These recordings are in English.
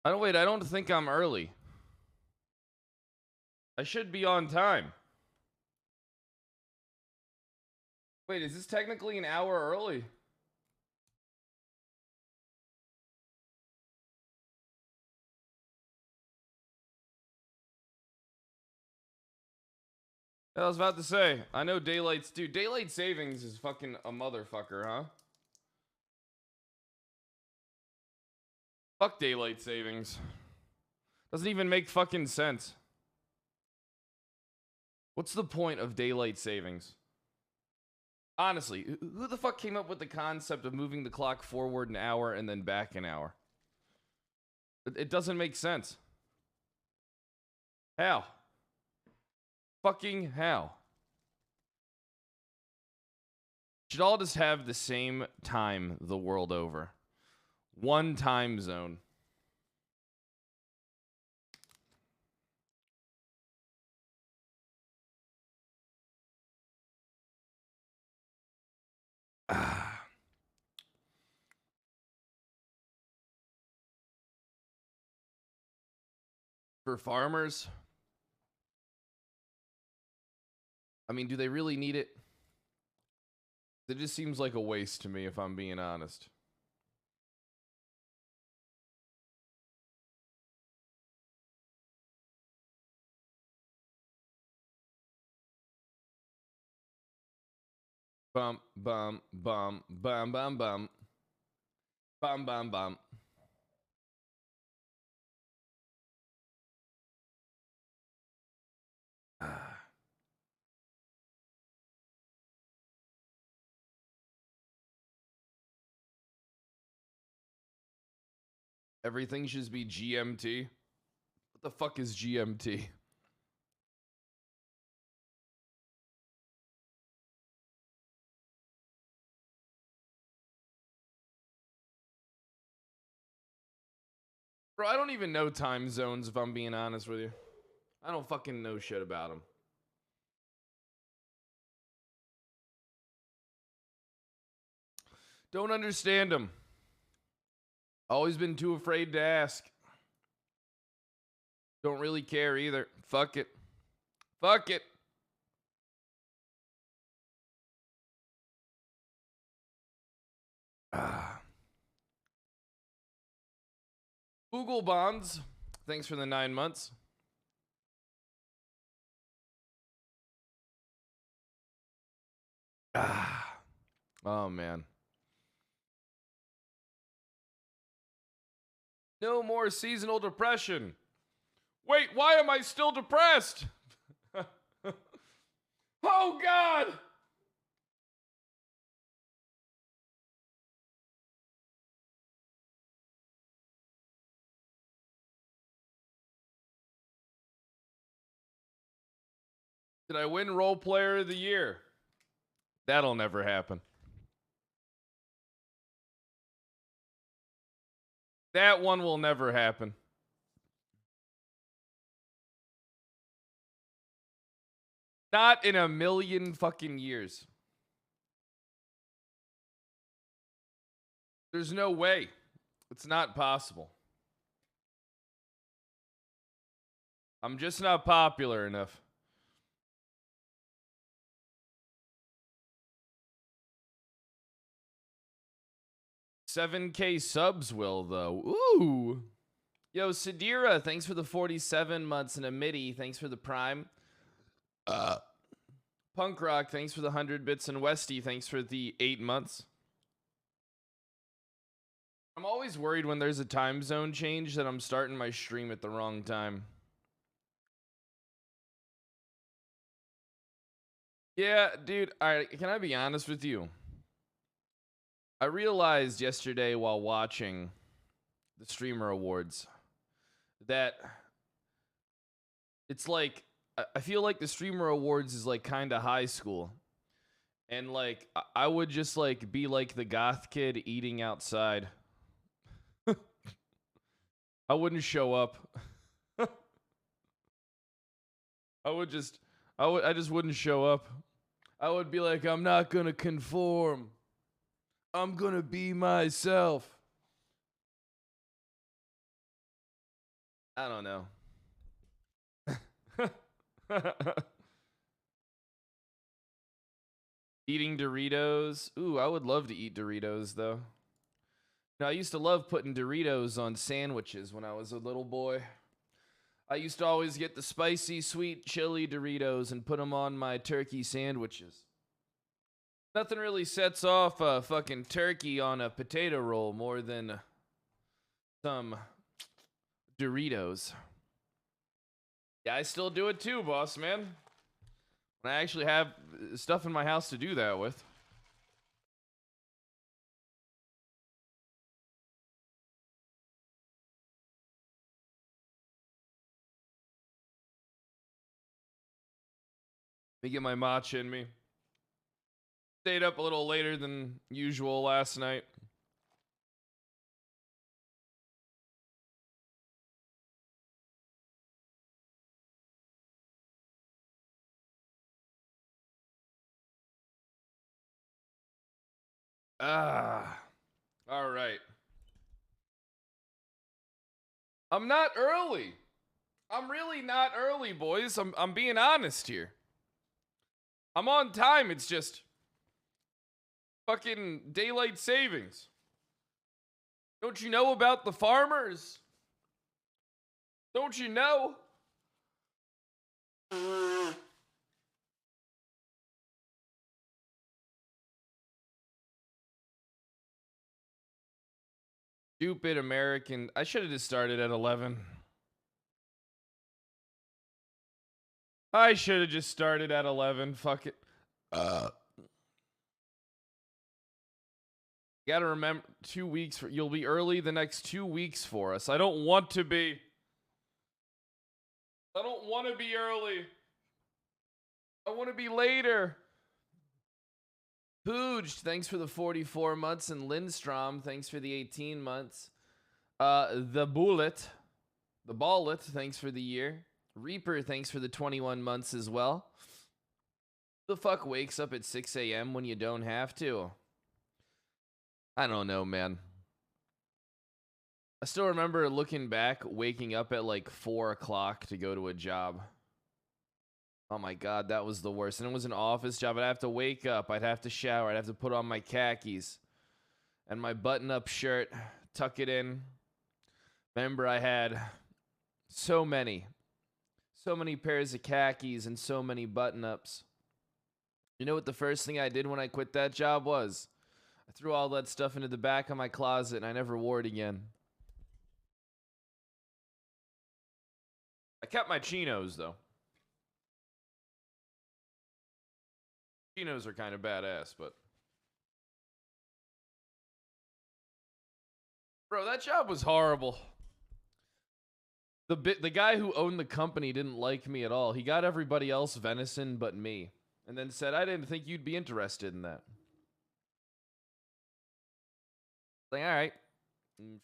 I don't think I'm early. I should be on time. Wait, is this technically an hour early? I was about to say, I know daylight savings is fucking a motherfucker, huh? Fuck daylight savings. Doesn't even make fucking sense. What's the point of daylight savings? Honestly, who the fuck came up with the concept of moving the clock forward an hour and then back an hour? It doesn't make sense. How? Fucking how? Should all just have the same time the world over. One time zone. For farmers, I mean, do they really need it? It just seems like a waste to me, if I'm being honest. Bum, bum, bum, bum, bum, bum. Bum, bum, bum. Everything should be GMT. What the fuck is GMT? Bro, I don't even know time zones, if I'm being honest with you. I don't fucking know shit about them. Don't understand them. Always been too afraid to ask. Don't really care either. Fuck it. Fuck it. Google Bonds. Thanks for the 9 months. Oh, man. No more seasonal depression. Wait, why am I still depressed? Oh, God. Did I win Role Player of the Year? That'll never happen. That one will never happen. Not in a million fucking years. There's no way. It's not possible. I'm just not popular enough. $7K subs will, though. Ooh. Yo, Sadira, thanks for the 47 months, and a MIDI, thanks for the Prime. Punk Rock, thanks for the 100 bits, and Westy, thanks for the 8 months. I'm always worried when there's a time zone change that I'm starting my stream at the wrong time. Yeah, dude, alright, can I be honest with you? I realized yesterday while watching the Streamer Awards that it's like, I feel like the Streamer Awards is like kind of high school. And like, I would just like be like the goth kid eating outside. I wouldn't show up. I just wouldn't show up. I would be like, I'm not gonna conform. I'm gonna be myself. I don't know. Eating Doritos. Ooh, I would love to eat Doritos, though. Now, I used to love putting Doritos on sandwiches when I was a little boy. I used to always get the spicy, sweet, chili Doritos and put them on my turkey sandwiches. Nothing really sets off a fucking turkey on a potato roll more than some Doritos. Yeah, I still do it too, boss man. I actually have stuff in my house to do that with. Let me get my matcha in me. Stayed up a little later than usual last night. Ah. All right. I'm not early. I'm really not early, boys. I'm being honest here. I'm on time. It's just fucking daylight savings. Don't you know about the farmers? Don't you know? Stupid American. I should have just started at 11. I should have just started at 11. Fuck it. Gotta remember 2 weeks for you'll be early the next 2 weeks for us. I don't want to be. I don't want to be early. I want to be later. Pooj, thanks for the 44 months, and Lindstrom, thanks for the 18 months. The Ballet, thanks for the year. Reaper, thanks for the 21 months as well. Who the fuck wakes up at 6 a.m. when you don't have to? I don't know, man. I still remember looking back, waking up at like 4 o'clock to go to a job. Oh my God, that was the worst. And it was an office job. I'd have to wake up. I'd have to shower. I'd have to put on my khakis and my button-up shirt, tuck it in. Remember, I had so many pairs of khakis and so many button-ups. You know what the first thing I did when I quit that job was? I threw all that stuff into the back of my closet and I never wore it again. I kept my chinos, though. Chinos are kind of badass, but... Bro, that job was horrible. The guy who owned the company didn't like me at all. He got everybody else venison but me. And then said, I didn't think you'd be interested in that. Like, all right,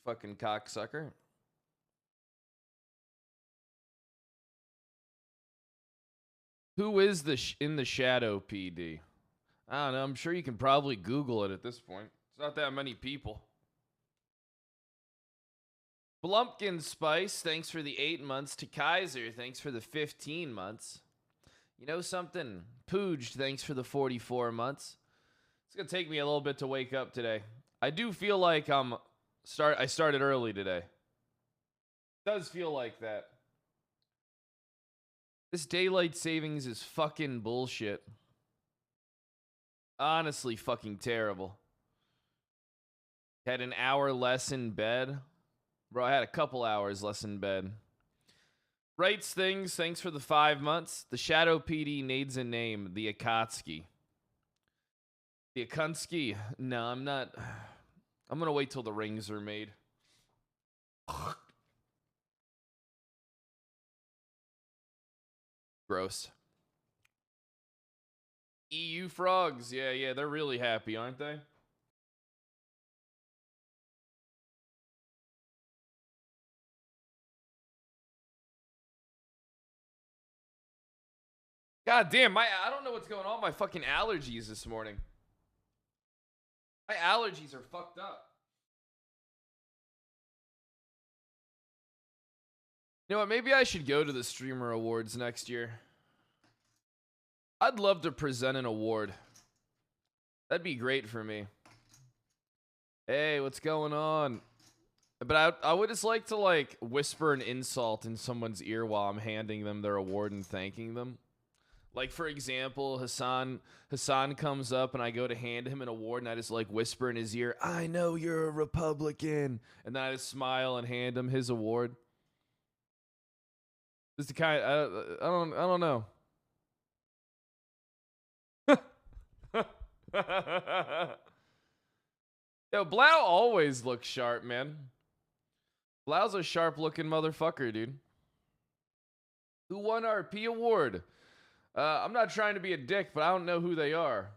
fucking cocksucker. Who is in the shadow, PD? I don't know. I'm sure you can probably Google it at this point. It's not that many people. Blumpkin Spice, thanks for the 8 months. To Kaiser, thanks for the 15 months. You know something? Pooj, thanks for the 44 months. It's going to take me a little bit to wake up today. I do feel like I started early today. It does feel like that. This daylight savings is fucking bullshit. Honestly, fucking terrible. Had an hour less in bed. Bro, I had a couple hours less in bed. Writes things, thanks for the 5 months. The Shadow PD needs a name. The Akatsuki. The Akatsuki. No, I'm not. I'm gonna wait till the rings are made. Gross. EU frogs. Yeah, they're really happy, aren't they? God damn, I don't know what's going on with my fucking allergies this morning. My allergies are fucked up. You know what? Maybe I should go to the Streamer Awards next year. I'd love to present an award. That'd be great for me. Hey, what's going on? But I would just like to, like, whisper an insult in someone's ear while I'm handing them their award and thanking them. Like, for example, Hassan comes up and I go to hand him an award and I just, like, whisper in his ear, I know you're a Republican. And then I just smile and hand him his award. Just the kind I don't know. Yo, Blau always looks sharp, man. Blau's a sharp-looking motherfucker, dude. Who won RP award? I'm not trying to be a dick, but I don't know who they are.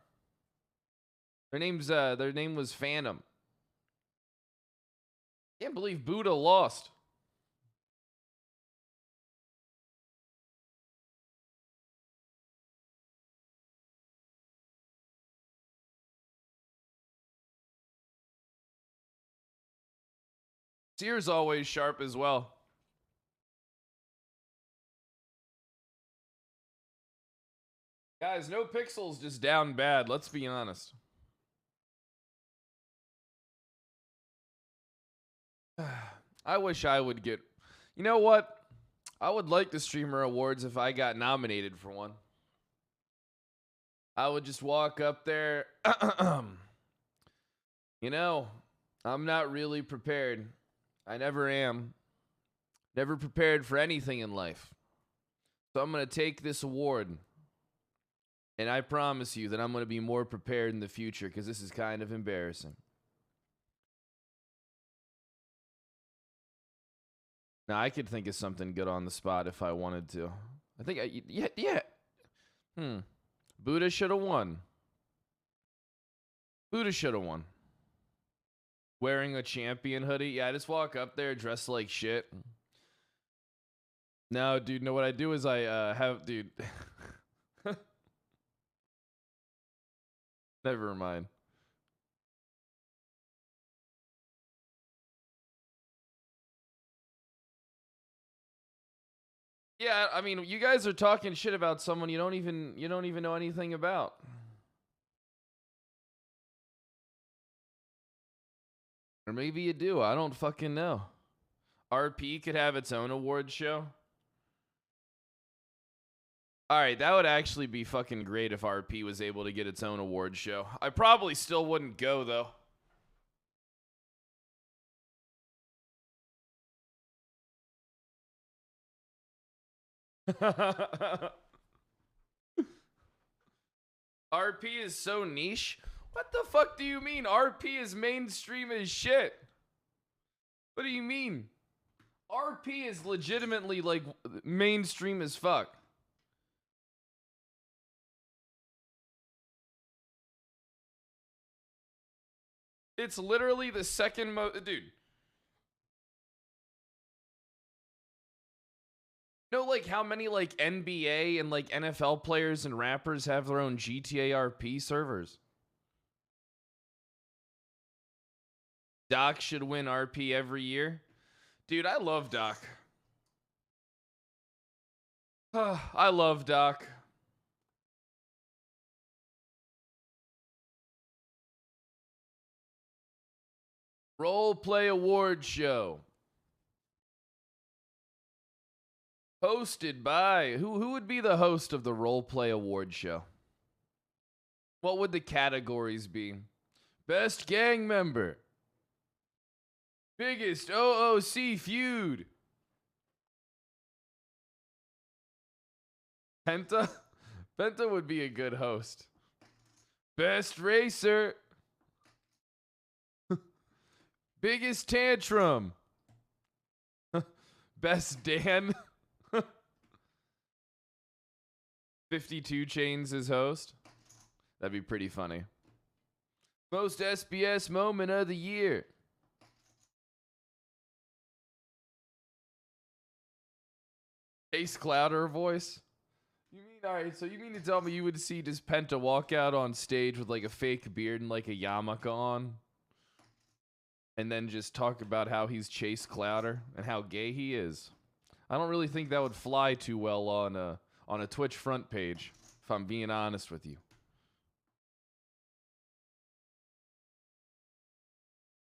Their name was Phantom. Can't believe Buddha lost. Sear's always sharp as well. Guys, no pixels, just down bad. Let's be honest. I wish I would get... You know what? I would like the Streamer Awards if I got nominated for one. I would just walk up there. You know, I'm not really prepared. I never am. Never prepared for anything in life. So I'm going to take this award. And I promise you that I'm going to be more prepared in the future because this is kind of embarrassing. Now, I could think of something good on the spot if I wanted to. I think, yeah. Buddha should have won. Buddha should have won. Wearing a champion hoodie. Yeah, I just walk up there dressed like shit. No, dude, no, what I do is I dude. Never mind. Yeah, I mean, you guys are talking shit about someone you don't even know anything about. Or maybe you do. I don't fucking know. RP could have its own award show. All right, that would actually be fucking great if RP was able to get its own award show. I probably still wouldn't go, though. RP is so niche? What the fuck do you mean? RP is mainstream as shit. What do you mean? RP is legitimately, like, mainstream as fuck. It's literally the second most... Dude. You know, like, how many, like, NBA and, like, NFL players and rappers have their own GTA RP servers? Doc should win RP every year. Dude, I love Doc. I love Doc. Roleplay award show. Hosted by... Who would be the host of the Roleplay award show? What would the categories be? Best gang member. Biggest OOC feud. Penta? Penta would be a good host. Best racer. Biggest tantrum. Best Dan. 52 Chains as host. That'd be pretty funny. Most SBS moment of the year. Ace Clouder voice. You mean, alright, so you mean to tell me you would see just Penta walk out on stage with like a fake beard and like a yarmulke on? And then just talk about how he's Chase Clouder and how gay he is. I don't really think that would fly too well on a Twitch front page, if I'm being honest with you.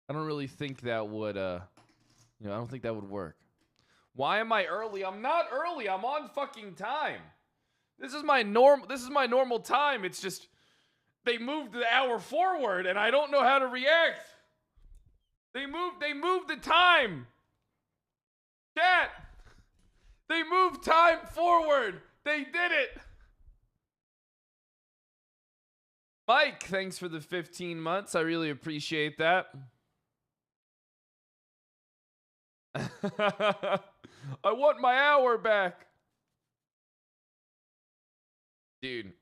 I don't really think that would I don't think that would work. Why am I early? I'm not early. I'm on fucking time. This is my normal time. It's just they moved the hour forward and I don't know how to react. They moved the time. Chat. They moved time forward. They did it. Mike, thanks for the 15 months. I really appreciate that. I want my hour back. Dude,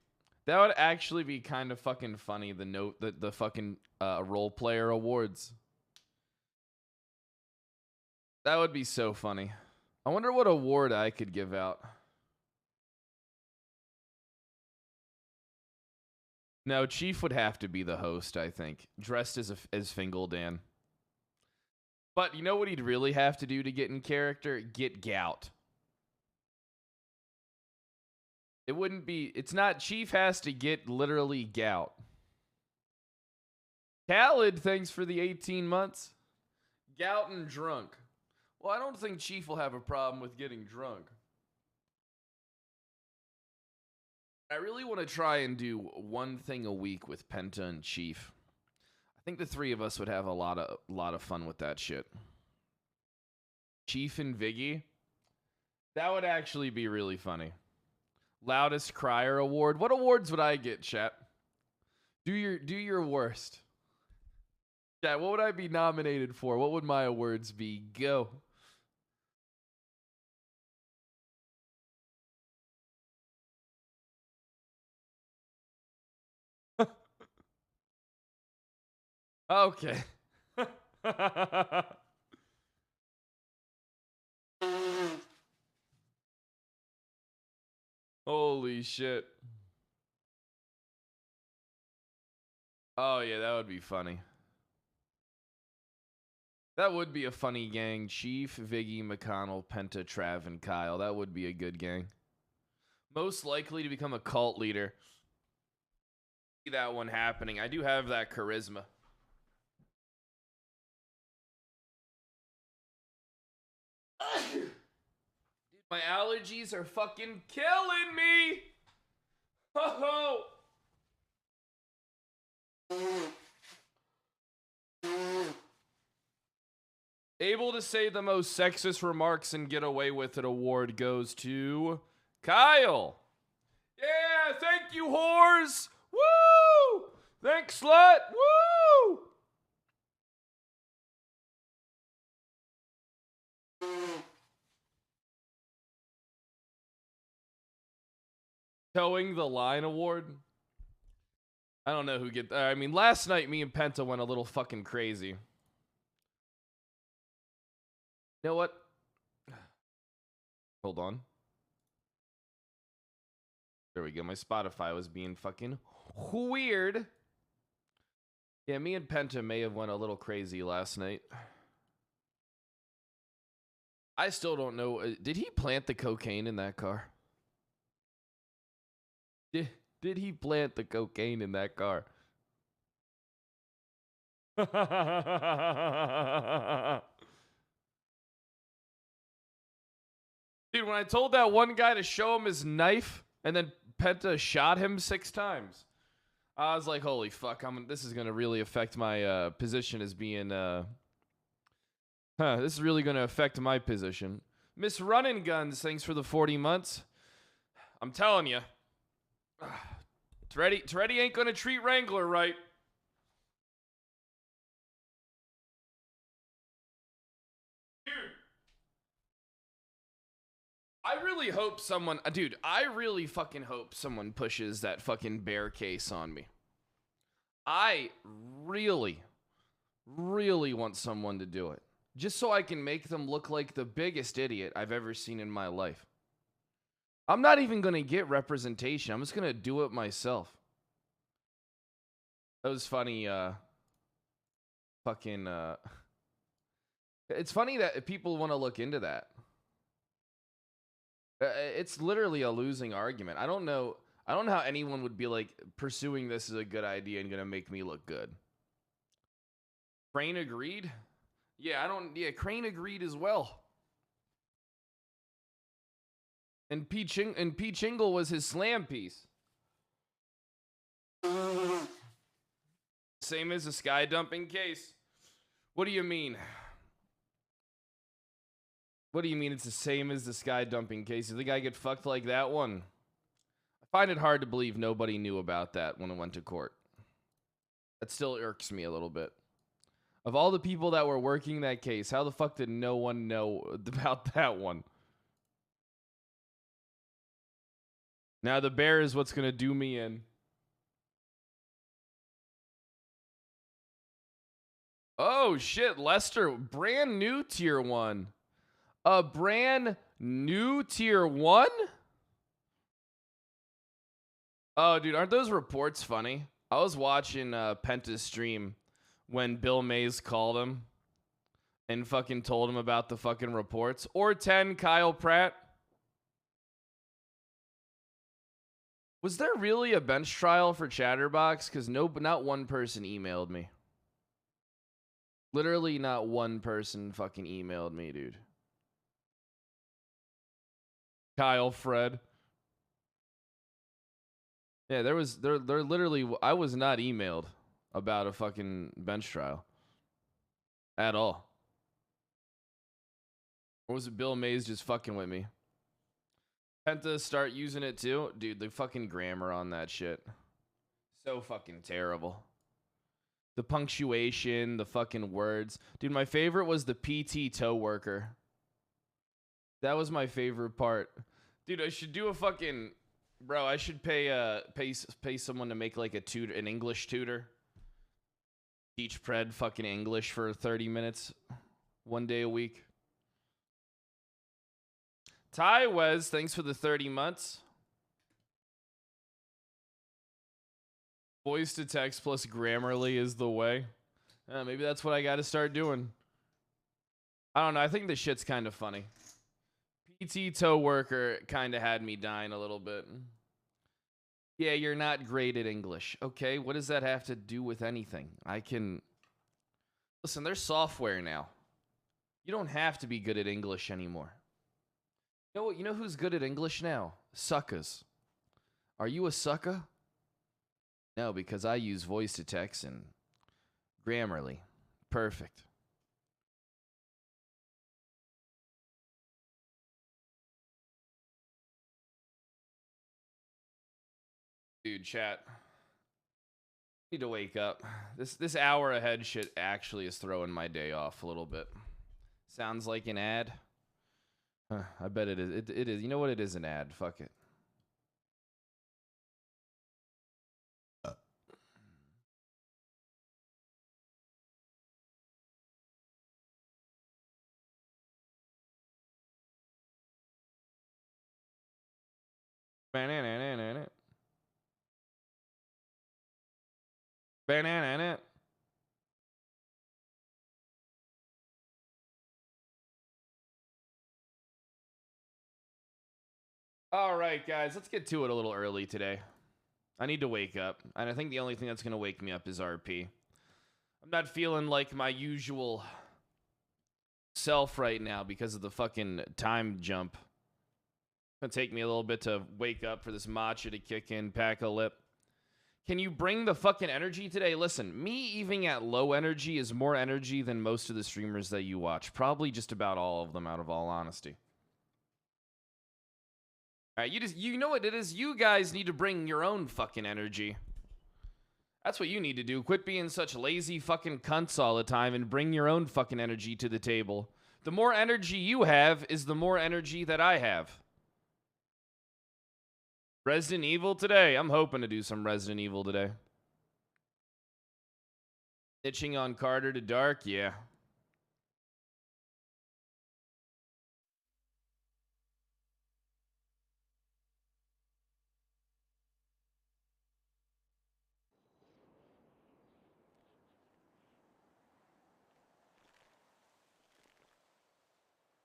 that would actually be kind of fucking funny, the fucking role player awards. That would be so funny. I wonder what award I could give out. No, Chief would have to be the host, I think. Dressed as Fingaldan. But you know what he'd really have to do to get in character? Get gout. It wouldn't be... It's not... Chief has to get literally gout. Khaled, thanks for the 18 months. Gout and drunk. Well, I don't think Chief will have a problem with getting drunk. I really want to try and do one thing a week with Penta and Chief. I think the three of us would have a lot of fun with that shit. Chief and Viggy. That would actually be really funny. Loudest Crier Award. What awards would I get, chat? Do your worst. Chat, what would I be nominated for? What would my awards be? Go. Okay. Holy shit. Oh yeah, that would be funny. That would be a funny gang. Chief, Viggy, McConnell, Penta, Trav, and Kyle. That would be a good gang. Most likely to become a cult leader. See that one happening. I do have that charisma. Dude, my allergies are fucking killing me. Oh. Able to say the most sexist remarks and get away with it award goes to Kyle. Yeah, thank you, whores. Woo! Thanks, slut. Woo! Towing the line award. I don't know who get. I mean, last night me and Penta went a little fucking crazy. You know what? Hold on. There we go. My Spotify was being fucking weird. Yeah, me and Penta may have went a little crazy last night. I still don't know. Did he plant the cocaine in that car? Did he plant the cocaine in that car? Dude, when I told that one guy to show him his knife and then Penta shot him 6 times, I was like, holy fuck, this is going to really affect my position as being... this is really going to affect my position. Miss Runnin' Guns, thanks for the 40 months. I'm telling you. Toretti ain't going to treat Wrangler right. I really hope someone... Dude, I really fucking hope someone pushes that fucking bear case on me. I really, really want someone to do it. Just so I can make them look like the biggest idiot I've ever seen in my life. I'm not even going to get representation. I'm just going to do it myself. That was funny, fucking... It's funny that people want to look into that. It's literally a losing argument. I don't know. I don't know how anyone would be like, pursuing this is a good idea and gonna make me look good. Crane agreed? Yeah, I don't. Yeah, Crane agreed as well. And P. Chingle was his slam piece. Same as a sky dumping case. What do you mean? What do you mean it's the same as the sky dumping case? You think I get fucked like that one? I find it hard to believe nobody knew about that when it went to court. That still irks me a little bit. Of all the people that were working that case, how the fuck did no one know about that one? Now the bear is what's gonna do me in. Oh shit, Lester, brand new tier 1. A brand new tier 1? Oh, dude, aren't those reports funny? I was watching Penta's stream when Bill Mays called him and fucking told him about the fucking reports. Or 10, Kyle Pratt. Was there really a bench trial for Chatterbox? Because not one person emailed me. Literally not one person fucking emailed me, dude. Kyle Fred. Yeah, there literally, I was not emailed about a fucking bench trial. At all. Or was it Bill Mays just fucking with me? Penta start using it too? Dude, the fucking grammar on that shit. So fucking terrible. The punctuation, the fucking words. Dude, my favorite was the PT toe worker. That was my favorite part. Dude, I should do a fucking... Bro, I should pay someone to make like an English tutor. Teach Pred fucking English for 30 minutes. 1 day a week. Ty Wes, thanks for the 30 months. Voice to text plus Grammarly is the way. Maybe that's what I got to start doing. I don't know. I think this shit's kind of funny. PT toe worker kind of had me dying a little bit. Yeah, you're not great at English. Okay, what does that have to do with anything? I can... Listen, there's software now. You don't have to be good at English anymore. You know what? You know who's good at English now? Suckers. Are you a sucker? No, because I use voice to text and Grammarly. Perfect. Dude, chat. Need to wake up. This hour ahead shit actually is throwing my day off a little bit. Sounds like an ad. I bet it is. It is. You know what? It is an ad. Fuck it. Banana. Banana. All right, guys, let's get to it a little early today. I need to wake up, and I think the only thing that's going to wake me up is RP. I'm not feeling like my usual self right now because of the fucking time jump. It's going to take me a little bit to wake up for this matcha to kick in, pack a lip. Can you bring the fucking energy today? Listen, me even at low energy is more energy than most of the streamers that you watch. Probably just about all of them, out of all honesty. All right, you know what it is? You guys need to bring your own fucking energy. That's what you need to do. Quit being such lazy fucking cunts all the time and bring your own fucking energy to the table. The more energy you have is the more energy that I have. Resident Evil today. I'm hoping to do some Resident Evil today. Itching on Carter to Dark? Yeah.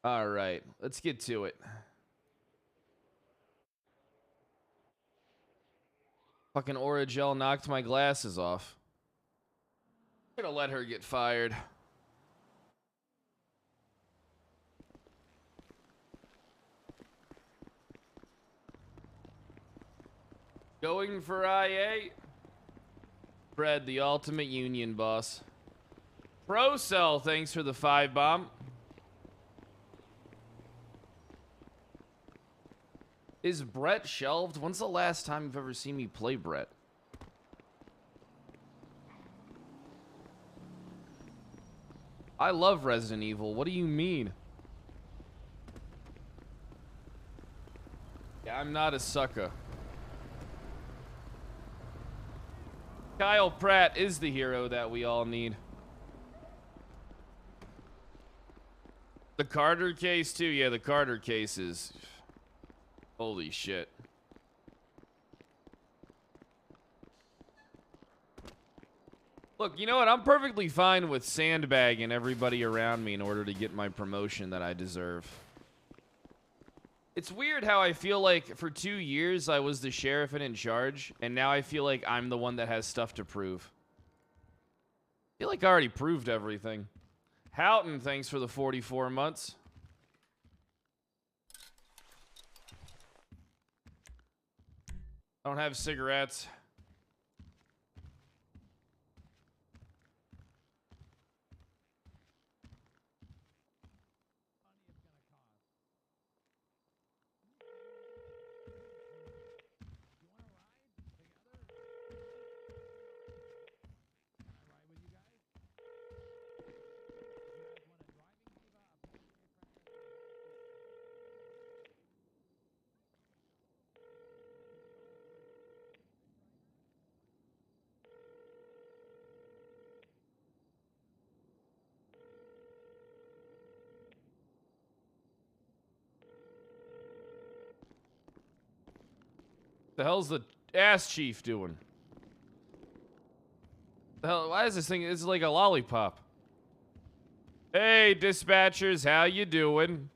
All right, let's get to it. Fucking Oragel knocked my glasses off. I'm gonna let her get fired. Going for IA. PRED, the ultimate union boss. ProCell, thanks for the 5 bomb. Is Brett shelved? When's the last time you've ever seen me play Brett? I love Resident Evil. What do you mean? Yeah, I'm not a sucker. Kyle Pratt is the hero that we all need. The Carter case, too. Yeah, the Carter case is... Holy shit. Look, you know what? I'm perfectly fine with sandbagging everybody around me in order to get my promotion that I deserve. It's weird how I feel like for 2 years I was the sheriff and in charge, and now I feel like I'm the one that has stuff to prove. I feel like I already proved everything. Houghton, thanks for the 44 months. I don't have cigarettes. The hell's the ass chief doing? The hell, why is this thing? It's like a lollipop. Hey, dispatchers, how you doing?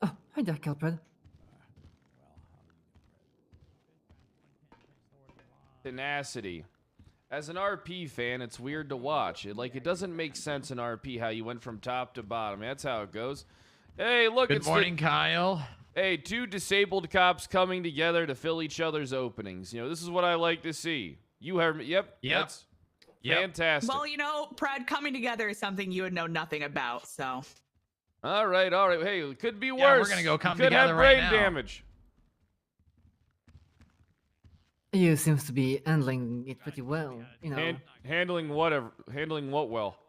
Oh, hi there, Calpred. Tenacity. As an RP fan, it's weird to watch. It doesn't make sense in RP how you went from top to bottom. That's how it goes. Hey, look, Good morning, Kyle. Hey, 2 disabled cops coming together to fill each other's openings. You know, this is what I like to see. You heard me. Yep. That's fantastic. Well, you know, PRED coming together is something you would know nothing about, so. All right. Hey, it could be worse. Yeah, we're gonna go come could together have right brain now. damage. You seems to be handling it pretty well, you know. Handling whatever. Handling what well?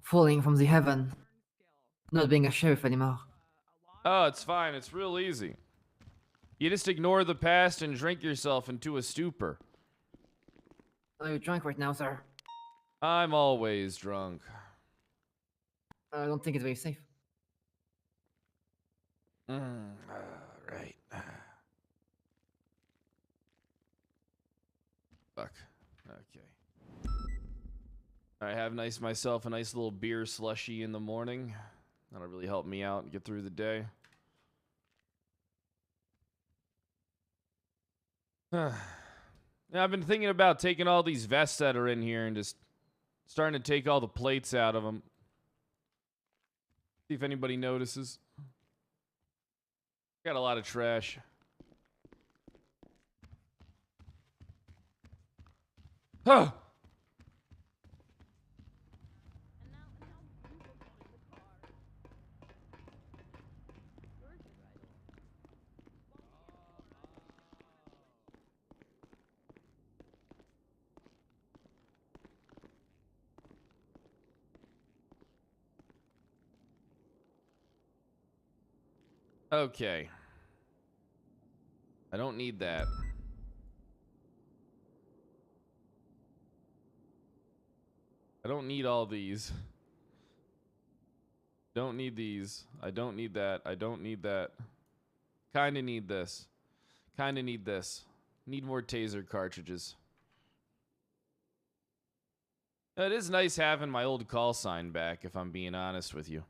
Falling from the heaven. Not being a sheriff anymore. Oh, it's fine. It's real easy. You just ignore the past and drink yourself into a stupor. Are you drunk right now, sir? I'm always drunk. I don't think it's very safe. Right. Fuck. Okay. I have myself a nice little beer slushy in the morning. That'll really help me out and get through the day. Yeah, I've been thinking about taking all these vests that are in here and just starting to take all the plates out of them. See if anybody notices. Got a lot of trash. Huh! Okay. I don't need that. I don't need all these. Don't need these. I don't need that. I don't need that. Kinda need this. Kinda need this. Need more taser cartridges. It is nice having my old call sign back, if I'm being honest with you.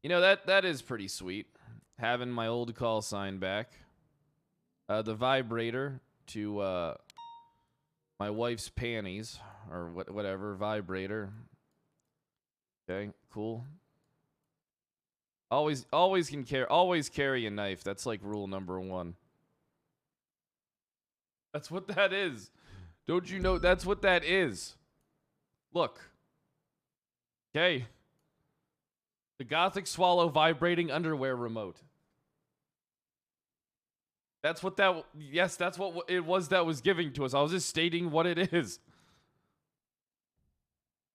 You know, that is pretty sweet. Having my old call sign back. The vibrator to my wife's panties or whatever vibrator. Okay, cool. Always carry a knife. That's like rule number 1. That's what that is. Don't you know that's what that is? Look. Okay. The Gothic Swallow vibrating underwear remote. That's what that, yes, that's what it was that was giving to us. I was just stating what it is.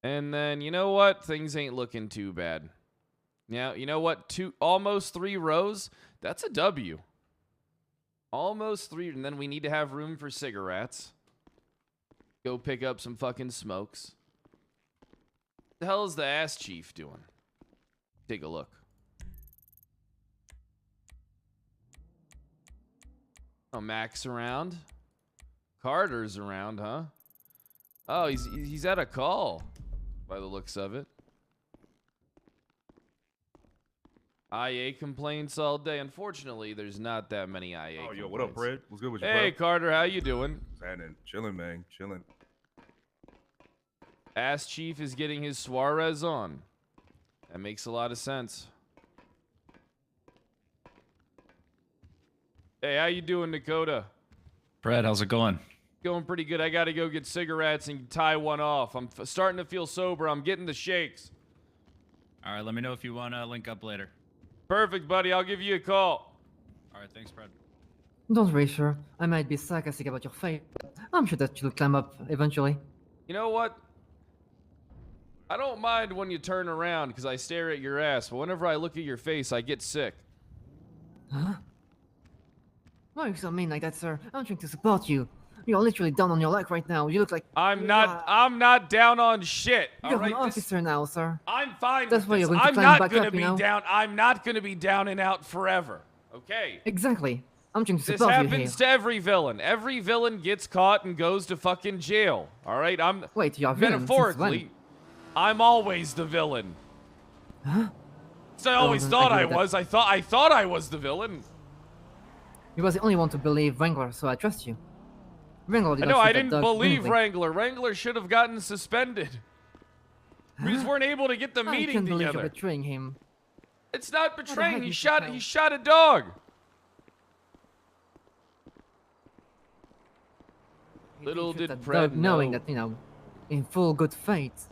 And then, you know what? Things ain't looking too bad. Now, you know what? Almost 3 rows. That's a W. Almost 3. And then we need to have room for cigarettes. Go pick up some fucking smokes. What the hell is the ass chief doing? Take a look. Oh, Mac's around. Carter's around, huh? Oh, he's at a call, by the looks of it. IA complaints all day. Unfortunately, there's not that many IA complaints. Oh, yo, what up, Pred? What's good with you, Hey, bro? Carter, how you doing? Happening? Chilling, man. Chilling. Ass Chief is getting his Suarez on. That makes a lot of sense. Hey, how you doing, Dakota? Fred, how's it going? Going pretty good. I gotta go get cigarettes and tie one off. I'm starting to feel sober. I'm getting the shakes. All right, let me know if you want to link up later. Perfect, buddy. I'll give you a call. All right, thanks, Fred. Don't worry, sir. I might be sarcastic about your fate. I'm sure that you'll climb up eventually. You know what? I don't mind when you turn around because I stare at your ass, but whenever I look at your face, I get sick. Huh? Why are you so mean like that, sir? I'm trying to support you. You're literally down on your luck right now. You look like I'm not down on shit. you're All an right, officer now, sir. I'm fine That's with why this. you're going to I'm climb not back gonna up, be you know? down. I'm not gonna be down and out forever. Okay. Exactly. I'm trying to This support you here. happens to every villain. Every villain gets caught and goes to fucking jail. All right. I'm Wait, you're a villain since metaphorically. I'm always the villain. Huh? So I always then thought I I agree with was. I thought I was the villain. You was the only one to believe Wrangler, so I trust you. Wrangler did I not know. shoot I that didn't dog believe willingly. Wrangler. Wrangler should have gotten suspended. We just weren't able to get the I meeting can't believe together. you're betraying him. It's not the betraying. heck He is shot. this He now? shot a dog. He Little shoot did that Pred dog knowing know. that, you know, in full good faith,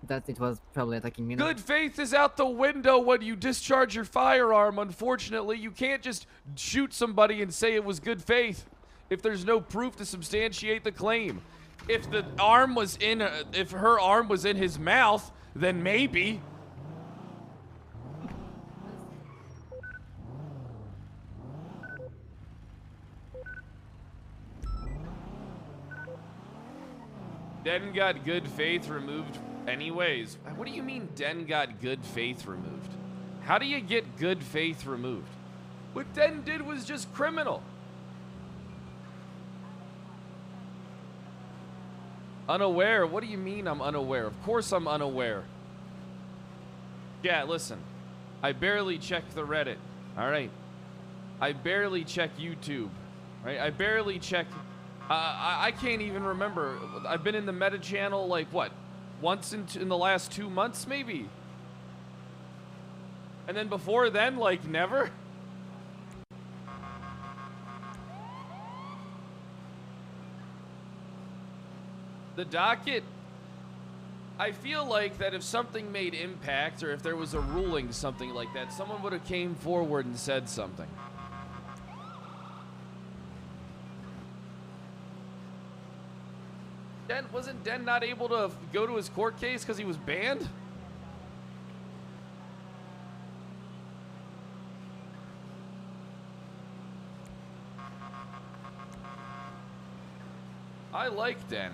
that it was probably attacking me. Good faith is out the window when you discharge your firearm. Unfortunately, you can't just shoot somebody and say it was good faith if there's no proof to substantiate the claim. If the arm was in, if her arm was in his mouth, then maybe. Den got good faith removed anyways. What do you mean Den got good faith removed? How do you get good faith removed? What Den did was just criminal. Unaware? What do you mean I'm unaware? Of course I'm unaware. Yeah, listen. I barely check the Reddit. All right. I barely check YouTube. Right? I barely check. I can't even remember. I've been in the meta channel like what? Once in the last 2 months maybe. And then before then like never. The docket, I feel like that if something made impact or if there was a ruling, something like that, someone would have came forward and said something. Wasn't Den not able to go to his court case because he was banned? I like Den.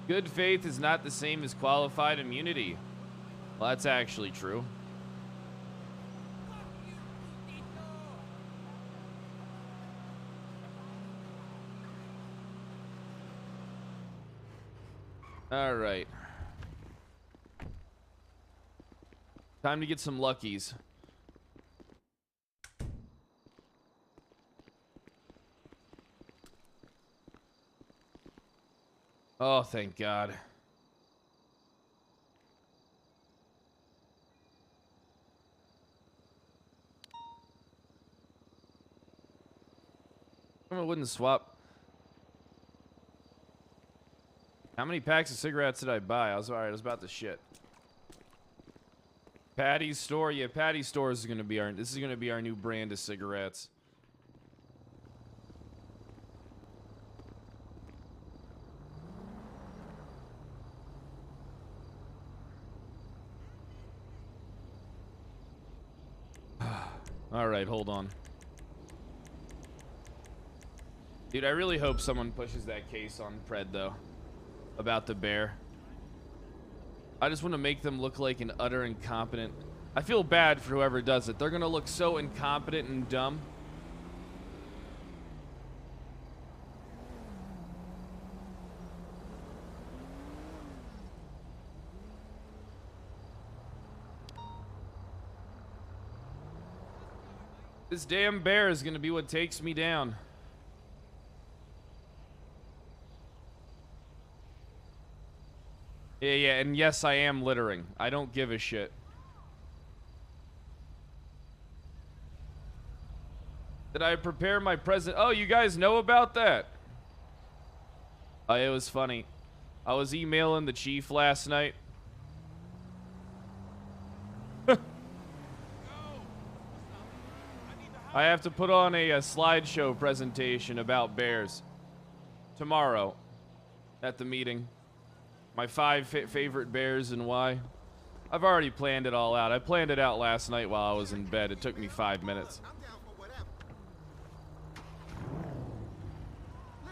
Good faith is not the same as qualified immunity. Well, that's actually true. All right. Time to get some luckies. Oh, thank God. I wouldn't swap. How many packs of cigarettes did I buy? I was alright. I was about to shit. Patty's store. Yeah, Patty's store is gonna be our. This is gonna be our new brand of cigarettes. All right, hold on. Dude, I really hope someone pushes that case on PRED, though, about the bear. I just want to make them look like an utter incompetent... I feel bad for whoever does it. They're going to look so incompetent and dumb. This damn bear is going to be what takes me down. Yeah, and yes, I am littering. I don't give a shit. Did I prepare my present? Oh, you guys know about that? Oh, it was funny. I was emailing the chief last night. I have to put on a slideshow presentation about bears tomorrow at the meeting. My 5 favorite bears and why. I've already planned it all out. I planned it out last night while I was in bed. It took me 5 minutes.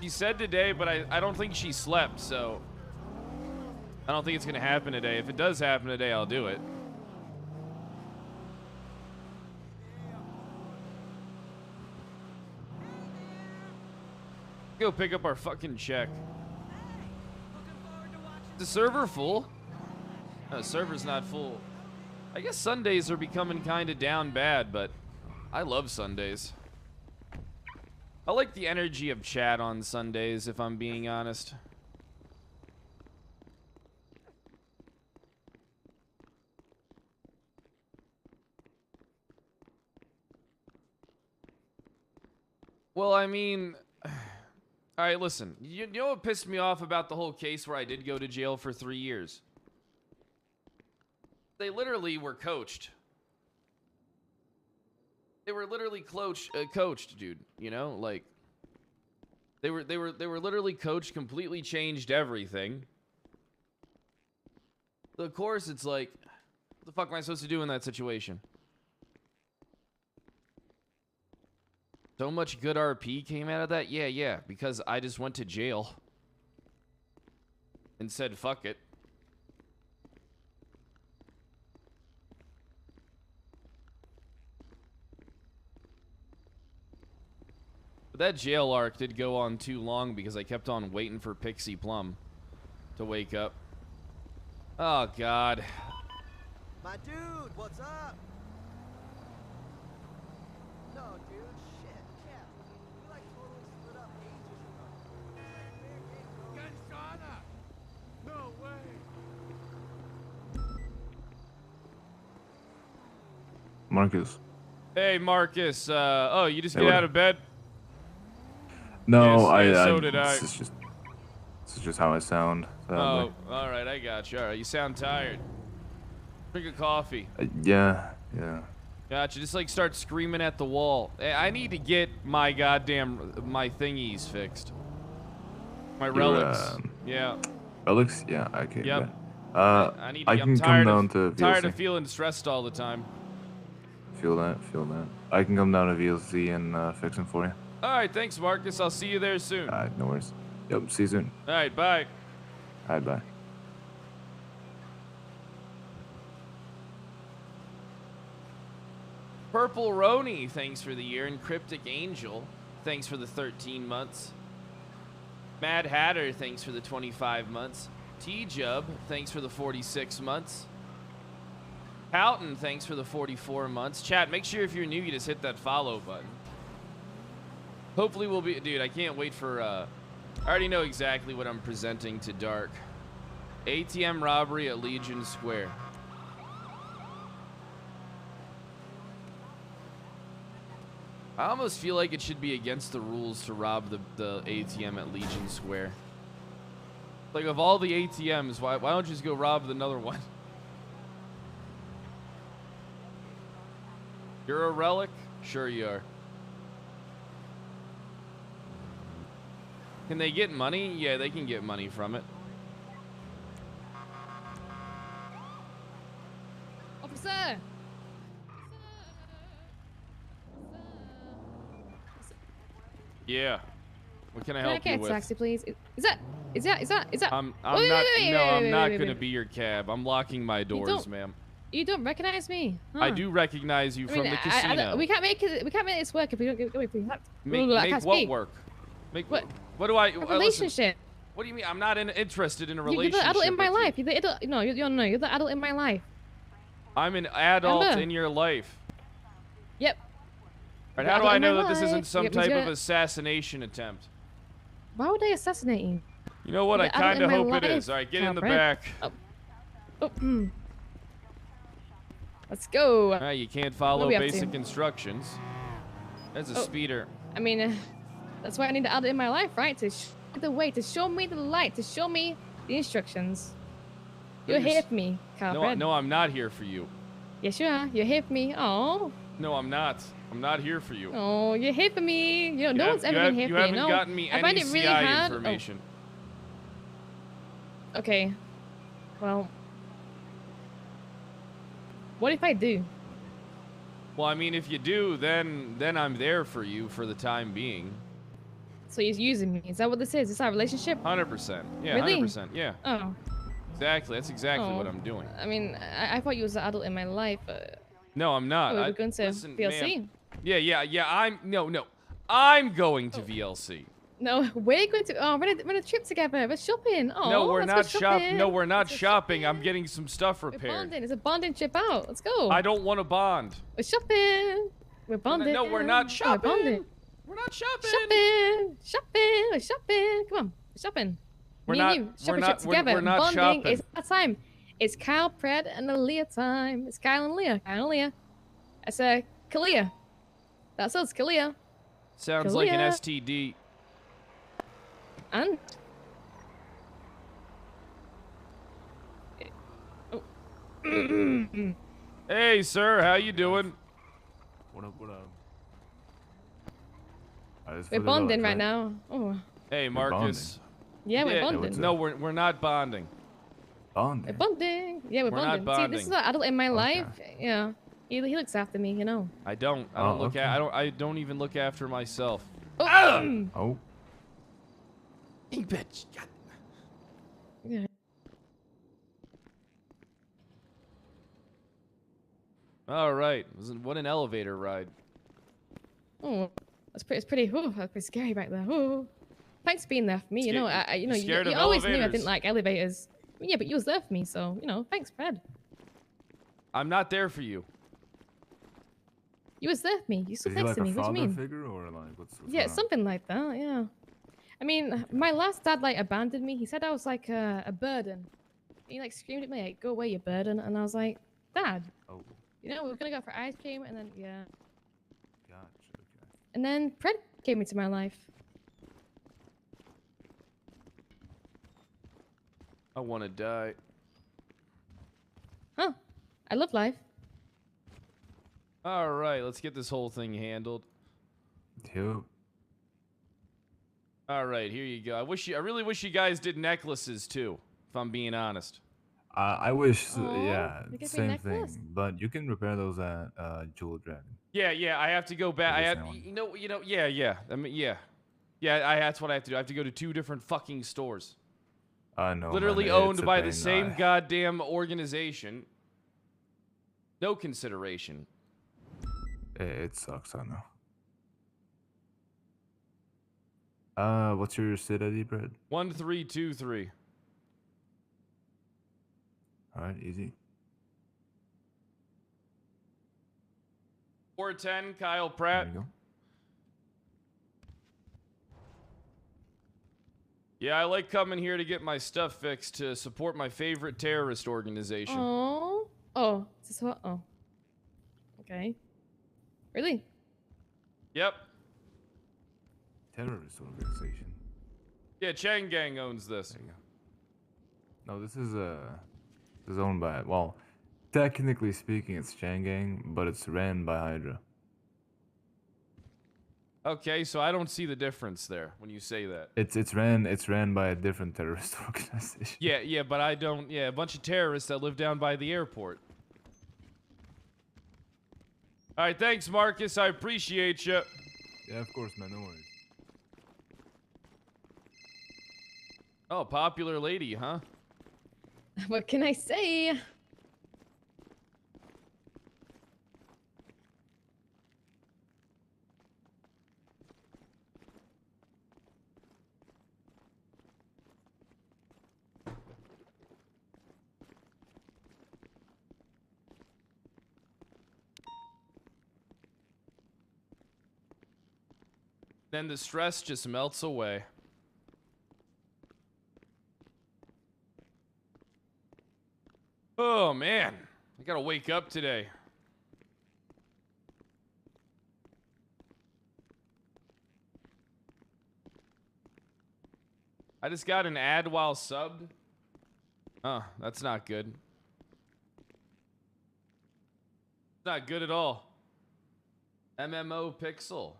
She said today, but I don't think she slept, so I don't think it's gonna happen today. If it does happen today, I'll do it. Go pick up our fucking check. Is the server full? No, the server's not full. I guess Sundays are becoming kind of down bad, but I love Sundays. I like the energy of chat on Sundays, if I'm being honest. Well, I mean... All right, listen. You know what pissed me off about the whole case where I did go to jail for 3 years? They literally were coached. They were literally coached, dude. You know, like they were literally coached, completely changed everything. Of course, it's like, what the fuck am I supposed to do in that situation? So much good RP came out of that? Yeah, because I just went to jail and said, fuck it. But that jail arc did go on too long because I kept on waiting for Pixie Plum to wake up. Oh, God. My dude, what's up? No, dude, shit, yeah. We like totally split up ages ago. No way. Marcus. Hey, Marcus. Oh, you just Hey, get what? out of bed? No, Yes, I so did I. This is just how I sound. Oh, all right, I got you. All right, you sound tired. Drink a coffee. Yeah. Gotcha. Just like start screaming at the wall. I need to get my my thingies fixed. My relics. Yeah. Relics? Yeah, okay. Yep. Yeah. I need. I I'm can come tired down of, to VLC. tired of feeling stressed all the time. Feel that. I can come down to VLC and fix them for you. All right, thanks, Marcus. I'll see you there soon. Alright, no worries. Yep, see you soon. All right, bye. Alright, bye. Purple Roni, thanks for the year. And Cryptic Angel, thanks for the 13 months. Mad Hatter, thanks for the 25 months. T-Jub, thanks for the 46 months. HOUND, thanks for the 44 months. Chat, make sure if you're new, you just hit that follow button. Hopefully we'll be... Dude, I can't wait for... I already know exactly what I'm presenting to Dark. ATM robbery at Legion Square. I almost feel like it should be against the rules to rob the ATM at Legion Square. Like, of all the ATMs, why don't you just go rob another one? You're a relic? Sure you are. Can they get money? Yeah, they can get money from it. Officer! Yeah. What can I Can I help you get a with? taxi, please? Is that? I'm Wait, not. wait, No, wait, I'm wait, not wait, gonna wait. be your cab. I'm locking my doors, don't- ma'am. You don't recognize me? I Huh. do recognize you I from mean, the casino. we can't make it. We can't make this work if we don't. If we have, Make I can't what speak. work? Make What? What do I? A listen, relationship. what do you mean? I'm not interested in a You're relationship. the adult in my with you. life. You're the adult. No, you're the adult in my life. I'm an adult Remember? in your life. Yep. Right, The how do adult I in know my that this isn't life. some Yep, type he's of gonna- assassination attempt? Why would they assassinate you? You know what? You're I the adult kind of in my hope it life, is. All right, get in the Calvert. back. Oh, Let's go. Ah, you can't follow What are we up to? basic instructions. That's a Oh. speeder. I mean, that's why I need the adult in my life, right? To show me the way, to show me the light, to show me the instructions. You're You're here s- for me, No, Calvert. no, I'm not here for you. Yes, you are. You're here for me. Oh, No, I'm not. I'm not here for you. oh, you're here for me. You know, no You one's have- ever you been here have- you for me. haven't No. gotten me I find any it really CI hard. information. Oh, okay. Well, what if I do? Well, I mean, if you do, then I'm there for you for the time being. So you're using me? Is that what this is? Is our relationship? 100%. Yeah, Really? 100%. Yeah, Oh, exactly. That's exactly what Oh. I'm doing. I mean, I thought you was the adult in my life. No, I'm not. We're going to listen, VLC. ma'am. Yeah. I'm going to VLC. No, we're going to. Oh, we're on a trip together. We're shopping. Oh, No, we're let's go not shopping. No, shopping. we're not Let's go shopping. I'm getting some stuff We're repaired. bonding. It's a bonding trip out. Let's go. I don't want to bond. We're shopping. We're bonding. No, we're not Oh, shopping. we're bonding. We're not shopping. Shopping. We're shopping. Come on, we're shopping. We're Me not- and you, we're shopping not- trip together. we're not bonding. shopping. It's that time. It's Kyle, Pred, and Aaliyah time. It's Kyle and Leah. Kyle and Leah. It's Kalia. That's us, Kalia. Sounds like an Kalia. STD. And Hey, sir, how you doing? What up, what up? we're bonding right now. Oh, Hey, We're Marcus. yeah, we're Yeah, bonding. what's No, we're not bonding. We're Bonding? bonding. Yeah, we're We're not bonding. See, this is bonding. the adult in my Okay. life. Yeah, he looks after me, you know. I don't. I Oh, don't look okay. at. I don't even look after myself. Oh, Oh, You bitch. God. yeah. All right. What an elevator ride. Oh, it's pretty. Oh, that's pretty scary back there. Oh, thanks for being there for me. You know, you know, You're scared you of always knew I elevators. didn't like elevators. Yeah, but you was there for me, so you know, thanks, Fred. I'm not there for you. You was there for me. You is stood he next like to a me. What do father you mean? figure or like what's Yeah, going on? something like that. Yeah. I mean, my last dad like abandoned me. He said I was like a burden. He like screamed at me, like, "Go away, you burden!" And I was like, "Dad, Oh, you know, we were gonna go for ice cream, and then yeah, gotcha. Okay. and then Pred came into my life. I want to die. Huh? I love life. All right, let's get this whole thing handled. Yo, All right, here you go. I really wish you guys did necklaces too, if I'm being honest. I wish, Aw, yeah, you get me a same necklace? thing. But you can repair those at Jewel Dragon. Yeah, I have to go back. I Maybe have, someone- yeah. I mean, yeah. That's what I have to do. I have to go to 2 different fucking stores. No, Literally man, owned it's a by the pain. same goddamn organization. No consideration. It sucks, I know. What's your city, Brad? 1323. All right, easy. 410, Kyle There Pratt. you go. Yeah, I like coming here to get my stuff fixed to support my favorite terrorist organization. Oh. Oh. Is this what? Oh. Okay. Really? Yep. Terrorist organization. Yeah, Chang Gang owns this. There you go. No, this is owned by, well, technically speaking, it's Chang Gang, but it's ran by Hydra. Okay, so I don't see the difference there when you say that. It's ran by a different terrorist organization. Yeah, but I don't. Yeah, a bunch of terrorists that live down by the airport. All right, thanks, Marcus. I appreciate you. Yeah, of course, man. No worries. Oh, popular lady, huh? What can I say? Then the stress just melts away. Oh, man. I gotta wake up today. I just got an ad while subbed. Oh, that's not good. Not good at all. MMO Pixel.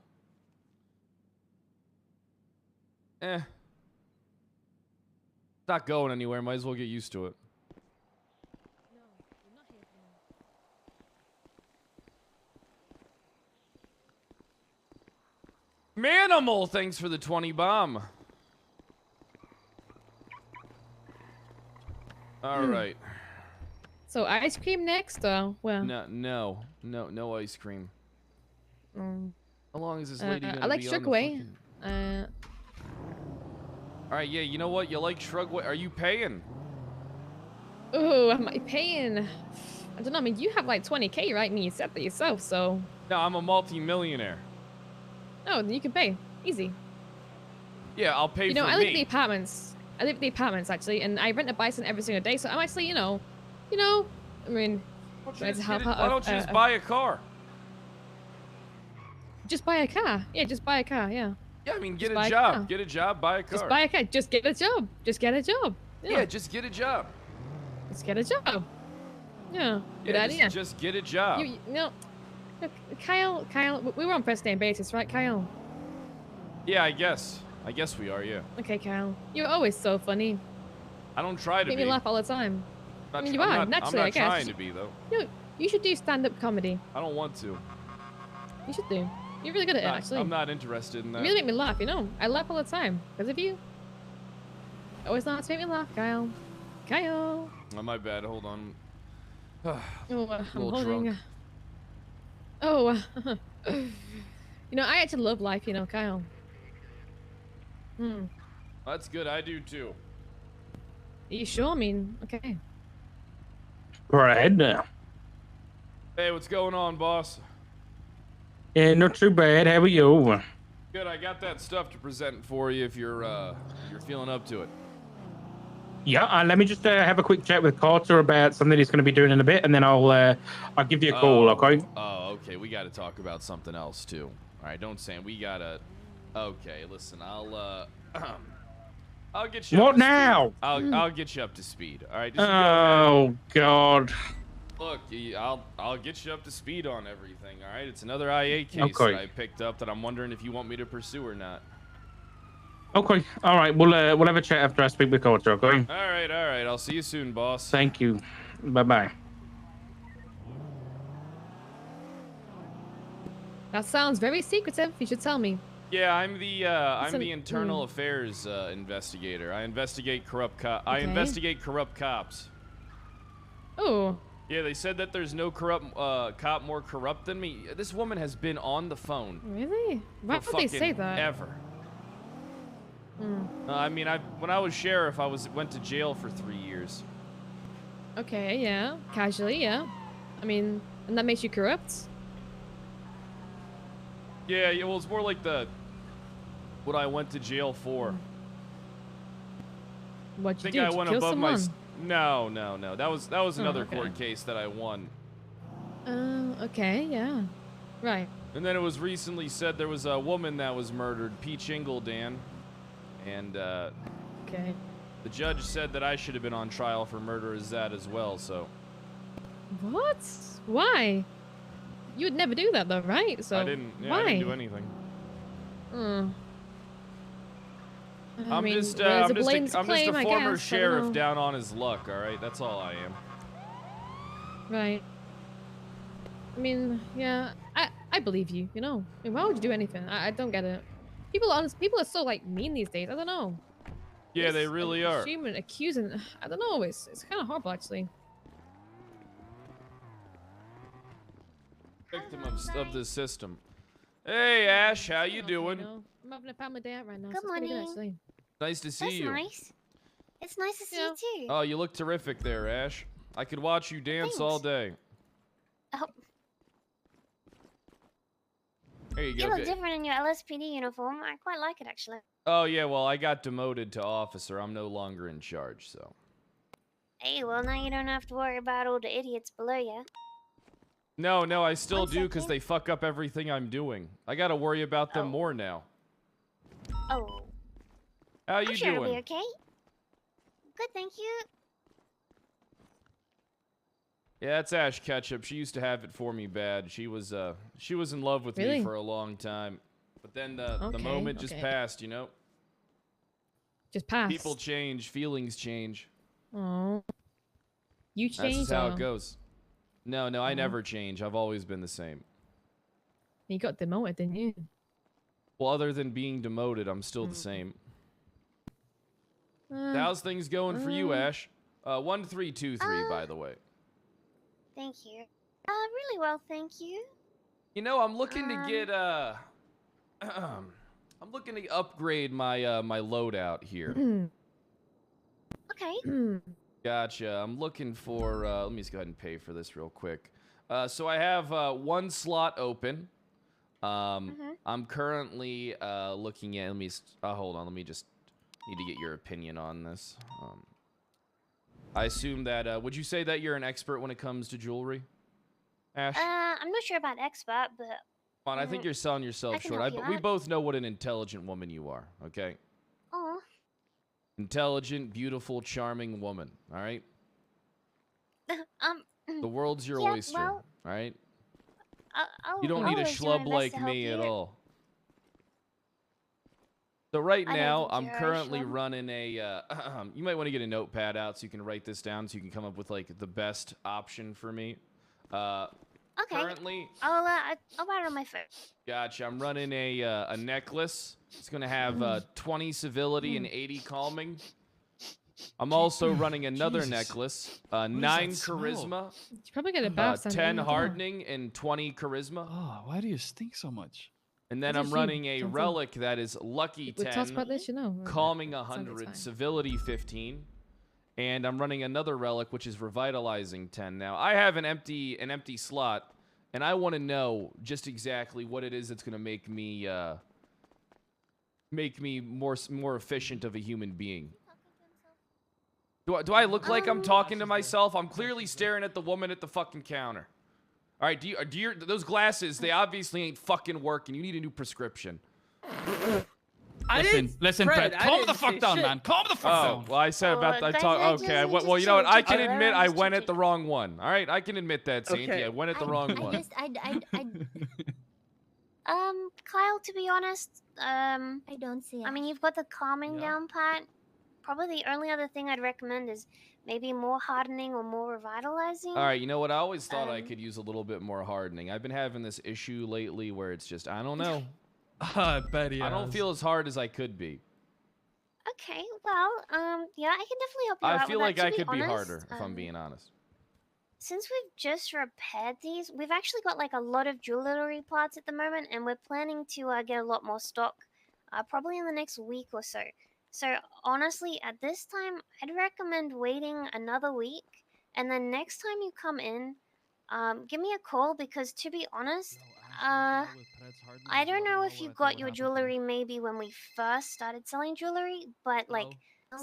It's not going anywhere. Might as well get used to it. Manimal, thanks for the 20 bomb. All right. So ice cream next, or well? No ice cream. How long is this lady gonna I like be on the Shrugway. fucking... All right, yeah. You know what? You like Shrugway? Are you paying? Oh, am I paying? I don't know. I mean, you have like 20K, right? And you said that yourself, so. No, I'm a multi-millionaire. Oh, then you can pay. Easy. Yeah, I'll pay You know, for I live in the me. apartments. I live in the apartments actually, and I rent a bison every single day. So I'm actually, you know, I mean, Why trying to help don't out. you just buy a car? Just buy a car. Yeah, just buy a car. Yeah. Yeah, I mean, Just get buy a a job. car. Get a job, buy a car. Just buy a car. Just get a job. Just get a job. Yeah, just get a job. Just get a job. Yeah. Good Yeah, idea. just get a job. You know, look, Kyle, we were on first name basis, right, Kyle? Yeah, I guess we are, yeah. Okay, Kyle. You're always so funny. I don't try to Make be. me laugh all the time. Not I mean, tr- you I'm are, not, naturally, I'm I not guess. trying to be, though. You should do stand-up comedy. I don't want to. You should do. You're really good at it, actually. I'm not interested in You that. really make me laugh, you know? I laugh all the time because of you. Always know how to make me laugh, Kyle. Kyle. Oh, my bad. Hold on. Oh, I'm little holding. drunk. Oh, you know, I actually love life, you know, Kyle. That's good. I do, too. Are you sure? I mean, okay. Right. Hey, what's going on, boss? Yeah, not too bad. How are you? Good. I got that stuff to present for you if you're feeling up to it. Yeah, let me just have a quick chat with Carter about something he's going to be doing in a bit, and then I'll give you a call, okay? Oh, okay. We got to talk about something else too. All right, don't say we gotta. Okay, listen. I'll get you. What up to now? Speed. I'll get you up to speed. All right. Just Oh God. Look, I'll get you up to speed on everything. All right. It's another IA case Okay. that I picked up that I'm wondering if you want me to pursue or not. Okay. All right. We'll have a chat after I speak with Carter, okay? All right. I'll see you soon, boss. Thank you. Bye-bye. That sounds very secretive. You should tell me. Yeah, I'm Listen, the internal affairs investigator. I investigate corrupt Okay. investigate corrupt cops. Oh. Yeah, they said that there's no corrupt cop more corrupt than me. This woman has been on the phone. Really? Why for would they say fucking that? Ever. I mean, when I was sheriff, went to jail for 3 years. Okay, yeah. Casually, yeah. I mean, and that makes you corrupt? Yeah, yeah, well, it's more like what I went to jail for. What'd I you think do? I Did you went kill above my. someone? No, no, no. That was Oh, another okay. court case that I won. Okay, yeah. Right. And then it was recently said there was a woman that was murdered, Peach Ingledan, and Okay. the judge said that I should have been on trial for murder as that as well. So What? Why? You would never do that though, right? So I didn't. Yeah, why? I didn't do anything. I mean, I'm just there's a blatant claim, I former guess. I don't sheriff know. down on his luck. All right, that's all I am. Right. I mean, yeah, I believe you. You know, I mean, why would you do anything? I don't get it. People are so like mean these days. I don't know. Yeah, they really are. Accusing, accusing. I don't know. It's kind of horrible actually. Victim of the system. Hey Ash, how you Okay, doing? no, I'm having a family day out right now. Good so it's pretty good, morning. actually. Nice to see That's you. nice. It's nice to see Yeah. you too. Oh, you look terrific there, Ash. I could watch you dance all Thanks. day. Oh, There you you go. look different in your LSPD uniform. I quite like it actually. Oh yeah, well I got demoted to officer. I'm no longer in charge, so. Hey, well now you don't have to worry about all the idiots below you. No, I still One do because second. they fuck up everything I'm doing. I gotta worry about them Oh. more now. Oh, How I'm you sure it'll be doing? okay. Good, thank you. Yeah, that's Ash Ketchup. She used to have it for me bad. She was in love with Really? me for a long time. But then the Okay, moment just okay. passed, you know? Just pass. People change, feelings change. Oh. You That's changed. just how or- it goes. No, I never change. I've always been the same. You got demoted, didn't you? Well, other than being demoted, I'm still the same. How's things going for you, Ash? 1323, by the way. Thank you. Really well, thank you. You know, I'm looking to get I'm looking to upgrade my my loadout here. Okay. Gotcha. I'm looking for let me just go ahead and pay for this real quick. So I have one slot open. I'm currently looking at hold on, let me just need to get your opinion on this. I assume that would you say that you're an expert when it comes to jewelry, Ash? I'm not sure about expert, but Come on, I think you're selling yourself I can short. help you We out. both know what an intelligent woman you are, okay? oh, Intelligent, beautiful, charming woman, all right? The world's your yeah, oyster, well, all right? I'll, You don't I'll need a always do my schlub best like to help me you. at all. So right I don't now, think I'm you're a currently schlub. running a, you might want to get a notepad out so you can write this down so you can come up with like the best option for me. Okay. Currently, I'll write it on my phone. gotcha, I'm running a necklace. It's going to have 20 civility and 80 calming. I'm also running another Jesus. necklace, What is 9 that smell? charisma, You probably get a bath. 10 hardening, and 20 charisma. Oh, why do you stink so much? And then That's I'm just you, running a something. relic that is lucky We talked 10, about this, you know. calming Sounds like it's 100, fine. civility 15, and I'm running another relic which is revitalizing 10. Now I have an empty slot, and I want to know just exactly what it is that's going to make me more efficient of a human being. Do I look like I'm talking to myself? I'm clearly staring at the woman at the fucking counter. All right, those glasses, they obviously ain't fucking working. You need a new prescription. Listen, Fred, Fred, I calm the didn't fuck say down, shit. man. Calm the fuck Oh, down. well, I said about I guys, talk. I Okay, just well, you know what? I chill, can chill. admit I Just went chill, at the wrong one. All right, I can admit that, Sainty. Okay. I went at the wrong one. Kyle, to be honest, I don't see. I mean, you've got the calming down part. Probably the only other thing I'd recommend is maybe more hardening or more revitalizing. All right, you know what? I always thought I could use a little bit more hardening. I've been having this issue lately where it's just I don't know. I bet he I don't has. feel as hard as I could be. Okay, well, yeah, I can definitely help you out I feel with like that. I To could be honest, harder if I'm being honest. Since we've just repaired these, we've actually got like a lot of jewelry parts at the moment, and we're planning to get a lot more stock, probably in the next week or so. So honestly, at this time, I'd recommend waiting another week And then next time you come in, give me a call because to be honest, I don't know if you got your jewelry maybe when we first started selling jewelry, but like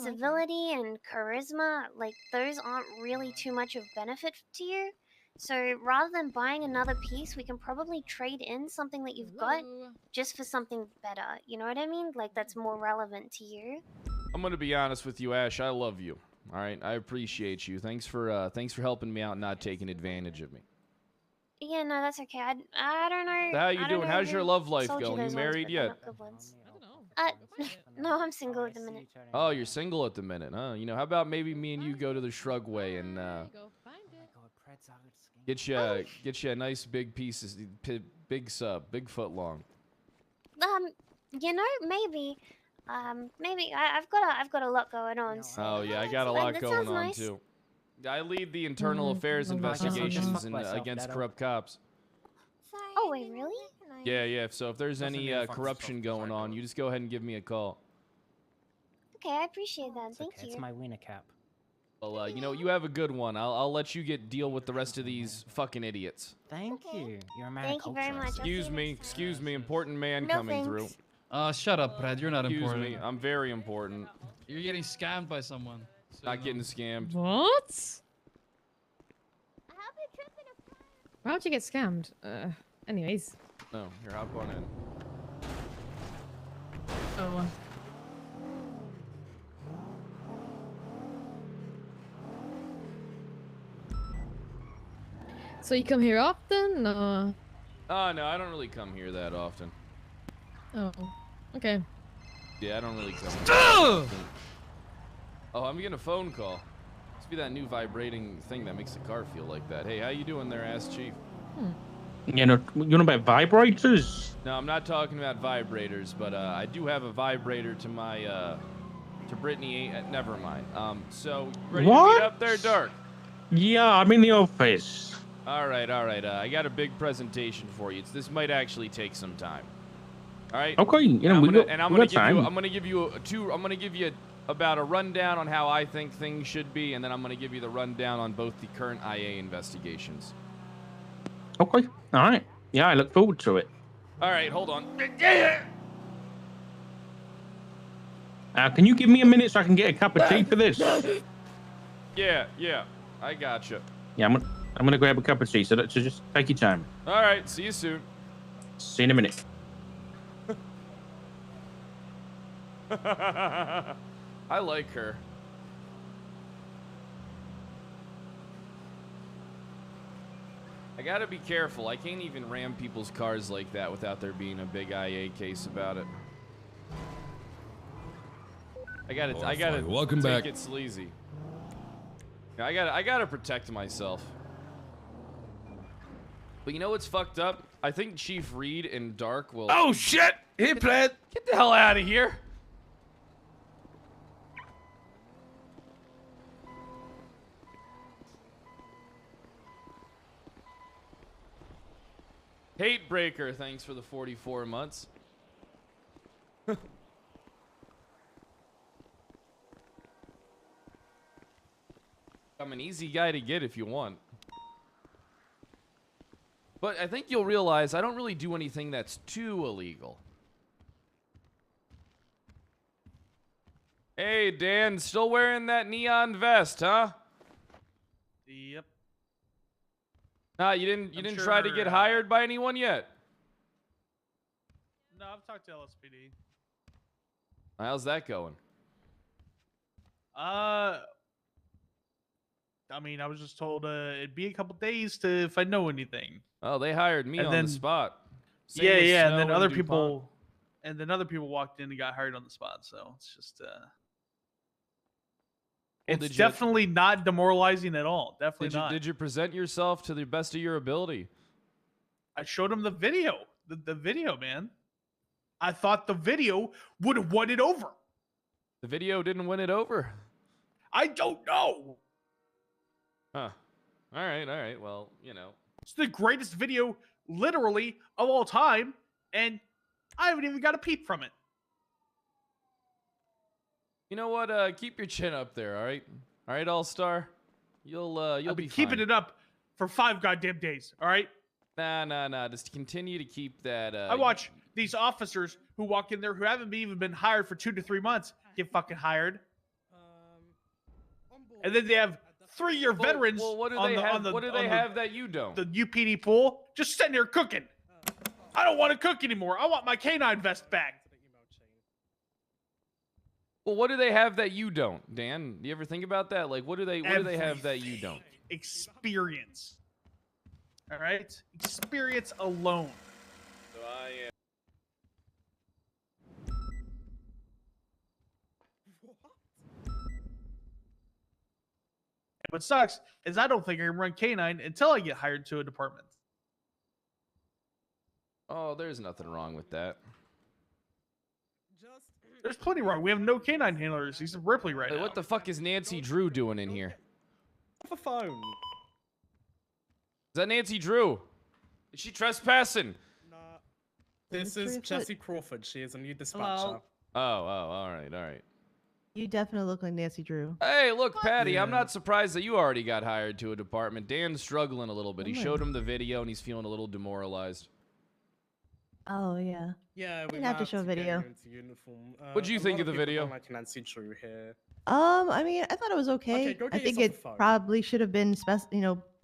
civility and charisma, like those aren't really too much of benefit to you. So rather than buying another piece, we can probably trade in something that you've got just for something better. You know what I mean? Like that's more relevant to you. I'm gonna be honest with you, Ash. I love you. All right, I appreciate you. Thanks for helping me out and not taking advantage of me. Yeah, no, that's okay. I don't know. So how you I don't doing? know How's your who love life sold going? You those ones, married but they're yet? not good ones. I don't know. No, I'm single at the minute. Oh, you're single at the minute, huh? You know, how about maybe me and you go to the Shrugway and Go find it. get you a nice big piece, big sub, big foot long. You know, maybe I've got a lot going on. So Oh yeah, I got a lot that going sounds on nice. too. I lead the internal affairs Oh, wow. investigations against corrupt cops. Oh wait, really? Yeah. So if there's any corruption going on, you just go ahead and give me a call. Okay, I appreciate that. Thank you. It's my wiener cap. Well, you know, you have a good one. I'll let you deal with the rest of these fucking idiots. Thank you. You're a man Thank you very much. I'll see you Excuse next me, important man No coming through. thanks. Shut up, Pred. You're not Excuse important. me, I'm very important. You're getting scammed by someone. So Not getting scammed. What? Why would you get scammed? Anyways. No, here, hop on in. Oh. So you come here often? Or... Oh, no, I don't really come here that often. Oh. Okay. Yeah, I don't really come here that often. Oh, I'm getting a phone call. Must be that new vibrating thing that makes the car feel like that. Hey, how you doing there, ass chief? You know about vibrators? No, I'm not talking about vibrators, but I do have a vibrator to my to Brittany. Never mind. So ready to meet up there, Dark? Yeah, I'm in the office. All right. I got a big presentation for you. This might actually take some time. All right. Okay, you know, I'm gonna give you about a rundown on how I think things should be, and then I'm gonna give you the rundown on both the current IA investigations. Okay, all right. Yeah, I look forward to it. All right, hold on. Can you give me a minute so I can get a cup of tea for this? Yeah, I gotcha. Yeah, I'm gonna grab a cup of tea. So just take your time. All right, see you soon. See you in a minute. I like her. I gotta be careful. I can't even ram people's cars like that without there being a big IA case about it. I gotta Welcome take back. it sleazy. Yeah, I gotta protect myself. But you know what's fucked up? I think Chief Reed and Dark will. Oh shit! Hey, Pred. Get the hell out of here! Hate Breaker, thanks for the 44 months. I'm an easy guy to get if you want. But I think you'll realize I don't really do anything that's too illegal. Hey, Dan, still wearing that neon vest, huh? Yep. Nah, you didn't try to get hired by anyone yet? No, I've talked to LSPD. How's that going? I mean, I was just told it'd be a couple days to if I know anything. Oh, they hired me And on then- the spot. Same Yeah, with yeah, and Snow then other DuPont. people walked in and got hired on the spot. So it's just Well, it's definitely not demoralizing at all. Definitely not. Did you present yourself to the best of your ability? I showed him the video. The video, man. I thought the video would have won it over. The video didn't win it over. I don't know. Huh. All right. Well, you know. It's the greatest video, literally, of all time, and I haven't even got a peep from it. You know what? Keep your chin up there, all right? All right, All-Star? You'll I've be been keeping fine. it up for 5 goddamn days. All right. Nah. Just continue to keep that. I watch these officers who walk in there who haven't even been hired for 2 to 3 months get fucking hired, and then they have 3-year veterans. Well, what do on they the, have? on the, What do on they the- have that you don't? The UPD pool just sitting there cooking. I don't want to cook anymore. I want my canine vest back. Well, what do they have that you don't, Dan? Do you ever think about that? Like, what do they have that you don't? Experience. All right, experience alone. So I am. What sucks is I don't think I can run canine until I get hired to a department. Oh, there's nothing wrong with that. There's plenty wrong. We have no canine handlers. He's in Ripley right Hey, now. what the fuck is Nancy Drew doing in here? The phone. Is that Nancy Drew? Is she trespassing? This is Jessie Crawford. She is a new dispatcher. Hello? Oh, all right. You definitely look like Nancy Drew. Hey, look, Patty, I'm not surprised that you already got hired to a department. Dan's struggling a little bit. He Oh my- showed him the video, and he's feeling a little demoralized. Oh yeah. Yeah, we didn't have to show a get you video. into uniform. What'd you a think lot of the people video? don't like Nancy Drew here. I mean, I thought it was okay. go I get think yourself a it phone. probably should have been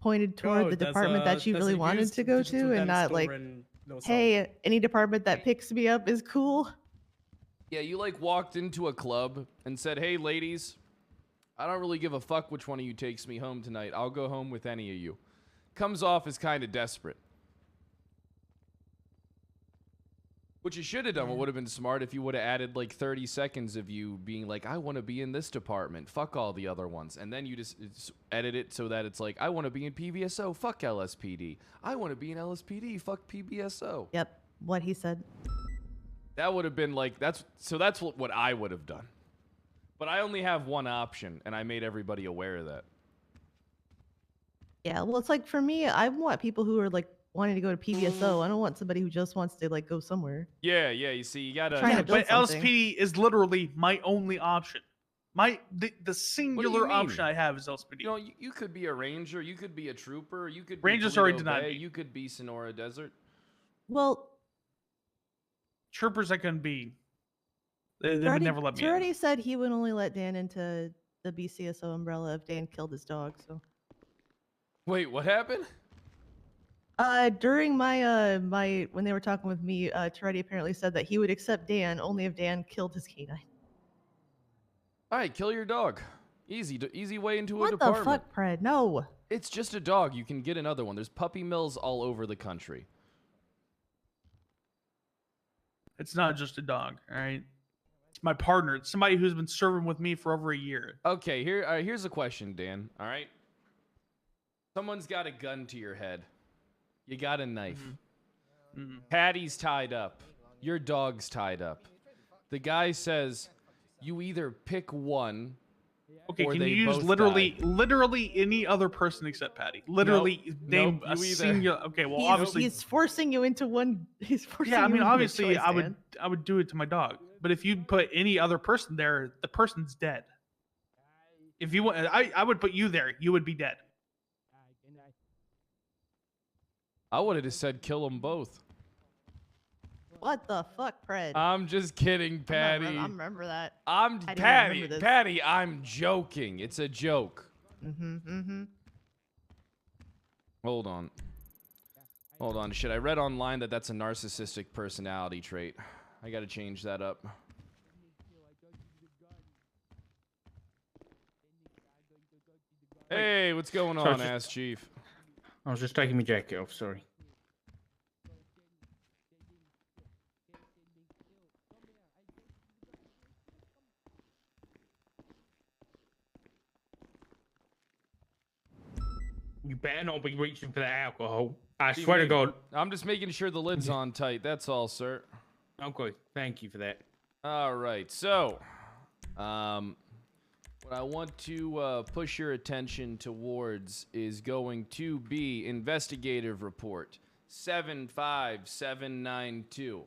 pointed toward Go, the there's department a- that you there's really a wanted used to go digital to, den and not store like, in Little hey, any department that picks me up is cool. Yeah, you like walked into a club and said, "Hey, ladies, I don't really give a fuck which one of you takes me home tonight. I'll go home with any of you." Comes off as kind of desperate. What you should have done, what would have been smart, if you would have added like 30 seconds of you being like, "I want to be in this department. Fuck all the other ones." And then you just edit it so that it's like, "I want to be in PVSO. Fuck LSPD. I want to be in LSPD. Fuck PBSO." Yep, what he said. That would have been like, that's what I would have done. But I only have one option, and I made everybody aware of that. Yeah, well, it's like for me, I want people who are like wanting to go to PVSO. I don't want somebody who just wants to like go somewhere. Yeah, you see, you gotta... Trying to build But something. LSPD is literally my only option. The singular mean? option I have is LSPD. You know, you could be a ranger, you could be a trooper, you could be Rangers already Toledo denied Bay, me. you could be Sonora Desert. Well, Troopers I couldn't be. They would Jordy, never let me in. Jordy said he would only let Dan into the BCSO umbrella if Dan killed his dog. So Wait, what happened? during my when they were talking with me, Toretti apparently said that he would accept Dan only if Dan killed his canine. All right, kill your dog. Easy way into a What the department. fuck, Pred? No. It's just a dog. You can get another one. There's puppy mills all over the country. It's not just a dog, all right? It's my partner. It's somebody who's been serving with me for over a year. Okay, here's a question, Dan. All right. Someone's got a gun to your head. You got a knife. Patty's tied up. Your dog's tied up. The guy says, you either pick one. Okay, or can you they use both literally any other person except Patty? Literally name nope, a you either- single. Okay, well, He's, obviously, he's forcing you into one. He's forcing yeah. I you mean, into a obviously, choice, I would do it to my dog. But if you put any other person there, the person's dead. If you want, I would put you there. You would be dead. I would have just said kill them both. What the fuck, Pred? I'm just kidding, Patty. I remember that. I'm I didn't Patty. remember this. Patty, I'm joking. It's a joke. Hold on. Shit, I read online that that's a narcissistic personality trait. I gotta change that up. Hey, what's going Sorry, on, just- ass chief? I was just taking my jacket off, sorry. You better not be reaching for that alcohol. I swear to God. I'm just making sure the lid's on tight. That's all, sir. Okay, thank you for that. All right, so, what I want to push your attention towards is going to be investigative report 75792.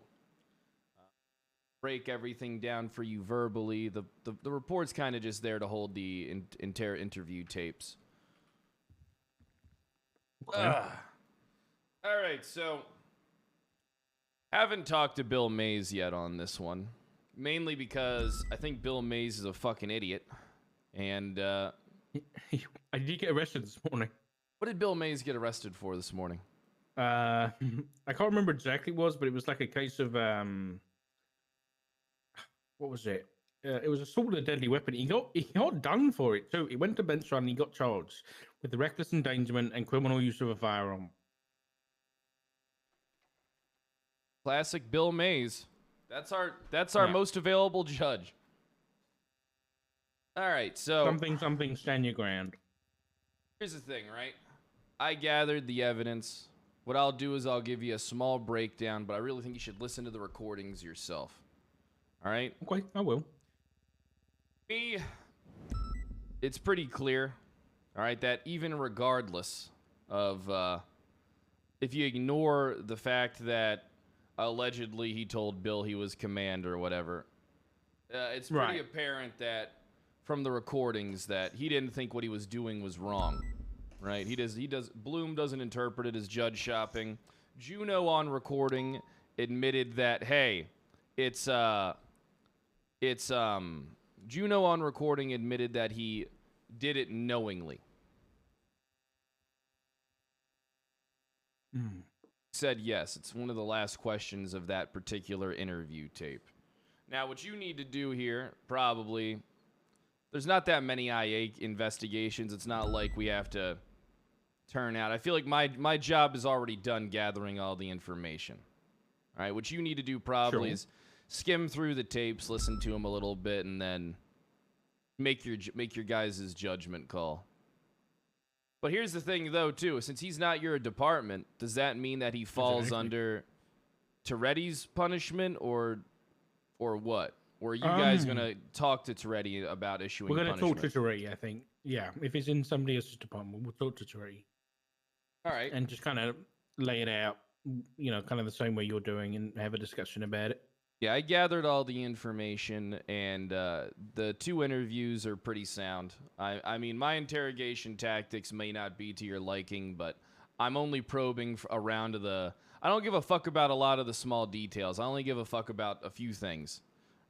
Break everything down for you verbally. The report's kind of just there to hold the interview tapes. All right, so haven't talked to Bill Mays yet on this one, mainly because I think Bill Mays is a fucking idiot. And I did get arrested this morning. What did Bill Mays get arrested for this morning? I can't remember exactly what it was, but it was like a case of what was it? It was assault with a deadly weapon. He got done for it too. He went to bench trial and he got charged with the reckless endangerment and criminal use of a firearm. Classic Bill Mays. That's our most available judge. All right, so something stand your ground. Here's the thing, right? I gathered the evidence. What I'll do is I'll give you a small breakdown, but I really think you should listen to the recordings yourself. All right? Okay, I will. It's pretty clear, all right, that even regardless of if you ignore the fact that allegedly he told Bill he was command or whatever, it's pretty apparent that from the recordings that he didn't think what he was doing was wrong, right? Bloom doesn't interpret it as judge shopping. Juno on recording admitted that, hey, Juno on recording admitted that he did it knowingly. Said yes. It's one of the last questions of that particular interview tape. Now, what you need to do here, probably, there's not that many IA investigations. It's not like we have to turn out. I feel like my job is already done gathering all the information. All right, what you need to do probably is skim through the tapes, listen to them a little bit, and then make your guys' judgment call. But here's the thing, though, too. Since he's not your department, does that mean that he falls under Toretti's punishment, or what? Or are you guys going to talk to Toretti about issuing punishment? We're going to talk to Toretti, I think. Yeah, if it's in somebody else's department, we'll talk to Toretti. All right. And just kind of lay it out, kind of the same way you're doing and have a discussion about it. Yeah, I gathered all the information, and the two interviews are pretty sound. I mean, my interrogation tactics may not be to your liking, but I'm only probing around the... I don't give a fuck about a lot of the small details. I only give a fuck about a few things,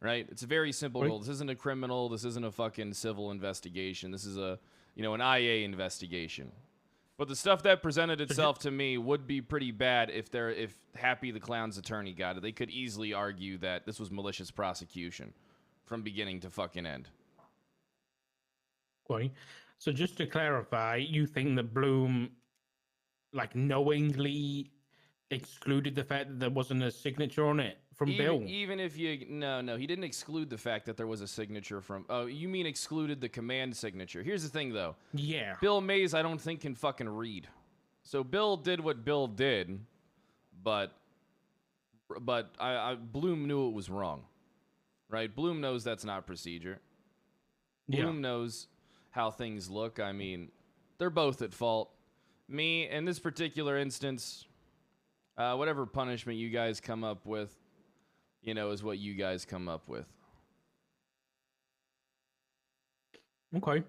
right? It's a very simple goal. This isn't a criminal. This isn't a fucking civil investigation. This is an IA investigation. But the stuff that presented itself to me would be pretty bad if Happy the Clown's attorney got it. They could easily argue that this was malicious prosecution from beginning to fucking end. Okay. So just to clarify, you think that Bloom, knowingly excluded the fact that there wasn't a signature on it from Bill? Even if you... No, he didn't exclude the fact that there was a signature from... Oh, you mean excluded the command signature. Here's the thing, though. Yeah. Bill Mays, I don't think, can fucking read. So Bill did what Bill did, but Bloom knew it was wrong, right? Bloom knows that's not procedure. Bloom knows how things look. I mean, they're both at fault. Me, in this particular instance, whatever punishment you guys come up with, is what you guys come up with. Okay.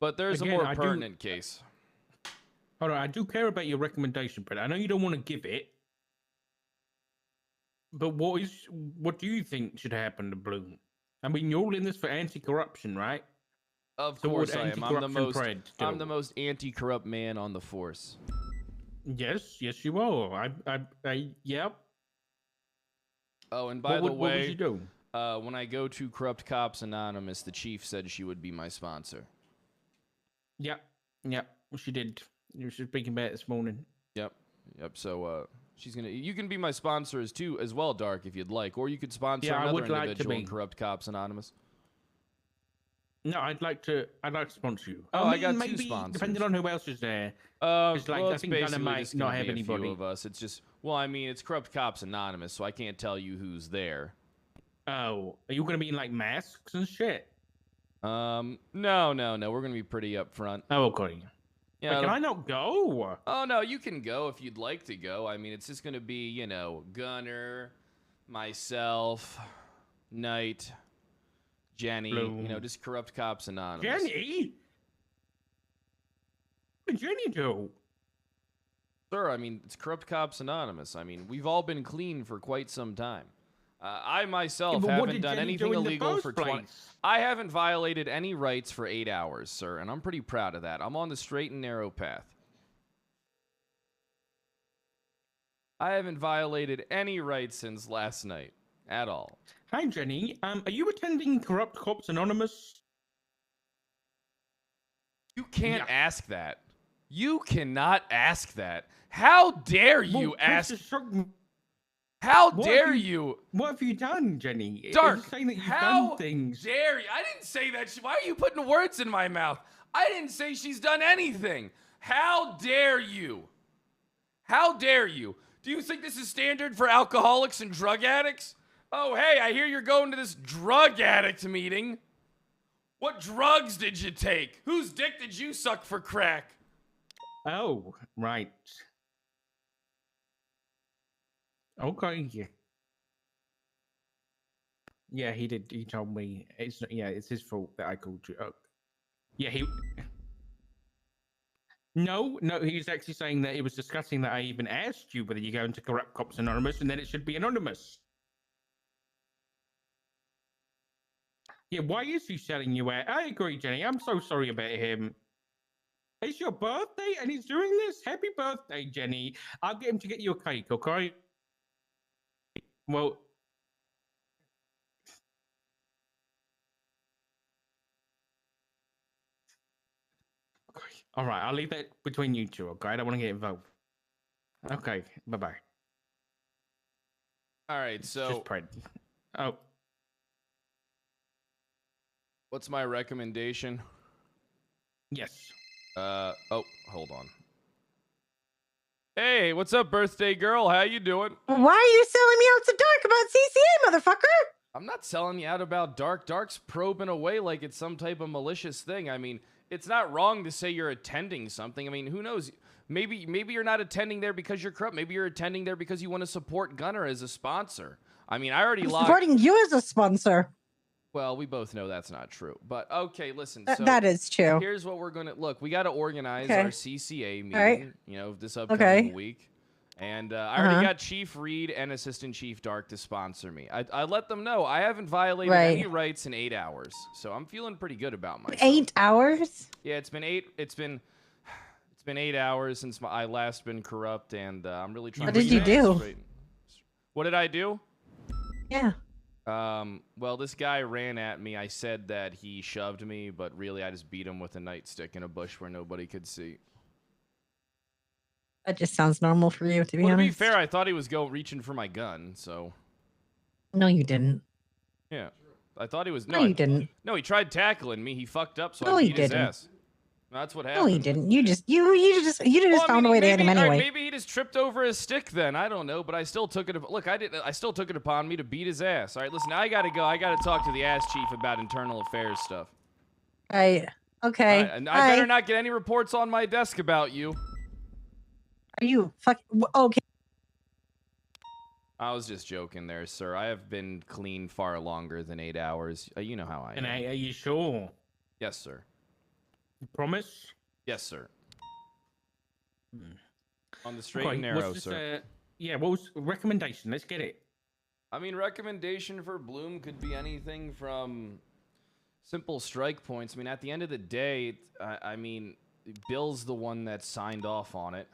But there's a more pertinent case. Hold on, I do care about your recommendation, but I know you don't want to give it. But what do you think should happen to Bloom? I mean, you're all in this for anti-corruption, right? Of course I am. I'm the most anti-corrupt man on the force. Yes, you are. Yep. Oh, and by the way, what would you do? When I go to Corrupt Cops Anonymous, the chief said she would be my sponsor. Yep. She did. You were speaking about it this morning. Yep. So, she's gonna. You can be my sponsor as well, Dark, if you'd like, or you could sponsor another individual in Corrupt Cops Anonymous. No, I'd like to sponsor you. Oh, I got two sponsors. Depending on who else is there. It's I think Gunner might not have anybody. A few of us. It's just, it's Corrupt Cops Anonymous, so I can't tell you who's there. Oh, are you going to be in masks and shit? No. We're going to be pretty upfront. Oh, okay. Yeah. Can I not go? Oh no, you can go if you'd like to go. I mean, it's just going to be, Gunner, myself, Knight, Jenny, Bloom. Just Corrupt Cops Anonymous. Jenny? What did Jenny do? Sir, I mean, it's Corrupt Cops Anonymous. I mean, we've all been clean for quite some time. I myself but what haven't did done Jenny do anything in the illegal first for 20. place? I haven't violated any rights for 8 hours, sir, and I'm pretty proud of that. I'm on the straight and narrow path. I haven't violated any rights since last night at all. Hi, Jenny. Are you attending Corrupt Cops Anonymous? You can't ask that. You cannot ask that. How dare you ask? How dare you? What have you done, Jenny? Dark, You're saying that you've how done things. dare you? I didn't say that. Why are you putting words in my mouth? I didn't say she's done anything. How dare you? How dare you? Do you think this is standard for alcoholics and drug addicts? Oh, hey, I hear you're going to this drug addict meeting. What drugs did you take? Whose dick did you suck for crack? Oh, right. Okay. Yeah, he did. He told me. It's his fault that I called you. Oh. Yeah, No, he's actually saying that he was discussing that I even asked you whether you're going to Corrupt Cops Anonymous and then it should be anonymous. Yeah, why is he selling you out? I agree, Jenny. I'm so sorry about him. It's your birthday and he's doing this? Happy birthday, Jenny. I'll get him to get you a cake, okay? Well... All right, I'll leave that between you two, okay? I don't want to get involved. Okay, bye-bye. All right, so... Just PRED. Oh. What's my recommendation? Yes. Oh, hold on. Hey, what's up, birthday girl? How you doing? Why are you selling me out to Dark about CCA, motherfucker? I'm not selling you out about Dark. Dark's probing away like it's some type of malicious thing. I mean, it's not wrong to say you're attending something. I mean, who knows? Maybe you're not attending there because you're corrupt. Maybe you're attending there because you want to support Gunner as a sponsor. I mean, I already logged... supporting you as a sponsor. Well, we both know that's not true. But okay, listen. So that is true. Here's what we're going to... Look, we got to organize Okay. our CCA meeting, right. you know, this upcoming week. And I already Uh-huh. got Chief Reed and Assistant Chief Dark to sponsor me. I let them know I haven't violated Right. any rights in 8 hours. So I'm feeling pretty good about myself. 8 hours? Yeah, it's been 8 hours since I last been corrupt, and I'm really trying What to did you get it do? straight. What did I do? Yeah. Well, this guy ran at me. I said that he shoved me, but really I just beat him with a nightstick in a bush where nobody could see. That just sounds normal for you, to be Well, to be honest. fair, I thought he was reaching for my gun, so No, you didn't. yeah. I thought he was No, you didn't. No, he tried tackling me. He fucked up, so No, I he beat his didn't. ass. That's what happened. No, you didn't. You just Well, found a way to hit him all right, anyway. maybe he just tripped over his stick then. I don't know, but I still took it. Look, I still took it upon me to beat his ass. All right, listen, I gotta go. I gotta talk to the ass chief about internal affairs stuff. Okay. All right, and I better not get any reports on my desk about you. Are you okay? I was just joking there, sir. I have been clean far longer than 8 hours. You know how I am. And are you sure? Yes, sir. You promise? Yes, sir. On the straight and narrow, what's this, sir. Yeah, what was recommendation? Let's get it. I mean, recommendation for Bloom could be anything from simple strike points. I mean, at the end of the day, I mean, Bill's the one that signed off on it.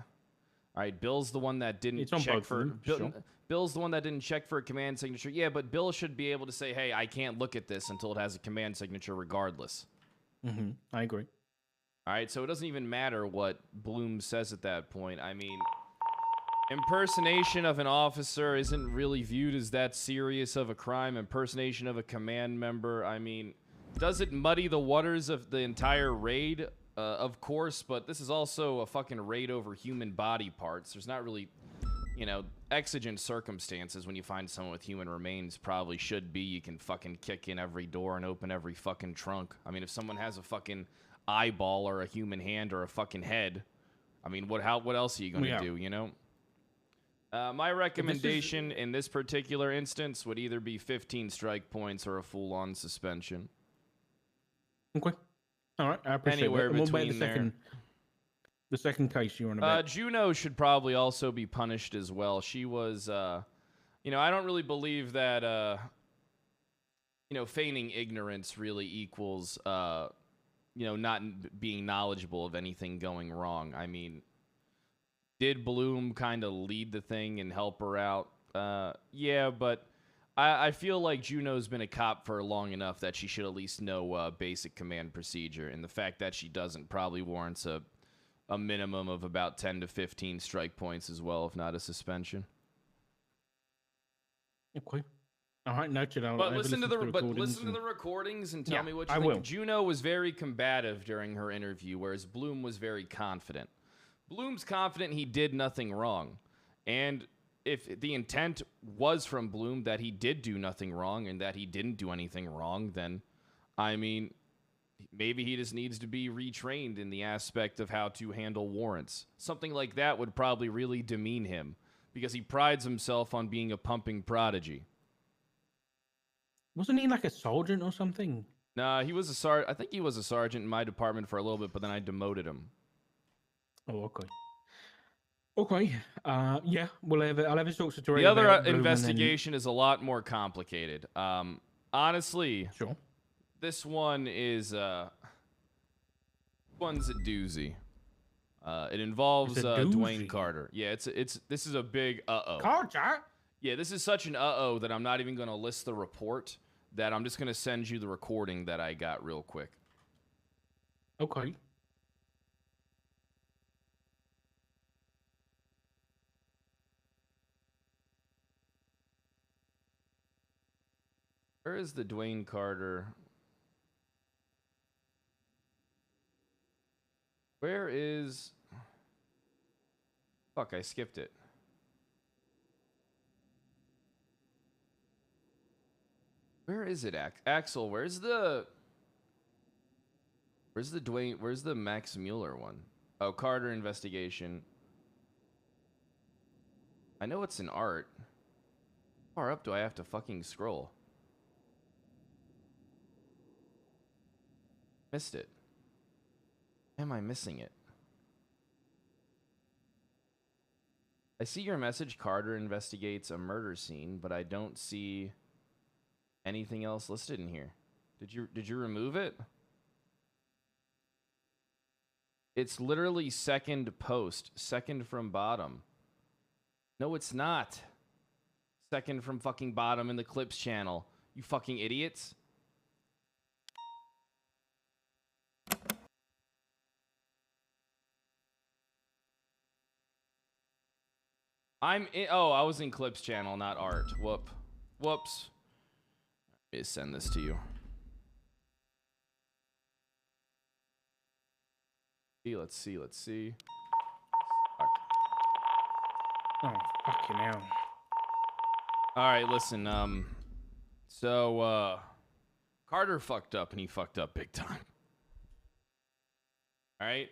All right, Bill's the one that didn't It's on check both of for. them, sure. Bill's the one that didn't check for a command signature. Yeah, but Bill should be able to say, "Hey, I can't look at this until it has a command signature, regardless." Mm-hmm. I agree. All right, so it doesn't even matter what Bloom says at that point. I mean, impersonation of an officer isn't really viewed as that serious of a crime. Impersonation of a command member, I mean, does it muddy the waters of the entire raid? Of course, but this is also a fucking raid over human body parts. There's not really, you know, exigent circumstances when you find someone with human remains. Probably should be. You can fucking kick in every door and open every fucking trunk. I mean, if someone has a fucking eyeball or a human hand or a fucking head, I mean, what else are you gonna do, you know? My recommendation in this particular instance would either be 15 strike points or a full-on suspension. Okay. All right, I appreciate Anywhere that. And what about between the there. second? The second case you're on about. Juno should probably also be punished as well. She was, you know, I don't really believe that, you know, feigning ignorance really equals, you know, not being knowledgeable of anything going wrong. I mean, did Bloom kind of lead the thing and help her out? Yeah, but I feel like Juno's been a cop for long enough that she should at least know basic command procedure, and the fact that she doesn't probably warrants a minimum of about 10 to 15 strike points as well, if not a suspension. Okay. All right, noted. But listen to the recordings and tell me what you think. will. Juno was very combative during her interview, whereas Bloom was very confident. Bloom's confident he did nothing wrong, and if the intent was from Bloom that he did do nothing wrong and that he didn't do anything wrong, then, I mean, maybe he just needs to be retrained in the aspect of how to handle warrants. Something like that would probably really demean him, because he prides himself on being a pumping prodigy. Wasn't he like a sergeant or something? Nah, he was a sergeant. I think he was a sergeant in my department for a little bit, but then I demoted him. Oh, okay. Okay. Yeah, I'll have a talk to The other investigation is a lot more complicated. Honestly, sure. This one is one's a doozy. It involves Dwayne Carter. Yeah, this is a big Carter? Yeah, this is such an that I'm not even going to list the report, that I'm just going to send you the recording that I got real quick. Okay. Where is the Dwayne Carter? Where is... Fuck, I skipped it. Where is it, Axel? Where's the Dwayne? Where's the Max Mueller one? Oh, Carter investigation. I know it's in art. How far up do I have to fucking scroll? Missed it. Am I missing it? I see your message. Carter investigates a murder scene, but I don't see anything else listed in here. Did you remove it? It's literally second post, second from bottom. No, it's not. Second from fucking bottom in the clips channel. You fucking idiots. Oh, I was in clips channel, not art. Whoops. Let me send this to you. Let's see. Oh, fucking hell. Alright, listen, so, Carter fucked up, and he fucked up big time. Alright,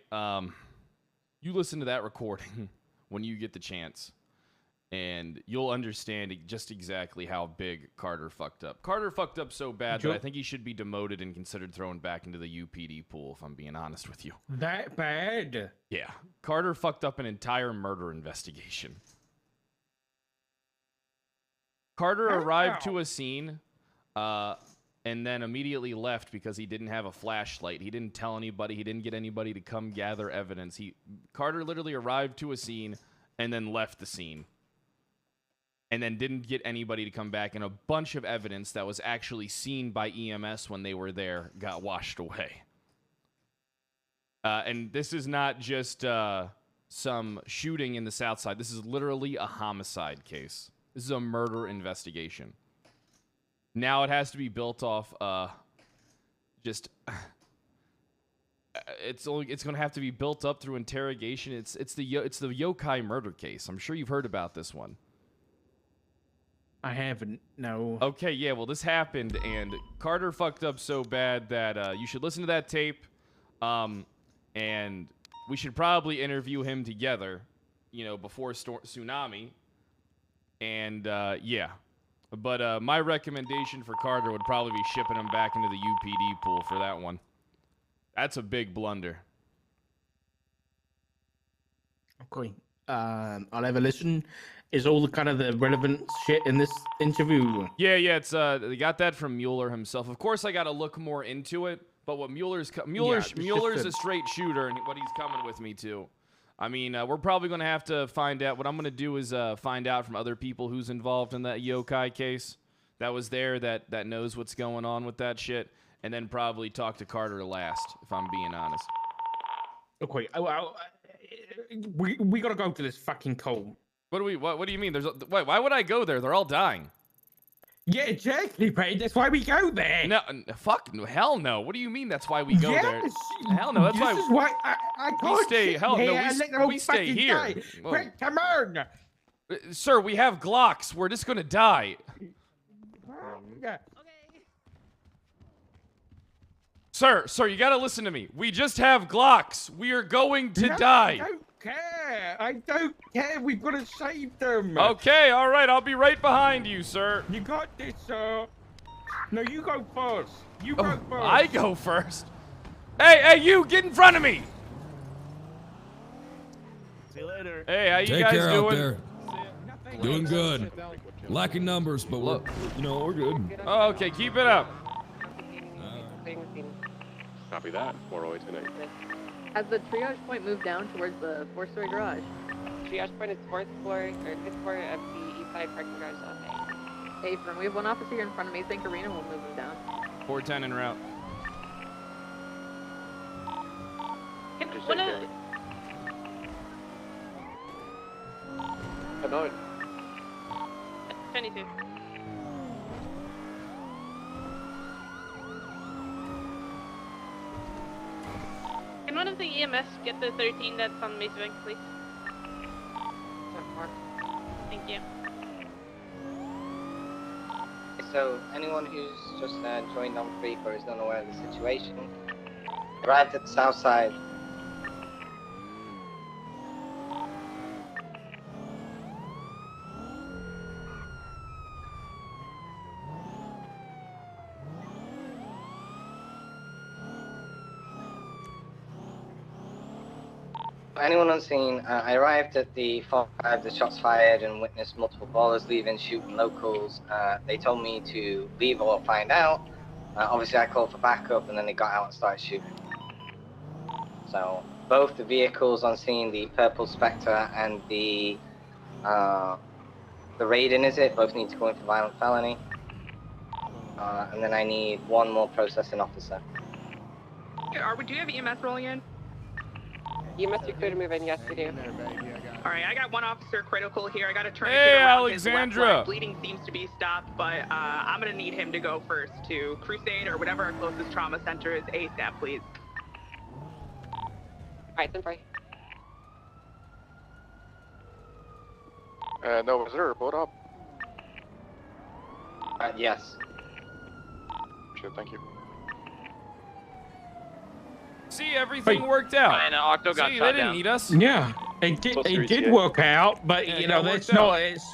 you listen to that recording when you get the chance, and you'll understand just exactly how big Carter fucked up. Carter fucked up so bad that I think he should be demoted and considered thrown back into the UPD pool, if I'm being honest with you. That bad? Yeah. Carter fucked up an entire murder investigation. Carter arrived to a scene, and then immediately left because he didn't have a flashlight. He didn't tell anybody. He didn't get anybody to come gather evidence. Carter literally arrived to a scene and then left the scene. And then didn't get anybody to come back, and a bunch of evidence that was actually seen by EMS when they were there got washed away. And this is not just some shooting in the South Side. This is literally a homicide case. This is a murder investigation. Now it has to be built off it's going to have to be built up through interrogation. It's the yokai murder case. I'm sure you've heard about this one. I haven't, no. Okay, yeah, well, this happened, and Carter fucked up so bad that you should listen to that tape, and we should probably interview him together, before Tsunami, and, yeah. But my recommendation for Carter would probably be shipping him back into the UPD pool for that one. That's a big blunder. Okay. I'll have a listen. Is all the kind of the relevant shit in this interview? Yeah, it's they got that from Mueller himself. Of course, I got to look more into it. But what Mueller's it's Mueller's just a straight shooter, and what he's coming with me to. I mean, we're probably gonna have to find out. What I'm gonna do is find out from other people who's involved in that yokai case that was there that knows what's going on with that shit, and then probably talk to Carter last, if I'm being honest. Okay. We gotta go to this fucking call. What do you mean? Why would I go there? They're all dying. Yeah, exactly, Pred. That's why we go there. No, fuck, no, hell no. What do you mean? That's why we go there? Yes. Hell no. That's This is why I we can't stay. sit Hell no. here and let them all We stay fucking here. die. Whoa. Pred, come on. Sir, we have Glocks. We're just gonna die. Sir, you gotta listen to me. We just have Glocks. We are going to die. I don't care. I don't care. We've got to save them. Okay, all right. I'll be right behind you, sir. You got this, sir. No, you go first. You go first. I go first. Hey, you, get in front of me. See you later. Hey, how you Take guys care doing? out there. Doing good. Lacking numbers, but we're good. Oh, okay, keep it up. Copy that. 408 tonight. Has the triage point moved down towards the 4-story garage? Triage point is 4th floor or 5th floor of the east side parking garage. Hey, from we have one officer here in front of me. Think Arena will move him down. 410 en route. Unknown. 22. Can one of the EMS get the 13 that's on Mesa Bank, please? Thank you. So, anyone who's just joined on Freak or is unaware of the situation, arrived at the south side. Anyone on scene, I arrived at the 4-5, the shots fired and witnessed multiple ballers leaving, shooting locals. They told me to leave or find out. Obviously I called for backup and then they got out and started shooting. So both the vehicles on scene, the Purple Spectre and the Raiden, is it? Both need to go in for violent felony. And then I need one more processing officer. Do you have EMS rolling in? EMS, you're clear to move in. Yes, we do. All right, I got one officer critical here. I got to turn Hey, around his left Alexandra. leg. Bleeding seems to be stopped, but I'm gonna need him to go first to Crusade or whatever our closest trauma center is ASAP, please. All right, then bye. No, was there a report up? Yes. Sure, thank you. See, everything worked out. And Octo got See, shot they didn't down. need us. Yeah, it did work out, but Yeah, you it know got that's worked not. out. It's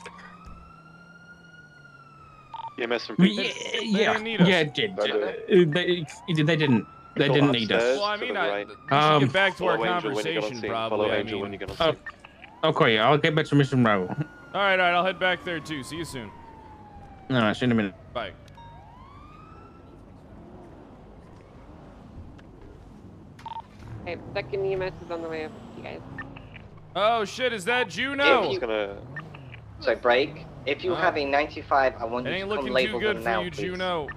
EMS and yeah, yeah, it did. They didn't. They didn't need us. Well, I mean, we should get back to our conversation, probably. I mean, Okay, I'll get back to Mission Row. all right, I'll head back there too. See you soon. All right, see you in a minute. Bye. Okay, second EMS is on the way up with you guys. Oh shit, is that Juno? So break. If you have a 95, I want It you ain't to come looking too label good them for now, you, please. Juno.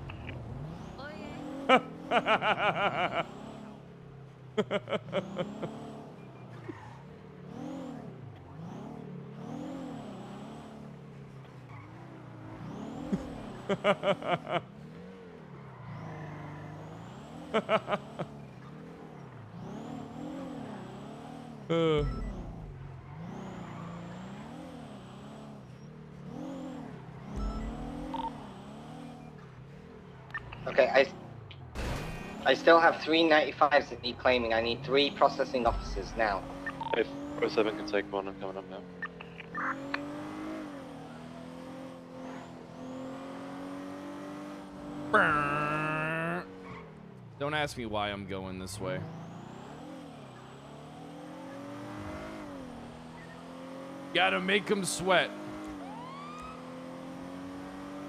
Okay, I still have 3 95s that need claiming. I need 3 processing officers now. If 07 can take one, I'm coming up now. Don't ask me why I'm going this way. Gotta make them sweat.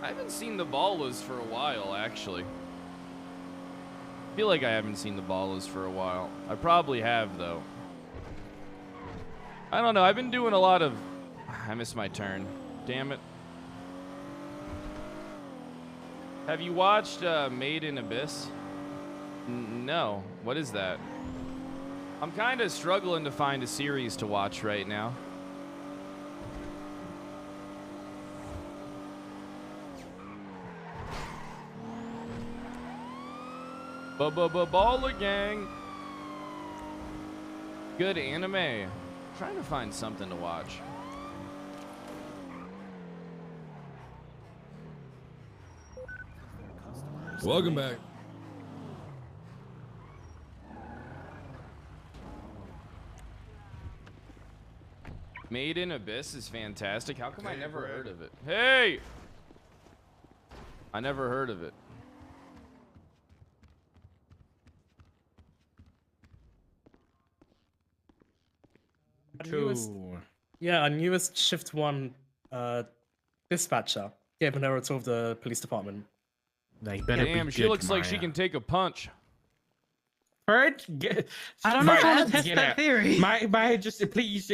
I haven't seen the Ballas for a while, actually. I feel like I haven't seen the Ballas for a while. I probably have, though. I don't know. I've been doing a lot of... I missed my turn. Damn it. Have you watched Made in Abyss? No. What is that? I'm kind of struggling to find a series to watch right now. Baller gang. Good anime. I'm trying to find something to watch. Welcome back. Made in Abyss is fantastic. How come I never heard of it? Hey! I never heard of it. Our newest Shift 1 dispatcher gave an error to the police department. They better Damn, she looks like she can take a punch. PRED, I don't know how to test that theory. My, just please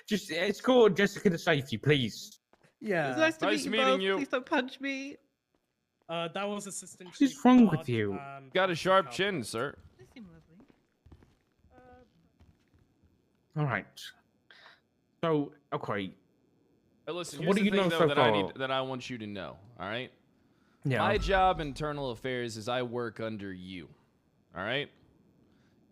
just escort Jessica to safety, please. Yeah. It's nice to Nice meet meeting both. you. Please don't punch me. That was Assistant What is wrong with you? Got a sharp chin, sir. They seem lovely. All right. So, okay. Hey, listen, So what here's do you the know thing, though, so that I want you to know, all right? Yeah. My job, internal affairs, is I work under you, all right?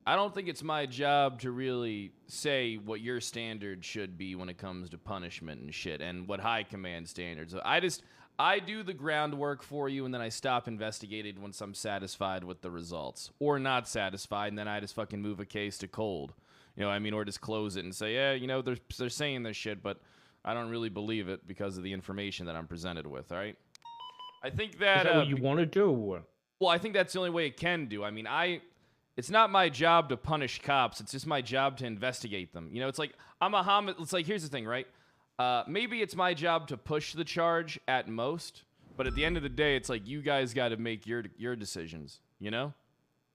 I don't think it's my job to really say what your standard should be when it comes to punishment and shit, and what high command standards. I do the groundwork for you, and then I stop investigating once I'm satisfied with the results, or not satisfied, and then I just fucking move a case to cold. You know what I mean? Or just close it and say, yeah, you know, they're saying this shit, but I don't really believe it because of the information that I'm presented with, all right? I think that... Is that what you want to do? Well, I think that's the only way it can do. I mean, it's not my job to punish cops. It's just my job to investigate them. You know, it's like, it's like, here's the thing, right? Maybe it's my job to push the charge at most, but at the end of the day, it's like, you guys got to make your decisions, you know?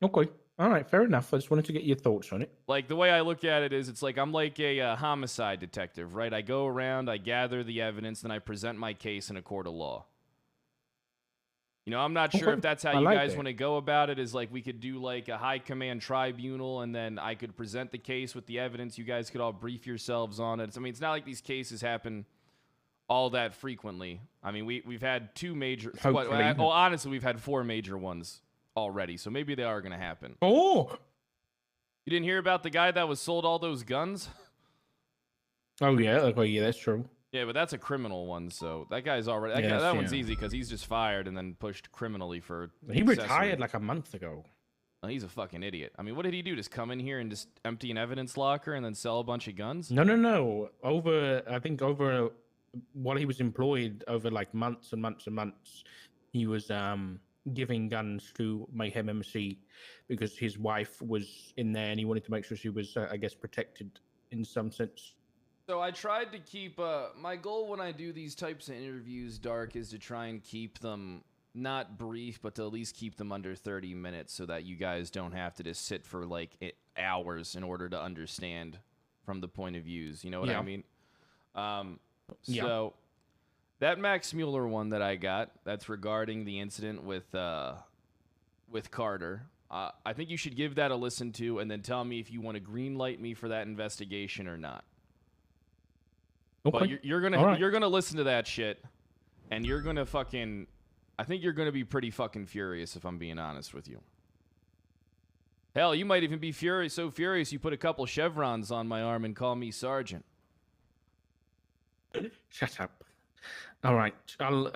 Okay. All right, fair enough. I just wanted to get your thoughts on it. Like, the way I look at it is, it's like I'm like a homicide detective, right? I go around, I gather the evidence, then I present my case in a court of law. You know, I'm not sure if that's how you guys want to go about it, is like we could do like a high command tribunal, and then I could present the case with the evidence. You guys could all brief yourselves on it. I mean, it's not like these cases happen all that frequently. I mean, we've had two major... honestly, we've had 4 major ones already, so maybe they are going to happen. Oh! You didn't hear about the guy that was sold all those guns? Oh, yeah. Okay, yeah, that's true. Yeah, but that's a criminal one, so that guy's already... That one's easy, because he's just fired and then pushed criminally for... He retired like a month ago. Well, he's a fucking idiot. I mean, what did he do? Just come in here and just empty an evidence locker and then sell a bunch of guns? No. I think over while he was employed, over like months and months and months, he was giving guns to Mayhem MC because his wife was in there and he wanted to make sure she was, I guess, protected in some sense. So I tried to keep... my goal when I do these types of interviews, Dark, is to try and keep them not brief, but to at least keep them under 30 minutes so that you guys don't have to just sit for, like, hours in order to understand from the point of views. You know what I mean? So that Max Mueller one that I got, that's regarding the incident with Carter. I think you should give that a listen to and then tell me if you want to greenlight me for that investigation or not. Okay. But you're gonna listen to that shit, and you're gonna fucking... I think you're gonna be pretty fucking furious if I'm being honest with you. Hell, you might even be so furious you put a couple chevrons on my arm and call me Sergeant. Shut up. All right. I'll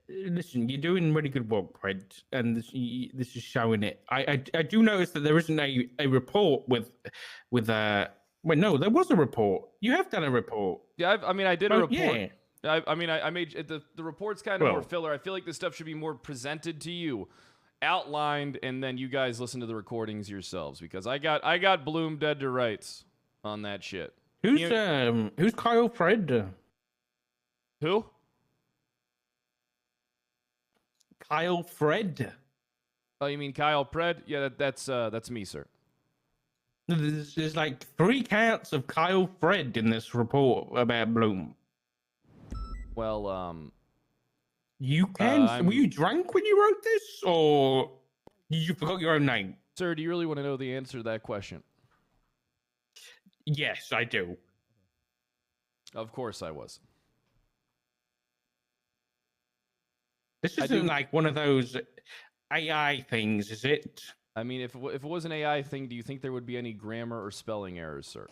listen. You're doing really good work, PRED, and this is showing it. I do notice that there isn't a report with Wait, no, there was a report. You have done a report. Yeah, I did a report. Yeah. I made the report's kind of more filler. I feel like this stuff should be more presented to you, outlined, and then you guys listen to the recordings yourselves, because I got Bloom dead to rights on that shit. Who's Kyle Fred? Who? Kyle Fred. Oh, you mean Kyle Pred? Yeah, that's me, sir. There's like 3 counts of Kyle Fred in this report about Bloom. Well, you can. Were you drunk when you wrote this, or you forgot your own name? Sir, do you really want to know the answer to that question? Yes, I do. Of course I was. This isn't like one of those AI things, is it? I mean, if it was an AI thing, do you think there would be any grammar or spelling errors, sir?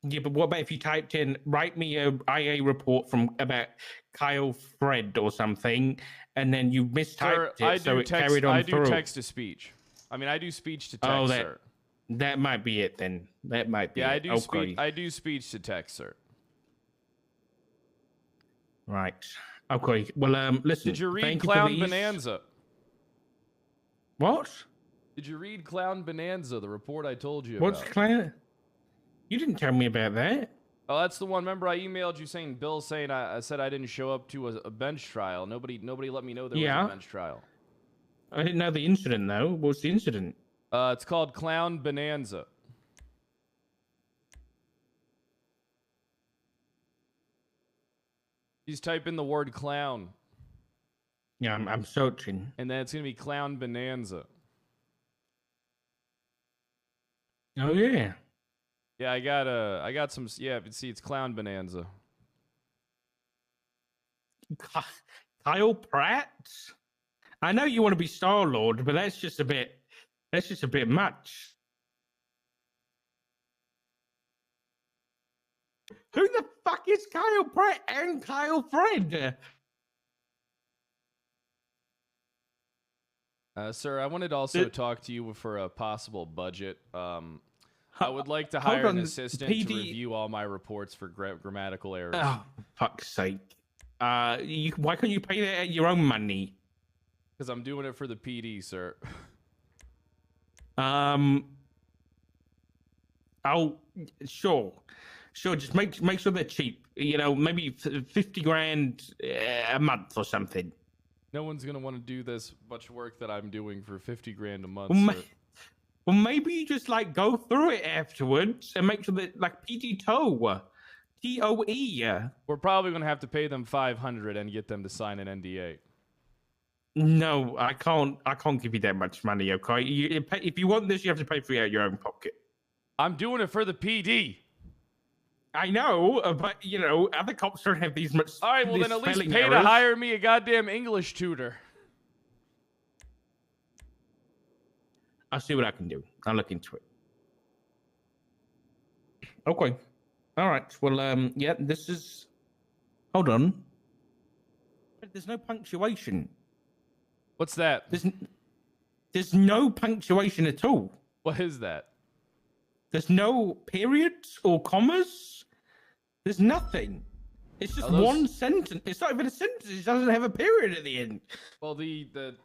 Yeah, but what about if you typed in, write me a IA report about Kyle Fred or something, and then you mistyped it, so it carried on through? I do text to speech. I mean, I do speech to text, sir. That might be it then. That might be it. I do I do speech to text, sir. Right. Okay. Well, listen. Did you read Clown Bonanza? What? Did you read Clown Bonanza, the report I told you about? What's Clown? You didn't tell me about that. Oh, that's the one. Remember, I emailed you saying, Bill saying I said I didn't show up to a bench trial. Nobody let me know there was a bench trial. I didn't know the incident, though. What's the incident? It's called Clown Bonanza. Just type in the word clown. Yeah, I'm searching. And then it's going to be Clown Bonanza. Oh, yeah. Yeah, I got some, yeah, see, it's Clown Bonanza. Kyle Pratt? I know you want to be Star-Lord, but that's just a bit much. Who the fuck is Kyle Pratt and Kyle Fred? Sir, I wanted to also talk to you for a possible budget. I would like to hire an assistant to review all my reports for grammatical errors. Oh, fuck's sake. Why can't you pay that at your own money? Because I'm doing it for the PD, sir. Oh, sure. Just make sure they're cheap. You know, maybe 50 grand a month or something. No one's gonna want to do this much work that I'm doing for 50 grand a month. Well, maybe you just like go through it afterwards and make sure that like PT TOE. We're probably gonna have to pay them 500 and get them to sign an NDA. No, I can't give you that much money. Okay, if you want this, you have to pay for it out of your own pocket. I'm doing it for the PD. I know, but you know, other cops don't have these much. All right, well then at least pay to hire me a goddamn English tutor. I'll see what I can do. I'll look into it. Okay. All right. Well, yeah, this is. Hold on. There's no punctuation. What's that? There's no punctuation at all. What is that? There's no periods or commas. There's nothing. It's just one sentence. It's not even a sentence. It doesn't have a period at the end. Well, the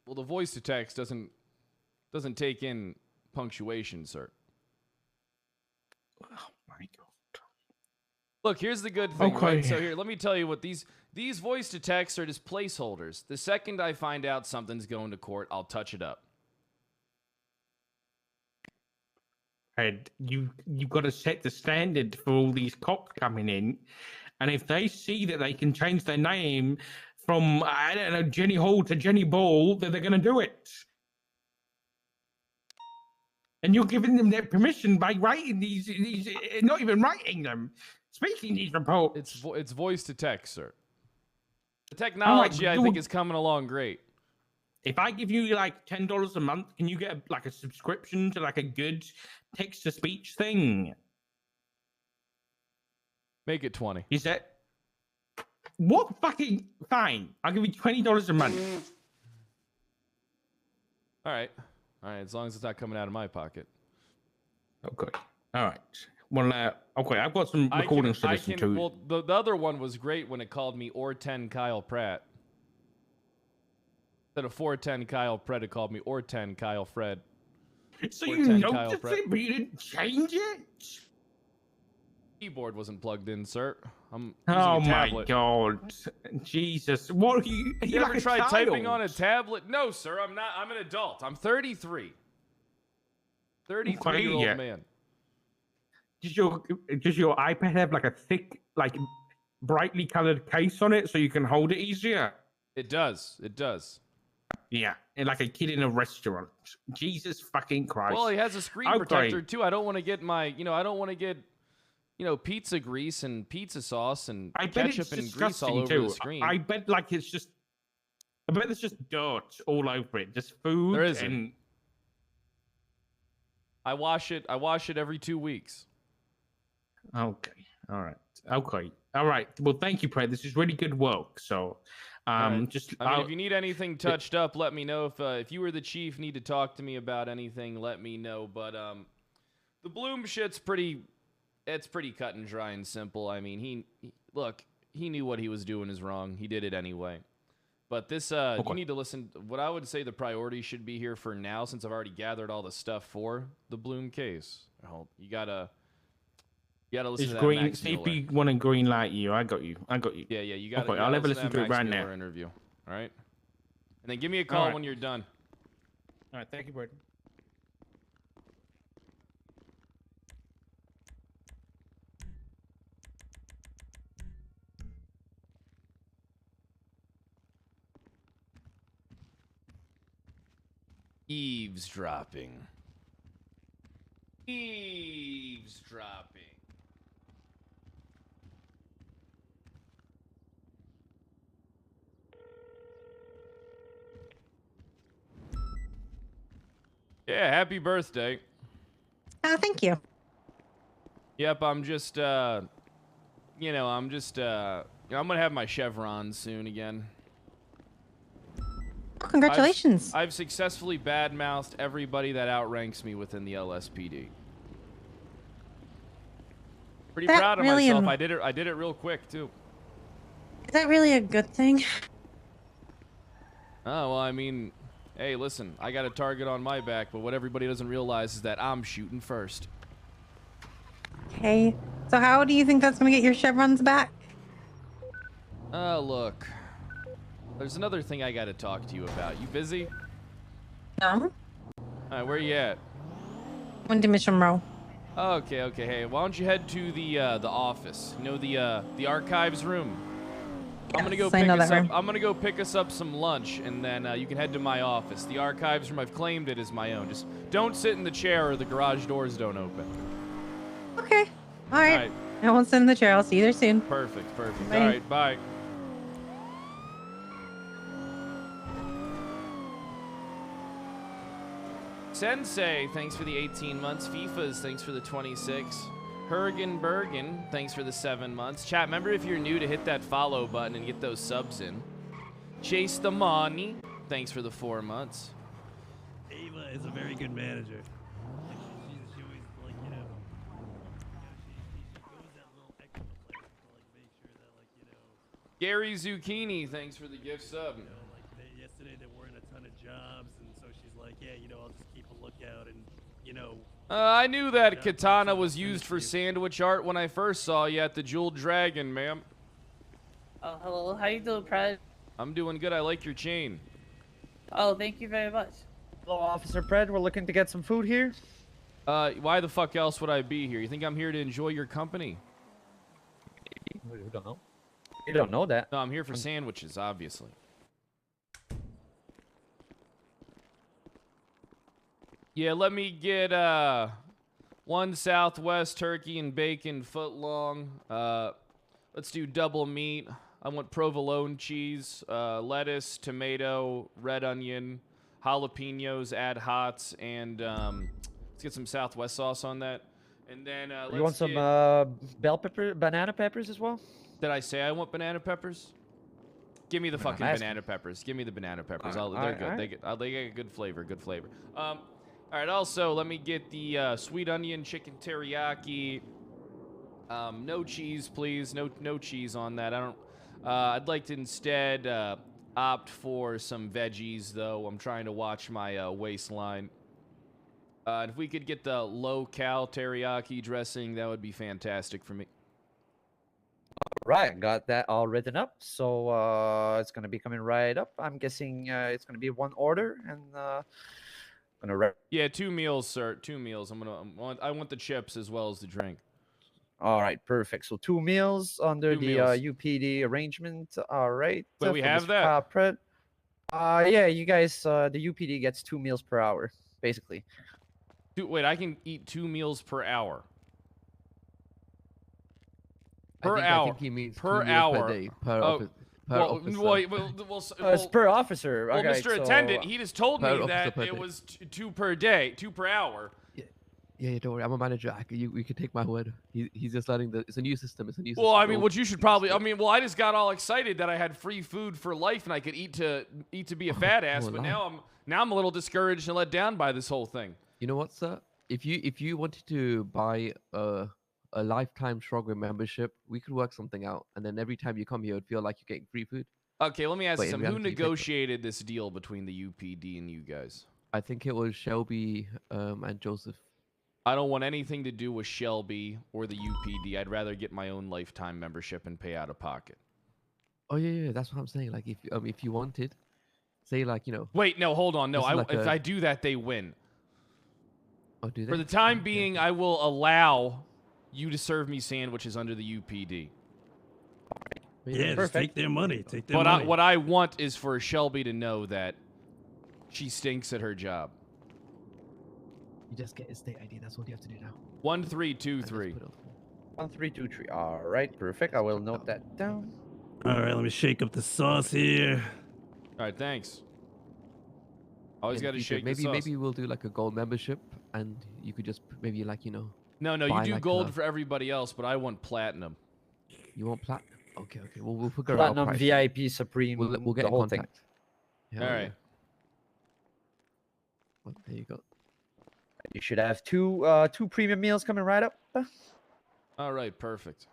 voice to text doesn't take in punctuation, sir. Oh my god. Look, here's the good thing. Okay. Right? So here, let me tell you what these voice to text are just placeholders. The second I find out something's going to court, I'll touch it up. And you've got to set the standard for all these cops coming in, and if they see that they can change their name from I don't know Jenny Hall to Jenny Ball, then they're going to do it. And you're giving them their permission by writing these not even writing them, speaking these reports. It's voice to text, sir. The technology, I think, is coming along great. If I give you like $10 a month, can you get like a subscription to like a good text-to-speech thing? Make it 20. Is that what fucking fine? I'll give you $20 a month. All right, as long as it's not coming out of my pocket. Okay. All right. Well, okay. I've got some recordings to listen to. Well, the other one was great when it called me or 10 Kyle Pratt. Instead of 410 Kyle Pred, it called me or 10 Kyle Fred. So you noticed it, but you didn't change it? Keyboard wasn't plugged in, sir. I'm using Oh a my tablet. god, Jesus! What are you? Are You you ever like a tried typing child? on a tablet? No, sir. I'm not. I'm an adult. I'm 33. 33-year-old yeah. man. Does your iPad have like a thick, like brightly colored case on it so you can hold it easier? It does. It does. Yeah, and like a kid in a restaurant. Jesus fucking Christ! Well, he has a screen protector too. I don't want to get my, I don't want to get, pizza grease and pizza sauce and I bet ketchup it's and grease disgusting all over too. the screen. I bet like it's just. I bet there's just dirt all over it. Just food. There isn't. And I wash it. I wash it every 2 weeks. okay. All right. Okay. All right. Well, thank you, Pred. This is really good work. So, just. I mean, if you need anything touched up, let me know. If you or the chief need to talk to me about anything, let me know. But the Bloom shit's pretty. It's pretty cut and dry and simple. I mean, he knew what he was doing is wrong. He did it anyway. But this, you need to listen. What I would say the priority should be here for now, since I've already gathered all the stuff for the Bloom case. You gotta listen to that green. Max Miller. CP want to green light you. I got you. Yeah, you got. Okay, I'll never listen to it right Miller now. Interview. All right, and then give me a call right. when you're done. All right. Thank you, Pred. Eavesdropping. Eavesdropping. Yeah, happy birthday. Oh, thank you. Yep, I'm just, I'm gonna have my chevrons soon again. Congratulations. I've successfully badmouthed everybody that outranks me within the LSPD. Pretty That proud of really myself. I did it real quick too. Is that really a good thing? Oh, well, I mean, hey, listen, I got a target on my back, but what everybody doesn't realize is that I'm shooting first. Okay. So how do you think that's gonna get your chevrons back? Look. There's another thing I gotta talk to you about. You busy? No. Alright, where you at? Went to Mission Row. Okay, hey, why don't you head to the office? You know, the archives room? I'm gonna go I know pick us that up. room. I'm gonna go pick us up some lunch, and then you can head to my office. The archives room, I've claimed it as my own. Just don't sit in the chair or the garage doors don't open. Okay. All right. All right. I won't sit in the chair. I'll see you there soon. Perfect. Bye. All right, bye. Sensei, thanks for the 18 months. FIFA's, thanks for the 26. Hergen Bergen, thanks for the 7 months. Chat, remember if you're new to hit that follow button and get those subs in. Chase the money, thanks for the 4 months. Ava is a very good manager. She always, like, you know, she goes that little extra place to, like, make sure that, like, you know. Gary Zucchini, thanks for the gift sub. You know, like, yesterday there weren't a ton of jobs, and so she's like, yeah, you know, I'll just keep a lookout, and, you know. I knew that katana was used for sandwich art when I first saw you at the Jeweled Dragon, ma'am. Oh, hello. How you doing, Pred? I'm doing good. I like your chain. Oh, thank you very much. Hello, Officer Pred. We're looking to get some food here. Why the fuck else would I be here? You think I'm here to enjoy your company? We don't know. You don't know that. No, I'm here for sandwiches, obviously. Yeah, let me get one Southwest turkey and bacon foot long. Let's do double meat. I want provolone cheese, lettuce, tomato, red onion, jalapenos, add hots, and let's get some Southwest sauce on that. And then let's You want some banana peppers as well? Did I say I want banana peppers? Give me the fucking asking. banana peppers. Give me the banana peppers. All They're right, good. all They right. get a good flavor. Good flavor. All right. Also, let me get the sweet onion chicken teriyaki. No cheese, please. No cheese on that. I don't. I'd like to instead opt for some veggies, though. I'm trying to watch my waistline. If we could get the low-cal teriyaki dressing, that would be fantastic for me. Right, got that all written up. So it's gonna be coming right up. I'm guessing it's gonna be one order, and gonna. Yeah, 2 meals, sir. 2 meals. I want the chips as well as the drink. All right, perfect. So 2 meals under 2 the meals. UPD arrangement. All right. Wait, we for have this that? PRED. Yeah, you guys. The UPD gets 2 meals per hour, basically. Wait, I can eat 2 meals per hour. I think he means 2 meals per day, per officer. It's per officer. Well, Okay, Mr. so, Attendant, he just told per me officer that per it day. was 2 per day, 2 per hour. Yeah, don't worry. I'm a manager. You can take my word. He's just learning it's a new system. It's a new system. Well, I mean, what you should probably, I just got all excited that I had free food for life and I could eat to be a fat ass, but now I'm a little discouraged and let down by this whole thing. You know what, sir? If you wanted to buy a lifetime Strongman membership, we could work something out, and then every time you come here, it'd feel like you're getting free food. Okay, let me ask But you in something. Who reality, you pay for it. negotiated this deal between the UPD and you guys? I think it was Shelby and Joseph. I don't want anything to do with Shelby or the UPD. I'd rather get my own lifetime membership and pay out of pocket. Oh yeah, that's what I'm saying. Like if you wanted, say like Wait, no, hold on. No, This is like if a- I do that, they win. Oh, do they? For the time being, I will allow you to serve me sandwiches under the UPD. Yeah, just take their money. Take their But money. what I want is for Shelby to know that she stinks at her job. You just get a state ID. That's all you have to do now. 1323. 1323. All right, perfect. I will note that down. All right, let me shake up the sauce here. All right, thanks. Always In got to the future, shake maybe the sauce. maybe we'll do like a gold membership, and you could just maybe No, you buy do like gold a- for everybody else, but I want platinum. You want platinum? Okay. We'll figure out. Platinum, VIP, Supreme. We'll get the in whole thing. contact. All right. Well, there you go. You should have two premium meals coming right up. All right, perfect.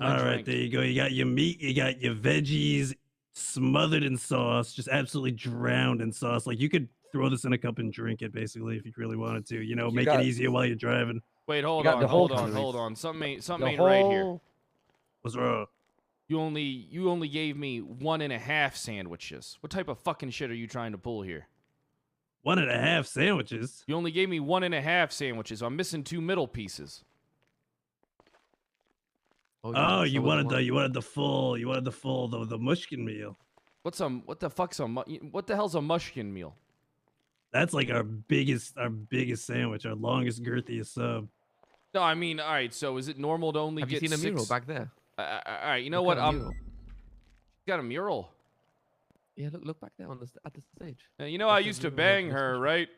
All right, there you go. You got your meat, you got your veggies smothered in sauce, just absolutely drowned in sauce. Like you could throw this in a cup and drink it, basically, if you really wanted to. You know, You make got- it easier while you're driving. Wait, hold got on, the whole hold on. Something ain't The right here. whole- What's wrong? You only gave me 1.5 sandwiches. What type of fucking shit are you trying to pull here? 1.5 sandwiches. You only gave me 1.5 sandwiches. I'm missing 2 middle pieces. Oh, you wanted the full, the mushkin meal. What the hell's a mushkin meal? That's like our biggest sandwich, our longest, girthiest sub. No, I mean, all right. So is it normal to only Have you get seen a mural 6? back there? All right, you know Look what? at a mural. Got a mural. Yeah, look back there at the stage. You know, I That's the used to mural of bang this her, mission. right?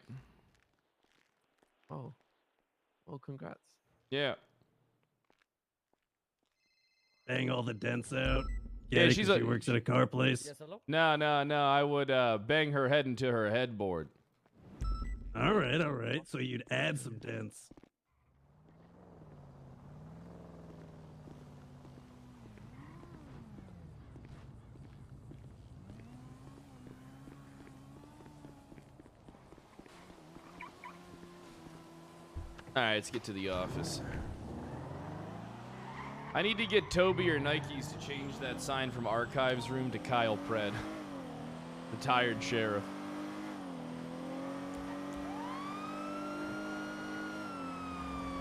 Oh, congrats. Yeah. Bang all the dents out. Yeah, She works at a car place. No. I would bang her head into her headboard. All right. So you'd add some dents. All right, let's get to the office. I need to get Toby or Nikes to change that sign from Archives Room to Kyle Pred. Retired sheriff.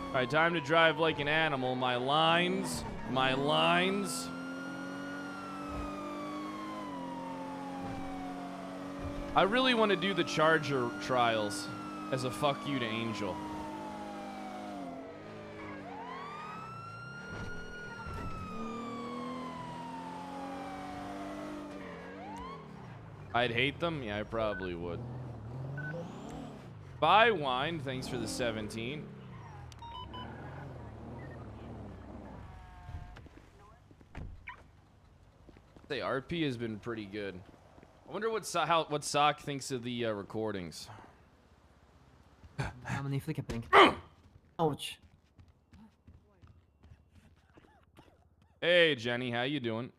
All right, time to drive like an animal. My lines. I really want to do the Charger trials as a fuck you to Angel. I'd hate them? Yeah, I probably would. Buy wine. Thanks for the 17. Say RP has been pretty good. I wonder what Sock thinks of the recordings. How many flicker pink? Ouch. Hey Jenny, how you doing?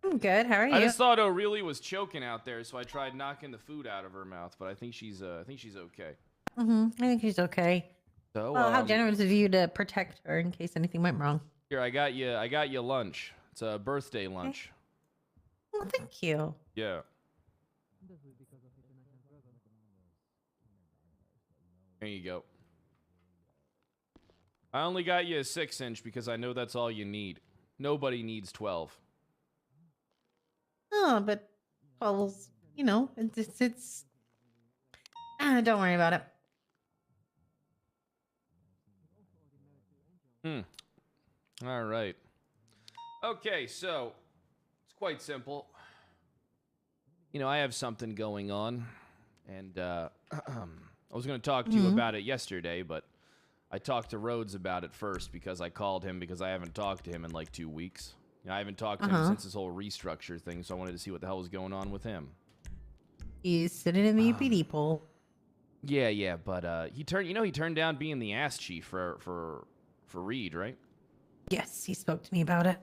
I'm good. How are you? I just thought O'Reilly was choking out there, so I tried knocking the food out of her mouth, but I think she's okay. I think she's okay. So, Well, how generous of you to protect her in case anything went wrong. Here, I got you lunch. It's a birthday lunch. Well, thank you. Yeah. There you go. I only got you a 6-inch because I know that's all you need. Nobody needs 12. Oh, but 12's, you know, it's don't worry about it. All right. Okay, so it's quite simple. You know, I have something going on, and I was going to talk to you about it yesterday, but I talked to Rhodes about it first because I called him because I haven't talked to him in like 2 weeks. You know, I haven't talked to him since this whole restructure thing, so I wanted to see what the hell was going on with him. He's sitting in the UPD pool. Yeah, but he turned down being the ass chief for Reed, right? Yes, he spoke to me about it.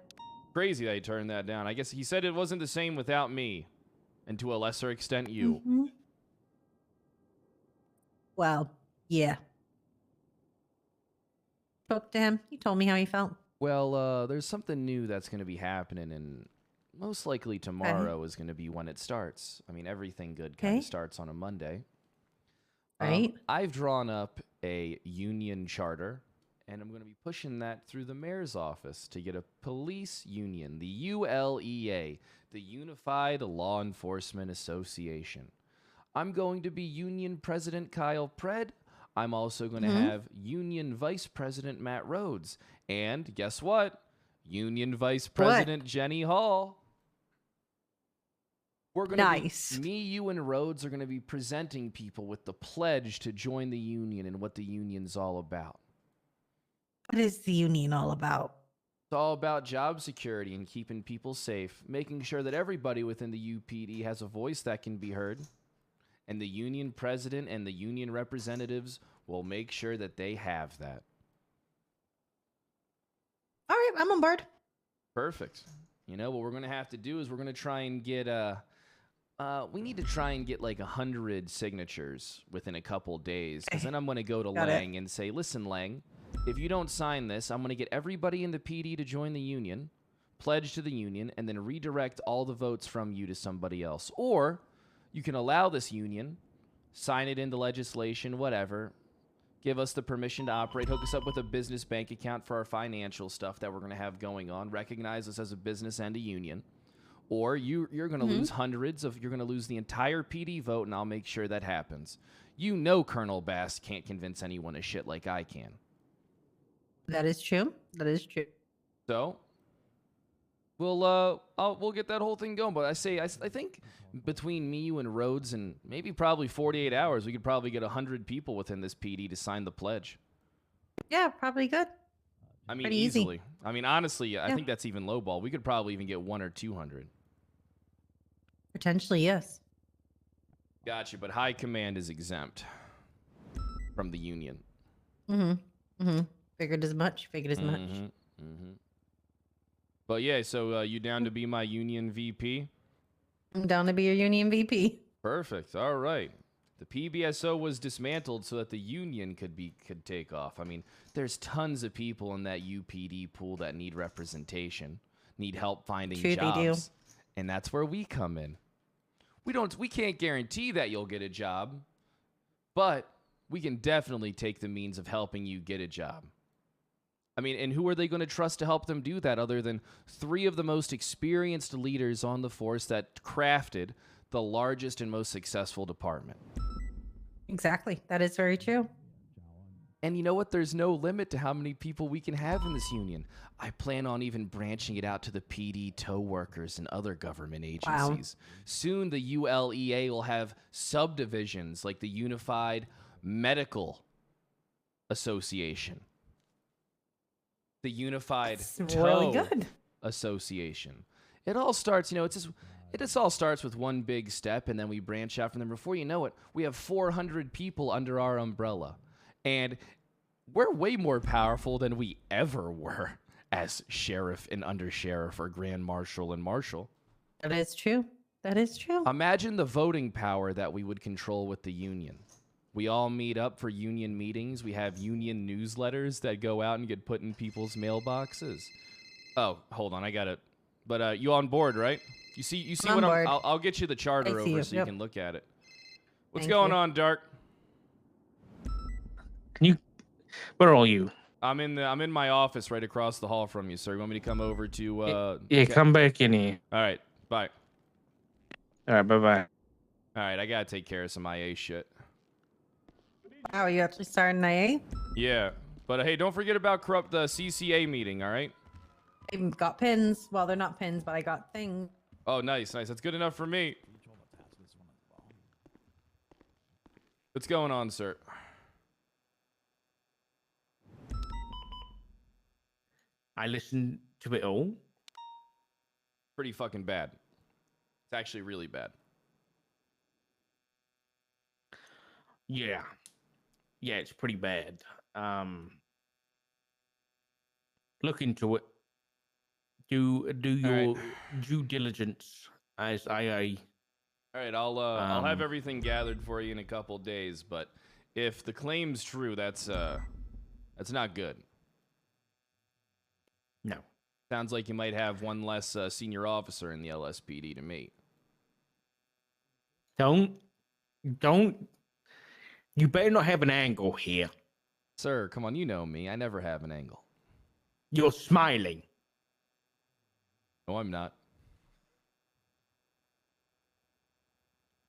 Crazy that he turned that down. I guess he said it wasn't the same without me, and to a lesser extent, you. Well, yeah. Spoke to him. He told me how he felt. Well, there's something new that's going to be happening, and most likely tomorrow is going to be when it starts. I mean, everything good kind of starts on a Monday. Right. I've drawn up a union charter, and I'm going to be pushing that through the mayor's office to get a police union, the ULEA, the Unified Law Enforcement Association. I'm going to be Union President Kyle PRED. I'm also going to have Union Vice President Matt Rhodes. And guess what? Union Vice President Jenny Hall. We're going to me, you, and Rhodes are going to be presenting people with the pledge to join the union and what the union's all about. What is the union all about? It's all about job security and keeping people safe, making sure that everybody within the UPD has a voice that can be heard. And the union president and the union representatives will make sure that they have that. All right, I'm on board. Perfect. You know, what we're going to have to do is we're going to try and get, we need to try and get like 100 signatures within a couple days. Because then I'm going to go to Lang and say, listen, Lang, if you don't sign this, I'm going to get everybody in the PD to join the union, pledge to the union, and then redirect all the votes from you to somebody else. Or you can allow this union, sign it into legislation, whatever, give us the permission to operate, hook us up with a business bank account for our financial stuff that we're going to have going on, recognize us as a business and a union. Or you're going to lose you're going to lose the entire PD vote, and I'll make sure that happens. You know Colonel Bass can't convince anyone of shit like I can. That is true. That is true. So we'll get that whole thing going. But I think between me, you, and Rhodes, and maybe probably 48 hours, we could probably get 100 people within this PD to sign the pledge. Yeah, probably good. I mean, pretty easily. Easy. I mean, honestly, I think that's even lowball. We could probably even get 100 or 200. Potentially, yes. Gotcha, but high command is exempt from the union. Figured as much. But yeah, so you down to be my union VP? I'm down to be your union VP. Perfect. All right. The PBSO was dismantled so that the union could take off. I mean, there's tons of people in that UPD pool that need representation, need help finding jobs, they do. And that's where we come in. We can't guarantee that you'll get a job, but we can definitely take the means of helping you get a job. I mean, and who are they going to trust to help them do that other than 3 of the most experienced leaders on the force that crafted the largest and most successful department? Exactly. That is very true. And you know what? There's no limit to how many people we can have in this union. I plan on even branching it out to the PD tow workers and other government agencies. Wow. Soon the ULEA will have subdivisions like the Unified Medical Association, the Unified Tow Association. It all starts, you know, it just all starts with one big step, and then we branch out from there. Before you know it, we have 400 people under our umbrella. And we're way more powerful than we ever were as sheriff and undersheriff or grand marshal and marshal. That is true. That is true. Imagine the voting power that we would control with the union. We all meet up for union meetings. We have union newsletters that go out and get put in people's mailboxes. Oh, hold on, I got it. But you on board, right? You see I'm what on board. I'll get you the charter I see over you. so you can look at it. What's Thank going you. on, Dark? Where are you? I'm in my office right across the hall from you, sir. You want me to come over to Yeah, come back in here. All right, bye. All right, bye-bye. All right, I gotta take care of some IA shit. Wow, you actually started an IA? Yeah, but hey, don't forget about corrupt the CCA meeting, all right? I got pins. Well, they're not pins, but I got things. Oh, nice. That's good enough for me. What's going on, sir? I listened to it all. Pretty fucking bad. It's actually really bad. Yeah. Yeah, it's pretty bad. Look into it. Do your due diligence as IA. All right, I'll have everything gathered for you in a couple days, but if the claim's true, that's not good. No. Sounds like you might have one less senior officer in the LSPD to me. Don't. You better not have an angle here. Sir, come on, you know me. I never have an angle. You're smiling. No, I'm not.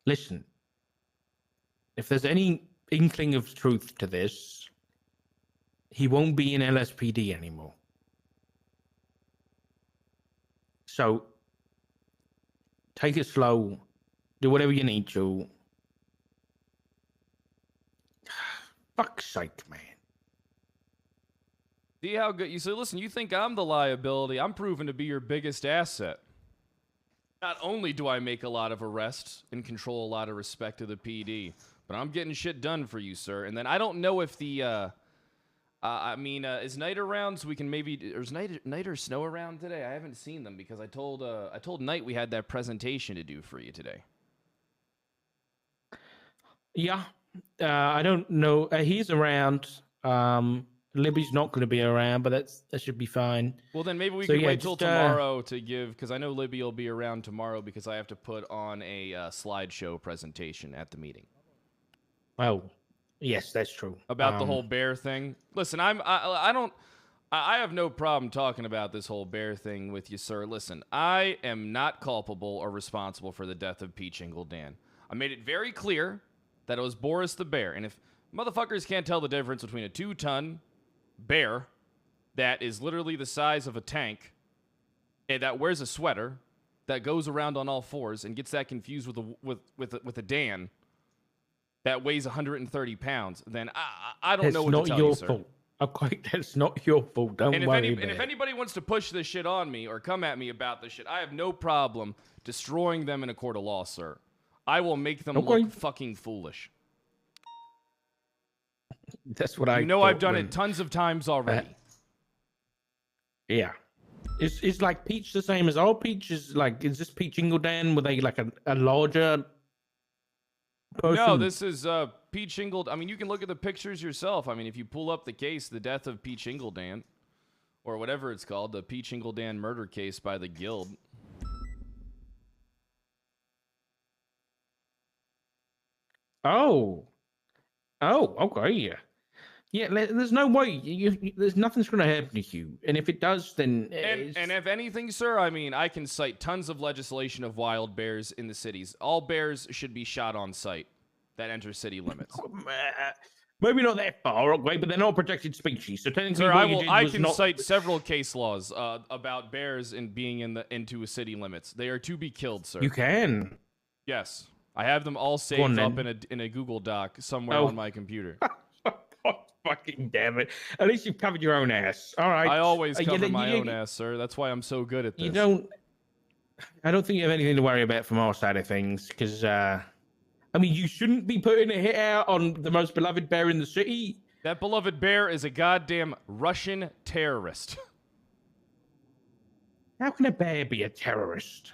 Listen. If there's any inkling of truth to this, he won't be in LSPD anymore. So, take it slow. Do whatever you need to. Fuck's sake, man. See how good you say, listen, you think I'm the liability. I'm proven to be your biggest asset. Not only do I make a lot of arrests and control a lot of respect to the PD, but I'm getting shit done for you, sir. And then I don't know if the, is Knight around so we can maybe, is Knight or Snow around today? I haven't seen them because I told Knight we had that presentation to do for you today. Yeah. I don't know. He's around. Libby's not going to be around, but that should be fine. Well, then maybe we So, can yeah, wait till just, tomorrow to give, because I know Libby will be around tomorrow because I have to put on a slideshow presentation at the meeting. Oh, yes, that's true. About the whole bear thing. Listen, I have no problem talking about this whole bear thing with you, sir. Listen, I am not culpable or responsible for the death of Peach Dan. I made it very clear that it was Boris the bear, and if motherfuckers can't tell the difference between a 2-ton bear that is literally the size of a tank and that wears a sweater that goes around on all fours and gets that confused with a Dan that weighs 130 pounds, then I don't know what to tell you, sir. Fault. Okay, that's not your fault. Don't worry about it. And if anybody wants to push this shit on me or come at me about this shit, I have no problem destroying them in a court of law, sir. I will make them look fucking foolish. That's what I. You know, I've done it tons of times already. Yeah, it's like Peach the same as all Peach is like. Is this Peach Dan? Were they like a larger person? No, this is Peach I mean, you can look at the pictures yourself. I mean, if you pull up the case, the death of Peach Dan, or whatever it's called, the Peach Dan murder case by the Guild. Oh, okay, yeah. Yeah, there's no way. There's nothing's going to happen to you. And if it does, then... And if anything, sir, I mean, I can cite tons of legislation of wild bears in the cities. All bears should be shot on sight that enter city limits. Maybe not that far away, but they're not a protected species. So technically, sir, I can not... cite several case laws about bears and being into city limits. They are to be killed, sir. You can. Yes. I have them all saved up in a Google Doc somewhere on my computer. Fucking damn it. At least you've covered your own ass. All right. I always cover my own ass, sir. That's why I'm so good at this. I don't think you have anything to worry about from our side of things, because, I mean, you shouldn't be putting a hit out on the most beloved bear in the city. That beloved bear is a goddamn Russian terrorist. How can a bear be a terrorist?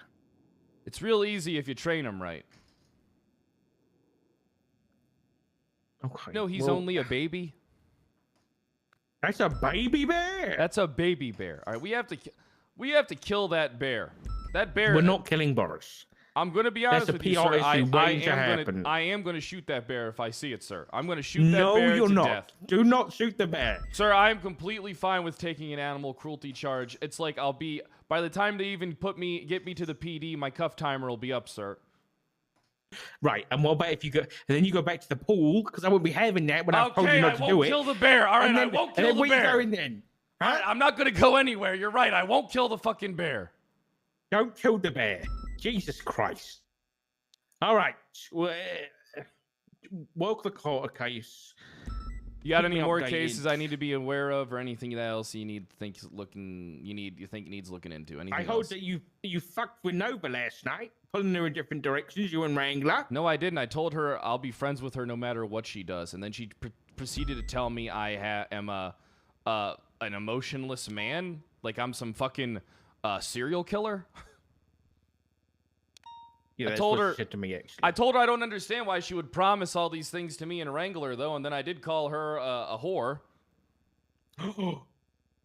It's real easy if you train him right. Okay. No, he's well, only a baby. That's a baby bear. That's a baby bear. All right, we have to kill that bear. That bear. We're not killing bears. I'm gonna be honest That's a with you, PR sir. issue waiting to happen. I am gonna shoot that bear if I see it, sir. I'm gonna shoot that No, bear you're to not. death. Do not shoot the bear. Sir, I am completely fine with taking an animal cruelty charge. It's like I'll be by the time they even get me to the PD, my cuff timer will be up, sir. Right, and what about if you go, and then you go back to the pool, because I won't be having that when I've told you not to do it. I won't kill the bear. All right, and then, I won't kill and then the bear. Where you going then? All right, I'm not gonna go anywhere. You're right. I won't kill the fucking bear. Don't kill the bear. Jesus Christ. All right. Well, welcome to court case. You got Keep any me more updated. cases I need to be aware of, or anything else you think needs looking into? Anything I else? heard that you fucked with Nova last night, pulling her in different directions. You and Wrangler. No, I didn't. I told her I'll be friends with her no matter what she does, and then she proceeded to tell me I am an emotionless man, like I'm some fucking serial killer. Yeah, I that's told what her. she said to me, actually. I told her I don't understand why she would promise all these things to me and Wrangler, though, and then I did call her a whore.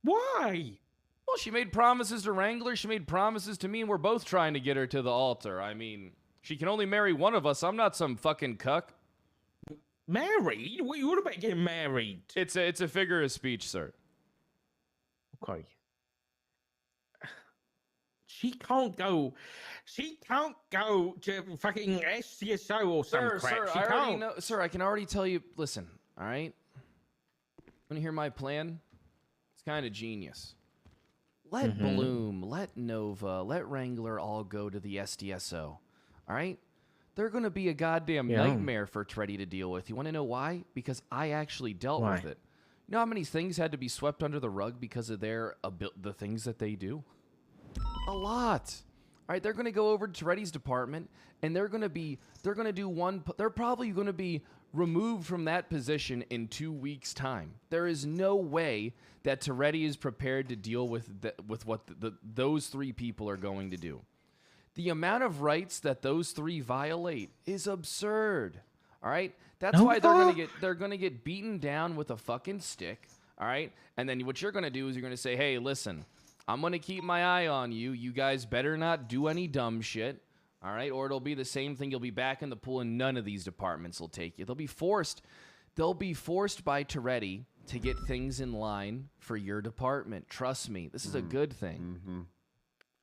Why? Well, she made promises to Wrangler. She made promises to me, and we're both trying to get her to the altar. I mean, she can only marry one of us. I'm not some fucking cuck. Married? What you want about getting married? It's a figure of speech, sir. Okay. She can't go to fucking SCSO or some crap. Sir, She I already can't. know. Sir, I can already tell you. Listen, all right. Want to hear my plan? It's kind of genius. Let Bloom, let Nova, let Wrangler all go to the SDSO. All right? They're going to be a goddamn nightmare for Treddy to deal with. You want to know why? Because I actually dealt with it. You know how many things had to be swept under the rug because of the things that they do? A lot. All right, they're going to go over to Treddy's department, and they're probably going to be removed from that position in 2 weeks' time. There is no way that Toretti is prepared to deal with what those three people are going to do. The amount of rights that those three violate is absurd. All right, that's why they're gonna get beaten down with a fucking stick. All right, and then what you're gonna do is you're gonna say, hey, listen, I'm gonna keep my eye on you. You guys better not do any dumb shit. All right, or it'll be the same thing. You'll be back in the pool, and none of these departments will take you. They'll be forced by Toretti to get things in line for your department. Trust me, this is a good thing.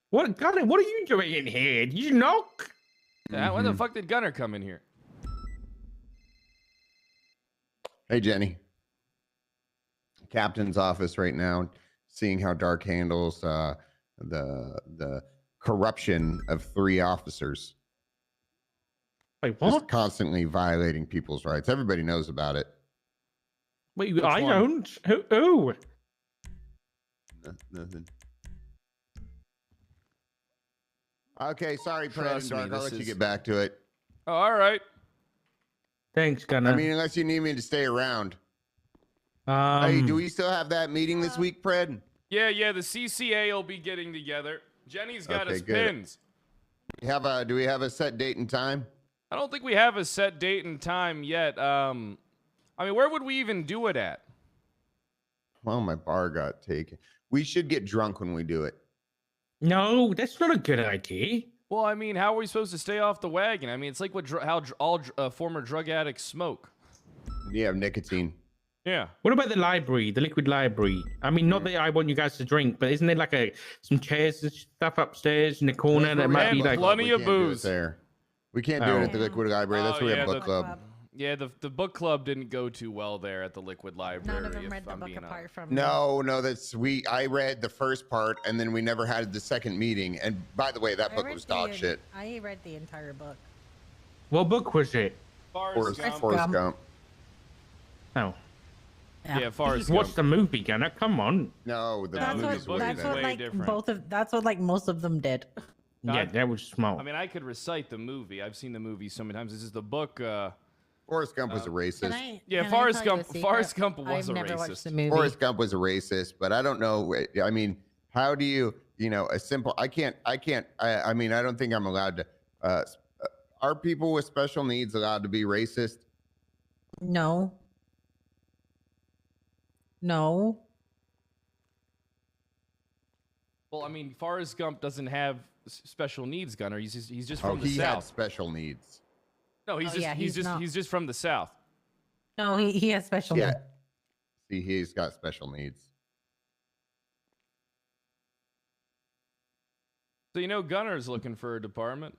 What, Gunner? What are you doing in here? Did you knock? When the fuck did Gunner come in here? Hey, Jenny. Captain's office right now, seeing how Dark handles the corruption of 3 officers. Wait, what? Just constantly violating people's rights. Everybody knows about it. Wait, I don't. Who? Nothing. Okay, sorry, Pred and Dark. I'll let you get back to it. Oh, all right. Thanks, Gunner. I mean, unless you need me to stay around. Hey, do we still have that meeting this week, Pred? Yeah, the CCA will be getting together. Jenny's got us pins. Do we have a set date and time? I don't think we have a set date and time yet. I mean, where would we even do it at? Well, my bar got taken. We should get drunk when we do it. No, that's not a good idea. Well, I mean, how are we supposed to stay off the wagon? I mean, it's like how all former drug addicts smoke. You have nicotine. Yeah. What about the library, the liquid library? I mean, not that I want you guys to drink, but isn't there like some chairs and stuff upstairs in the corner that might be like plenty of booze there? We can't do it at the liquid library. That's where we have book club. Yeah, the book club didn't go too well there at the liquid library. None of them read the book apart from No, I read the first part, and then we never had the second meeting. And by the way, that book was dog shit. I read the entire book. What book was it? Forrest Gump. Oh. Yeah, Forrest Gump. What's the movie, Gunner? Come on. No, That's what most of them did. Yeah, that was small. I mean, I could recite the movie. I've seen the movie so many times. This is the book. Forrest Gump was a racist. Forrest Gump was a racist. Forrest Gump was a racist, but I don't know. I mean, how do you you know, a simple. I mean, I don't think I'm allowed to. Are people with special needs allowed to be racist? No. No. Well, I mean, Forrest Gump doesn't have special needs, Gunner. He's just Oh, from the he had South. special needs. No, he's Oh, just yeah, he's just from the South. No, he has special Yeah. needs. See, he's got special needs. So you know, Gunner's looking for a department.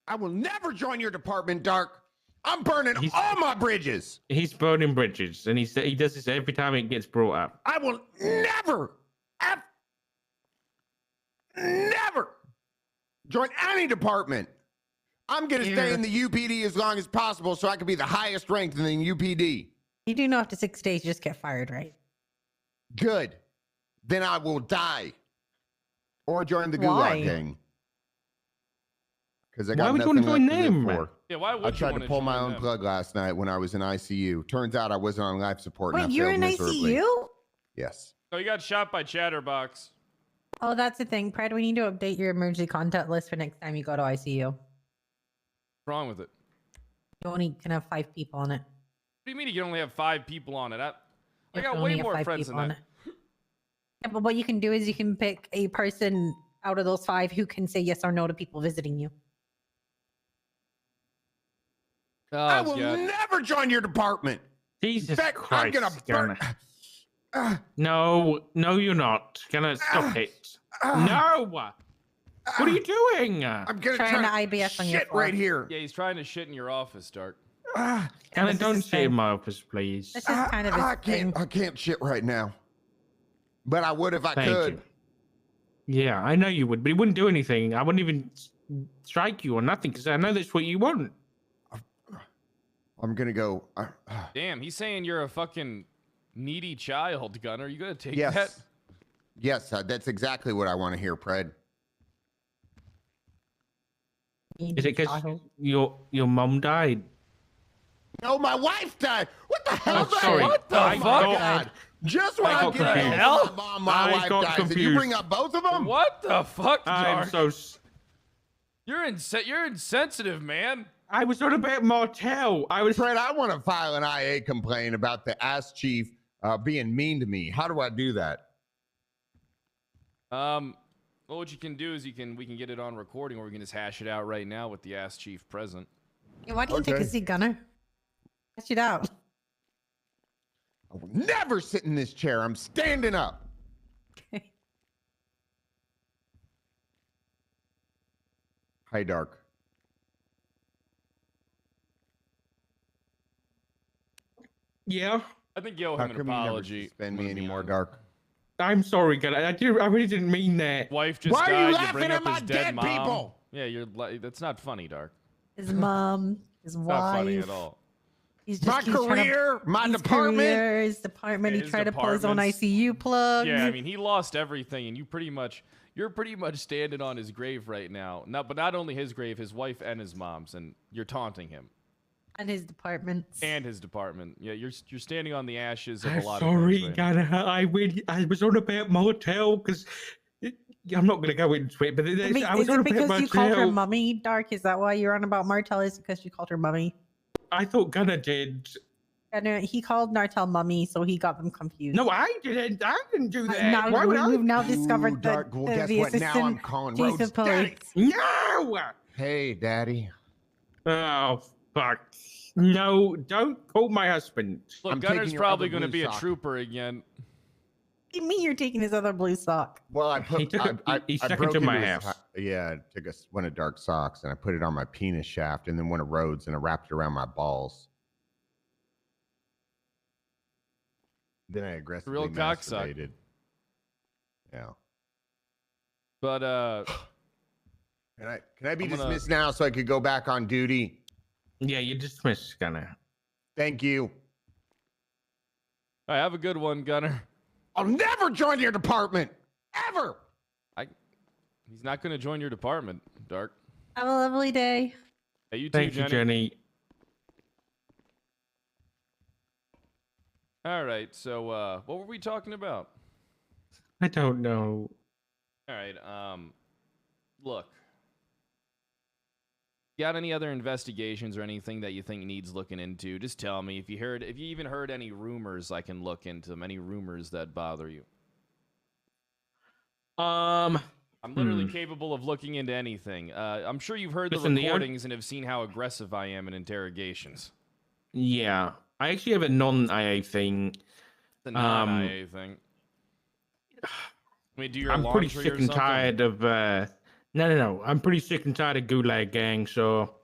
I will never join your department, Dark. I'm burning all my bridges. He's burning bridges, and he does this every time it gets brought up. I will never join any department. I'm going to stay in the UPD as long as possible so I can be the highest ranked in the UPD. You do know after 6 days, you just get fired, right? Good. Then I will die. Or join the Why? Gulag Gang. Because I Why got would you nothing want to left join to live them? for. Yeah, why would I you tried to wanna pull my join own them? plug last night when I was in ICU. Turns out I wasn't on life support. Wait, and I you're failed in miserably. ICU? Yes. Oh, you got shot by Chatterbox. Oh, that's the thing. Pred, we need to update your emergency contact list for next time you go to ICU. What's wrong with it? You only can have 5 people on it. What do you mean you can only have 5 people on it? I You got can way only have more 5 friends people than on that. it. Yeah, but what you can do is you can pick a person out of those 5 who can say yes or no to people visiting you. Oh, I will God. never join your department. Jesus In fact, I'm Christ, going to burn. No, you're not. Gonna stop it. No! What are you doing? I'm going to Trying try to IBS on your shit floor. right here. Yeah, he's trying to shit in your office, Dark. Gonna don't shit in my office, please. This is kind of his I thing. can't shit right now. But I would if I Thank could. you. Yeah, I know you would, but it wouldn't do anything. I wouldn't even strike you or nothing because I know that's what you want. I'm going to go. Damn, he's saying you're a fucking needy child, Gunner. You gonna take Yes. that? Yes, that's exactly what I want to hear, Pred. Is it because your mom died? No, my wife died. What the hell? Oh, sorry. What the I fuck? got- Just when I I got get confused. hell, my I wife got dies. Did you confused. bring up both of them? What the fuck, I'm Dark? so. You're insensitive, man. I was on about Martell. Fred, I want to file an IA complaint about the ass chief being mean to me. How do I do that? Well, what you can do is we can get it on recording, or we can just hash it out right now with the ass chief present. Yeah, why don't you take a seat, Gunner? Hash it out. I will never sit in this chair. I'm standing up. Hi, Dark. Yeah. I think you owe How him an come you never apology. suspend me anymore, Dark? I'm sorry, God. I really didn't mean that. Wife just Why died. are you You bring laughing up at my his dead dead mom. people? Yeah, that's not funny, Dark. His mom, his It's wife. not funny at all. He's just, My he's trying to- career, my his department. career, his department. Yeah, He his tried to pull his own departments. ICU plug. Yeah, I mean, he lost everything, and you're pretty much standing on his grave right now. But not only his grave, his wife and his mom's, and you're taunting him And his department. and his department. Yeah, you're standing on the ashes of I'm a lot sorry, of things. Right God. I was on about Martell because I'm not going to go into it, but Is I was on it about because you called her Martell. mummy, Dark? Is that why you're on about Martell? Is because you called her mummy? I thought Gunner did. And he called Nartel mummy, so he got them confused. No, I didn't. I didn't do that. Now, Why would I? we've now discovered Ooh, Dark. that Well, guess the what? Now I'm assistant calling chief Rhodes of police. Daddy. No! Hey, Daddy. Oh, fuck. No, don't call my husband. Look, I'm Gunner's taking your probably other going to blue be a sock. trooper again. What do you mean you're taking his other blue sock? Well, I He put took it- I he stuck it broke to my into his house. Yeah, I took one of Dark socks and I put it on my penis shaft and then one of Rhodes and I wrapped it around my balls. Then I aggressively Real cocksuck. masturbated. Yeah. But Can I be I'm gonna- dismissed now so I could go back on duty? Yeah, you dismissed Gunner. Thank you. all right, have a good one, Gunner. I'll never join your department ever. He's not going to join your department, Dark. Have a lovely day. Hey, you too, Thank you, Jenny. All right, so what were we talking about? I don't know. All right. Look. Got any other investigations or anything that you think needs looking into? Just tell me. If you even heard any rumors, I can look into them. Any rumors that bother you? I'm literally capable of looking into anything. I'm sure you've heard the recordings and have seen how aggressive I am in interrogations. Yeah, I actually have a non-IA thing. The non-IA thing. I mean, do your I'm laundry pretty sick or and something? tired of. No. I'm pretty sick and tired of Gulag Gang. So,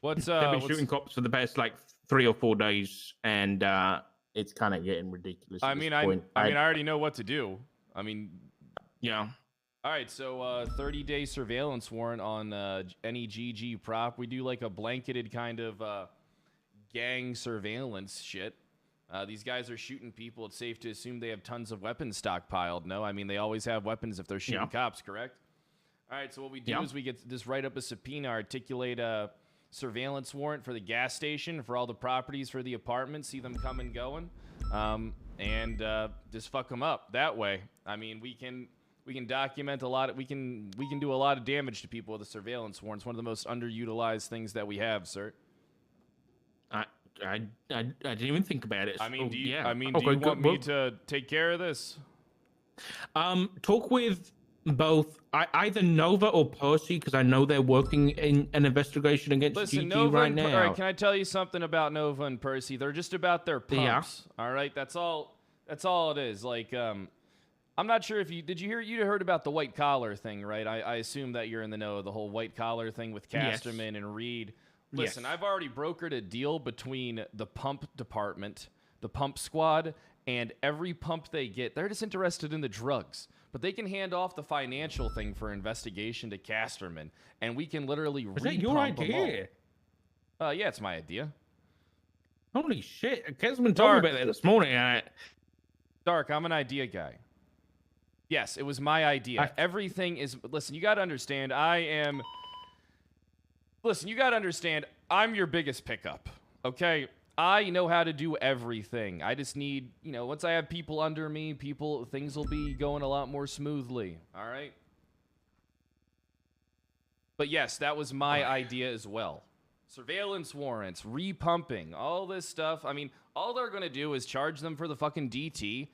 they've been shooting cops for the past like 3 or 4 days, and it's kind of getting ridiculous. I mean, I already know what to do. I mean, yeah. All right, so 30-day surveillance warrant on any GG prop. We do like a blanketed kind of gang surveillance shit. These guys are shooting people. It's safe to assume they have tons of weapons stockpiled. No, I mean, they always have weapons if they're shooting cops, correct? All right, so what we do is we get to just write up a subpoena, articulate a surveillance warrant for the gas station, for all the properties for the apartment, see them come and going, and just fuck them up that way. I mean, we can document a lot. We can do a lot of damage to people with a surveillance warrant. It's one of the most underutilized things that we have, sir. I didn't even think about it. I mean, do you Okay, want me to take care of this? Talk with both either Nova or Percy, because I know they're working in an investigation against GG Nova right and now. all right, can I tell you something about Nova and Percy? They're just about their pumps. Yeah. All right, that's all it is. Like, I'm not sure if you heard about the white collar thing, right? I assume that you're in the know of the whole white collar thing with Casterman and Reed. Listen, I've already brokered a deal between the pump department, the pump squad, and every pump they get. They're just interested in the drugs. But they can hand off the financial thing for investigation to Casterman, and we can literally Is that your idea? Yeah, it's my idea. Holy shit. Casterman told me about that this morning. Dark, I'm an idea guy. Yes, it was my idea. Everything is... Listen, you got to understand, I'm your biggest pickup, okay? I know how to do everything. I just need, once I have people under me, things will be going a lot more smoothly, all right? But yes, that was my idea as well. Surveillance warrants, repumping, all this stuff. I mean, all they're going to do is charge them for the fucking DT,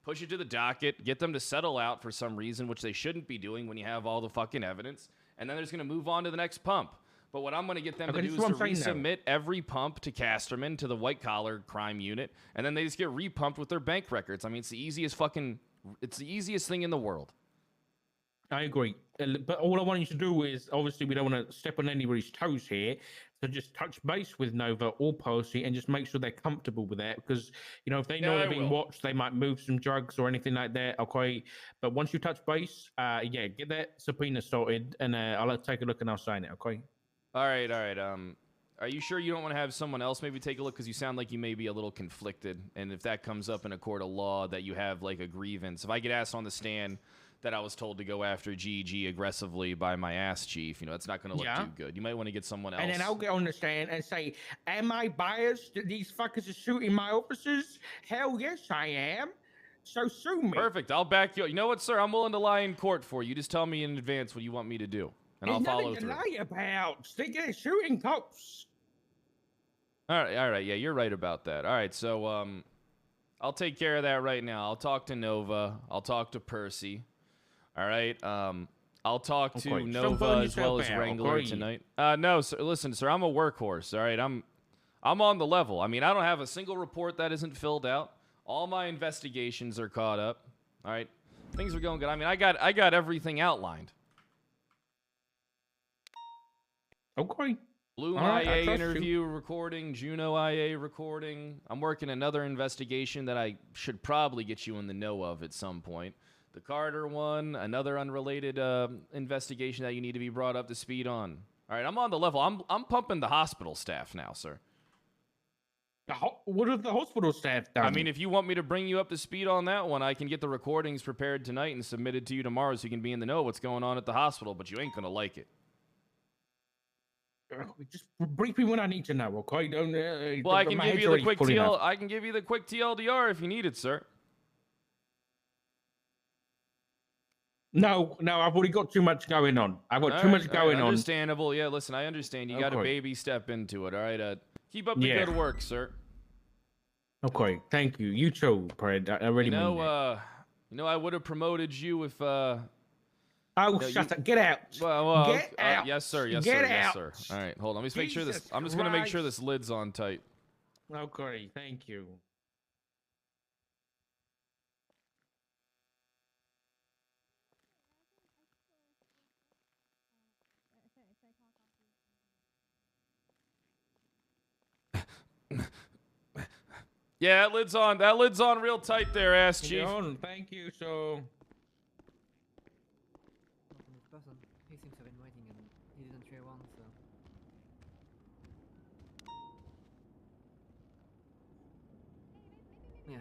push it to the docket, get them to settle out for some reason, which they shouldn't be doing when you have all the fucking evidence, and then they're just going to move on to the next pump. But what I'm going to get them to do is to resubmit every pump to Casterman, to the white-collar crime unit, and then they just get repumped with their bank records. I mean, it's the easiest thing in the world. I agree. But all I want you to do is, obviously, we don't want to step on anybody's toes here, so just touch base with Nova or Percy and just make sure they're comfortable with that. Because, if they know they're being watched, they might move some drugs or anything like that. Okay. But once you touch base, get that subpoena sorted, and I'll take a look and I'll sign it, okay? All right. Are you sure you don't want to have someone else maybe take a look? Because you sound like you may be a little conflicted. And if that comes up in a court of law that you have like a grievance, if I get asked on the stand that I was told to go after GG aggressively by my ass chief, that's not going to look too good. You might want to get someone else. And then I'll get on the stand and say, am I biased that these fuckers are shooting my officers? Hell yes, I am. So sue me. Perfect. I'll back you up. You know what, sir? I'm willing to lie in court for you. Just tell me in advance what you want me to do. And I'll follow through. There's nothing to lie about. They're shooting cops. All right. Yeah, you're right about that. All right, so I'll take care of that right now. I'll talk to Nova. I'll talk to Percy. All right. I'll talk to Nova as well as Wrangler tonight. No, sir. Listen, sir. I'm a workhorse. All right. I'm on the level. I mean, I don't have a single report that isn't filled out. All my investigations are caught up. All right. Things are going good. I mean, I got everything outlined. Okay. Blue IA interview recording, Juno IA recording. I'm working another investigation that I should probably get you in the know of at some point. The Carter one, another unrelated investigation that you need to be brought up to speed on. All right, I'm on the level. I'm pumping the hospital staff now, sir. What have the hospital staff done? I mean, if you want me to bring you up to speed on that one, I can get the recordings prepared tonight and submitted to you tomorrow so you can be in the know of what's going on at the hospital, but you ain't going to like it. Just brief me when I need to know, okay? Don't. Well, I can give you the quick TL. I can give you the quick TLDR if you need it, sir. No, I've already got too much going on. I've got too All much right, going on. Understandable. Yeah, listen, I understand. You got to Okay. baby step into it. All right. Keep up the Yeah. good work, sir. Okay, thank you. You too, Pred. I really mean it. I would have promoted you if. Oh, no, shut up! Get out! Well, Get out! yes, sir. Yes, Get sir. Yes, out! sir. All right, hold on. Let me make sure this. Jesus I'm just gonna make sure Christ. this lid's on tight. Okay, thank you. Yeah, that lid's on. That lid's on real tight there, ass chief. Thank you. So. He seems to have been waiting and he didn't try one, so. Yeah.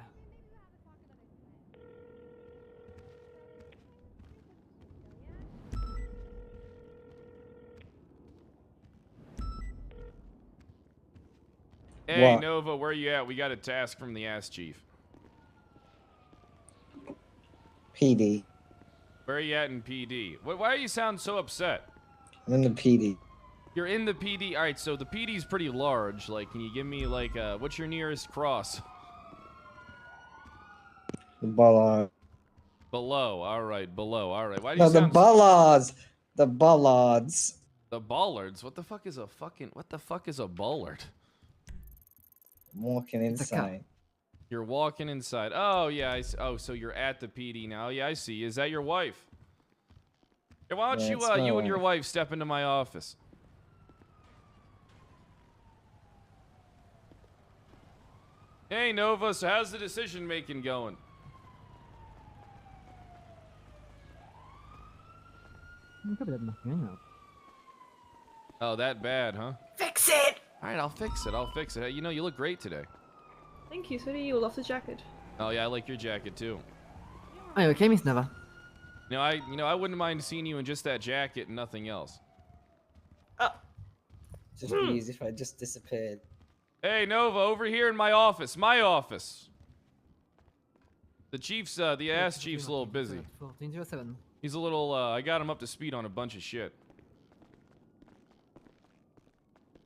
Hey, What? Nova, where you at? We got a task from the ass chief. PD. Where are you at in PD? Why do you sound so upset? I'm in the PD. You're in the PD. All right, so the PD's pretty large. Like, can you give me like what's your nearest cross? The Ballard. Below. All right, below. All right. Why do No, you the sound Ballards. The Ballards. The Ballards? What the fuck is a Ballard? I'm walking inside. You're walking inside. Oh, yeah. So you're at the PD now. Yeah, I see. Is that your wife? Hey, why don't Yeah, you it's my you and your wife. wife step into my office? Hey, Nova, so how's the decision making going? Oh, that bad, huh? Fix it! All right, I'll fix it. Hey, you know, you look great today. Thank you, so do you. Love the jacket. Oh, yeah, I like your jacket, too. Are you okay, Miss Nova? I wouldn't mind seeing you in just that jacket and nothing else. Just be easy if I just disappeared. Hey, Nova, over here in my office. My office. The chief's, the ass chief's a little busy. 1407. He's a little, I got him up to speed on a bunch of shit.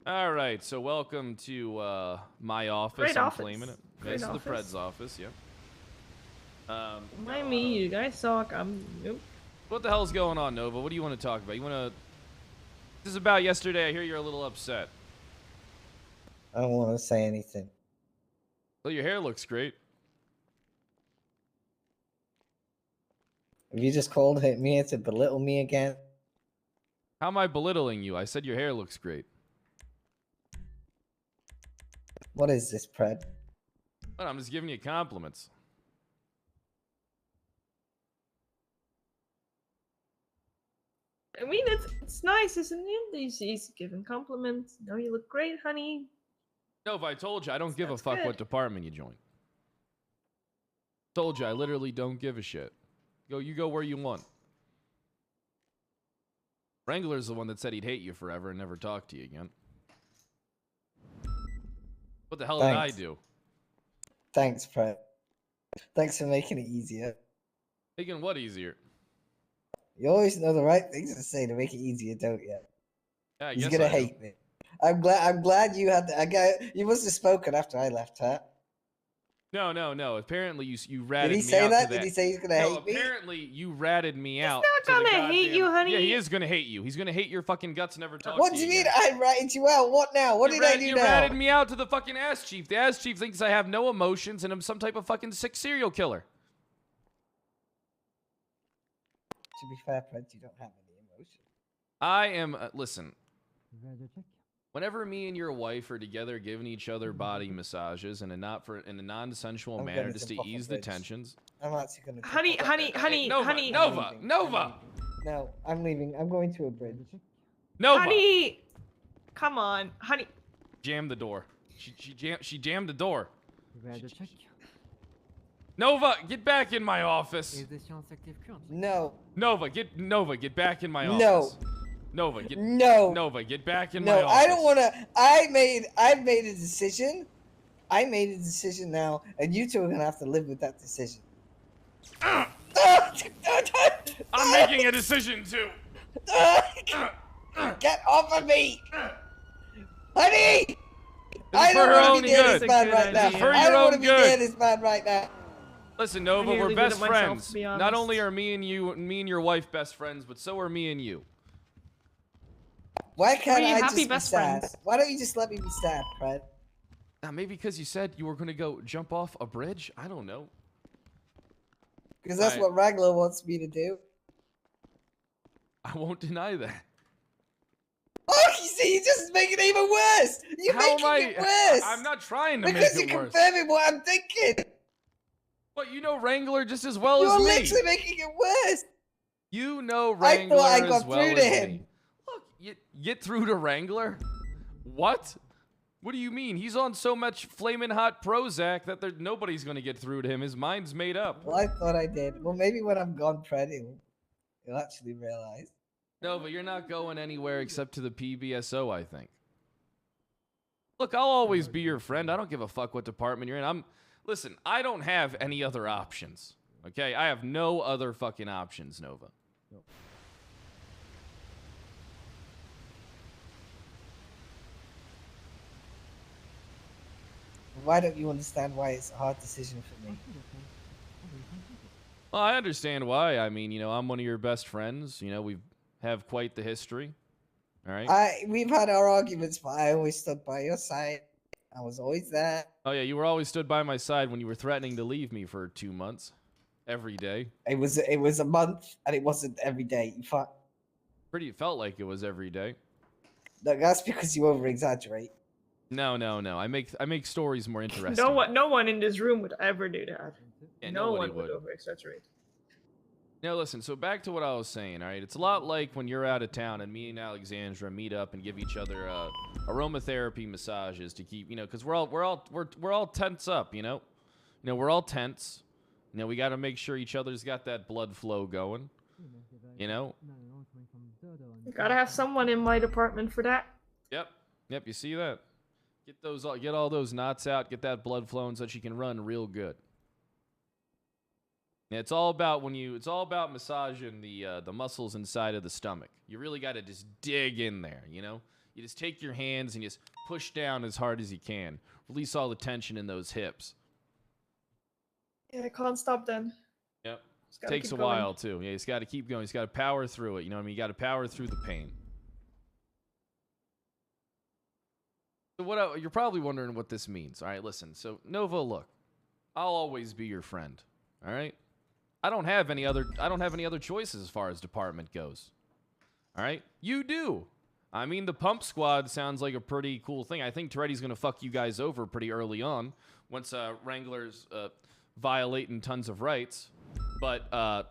All right, so welcome to, my office. Great I'm office. claiming it. Great This is the office. Pred's office, yeah. Mind me, you guys suck. Nope. What the hell's going on, Nova? What do you want to talk about? You want to... This is about yesterday. I hear you're a little upset. I don't want to say anything. Well, your hair looks great. Have you just called me here to belittle me again? How am I belittling you? I said your hair looks great. What is this, Pred? Well, I'm just giving you compliments. I mean, it's nice, isn't it? He's giving compliments. No, you look great, honey. Nova, I told you I don't give a fuck good. what department you join. Told you I literally don't give a shit. You go where you want. Wrangler's the one that said he'd hate you forever and never talk to you again. What the hell did I do? Thanks, Pred. Thanks for making it easier. Making what easier? You always know the right things to say to make it easier, don't you? Yeah, I He's guess gonna I do. hate me. I'm glad you had you must have spoken after I left, huh? No. Apparently you ratted me Did he say out that? to that. Did he say he's gonna hate me? Apparently you ratted me out. not to the gonna hate goddamn- you, honey. Yeah, he is gonna hate you. He's gonna hate your fucking guts and never talk What to do you you mean again. I ratted you out? What now? What did I do You now? ratted me out to the fucking ass chief. The ass chief thinks I have no emotions and I'm some type of fucking sick serial killer. To be fair, Pred, you don't have any emotion. I am, listen, whenever me and your wife are together giving each other body massages in a non-sensual I'm manner going just to to pop ease a the bitch. tensions. I'm actually gonna. Honey, Nova. No, I'm leaving. I'm going to a bridge. Nova. Honey, come on, honey. Jammed the door. She jammed the door. Nova, get back in my office. No. Nova, get back in my office. No. Nova, get No. get back in my No, office. I don't want to. I've made a decision. I made a decision now, and you two are gonna have to live with that decision. I'm making a decision too. Get off of me! Honey! It's for her own good. Right now. It's for I your don't want own to be near good. this man right now. Listen, Nova, I nearly we're did best it myself, friends. to be Not honest. only are me and your wife best friends, but so are me and you. Why can't Are you I happy just be best sad? friends? Why don't you just let me be sad, Fred? Maybe because you said you were going to go jump off a bridge? I don't know. Because that's what Ragnar wants me to do. I won't deny that. Oh, you see, you're just making it even worse. You're making it worse. I'm not trying to because make it you're worse. confirming what I'm thinking. But you know Wrangler just as well You're as me. literally making it worse. You know Wrangler I thought I got as well through to as him. me. Look, you get through to Wrangler? What? What do you mean? He's on so much flaming hot Prozac that nobody's going to get through to him. His mind's made up. Well, I thought I did. Well, maybe when I'm gone, Fred, he'll actually realize. No, but you're not going anywhere except to the PBSO, I think. Look, I'll always be your friend. I don't give a fuck what department you're in. Listen, I don't have any other options. Okay? I have no other fucking options, Nova. Why don't you understand why it's a hard decision for me? Well, I understand why. I mean, I'm one of your best friends. We have quite the history. All right? We've had our arguments, but I always stood by your side. I was always there. Oh, yeah, you were always stood by my side when you were threatening to leave me for 2 months. Every day. It was a month, and it wasn't every day. You thought. It felt like it was every day. No, that's because you over-exaggerate. No. I make stories more interesting. No one in this room would ever do that. Yeah, no nobody one would would. over-exaggerate. Now listen, so back to what I was saying, all right? It's a lot like when you're out of town and me and Alexandra meet up and give each other aromatherapy massages to keep, because we're all tense up, we're all tense. We got to make sure each other's got that blood flow going. You gotta have someone in my department for that. Yep, you see that? Get all those knots out, get that blood flowing so that you can run real good. And it's all about massaging the muscles inside of the stomach. You really got to just dig in there, You just take your hands and just push down as hard as you can. Release all the tension in those hips. Yeah, I can't stop then. Yep. gotta Takes a keep going. while too. Yeah, he's got to keep going. He's got to power through it. You know what I mean? You got to power through the pain. So you're probably wondering what this means. All right, listen. So Nova, look, I'll always be your friend. All right. I don't have any other choices as far as department goes. All right, you do. I mean, the pump squad sounds like a pretty cool thing. I think Toretti's gonna fuck you guys over pretty early on once Wrangler's violating tons of rights. But and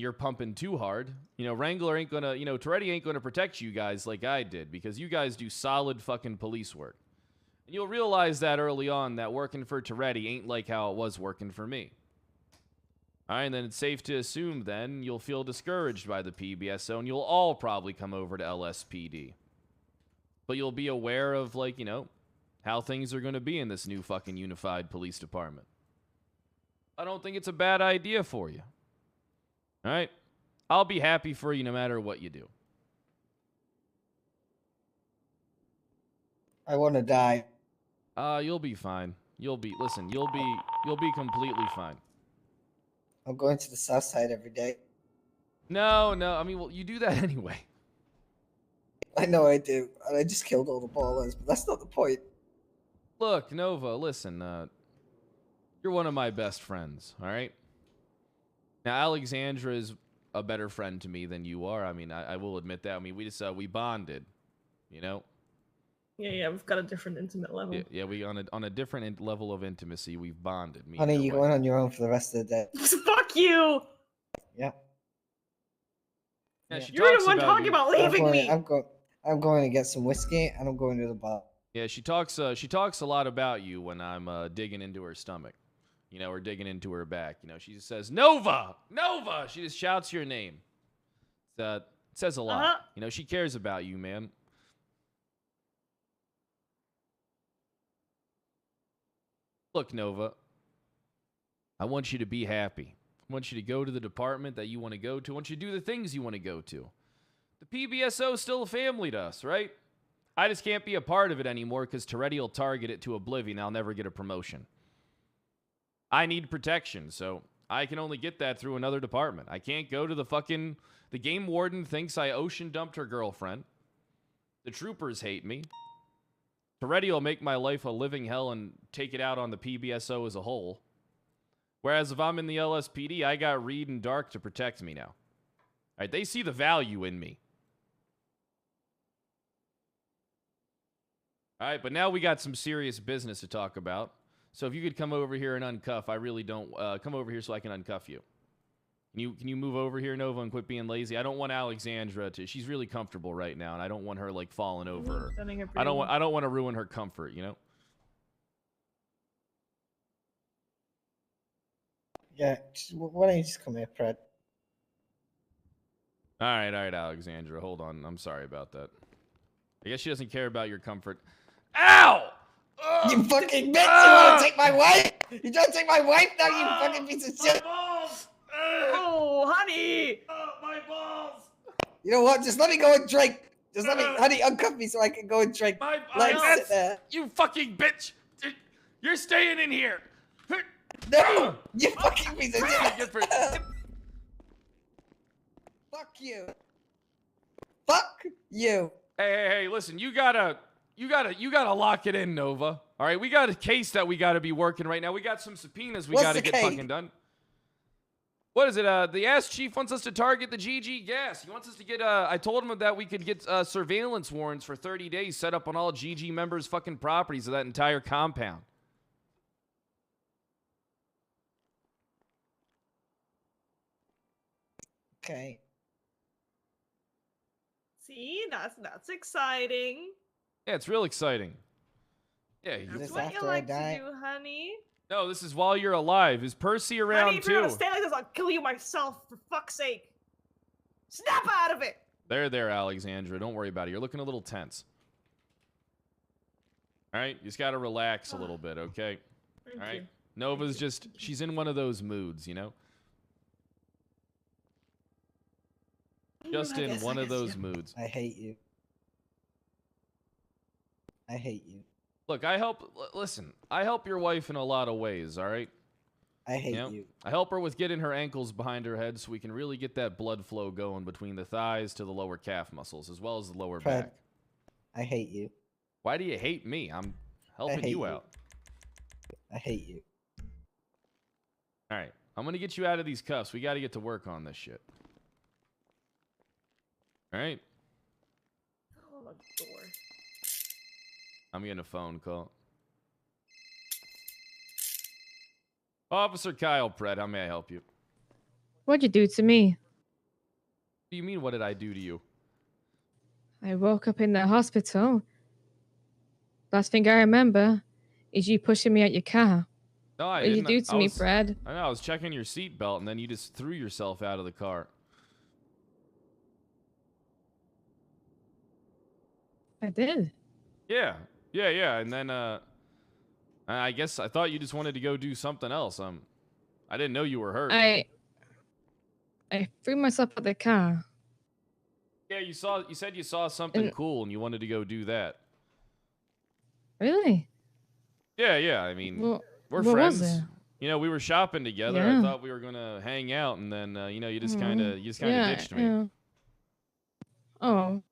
you're pumping too hard. Wrangler ain't gonna, Toretti ain't gonna protect you guys like I did because you guys do solid fucking police work. And you'll realize that early on that working for Toretti ain't like how it was working for me. All right, and then it's safe to assume then you'll feel discouraged by the PBSO and you'll all probably come over to LSPD. But you'll be aware of, how things are going to be in this new fucking unified police department. I don't think it's a bad idea for you. All right? I'll be happy for you no matter what you do. I want to die. You'll be fine. You'll be completely fine. I'm going to the south side every day. No, I mean, well, you do that anyway. I know I do. And I just killed all the ballers, but that's not the point. Look, Nova, listen, you're one of my best friends, all right? Now, Alexandra is a better friend to me than you are. I mean, I will admit that. I mean, we bonded, Yeah, we've got a different intimate level. Yeah, we on a different level of intimacy, we've bonded. Me Honey, and your you're wife. going on your own for the rest of the day. Fuck you! Yeah. Yeah, she You're talks the one talking you. about leaving me! I'm going to get some whiskey, and I'm going to the bar. Yeah, she talks a lot about you when I'm digging into her stomach, or digging into her back. She just says, Nova! Nova! She just shouts your name. It says a lot. She cares about you, man. Look, Nova. I want you to be happy. I want you to go to the department that you want to go to. I want you to do the things you want to go to. The PBSO is still a family to us, right? I just can't be a part of it anymore because Toretti will target it to oblivion. I'll never get a promotion. I need protection, so I can only get that through another department. I can't go to the game warden thinks I ocean dumped her girlfriend. The troopers hate me. Toretti will make my life a living hell and take it out on the PBSO as a whole. Whereas if I'm in the LSPD, I got Reed and Dark to protect me now. All right, they see the value in me. All right, but now we got some serious business to talk about. So if you could come over here and uncuff, I really don't... come over here so I can uncuff you. Can you move over here, Nova, and quit being lazy? I don't want Alexandra to... She's really comfortable right now, and I don't want her, like, falling over. I don't want to ruin her comfort, you know? Yeah, why don't you just come here, Pred? All right, Alexandra. Hold on. I'm sorry about that. I guess she doesn't care about your comfort. Ow! You fucking bitch! You want to take my wife? You trying to take my wife now, you fucking piece of shit? Balls! Oh, honey! My balls! You know what? Just let me go and drink. Just let me, honey, uncuff me so I can go and drink. Let me sit there. You fucking bitch! You're staying in here! No! You fucking piece of shit! Fuck you! Fuck you! Hey, listen, you gotta lock it in, Nova. All right, we got a case that we gotta be working right now. We got some subpoenas we gotta get fucking done. What is it? The ass chief wants us to target the GG gas. He wants us to get, I told him that we could get surveillance warrants for 30 days set up on all GG members' fucking properties of that entire compound. Okay. See, that's exciting. Yeah, it's real exciting. Yeah, That's what you like to do, honey. No, this is while you're alive. Is Percy around Honey, if you're too? gonna stay like this, I'll kill you myself, for fuck's sake. Snap out of it! There, Alexandra. Don't worry about it. You're looking a little tense. All right? You just got to relax a little bit, okay? Thank All right? you. Nova's just, she's in one of those moods, you know? Just in one of those moods. I hate you. I hate you. Look, listen, I help your wife in a lot of ways, all right? I hate you. I help her with getting her ankles behind her head so we can really get that blood flow going between the thighs to the lower calf muscles, as well as the lower back. I hate you. Why do you hate me? I'm helping you out. I hate you. All right, I'm going to get you out of these cuffs. We got to get to work on this shit. All right? Oh, my door. I'm getting a phone call. Officer Kyle Pred, how may I help you? What'd you do to me? What do you mean, what did I do to you? I woke up in the hospital. Last thing I remember is you pushing me out your car. No, I What did you didn't. do to me, Fred? I know, I was checking your seatbelt, and then you just threw yourself out of the car. I did. Yeah, and then, I guess I thought you just wanted to go do something else. I didn't know you were hurt. I threw myself out the car. Yeah, you said you saw something cool, and you wanted to go do that. Really? Yeah, I mean, we're what friends. was it? You know, we were shopping together. Yeah. I thought we were gonna hang out, and then you just kind of ditched me. Yeah. Oh,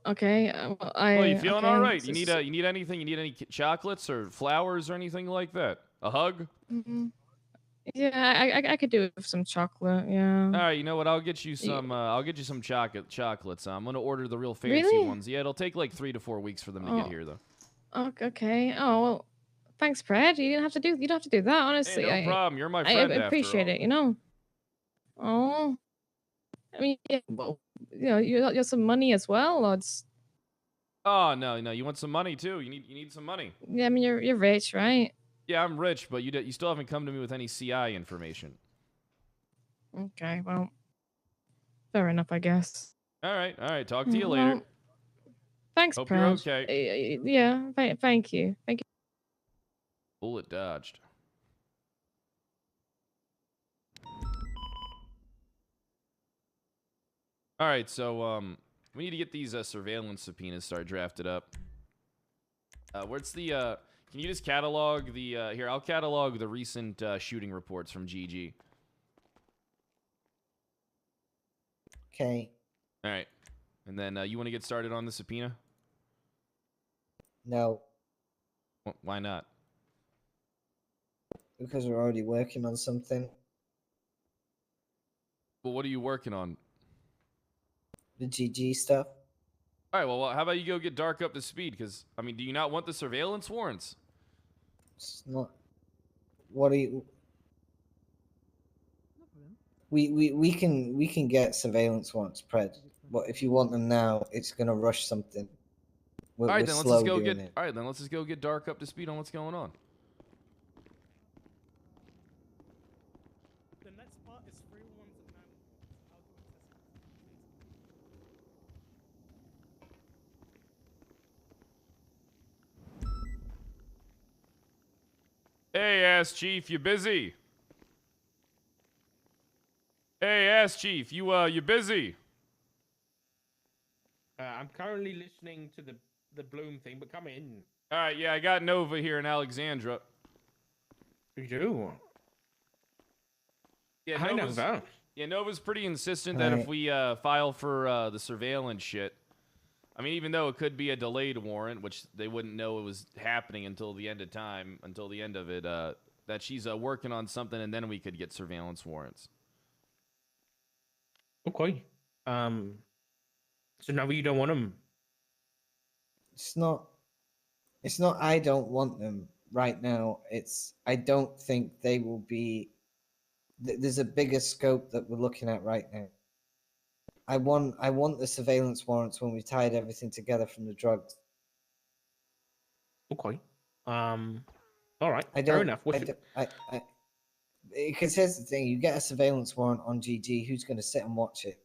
okay. Well, you feeling all right? You so- need anything? You need any chocolates or flowers or anything like that? A hug? Yeah, I could do it with some chocolate. Yeah. All right, you know what? I'll get you some. I'll get you some chocolates. I'm gonna order the real fancy Really? ones. Yeah, it'll take like 3 to 4 weeks for them to get here, though. Okay. Oh well, thanks, Fred. You don't have to do that. Honestly, Hey, no problem. You're my friend. I appreciate it. You know. Oh. I mean, yeah, well, you know, you're some money as well, or it's... Oh no! You want some money too? You need some money. Yeah, I mean, you're rich, right? Yeah, I'm rich, but you still haven't come to me with any CI information. Okay, well, fair enough, I guess. All right. Talk to you Well, later. Thanks, Hope Fred. you're okay. Yeah, thank you. Bullet dodged. All right, so we need to get these surveillance subpoenas start drafted up. Where's the can you just catalog the here, I'll catalog the recent shooting reports from GG. Okay. All right. And then you want to get started on the subpoena? No. Why not? Because we're already working on something. Well, what are you working on? The GG stuff. All right, well, how about you go get Dark up to speed? Because, I mean, do you not want the surveillance warrants? It's not. What are you? We can get surveillance warrants, Pred. But if you want them now, it's gonna rush something. We're, All right, we're then let's slow just go doing get. it. All right, then let's just go get Dark up to speed on what's going on. The next part is 3-1 and man. Hey, ass chief, you busy? Hey, ass chief, you busy? I'm currently listening to the Bloom thing, but come in. All right, yeah, I got Nova here in Alexandra. You do? Yeah, Hi, Nova. Yeah, Nova's pretty insistent that if we file for the surveillance shit, I mean, even though it could be a delayed warrant, which they wouldn't know it was happening until the end of time, until the end of it, that she's working on something, and then we could get surveillance warrants. Okay. So now you don't want them. It's not. It's not. I don't want them right now. It's. I don't think they will be. There's a bigger scope that we're looking at right now. I want the surveillance warrants when we tied everything together from the drugs. Okay. All right. I don't. Because here's the thing: you get a surveillance warrant on GG. Who's going to sit and watch it?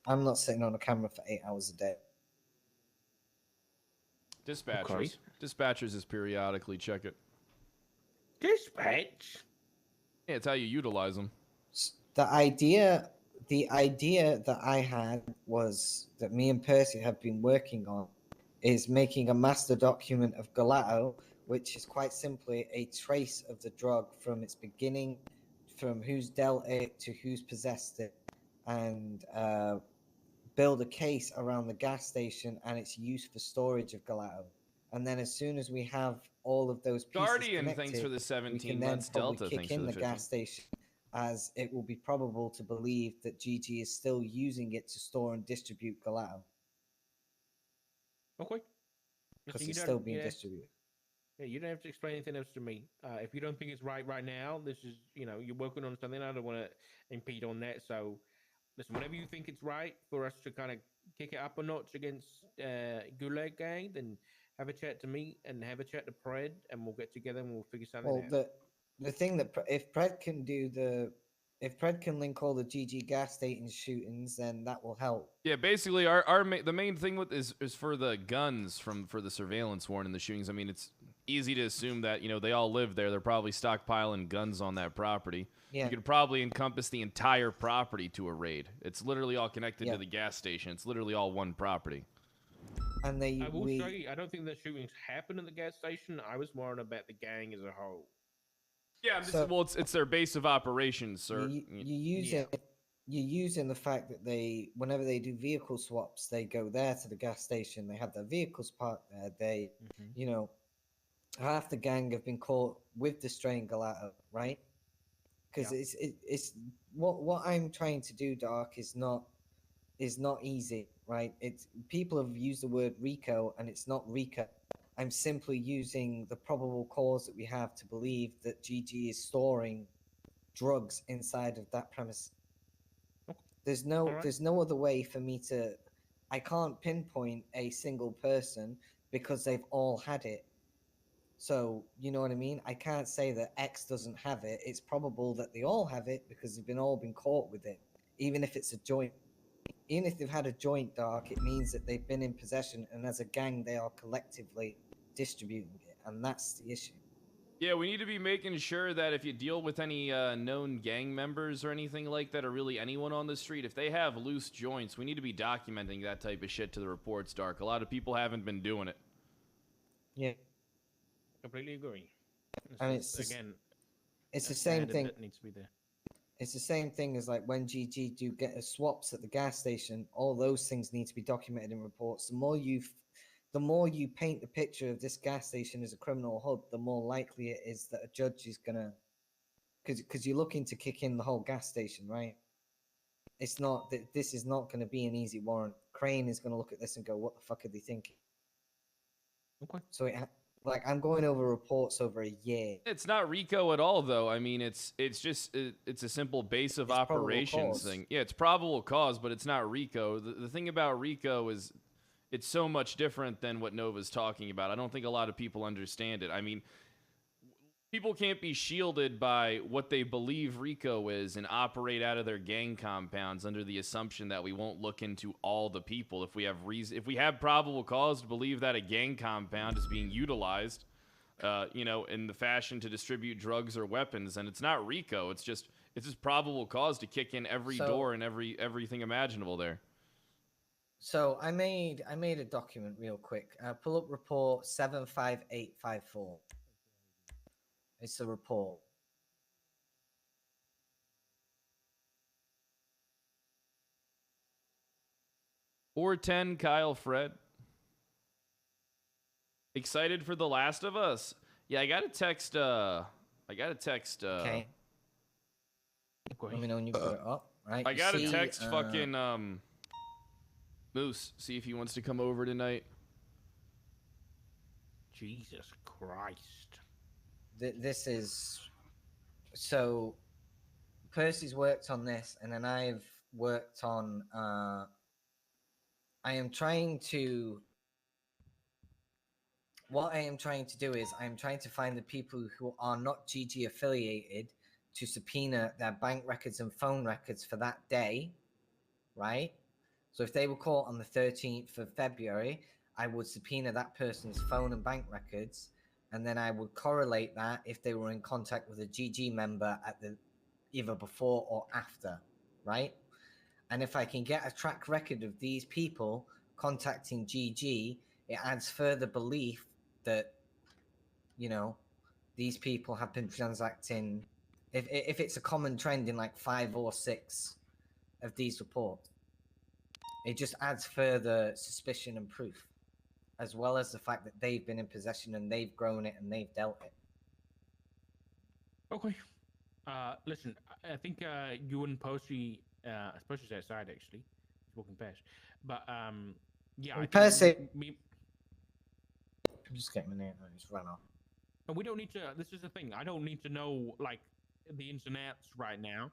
I'm not sitting on a camera for 8 hours a day. Dispatchers. Okay. Dispatchers is periodically check it. Dispatch? Yeah, it's how you utilize them. The idea that I had was that me and Percy have been working on is making a master document of Galato, which is quite simply a trace of the drug from its beginning, from who's dealt it to who's possessed it, and build a case around the gas station and its use for storage of Galato. And then as soon as we have all of those pieces Guardian, connected, thanks for the we 17 can then months. probably Delta, kick thanks for in the the 15. gas station, as it will be probable to believe that GG is still using it to store and distribute Galato. Okay. Because Listen, it's you still don't- being yeah. distributed. Yeah, you don't have to explain anything else to me. If you don't think it's right now, this is, you're working on something. I don't want to impede on that. So, listen, whenever you think it's right for us to kind of kick it up a notch against Gulag Gang, then have a chat to me and have a chat to Pred, and we'll get together and we'll figure something Well, out. the thing that if Pred can do if Pred can link all the GG gas station shootings, then that will help. Yeah, basically, the main thing with is for the guns for the surveillance warrant and the shootings. I mean, it's easy to assume that they all live there. They're probably stockpiling guns on that property. Yeah. You could probably encompass the entire property to a raid. It's literally all connected Yeah. to the gas station. It's literally all one property. And I will say, I don't think the shootings happened at the gas station. I was more on about the gang as a whole. Yeah, well, it's their base of operations, sir. You're using the fact that whenever they do vehicle swaps, they go there to the gas station. They have their vehicles parked there. They, half the gang have been caught with destroying Galato, right? Because it's what I'm trying to do, Dark, is not easy, right? It's people have used the word RICO, and it's not RICO. I'm simply using the probable cause that we have to believe that GG is storing drugs inside of that premise. There's no other way for me to. I can't pinpoint a single person because they've all had it. So you know what I mean? I can't say that X doesn't have it. It's probable that they all have it because they've all been caught with it, even if it's a joint. Even if they've had a joint, Dark, it means that they've been in possession, and as a gang, they are collectively distributing it, and that's the issue. Yeah, we need to be making sure that if you deal with any known gang members or anything like that, or really anyone on the street, if they have loose joints, we need to be documenting that type of shit to the reports, Dark. A lot of people haven't been doing it. Yeah. Completely agree. And Just, again, it's the a same standard thing. that needs to be there. It's the same thing as like when GG do get swaps at the gas station. All those things need to be documented in reports. The more you paint the picture of this gas station as a criminal hub, the more likely it is that a judge is gonna, because you're looking to kick in the whole gas station, right? It's not that this is not going to be an easy warrant. Crane is going to look at this and go, "What the fuck are they thinking?" Okay. So like I'm going over reports over a year. It's not RICO at all, though. I mean, it's just it's a simple base of It's probable operations cause. thing. Yeah, it's probable cause, but it's not RICO. The thing about RICO is it's so much different than what Nova's talking about. I don't think a lot of people understand it. I mean, people can't be shielded by what they believe RICO is and operate out of their gang compounds under the assumption that we won't look into all the people if we have probable cause to believe that a gang compound is being utilized, in the fashion to distribute drugs or weapons, and it's not RICO. It's just probable cause to kick in every door and everything imaginable there. So I made a document real quick. Pull up report 75854. It's a report. Or 10, Kyle Fred. Excited for The Last of Us? Yeah, I gotta text. Okay. Let me know when you put it up. Right. I you gotta see, text fucking Moose. See if he wants to come over tonight. Jesus Christ. This is so. Percy's worked on this, and then I've worked on. I am trying to. What I am trying to do is I am trying to find the people who are not GG affiliated to subpoena their bank records and phone records for that day, right? So if they were caught on the 13th of February, I would subpoena that person's phone and bank records, and then I would correlate that if they were in contact with a GG member at the either before or after, right? And if I can get a track record of these people contacting GG, it adds further belief that, these people have been transacting. If it's a common trend in like 5 or 6 of these reports, it just adds further suspicion and proof, as well as the fact that they've been in possession and they've grown it and they've dealt it. Okay. Listen, I think you and Percy, Percy's outside actually. He's walking past. But yeah, I think Percy. I'm just getting my name. I just ran off. And we don't need to. This is the thing. I don't need to know like the ins and outs right now.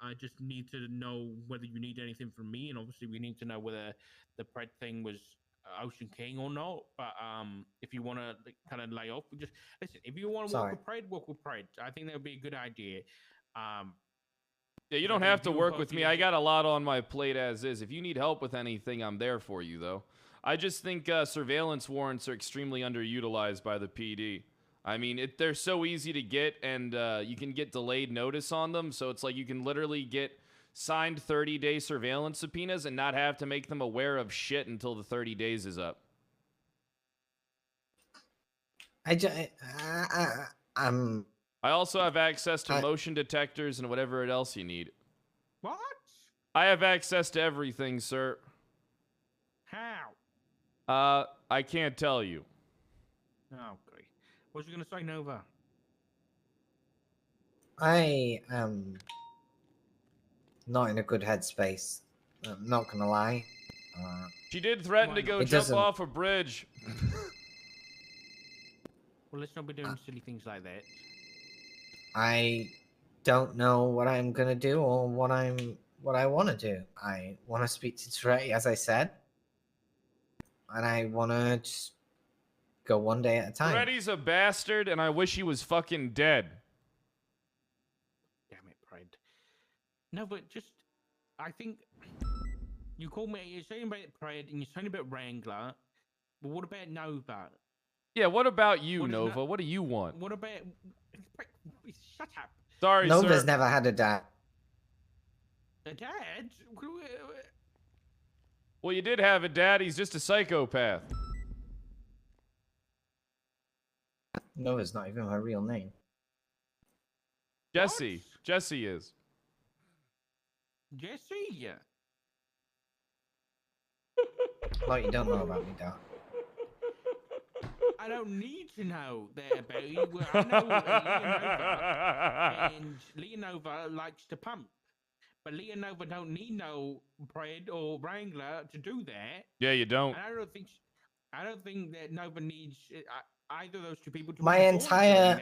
I just need to know whether you need anything from me, and obviously we need to know whether the PRED thing was Ocean King or not. But if you want to kind of lay off, just listen. If you want to work with PRED, work with PRED. I think that would be a good idea. Yeah, you don't have to work with me. I got a lot on my plate as is. If you need help with anything, I'm there for you, though. I just think surveillance warrants are extremely underutilized by the PD. I mean, they're so easy to get, and you can get delayed notice on them. So it's like you can literally get signed 30-day surveillance subpoenas and not have to make them aware of shit until the 30 days is up. I also have access to motion detectors and whatever else you need. What? I have access to everything, sir. How? I can't tell you. Okay. What was you gonna say, Nova? I am not in a good headspace. I'm not gonna lie. She did threaten to go jump off a bridge. Well, let's not be doing silly things like that. I don't know what I'm gonna do or what I want to do. I want to speak to Trey, as I said, and I want to just go one day at a time. Freddy's a bastard, and I wish he was fucking dead. Damn it, PRED. No, but just, I think you called me. You're saying about PRED and you're saying about Wrangler, but what about Nova? Yeah, what about you, What is Nova? no- What do you want? What about? Shut up. Sorry, Nova's sir. never had a dad. A dad? Well, you did have a dad. He's just a psychopath. Nova's not even her real name. Jesse. Jesse is. Jesse? Yeah. What you don't know about me, Doc. I don't need to know that about you. Well, I know Leonova, and Leonova likes to pump. But Leonova don't need no PRED or Wrangler to do that. Yeah, you don't. And I don't think that Nova needs either of those two people to My be involved in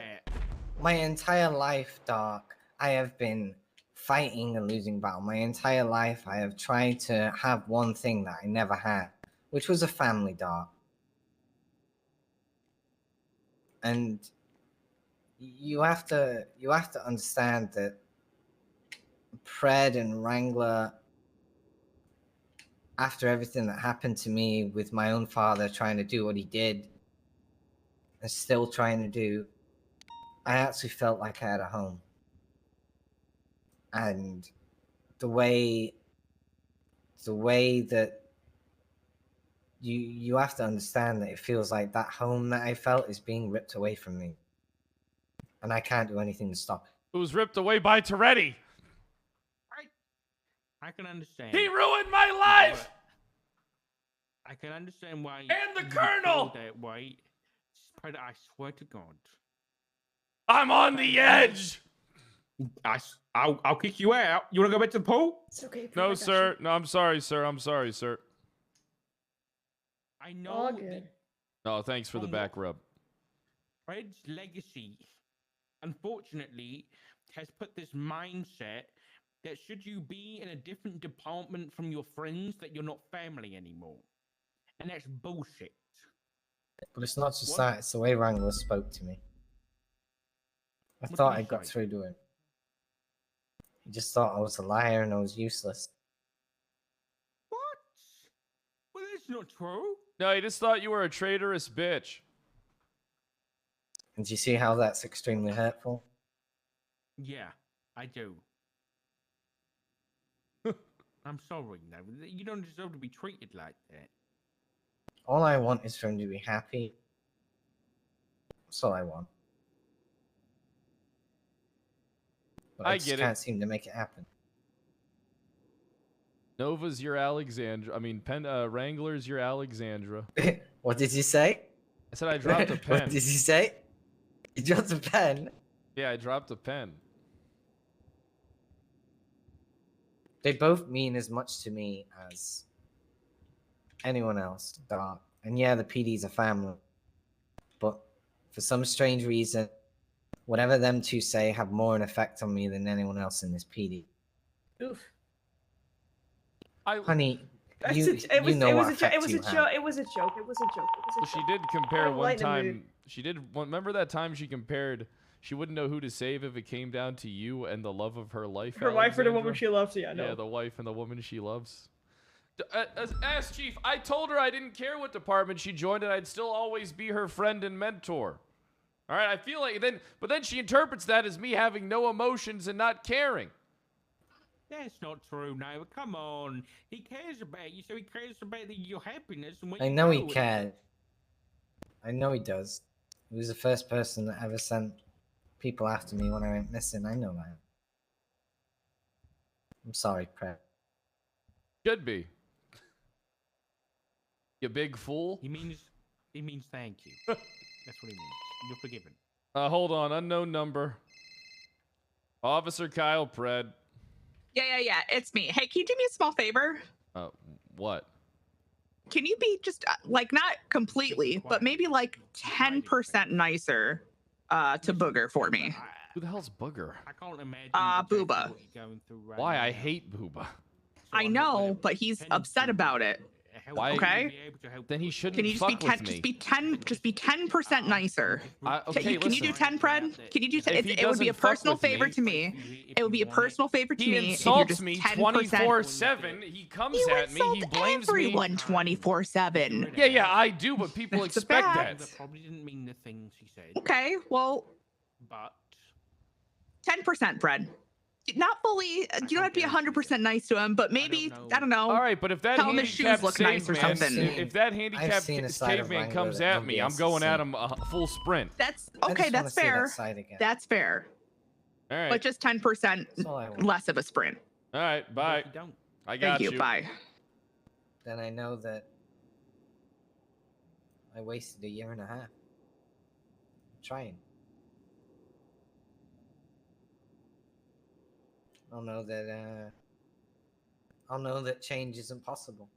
my that. entire life, Doc, I have been fighting a losing battle. My entire life, I have tried to have one thing that I never had, which was a family, Doc. And you have to understand that PRED and Wrangler, after everything that happened to me with my own father trying to do what he did and still trying to do, I actually felt like I had a home. And the way that you have to understand that it feels like that home that I felt is being ripped away from me. And I can't do anything to stop it. It was ripped away by Toretti. I can understand. He ruined my life! I can understand why. And the you Colonel! feel that way. But I swear to God. I'm on the edge! I'll kick you out. You want to go back to the pool? It's okay. No, sir. No, I'm sorry, sir. I'm sorry, sir. I know. All good. Oh, thanks for the back rub. PRED's legacy, unfortunately, has put this mindset that should you be in a different department from your friends, that you're not family anymore. And that's bullshit. But it's not just that, it's the way Wrangler spoke to me. I What thought did I he got say? through to him. He just thought I was a liar and I was useless. What? Well, that's not true. No, he just thought you were a traitorous bitch. And do you see how that's extremely hurtful? Yeah, I do. I'm sorry, no. You don't deserve to be treated like that. All I want is for him to be happy. That's all I want. But I just get it. can't seem to make it happen. Nova's your Alexandra. I mean, Wrangler's your Alexandra. What did you say? I said I dropped a pen. What did you say? You dropped a pen? Yeah, I dropped a pen. They both mean as much to me as anyone else, Doc. And yeah, the PD's a family. But for some strange reason, whatever them two say have more an effect on me than anyone else in this PD. Oof. Honey, That's you it know what was a effect it was a you have. joke. It was a joke. It was a joke. It was a Well, joke. she did compare I'll one lighten the mood. time. She did. Remember that time she compared? She wouldn't know who to save if it came down to you and the love of her life. Her wife or the woman Alexandra? she loves. Yeah, I know. Yeah, the wife and the woman she loves. As chief, I told her I didn't care what department she joined, and I'd still always be her friend and mentor. All right, I feel like but then she interprets that as me having no emotions and not caring. That's not true, Nova. Come on. He cares about you, so he cares about your happiness. And I know he cared. I know he does. He was the first person that ever sent people after me when I went missing. I know that. I'm sorry, Prep. Should be. You big fool. He means thank you. That's what he means. You're forgiven. Hold on. Unknown number. Officer Kyle Pred. Yeah. It's me. Hey, can you do me a small favor? What? Can you be just like not completely, but maybe like 10% nicer to Booger for me? Who the hell's Booger? I can't imagine. Booba. What you're going through right Why? now. I hate Booba. I know, but he's upset about it. Why? Okay. Then he shouldn't Can you just be fuck 10? with me. Just be 10% nicer. Okay, Can you do 10, Pred? Can you do 10? If he It would be a doesn't fuck personal with favor me- to me. It would be a personal favor to He me if you're insults just me 10%. 24/7. He comes You at me. He insult blames everyone me. 24/7. Yeah, I do, but people That's a expect fact. that. Probably didn't mean the things he said. Okay, well, But 10%, Fred. Not fully. You don't have to be 100% nice to him, but maybe I don't know. All right, but if that tell him his handicapped shoes look nice or caveman, something. if that handicapped seen a side of caveman Wrangler comes that at nobody me, I'm else has going at seen. him full sprint. That's I okay. just wanna That's see that fair. side again. That's fair. All right. But just 10% all I want. less of a sprint. All right, bye. I got Thank you. Bye. Then I know that I wasted a year and a half trying. I'll know that change isn't possible.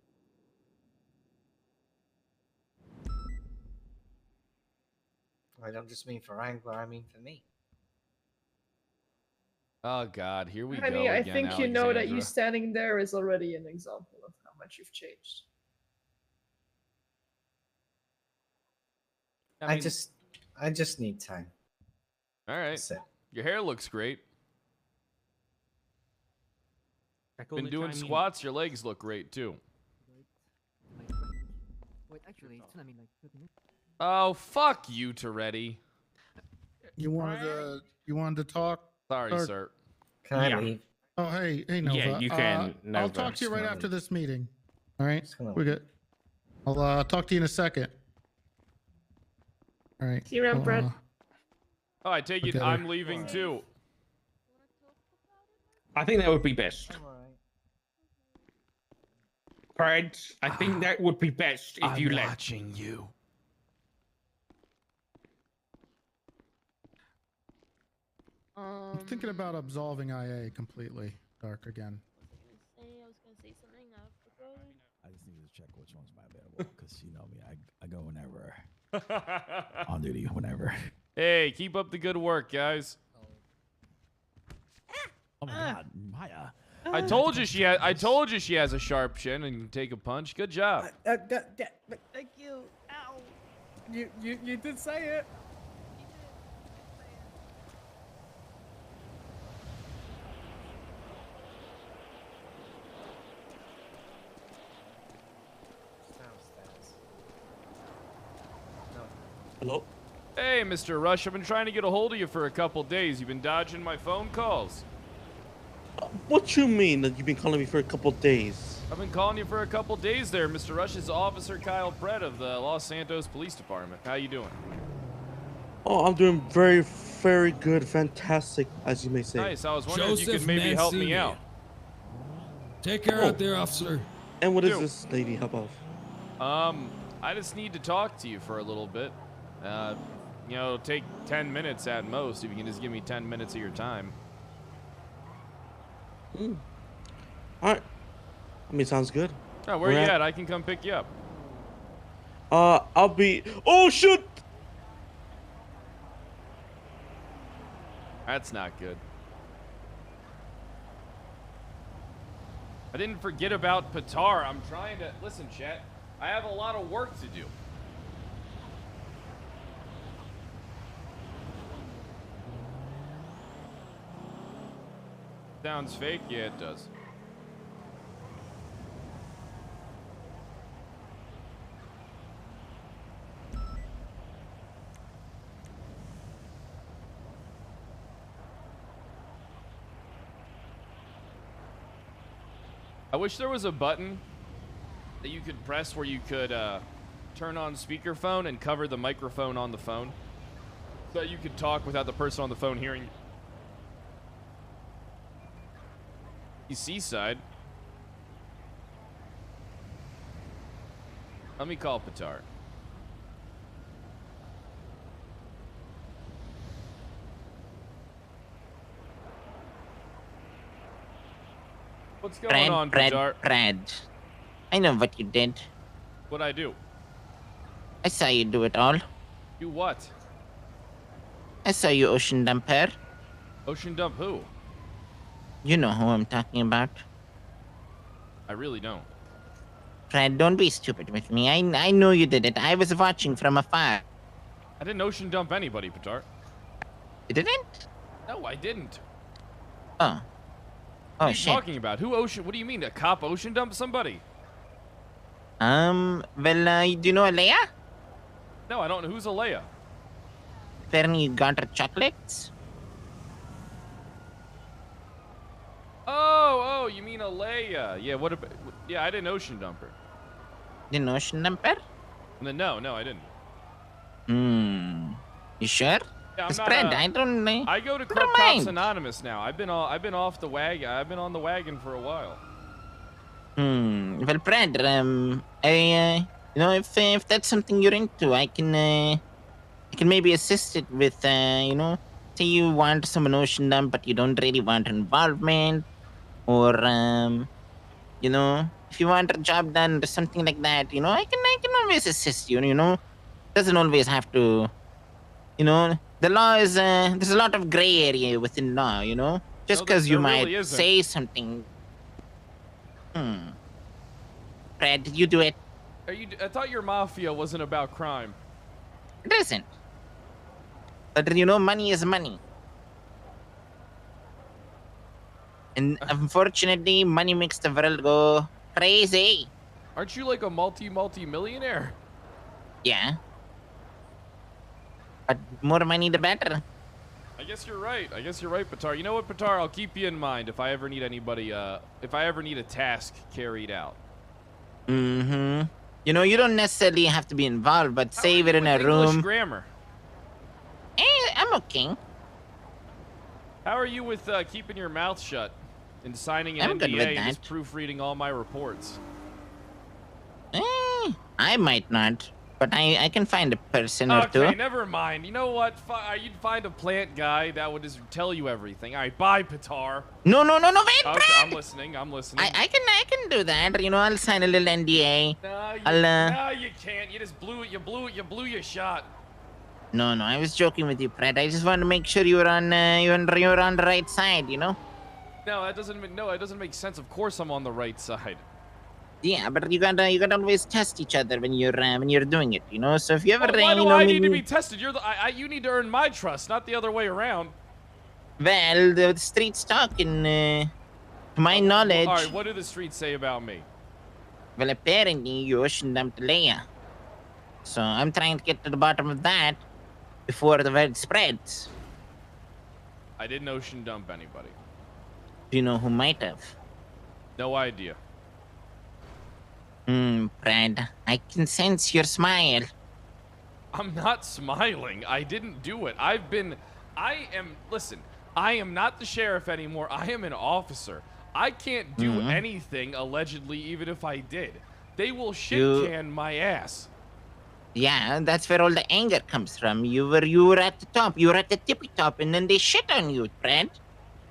I don't just mean for Wrangler, I mean for me. Oh God, here we go Honey, I again, think you know that you Alexandra. standing there is already an example of how much you've changed. I just need time. All right. That's it. Your hair looks great. Check all Been the doing time in. squats. Your legs look great too. Wait, actually, it's gonna be like 30 minutes. Oh, fuck you, Toretti. You wanted to talk? Sorry, Or- sir. Can I leave? Oh, hey, Nova. Yeah, you can, I'll Nova. talk to you right Just after this meeting. All right, gonna we're good. I'll talk to you in a second. All right. See you around, Brett. Oh, I take it Okay. I'm leaving too. I think that would be best. Pred, I think that would be best if you left. Watching you. I'm thinking about absolving IA completely. Dark again. I was gonna say something. I just need to check which one's my available because you know me, I go whenever. On duty whenever. Hey, keep up the good work, guys. Oh my god, Maya. I told you she has a sharp chin and can take a punch. Good job. Thank you. Ow. You did say it. Hello? Hey, Mr. Rush, I've been trying to get a hold of you for a couple days. You've been dodging my phone calls. What you mean that you've been calling me for a couple days? I've been calling you for a couple days there, Mr. Rush. It's Officer Kyle PRED of the Los Santos Police Department. How you doing? Oh, I'm doing very, very good, fantastic, as you may say. Nice. I was wondering if you could maybe help me out. Take care out there, officer. And what is Dude. this lady help of? I just need to talk to you for a little bit. You know, it'll take 10 minutes at most if you can just give me 10 minutes of your time. Alright. I mean, sounds good. Oh, where you at? I can come pick you up. I'll be... Oh, shoot! That's not good. I didn't forget about Patar. I'm trying to... Listen, chat. I have a lot of work to do. Sounds fake? Yeah, it does. I wish there was a button that you could press where you could turn on speakerphone and cover the microphone on the phone so that you could talk without the person on the phone hearing you. Seaside. Let me call Patar. What's going on, Patar? Pred. I know what you did. What'd I do? I saw you do it all. You what? I saw you ocean dump her. Ocean dump who? You know who I'm talking about. I really don't. Fred, don't be stupid with me. I know you did it. I was watching from afar. I didn't ocean dump anybody, Patar. You didn't? No, I didn't. Oh. What are you shit. talking about? Who ocean? What do you mean? A cop ocean dumped somebody? Well, do you know Alea? No, I don't know. Who's Alea? Fernie got her chocolates? Oh, you mean Alea? Yeah, what about? Yeah, I didn't ocean dump her. Didn't ocean dump her? No, I didn't. You sure? Yeah, I'm not, Fred, I don't know. I go to Never Corrupt Cops mind. Anonymous now. I've been off the wagon. I've been on the wagon for a while. Well, Fred, you know, if that's something you're into, I can maybe assist it with, you know, say you want some ocean dump, but you don't really want involvement, or, you know, if you want a job done or something like that, you know, I can always assist you. You know, doesn't always have to, you know. The law is there's a lot of gray area within law. You know, just because you might really say something. Fred, did you do it? I thought your mafia wasn't about crime. It isn't. But you know, money is money. And unfortunately, money makes the world go crazy. Aren't you like a multi-millionaire? Yeah. But more money, the better. I guess you're right. Patar. You know what, Patar? I'll keep you in mind if I ever need anybody, if I ever need a task carried out. You know, you don't necessarily have to be involved, but say we're in a English room. grammar. I'm okay. How are you with keeping your mouth shut and signing an I'm good with NDA and that. just proofreading all my reports? I might not, but I can find a person or Okay, two. never mind. You know what? You'd find a plant guy that would just tell you everything. All right, bye, Patar. No, wait, Okay, Brad! I'm listening. I can do that. You know, I'll sign a little NDA. No, you can't. You just blew it. You blew your shot. No, I was joking with you, Brad. I just wanted to make sure you were on the right side. You know. No, that doesn't make sense. Of course, I'm on the right side. Yeah, but you gotta always test each other when you're doing it. You know. So if you ever, Why do you know, I need to be tested? You need to earn my trust, not the other way around. Well, the streets talking. To my knowledge. All right, what do the streets say about me? Well, apparently you ocean dumped Leia. So I'm trying to get to the bottom of that before the word spreads. I didn't ocean dump anybody. Do you know who might have? No idea. Brad, I can sense your smile. I'm not smiling. I didn't do it. Listen, I am not the sheriff anymore. I am an officer. I can't do anything, allegedly, even if I did. They will shit-can my ass. Yeah, that's where all the anger comes from. You were at the top. You were at the tippy top, and then they shit on you, Brad.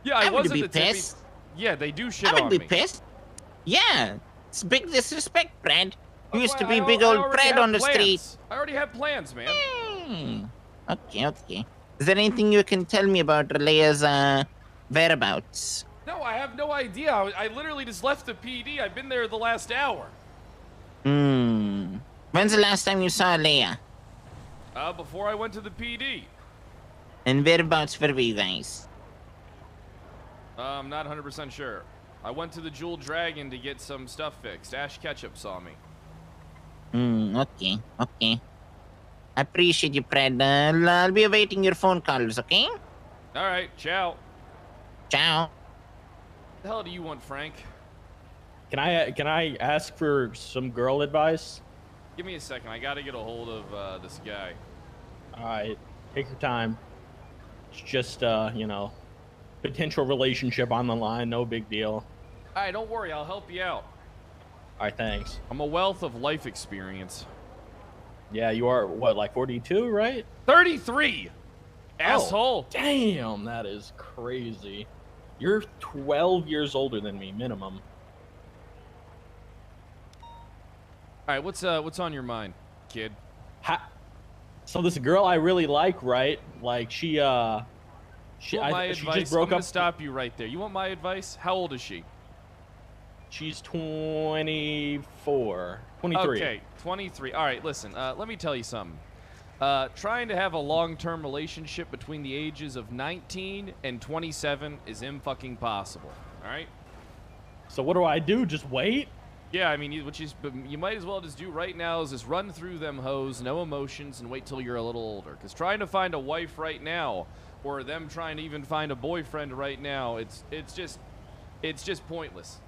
Yeah, I was at be the tippy. pissed. Yeah, they do shit I on would be me. pissed. Yeah, it's big disrespect, Brad. You used to be I big old already Brad have on the plans. street. I already have plans, man. Okay. Is there anything you can tell me about Leia's whereabouts? No, I have no idea. I literally just left the PD. I've been there the last hour. When's the last time you saw Leia? Before I went to the PD. And whereabouts were you guys? I'm not 100% sure. I went to the Jewel Dragon to get some stuff fixed. Ash Ketchup saw me. Okay. I appreciate you, Fred. I'll be awaiting your phone calls, okay? All right, ciao. Ciao. What the hell do you want, Frank? Can I ask for some girl advice? Give me a second. I gotta get a hold of this guy. All right, take your time. It's just you know, potential relationship on the line. No big deal. All right, don't worry. I'll help you out. All right, thanks. I'm a wealth of life experience. Yeah, you are what, like 42, right? 33. Asshole. Oh, damn, that is crazy. You're 12 years older than me, minimum. All right, what's on your mind, kid? So this girl I really like, right? Like she You want my she advice? just broke I'm gonna up. stop you right there. You want my advice? How old is she? She's 24. 23. Okay, 23. All right, listen. Let me tell you something. Trying to have a long-term relationship between the ages of 19 and 27 is fucking possible. All right. So what do I do? Just wait? Yeah, I mean, you might as well just do right now is just run through them hoes, no emotions, and wait till you're a little older. Because trying to find a wife right now, or them trying to even find a boyfriend right now, it's just pointless.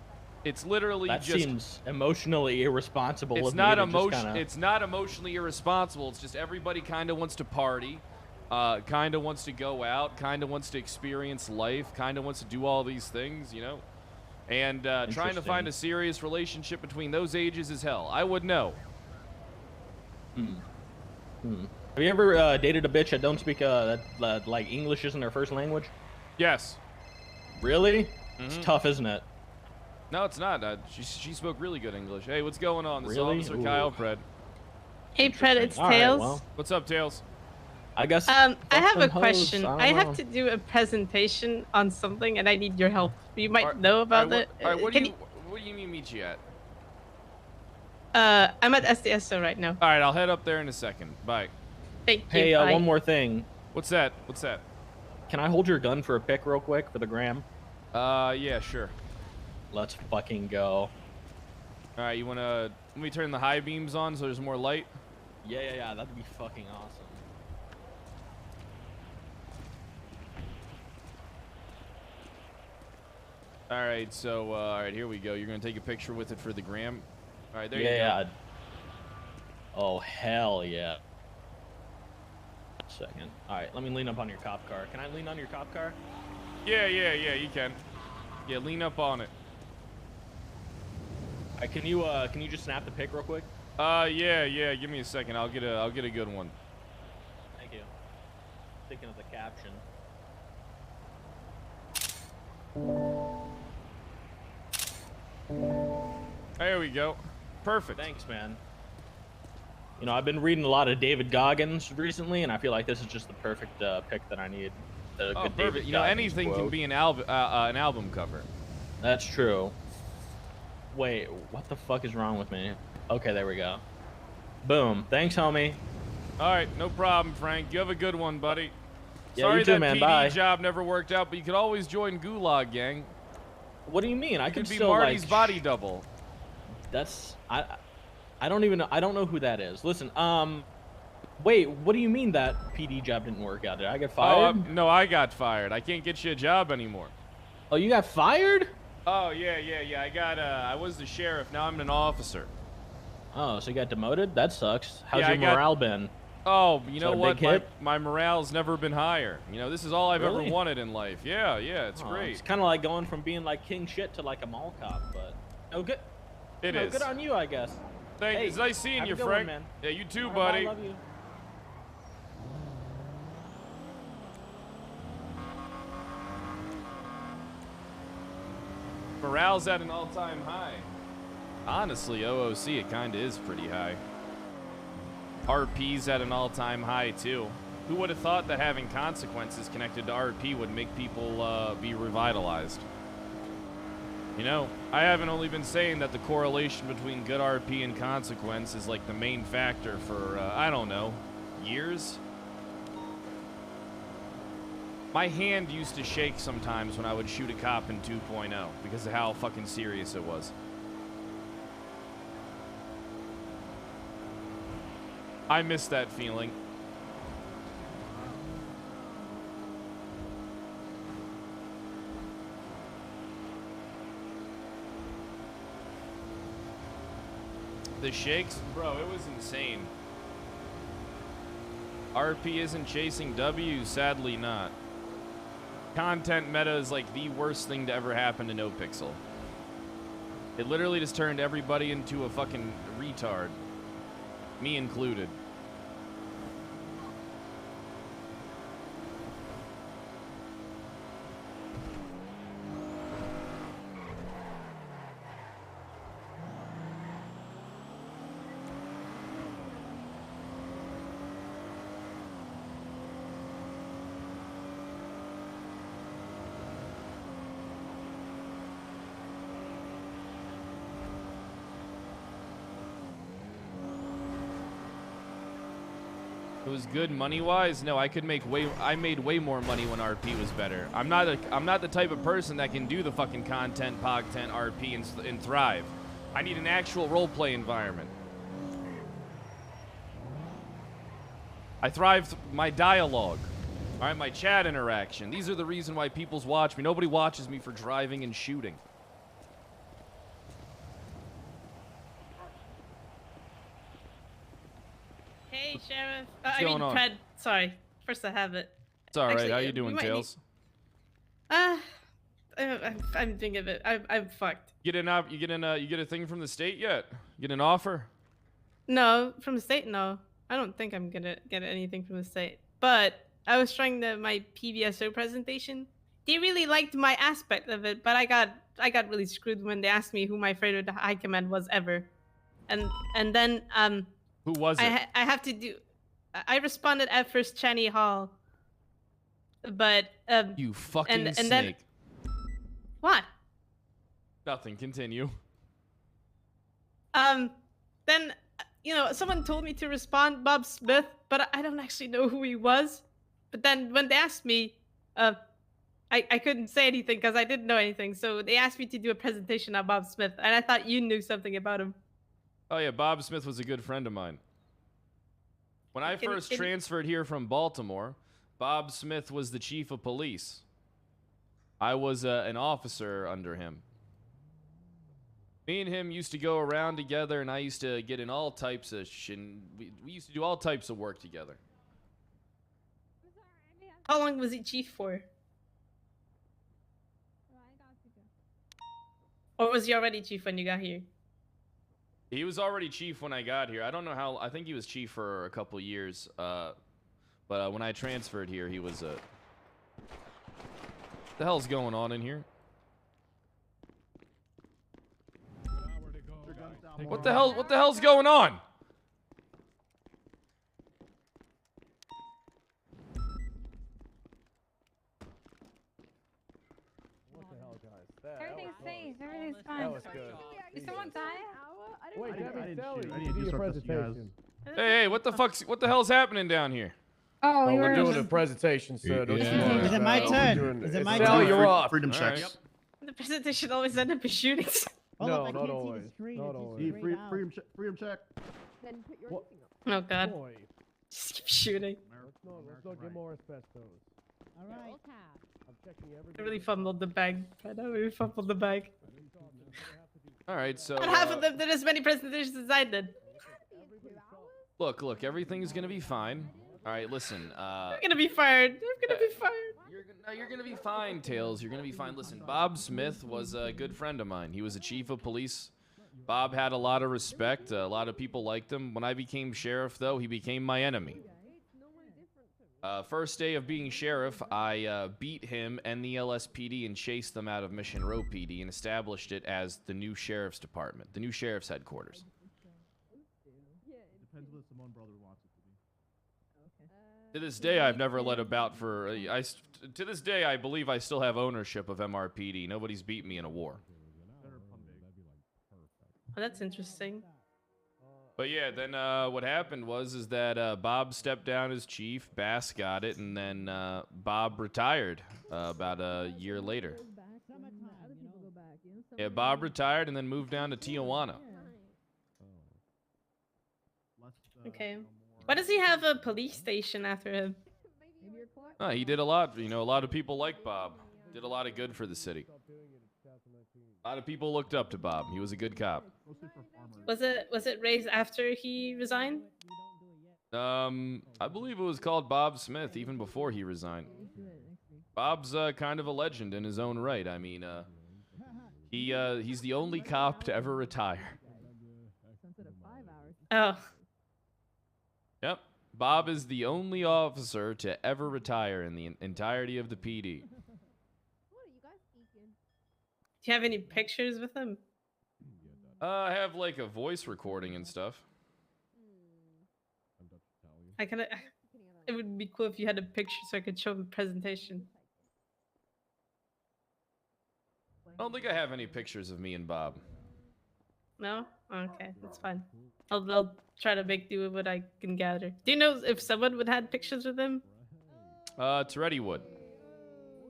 It's literally That just seems emotionally irresponsible. It's of me not to just emotion. kinda- It's not emotionally irresponsible. It's just everybody kind of wants to party, kind of wants to go out, kind of wants to experience life, kind of wants to do all these things, you know. And trying to find a serious relationship between those ages is hell. I would know. Have you ever dated a bitch that don't speak like English isn't their first language? Yes. Really? It's Mhm. tough, isn't it? No, it's not. She spoke really good English. Hey, what's going on? This is Really? Officer Ooh. Kyle Pred. Hey, Pred, it's All right, Tails. well, What's up, Tails? I guess. I have a them hoes, question. I don't I have know. to do a presentation on something, and I need your help. You might Alright, know about alright, it. All right, what Can do you mean meet you at? I'm at SDSO right now. All right, I'll head up there in a second. Bye. Thank you. Hey, bye. one more thing. What's that? What's that? Can I hold your gun for a pic real quick for the gram? Yeah, sure. Let's fucking go. All right, you wanna let me turn the high beams on so there's more light? Yeah. That'd be fucking awesome. All right, so all right, here we go. You're gonna take a picture with it for the gram. All right, there Yeah. you go. Oh hell yeah. Second. All right, let me lean up on your cop car. Can I lean on your cop car? Yeah, you can. Yeah, lean up on it. All right, can you just snap the pic real quick? Yeah. Give me a second. I'll get a good one. Thank you. Thinking of the caption. There we go. Perfect. Thanks, man. You know, I've been reading a lot of David Goggins recently, and I feel like this is just the perfect pick that I need. A Oh, good perfect. David You know, Goggins anything can quote. be an album cover. That's true. Wait, what the fuck is wrong with me? Okay, there we go. Boom. Thanks, homie. All right, no problem, Frank. You have a good one, buddy. Yeah, Sorry you too, that man. PD Bye. job never worked out, but you could always join Gulag Gang. What do you mean? I You could could be still Marty's like. body double. That's I don't even know. I don't know who that is. Listen, wait. What do you mean that PD job didn't work out? Did I get fired? No, I got fired. I can't get you a job anymore. Oh, you got fired? Oh yeah. I was the sheriff. Now I'm an officer. Oh, so you got demoted? That sucks. How's Yeah, your morale been? Oh, you Is know that a what? big hit? My morale's never been higher. You know, this is all I've Really? ever wanted in life. Yeah, it's Oh, great. It's kind of like going from being like king shit to like a mall cop, but no good. It no, is. Good on you, I guess. Thank Hey, you. It's nice seeing have a you, good one, Frank. man. Yeah, you too, All right, bye, buddy. love you. Morale's at an all-time high. Honestly, OOC, it kind of is pretty high. RP's at an all-time high, too. Who would have thought that having consequences connected to RP would make people be revitalized? You know, I haven't only been saying that the correlation between good RP and consequence is like the main factor for, I don't know, years? My hand used to shake sometimes when I would shoot a cop in 2.0 because of how fucking serious it was. I miss that feeling. The shakes? Bro, it was insane. RP isn't chasing W, sadly not. Content meta is like the worst thing to ever happen to NoPixel. It literally just turned everybody into a fucking retard. Me included. It was good money-wise. No, I made way more money when RP was better. I'm not the type of person that can do the fucking content, PogTent, RP, and thrive. I need an actual roleplay environment. I thrive my dialogue. All right, my chat interaction. These are the reason why people's watch me. Nobody watches me for driving and shooting. Hey, Sheriff. What's I mean, going on? Pred. Sorry. First I have it. It's all right. Actually, How we you doing, might need- Tails? I'm thinking of it. I'm fucked. You get a thing from the state yet? You get an offer? No, from the state, no. I don't think I'm gonna get anything from the state. But I was trying my PBSO presentation. They really liked my aspect of it, but I got really screwed when they asked me who my favorite high command was ever, and then Who was it? I have to do. I responded at first Channy Hall, but You fucking and snake. then what? Nothing. Continue. Then someone told me to respond Bob Smith, but I don't actually know who he was. But then when they asked me, I couldn't say anything because I didn't know anything. So they asked me to do a presentation on Bob Smith, and I thought you knew something about him. Oh yeah, Bob Smith was a good friend of mine. When I first transferred here from Baltimore, Bob Smith was the chief of police. I was an officer under him. Me and him used to go around together, and I used to get in all types of shit. We used to do all types of work together. How long was he chief for? Or was he already chief when you got here? He was already chief when I got here. I don't know how. I think he was chief for a couple years. But when I transferred here, he was. What the hell's going on in here? What the hell? What the hell's going on? Everything's safe. Everything's fine. That was good. Did someone die? Wait, I didn't shoot. I you didn't do your disrupt this, you guys. presentation. Hey, what the hell's happening down here? Oh, we we're were doing a presentation, sir. Don't you Yeah. worry Is it about my it. turn? Is It's it my Sally, turn? you're off. Freedom All right. checks. The presentation always end up in shootings. No, not always. Not always. Freedom check. Then put your What? Oh god. Boy. Just keep shooting. Let's not get more asbestos. All right. I'm checking every. I really fumbled the bag. I know we fumbled the bag. All right, so But half of them did as many presentations as I did. look, everything's gonna be fine. All right, listen. I'm gonna be fired. I'm gonna be fired. You're gonna be fine, Tails. You're gonna be fine. Listen, Bob Smith was a good friend of mine. He was a chief of police. Bob had a lot of respect. A lot of people liked him. When I became sheriff, though, he became my enemy. First day of being sheriff, I beat him and the LSPD and chased them out of Mission Row PD and established it as the new sheriff's department, the new sheriff's headquarters. Depends what Simone brother wants it to be. To this day, I've never let about for. To this day, I believe I still have ownership of MRPD. Nobody's beat me in a war. Oh, that's interesting. But yeah, then what happened was that Bob stepped down as chief, Bass got it, and then Bob retired about a year later. Yeah, Bob retired and then moved down to Tijuana. Okay. Why does he have a police station after him? He did a lot. You know, a lot of people like Bob. Did a lot of good for the city. A lot of people looked up to Bob. He was a good cop. Was it raised after he resigned? I believe it was called Bob Smith even before he resigned. Bob's kind of a legend in his own right. I mean, he's the only cop to ever retire. Oh. Yep. Bob is the only officer to ever retire in the entirety of the PD. Do you have any pictures with him? I have like a voice recording and stuff. It would be cool if you had a picture so I could show him the presentation. I don't think I have any pictures of me and Bob. No? Okay, that's fine. I'll try to make do with what I can gather. Do you know if someone would had pictures with him? Toretti would.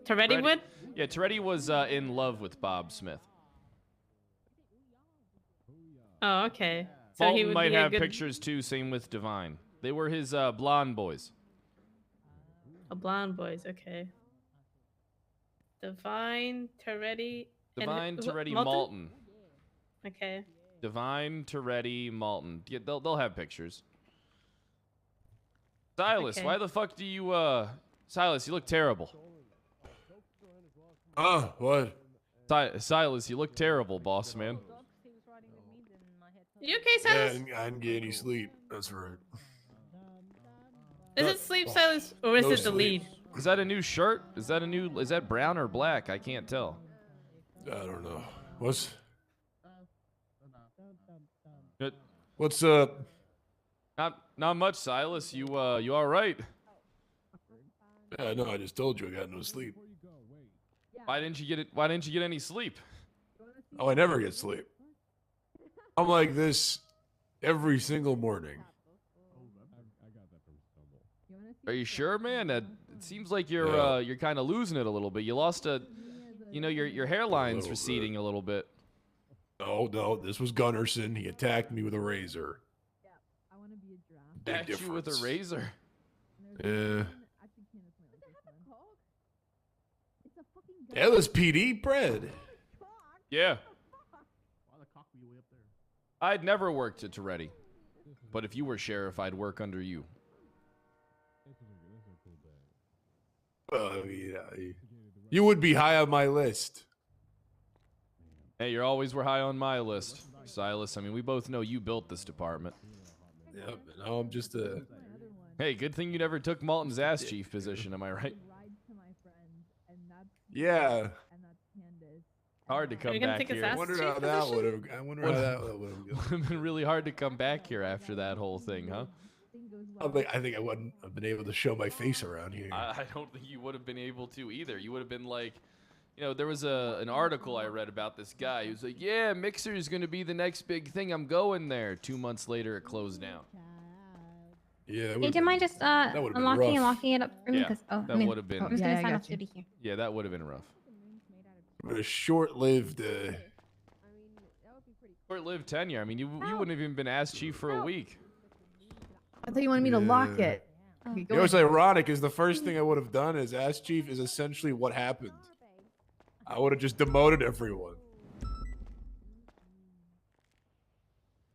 Toretti would? Yeah, Toretti was in love with Bob Smith. Oh, okay. So he Malton would might be a have good... pictures too. Same with Divine. They were his blonde boys. Oh, blonde boys. Okay. Divine, Toretti, Divine, and Toretti, Malton? Malton. Okay. Divine, Toretti, Malton. Yeah, they'll have pictures. Silas, Okay. why the fuck do you Silas, you look terrible. What? Silas, you look terrible, boss man. You okay, Silas? I didn't get any sleep. That's right. Is it sleep, Silas, or is No it the sleep. lead? Is that a new shirt? Is that brown or black? I can't tell. I don't know. What's What's up? Not much, Silas. You all right? Yeah, no, I just told you I got no sleep. Why didn't you get any sleep? Oh, I never get sleep. I'm like this every single morning. Are you sure, man? It seems like you're kind of losing it a little bit. You lost your hairline's little receding a little bit. No, this was Gunnarsson. He attacked me with a razor. Big Attacked you with a difference. razor. Yeah. Yeah, this PD PRED. Yeah. I'd never worked at Toretti, but if you were sheriff, I'd work under you. Well, yeah, you would be high on my list. Hey, you always were high on my list, Silas. I mean, we both know you built this department. Yeah, but now I'm just a... Hey, good thing you never took Malton's ass chief position, am I right? Yeah. Hard to come you gonna back take his here. ass I wonder chief how that position? would have. I wonder how that would have gone. Would have been really hard to come back here after that whole thing, huh? I think I wouldn't have been able to show my face around here. I don't think you would have been able to either. You would have been like, there was an article I read about this guy who's like, yeah, Mixer is going to be the next big thing. I'm going there. 2 months later, it closed down. Yeah. Hey, do you mind just would've been unlocking and rough. locking it up for me? Yeah, 'Cause, that would have been. I'm just Yeah, gonna I sign got off you. duty here. Yeah, that would have been rough. But a short-lived. Short-lived tenure. I mean, you wouldn't have even been ass chief for a week. I thought you wanted me to lock Yeah. it. You know what's ironic is the first thing I would have done as ass chief is essentially what happened. I would have just demoted everyone.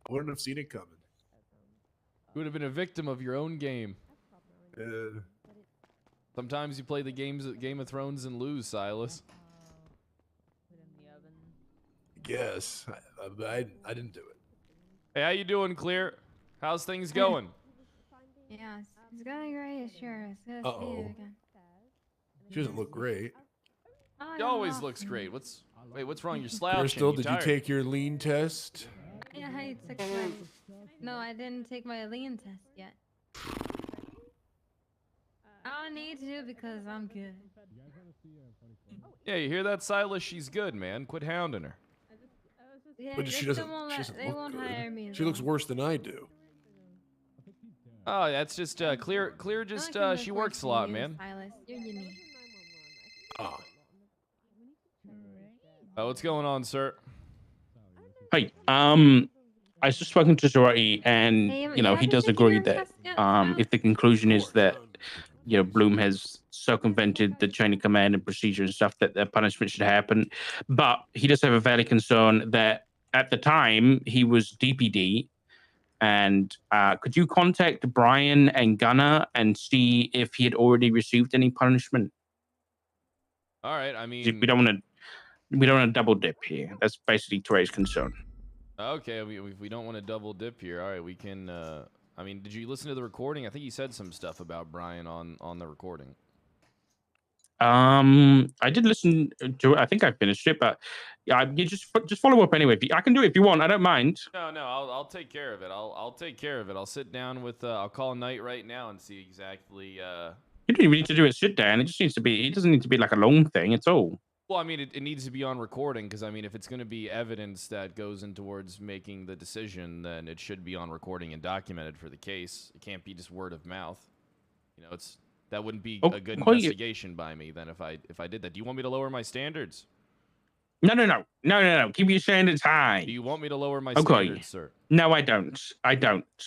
I wouldn't have seen it coming. You would have been a victim of your own game. Sometimes you play the Game of Thrones and lose, Silas. Yes, I didn't do it. Hey, how you doing, Clear? How's things going? Yeah, it's going great, sure. It's good to see Uh-oh. you again. She doesn't look great. Oh, She always looks great. What's wrong? You're slouching. Crystal, You did you tired? take your lean test? Yeah, I took my... No, I didn't take my lean test yet. I don't need to because I'm good. Yeah, you hear that, Silas? She's good, man. Quit hounding her. Yeah, But they she still doesn't. won't She let- doesn't they look won't hire me. good. She looks worse than I do. Oh, that's just Clear. Clear just she works a lot, man. Silas, you're unique. Ah. What's going on, sir? Hey, I was just spoken to Zorati, and Hey, you know you he haven't does taken agree your that test yet? if the conclusion is that Bloom has circumvented the chain of command and procedure and stuff, that the punishment should happen, but he does have a valid concern that at the time he was DPD, and could you contact Brian and Gunnar and see if he had already received any punishment? All right, I mean, We don't want to double dip here. That's basically Trey's concern. okay, we don't want to double dip here. All right, we can. I mean, did you listen to the recording? I think you said some stuff about Brian on the recording. I did listen to it. I think I finished it, but yeah, you just follow up anyway. I can do it if you want. I don't mind. No, I'll take care of it. I'll take care of it. I'll sit down with. I'll call Knight right now and see exactly. You don't even need to do it sit down. It just needs to be. It doesn't need to be like a long thing. It's all. Well, I mean, it needs to be on recording because, I mean, if it's going to be evidence that goes in towards making the decision, then it should be on recording and documented for the case. It can't be just word of mouth. You know, that wouldn't be a good investigation by me then if I did that. Do you want me to lower my standards? No. Keep your standards high. Do you want me to lower my standards, sir? No, I don't.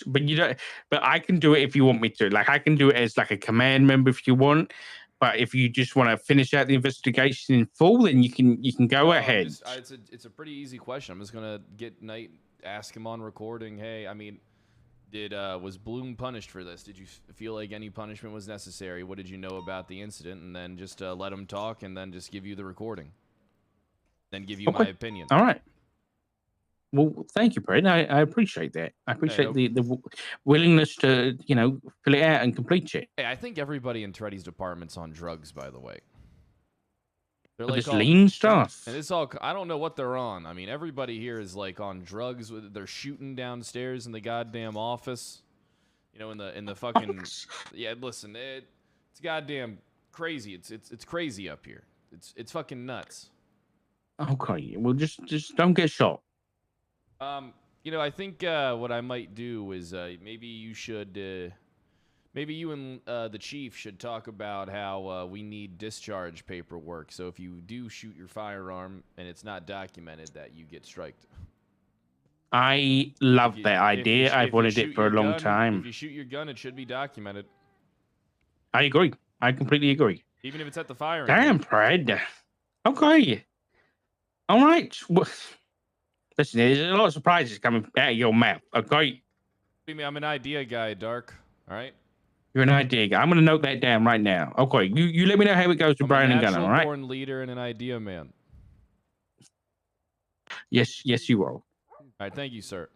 But you don't. But I can do it if you want me to. Like I can do it as like a command member if you want. But if you just want to finish out the investigation in full, then you can go ahead. It's a pretty easy question. I'm just gonna get Knight, ask him on recording. Hey, I mean, was Bloom punished for this? Did you feel like any punishment was necessary? What did you know about the incident? And then just let him talk, and then just give you the recording. Then give you my opinion. All right. Well, thank you, Pred. I appreciate that. I appreciate the willingness to, fill it out and complete it. Hey, I think everybody in Treddy's department's on drugs, by the way. They're like this lean stuff. And it's all, I don't know what they're on. I mean, everybody here is like on drugs. They're shooting downstairs in the goddamn office. You know, in the fucking yeah. Listen, it's goddamn crazy. It's crazy up here. It's fucking nuts. Okay, well, just don't get shot. I think what I might do is maybe you should, maybe you and the chief should talk about how we need discharge paperwork. So if you do shoot your firearm and it's not documented, that you get striked. I love that idea. I've wanted it for a long time. If you shoot your gun, it should be documented. I agree. I completely agree. Even if it's at the firing. Damn, Pred. Okay. All right. Well, listen, there's a lot of surprises coming out of your mouth. Okay. I'm an idea guy, Dark. All right. You're an idea guy. I'm gonna note that down right now. Okay. You let me know how it goes with Brian and Gunner. All right. Born leader and an idea man. Yes, you are. All right. Thank you, sir.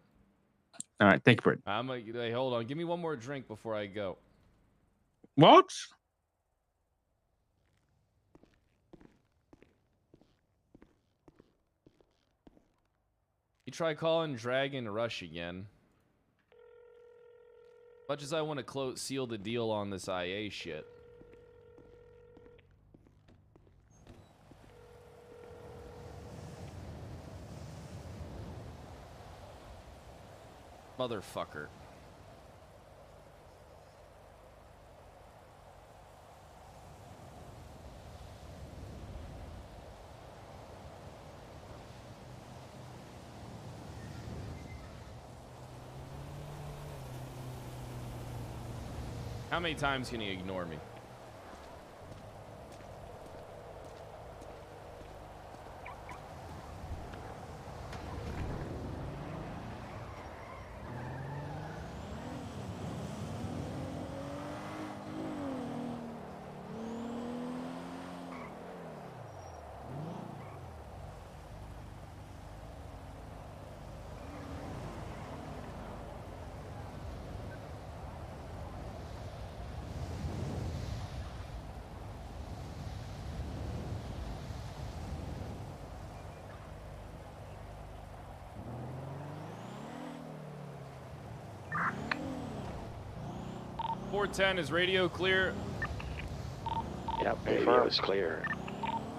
All right. Thank you, Pred. Hey, hold on. Give me one more drink before I go. What? You try calling Dragon Rush again. Much as I want to seal the deal on this IA shit. Motherfucker. How many times can he ignore me? .410, is radio clear? Yep, radio is clear.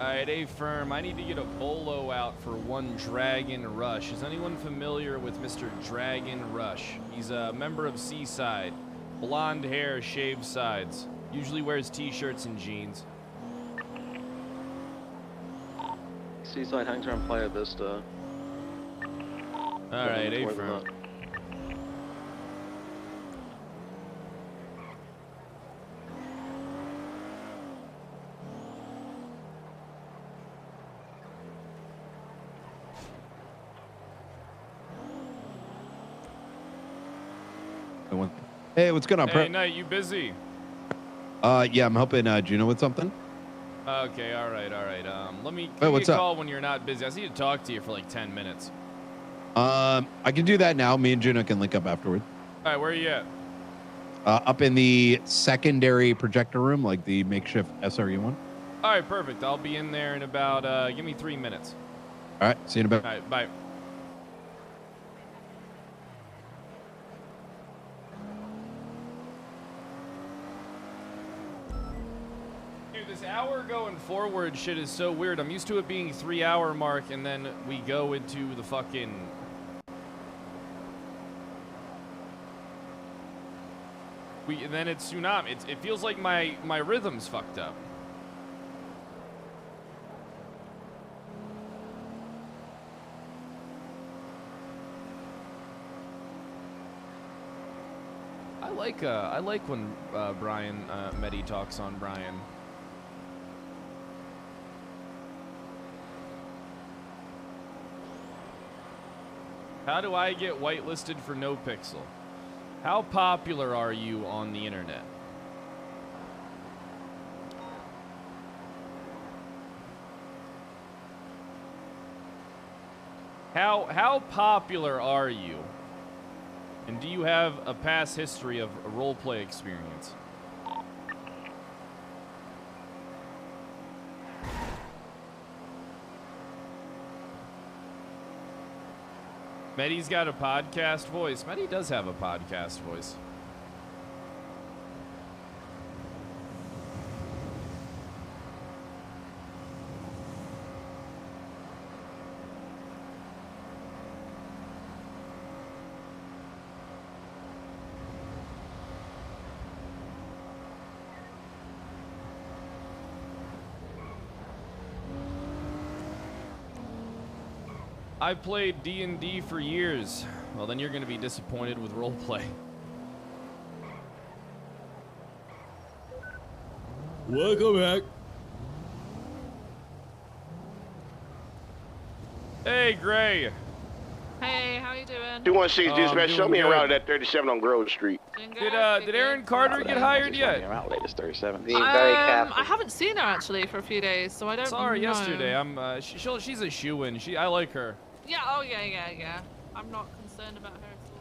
Alright, A-Firm, I need to get a bolo out for one Dragon Rush. Is anyone familiar with Mr. Dragon Rush? He's a member of Seaside. Blonde hair, shaved sides. Usually wears t-shirts and jeans. Seaside hangs around Playa Vista. Alright, A-Firm. Hey, what's going on, Hey, Prep? Knight, you busy? Yeah, I'm helping Juno with something. Okay, all right. Let me Hey, what's give me a up? call when you're not busy. I just need to talk to you for like 10 minutes. I can do that now. Me and Juno can link up afterward. All right, where are you at? Up in the secondary projector room, like the makeshift SRE one. All right, perfect. I'll be in there in about, give me 3 minutes. All right, see you in a bit. All right, bye. Dude, this hour going counting forward shit is so weird. I'm used to it being 3-hour mark, and then we go into the fucking. And then it's tsunami. It feels like my rhythm's fucked up. I like when Brian Medi talks on Brian. How do I get whitelisted for no pixel? How popular are you on the internet? How popular are you? And do you have a past history of a roleplay experience? Medi's got a podcast voice. Medi does have a podcast voice. I've played D&D for years. Well, then you're going to be disappointed with roleplay. Welcome back. Hey, Gray. Hey, how you doing? 216 dispatch. Show me good. around at 37 on Grove Street. Did Aaron Carter get hired yet? Latest 37. I haven't seen her actually for a few days, so I don't Saw her know. yesterday. She's a shoo-in. I like her. Yeah, oh yeah. I'm not concerned about her at all.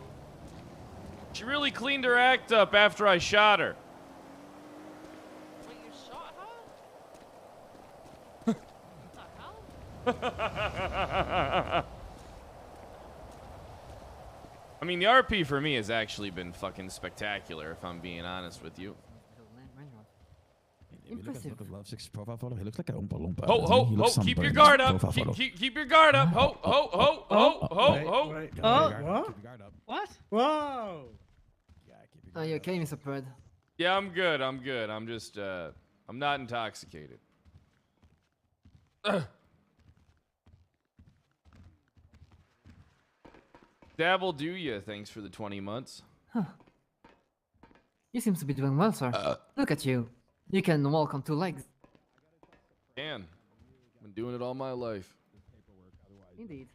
She really cleaned her act up after I shot her. Wait, you shot her? What the hell? I mean, the RP for me has actually been fucking spectacular, if I'm being honest with you. Impressive. Look at Love 6 profile photo. He looks like a Oompa Loompa. Ho, ho, ho, keep your guard up. Keep your guard up. Ho, ho, ho, ho, ho, ho. What? What? Whoa! Are you okay, Mr. PRED? Yeah, I'm good. I'm just, I'm not intoxicated. Dabble do ya. Thanks for the 20 months. Huh. You seem to be doing well, sir. Look at you. You can walk on 2 legs. Been doing it all my life. Indeed.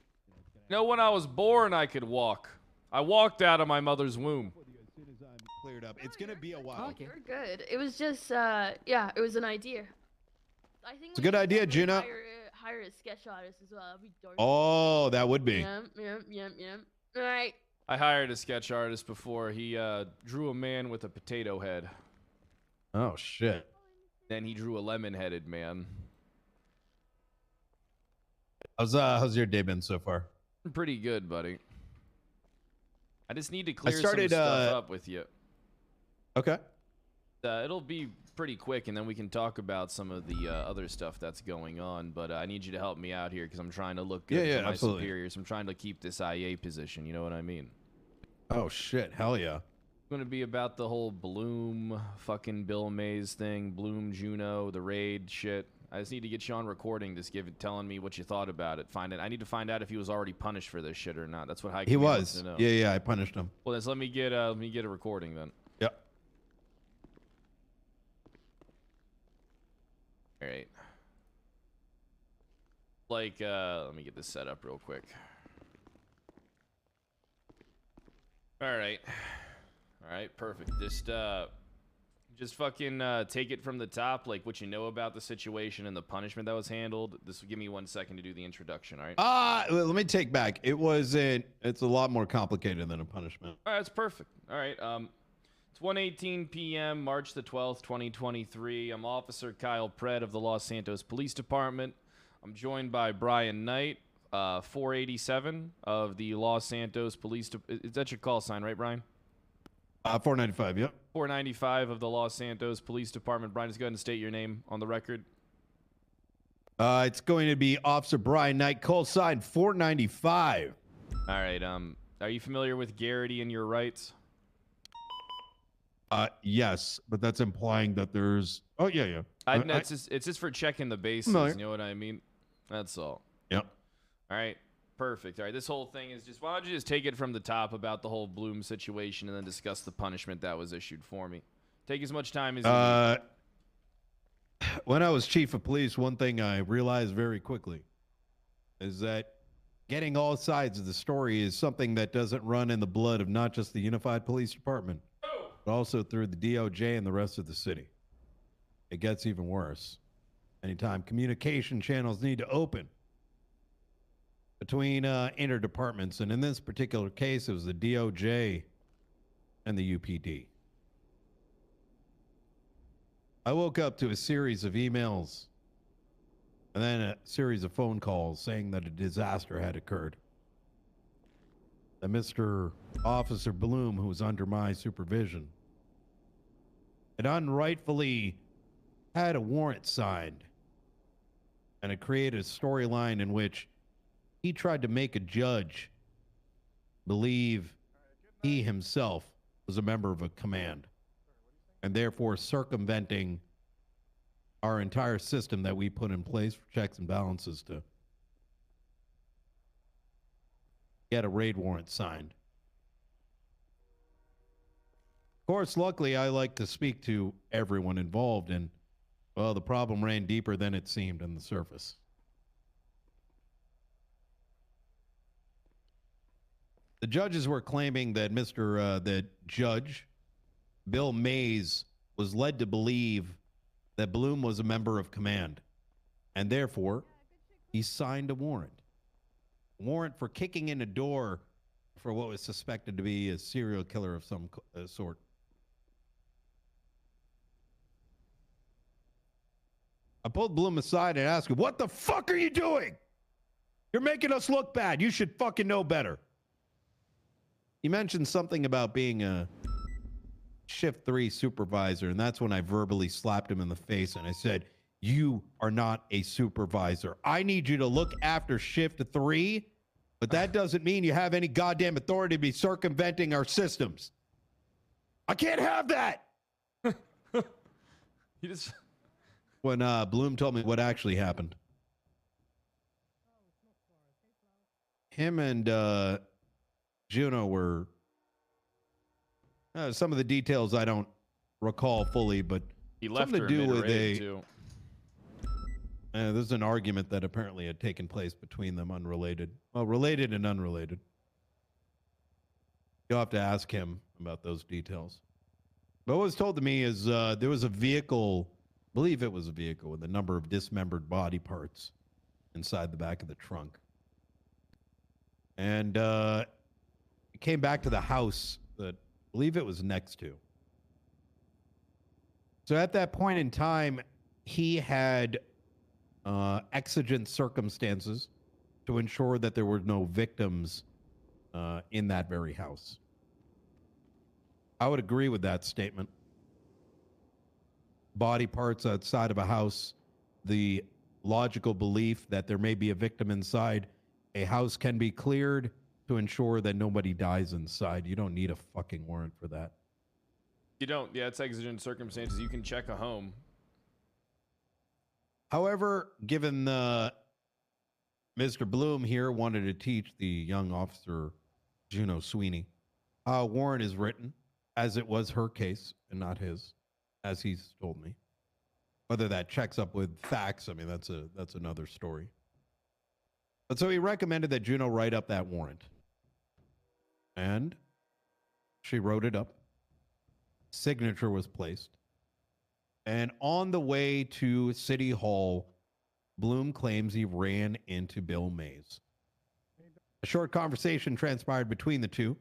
You know, when I was born, I could walk. I walked out of my mother's womb. Cleared up. It's gonna be a while. Okay. We're good. It was just, yeah, it was an idea. I think It's a good idea, Gina. Hire a sketch artist as well. That'd be dope. Oh, that would be. Yep. All right. I hired a sketch artist before. He drew a man with a potato head. Oh shit. Then he drew a lemon-headed man. How's your day been so far? Pretty good, buddy. I just need to clear some started, stuff up with you. Okay. It'll be pretty quick, and then we can talk about some of the other stuff that's going on. But I need you to help me out here because I'm trying to look good to my absolutely. superiors. I'm trying to keep this IA position. You know what I mean? Oh shit! Hell yeah. It's going to be about the whole Bloom fucking Bill Mays thing, Bloom Juno, the raid shit. I just need to get you on recording, just telling me what you thought about it. I need to find out if he was already punished for this shit or not. That's what He wants was. to know. Yeah, I punished him. Well, let me get a recording then. Yep. All right. Let me get this set up real quick. All right, perfect. Just fucking take it from the top, like what you know about the situation and the punishment that was handled. This will give me 1 second to do the introduction. All right. Let me take back. It's a lot more complicated than a punishment. All right, that's perfect. All right. It's 1:18 p.m. March the 12th, 2023. I'm Officer Kyle Pred of the Los Santos Police Department. I'm joined by Brian Knight, 487 of the Los Santos Police. Is that your call sign, right, Brian? 495. Yep. 495 of the Los Santos Police Department. Brian, just go ahead and state your name on the record. It's going to be Officer Brian Knight, call sign 495. All right. Are you familiar with Garrity and your rights? Yes, but that's implying that there's. Oh yeah. It's just for checking the bases. No. You know what I mean? That's all. Yep. All right. Perfect. All right. This whole thing is just. Why don't you just take it from the top about the whole Bloom situation and then discuss the punishment that was issued for me? Take as much time as you need. When I was chief of police, one thing I realized very quickly is that getting all sides of the story is something that doesn't run in the blood of not just the Unified Police Department, but also through the DOJ and the rest of the city. It gets even worse. Anytime communication channels need to open between interdepartments, and in this particular case, it was the DOJ and the UPD. I woke up to a series of emails and then a series of phone calls saying that a disaster had occurred. That Mr. Officer Bloom, who was under my supervision, had unrightfully had a warrant signed, and it created a storyline in which he tried to make a judge believe he himself was a member of a command, and therefore circumventing our entire system that we put in place for checks and balances to get a raid warrant signed. Of course, luckily, I like to speak to everyone involved, and, well, the problem ran deeper than it seemed on the surface. The judges were claiming that that Judge Bill Mays was led to believe that Bloom was a member of command, and therefore he signed a warrant. A warrant for kicking in a door for what was suspected to be a serial killer of some sort. I pulled Bloom aside and asked him, "What the fuck are you doing? You're making us look bad. You should fucking know better." He mentioned something about being a Shift 3 supervisor, and that's when I verbally slapped him in the face and I said, "You are not a supervisor. I need you to look after Shift 3, but that doesn't mean you have any goddamn authority to be circumventing our systems. I can't have that." You just... When Bloom told me what actually happened. Him and Juno were... some of the details I don't recall fully, but he left something her to do with mid-raid, too. There's an argument that apparently had taken place between them, unrelated. Well, related and unrelated. You'll have to ask him about those details. But what was told to me is there was a vehicle, I believe it was a vehicle, with a number of dismembered body parts inside the back of the trunk. And it came back to the house that I believe it was next to. So at that point in time, he had exigent circumstances to ensure that there were no victims in that very house. I would agree with that statement. Body parts outside of a house, the logical belief that there may be a victim inside, a house can be cleared to ensure that nobody dies inside. You don't need a fucking warrant for that. You don't. Yeah, it's exigent circumstances. You can check a home. However, given Mr. Bloom here wanted to teach the young officer, Juno Sweeney, how a warrant is written, as it was her case and not his, as he's told me. Whether that checks up with facts, I mean, that's another story. But so he recommended that Juno write up that warrant. And she wrote it up. Signature was placed. And on the way to City Hall, Bloom claims he ran into Bill Mays. A short conversation transpired between the two.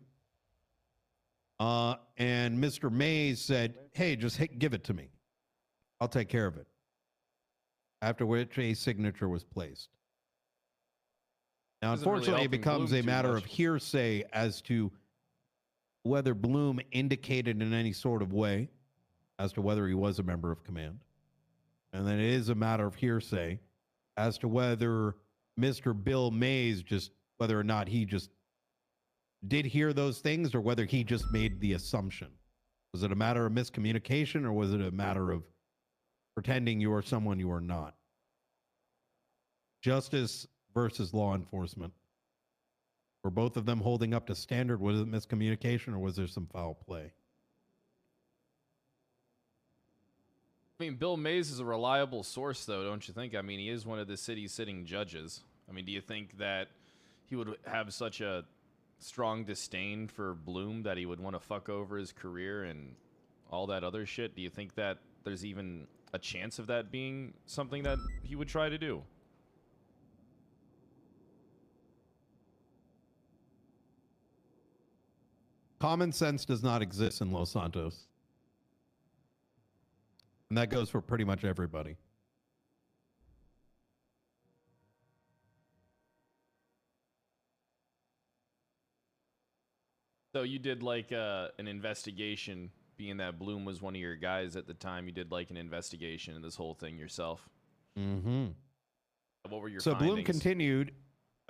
And Mr. Mays said, "Hey, just give it to me. I'll take care of it." After which a signature was placed. Now, unfortunately, it becomes a matter of hearsay as to whether Bloom indicated in any sort of way as to whether he was a member of command. And then it is a matter of hearsay as to whether Mr. Bill Mays whether or not he just did hear those things or whether he just made the assumption. Was it a matter of miscommunication or was it a matter of pretending you are someone you are not? Justice versus law enforcement. Were both of them holding up to standard? Was it miscommunication or was there some foul play? I mean, Bill Mays is a reliable source, though, don't you think? I mean, he is one of the city's sitting judges. I mean, do you think that he would have such a strong disdain for Bloom that he would want to fuck over his career and all that other shit? Do you think that there's even a chance of that being something that he would try to do? Common sense does not exist in Los Santos. And that goes for pretty much everybody. So you did like an investigation, being that Bloom was one of your guys at the time. You did like an investigation in this whole thing yourself. Mm-hmm. What were your so findings? Bloom continued.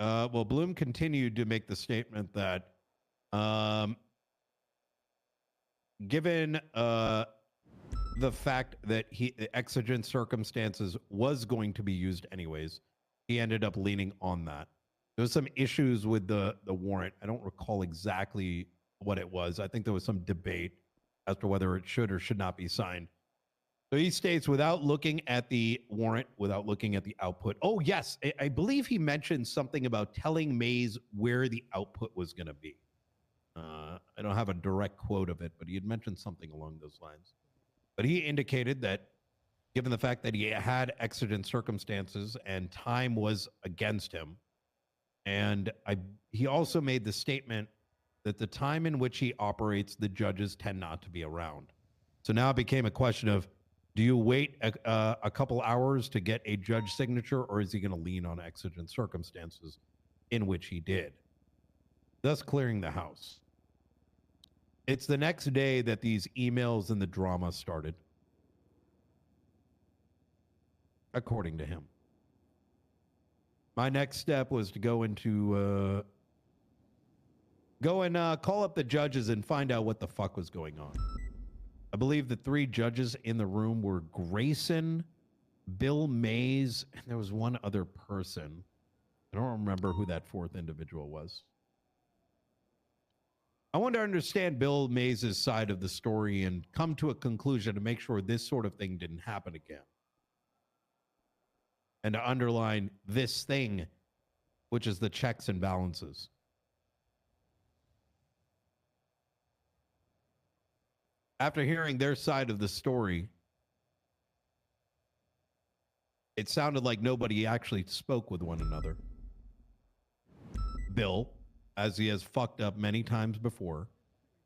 Bloom continued to make the statement that, given the fact that exigent circumstances was going to be used anyways, he ended up leaning on that. There was some issues with the warrant. I don't recall exactly what it was. I think there was some debate as to whether it should or should not be signed. So he states, without looking at the warrant, without looking at the output. Oh, yes. I believe he mentioned something about telling Mays where the output was going to be. I don't have a direct quote of it, but he had mentioned something along those lines. But he indicated that given the fact that he had exigent circumstances and time was against him, and he also made the statement that the time in which he operates, the judges tend not to be around. So now it became a question of, do you wait a couple hours to get a judge signature, or is he going to lean on exigent circumstances, in which he did, thus clearing the house? It's the next day that these emails and the drama started, according to him. My next step was to go into call up the judges and find out what the fuck was going on. I believe the three judges in the room were Grayson, Bill Mays, and there was one other person. I don't remember who that fourth individual was. I want to understand Bill Mays' side of the story and come to a conclusion to make sure this sort of thing didn't happen again. And to underline this thing, which is the checks and balances. After hearing their side of the story, it sounded like nobody actually spoke with one another. Bill, as he has fucked up many times before,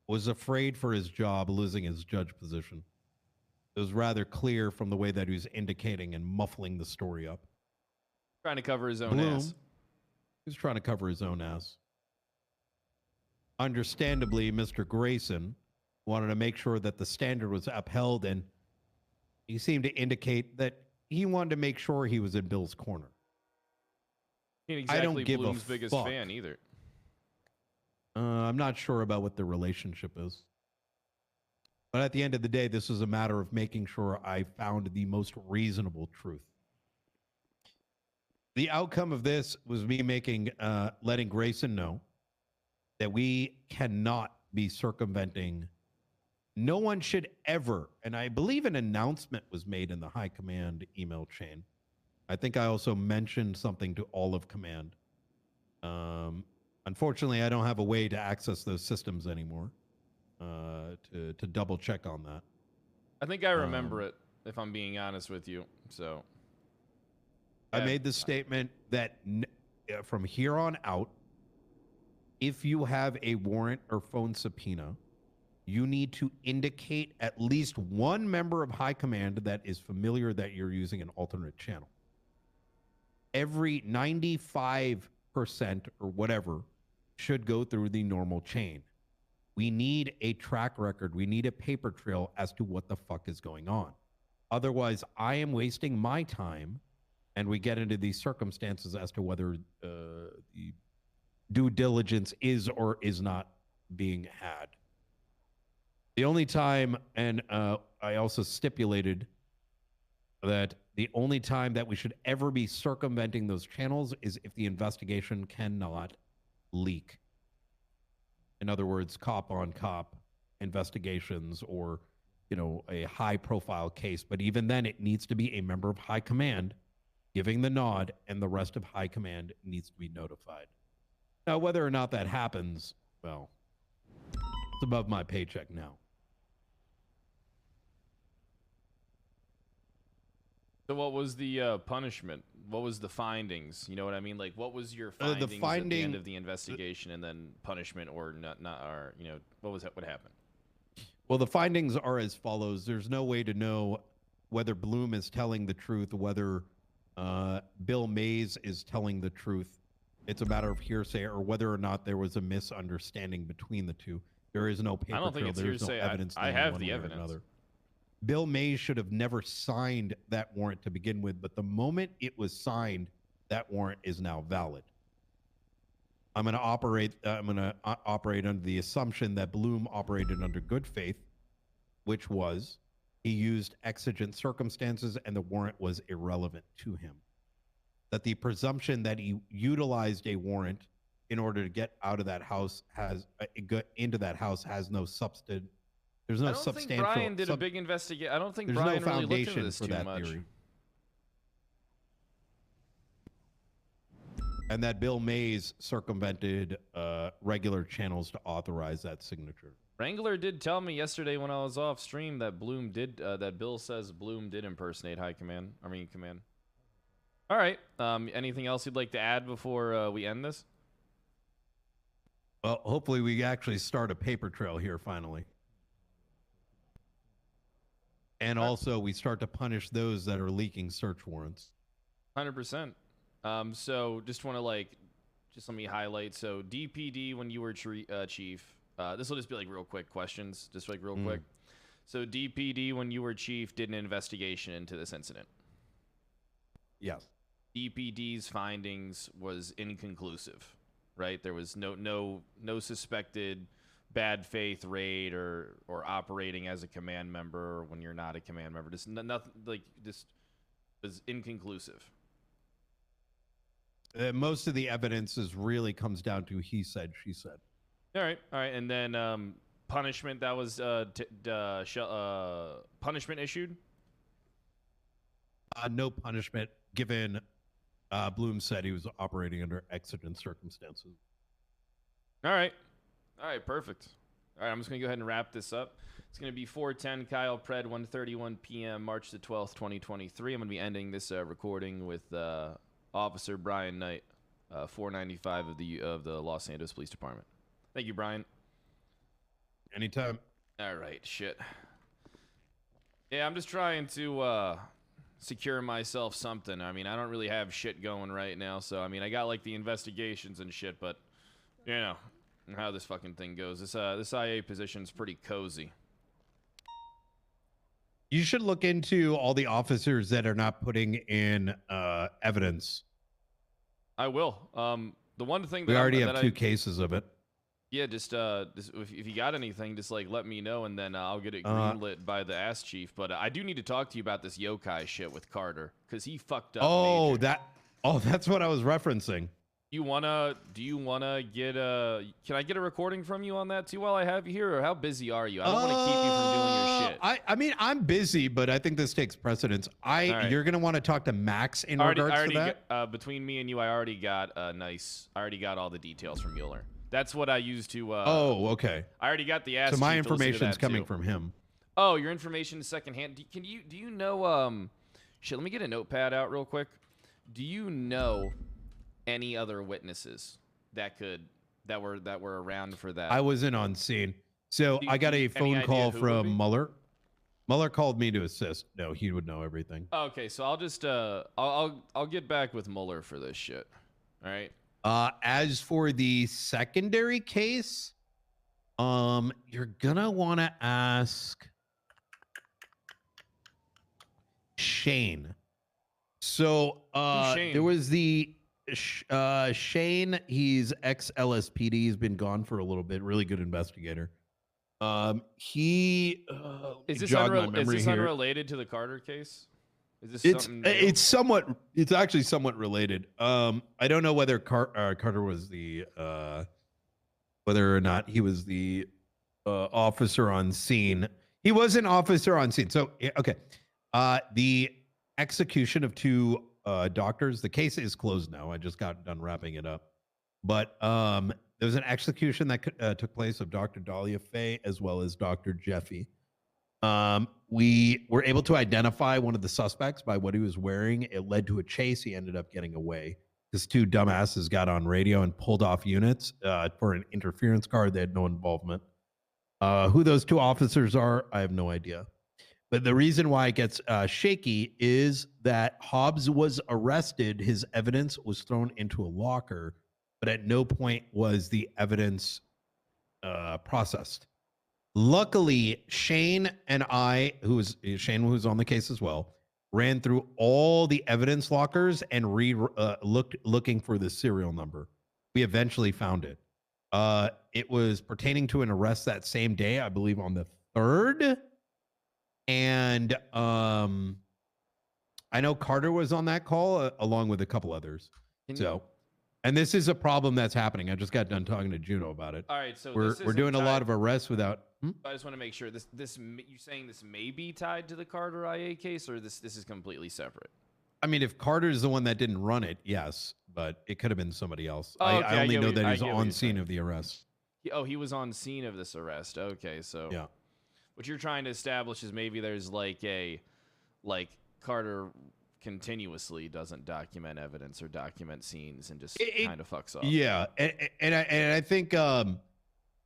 was afraid for his job, losing his judge position. It was rather clear from the way that he was indicating and muffling the story up. Trying to cover his own Bloom, ass. He was trying to cover his own ass. Understandably, Mr. Grayson wanted to make sure that the standard was upheld, and he seemed to indicate that he wanted to make sure he was in Bill's corner. He ain't exactly I don't give Bloom's a biggest fuck. fan either. I'm not sure about what the relationship is. But at the end of the day, this was a matter of making sure I found the most reasonable truth. The outcome of this was me letting Grayson know that we cannot be circumventing. No one should ever, and I believe an announcement was made in the high command email chain. I think I also mentioned something to all of command. Unfortunately, I don't have a way to access those systems anymore to double check on that. I think I remember it, if I'm being honest with you. So I made the statement that from here on out, if you have a warrant or phone subpoena, you need to indicate at least one member of high command that is familiar that you're using an alternate channel. Every 95% or whatever should go through the normal chain. We need a track record. We need a paper trail as to what the fuck is going on. Otherwise, I am wasting my time and we get into these circumstances as to whether the due diligence is or is not being had. The only time, and I also stipulated that the only time that we should ever be circumventing those channels is if the investigation cannot leak. In other words, cop on cop investigations, or, you know, a high profile case. But even then, it needs to be a member of high command giving the nod, and the rest of high command needs to be notified. Now, whether or not that happens, well, it's above my paycheck now. So what was the punishment? What was the findings? You know what I mean? Like, what was your findings at the end of the investigation, and then punishment, or not, or, you know, what happened? Well, the findings are as follows. There's no way to know whether Bloom is telling the truth, whether Bill Mays is telling the truth. It's a matter of hearsay, or whether or not there was a misunderstanding between the two. There is no paper I don't think trail. it's There's hearsay. no evidence. I have the evidence. Bill Mays should have never signed that warrant to begin with, but the moment it was signed, that warrant is now valid. I'm going to operate under the assumption that Bloom operated under good faith, which was he used exigent circumstances and the warrant was irrelevant to him. That the presumption that he utilized a warrant in order to get out of that house into that house has no substance. There's no substantial. I don't think Brian did a big investigation. I don't think there's Brian no really looked into foundation this for too that much. theory. And that Bill Mays circumvented regular channels to authorize that signature. Wrangler did tell me yesterday when I was off stream that that Bill says Bloom did impersonate high command. I mean command. All right. Anything else you'd like to add before we end this? Well, hopefully we actually start a paper trail here finally. And also we start to punish those that are leaking search warrants. 100%. So just want to just let me highlight. So DPD when you were chief. This will just be like real quick questions, just like real quick. So DPD when you were chief did an investigation into this incident. Yes. DPD's findings was inconclusive, right? There was no suspected bad faith raid or operating as a command member when you're not a command member. Just nothing, just was inconclusive. Most of the evidence really comes down to he said, she said. All right, and then punishment, that was punishment issued. No punishment given. Bloom said he was operating under exigent circumstances. All right, perfect. All right, I'm just gonna go ahead and wrap this up. It's gonna be 4:10 Kyle Pred, 1:31 p.m. March the 12th, 2023. I'm gonna be ending this recording with Officer Brian Knight, 495 of the Los Angeles Police Department. Thank you, Brian. Anytime. All right, shit. Yeah, I'm just trying to secure myself something. I mean, I don't really have shit going right now, so I mean, I got like the investigations and shit, but you know how this fucking thing goes. This IA position's pretty cozy. You should look into all the officers that are not putting in evidence. I will. The one thing that we already have two cases of it. Yeah, just if you got anything, just like let me know, and then I'll get it greenlit by the ass chief. But I do need to talk to you about this yokai shit with Carter, because he fucked up. Oh, that's what I was referencing. Do you wanna get can I get a recording from you on that too while I have you here, or how busy are you? I don't want to keep you from doing your shit. I mean, I'm busy, but I think this takes precedence. right. You're gonna want to talk to Max in regards to that. Between me and you, I already got all the details from Mueller. That's what I used to. Oh, okay. I already got the ass. So my chief to listen to information's that, coming too. from him. Oh, your information is secondhand. Do you know? Shit. Let me get a notepad out real quick. Do you know any other witnesses that were around for that? I wasn't on scene, so I got a phone call from Mueller. Mueller called me to assist. No, he would know everything. Okay, so I'll just I'll get back with Mueller for this shit. All right. As for the secondary case, you're gonna want to ask Shane. So Shane? there was the Shane. He's ex-LSPD. He's been gone for a little bit. Really good investigator. He Is this, jog my memory here. unrelated to the Carter case? Is this It's something new? it's actually somewhat related. I don't know whether Carter was the whether or not he was the officer on scene. He was an officer on scene. So okay, the execution of two doctors. The case is closed now. I just got done wrapping it up, but there was an execution that took place of Dr. Dahlia Faye as well as Dr. Jeffy. We were able to identify one of the suspects by what he was wearing. It led to a chase. He ended up getting away. His two dumbasses got on radio and pulled off units for an interference card. They had no involvement. Who those two officers are, I have no idea. But the reason why it gets shaky is that Hobbs was arrested. His evidence was thrown into a locker, but at no point was the evidence processed. Luckily, Shane and I, Shane who's on the case as well, ran through all the evidence lockers and looking for the serial number. We eventually found it. It was pertaining to an arrest that same day, I believe on the 3rd. And I know Carter was on that call along with a couple others. And this is a problem that's happening. I just got done talking to Juno about it. All right, so we're doing a lot of arrests without. I just want to make sure this you're saying this may be tied to the Carter IA case, or this is completely separate. I mean, if Carter's the one that didn't run it, yes, but it could have been somebody else. Oh, okay, I only know that I he's get what on you're scene saying. of the arrest. He was on scene of this arrest. Okay, so yeah, what you're trying to establish is maybe there's like Carter continuously doesn't document evidence or document scenes and just kind of fucks off. Yeah, and I think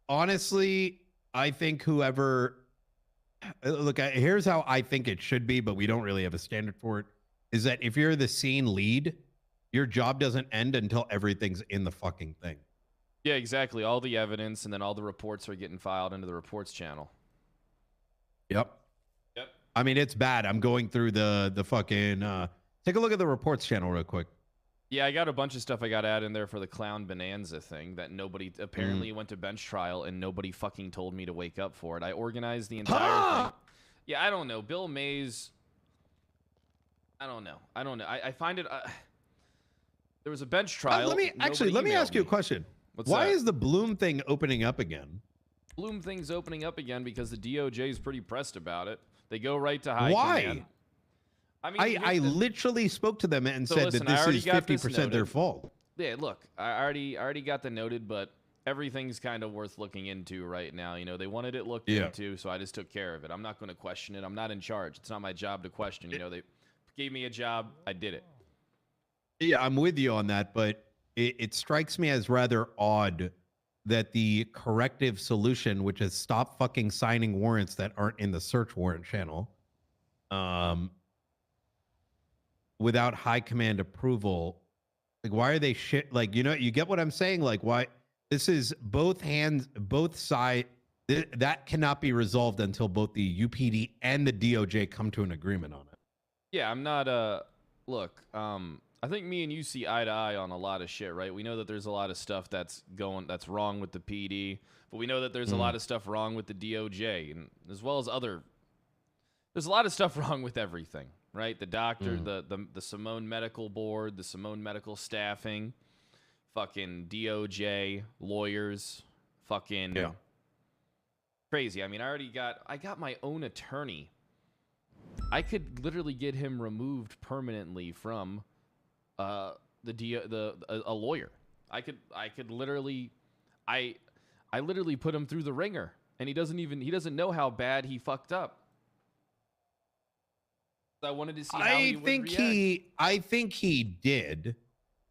honestly, I think whoever look, here's how I think it should be, but we don't really have a standard for it. Is that if you're the scene lead, your job doesn't end until everything's in the fucking thing. Yeah, exactly. All the evidence and then all the reports are getting filed into the reports channel. Yep. I mean, it's bad. I'm going through the fucking take a look at the reports channel real quick. Yeah, I got a bunch of stuff I got to add in there for the Clown Bonanza thing that nobody apparently went to bench trial and nobody fucking told me to wake up for it. I organized the entire thing. Yeah, I don't know. Bill Mays. I don't know. I find it. There was a bench trial. Let me ask you a question. Why is the Bloom thing opening up again? Bloom thing's opening up again because the DOJ is pretty pressed about it. They go right to high Why? command. I mean, I literally spoke to them and So said listen, that I already this is got this 50% their noted. fault. Yeah, look, I already got the noted, but everything's kind of worth looking into right now. You know, they wanted it looked into, so I just took care of it. I'm not going to question it. I'm not in charge. It's not my job to question. You know, they gave me a job. I did it. Yeah, I'm with you on that, but it strikes me as rather odd that the corrective solution, which is stop fucking signing warrants that aren't in the search warrant channel, without high command approval, like why are they shit? Like, you know, you get what I'm saying? Like, why? This is both sides. That cannot be resolved until both the UPD and the DOJ come to an agreement on it. Yeah, I'm not. Look, I think me and you see eye to eye on a lot of shit, right? We know that there's a lot of stuff that's wrong with the PD, but we know that there's a lot of stuff wrong with the DOJ, and as well as other. There's a lot of stuff wrong with everything, right? The doctor, the Simone Medical Board, the Simone Medical Staffing, fucking DOJ, lawyers, fucking crazy. I mean, I got my own attorney. I could literally get him removed permanently from a lawyer. I literally put him through the ringer, and he doesn't know how bad he fucked up. I wanted to see how he would react. I think he did,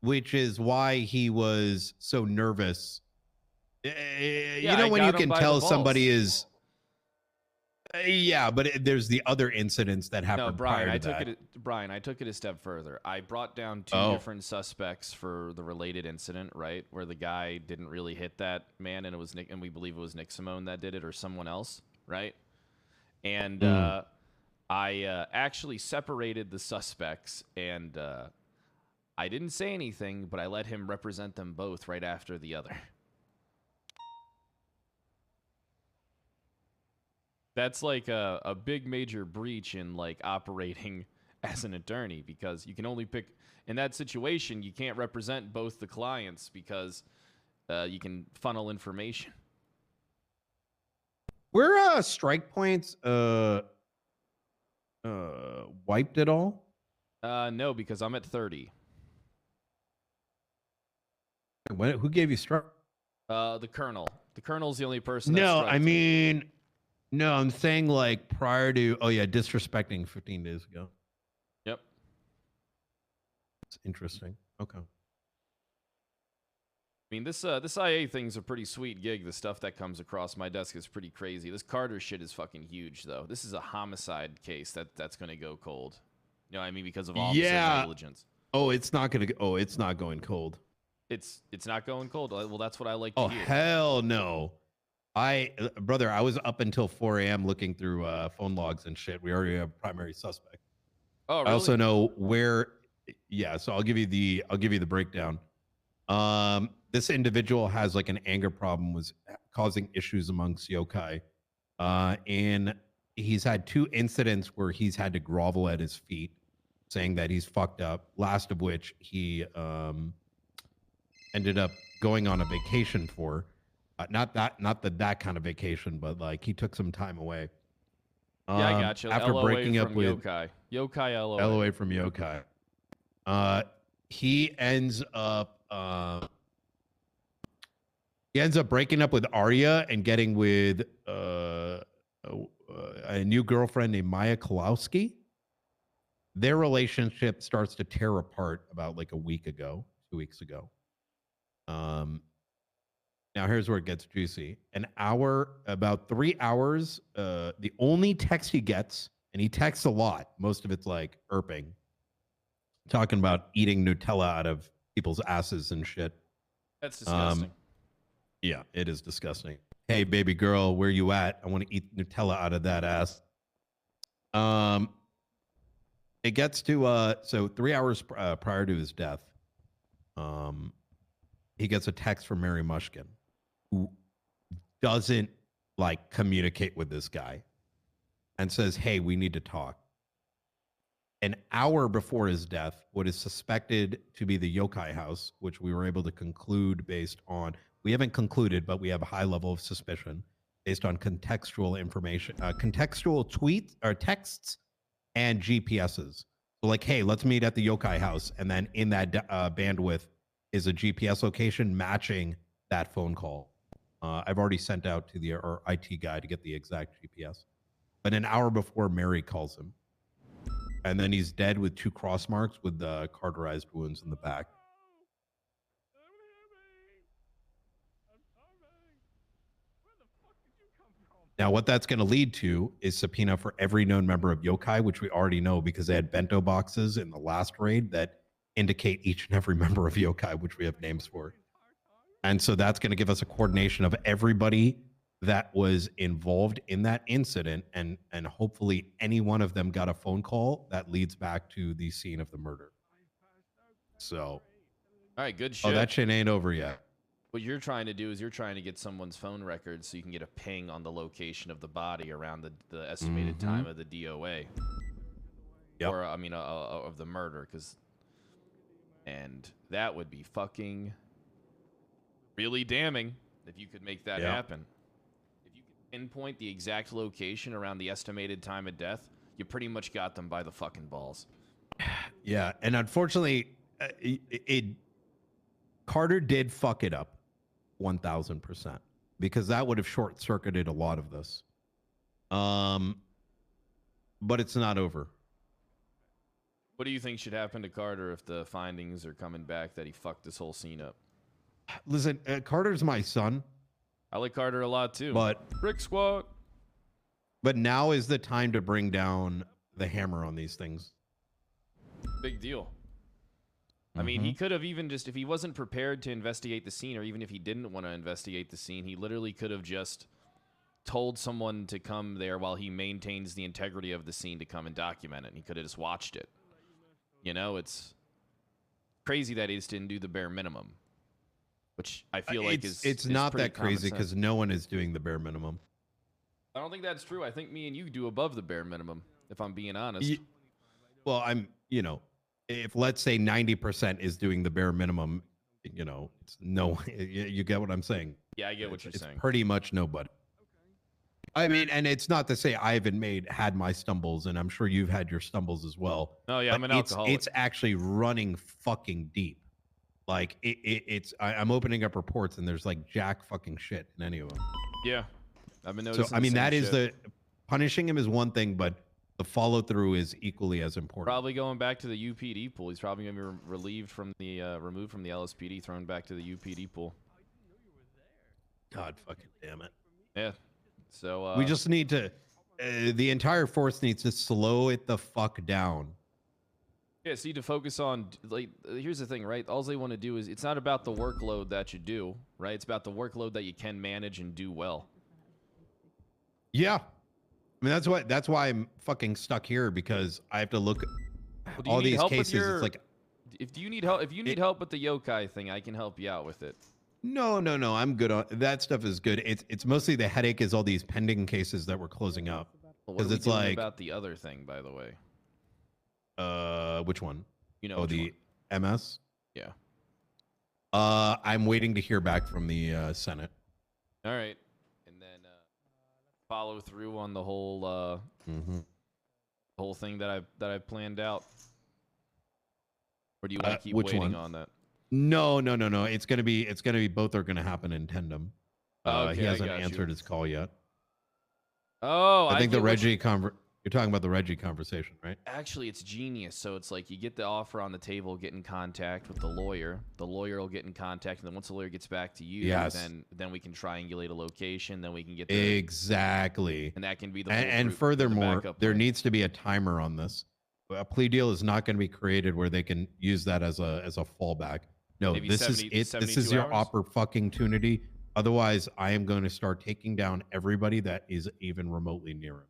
which is why he was so nervous. You know, when you can tell somebody is. Yeah, but there's the other incidents that happened prior to that. Brian, I took it a step further. I brought down two different suspects for the related incident, right, where the guy didn't really hit that man, and it was Nick, and we believe it was Nick Simone that did it, or someone else, right? And I actually separated the suspects, and I didn't say anything, but I let him represent them both right after the other. That's like a big major breach in like operating as an attorney, because you can only pick, in that situation, you can't represent both the clients because you can funnel information. Were strike points wiped at all? No, because I'm at 30. Who gave you strike? The colonel. The colonel's the only person. No, that I mean, no, I'm saying like prior to, oh yeah, disrespecting 15 days ago. Yep. It's interesting. Okay. I mean, this IA thing's a pretty sweet gig. The stuff that comes across my desk is pretty crazy. This Carter shit is fucking huge, though. This is a homicide case that's gonna go cold. You know what I mean? Because of officer negligence. Oh, it's not gonna. Oh, it's not going cold. It's not going cold. Well, that's what I like Oh to hear. hell no! Brother, I was up until 4 a.m. looking through phone logs and shit. We already have primary suspect. Oh, really? I also know where. Yeah, so I'll give you the breakdown. This individual has like an anger problem, was causing issues amongst yokai, and he's had 2 incidents where he's had to grovel at his feet, saying that he's fucked up. Last of which he ended up going on a vacation for, not that kind of vacation, but like he took some time away. Yeah, I got you. After LOA breaking up from with yokai LOA. LOA from yokai, he ends up breaking up with Arya and getting with a new girlfriend named Maya Kolowski. Their relationship starts to tear apart about like 2 weeks ago. Now here's where it gets juicy. About 3 hours, the only text he gets, and he texts a lot, most of it's like irping, talking about eating Nutella out of people's asses and shit. That's disgusting. Yeah, it is disgusting. Hey, baby girl, where you at? I want to eat Nutella out of that ass. It gets to so 3 hours prior to his death, he gets a text from Mary Mushkin, who doesn't like communicate with this guy, and says, "Hey, we need to talk." An hour before his death, what is suspected to be the yokai house, which we were able to conclude based on, we haven't concluded, but we have a high level of suspicion based on contextual information, contextual tweets or texts and GPSs. So like, hey, let's meet at the yokai house. And then in that bandwidth is a GPS location matching that phone call. I've already sent out to our IT guy to get the exact GPS. But an hour before, Mary calls him. And then he's dead with 2 cross marks with cauterized wounds in the back. Now, what that's going to lead to is subpoena for every known member of yokai, which we already know because they had bento boxes in the last raid that indicate each and every member of yokai, which we have names for. And so that's going to give us a coordination of everybody that was involved in that incident, and hopefully any one of them got a phone call that leads back to the scene of the murder. So, All right, good shit. oh, that shit ain't over yet. What you're trying to do is you're trying to get someone's phone records so you can get a ping on the location of the body around the estimated time of the DOA. Yep. Or, I mean, of the murder, and that would be fucking really damning if you could make that happen. If you could pinpoint the exact location around the estimated time of death, you pretty much got them by the fucking balls. Yeah, and unfortunately, Carter did fuck it up 1,000%, because that would have short-circuited a lot of this. But it's not over. What do you think should happen to Carter if the findings are coming back that he fucked this whole scene up? Listen, Carter's my son. I like Carter a lot too. But Brick Squad. But now is the time to bring down the hammer on these things. Big deal. I mean, he could have even just, if he wasn't prepared to investigate the scene, or even if he didn't want to investigate the scene, he literally could have just told someone to come there while he maintains the integrity of the scene to come and document it. And he could have just watched it. You know, it's crazy that he just didn't do the bare minimum, which I feel like it's is not pretty that crazy common sense. because no one is doing the bare minimum. I don't think that's true. I think me and you do above the bare minimum, if I'm being honest. Well, if let's say 90% is doing the bare minimum, it's no, you get what I'm saying? Yeah, I get what you're it's saying. Pretty much nobody. I mean, and it's not to say I haven't had my stumbles, and I'm sure you've had your stumbles as well. Oh yeah, but I'm an alcoholic. It's actually running fucking deep. Like I'm opening up reports and there's like jack fucking shit in any of them. Yeah, I've been noticing. So I mean, the same that is shit. punishing him is one thing, but the follow through is equally as important. Probably going back to the UPD pool. He's probably gonna be removed from the LSPD, thrown back to the UPD pool. God fucking damn it. Yeah. So we just need to. The entire force needs to slow it the fuck down. Yeah, so you need to focus on, like, here's the thing, right? All they want to do is, it's not about the workload that you do, right? It's about the workload that you can manage and do well. Yeah. I mean, that's why I'm fucking stuck here, because I have to look at all these cases. It's like, if you need help with the yokai thing, I can help you out with it. No, I'm good on that stuff. Is good. It's mostly the headache is all these pending cases that we're closing up. Well, what are Because we it's doing like about the other thing, by the way? Which one? You know, oh, which the one? MS. Yeah. I'm waiting to hear back from the Senate. All right, and then follow through on the whole whole thing that I've planned out. Or do you want to keep which waiting one? on that? No. It's gonna be both are gonna happen in tandem. Okay, he I hasn't got you. answered his call yet. Oh, I think get the what Reggie you're talking about the Reggie conversation, right? Actually, it's genius. So it's like you get the offer on the table, get in contact with the lawyer. The lawyer will get in contact, and then once the lawyer gets back to you, Yes. then we can triangulate a location. Then we can get Exactly. and that can be the And foolproof- the furthermore, backup there plan. needs to be a timer on this. A plea deal is not going to be created where they can use that as a fallback. No, Maybe this 70 is it. This 72 is your hours? opportunity. Otherwise, I am going to start taking down everybody that is even remotely near him.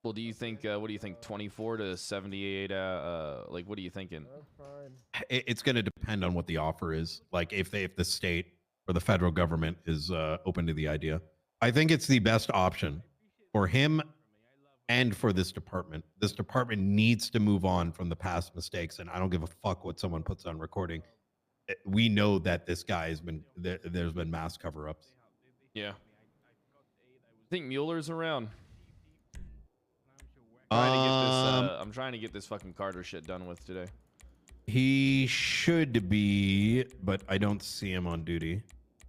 Well, do you think? What do you think? 24 to 78. Like, what are you thinking? It's going to depend on what the offer is. Like, if the state or the federal government is open to the idea, I think it's the best option for him and for this department. This department needs to move on from the past mistakes, and I don't give a fuck what someone puts on recording. We know that this guy has been there's been mass cover-ups. Yeah. I think Mueller's around. I'm trying to get this fucking Carter shit done with today. He should be, but I don't see him on duty.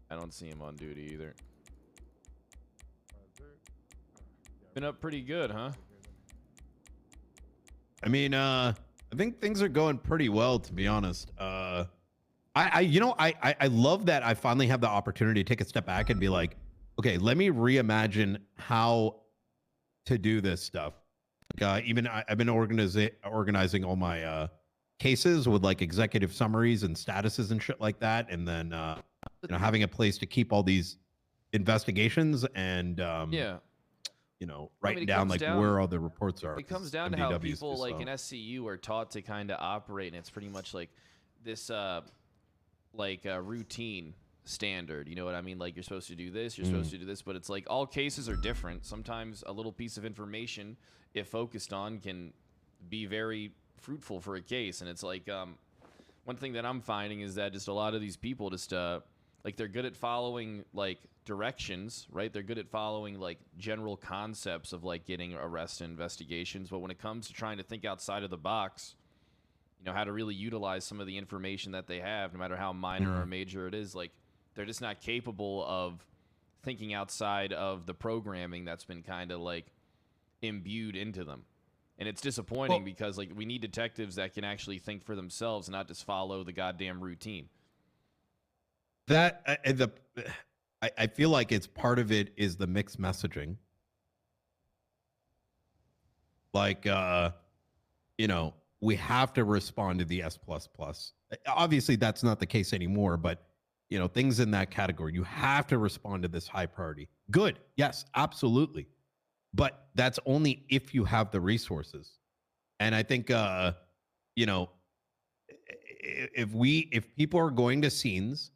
I don't see him on duty either. Been up pretty good, huh? I mean, I think things are going pretty well, to be honest. I love that I finally have the opportunity to take a step back and be like, okay, let me reimagine how to do this stuff. Like, I've been organizing all my cases with like executive summaries and statuses and shit like that, and then having a place to keep all these investigations and yeah. writing down like where all the reports are. It comes down to how people like in SCU are taught to kind of operate, and it's pretty much like this routine standard. You know what I mean? Like, you're supposed to do this, you're supposed to do this, but it's like all cases are different. Sometimes a little piece of information, if focused on, can be very fruitful for a case. And it's like one thing that I'm finding is that just a lot of these people just like, they're good at following like directions, right? They're good at following like general concepts of like getting arrest investigations, but when it comes to trying to think outside of the box, how to really utilize some of the information that they have, no matter how minor or major it is, like, they're just not capable of thinking outside of the programming that's been kind of like imbued into them. And it's disappointing because like we need detectives that can actually think for themselves and not just follow the goddamn routine. That I feel like it's part of it is the mixed messaging. Like, we have to respond to the S++. Obviously, that's not the case anymore, but you know, things in that category. You have to respond to this high priority. Good. Yes, absolutely. But that's only if you have the resources. And I think, you know, if people are going to scenes,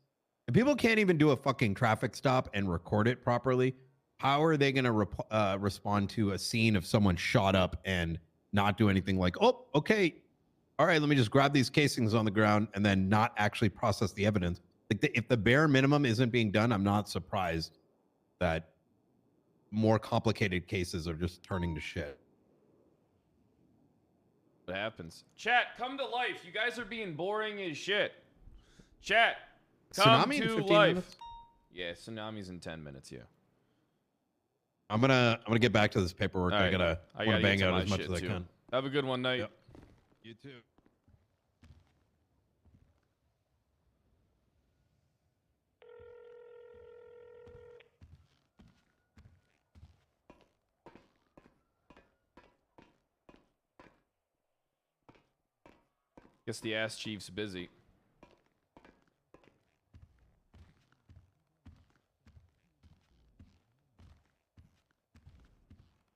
if people can't even do a fucking traffic stop and record it properly, how are they going to respond to a scene of someone shot up and not do anything like, oh, okay, all right, let me just grab these casings on the ground and then not actually process the evidence? Like if the bare minimum isn't being done, I'm not surprised that more complicated cases are just turning to shit. What happens? Chat, come to life. You guys are being boring as shit. Chat, come Tsunami in to 15 life. minutes? Yeah, tsunami's in 10 minutes. Yeah. I'm gonna get back to this paperwork. All right, I gotta bang get to out my as much shit, as I too. can. Have a good one, night. Yep. You too. Guess the ass chief's busy.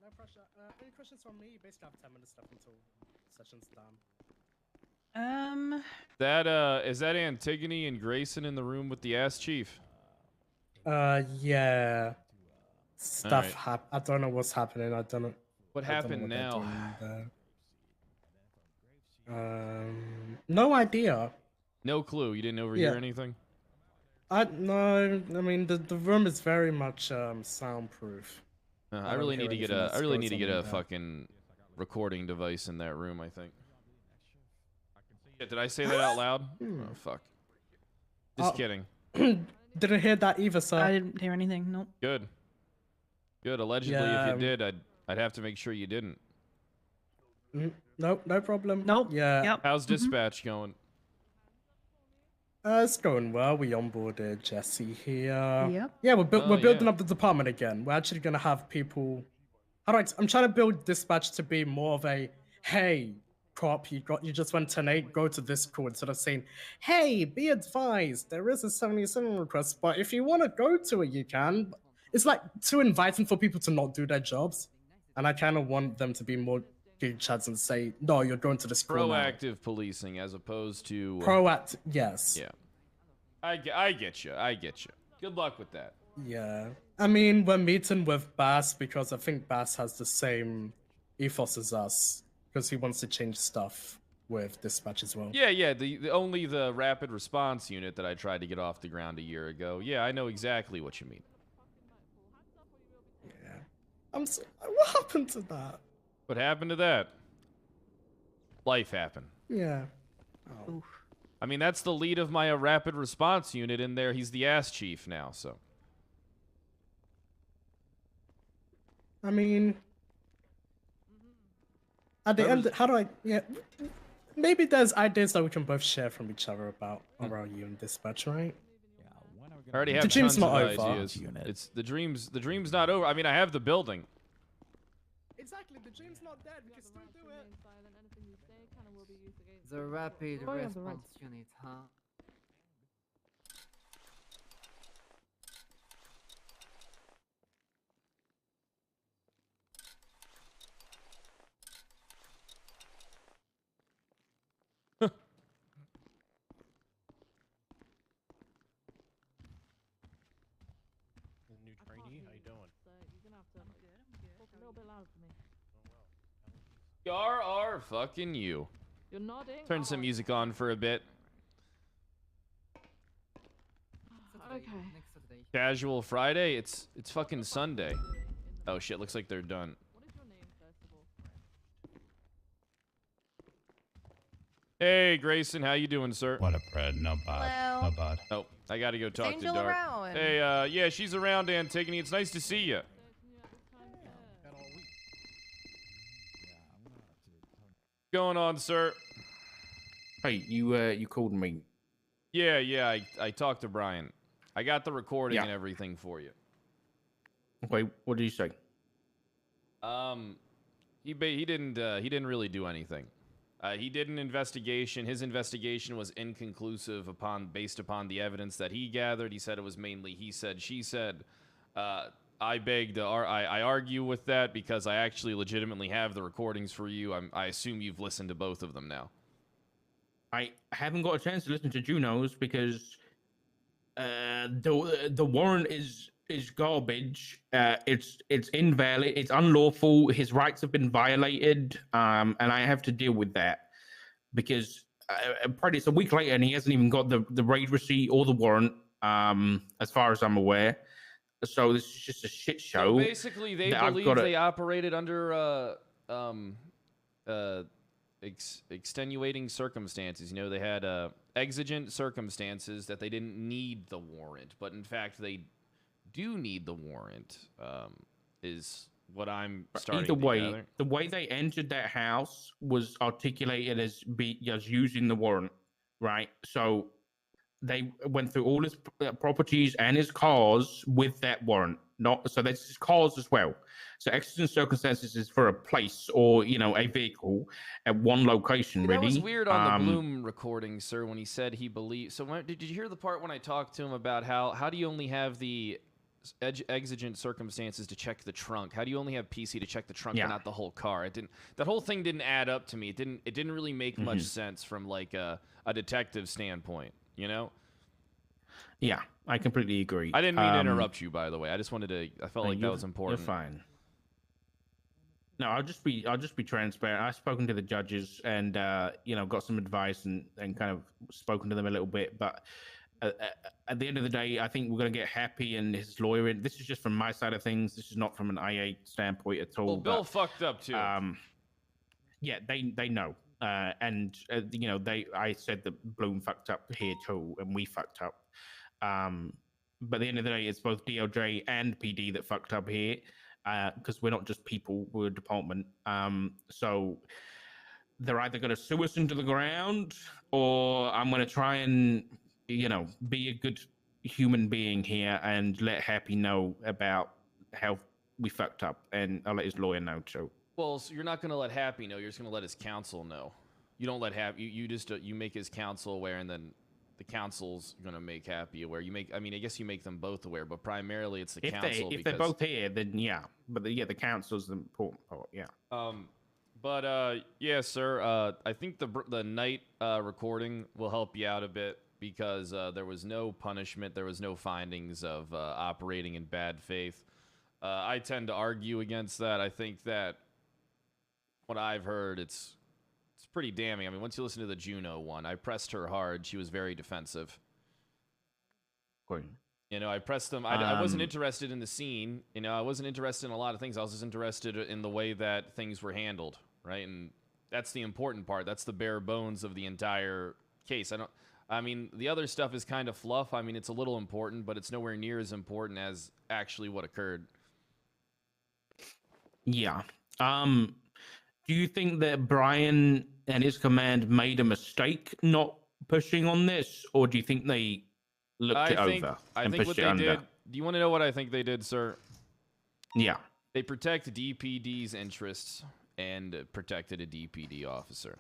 No pressure. Any questions from me? You basically have 10 minutes left until session's done. That is that Antigone and Grayson in the room with the ass chief? Yeah. Stuff right. I don't know what's happening. I don't know. What I don't know happened they're now? doing there. No idea. No clue. You didn't overhear Yeah. anything? No. I mean, the room is very much soundproof. I really need to get a there. fucking recording device in that room, I think. Yeah, did I say that out loud? Oh fuck. Just kidding. Didn't hear that either, sir. I didn't hear anything. Nope. Good. Good. Allegedly, Yeah, if you did, I'd have to make sure you didn't. Nope, no problem. Nope. Yeah. Yep. How's dispatch going? It's going well. We onboarded Jesse here. Yep. Yeah, we're Oh, building yeah. up the department again. We're actually gonna have people. I'm trying to build dispatch to be more of a, hey, cop, you just went 10-8, go to this call, instead of saying, hey, be advised, there is a 77 request, but if you want to go to it, you can. It's like too inviting for people to not do their jobs, and I kind of want them to be more good chads and say, no, you're going to this call now. Proactive policing as opposed to Proactive, yes. Yeah. I get you. I get you. Good luck with that. Yeah. I mean, we're meeting with Bass because I think Bass has the same ethos as us, because he wants to change stuff with dispatch as well. Yeah. The only the rapid response unit that I tried to get off the ground a year ago. Yeah, I know exactly what you mean. Yeah. What happened to that? What happened to that? Life happened. Yeah. Oh. I mean, that's the lead of my rapid response unit in there. He's the ass chief now, so. I mean, at the end, how do I? Yeah, maybe there's ideas that we can both share from each other about around you and dispatch, right? I already have The dream's tons of not over. ideas. It's the dream's not over. I mean, I have the building. Exactly, the dream's not dead. We can still do it. The rapid Oh, yeah, the response unit, huh? New trainee, how you doing? RR fucking you. You're nodding. Turn some music on for a bit. Okay. Casual Friday. It's fucking Sunday. Oh shit, looks like they're done. Hey Grayson, how you doing, sir? What a Pred, no bad, no bad. Oh, I gotta go talk to Angel Dart. around? Hey, yeah, she's around, Antigone. It's nice to see you. Going on, sir? Hey, you called me. Yeah, I talked to Brian. I got the recording Yeah. and everything for you. Okay, what did you say? He didn't really do anything. He did an investigation. His investigation was inconclusive based upon the evidence that he gathered. He said it was mainly he said, she said. I argue with that because I actually legitimately have the recordings for you. I assume you've listened to both of them now. I haven't got a chance to listen to Juno's because the warrant is garbage. It's invalid. It's unlawful. His rights have been violated. And I have to deal with that because probably it's a week later and he hasn't even got the raid receipt or the warrant. As far as I'm aware. So this is just a shit show. So basically, they believe they operated under extenuating circumstances. You know, they had exigent circumstances that they didn't need the warrant, but in fact, they do need the warrant. Is what I'm starting to gather. The way they entered that house was articulated as using the warrant, right? So they went through all his properties and his cars with that warrant. So that's his cars as well. So exigent circumstances is for a place or a vehicle at one location. That was weird on the Bloom recording, sir, when he said he believed. So did you hear the part when I talked to him about how do you only have the exigent circumstances to check the trunk? How do you only have PC to check the trunk but not the whole car? It didn't. That whole thing didn't add up to me. It didn't really make much sense from like a detective standpoint. You know? Yeah, I completely agree. I didn't mean to interrupt you, by the way. I just wanted to. I felt like that was important. You're fine. No, I'll just be transparent. I've spoken to the judges and got some advice and kind of spoken to them a little bit. But at the end of the day, I think we're gonna get Happy and his lawyer in. This is just from my side of things. This is not from an IA standpoint at all. Well, Bill fucked up too. Yeah, they know. I said that Bloom fucked up here too, and we fucked up. But at the end of the day, it's both DOJ and PD that fucked up here, because we're not just people, we're a department. So they're either going to sue us into the ground, or I'm going to try and, be a good human being here and let Happy know about how we fucked up, and I'll let his lawyer know too. Well, so you're not going to let Happy know. You're just going to let his counsel know. You don't let Happy. You make his counsel aware, and then the council's going to make Happy aware. I guess you make them both aware, but primarily it's the council. If they're both here, then yeah. But the council's the important part. Yeah. Yeah, sir. I think the night recording will help you out a bit because there was no punishment. There was no findings of operating in bad faith. I tend to argue against that. I think that what I've heard, it's pretty damning. I mean, once you listen to the Juno one, I pressed her hard. She was very defensive. Great. I pressed them. I wasn't interested in the scene. I wasn't interested in a lot of things. I was just interested in the way that things were handled, right? And that's the important part. That's the bare bones of the entire case. The other stuff is kind of fluff. I mean, it's a little important, but it's nowhere near as important as actually what occurred. Yeah. Do you think that Brian and his command made a mistake not pushing on this, or do you think they looked it over and pushed it under? Do you want to know what I think they did, sir? Yeah. They protect DPD's interests and protected a DPD officer.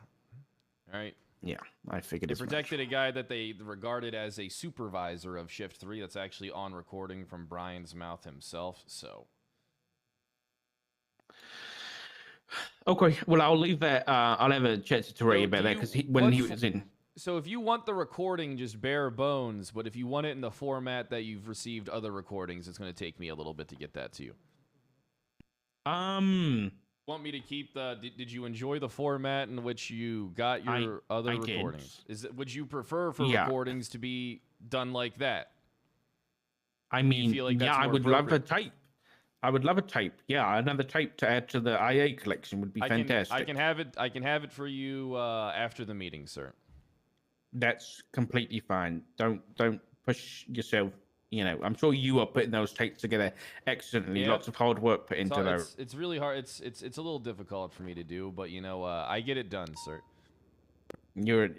All right? Yeah, I figured they protected a guy that they regarded as a supervisor of Shift 3. That's actually on recording from Brian's mouth himself, so... Okay, well, I'll leave that. I'll have a chance to Ray about that because when he was in. So if you want the recording just bare bones, but if you want it in the format that you've received other recordings, it's going to take me a little bit to get that to you. Want me to keep the? Did you enjoy the format in which you got your other recordings? Would you prefer for recordings to be done like that? I mean, I would love a tape. I would love a tape. Yeah, another tape to add to the IA collection would be fantastic. I can have it for you after the meeting, sir. That's completely fine. Don't push yourself. I'm sure you are putting those tapes together excellently. Yep. Lots of hard work put into those. It's really hard. It's a little difficult for me to do, but I get it done, sir. You're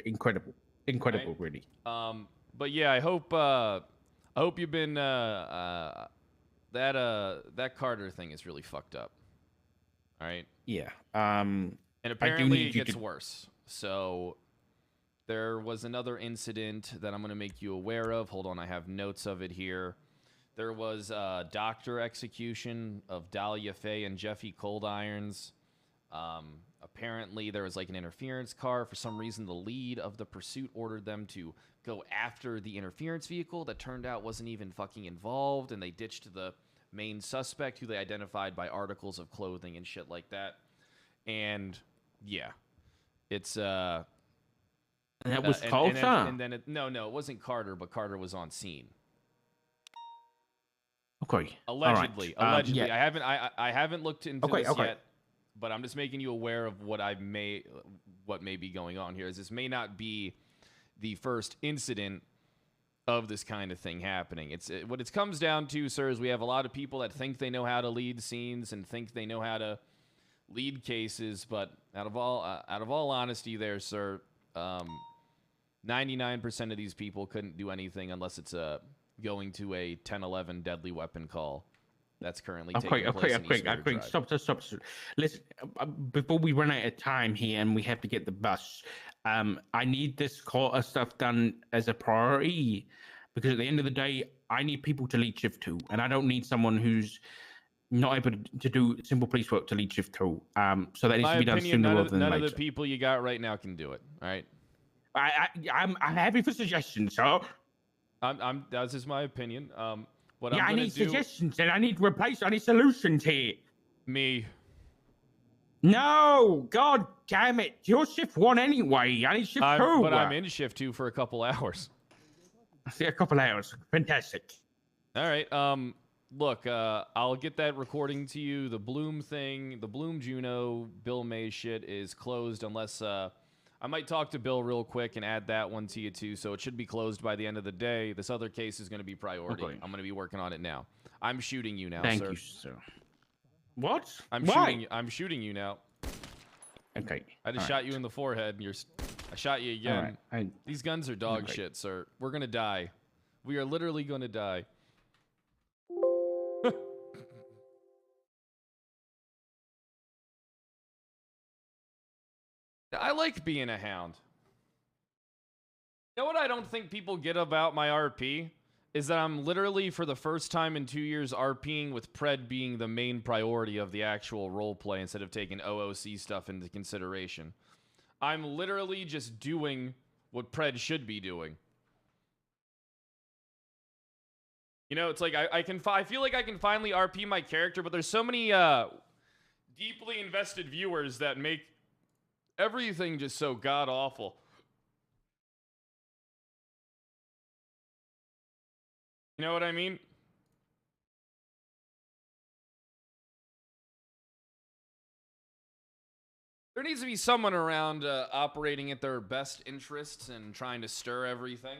incredible, right? Really. But yeah, I hope you've been that Carter thing is really fucked up. All right. Yeah. And I do apparently need it you gets to- worse. So there was another incident that I'm going to make you aware of. Hold on, I have notes of it here. There was a doctor execution of Dahlia Faye and Jeffy Cold Irons. Apparently, there was like an interference car. For some reason, the lead of the pursuit ordered them to go after the interference vehicle that turned out wasn't even fucking involved, and they ditched the main suspect, who they identified by articles of clothing and shit like that. And yeah, it's And that was and Carter? then it, no, it wasn't Carter, but Carter was on scene. Okay. Allegedly, All right. allegedly. Yeah. I haven't looked into Okay, this okay. yet, but I'm just making you aware of what may be going on here. Is this may not be the first incident of this kind of thing happening. What it comes down to, sir, is we have a lot of people that think they know how to lead scenes and think they know how to lead cases, but out of all honesty, there, sir, 99% of these people couldn't do anything unless it's going to a 10-11 deadly weapon call that's currently taking place in East River Drive. Stop. Listen, before we run out of time here and we have to get the bus, I need this Carter stuff done as a priority, because at the end of the day, I need people to lead shift 2, and I don't need someone who's not able to do simple police work to lead shift 2. So that needs to be done sooner rather than later. None of the people you got right now can do it. All right. I'm happy for suggestions, sir. That's just my opinion. What Yeah, I'm I gonna need do, suggestions and I need solutions here. Me. No, god damn it! You're shift 1 anyway. I need shift 2. But I'm in shift 2 for a couple hours. I see a couple hours. Fantastic. All right. Look, I'll get that recording to you. The Bloom thing, the Bloom Juno Bill May shit is closed unless I might talk to Bill real quick and add that one to you too. So it should be closed by the end of the day. This other case is going to be priority. Okay. I'm going to be working on it now. I'm shooting you now, Thank sir. you, sir. What? Why? I'm shooting you now. Okay. I just shot you in the forehead. And I shot you again. These guns are dog shit, sir. We're gonna die. We are literally gonna die. I like being a hound. You know what I don't think people get about my RP? Is that I'm literally, for the first time in 2 years, RPing with PRED being the main priority of the actual roleplay instead of taking OOC stuff into consideration. I'm literally just doing what PRED should be doing. You know, it's like I feel like I can finally RP my character, but there's so many deeply invested viewers that make everything just so god-awful. You know what I mean? There needs to be someone around operating at their best interests and trying to stir everything.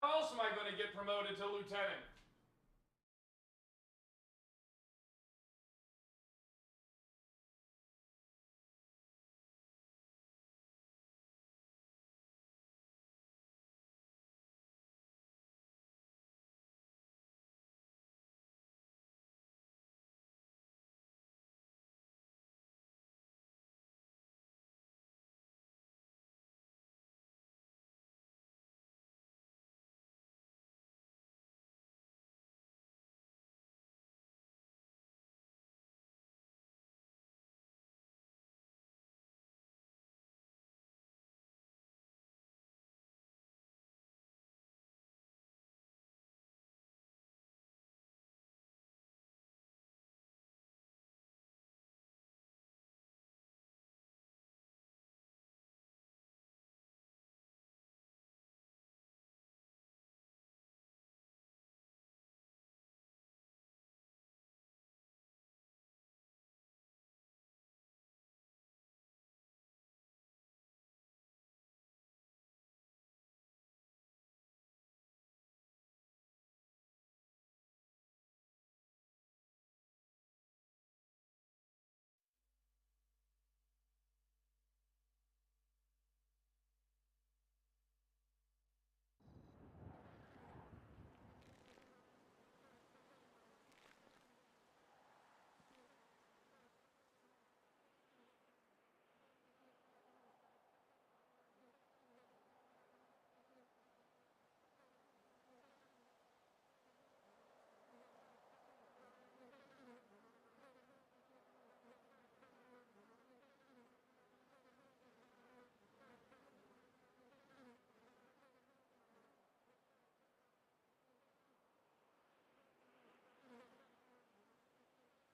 How else am I going to get promoted to lieutenant?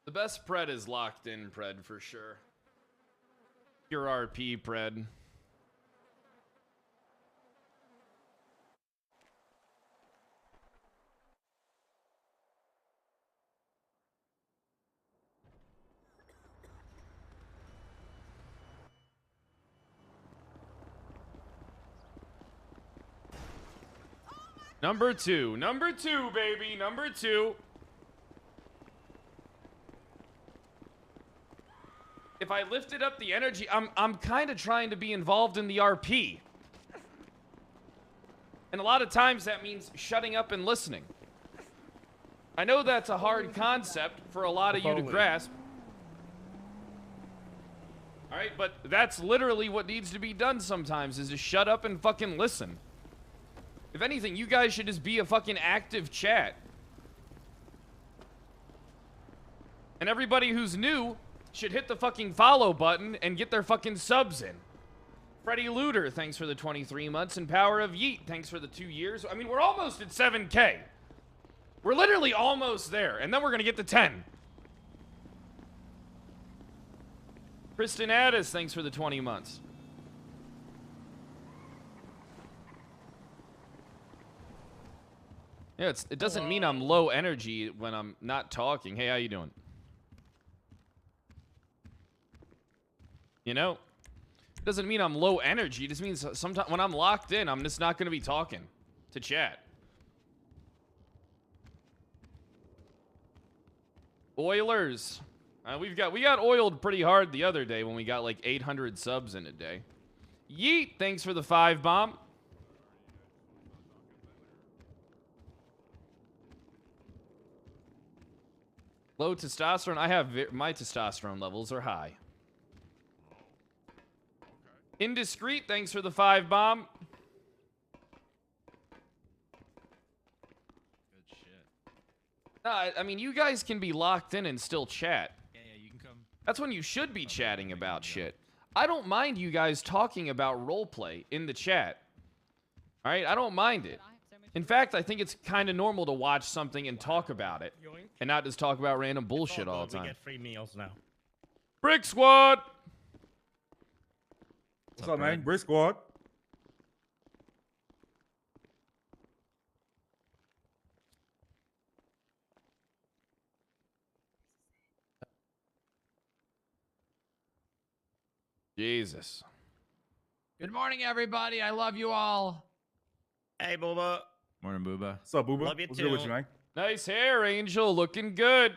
The best Pred is locked in Pred for sure. Your RP Pred. Number two, baby, number 2. If I lifted up the energy, I'm kind of trying to be involved in the RP. And a lot of times that means shutting up and listening. I know that's a hard concept for a lot of you to grasp. All right, but that's literally what needs to be done sometimes, is to shut up and fucking listen. If anything, you guys should just be a fucking active chat. And everybody who's new should hit the fucking follow button and get their fucking subs in. Freddy Looter, thanks for the 23 months. And Power of Yeet, thanks for the 2 years. I mean, we're almost at 7K. We're literally almost there. And then we're going to get to 10. Kristen Addis, thanks for the 20 months. Yeah, it doesn't mean I'm low energy when I'm not talking. Hey, how you doing? You know? It doesn't mean I'm low energy. It just means sometimes when I'm locked in, I'm just not going to be talking to chat. Oilers. We got oiled pretty hard the other day when we got like 800 subs in a day. Yeet, thanks for the 5 bomb. Low testosterone. I have my testosterone levels are high. Indiscreet, thanks for the 5 bomb. Good shit. I mean, you guys can be locked in and still chat. Yeah, you can come. That's when you should be chatting about shit. I don't mind you guys talking about roleplay in the chat. All right, I don't mind it. In fact, I think it's kind of normal to watch something and talk about it, and not just talk about random bullshit all the time. We get free meals now. Brick Squad. What's up, man? Brick Squad. Jesus. Good morning, everybody. I love you all. Hey, Booba. Morning, Booba. What's up, Booba? Love you What's too. good with you, man? Nice hair, Angel. Looking good.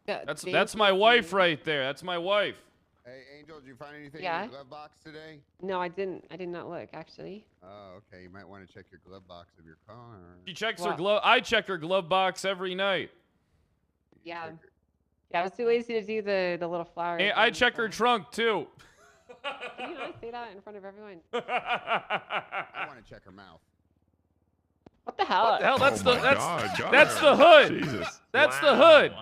Yeah, That's my wife right there. That's my wife. Hey, Angel, did you find anything Yeah. in your glove box today? No, I didn't. I did not look, actually. Oh, okay. You might want to check your glove box of your car. She checks her glove. I check her glove box every night. Yeah. Yeah, I was too lazy to do the little flowers. Hey, I check her trunk too. Can you not say that in front of everyone? I want to check her mouth. What the hell? What the hell? That's Oh the my that's God, that's the God. hood. Jesus. That's the hood.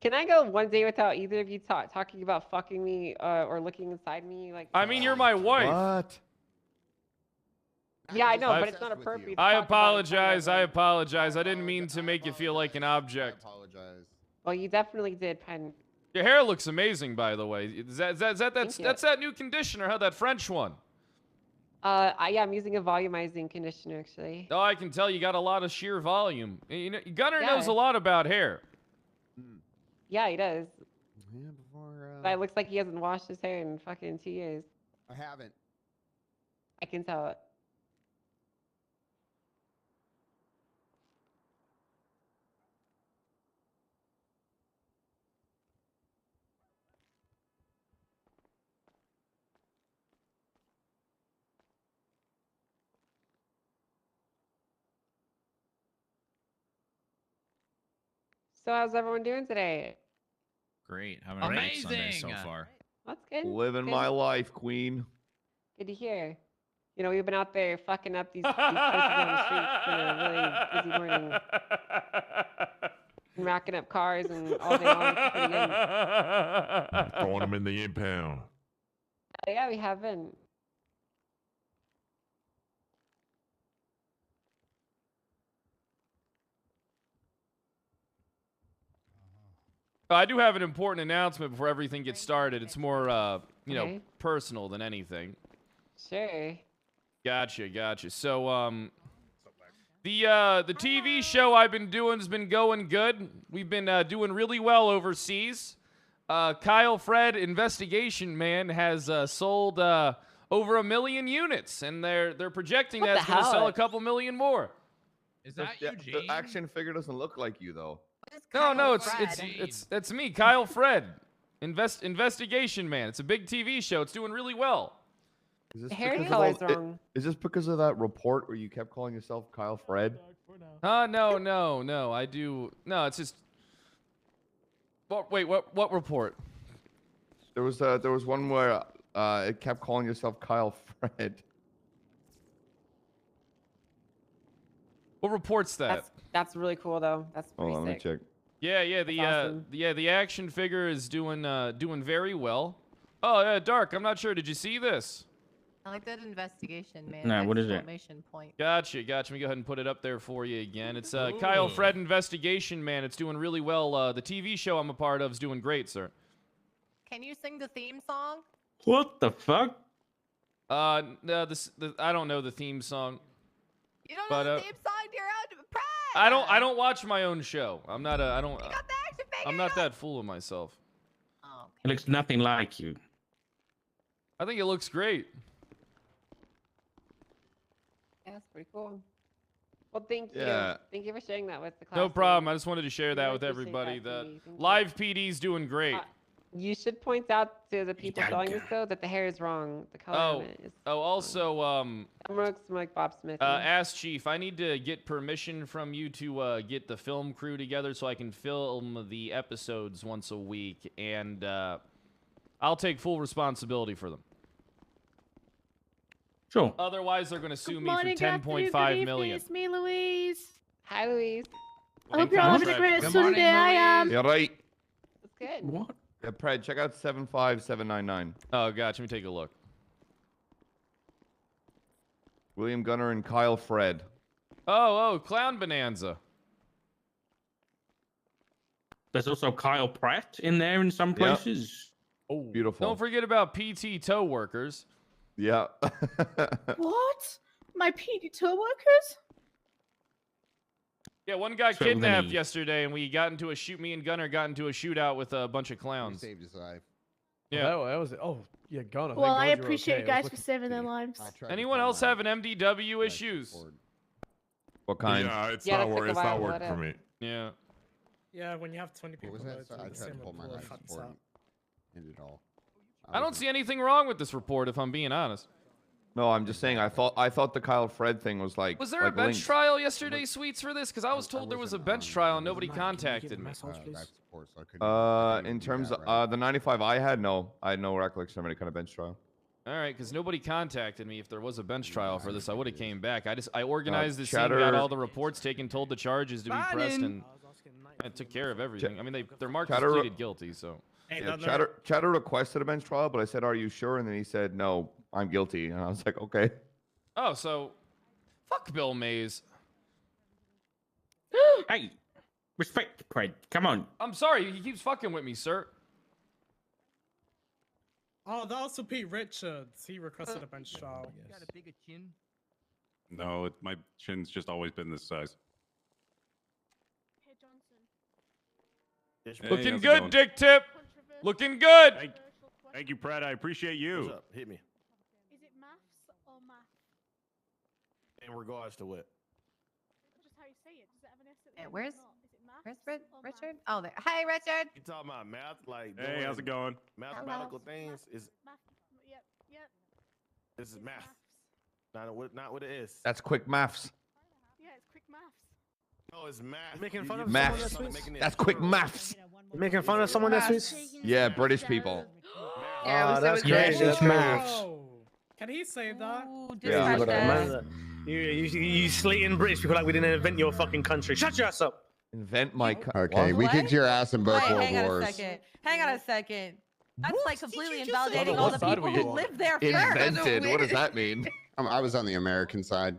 Can I go one day without either of you talking about fucking me or looking inside me? Like. I mean, you're my wife. What? Yeah, I know, but it's not appropriate. to I talk about it in front of apologize. I everyone. apologize. I didn't mean to make you feel like an object. I apologize. Well, you definitely did, Pen. Your hair looks amazing, by the way. That's Thank you. that new conditioner, huh? That French one. Yeah, I'm using a volumizing conditioner actually. Oh, I can tell you got a lot of sheer volume. You know, Gunner knows Yeah. a lot about hair. Yeah, he does. Yeah, before. But it looks like he hasn't washed his hair in fucking 2 years. I haven't. I can tell it. So how's everyone doing today? Great. Having a great Sunday so far. That's good. Living Good. my life, Queen. Good to hear. You know, we've been out there fucking up these places on the streets in a really busy morning. And racking up cars and all day long. It's pretty good. Throwing them in the impound. Yeah, we have been. I do have an important announcement before everything gets started. It's more, you know, Okay. personal than anything. Sure. Gotcha. So, the TV show I've been doing has been going good. We've been doing really well overseas. Kyle Fred, Investigation Man, has sold over 1 million units, and they're projecting What that it's the going to sell hell? a couple million more. Is that The Eugene? action figure doesn't look like you though. No, Fred? it's me, Kyle Fred, Investigation Man. It's a big TV show. It's doing really well. Is this The hair because of color's all- wrong. Is this because of that report where you kept calling yourself Kyle Fred? No. I do. No, it's just. What? Wait. What report? There was one where it kept calling yourself Kyle Fred. What report's that? That's really cool though. That's pretty Hold on, let me sick. check. Yeah. awesome. The action figure is doing very well. Oh yeah, Dark. I'm not sure. Did you see this? I like that investigation, man. Nah, what is it? Exclamation point. Gotcha. Let me go ahead and put it up there for you again. It's Kyle Fred, Investigation Man. It's doing really well. The TV show I'm a part of is doing great, sir. Can you sing the theme song? What the fuck? No, I don't know the theme song. You don't But, know the theme song? You're out to Pride. I don't watch my own show. I'm not I'm not that fool of myself. Oh, It looks nothing like you. I think it looks great. Yeah, that's pretty cool. Well, thank you. Yeah. Thank you for sharing that with the class. No problem. I just wanted to share that Really with appreciate everybody. that, The Jimmy. Thank you. live PD's doing great. You should point out to the people selling this though that the hair is wrong. The color of it is. Also, That looks like Bob Smith. Ask Chief, I need to get permission from you to get the film crew together so I can film the episodes once a week, and I'll take full responsibility for them. Sure. Otherwise, they're going to sue me for Morning, good afternoon, good 10.5 evening, million. It's me, Louise. Hi, Louise. I hope you're all having a great Sunday. I am. Yeah, right. That's good. What? Yeah, Pred, check out 75799. Oh, gotcha. Let me take a look. William Gunner and Kyle Fred. Oh, Clown Bonanza. There's also Kyle Pratt in there in some places. Oh, beautiful. Don't forget about PT tow workers. Yeah. What? My PD tour workers? Yeah, one guy So many. kidnapped yesterday, and we got into me and Gunner got into a shootout with a bunch of You clowns. saved his life. Yeah. Oh, that was it. Oh, yeah, Gunner. Well, I thank God you're appreciate okay. you I was guys for looking- saving their lives. I tried to Anyone call else my have an MDW life issues? support. What kind? Yeah, it's Yeah, not that took a it's not while, working for whatever. me. Yeah. Yeah, when you have 20 people, What was that? loads, I the tried to same pull my report life fucks support up. and ended all. I don't see anything wrong with this report, if I'm being honest. No, I'm just saying. I thought the Kyle Fred thing was like. Was there a like bench linked. trial yesterday, Sweets, for this? Because I was told there was a wasn't bench on- trial I and nobody wasn't on, contacted me. life support, so I couldn't In do terms that of right. the 95 I had no recollection of any kind of bench trial. All right, because nobody contacted me. If there was a bench trial for this, I would have came back. I organized this scene, got Chatter- all the reports taken, told the charges to be pressed, and I took care of everything. I mean, they're marked as Chatter- pleaded guilty, so. Yeah, Chatter requested a bench trial, but I said, "Are you sure?" And then he said, "No, I'm guilty." And I was like, "Okay." Oh, so fuck Bill Mays. Hey, respect, Pred. Come on. I'm sorry, he keeps fucking with me, sir. Oh, that was for Pete Richards. He requested a bench trial. Got a bigger chin. No, my chin's just always been this size. Hey, Johnson. Hey, Looking how's it good, going? Dick Tip. Looking good. Thank you, Pred. I appreciate you. What's up? Hit me. Is it maths or math? In regards to what? Just how you say it. Does it have an S at the Yeah, end or where's not? Is it maths or Richard? math? Oh, there. Hi, Richard. You talking about math? Like Hey, how's it going? mathematical Hello. things? Is Math. Yep. this is It's math? maths. Not what it is. That's quick maths. Yeah, it's quick maths. No, it's math. Making fun of Maths. someone that speaks? That's quick maths. Making fun of someone that speaks? Yeah, British people. Yeah, that's Yeah, crazy. That's maths. Bro, can he say that? Ooh, Yeah. dispatch that. You slating British people like we didn't invent your fucking country. Shut your ass up. Invent my. Okay, we What? kicked your ass in both Wait, world hang on wars. a second. Hang on a second. That's like completely just say? invalidating Hold on, all what the side people were you who on? live there first. Invented. What does that mean? I was on the American side.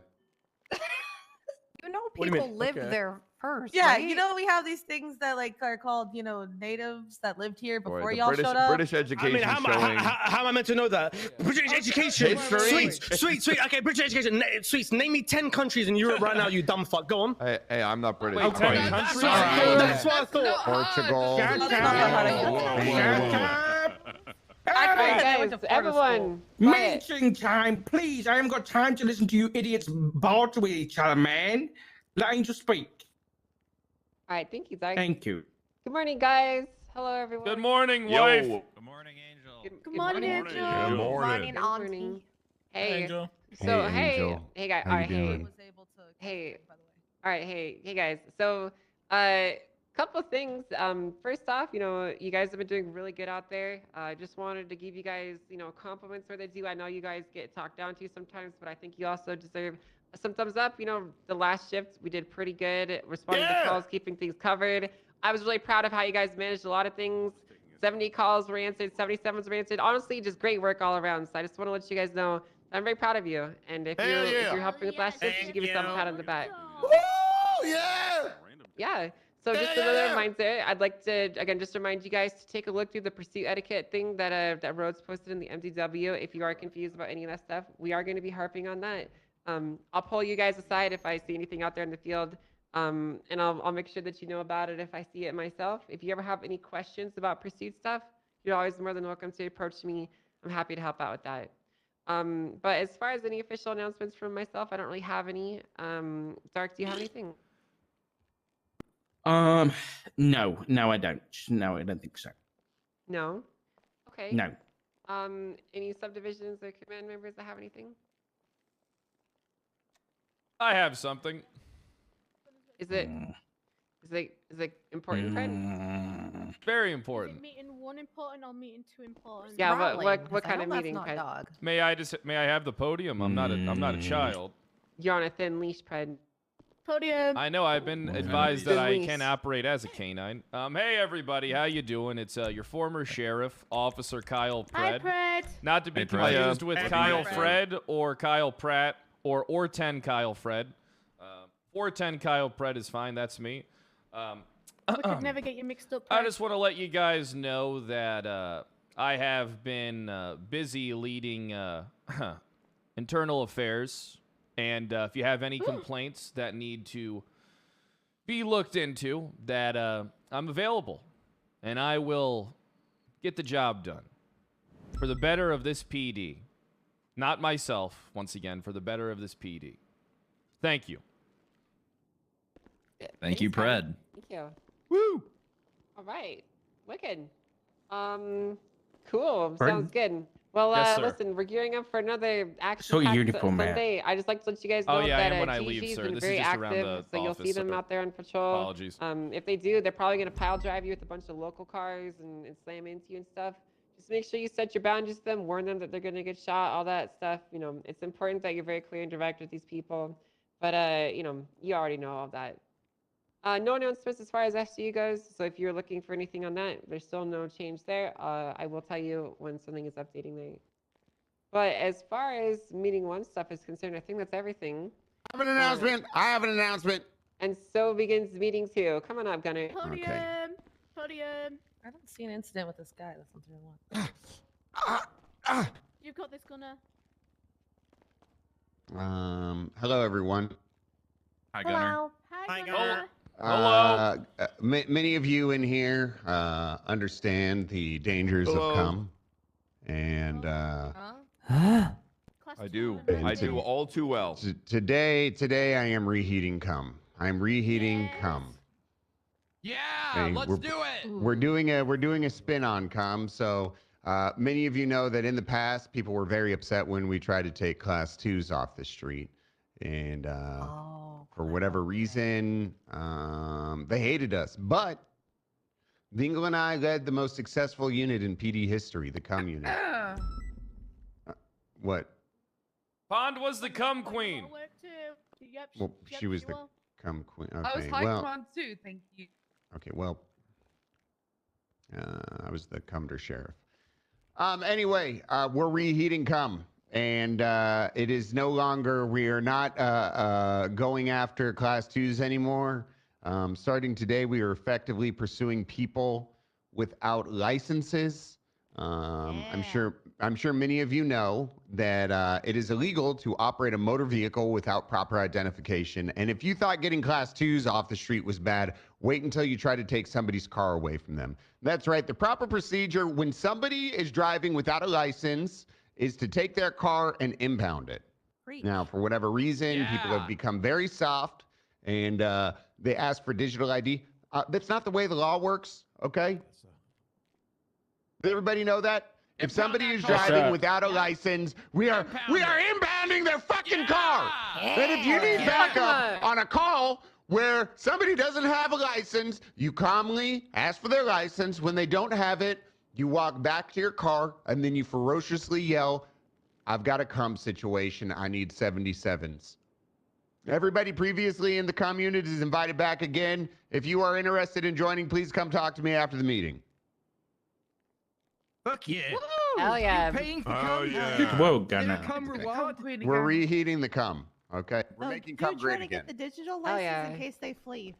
You know, What do you people mean? live Okay. there first. Yeah, right? you know, we have these things that like are called, you know, natives that lived here Boy, before the y'all British showed up. British I education mean, how am I meant to know that? British education. History. Sweet. Okay, British education. Sweets. Name me 10 countries in Europe right now, you dumb fuck. Go on. Hey, I'm not British. Wait, 10 Fine. countries? That's what I thought. Portugal. Guys, everyone. quiet. Meeting time, please. I haven't got time to listen to you idiots barter with each other, man. Let Angel speak. All right, thank you, Zach. Thank you. Good morning, guys. Hello, everyone. Good morning, Yo. wife. Good morning, Angel. Good morning. Good morning. Hey. Angel. So Hey, Angel. hey guys. How All you right, doing? hey. All right, hey guys. So, couple of things. First off, you know, you guys have been doing really good out there. I just wanted to give you guys, you know, compliments where they do. I know you guys get talked down to sometimes, but I think you also deserve some thumbs up. You know, the last shift we did pretty good, responding to calls, keeping things covered. I was really proud of how you guys managed a lot of things. 70 calls were answered, 77s were answered. Honestly, just great work all around. So I just want to let you guys know I'm very proud of you. And if you're helping with last shift, you should give yourself a pat on the back. Yeah. So just another reminder, I'd like to, again, just remind you guys to take a look through the pursuit etiquette thing that Rhodes posted in the MDW. If you are confused about any of that stuff, we are going to be harping on that. I'll pull you guys aside if I see anything out there in the field, and I'll make sure that you know about it if I see it myself. If you ever have any questions about pursuit stuff, you're always more than welcome to approach me. I'm happy to help out with that. But as far as any official announcements from myself, I don't really have any. Dark, do you have anything? No, I don't. No, I don't think so. No? Okay. No. Any subdivisions or command members that have anything? I have something. Is it important, friend? Very important. Meeting 1 important or meeting 2 important? Yeah, what kind of meeting, Pred? May I have the podium? I'm not a child. You're on a thin leash, Pred. Podium. I know. I've been advised that I can operate as a canine. Hey everybody, how you doing? It's your former sheriff, Officer Kyle Hi, Pred. Pred. Not to be confused with Kyle Fred or Kyle Pratt or 10 Kyle Fred. 410 Kyle Pred is fine. That's me. We could never get you mixed up. I just want to let you guys know that I have been busy leading internal affairs. And if you have any complaints that need to be looked into, that I'm available. And I will get the job done. For the better of this PD. Not myself, once again, for the better of this PD. Thank you. Thank you, Pred. Thank you. Woo! All right. Wicked. Cool. Pardon? Sounds good. Well, Yes, sir. listen, we're gearing up for another action So uniform, man. Sunday. I just like to let you guys know Oh, yeah, that and when I GG's leave, sir. been This is very just around active, the so you'll office, see them sir. out there on patrol. Apologies. If they do, they're probably going to pile drive you with a bunch of local cars and slam into you and stuff. Just make sure you set your boundaries with them, warn them that they're going to get shot, all that stuff. You know, it's important that you're very clear and direct with these people. But, you know, you already know all that. No announcements as far as SGU goes, so if you're looking for anything on that, there's still no change there. I will tell you when something is updating there. But as far as meeting 1 stuff is concerned, I think that's everything. I have an announcement. I have an announcement. And so begins meeting 2. Come on up, Gunner. Podium. Podium. I don't see an incident with this guy. That's something I want. You've got this, Gunner. Hello, everyone. Hi, Gunner. Hello. Hi, Gunner. Many of you in here understand the dangers of cum, and I do. I do all too well. Today I am reheating cum. I'm reheating cum. Yeah, Okay, let's do it. We're doing a spin on cum. So many of you know that in the past, people were very upset when we tried to take class 2s off the street, and for whatever reason, they hated us. But Dingle and I led the most successful unit in PD history, the cum unit. What? Pond was the cum queen. Yep. Well, she was the cum queen. Okay, I was high well, command too, thank you. okay, well, I was the cumder sheriff. Anyway, we're reheating cum, And it is no longer, we are not going after class 2s anymore. Starting today, we are effectively pursuing people without licenses. I'm sure many of you know that it is illegal to operate a motor vehicle without proper identification. And if you thought getting class 2s off the street was bad, wait until you try to take somebody's car away from them. That's right. The proper procedure when somebody is driving without a license is to take their car and impound it. Now, for whatever reason, people have become very soft and they ask for digital ID. That's not the way the law works, okay? Does everybody know that? If somebody is driving without a license, we are impounding their fucking car. And if you need backup on a call where somebody doesn't have a license, you calmly ask for their license. When they don't have it, you walk back to your car and then you ferociously yell, "I've got a cum situation. I need 77s." Everybody previously in the community is invited back again. If you are interested in joining, please come talk to me after the meeting. Fuck yeah. Hell yeah. Paying for Oh, cum? yeah. Whoa, Gunner. We're reheating the cum, okay? We're Oh, making you're cum trying great to again. get the digital Oh, license yeah. in case they flee.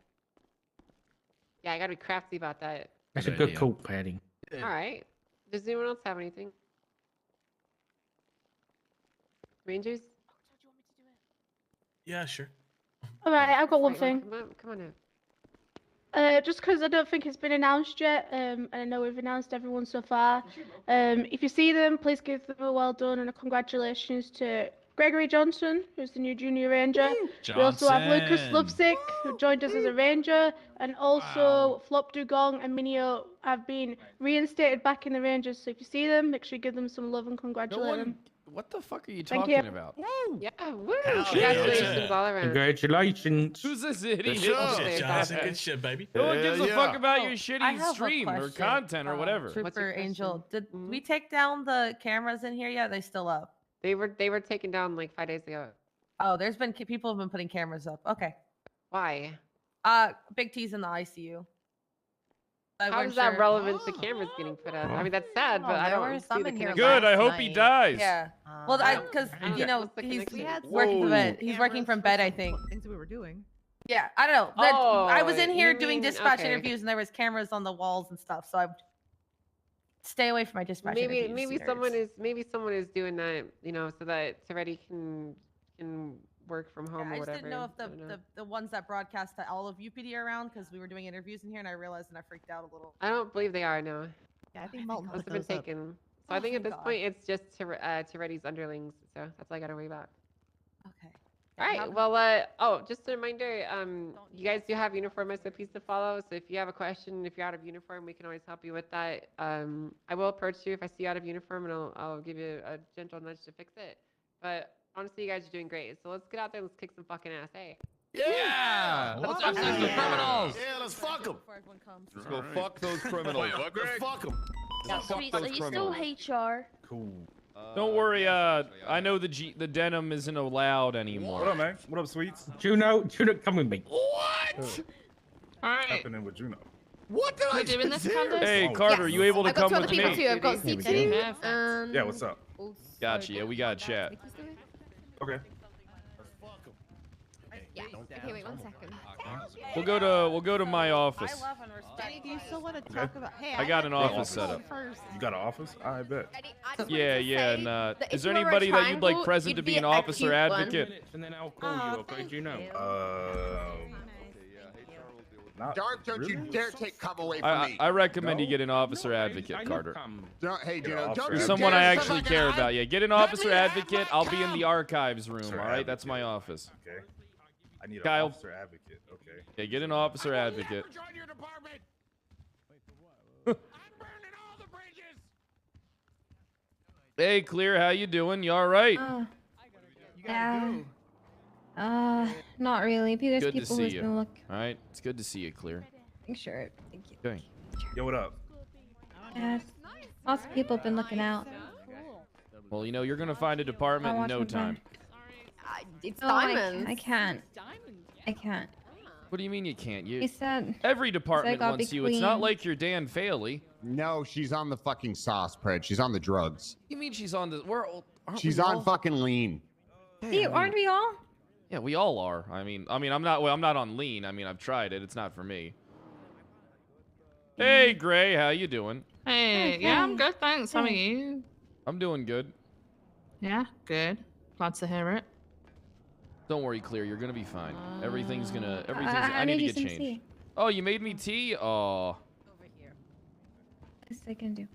Yeah, I gotta be crafty about that. That's a good call, Patty. All right. Does anyone else have anything? Rangers? Yeah, sure. All right, I've got one Right, thing. Come on now. Just because I don't think it's been announced yet, and I know we've announced everyone so far. If you see them, please give them a well done and a congratulations to Gregory Johnson, who's the new junior ranger. We also have Lucas Johnson. Lovesick, who joined us as a ranger, and also Flop Dugong and Minio have been reinstated back in the rangers. So if you see them, make sure you give them some love and congratulate them. What the fuck are you Thank talking you. about? Yeah, woo! Hell Congratulations yeah. all around. Congratulations. Who's this idiot? Good shit, Johnson. Good shit, baby. No one gives a fuck about your I shitty have a stream or question, content or whatever. Trooper Angel, did Mm-hmm. we take down the cameras in here yet? Are they still up? They were taken down like 5 days ago. Oh, there's been people have been putting cameras up. Okay. Why? Big T's in the ICU. How is that relevant to cameras getting put up? I mean, that's sad, but I don't see the connection. Good. I hope he dies. Yeah. Well, because you know he's working from bed. He's working from bed, I think. Things that we were doing. Yeah, I don't know. I was in here you doing mean- dispatch okay. interviews, and there was cameras on the walls and stuff. So I stay away from my dispatch interviews. Maybe someone is doing that, you know, so that Toretti can work from home I or just whatever. didn't know if I don't know. the ones that broadcast to all of UPD are around because we were doing interviews in here, and I realized and I freaked out a little. I don't believe they are, no. Yeah, I think Malton Those put have been those up. taken. So Oh, I think at thank this God. point it's just Toretti's underlings, so that's all I gotta worry about. Okay. All right. Well, just a reminder. You guys do have uniform SOPs to follow. So if you have a question, if you're out of uniform, we can always help you with that. I will approach you if I see you out of uniform, and I'll give you a gentle nudge to fix it. But honestly, you guys are doing great. So let's get out there and let's kick some fucking ass, hey? Yeah. Let's have sex with criminals. Yeah, let's fuck them. Let's go fuck those criminals. Wait, what, Greg? Let's fuck them. Yeah, sweet. So you still HR? Cool. Don't worry. I know the denim isn't allowed anymore. What up, man? What up, sweets? Juno, come with me. What? Alright. Happening with Juno. What did We're I doing this, say? Candace? Hey, Carter, you able to I've got come two other with people me? too. I've got Here we CT. go. And Yeah, what's up? Gotcha. Yeah, we got to chat. Okay. Yeah. Okay, wait 1 second. We'll go to my office. Jenny, do you still want to talk about? Hey, I got an office set up. You got an office? I bet. Yeah, yeah. And that is if there you were a anybody that you'd like triangle, present you'd to be be an a officer cute one. advocate? And then I'll call you, okay, Juno? Not Dark, don't you really? dare take cum away from I me. I recommend you No. get an officer advocate, I know Carter. come. Hey, Get Juno, off don't there. you There's someone dare I suck actually like care an about. eye. Yeah, get an Let officer me have advocate. my I'll be in the cum. archives room. Officer All right, that's my advocate. office. Okay. I need an Kyle. officer advocate. Okay. Yeah, get an officer advocate. Join your department. Hey, Clear, how you doing? You all right? Yeah. Not really. There's Good to people see who's you. been All right, it's good to see you, Clear. Sure. Thank you. Okay. Yo, what up? Yeah. Lots of people have been looking out. Well, you know, you're gonna find a department in watch no my time. It's diamonds. I can't. I can't. What do you mean you can't? He said. Every department got wants big you. It's not queen. like you're Dan Faley. No, she's on the fucking sauce, Pred. She's on the drugs. You mean she's on the? She's on fucking lean. See, aren't we all? Yeah, we all are. I mean, I'm not. Well, I'm not on lean. I mean, I've tried it. It's not for me. Hey, Gray, how you doing? Hey, yeah, I'm good, thanks. How are you? I'm doing good. Yeah, good. Glad to hear it. Don't worry, Clear. You're gonna be fine. Everything's gonna. I I need made to you get some changed. tea. Oh, you made me tea. Oh. Yes, I can do.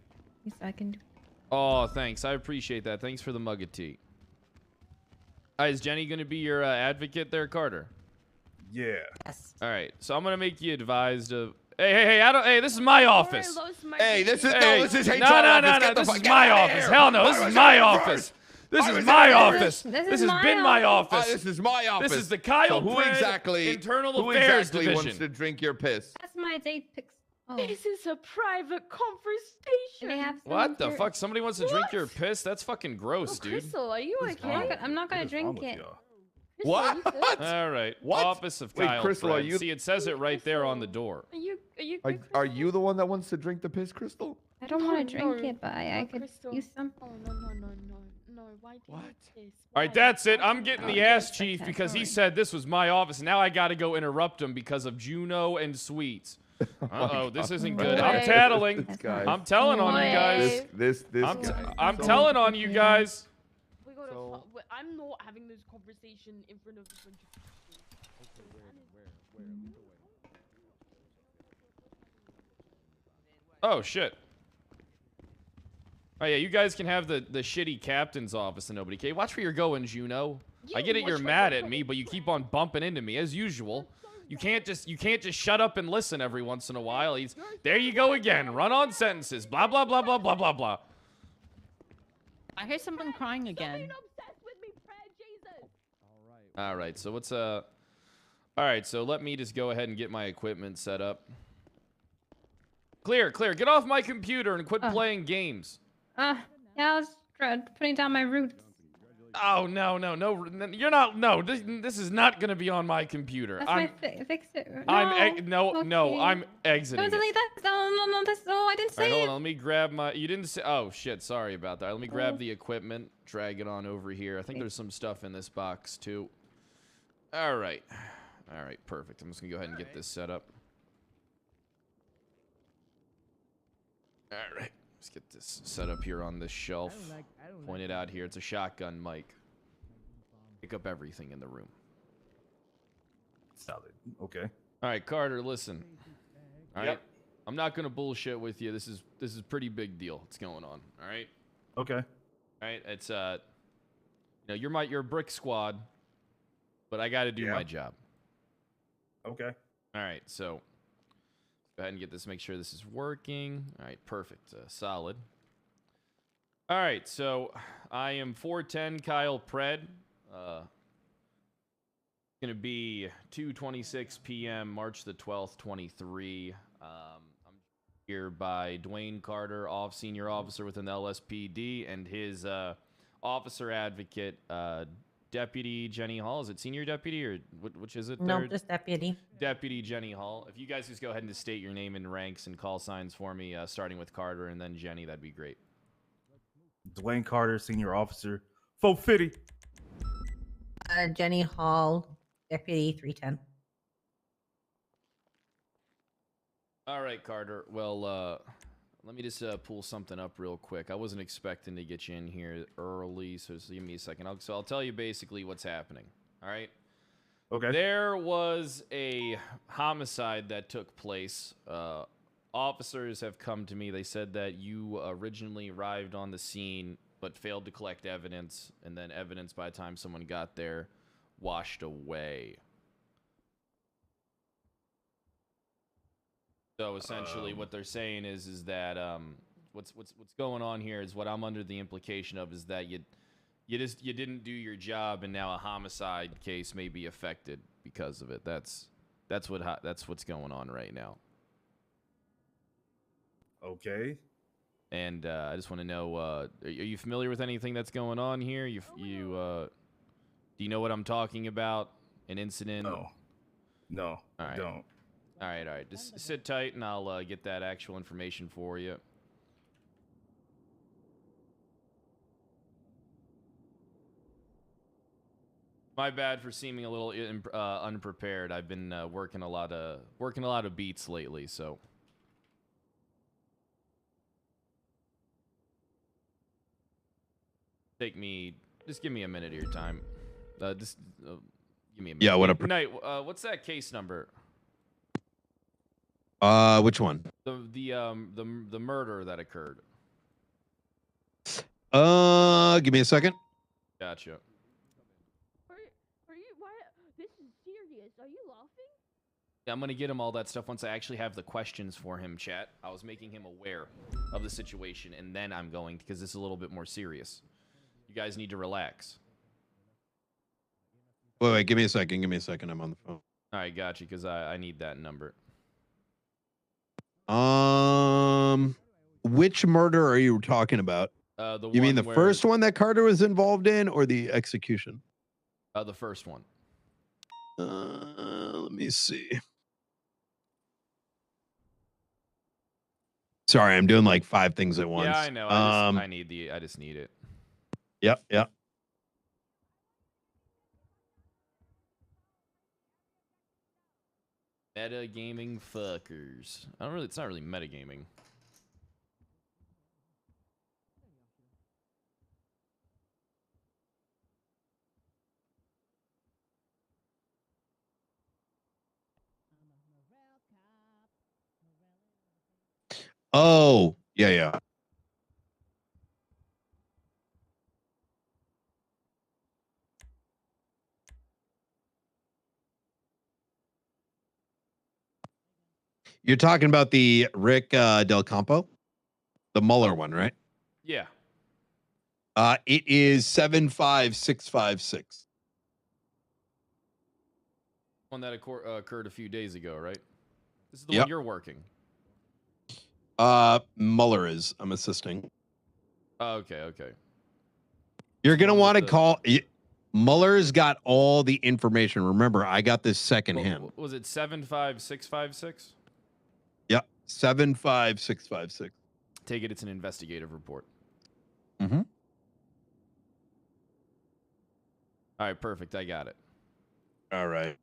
Yes, I can do. Oh, thanks. I appreciate that. Thanks for the mug of tea. Is Jenny gonna be your advocate there, Carter? Yeah. Yes. All right. So I'm gonna make you advised of. Hey! I don't. Hey, this is my office. Hey, this is Hey, this is HR no. office. Get the This fuck is out my of office. here. Hell no. This is my office. This is my office. This This is has been my office. This is my office. This is the Kyle So who PRED exactly? Internal Who Affairs exactly Division. wants to drink your piss? That's my date pics. Oh. This is a private conversation. They have What the fuck? Somebody wants to drink your piss? That's fucking gross, dude. Crystal, are you okay? I'm not gonna drink it. What? All right. What? Office of Wait, Kyle Crystal, are PRED. you- See, it says it right there on the door. Are you Are you the one that wants to drink the piss, Crystal? I don't want to drink no. it, but I could Crystal. use some. Oh no! Why do you do this? All right, that's it. I'm getting the ass chief because he said this was my office. Now I got to go interrupt him because of Juno and Sweets. Uh-oh, this isn't good. I'm Wait. tattling. This guy. I'm telling on you guys. This I'm telling on you guys. We gotta I'm not having this conversation in front of a bunch of people. Oh shit. Oh yeah, you guys can have the shitty captain's office and nobody cares. Watch where you're going, Juno. I get it, you're mad at me, but you keep on bumping into me as usual. You can't just shut up and listen every once in a while. There you go again. Run on sentences. Blah blah blah blah blah blah blah. I hear someone crying again. All right, so what's all right, so let me just go ahead and get my equipment set up. Clear. Get off my computer and quit playing games. Yeah, I was putting down my roots. Oh no! You're not. No, this is not gonna be on my computer. That's my fix it. No, I'm exiting. Don't delete that. No, that's no. I didn't All right, say hold it. on. Let me grab my. You didn't say. Oh shit! Sorry about that. Let me grab the equipment. Drag it on over here. I think there's some stuff in this box too. All right. Perfect. I'm just gonna go ahead and get this set up. All right. Let's get this set up here on this shelf. Point it out here. It's a shotgun mic. Pick up everything in the room. Solid. Okay. All right, Carter, listen. All right. Yep. I'm not going to bullshit with you. This is a pretty big deal. What's going on? All right? Okay. All right. It's you're a brick squad, but I got to do my job. Okay. All right. So go ahead and get this, make sure this is working. All right, perfect. Solid. All right, so I am 410 Kyle PRED. Gonna be 2:26 p.m. March the 12th, 23. I'm here by Dwayne Carter, senior officer within the LSPD, and his officer advocate, Deputy Jenny Hall. Is it senior deputy or which is it? No, just deputy. Deputy Jenny Hall. If you guys just go ahead and just state your name and ranks and call signs for me, starting with Carter and then Jenny, that'd be great. Dwayne Carter, senior officer. 450. Jenny Hall, deputy 310. All right, Carter. Well, let me just pull something up real quick. I wasn't expecting to get you in here early, so just give me a second. I'll tell you basically what's happening. All right? Okay. There was a homicide that took place. Officers have come to me. They said that you originally arrived on the scene but failed to collect evidence, and then evidence by the time someone got there washed away. So essentially what they're saying is that what's going on here is what I'm under the implication of is that you didn't do your job, and now a homicide case may be affected because of it. That's what's going on right now. Okay. And I just want to know, are you familiar with anything that's going on here? Do you know what I'm talking about? An incident? No, I don't. All right. Just sit tight, and I'll get that actual information for you. My bad for seeming a little unprepared. I've been working a lot of beats lately, so. Just give me a minute of your time. Just give me a minute. Yeah, what up? Knight, what's that case number? Which one? The murder that occurred. Give me a second. Gotcha. Are you? Why? This is serious. Are you laughing? Yeah, I'm gonna get him all that stuff once I actually have the questions for him, chat. I was making him aware of the situation, and then I'm going, because this is a little bit more serious. You guys need to relax. Wait, give me a second. I'm on the phone. All right, gotcha, because I need that number. Which murder are you talking about? You mean the first one that Carter was involved in, or the execution? The first one. Let me see. Sorry, I'm doing like 5 things at once. Yeah, I know. I just need it. Yep. Metagaming fuckers. It's not really metagaming. Oh, yeah. You're talking about the Rick Del Campo? The Mueller one, right? Yeah. It is 75656. One that occurred a few days ago, right? This is the one you're working. Mueller is. I'm assisting. Oh, okay. You're going to want to call... Mueller's got all the information. Remember, I got this secondhand. Was it 75656? Yep, 75656. Take it, it's an investigative report. Mm-hmm. All right, perfect. I got it. All right.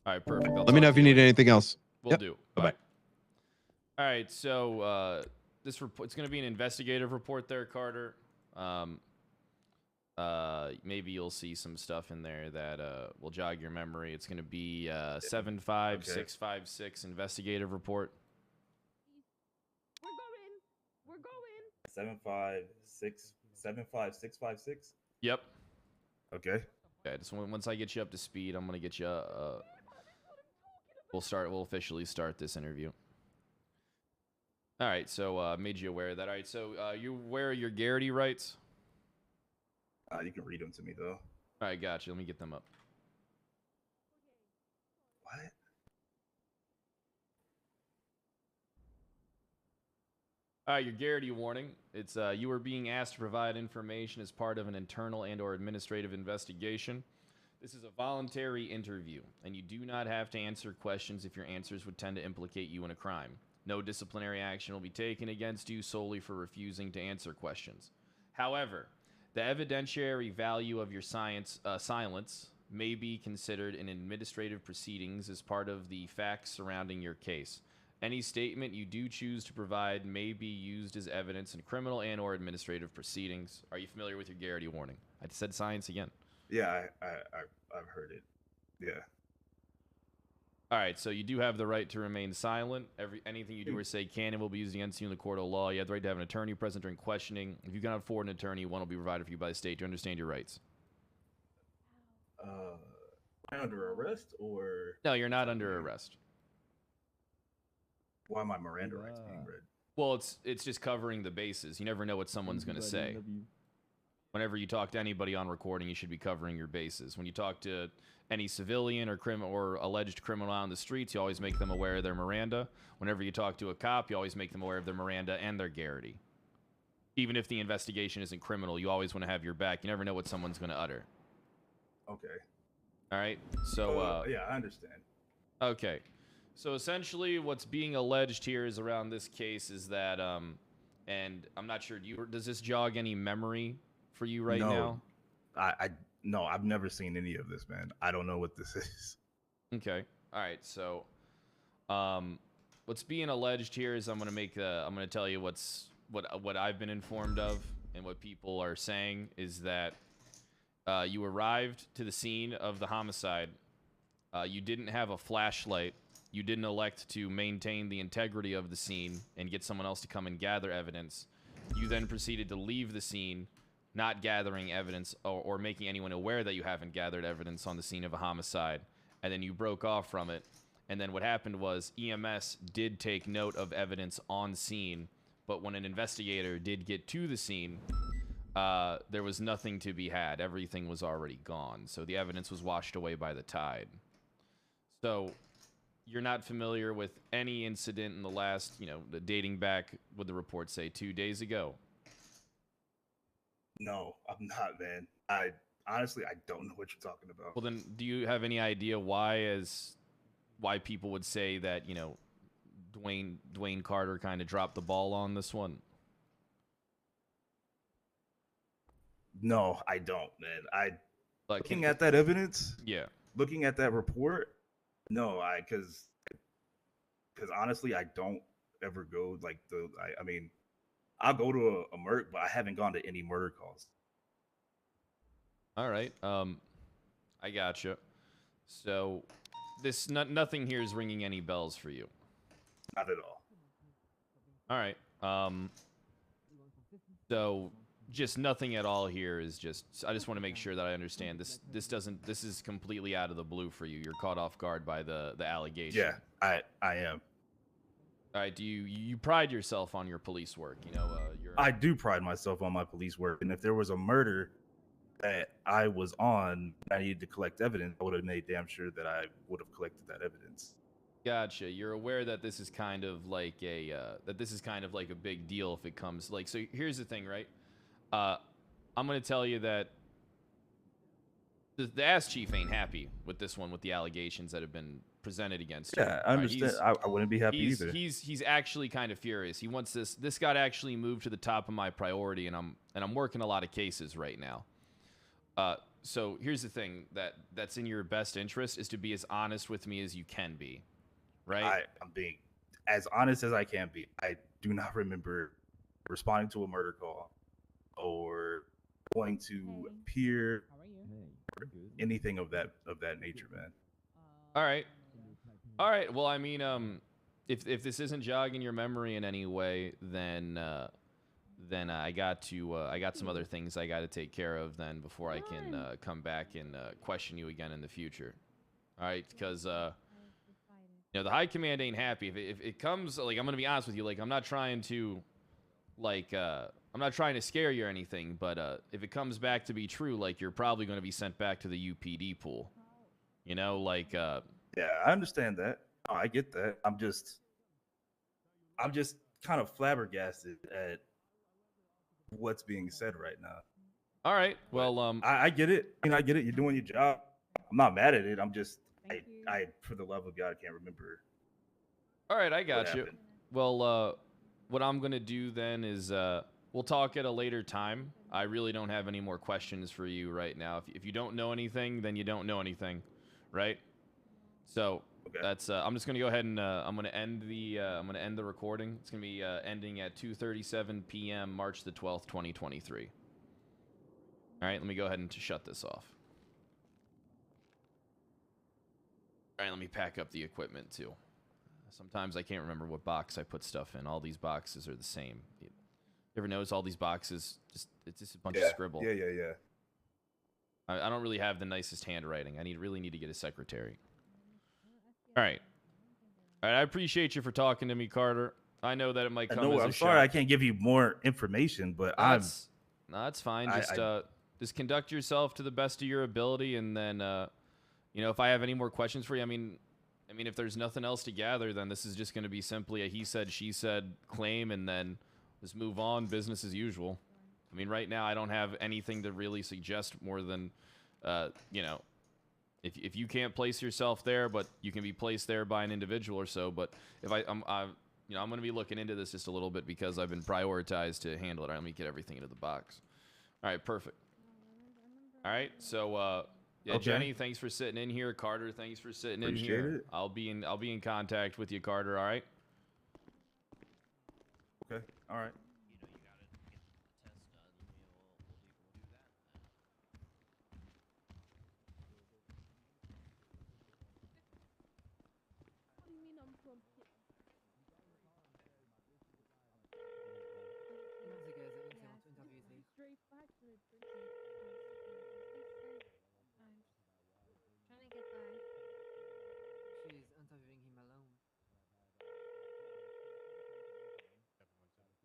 All right, perfect. Let me know if you need anything else. Will do. Bye-bye. All right, so this report, it's going to be an investigative report there, Carter. Maybe you'll see some stuff in there that will jog your memory. It's going to be 75656 investigative report. We're going. 75656. Yep. Okay. Okay. Just once I get you up to speed, I'm gonna get you. We'll officially start this interview. All right. So made you aware of that. All right. So you aware of your Garrity rights? You can read them to me though. All right. Gotcha. Let me get them up. What? All right, your Garrity warning. It's you are being asked to provide information as part of an internal and/or administrative investigation. This is a voluntary interview, and you do not have to answer questions if your answers would tend to implicate you in a crime. No disciplinary action will be taken against you solely for refusing to answer questions. However, the evidentiary value of your silence may be considered in administrative proceedings as part of the facts surrounding your case. Any statement you do choose to provide may be used as evidence in criminal and/or administrative proceedings. Are you familiar with your Garrity warning? I said science again. Yeah, I've heard it. Yeah. All right, so you do have the right to remain silent. Anything you do or say can and will be used against you in the court of law. You have the right to have an attorney present during questioning. If you cannot afford an attorney, one will be provided for you by the state to understand your rights. Am I under arrest or? No, you're not under arrest. Why are my Miranda rights being read? Well, it's just covering the bases. You never know what someone's going to say. Whenever you talk to anybody on recording, you should be covering your bases. When you talk to any civilian or alleged criminal out on the streets, you always make them aware of their Miranda. Whenever you talk to a cop, you always make them aware of their Miranda and their Garrity. Even if the investigation isn't criminal, you always want to have your back. You never know what someone's going to utter. Okay. All right. So yeah, I understand. Okay. So essentially, what's being alleged here is around this case is that, and I'm not sure. Does this jog any memory for you right now? I No, I've never seen any of this, man. I don't know what this is. Okay. All right. So, what's being alleged here is I'm gonna tell you what I've been informed of and what people are saying is that you arrived to the scene of the homicide. You didn't have a flashlight. You didn't elect to maintain the integrity of the scene and get someone else to come and gather evidence. You then proceeded to leave the scene, not gathering evidence or making anyone aware that you haven't gathered evidence on the scene of a homicide. And then you broke off from it. And then what happened was EMS did take note of evidence on scene, but when an investigator did get to the scene, there was nothing to be had. Everything was already gone. So the evidence was washed away by the tide. So you're not familiar with any incident in the last, dating back, what the reports say, 2 days ago? No, I'm not, man. I honestly don't know what you're talking about. Well, then, do you have any idea why people would say that, Dwayne Carter kind of dropped the ball on this one? No, I don't, man. Like, looking at that evidence, yeah. Looking at that report, no, because honestly, I don't ever go like I mean, I'll go to a murder, but I haven't gone to any murder calls. All right. I gotcha. So, nothing here is ringing any bells for you. Not at all. All right. So just nothing at all here is just. I just want to make sure that I understand this. This is completely out of the blue for you. You're caught off guard by the allegation. Yeah, I am. All right. Do you pride yourself on your police work? I do pride myself on my police work, and if there was a murder that I was on, I needed to collect evidence, I would have made damn sure that I would have collected that evidence. Gotcha. You're aware that this is kind of like a big deal if it comes like. So here's the thing, right? I'm gonna tell you that the ass chief ain't happy with this one, with the allegations that have been presented against him. Yeah, I understand. I wouldn't be happy either. He's actually kind of furious. He wants this got actually moved to the top of my priority, and I'm working a lot of cases right now. So here's the thing that's in your best interest is to be as honest with me as you can be, right? I'm being as honest as I can be. I do not remember responding to a murder call or going to appear or anything of that nature, man. All right. Well, I mean, if this isn't jogging your memory in any way, then I got some other things I got to take care of then before I can come back and question you again in the future. All right, because the high command ain't happy. If it comes, like, I'm gonna be honest with you, like, I'm not trying to scare you or anything, but if it comes back to be true, like, you're probably gonna be sent back to the UPD pool. Yeah, I understand that. Oh, I get that. I'm just kind of flabbergasted at what's being said right now. All right. Well, I get it. I get it. You're doing your job. I'm not mad at it. I'm just, I for the love of God, can't remember. All right, I got you. Well, what I'm gonna do then is we'll talk at a later time. I really don't have any more questions for you right now. If you don't know anything, then you don't know anything, right? So that's. I'm just gonna go ahead and I'm gonna end the recording. It's gonna be ending at 2:37 p.m. March the 12th, 2023. All right, let me go ahead and shut this off. All right, let me pack up the equipment too. Sometimes I can't remember what box I put stuff in. All these boxes are the same. You ever notice all these boxes? It's just a bunch of scribble. Yeah. I don't really have the nicest handwriting. I really need to get a secretary. All right. I appreciate you for talking to me, Carter. I know that it might come as a I'm shock. sorry I can't give you more information, but that's fine. Just conduct yourself to the best of your ability, and then if I have any more questions for you, I mean, if there's nothing else to gather, then this is just going to be simply a he said, she said claim, and then just move on, business as usual. I mean, right now I don't have anything to really suggest more than, if you can't place yourself there, but you can be placed there by an individual or so. But if I'm going to be looking into this just a little bit because I've been prioritized to handle it. All right, let me get everything into the box. All right, perfect. All right. So, yeah, Okay. Jenny, thanks for sitting in here. Carter, thanks for sitting in Appreciate here. it. I'll be in contact with you, Carter. All right. Okay. All right. What do you mean I'm from here? Straight back to the prison. Trying to get by. She's interviewing him alone.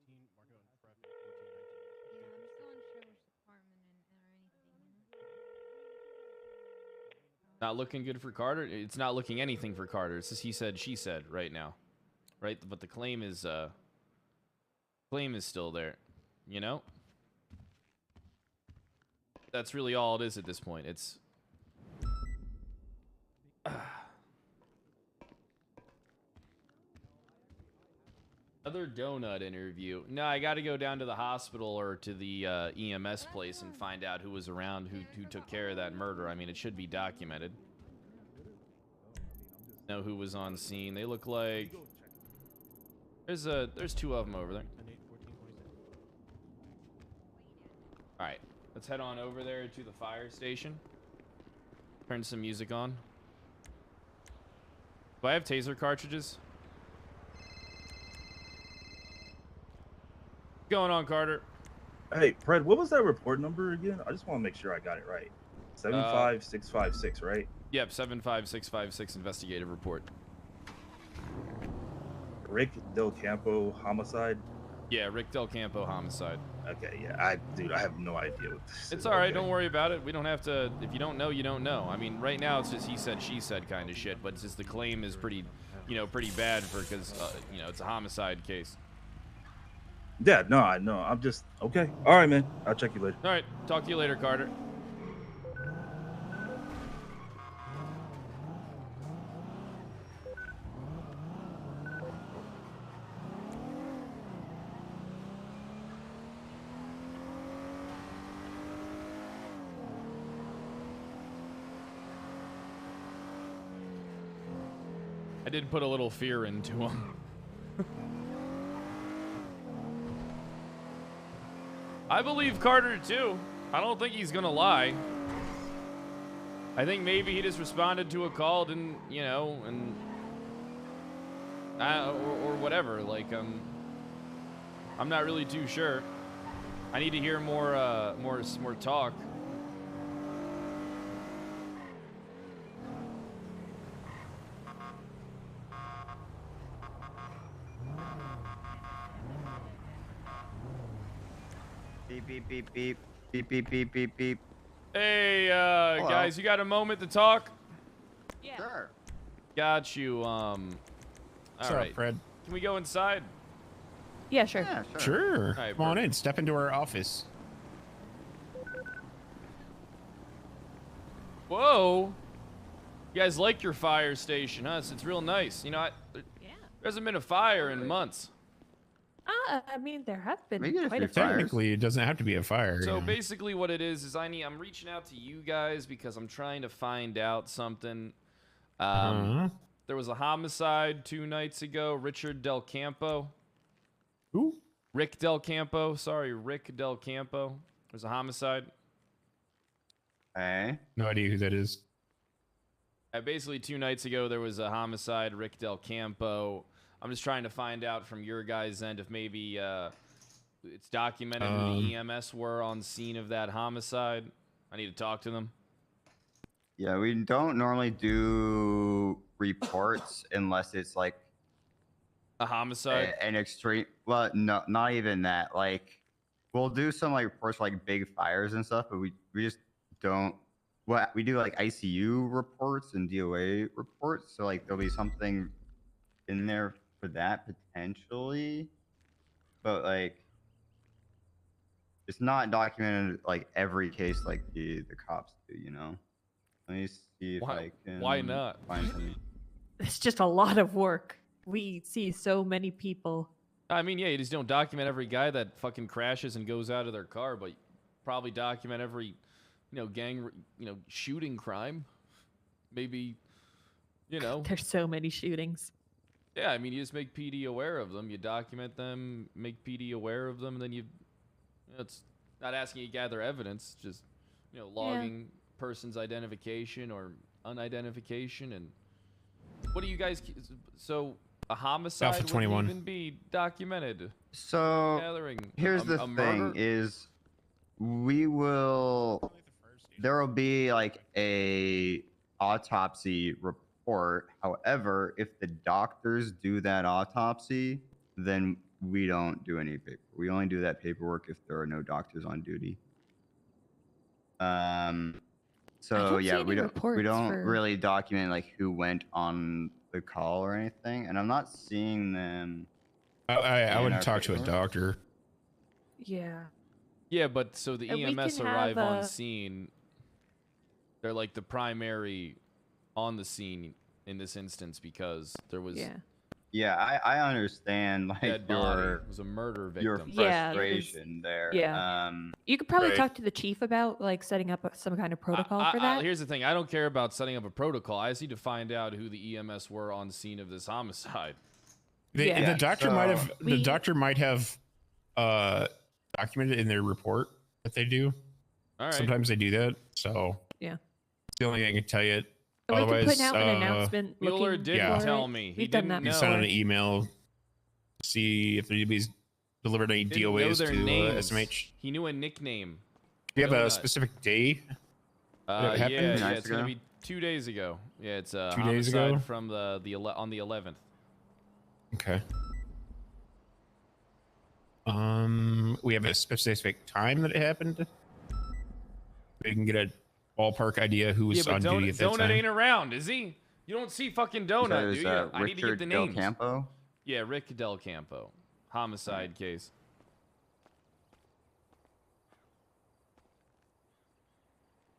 Yeah, I'm still unsure which department or anything. Not looking good for Carter. It's not looking anything for Carter. It's just he said, she said right now, right? But the claim is still there. You know. That's really all it is at this point. It's another donut interview. No, I got to go down to the hospital or to the EMS place and find out who was around, who took care of that murder. I mean, it should be documented. Know who was on scene. They look like there's two of them over there. All right, let's head on over there to the fire station. Turn some music on. Do I have taser cartridges? What's going on, Carter? Hey, Pred, what was that report number again? I just want to make sure I got it right. 75656, right? Yep, 75656 investigative report. Rick Del Campo homicide. Yeah, Rick Del Campo homicide. Okay, yeah, I have no idea what this It's is. all right. Okay. Don't worry about it. We don't have to. If you don't know, you don't know. I mean, right now it's just he said, she said kind of shit. But it's just the claim is pretty, pretty bad because it's a homicide case. Yeah, no, I know. I'm just okay. All right, man. I'll check you later. All right. Talk to you later, Carter. I did put a little fear into him. I believe Carter too. I don't think he's gonna lie. I think maybe he just responded to a call, or whatever. Like, I'm not really too sure. I need to hear more talk. Beep beep beep beep beep beep beep beep beep. Hey, guys, you got a moment to talk? Yeah. Sure. Got you. All right. Fred? Can we go inside? Yeah, sure. Yeah, sure. Sure. All right, Come on in. Step into our office. Whoa. You guys like your fire station, huh? It's real nice. There hasn't been a fire in months. I mean, there have been Maybe quite a few. Technically, it doesn't have to be a fire. So you know. basically what it is I'm reaching out to you guys because I'm trying to find out something. There was a homicide 2 nights ago. Richard Del Campo. Who? Rick Del Campo. Sorry, Rick Del Campo. There's a homicide. Hey. No idea who that is. Basically 2 nights ago, there was a homicide, Rick Del Campo. I'm just trying to find out from your guys' end if maybe it's documented who the EMS were on scene of that homicide. I need to talk to them. Yeah, we don't normally do reports unless it's like a homicide. An extreme. Well, no, not even that. Like, we'll do some like reports for like big fires and stuff, but we just don't. Well, we do like ICU reports and DOA reports, so like there'll be something in there for that potentially, but like it's not documented like every case like the cops do, Let me see if I can. Why not? Find something. It's just a lot of work. We see so many people. I mean, yeah, you just don't document every guy that fucking crashes and goes out of their car, but probably document every shooting crime. Maybe, you know. There's so many shootings. Yeah, I mean, you just make PD aware of them. You document them, make PD aware of them, and then it's not asking you to gather evidence, just, logging person's identification or unidentification. And what do you guys, so a homicide Alpha wouldn't 21. even be documented? So Gathering here's a the thing: murder? is there will be like a autopsy report. However, if the doctors do that autopsy, then we don't do any paper. We only do that paperwork if there are no doctors on duty. So don't see yeah, any we don't reports for- really document like who went on the call or anything, and I'm not seeing them. I in would our talk to a paperwork. doctor. Yeah. Yeah, but so the And we EMS can arrive have on a- scene. They're like the primary on the scene in this instance because there was Yeah, I understand like dead body. your It was a murder your victim. Yeah, frustration there. Yeah. You could probably Right. talk to the chief about like setting up some kind of protocol for that. Here's the thing. I don't care about setting up a protocol. I just need to find out who the EMS were on scene of this homicide. The doctor might have documented in their report that they do. All right. Sometimes they do that. So Yeah. it's the only thing I can tell you. So we can Otherwise, put out an announcement. Mueller looking didn't for tell it. me. He We've done didn't that know. You send before. an email, see if anybody's delivered any Didn't know DOAs their to names. SMH. He knew a nickname. Do you have a Donut. specific day? that it Yeah, happened? it's gonna be 2 days ago. Yeah, it's 2 days ago? homicide from on the 11th. Okay. We have a specific time that it happened. We can get a ballpark idea who was Yeah, but on duty at that Donut time. ain't around, is he? You don't see fucking Donut, that do was, you? I need to get Richard the Del names. Campo? Yeah, Rick Del Campo. Homicide case.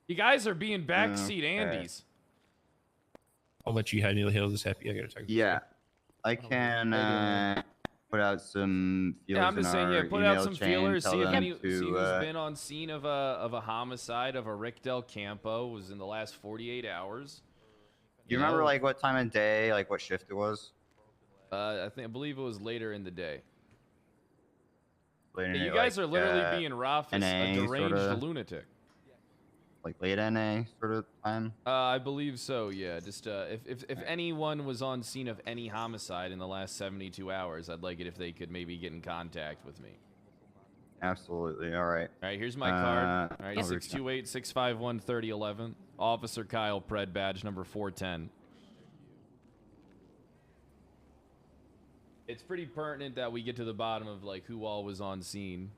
You guys are being backseat Okay. Andes. I'll let you handle this happy. I gotta talk. Yeah, I can put out some feelers. Yeah, I'm just in saying, our put out email some chain, feelers, tell see them see to, who's been on scene of a homicide of a Rick Del Campo was in the last 48 hours. Do you remember like what time of day, like what shift it was? I believe it was later in the day. Later in Yeah, the you day, guys are literally being Ralph as NA a deranged sorta? lunatic. Like late NA sort of time. I believe so. Yeah. Just if anyone was on scene of any homicide in the last 72 hours, I'd like it if they could maybe get in contact with me. Absolutely. All right. All right. Here's my card. All right. I'll reach out. 628-651-3011. Officer Kyle Pred, badge number 410. It's pretty pertinent that we get to the bottom of like who all was on scene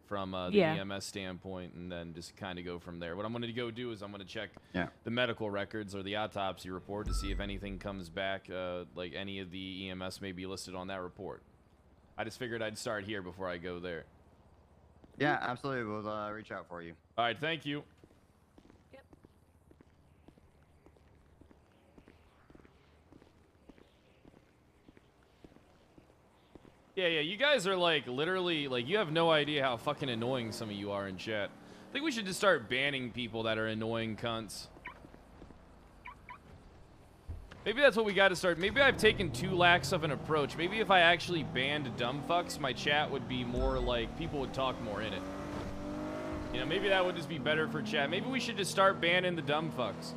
from the EMS standpoint, and then just kind of go from there. What I'm going to go do is I'm going to check the medical records or the autopsy report to see if anything comes back, like any of the EMS may be listed on that report. I just figured I'd start here before I go there. Yeah, absolutely. We'll reach out for you. All right, thank you. Yeah, you guys are like literally like you have no idea how fucking annoying some of you are in chat. I think we should just start banning people that are annoying cunts. Maybe that's what we got to start. Maybe I've taken too lax of an approach. Maybe if I actually banned dumb fucks, my chat would be more like people would talk more in it. You know, maybe that would just be better for chat. Maybe we should just start banning the dumb fucks.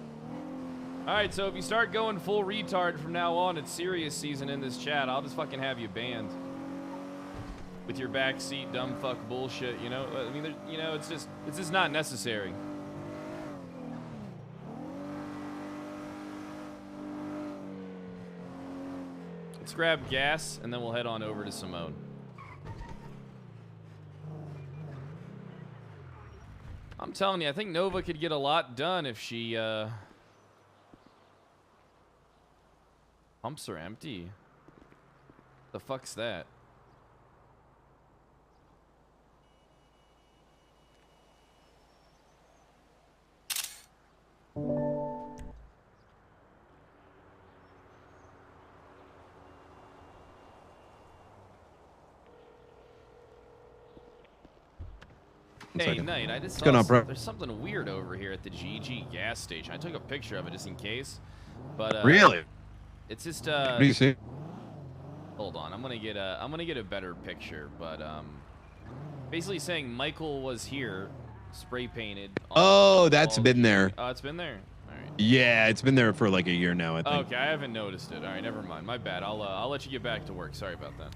All right, so if you start going full retard from now on, it's serious season in this chat. I'll just fucking have you banned. With your backseat dumb fuck bullshit, you know? I mean, you know, it's just not necessary. Let's grab gas, and then we'll head on over to Simone. I'm telling you, I think Nova could get a lot done if she, pumps are empty. The fuck's that? Hey, second. Knight, I just What's saw going on, bro? there's something weird over here at the GG gas station. I took a picture of it just in case. But Really? It's just What do you see? hold on, I'm gonna get a better picture, but basically saying Michael was here, spray painted. Oh, that's been there. Oh, it's been there. All right. Yeah, it's been there for like a year now, I think. Okay, I haven't noticed it. All right, never mind. My bad. I'll let you get back to work. Sorry about that.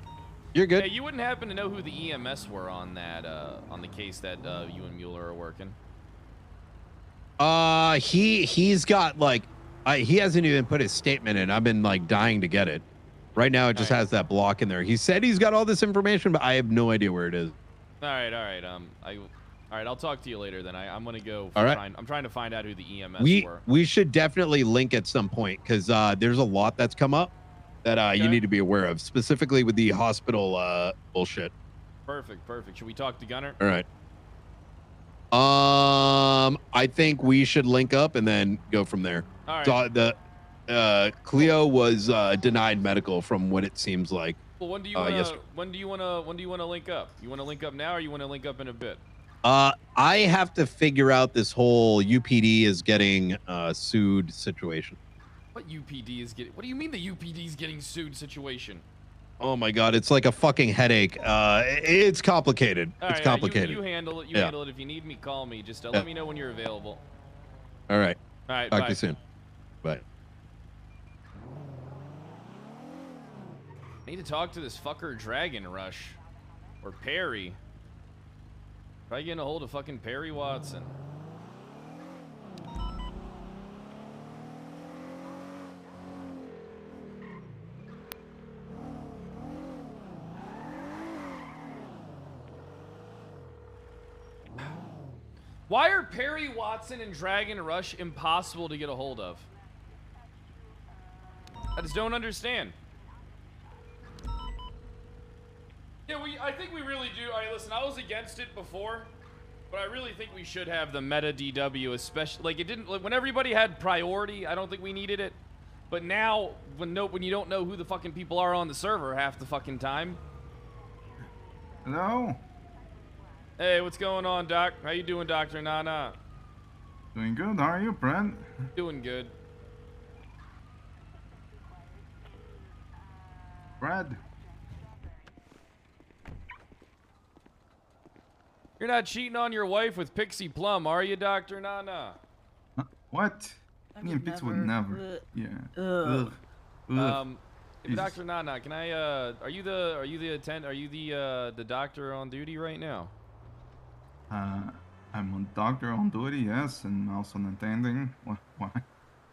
You're good. Hey, you wouldn't happen to know who the EMS were on that on the case that you and Mueller are working? He's got like he hasn't even put his statement in. I've been like dying to get it. Right now it just has that block in there. He said he's got all this information, but I have no idea where it is. All right. All right, I'll talk to you later then. I'm gonna go. All right. I'm trying to find out who the EMS were. We should definitely link at some point because there's a lot that's come up that you need to be aware of, specifically with the hospital bullshit. Perfect. Should we talk to Gunner? All right. I think we should link up and then go from there. All right. So the Cleo was denied medical from what it seems like. Well, when do you wanna link up? You wanna link up now, or you wanna link up in a bit? I have to figure out this whole UPD is getting sued situation. What UPD is getting? What do you mean the UPD is getting sued situation? Oh my God, it's like a fucking headache. It's complicated. All It's right, complicated. You handle it. You Yeah. handle it. If you need me, call me. Just Yeah. let me know when you're available. All right. All right. Talk bye. to you soon. Bye. I need to talk to this fucker Dragon Rush. Or Perry. Try getting a hold of fucking Perry Watson. Why are Perry Watson and Dragon Rush impossible to get a hold of? I just don't understand. Yeah, I think we really do. All right, listen, I was against it before, but I really think we should have the meta DW, especially like it didn't. Like, when everybody had priority, I don't think we needed it. But now, when you don't know who the fucking people are on the server half the fucking time. Hello. Hey, what's going on, Doc? How you doing, Dr. Nana? Doing good. How are you, Brent? Doing good. Brad. You're not cheating on your wife with Pixie Plum, are you, Dr. Nana? What? Me and Pix would never. Yeah. Ugh. Dr. Nana, can I are you the doctor on duty right now? I'm a doctor on duty, yes, and also an attending. Why?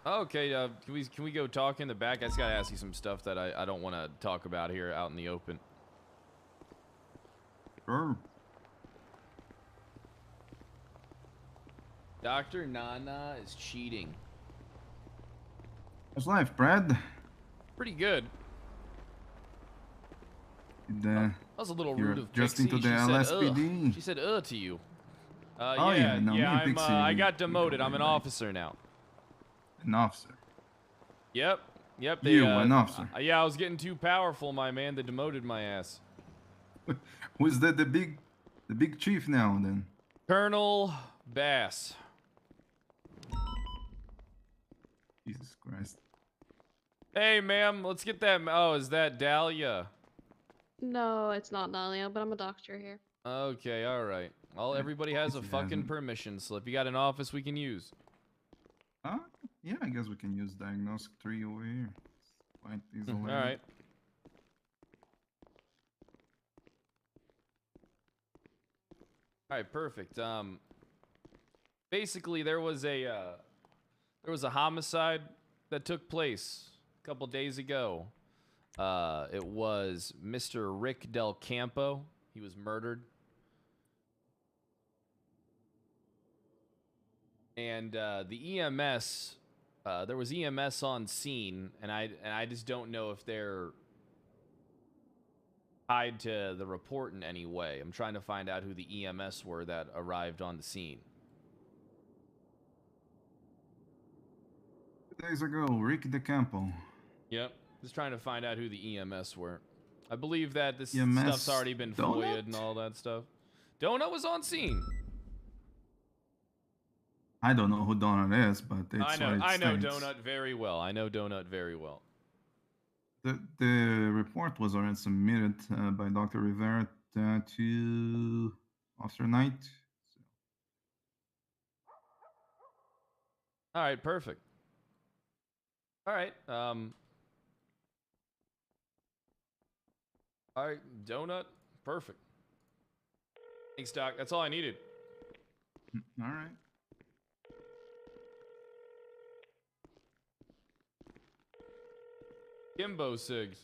Okay, can we go talk in the back? I just gotta ask you some stuff that I don't want to talk about here out in the open. Sure. Dr. Nana is cheating. How's life, Brad? Pretty good. That was a little rude of adjusting Pixie. to the She said, LSPD. She said, to you. Oh, yeah, no, me and I'm, Pixie, I we got go demoted. I'm way an back. officer now. An officer. Yep. They, You, an officer. Yeah, I was getting too powerful, my man. They demoted my ass. Who's the big chief now then? Colonel Bass. Jesus Christ. Hey, ma'am, let's get that. Oh, is that Dahlia? No, it's not Dahlia, but I'm a doctor here. Okay, all right. Well, everybody has a fucking permission slip. You got an office we can use. Yeah, I guess we can use diagnostic tree over here. Quite easily. All right. All right, perfect. Basically, there was a homicide that took place a couple days ago. It was Mr. Rick Del Campo. He was murdered. And the EMS, there was EMS on scene, and I just don't know if they're tied to the report in any way. I'm trying to find out who the EMS were that arrived on the scene. 2 days ago, Rick DeCampo. Yep, just trying to find out who the EMS were. I believe that this EMS stuff's already been Donut? FOIA'd and all that stuff. Donut was on scene. I don't know who Donut is, but it's I know. what it I know states. Donut very well. I know Donut very well. The report was already submitted by Dr. Rivera to Officer Knight. All right, perfect. All right. All right, Donut, perfect. Thanks, Doc. That's all I needed. All right. Kimbo Sigs.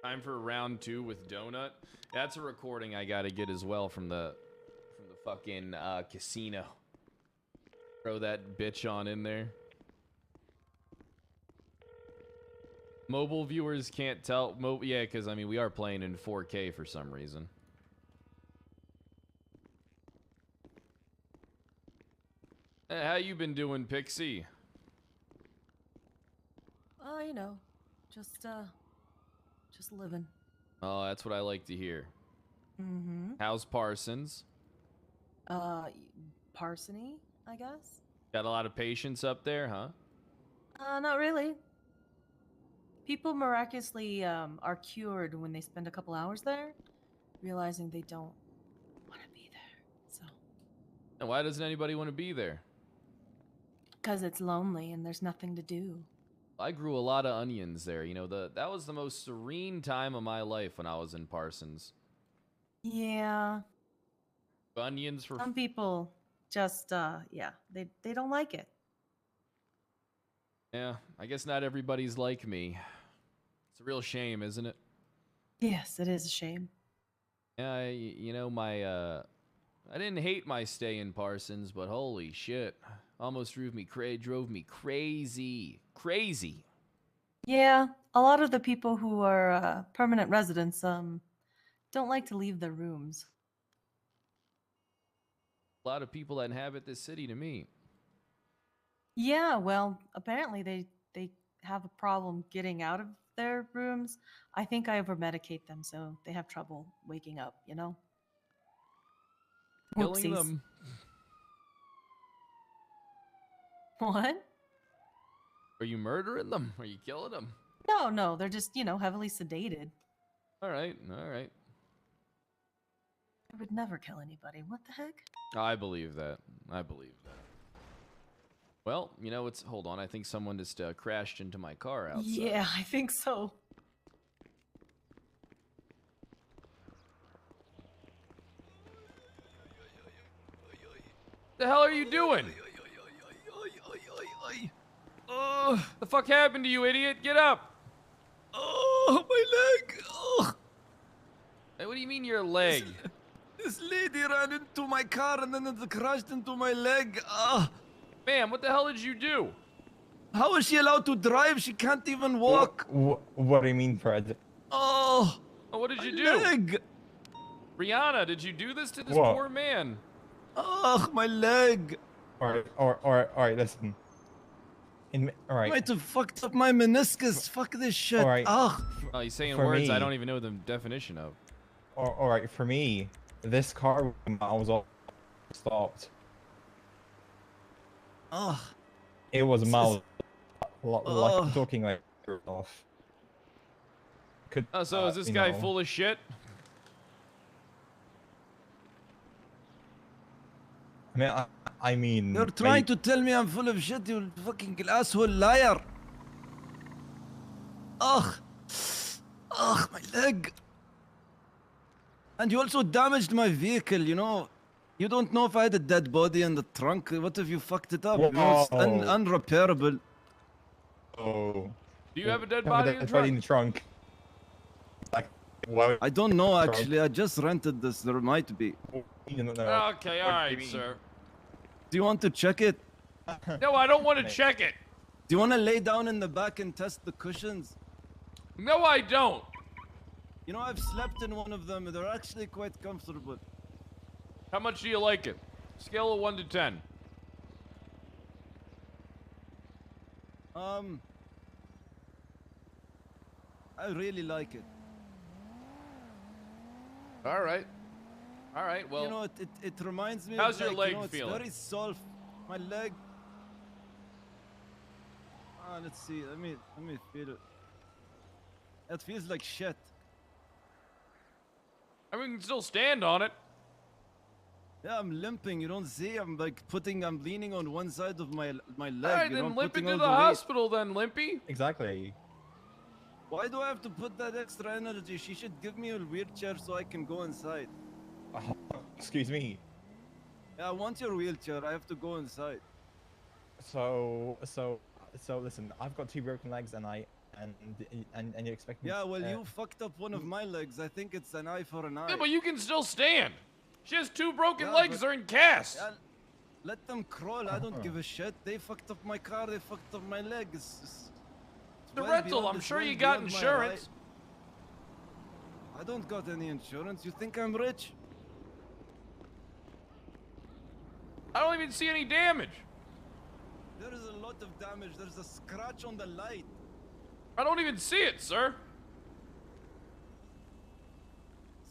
Time for round 2 with Donut. That's a recording I gotta get as well from the fucking casino. Throw that bitch on in there. Mobile viewers can't tell. Yeah, because I mean we are playing in 4K for some reason. How you been doing, Pixie? You know, just living. Oh, that's what I like to hear. Mm-hmm. How's Parsons? Parsony, I guess. Got a lot of patience up there, huh? Not really. People miraculously are cured when they spend a couple hours there, realizing they don't want to be there. So. And why doesn't anybody want to be there? Because it's lonely and there's nothing to do. I grew a lot of onions there. You know, that was the most serene time of my life when I was in Parsons. Yeah. Onions for some people just yeah, they don't like it. Yeah, I guess not everybody's like me. It's a real shame, isn't it? Yes, it is a shame. Yeah, you know, I didn't hate my stay in Parsons, but holy shit. Almost drove me crazy. Crazy. Yeah, a lot of the people who are permanent residents don't like to leave their rooms. A lot of people that inhabit this city to me. Yeah, well, apparently they have a problem getting out of their rooms. I think I over-medicate them, so they have trouble waking up, you know? Killing Whoopsies. them. What? Are you murdering them? Are you killing them? No, they're just, you know, heavily sedated. All right. I would never kill anybody. What the heck? I believe that. Well, you know, hold on. I think someone just crashed into my car outside. Yeah, I think so. The hell are you doing? The fuck happened to you, idiot? Get up! Oh, my leg! Oh. Hey, what do you mean your leg? This lady ran into my car and then it crashed into my leg. Ma'am, what the hell did you do? How is she allowed to drive? She can't even walk. What do you mean, Fred? Oh, what did you do? Leg. Brianna, did you do this to this What? poor man? Oh, my leg. All right, listen. All right. Might have fucked up my meniscus. Fuck this shit. All right. Oh, he's saying For words I me- don't even know the definition of. All right, for me, this car was all stopped. Oh. It was miles. Like Oh. I'm talking like off. Could. Oh, so is this you guy know, full of shit? I mean. You're trying to tell me I'm full of shit, you fucking asshole liar. Ugh, my leg. And you also damaged my vehicle, you know. You don't know if I had a dead body in the trunk. What if you fucked it up? You know, it's Whoa. unrepairable. Oh. Do you have a dead Have body a in the dead body in trunk? the trunk. Like, why? I don't know, Trunk. actually. I just rented this. There might be. You don't know. Okay, What do alright, you mean? sir. Do you want to check it? No, I don't want to check it. Do you want to lay down in the back and test the cushions? No, I don't. You know, I've slept in one of them. They're actually quite comfortable. How much do you like it? Scale of 1 to 10. I really like it. All right. All right, well. You know, it reminds me How's of, your like, leg you know, it's feeling? very soft. My leg. Let's see. Let me feel it. It feels like shit. I mean, you can still stand on it. Yeah, I'm limping. You don't see? I'm leaning on one side of my leg. All right, you know, then I'm limp putting into all the weight. hospital then, Limpy. Exactly. Why do I have to put that extra energy? She should give me a wheelchair so I can go inside. Oh, excuse me. Yeah, I want your wheelchair. I have to go inside. So listen, I've got 2 broken legs and you expect me Yeah, to, well, you fucked up one of my legs. I think it's an eye for an eye. Yeah, but you can still stand. She has 2 broken Yeah, legs. but- They're in casts. Yeah, let them crawl. I don't give a shit. They fucked up my car. They fucked up my leg. It's The well rental. beyond- I'm it's sure well you got beyond my insurance. right. I don't got any insurance. You think I'm rich? I don't even see any damage. There is a lot of damage. There's a scratch on the light. I don't even see it, sir.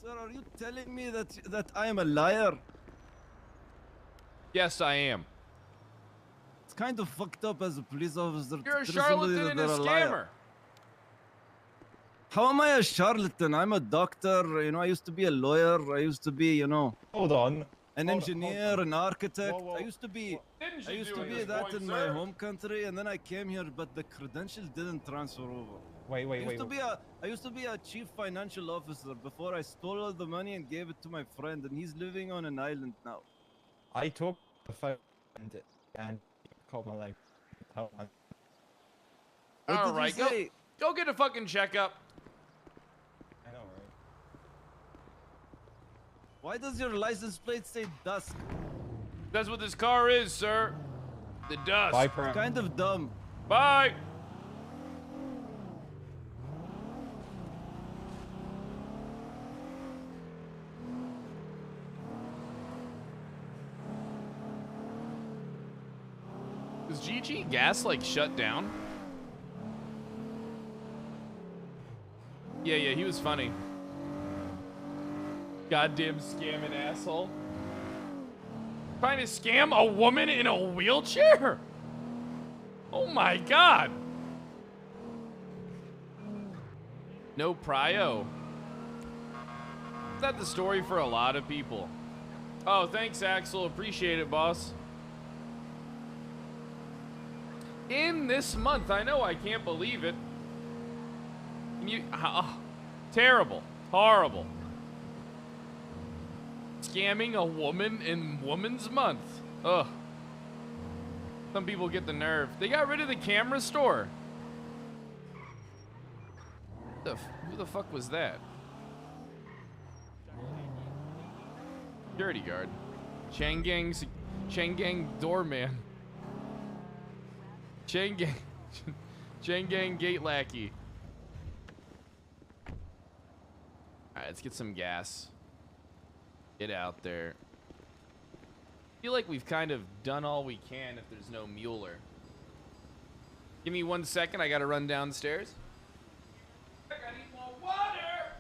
Sir, are you telling me that I am a liar? Yes, I am. It's kind of fucked up as a police officer. You're a to tell somebody charlatan that and a they're liar. scammer. How am I a charlatan? I'm a doctor. You know, I used to be a lawyer. I used to be, you know, Hold on. an engineer, an architect. Whoa, whoa. I used to be Didn't I you used do to at be this that point, in sir? my home country, and then I came here, but the credential didn't transfer over. Wait. I used to be a chief financial officer before I stole all the money and gave it to my friend, and he's living on an island now. I talked on the phone and called my leg. Hold on. What All did you right, say? go get a fucking checkup. I know, right? Why does your license plate say dusk? That's what this car is, sir. The dust. Bye, It's kind of dumb. Bye. Is GG gas like shut down? Yeah, he was funny. Goddamn scamming asshole. Trying to scam a woman in a wheelchair? Oh my god. No prio. Is that the story for a lot of people? Oh, thanks, Axel. Appreciate it, boss. In this month, I know, I can't believe it. Terrible. Horrible. Scamming a woman in Woman's Month. Ugh. Some people get the nerve. They got rid of the camera store. Who the fuck was that? Security guard. Changgang doorman. Changgang gate lackey. Alright, let's get some gas. Get out there. I feel like we've kind of done all we can if there's no Mueller. Give me 1 second, I gotta run downstairs. I need more water!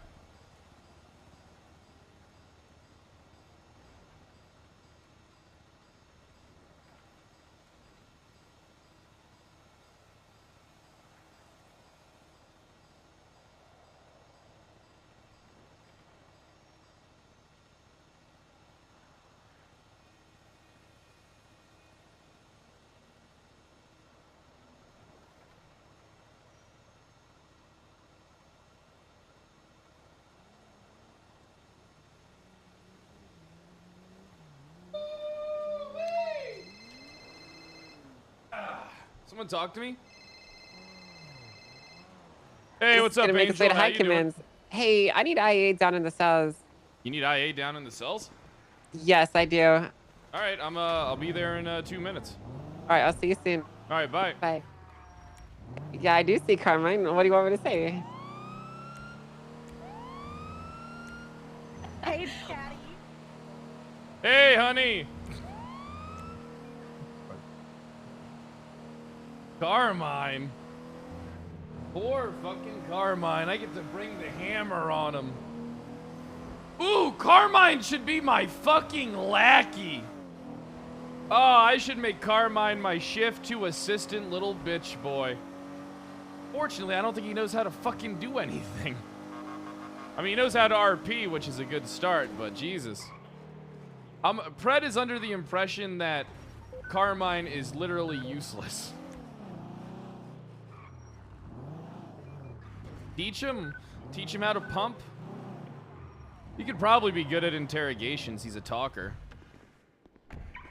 Someone talk to me? Hey, what's up, Gonna make us Angel? way to How high you doing? commands. Hey, I need IA down in the cells. You need IA down in the cells? Yes, I do. All All right, I'll be there in 2 minutes. right, I'll see you soon. All right, bye. Bye. Yeah, I do see Carmine. What do you want me to say? Hey, Daddy. Hey, honey. Carmine. Poor fucking Carmine. I get to bring the hammer on him. Ooh, Carmine should be my fucking lackey. Oh, I should make Carmine my shift to assistant little bitch boy. Fortunately, I don't think he knows how to fucking do anything. I mean, he knows how to RP, which is a good start, but Jesus. Pred is under the impression that Carmine is literally useless. Teach him how to pump. He could probably be good at interrogations. He's a talker.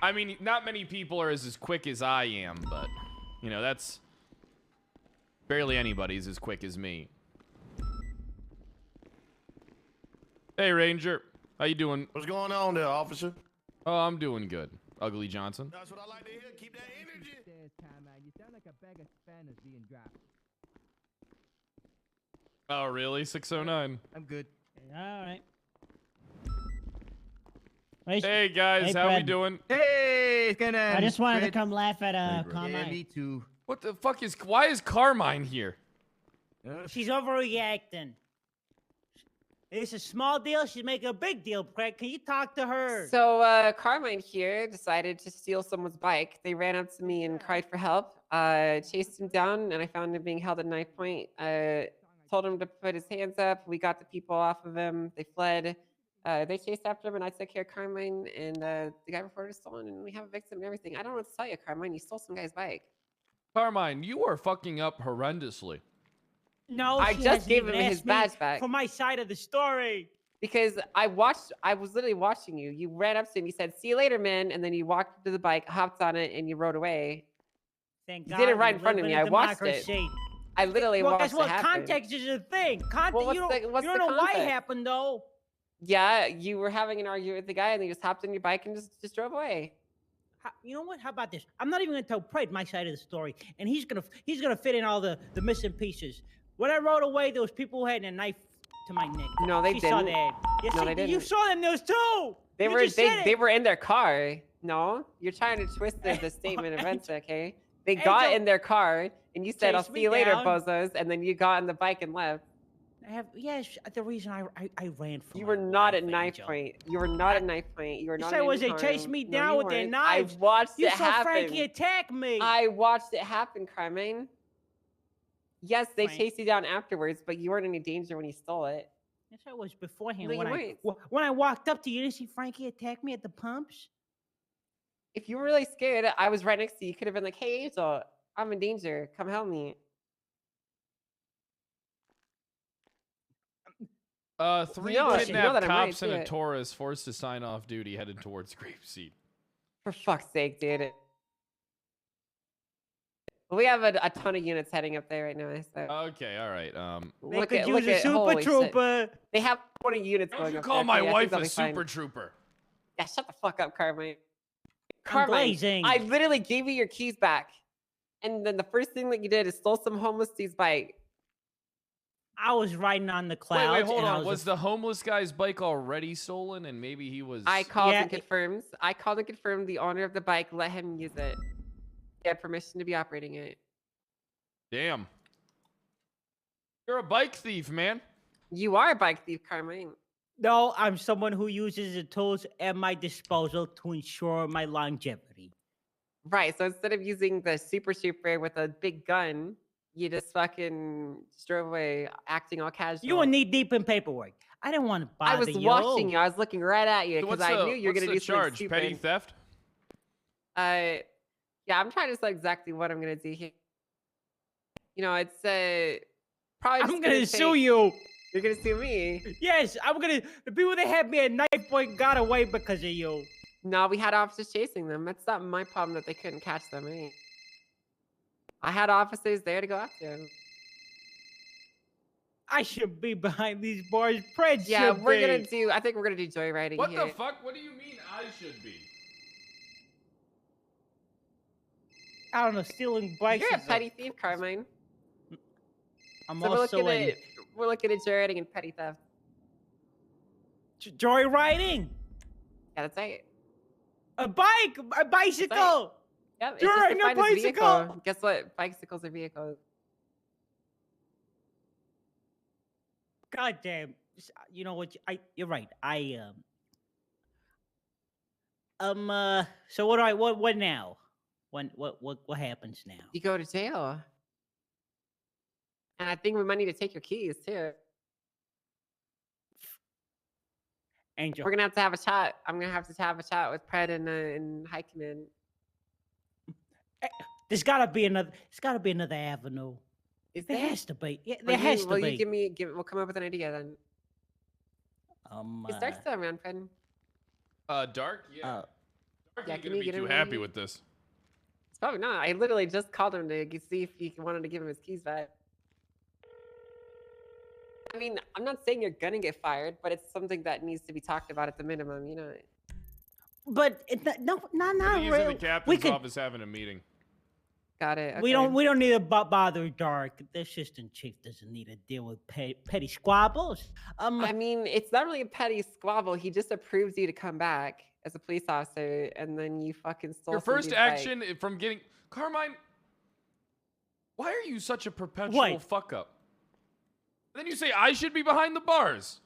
I mean, not many people are as quick as I am, but, you know, that's... barely anybody's as quick as me. Hey, Ranger. How you doing? What's going on there, officer? Oh, I'm doing good. Ugly Johnson. That's what I like to hear. Keep that energy. You sound like a bag of spanners being dropped. Oh, really? 609. I'm good. All right. Hey, guys. How we Fred. doing? Hey, it's gonna. I just wanted to come laugh at Carmine. Yeah, me too. What the fuck is... why is Carmine here? She's overreacting. It's a small deal. She's making a big deal, Craig. Can you talk to her? So Carmine here decided to steal someone's bike. They ran up to me and cried for help. Chased him down, and I found him being held at knife point. Told him to put his hands up. We got the people off of him. They fled. They chased after him, and I took care of Carmine. And the guy reported stolen, and we have a victim and everything. I don't know what to tell you, Carmine. You stole some guy's bike. Carmine, you are fucking up horrendously. No, I she just hasn't gave even him his asked me badge back. for my side of the story. Because I was literally watching you. You ran up to him, you said, "See you later, man," and then you walked to the bike, hopped on it, and you rode away. Thank You God. did it right we in front of live me. in a I watched democracy. it. I literally Well, watched guess what? it happen. Context is a thing. Context. Well, you don't, what's you the don't know why it context? happened though. Yeah, you were having an argument with the guy, and then you just hopped on your bike and just drove away. You know what? How about this? I'm not even gonna tell Pred my side of the story, and he's gonna fit in all the missing pieces. When I rode away, there was people who had a knife to my neck. No, they she didn't. Saw that. Yes, No, she they did. You didn't. saw them. There was two. They You were just said they it. were in their car. No, you're trying to twist the statement of events, okay? They got Angel, in their car, and you said, "I'll chase see me you later, down. bozos," and then you got on the bike and left. Yes, the reason I ran from You were not at knife point. You were not at knife point. You were You not. said in was any they chased harm. me No, down you with their weren't. knives. I watched You it saw happen. Frankie attack me. I watched it happen, Carmine. Yes, they chased you down afterwards, but you weren't in any danger when you stole it. Yes, I was beforehand. No, you When I walked up to you, didn't see Frankie attack me at the pumps? If you were really scared, I was right next to you. You could have been like, "Hey, Angel, I'm in danger. Come help me." Three You know that kidnapped I'm right, cops and do a it. Taurus forced to sign off duty headed towards Grapeseed. For fuck's sake, dude. We have a ton of units heading up there right now. So. Okay, all right. They could use a super trooper. They have 20 units Don't going you up call there, my too. I think wife they'll a be fine. super trooper? Yeah, shut the fuck up, Carmine. I'm blazing. I literally gave you your keys back. And then the first thing that you did is stole some homeless dude's bike. I was riding on the clouds. Wait, hold and I on. Was the homeless guy's bike already stolen and maybe he was... I called and confirmed. I called and confirmed the owner of the bike let him use it. He had permission to be operating it. Damn. You're a bike thief, man. You are a bike thief, Carmine. No, I'm someone who uses the tools at my disposal to ensure my longevity. Right, so instead of using the super trooper with a big gun, you just fucking drove away acting all casual. You were knee deep in paperwork. I didn't want to bother I was you. watching you. I was looking right at you So because what's I the- knew you were what's going to the do something charge? stupid. Petty theft? Yeah, I'm trying to decide exactly what I'm going to do here. You know, it's probably. I'm gonna sue you. You're gonna sue me? Yes, I'm gonna. The people that had me at knife point got away because of you. No, we had officers chasing them. It's not my problem that they couldn't catch them. Right? I had officers there to go after them. I should be behind these bars. Pred Yeah, should we're be. gonna do. I think we're gonna do joyriding What here. the fuck? What do you mean I should be? I don't know, stealing bikes. You're a is petty thief, Carmine. I'm So also we're looking at joyriding and petty theft. joyriding. Yeah, that's right. A bike, a bicycle. Yep, it's just Joyriding to a find his bicycle. vehicle. Guess what? Bicycles are vehicles. God damn. You know what? You're right. So what now? What happens now? You go to jail. And I think we might need to take your keys too. Angel. We're gonna have a chat. I'm gonna have to have a chat with Pred and High Command. There's gotta be another. There's gotta be another avenue. There has to be. Yeah, there has to Will be. you we'll come up with an idea then. Is Dark still around, Pred? Dark? Yeah. Dark yeah, ain't can gonna you be get too him happy ready? with this. It's probably not. I literally just called him to see if he wanted to give him his keys back. I mean, I'm not saying you're gonna get fired, but it's something that needs to be talked about at the minimum, you know. But not He's really. in the captain's office having a meeting. Got it. Okay. We don't need to bother Dark. The assistant chief doesn't need to deal with petty squabbles. I mean, it's not really a petty squabble. He just approves you to come back as a police officer, and then you fucking stole Your some first dude's action bike. from getting Carmine. Why are you such a perpetual fuck up? And then you say I should be behind the bars.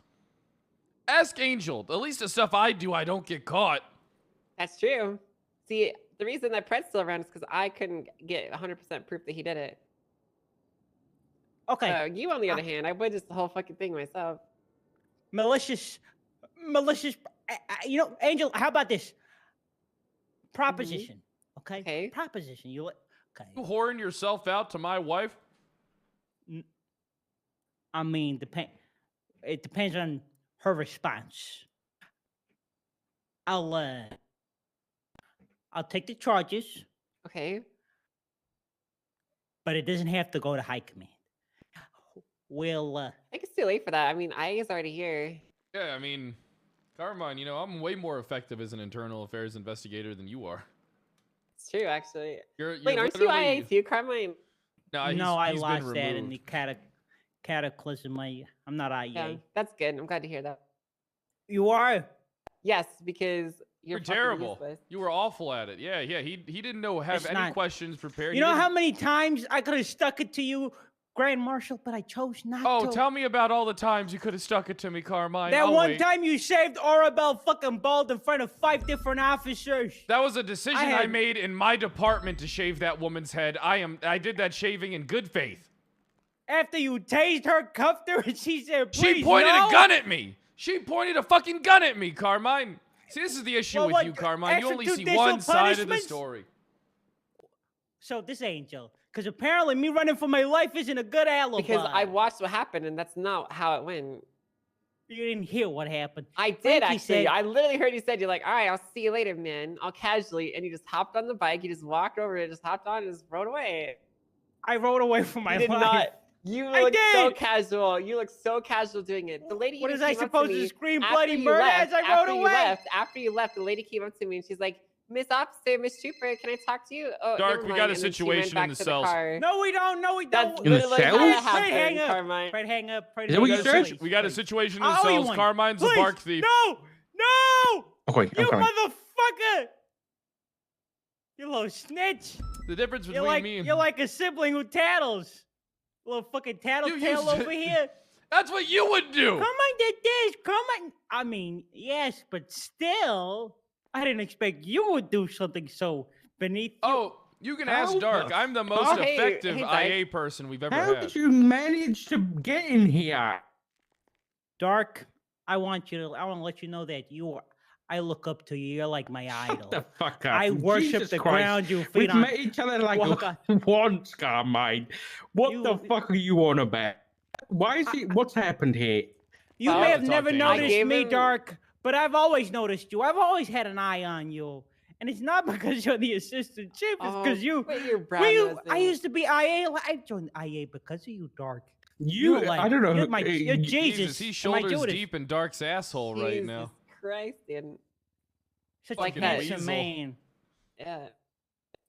Ask Angel. At least the stuff I do, I don't get caught. That's true. See, the reason that Pred's still around is because I couldn't get 100% proof that he did it. Okay. You, on the other hand, I witnessed the whole fucking thing myself. Malicious. You know, Angel. How about this? Proposition. Okay. Proposition. You whoring yourself out to my wife? I mean, it depends on her response. I'll take the charges. Okay. But it doesn't have to go to High Command. We'll I think it's too late for that. I mean, IA is already here. Yeah, I mean, Carmine, you know, I'm way more effective as an internal affairs investigator than you are. It's true, actually. You're Wait, aren't you IA too, Carmine? No, I he's lost been that in removed. the cataclysm. I'm not IA. Yeah, that's good. I'm glad to hear that. You are? Yes, because you're fucking terrible. useless. You were awful at it. Yeah. He didn't have It's any not- questions prepared. You He know how didn't- many times I could have stuck it to you, Grand Marshal, but I chose not Oh, to. tell me about all the times you could have stuck it to me, Carmine. That I'll one wait. time you saved Arabelle fucking Bald in front of 5 different officers. That was a decision I had- made in my department to shave that woman's head. I did that shaving in good faith. After you tased her, cuffed her, and she said, please, She pointed no. a gun at me. She pointed a fucking gun at me, Carmine. See, this is the issue Well, with what, you, Carmine. You only see extrajudicial one side of the punishments? story. So this Angel, because apparently me running for my life isn't a good alibi. Because I watched what happened, and that's not how it went. You didn't hear what happened. I did, Frankie actually. said- I literally heard you said, you're like, all right, I'll see you later, man. I'll casually. And you just hopped on the bike. You just walked over it, just hopped on and just rode away. I rode away from my You did life. not. You I look so did. casual. You look so casual doing it. The lady. What even is I came up supposed to me scream after bloody you murder left- as I rode after you away? After you left, the lady came up to me and she's like, Miss Officer, Miss Trooper, can I talk to you? Oh, Dark, never we mind. got a And then she went situation in back the to cells. car. No, we don't. No, we That's don't. In the literally cells? how it Fred, happened, hang up. Carmine. Fred, hang up. Fred, Is that what hang you up. said? We got a situation in the I owe you cells. one. Carmine's a Please, bark thief. No! Okay, You I'm coming. motherfucker! You little snitch. The difference You're between like, me and you're like a sibling who tattles. Little fucking tattletale used to- over here. That's what you would do. Carmine did this. Carmine. I mean, yes, but still, I didn't expect you would do something so beneath you. Oh, you can ask How Dark. the I'm the most Hey, effective hey, Dark. IA person we've ever How had. did you manage to get in here? Dark, I want to let you know that I look up to you. You're like my idol. Shut the fuck up. I worship Jesus the Christ. ground you feet We've on. met each other like Walk on. once, Carmine. What the fuck are you on about? Why is it? What's happened here? You I'll may have have to talk never to Angel. I noticed gave me, him- Dark, but I've always noticed you. I've always had an eye on you. And it's not because you're the assistant chief, it's Oh, because you. quit your I brown-nosing. used to be IA. I joined IA because of you, Dark. You, You're like, I don't know. You're, you're Jesus. Jesus, he's Am I shoulders Judas? deep in Dark's asshole right Jesus now. Christ, dude. Such Like a that. handsome Weasel. man. Yeah.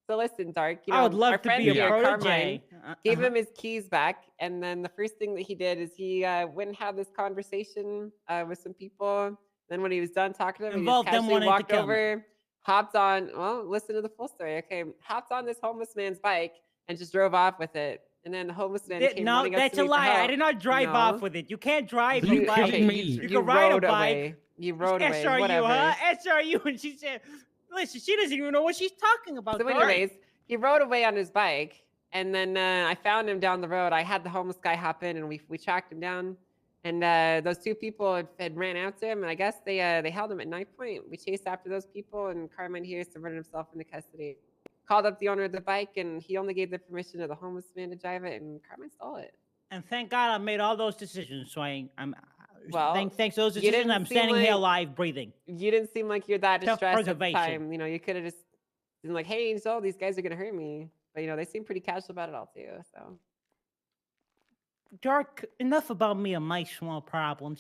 So listen, Dark. You know, I would love our to friend be a here, Carmine, protege. gave him his keys back, and then the first thing that he did is he went and had this conversation with some people. Then when he was done talking to them, he just Involved them casually wanting to walked kill me. over, hopped on. Well, listen to the full story. Okay, hopped on this homeless man's bike and just drove off with it. And then the homeless man came No, running up that's to a me to lie. I help. did not drive No. off with it. You can't drive You a bike. kidding me? You You can ride a rode bike. away. You rode away. SRU, Whatever. huh? SRU. And she said, listen, she doesn't even know what she's talking about. So, dog. anyways, he rode away on his bike, and then I found him down the road. I had the homeless guy hop in, and we tracked him down. And those two people had ran after him, and I guess they held him at knife point. We chased after those people, and Carmine here surrendered himself into custody. Called up the owner of the bike, and he only gave the permission to the homeless man to drive it, and Carmine stole it. And thank God I made all those decisions. So I'm Well, thanks to those you decisions, didn't I'm seem standing here like- alive, breathing. You didn't seem like you're that distressed at the Self-preservation. time. You know, you could have just been like, "Hey, so these guys are gonna hurt me," but you know, they seem pretty casual about it all too. So. Dark, enough about me and my small problems.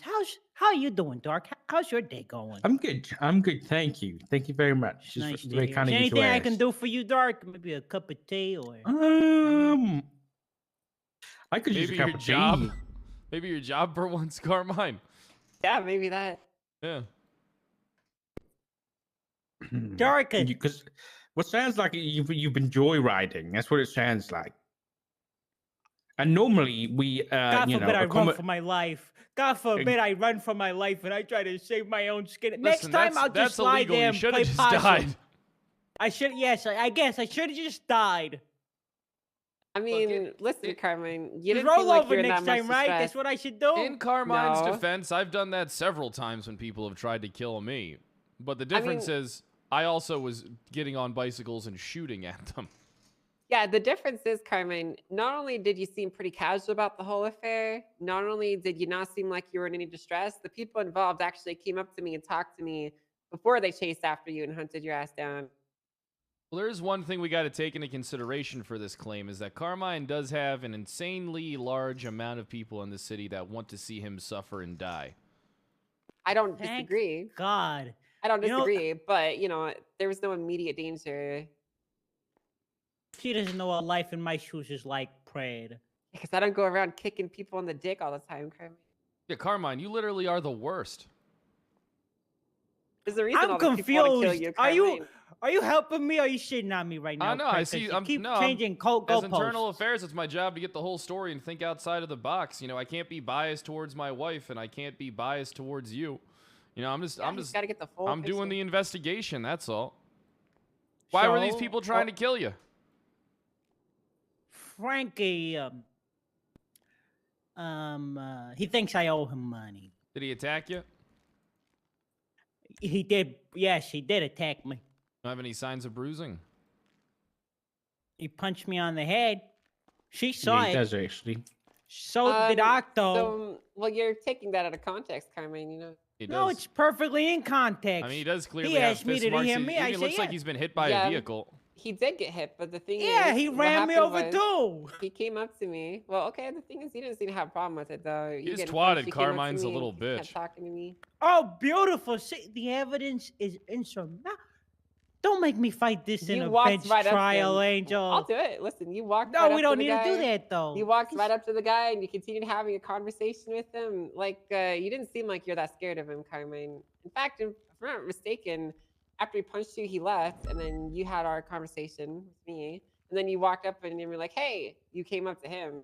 How you doing, Dark? How's your day going? I'm good. I'm good. Thank you. Thank you very much. It's Nice to very hear. kind Is of there you to anything I ask. can do for you, Dark? Maybe a cup of tea or I could use Maybe a cup your of job. tea. Maybe your job for once, Carmine. Yeah, maybe that. Yeah. Dark. Because what sounds like you've been joyriding. That's what it sounds like. And normally we, God you know, forbid I run for my life. God forbid I run for my life and I try to save my own skin. Next time I'll just lie illegal. there You and should play have just possum. died. I should, yes, I guess I should have just died. I mean, listen, Carmine, Just you didn't roll seem like over you're in next that much time, right? distress. That's what I should do. In Carmine's No. defense, I've done that several times when people have tried to kill me. But the I difference mean- is I also was getting on bicycles and shooting at them. Yeah, the difference is, Carmine, not only did you seem pretty casual about the whole affair, not only did you not seem like you were in any distress, the people involved actually came up to me and talked to me before they chased after you and hunted your ass down. Well, there is one thing we got to take into consideration for this claim is that Carmine does have an insanely large amount of people in the city that want to see him suffer and die. I don't Thank disagree. God. I don't You know- disagree, but, you know, there was no immediate danger. She doesn't know what life in my shoes is like, PRED. Because I don't go around kicking people in the dick all the time, Carmine. Yeah, Carmine, you literally are the worst. There's a reason I'm all the people want to kill confused. you, Are Carmine. you helping me or are you shitting on me right now? I know. I Craig? 'Cause see. you I'm keep no, changing as goalposts. internal affairs, it's my job to get the whole story and think outside of the box. You know, I can't be biased towards my wife, and I can't be biased towards you. You know, I'm just gotta get the full I'm doing picture. the investigation. That's all. Why were these So, people trying to kill you? Frankie, he thinks I owe him money. Did he attack you? He did. Yes, he did attack me. Don't have any signs of bruising? He punched me on the head. She saw Yeah, he it. does actually. So did Octo. So, well, you're taking that out of context, Carmine, you know. He No, does. it's perfectly in context. I mean, he does clearly He have asked me fist to marks. hear He me. I even say looks like yeah. he's been hit by Yeah. a vehicle. He did get hit, but the thing is... Yeah, he what ran me happened over was too. He came up to me. Well, okay, the thing is, he didn't seem to have a problem with it, though. He just getting twatted. punched, he came up to Carmine's a me little and he kept bitch. talking to me. Oh, beautiful. See, the evidence is insurmountable. Don't make me fight this in You a walked bench right up to trial, him. Angel. I'll do it. Listen, you walked No, right we up don't to need the to do guy. that, though. You walked right up to the guy and you continued having a conversation with him. Like, you didn't seem like you're that scared of him, Carmine. In fact, if I'm not mistaken, after he punched you, he left, and then you had our conversation with me. And then you walked up and you were like, hey, you came up to him.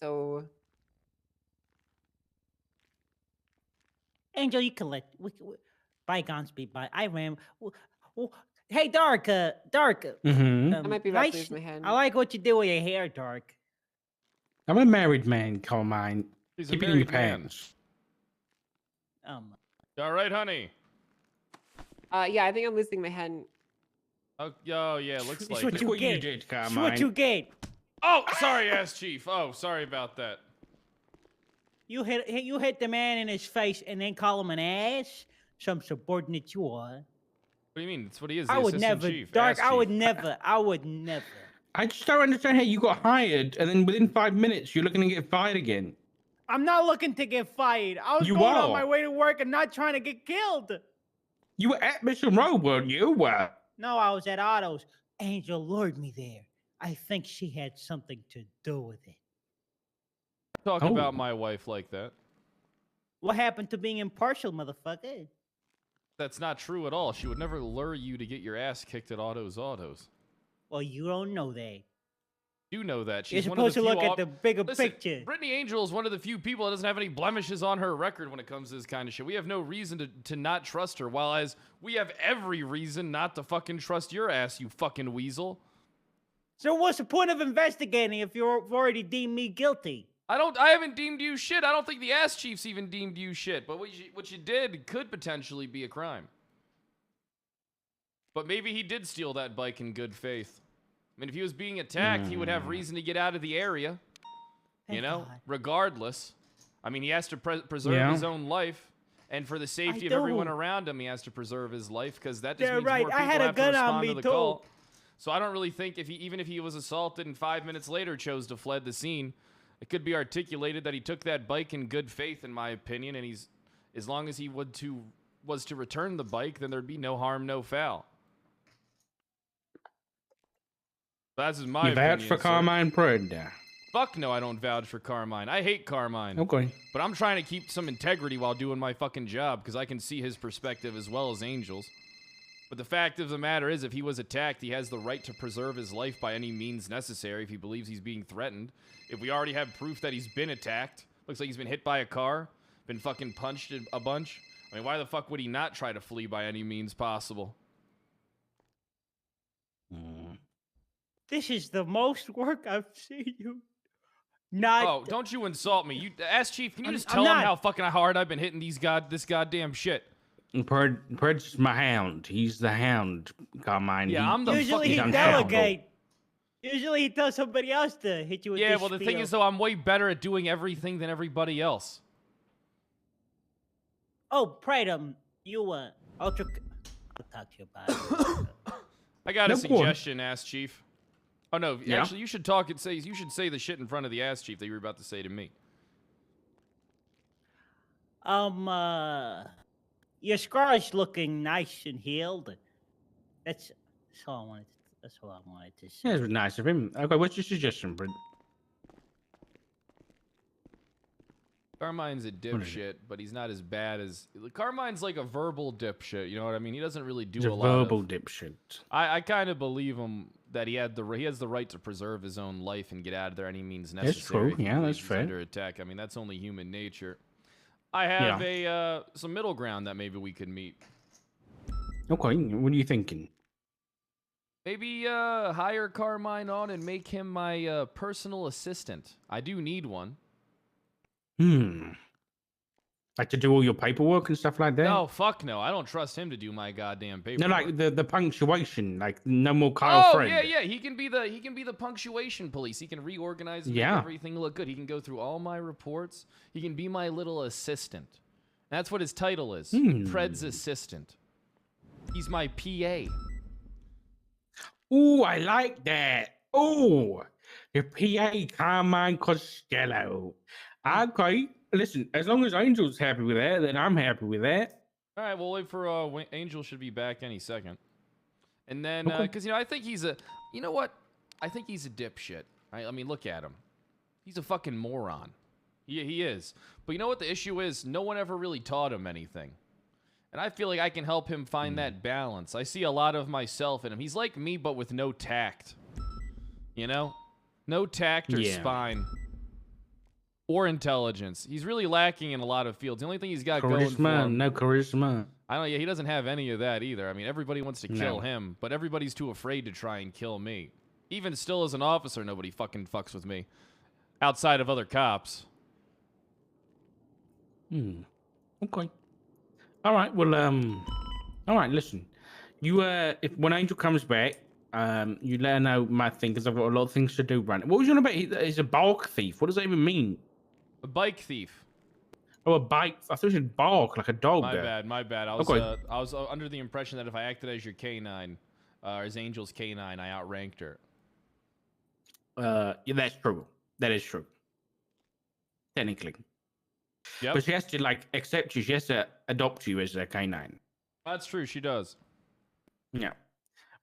So, Angel, you can let bygones be by. I ran. Hey, Dark. Mhm. I might be about to lose my head. I like what you do with your hair, Dark. I'm a married man, Carmine. He's a Keep it in your married man. pants. All right, honey. yeah, I think I'm losing my head. Oh, yeah, looks It's like what it. you get. It's what you get. Oh, sorry, ass chief. Oh, sorry about that. You hit the man in his face and then call him an ass. Some subordinate you are. What do you mean? That's what he is. I the would assistant never, chief, Dark. ass I would chief. never. I would never. I just don't understand how you got hired, and then within 5 minutes you're looking to get fired again. I'm not looking to get fired. I was You going are. on my way to work and not trying to get killed. You were at Mission Road, weren't you? No, I was at Otto's. Angel lured me there. I think she had something to do with it. Talk Oh. about my wife like that. What happened to being impartial, motherfucker? That's not true at all. She would never lure you to get your ass kicked at Autos. Well, you don't know that. do know that. You're She's one of the supposed to few look at the bigger Listen, picture. Brittany Angel is one of the few people that doesn't have any blemishes on her record when it comes to this kind of shit. We have no reason to not trust her, while as we have every reason not to fucking trust your ass, you fucking weasel. So what's the point of investigating if you've already deemed me guilty? I haven't deemed you shit. I don't think the ass chief's even deemed you shit. But what you did could potentially be a crime. But maybe he did steal that bike in good faith. I mean, if he was being attacked, he would have reason to get out of the area. Thank God. Regardless. I mean, he has to preserve his own life. And for the safety of everyone around him, he has to preserve his life, because that just means more people I had a have to gun on respond me to the too. call. So I don't really think even if he was assaulted and 5 minutes later chose to fled the scene, it could be articulated that he took that bike in good faith, in my opinion, and as long as he was to return the bike, then there'd be no harm, no foul. That's my You opinion. vouch for sir. Carmine PRED. Fuck no, I don't vouch for Carmine. I hate Carmine. Okay. But I'm trying to keep some integrity while doing my fucking job, because I can see his perspective as well as Angel's. But the fact of the matter is, if he was attacked, he has the right to preserve his life by any means necessary if he believes he's being threatened. If we already have proof that he's been attacked, looks like he's been hit by a car, been fucking punched a bunch. I mean, why the fuck would he not try to flee by any means possible? This is the most work I've seen you. Not. Oh, don't you insult me. You ask Chief, can you just I'm tell him not. how fucking hard I've been hitting this goddamn shit? PRED's my hound. He's the hound, Carmine. Yeah, I'm the Usually he fucking delegate. Usually he tells somebody else to hit you with Yeah, this well, the thing spiel. is, though, I'm way better at doing everything than everybody else. Oh, Pride, you ultra. I'll talk to you about it. I got a No, go on. suggestion, Ass Chief. Oh no, Yeah? actually, you should say the shit in front of the Ass Chief that you were about to say to me. Your scar's looking nice and healed. That's all I wanted. That's all I wanted to say. Yeah, it was nice of him. Okay, what's your suggestion, PRED? Carmine's a is it? dipshit, but he's not as bad as Carmine's like a verbal dipshit. You know what I mean? He doesn't really do He's a a lot. verbal Of, dipshit. I kind of believe him that he has the right to preserve his own life and get out of there any means necessary. That's true. if he Yeah, believes that's he's fair. Under attack. I mean, that's only human nature. I have some middle ground that maybe we could meet. Okay, what are you thinking? Maybe hire Carmine on and make him my personal assistant. I do need one. Like to do all your paperwork and stuff like that? No, fuck no. I don't trust him to do my goddamn No, paperwork. like the punctuation, like no more Kyle Friend. Yeah. He can be the punctuation police. He can reorganize and Yeah. make everything look good. He can go through all my reports. He can be my little assistant. That's what his title is. PRED's assistant. He's my PA. Ooh, I like that. Ooh, the PA Carmine Costello. Okay, listen, as long as Angel's happy with that, then I'm happy with that. All right, we'll wait for Angel should be back any second. And then, Okay. because, I think he's a, you know what? I think he's a dipshit. Right? I mean, look at him. He's a fucking moron. He is. But you know what the issue is? No one ever really taught him anything. And I feel like I can help him find that balance. I see a lot of myself in him. He's like me, but with no tact. You know? No tact or Yeah. spine. Or intelligence. He's really lacking in a lot of fields. The only thing he's got going for Charisma, him... no charisma. Yeah, he doesn't have any of that either. I mean, everybody wants to kill No. him, but everybody's too afraid to try and kill me. Even still as an officer, nobody fucking fucks with me. Outside of other cops. Okay. All right. Well, all right. Listen, you if when Angel comes back, you let her know my thing because I've got a lot of things to do. Right. What was you on about? He's a bark thief. What does that even mean? A bike thief. Oh, a bike. I thought you said bark like a dog. My there. bad. I was under the impression that if I acted as your canine, as Angel's canine, I outranked her. Yeah, that's true. That is true. Technically. Yep. But she has to like accept you. She has to adopt you as a canine. That's true. She does. Yeah.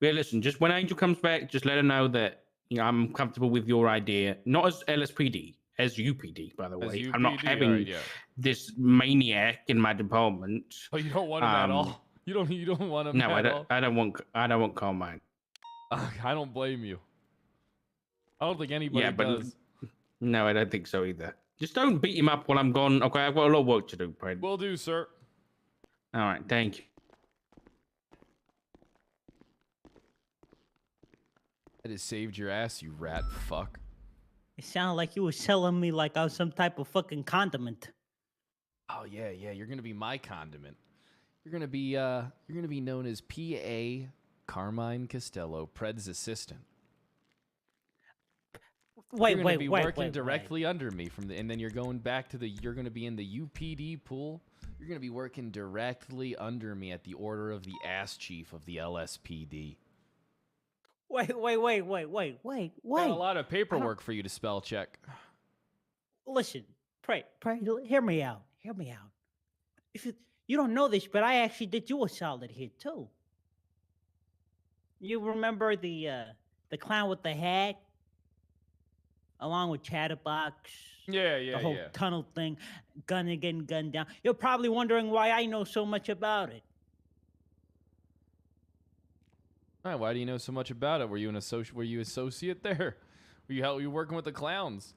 Yeah. Listen, just when Angel comes back, just let her know that I'm comfortable with your idea. Not as LSPD, as UPD, by the way. I'm not UPD, having alright, yeah. this maniac in my department. Oh, you don't want him at all. You don't want him. No, at all. I don't want Carmine. I don't blame you. I don't think anybody Yeah, but does. no, I don't think so either. Just don't beat him up while I'm gone. Okay, I've got a lot of work to do, Pred. Will do, sir. All right, thank you. That has saved your ass, you rat fuck. It sounded like you were selling me like I was some type of fucking condiment. Oh yeah, you're gonna be my condiment. You're gonna be known as P.A. Carmine Costello, Pred's assistant. Wait, you're gonna be wait, working wait, directly under me and then you're going back to you're gonna be in the UPD pool. You're gonna be working directly under me at the order of the ass chief of the LSPD. Wait. Got a lot of paperwork for you to spell check. Listen, pray, hear me out. If you don't know this, but I actually did you a solid here too. You remember the clown with the hat, along with Chatterbox? Yeah. The whole tunnel thing, gun again, gun down. You're probably wondering why I know so much about it. All right, why do you know so much about it? Were you an associate there? Were you working with the clowns?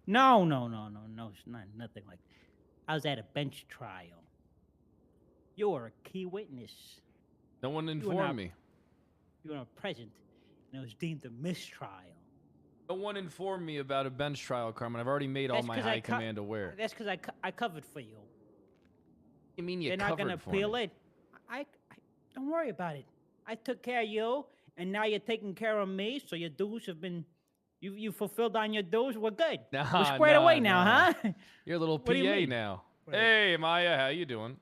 No, it's nothing like that. I was at a bench trial. You were a key witness. No one informed me. You were not present, and it was deemed a mistrial. No one informed me about a bench trial, Carmen. I've already made all my high command aware. That's because I covered for you. You mean you They're covered not gonna for appeal me? it. I don't worry about it. I took care of you, and now you're taking care of me. So your dues have been, you fulfilled on your dues. We're good. We're squared away now, huh? You're a little What do you PA mean? now. Hey, Maya, how you doing?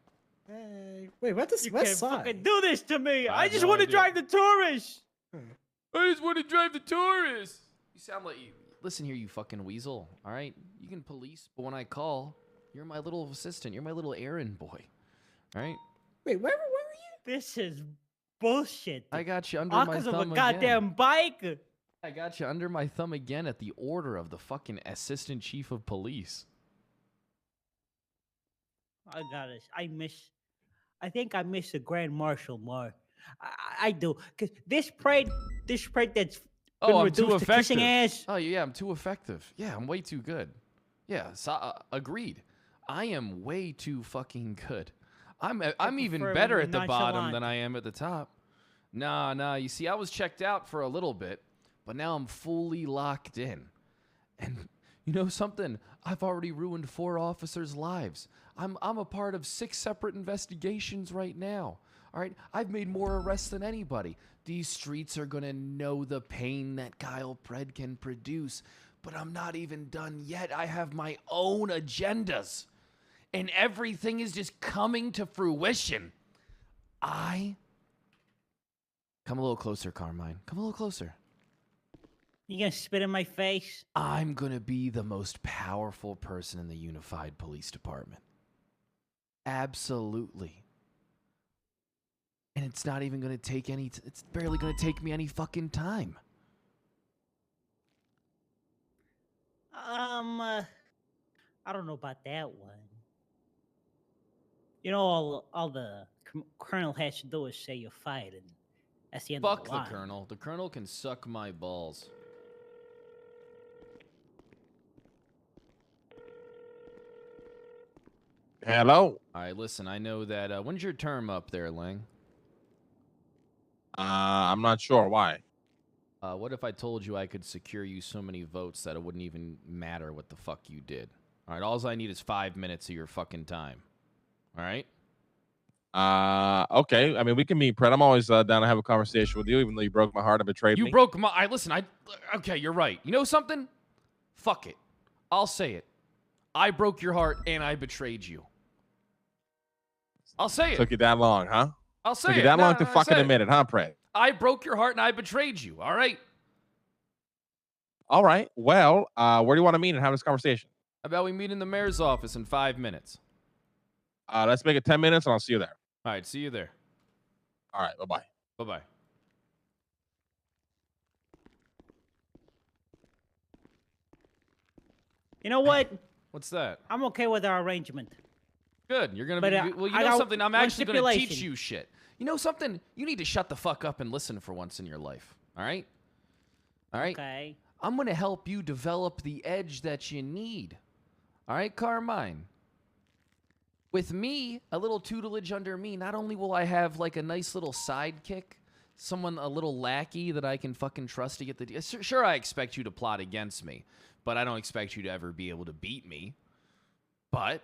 Hey, wait, what does You what can't side? fucking do this to me. I I have just no want to idea. drive the tourists. I just want to drive the tourists. You sound like you. Listen here, you fucking weasel. All right, you can police, but when I call, you're my little assistant. You're my little errand boy. All right. Wait, where were you? This is bullshit. I got you under All my because of thumb a goddamn again. bike. I got you under my thumb again at the order of the fucking assistant chief of police. I got it. I think I miss the Grand Marshal more. I do. Cause this PRED that's been Oh, I'm reduced too to effective. kissing ass. Oh yeah, I'm too effective. Yeah, I'm way too good. Yeah, so, agreed. I am way too fucking good. I'm even prefer better when at the you're bottom nonchalant. than I am at the top. Nah. You see, I was checked out for a little bit, but now I'm fully locked in. And you know something? I've already ruined 4 officers' lives. I'm a part of 6 separate investigations right now. All right, I've made more arrests than anybody. These streets are gonna know the pain that Kyle PRED can produce, but I'm not even done yet. I have my own agendas, and everything is just coming to fruition. Come a little closer, Carmine. Come a little closer. You gonna spit in my face? I'm gonna be the most powerful person in the Unified Police Department. Absolutely. And it's not even gonna take it's barely gonna take me any fucking time. I don't know about that one. You know, all the colonel has to do is say you're fired, and that's the end Fuck of the the line. colonel. The colonel can suck my balls. Hello. All right, listen. I know that. When's your term up there, Lang? I'm not sure why. What if I told you I could secure you so many votes that it wouldn't even matter what the fuck you did? All right, all I need is 5 minutes of your fucking time. All right? Okay. I mean, we can meet, Pred. I'm always down to have a conversation with you, even though you broke my heart and betrayed me. You broke my. Okay, you're right. You know something? Fuck it. I'll say it. I broke your heart and I betrayed you. I'll say it. Took you that long, huh? I'll say Took it. you that long to I fucking said it. admit it, huh, Pred? I broke your heart and I betrayed you. All right. All right. Well, where do you want to meet and have this conversation? How about we meet in the mayor's office in 5 minutes? Let's make it 10 minutes and I'll see you there. All right. See you there. All right. Bye-bye. Bye-bye. You know what? What's that? I'm okay with our arrangement. Good. You're gonna But, be. uh, Well, you I know got something. I'm one actually gonna teach stipulation. you shit. You know something? You need to shut the fuck up and listen for once in your life. All right. All right. Okay. I'm going to help you develop the edge that you need. All right, Carmine? With me, a little tutelage under me, not only will I have like a nice little sidekick, someone, a little lackey that I can fucking trust to get the deal. Sure, I expect you to plot against me, but I don't expect you to ever be able to beat me. But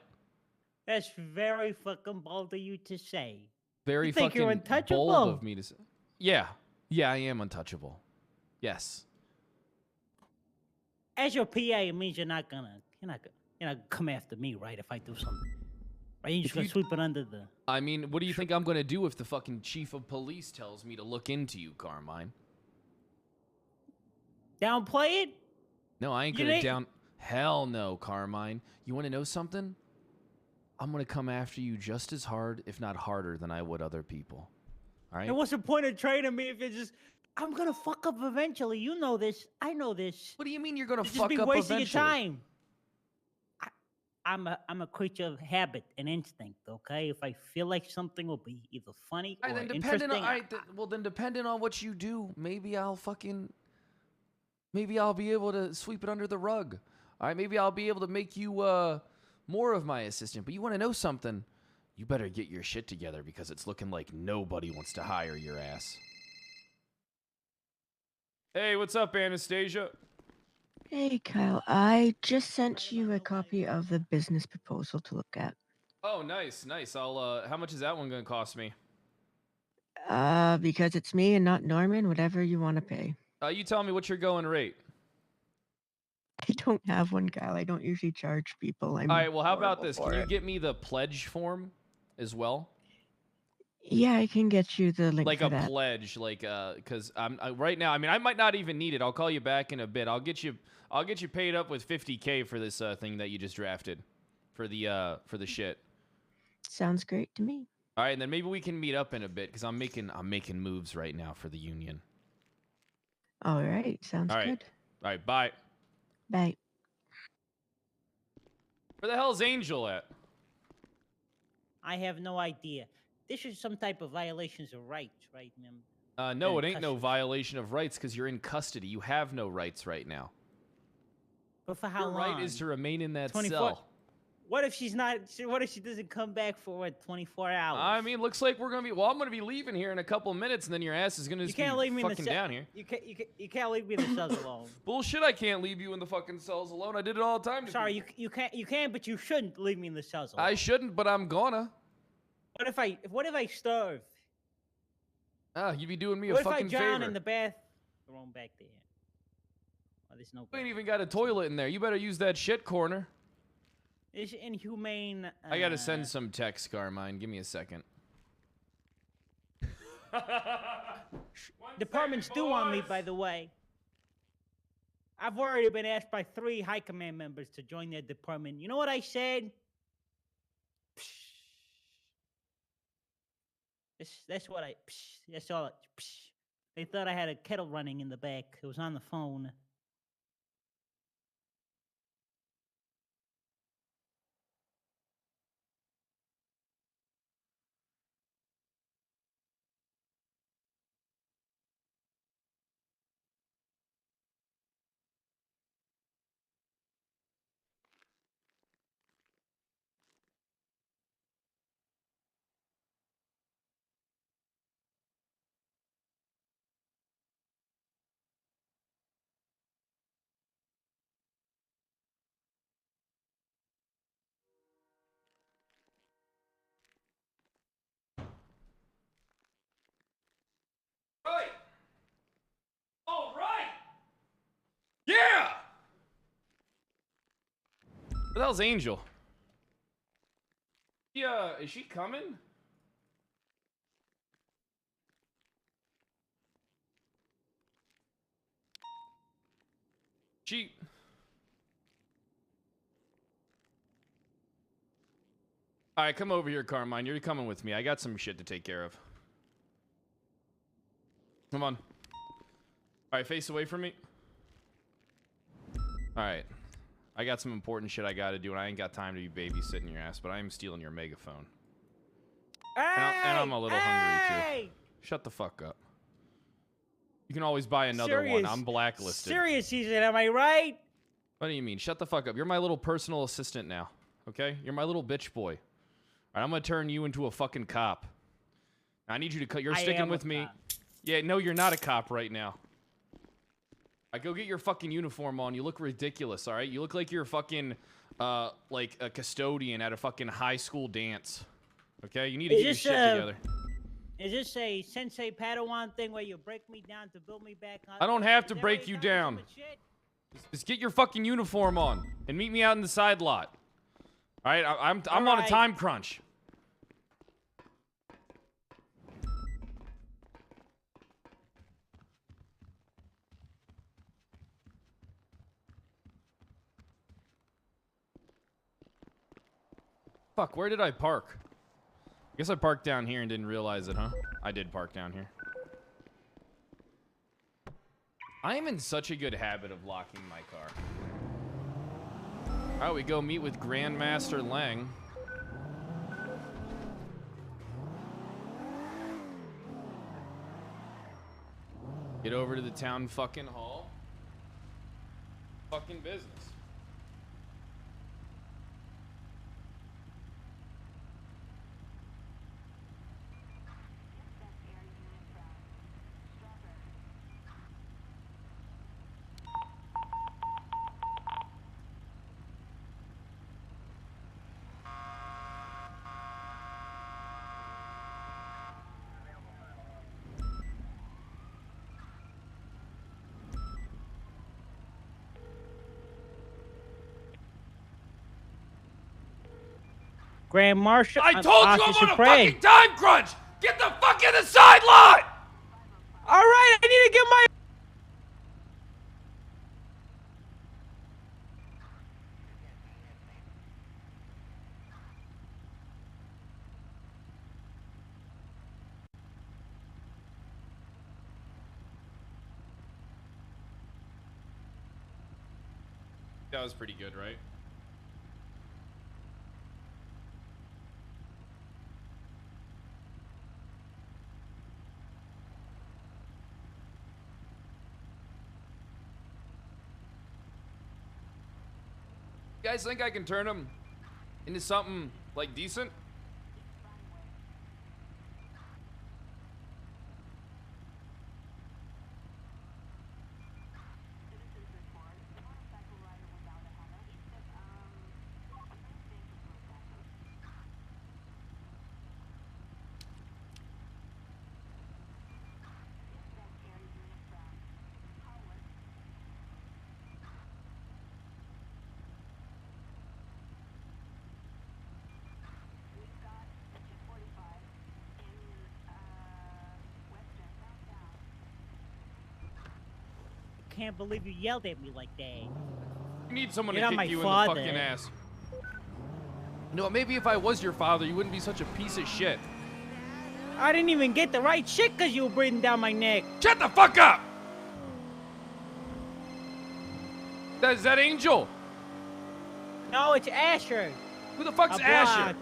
That's very fucking bold of you to say. very You think fucking you're untouchable? bold of me to say. Yeah, I am untouchable. Yes. As your PA, it means you're not gonna come after me, right? If I do something, right? You're just gonna sweep it under the. I mean, what do you think I'm gonna do if the fucking chief of police tells me to look into you, Carmine? Downplay it? No, I ain't gonna down. Hell no, Carmine. You want to know something? I'm gonna come after you just as hard, if not harder, than I would other people. All right. And what's the point of training me if it's just I'm gonna fuck up eventually? You know this. I know this. What do you mean you're gonna It's fuck just be up wasting eventually? your time. I'm a creature of habit and instinct. Okay, if I feel like something will be either funny or interesting, Then depending on what you do, maybe I'll be able to sweep it under the rug. All right, maybe I'll be able to make you more of my assistant. But you want to know something? You better get your shit together because it's looking like nobody wants to hire your ass. Hey, what's up, Anastasia? Hey, Kyle. I just sent you a copy of the business proposal to look at. Oh, nice. I'll. How much is that one gonna cost me? Because it's me and not Norman, whatever you want to pay. You tell me what's your going rate. I don't have one, Kyle. I don't usually charge people. All right. Well, how about this? Can you get me the pledge form as well? Yeah, I can get you the link Like for a that. pledge, because right now. I mean, I might not even need it. I'll call you back in a bit. I'll get you paid up with $50K for this thing that you just drafted, for the shit. Sounds great to me. All right, and then maybe we can meet up in a bit because I'm making moves right now for the union. All right, sounds All right. good. All right, bye. Bye. Where the hell's Angel at? I have no idea. This is some type of violations of rights, right, ma'am? No, it ain't no violation of rights because you're in custody. You have no rights right now. But for how Your long? right is to remain in that 24 cell. What if she's not? What if she doesn't come back for what, 24 hours? I mean, looks like we're gonna be. Well, I'm gonna be leaving here in a couple minutes, and then your ass is gonna just You can't be leave me in the fucking cell. down here. You can't leave me in the cells alone. Bullshit! I can't leave you in the fucking cells alone. I did it all the time. Sorry, you can, but you shouldn't leave me in the cells alone. I shouldn't, but I'm gonna. What if I starve? You'd be doing me a What fucking if I drown favor. in the bathroom back there? Oh, there's no. You ain't even got a toilet in there. You better use that shit corner. It's inhumane. I gotta send some text, Carmine. Give me a second. Departments do on me, by the way. I've already been asked by 3 high command members to join their department. You know what I said? That's what I. That's all. They thought I had a kettle running in the back. It was on the phone. Right. All right. Yeah. What the hell's Angel? Yeah, is she coming? All right, come over here, Carmine. You're coming with me. I got some shit to take care of. Come on. All right, face away from me. All right. I got some important shit I got to do, and I ain't got time to be babysitting your ass, but I am stealing your megaphone. Hey! And I'm a little hungry, too. Hey! Shut the fuck up. You can always buy another one. I'm blacklisted. Serious season, am I right? What do you mean? Shut the fuck up. You're my little personal assistant now. Okay? You're my little bitch boy. All right, I'm gonna turn you into a fucking cop. I need you to cut. You're sticking with me. Yeah, no, you're not a cop right now. I go get your fucking uniform on. You look ridiculous, all right? You look like you're fucking, like a custodian at a fucking high school dance. Okay? You need to get your shit together. Is this a Sensei Padawan thing where you break me down to build me back up? I don't have to break you down. Just get your fucking uniform on and meet me out in the side lot. All right? I'm on a time crunch. Fuck, where did I park? I guess I parked down here and didn't realize it, huh? I did park down here. I am in such a good habit of locking my car. All right, we go meet with Grandmaster Lang. Get over to the town fucking hall. Fucking business. Grand Marshal. I told you I'm on a fucking time crunch! Get the fuck in the side lot! All right, I need to get my... That was pretty good, right? You guys think I can turn him into something, like, decent? Can't believe you yelled at me like that. You need someone You're to not kick my you father. in the fucking ass. No, maybe if I was your father, you wouldn't be such a piece of shit. I didn't even get the right shit because you were breathing down my neck. Shut the fuck up! Is that Angel? No, it's Asher. Who the fuck's Asher?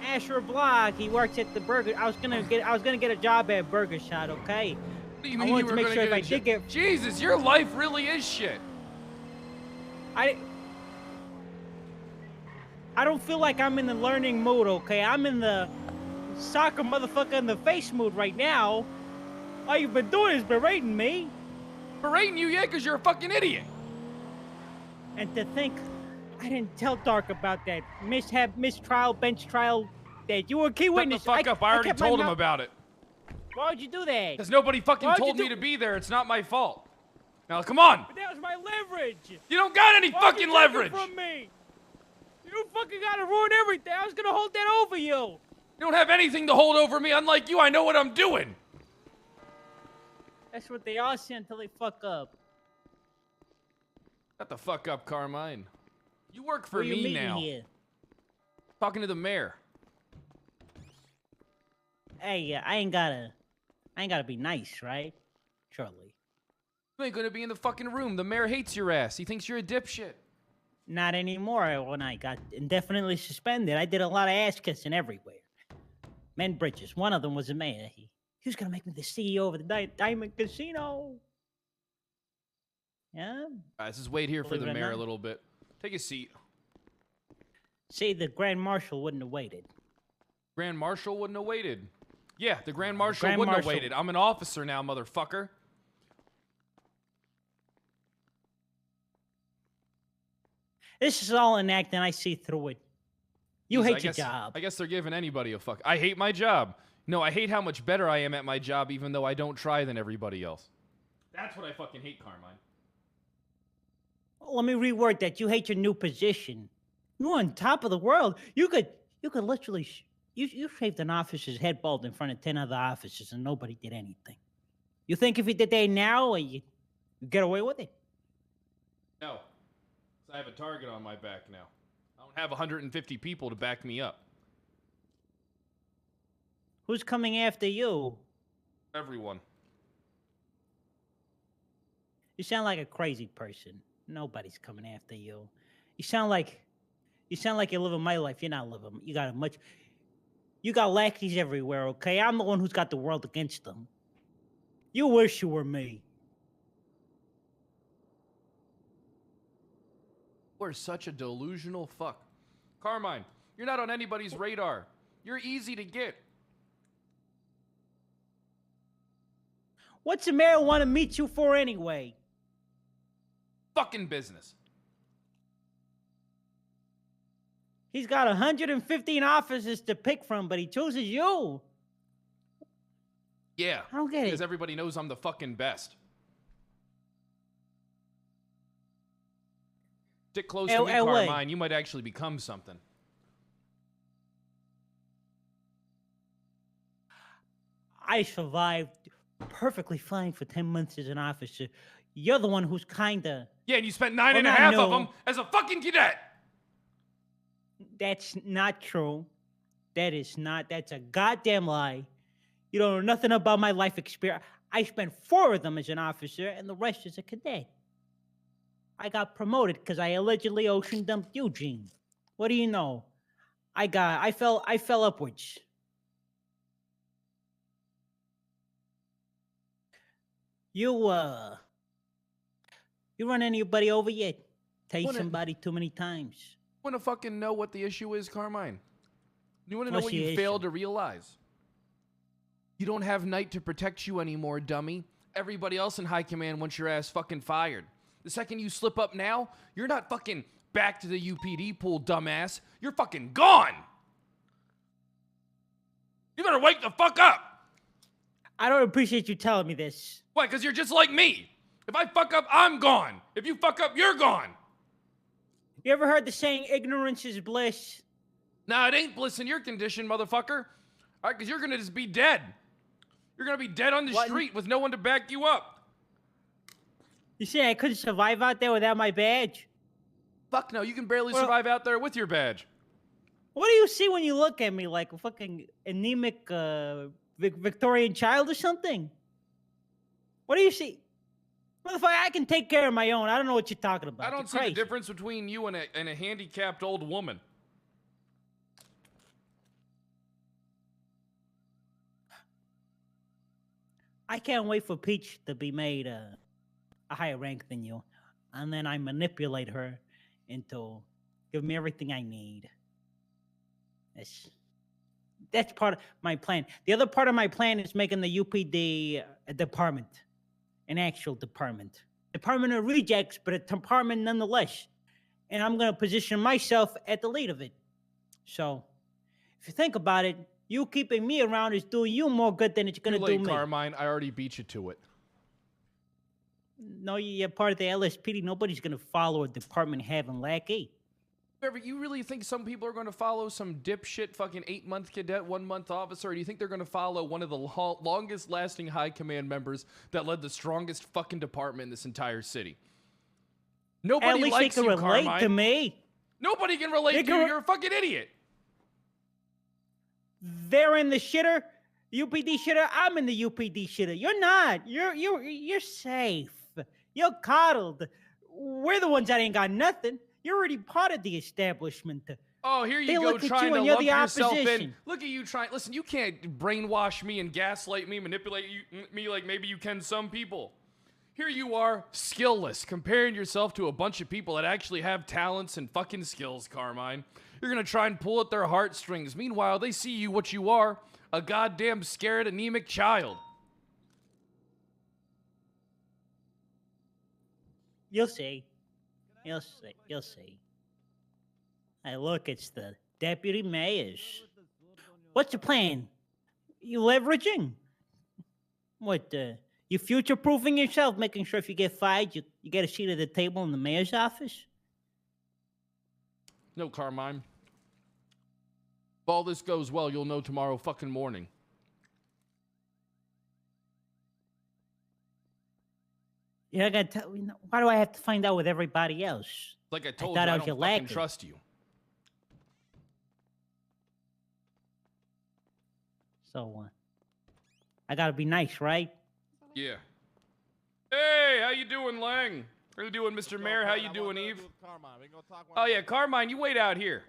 Asher Block. He works at the burger. I was gonna get a job at Burger Shot. Okay. What do you I mean wanted you to were make gonna sure get if a I did get. Jesus, your life really is shit. I don't feel like I'm in the learning mood. Okay, I'm in the soccer motherfucker in the face mood right now. All you've been doing is berating me. Berating you, yeah, because you're a fucking idiot. And to think, I didn't tell Dark about that mistrial, bench trial, that you were a key witness. Shut the fuck up. I already told him about it. Why would you do that? Because nobody fucking told me to be there. It's not my fault. Now, come on. But that was my leverage. You don't got any Why fucking would you take it leverage. from me? You fucking gotta ruin everything. I was gonna hold that over you. You don't have anything to hold over me. Unlike you, I know what I'm doing. That's what they all say until they fuck up. Shut the fuck up, Carmine. You work for Who you me meeting now. here? Talking to the mayor. Hey, I ain't gotta be nice, right? Surely. You ain't gonna be in the fucking room. The mayor hates your ass. He thinks you're a dipshit. Not anymore. When I got indefinitely suspended, I did a lot of ass kissing everywhere. Men bridges. One of them was a mayor. He he was gonna make me the CEO of the Diamond Casino. Yeah. Let's just wait here for Believe the it or mayor a not. little bit. Take a seat. See, the Grand Marshal wouldn't have waited. Grand Marshal wouldn't have waited. Yeah, the Grand Marshal Grand wouldn't have Marshal- waited. I'm an officer now, motherfucker. This is all an act, and I see through it. You Jeez, hate I your guess- job. I guess they're giving anybody a fuck. I hate my job. No, I hate how much better I am at my job, even though I don't try than everybody else. That's what I fucking hate, Carmine. Let me reword that. You hate your new position. You're on top of the world. You could literally, you shaved an officer's head bald in front of 10 other officers, and nobody did anything. You think if you did that now, you get away with it? No. 'Cause I have a target on my back now. I don't have 150 people to back me up. Who's coming after you? Everyone. You sound like a crazy person. Nobody's coming after you. You sound like you're living my life. You're not living. You got lackeys everywhere, okay? I'm the one who's got the world against them. You wish you were me. We're such a delusional fuck. Carmine, you're not on anybody's radar. You're easy to get. What's the mayor want to meet you for anyway? Fucking business. He's got 115 officers to pick from, but he chooses you. Yeah. I don't get it. Because everybody knows I'm the fucking best. Stick close to me, Hey, wait. Carmine. You might actually become something. I survived perfectly fine for 10 months as an officer. You're the one who's kinda... Yeah, and you spent nine Well, and a not half no. of them as a fucking cadet. That's not true. That's a goddamn lie. You don't know nothing about my life experience. I spent 4 of them as an officer and the rest as a cadet. I got promoted because I allegedly ocean dumped Eugene. What do you know? I fell upwards. You run anybody over yet? Tase Wanna- somebody too many times. Want to fucking know what the issue is, Carmine? You want to know What's what the you issue? failed to realize? You don't have Knight to protect you anymore, dummy. Everybody else in high command wants your ass fucking fired. The second you slip up now, you're not fucking back to the UPD pool, dumbass. You're fucking gone. You better wake the fuck up. I don't appreciate you telling me this. Why? Because you're just like me. If I fuck up, I'm gone. If you fuck up, you're gone. You ever heard the saying, ignorance is bliss? Nah, it ain't bliss in your condition, motherfucker. All right, because you're going to just be dead. You're going to be dead on the street with no one to back you up. You say I couldn't survive out there without my badge? Fuck no, you can barely survive out there with your badge. What do you see when you look at me, like a fucking anemic Victorian child or something? What do you see? Motherfucker, I can take care of my own. I don't know what you're talking about. I don't You're see crazy. the difference between you and a handicapped old woman. I can't wait for Peach to be made a higher rank than you. And then I manipulate her into giving me everything I need. That's part of my plan. The other part of my plan is making the UPD a department. An actual department. Department of rejects, but a department nonetheless. And I'm going to position myself at the lead of it. So, if you think about it, you keeping me around is doing you more good than it's going to Too do late, me. Carmine. I already beat you to it. No, you're part of the LSPD. Nobody's going to follow a department having lackey. You really think some people are going to follow some dipshit fucking 8-month cadet, 1-month officer? Or do you think they're going to follow one of the longest lasting high command members that led the strongest fucking department in this entire city? Nobody At least likes they can you, relate Carmine. to me. Nobody can relate to you. You're a fucking idiot. They're in the shitter, UPD shitter. I'm in the UPD shitter. You're not. You're safe. You're coddled. We're the ones that ain't got nothing. You're already part of the establishment. Oh, here you They go look at trying you to and you're lump the yourself in. opposition. Look at you trying. Listen, you can't brainwash me and gaslight me, manipulate me like maybe you can some people. Here you are, skillless, comparing yourself to a bunch of people that actually have talents and fucking skills, Carmine. You're gonna try and pull at their heartstrings. Meanwhile, they see you what you are, a goddamn scared, anemic child. You'll see. You'll see. You'll see. Hey, look, it's the deputy mayors. What's the plan? You leveraging? What, you future-proofing yourself, making sure if you get fired, you get a seat at the table in the mayor's office? No, Carmine. If all this goes well, you'll know tomorrow fucking morning. You're not gonna tell me. Why do I have to find out with everybody else? Like I told thought you, I I was don't your fucking lackey. trust you. So, I gotta be nice, right? Yeah. Hey, how you doing, Lang? How you doing, Mr. Mayor? How you doing, Eve? Oh yeah, Carmine, you wait out here.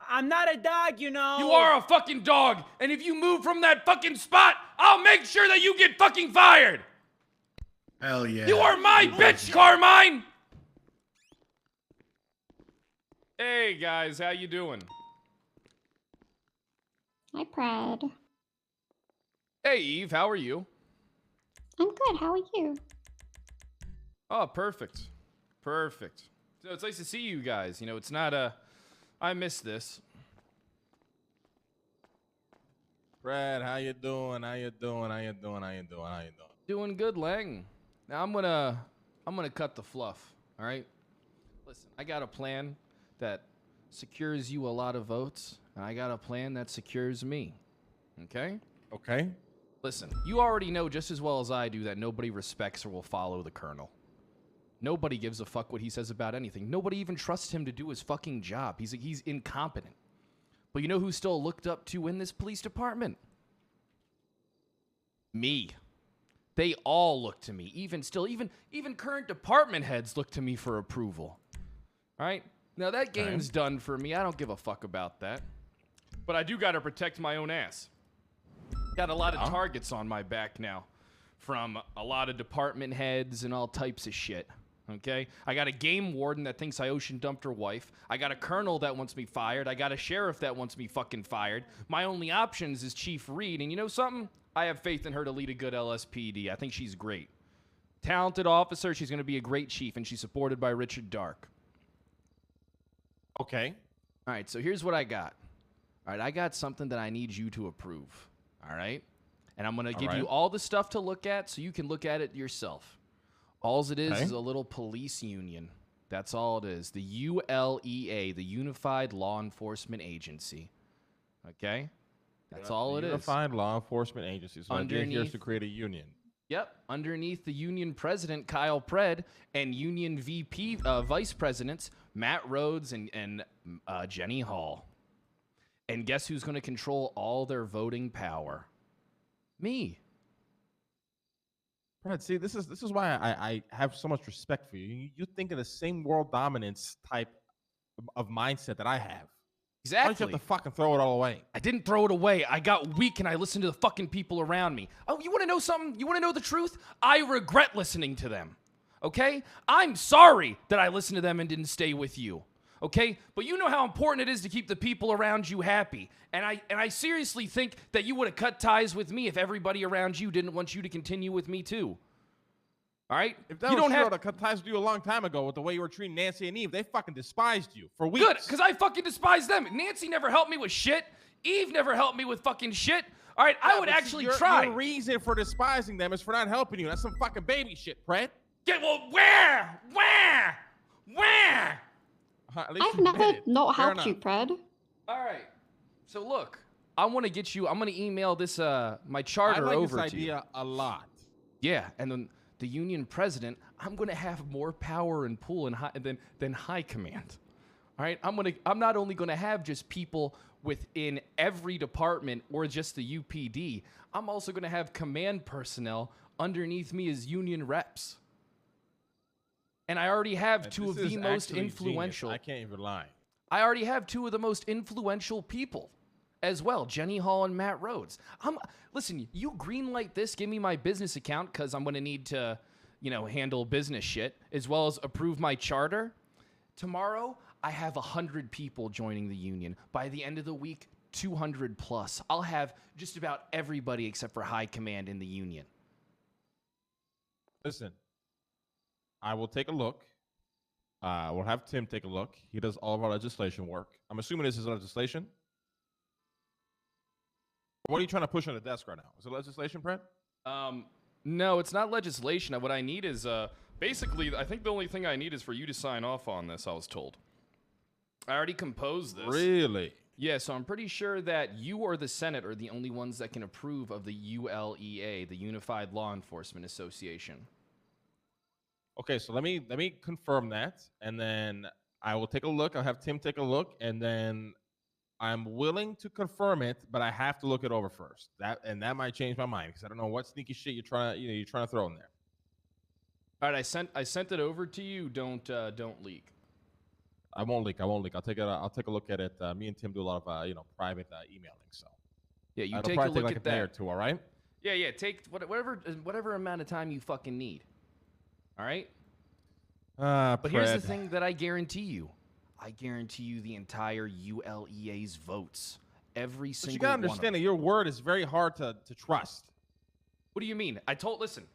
I'm not a dog, you know. You are a fucking dog, and if you move from that fucking spot, I'll make sure that you get fucking fired. Hell yeah. You are my bitch, Carmine. Hey guys, how you doing? Hi, Pred. Hey Eve, how are you? I'm good. How are you? Oh, perfect. Perfect. So it's nice to see you guys. You know, it's not I miss this. Brad, how you doing? How you doing? How you doing? How you doing? How you doing? Doing good, Lang. Now I'm gonna cut the fluff. All right. Listen, I got a plan that secures you a lot of votes, and I got a plan that secures me. Okay? Okay. Listen, you already know just as well as I do that nobody respects or will follow the colonel. Nobody gives a fuck what he says about anything. Nobody even trusts him to do his fucking job. He's incompetent. But you know who's still looked up to in this police department? Me. They all look to me. Even current department heads look to me for approval. All right? Now that game's done for me. I don't give a fuck about that. But I do got to protect my own ass. Got a lot of targets on my back now from a lot of department heads and all types of shit. Okay? I got a game warden that thinks I ocean dumped her wife. I got a colonel that wants me fired. I got a sheriff that wants me fucking fired. My only options is Chief Reed. And you know something? I have faith in her to lead a good LSPD. I think she's great. Talented officer. She's going to be a great chief, and she's supported by Richard Dark. Okay. All right, so here's what I got. All right, I got something that I need you to approve. All right? And I'm going to give you all the stuff to look at so you can look at it yourself. All it is a little police union. That's all it is. The ULEA, the Unified Law Enforcement Agency. Okay? That's all it is. Unified Law Enforcement Agency. So the idea here is to create a union. Yep. Underneath the union president, Kyle Pred, and union VP vice presidents, Matt Rhodes and Jenny Hall. And guess who's going to control all their voting power? Me. Brad, see, this is why I have so much respect for you. You think of the same world dominance type of mindset that I have. Exactly. Why don't you have to fucking throw it all away? I didn't throw it away. I got weak and I listened to the fucking people around me. Oh, you want to know something? You want to know the truth? I regret listening to them. Okay? I'm sorry that I listened to them and didn't stay with you. Okay? But you know how important it is to keep the people around you happy. And I seriously think that you would have cut ties with me if everybody around you didn't want you to continue with me too. All right? If that was true, I would have cut ties with you a long time ago with the way you were treating Nancy and Eve. They fucking despised you for weeks. Good, because I fucking despise them. Nancy never helped me with shit. Eve never helped me with fucking shit. All right, I would actually try. Your reason for despising them is for not helping you. That's some fucking baby shit, Pred. Well, where? I've never not helped you, Pred. All right. So look, I want to get you. I'm going to email this my charter I like over this to you. idea a lot. Yeah, and then the union president, I'm going to have more power and pull than high command. All right? I'm not only going to have just people within every department or just the UPD. I'm also going to have command personnel underneath me as union reps. And I already have two of the most influential. Genius. I can't even lie. I already have two of the most influential people as well, Jenny Hall and Matt Rhodes. Listen, you greenlight this, give me my business account because I'm going to need to, handle business shit as well as approve my charter. Tomorrow, I have 100 people joining the union. By the end of the week, 200 plus. I'll have just about everybody except for high command in the union. Listen, I will take a look. We'll have Tim take a look. He does all of our legislation work. I'm assuming this is legislation. What are you trying to push on the desk right now? Is it legislation, Brent? No, it's not legislation. What I need is, basically, I think the only thing I need is for you to sign off on this, I was told. I already composed this. Really? Yeah, so I'm pretty sure that you or the Senate are the only ones that can approve of the ULEA, the Unified Law Enforcement Association. Okay, so let me confirm that, and then I will take a look. I'll have Tim take a look, and then I'm willing to confirm it, but I have to look it over first. That might change my mind because I don't know what sneaky shit you're trying to throw in there. All right, I sent it over to you. Don't leak. I won't leak. I'll take a look at it. Me and Tim do a lot of private emailing. So yeah, you it'll take a probably look like at a day that. or two. All right. Yeah. Take whatever amount of time you fucking need. All right. But here's the thing that I guarantee you. I guarantee you the entire ULEA's votes. Every single one. But you gotta understand that your word is very hard to trust. What do you mean? Listen.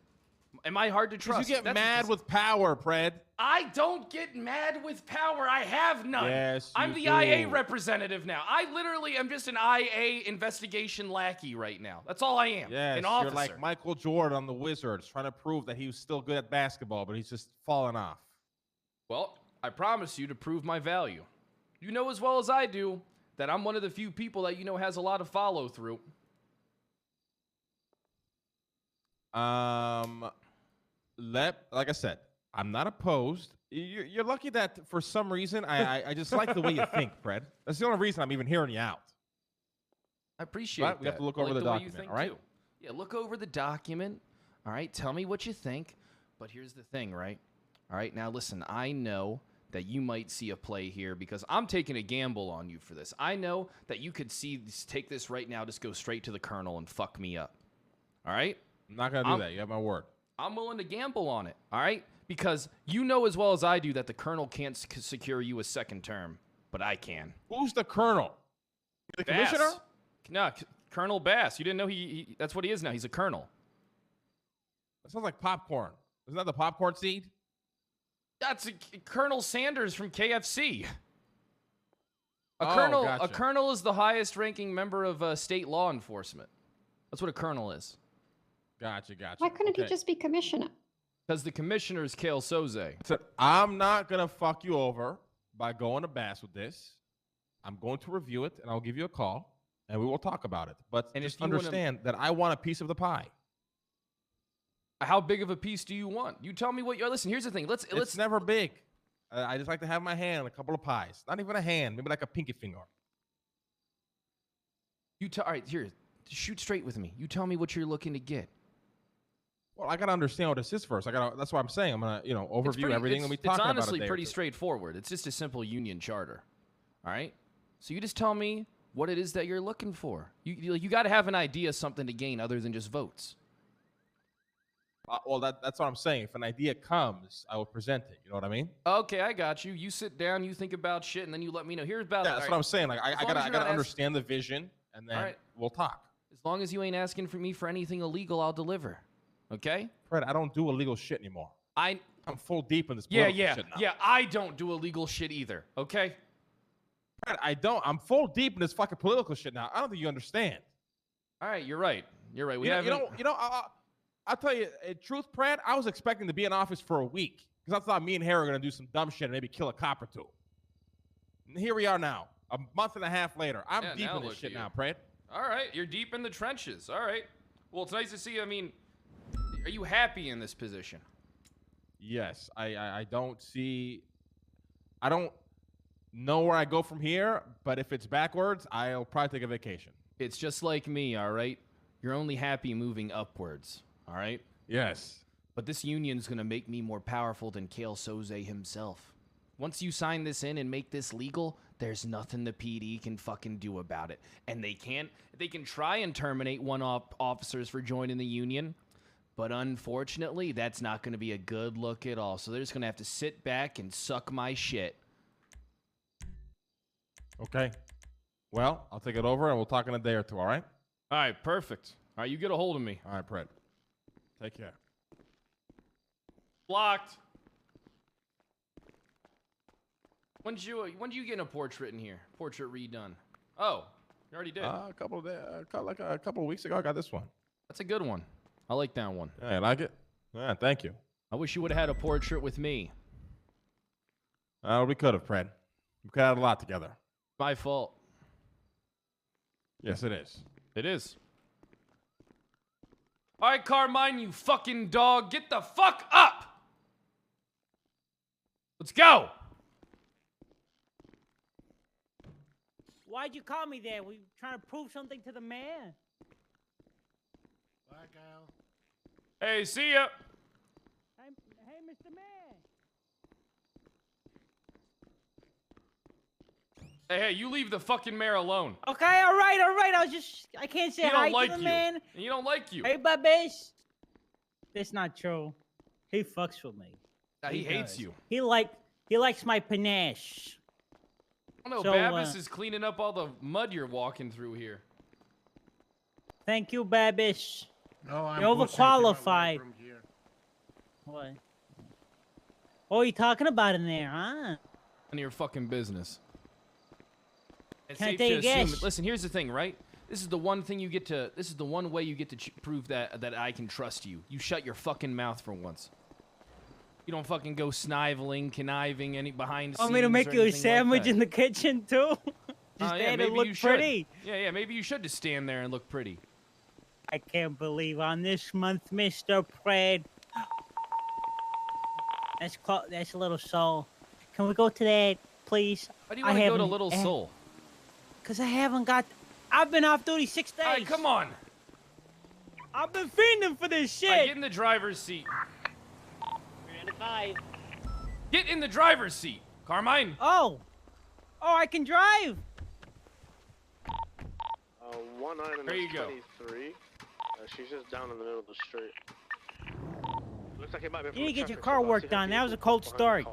Am I hard to trust? You get mad with power, Pred. I don't get mad with power. I have none. Yes, I'm the IA representative now. I literally am just an IA investigation lackey right now. That's all I am. Yes, an officer. You're like Michael Jordan on the Wizards, trying to prove that he was still good at basketball, but he's just fallen off. Well, I promise you to prove my value. You know as well as I do that I'm one of the few people that has a lot of follow through. Like I said, I'm not opposed. You're lucky that for some reason I just like the way you think, Pred. That's the only reason I'm even hearing you out. I appreciate that. We have to look over the document, all right? Too. Yeah, look over the document. All right, tell me what you think. But here's the thing, right? All right, now listen, I know that you might see a play here because I'm taking a gamble on you for this. I know that you could take this right now, just go straight to the colonel and fuck me up. All right? I'm not going to do that. You have my word. I'm willing to gamble on it, all right? Because you know as well as I do that the colonel can't secure you a second term, but I can. Who's the colonel? The commissioner? No, Colonel Bass. You didn't know he that's what he is now. He's a colonel. That sounds like popcorn. Isn't that the popcorn seed? That's Colonel Sanders from KFC. Gotcha. A colonel is the highest ranking member of state law enforcement. That's what a colonel is. Gotcha. Why couldn't he just be commissioner? Because the commissioner is Kale Soze. So I'm not going to fuck you over by going to Bass with this. I'm going to review it, and I'll give you a call, and we will talk about it. But just understand that I want a piece of the pie. How big of a piece do you want? You tell me what you're... Listen, here's the thing. It's never big. I just like to have my hand on a couple of pies. Not even a hand, maybe like a pinky finger. All right, here. Shoot straight with me. You tell me what you're looking to get. Well, I gotta understand what this is first. That's what I'm saying. I'm gonna, overview everything and we talk about it. It's honestly pretty straightforward. It's just a simple union charter. All right. So you just tell me what it is that you're looking for. You got to have an idea, something to gain other than just votes. Well, that's what I'm saying. If an idea comes, I will present it. You know what I mean? Okay, I got you. You sit down, you think about shit, and then you let me know. Here's about. Yeah, that's what I'm saying. Like I gotta understand the vision, and then we'll talk. As long as you ain't asking for me for anything illegal, I'll deliver. Okay? Fred, I don't do illegal shit anymore. I'm full deep in this shit now. Yeah, I don't do illegal shit either. Okay? Fred, I don't. I'm full deep in this fucking political shit now. I don't think you understand. All right, you're right. You're right. I'll tell you, in truth, Pratt, I was expecting to be in office for a week because I thought me and Harry were going to do some dumb shit and maybe kill a cop or two. And here we are now, a month and a half later. I'm deep in this shit now, Pratt. All right, you're deep in the trenches. All right. Well, it's nice to see you. I mean, are you happy in this position? Yes. I don't know where I go from here, but if it's backwards, I'll probably take a vacation. It's just like me, all right? You're only happy moving upwards. All right? Yes. But this union's going to make me more powerful than Kale Soze himself. Once you sign this in and make this legal, there's nothing the PD can fucking do about it. And they can try and terminate officers for joining the union, but unfortunately, that's not going to be a good look at all. So they're just going to have to sit back and suck my shit. Okay. Well, I'll take it over and we'll talk in a day or two, all right? All right, perfect. All right, you get a hold of me. All right, Pred. Take care. Blocked. When did you get a portrait in here? Portrait redone. Oh, you already did. A couple of weeks ago, I got this one. That's a good one. I like that one. Yeah, you like it? Yeah, thank you. I wish you would have had a portrait with me. We could have, Pred. We could have had a lot together. My fault. Yes, it is. It is. All right, Carmine, you fucking dog. Get the fuck up. Let's go. Why'd you call me there? Were you trying to prove something to the man? Bye, Kyle. Hey, see ya. Hey, Mr. Man. Hey, you leave the fucking mayor alone. Okay, all right. I can't say hi to the man. He don't like you. Hey, babies. That's not true. He fucks with me. He hates you. He likes my panache. I don't know, Babbis is cleaning up all the mud you're walking through here. Thank you, Babish. No, I'm You're overqualified. What? What are you talking about in there, huh? None of your fucking business. It's Can I safe take to a assume guess? Listen, here's the thing, right? This is the one thing you get to. This is the one way you get to prove that I can trust you. You shut your fucking mouth for once. You don't fucking go sniveling, conniving, behind the scenes. Want me to make or you a anything sandwich like that. in the kitchen too? Just Yeah, there to maybe look you should. pretty. Yeah, maybe you should just stand there and look pretty. I can't believe on this month, Mr. Pred. That's a little soul. Can we go to that, please? Why do you want to go to Little Soul? Because I've been off duty 6 days. All right, come on. I've been fiending for this shit. All right, get in the driver's seat. 305. Get in the driver's seat, Carmine. Oh, I can drive. 19 There you go. 23. She's just down in the middle of the street. Looks like it might be. You need to get your car work done. That was a cold start.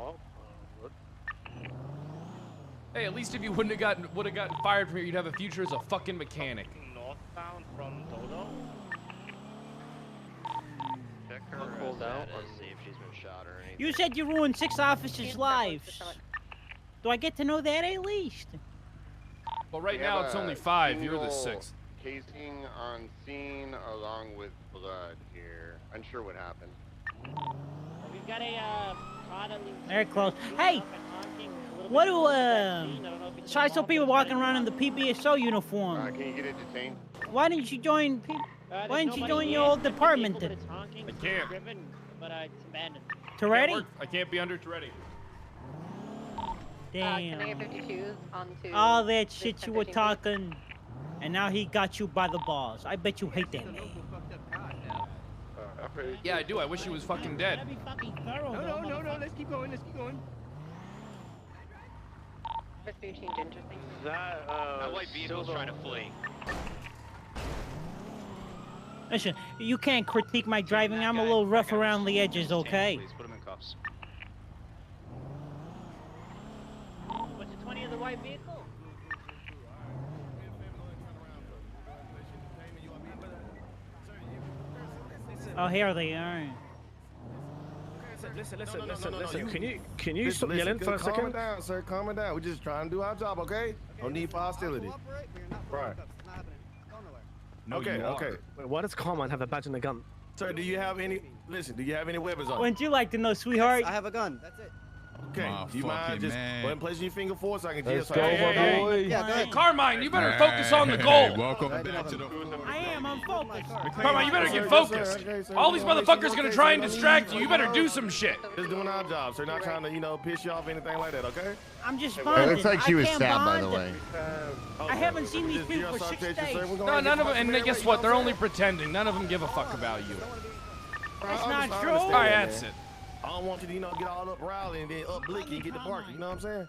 Hey, at least if you would have gotten fired from here, you'd have a future as a fucking mechanic. Northbound from Dodo. Check her Pulled out. status, see if she's been shot or anything. You said you ruined 6 officers' lives. Do I get to know that at least? Well, right We now have it's a only 5. You're the single 6th. Casing on scene along with blood here. Unsure what happened. We've got a very close. Hey, what do so I saw people walking around in the PBSO uniform. Can you get it detained? Why didn't you join? Why didn't you join your old department? I can't. Toretti? I can't be under Toretti. Damn. 52 onto. All that shit you were talking, and now he got you by the balls. I bet you hate that man. Yeah, I do. I wish he was fucking dead. No, let's keep going. That white vehicle's trying to flee. Listen, you can't critique my driving. I'm a little rough around the edges, okay? Please put him in cuffs. What's the 20 of the white vehicle? Oh, here they are. Listen. Can you stop yelling for a second? Calm down, sir. Calm down. We're just trying to do our job, okay? No need for hostility. Right. Okay. Wait, why does Carmine have a badge and a gun? Sir, do you have any? Listen, do you have any weapons on? Wouldn't you like to know, sweetheart? I have a gun. That's it. Okay. Do you mind just go ahead and place your finger forward so I can Let's just go, my boy. Yeah, go ahead. Carmine, you better focus on the goal. Welcome back to the. I'm focused. Carmine, you better get focused. All these motherfuckers gonna try and distract you. You better do some shit. Just doing our job, sir. Not trying to, piss you off or anything like that, okay? I'm just It bonded. looks like she was stabbed, by the way. I haven't seen these people for 6 days. No, none of them. And guess what? They're only pretending. None of them give a fuck about you. That's not true. All right, that's it. I don't want you to, get all up rowdy and then up blicky and get the barking. You know what I'm saying?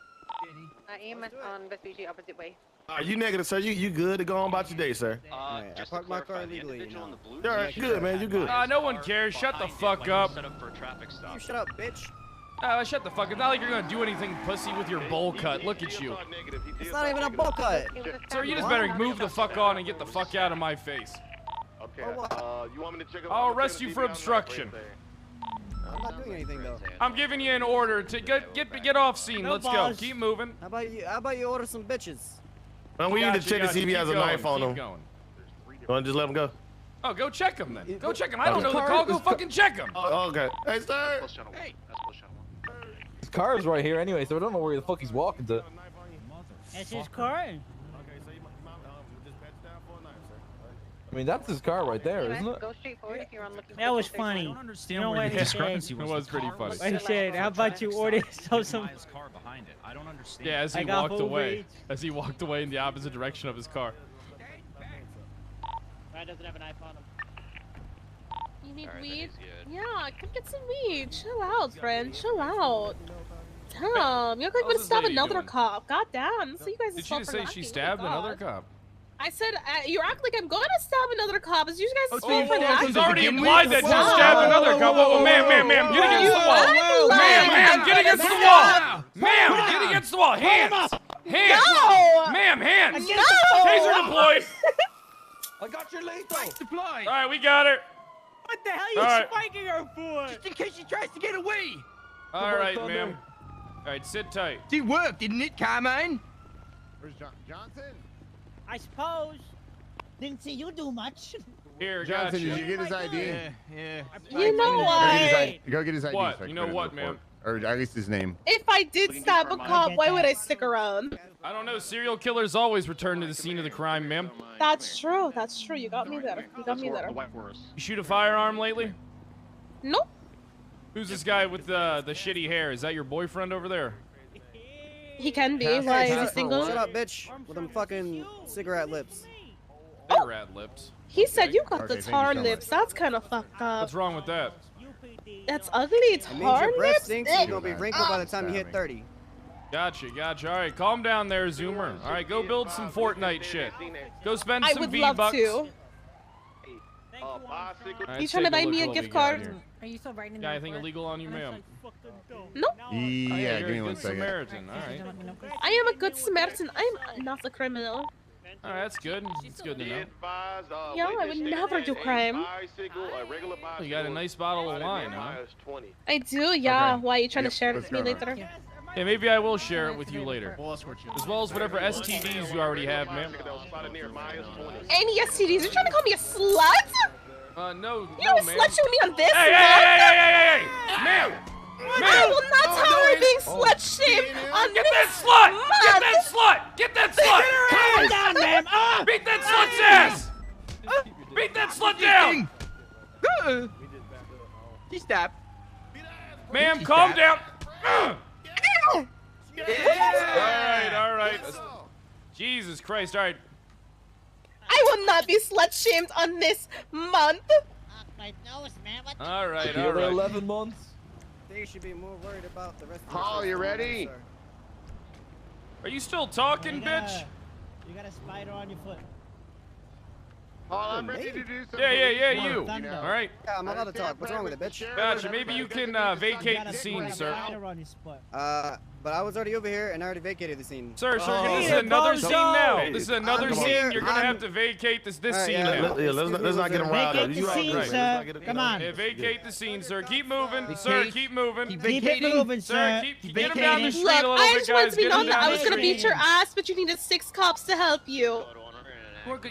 Aim on Vespucci opposite way. You negative, sir. You good to go on about your day, sir. I parked my car illegally. All right, good, man. You good. No one cares. Shut the fuck up. You shut up, bitch. Shut the fuck up. It's not like you're gonna do anything pussy with your bowl cut. Look at you. It's not even a bowl cut. Sir, you just better move the fuck on and get the fuck out of my face. Okay. You want me to check? I'll arrest you for obstruction. I'm not doing anything though. I'm giving you an order to get off scene. Let's go. Keep moving. How about you order some bitches? We need to check to see if he has a knife on him. Going. You want to just let him go? Oh, go check him then. Go check him. I don't know the call. Go fucking check him. Oh, okay. Hey, sir. Hey. His car's right here anyway, so I don't know where the fuck he's walking to. That's his car. I mean, that's his car right there, isn't it? Go straight forward if you're on looking. That was funny. You know what he said? It was pretty funny. I said, "How about you order some?" car behind it. I don't understand. Yeah, as he walked away. As he walked away in the opposite direction of his car. Brad doesn't have an knife on him. You need weed? Yeah, come get some weed. Chill out, friend. Chill out. Damn, you look like I'm gonna stab another cop. God damn. So you guys Did she just say she stabbed another cop? I said, you act like I'm going to stab another cop. It's you guys it's already implied that you stabbed another cop. Whoa, ma'am, get against the wall. Ma'am, get against the wall. Ma'am, get against the wall. Hands. Hands. No. Ma'am, hands. No. Taser deployed. I got your lethal. Deployed. All right, we got her. What the hell are you All right. spiking her for? Just in case she tries to get away. All right, ma'am. All right, sit tight. It worked, didn't it, Carmine? Where's Johnson? I suppose. Didn't see you do much. Here, Johnson, gotcha. did you get his ID? Yeah. You know what? Go get his ID. What? so I You can know put it in what, the ma'am? report. Or at least his name. If I did stab a cop, why would I stick around? I don't know. Serial killers always return to the scene of the crime, ma'am. That's true. That's true. You got me there. You got me there. You shoot a firearm lately? Nope. Who's this guy with the shitty hair? Is that your boyfriend over there? He can be. Why is he single? Shut up, bitch. With them fucking cigarette lips. Cigarette lips. He said you got Okay, the thank you tar so much. lips. That's kind of fucked up. What's wrong with that? That's ugly. It means Tar your breath lips. stinks and you're gonna be wrinkled by the time you hit 30. Gotcha. All right, calm down there, Zoomer. All right, go build some Fortnite shit. Go spend I some would V-Bucks. love to. All right, You trying to buy me a gift card? Are you still writing in Got anything illegal on you, ma'am? Nope. Yeah, give me You're a one good second. Samaritan. All right. I am a good Samaritan. I'm not a criminal. All right, that's good. It's good to know. Yeah, I would never do crime. You got a nice bottle of wine, huh? I do, yeah. Okay. Why, you trying Yep, to share it let's with me go. later? Yeah, maybe I will share it with you later. As well as whatever STDs you already have, ma'am. Any STDs? You're trying to call me a slut? No, You have a ma'am. slut shame me on this Hey, ma'am! I will not tolerate being slut shamed on Get this that slut! month. Get that slut! Get that slut! Calm down, ma'am. Ah! Beat that slut's ass! Beat that slut down! She stabbed. Ma'am, calm down! All right. Jesus Christ, all right. I will not be slut shamed on this month. My nose, man. What All right, The all other right. 11 months. They should be more worried about the rest of Paul, you ready? Are you still talking, bitch? You got a spider on your foot. Paul, I'm ready to do something. Yeah, you. All right. Yeah, I'm allowed to talk. What's wrong with it, bitch? Gotcha. Maybe you can vacate the scene, sir. But I was already over here and I already vacated the scene. Sir, this is another scene now. This is another I'm scene. here. You're gonna have to vacate this All right, scene yeah, now. Let's not get him riled up. Vacate You the all scene, right. sir. Come on. Yeah, vacate the scene, sir. Keep moving, sir. Keep moving. Keep it moving, sir. Keep get him down the street Look, a little I bit, just want guys. to be Get him known that down I the was gonna street. beat your ass, but you needed 6 cops to help you.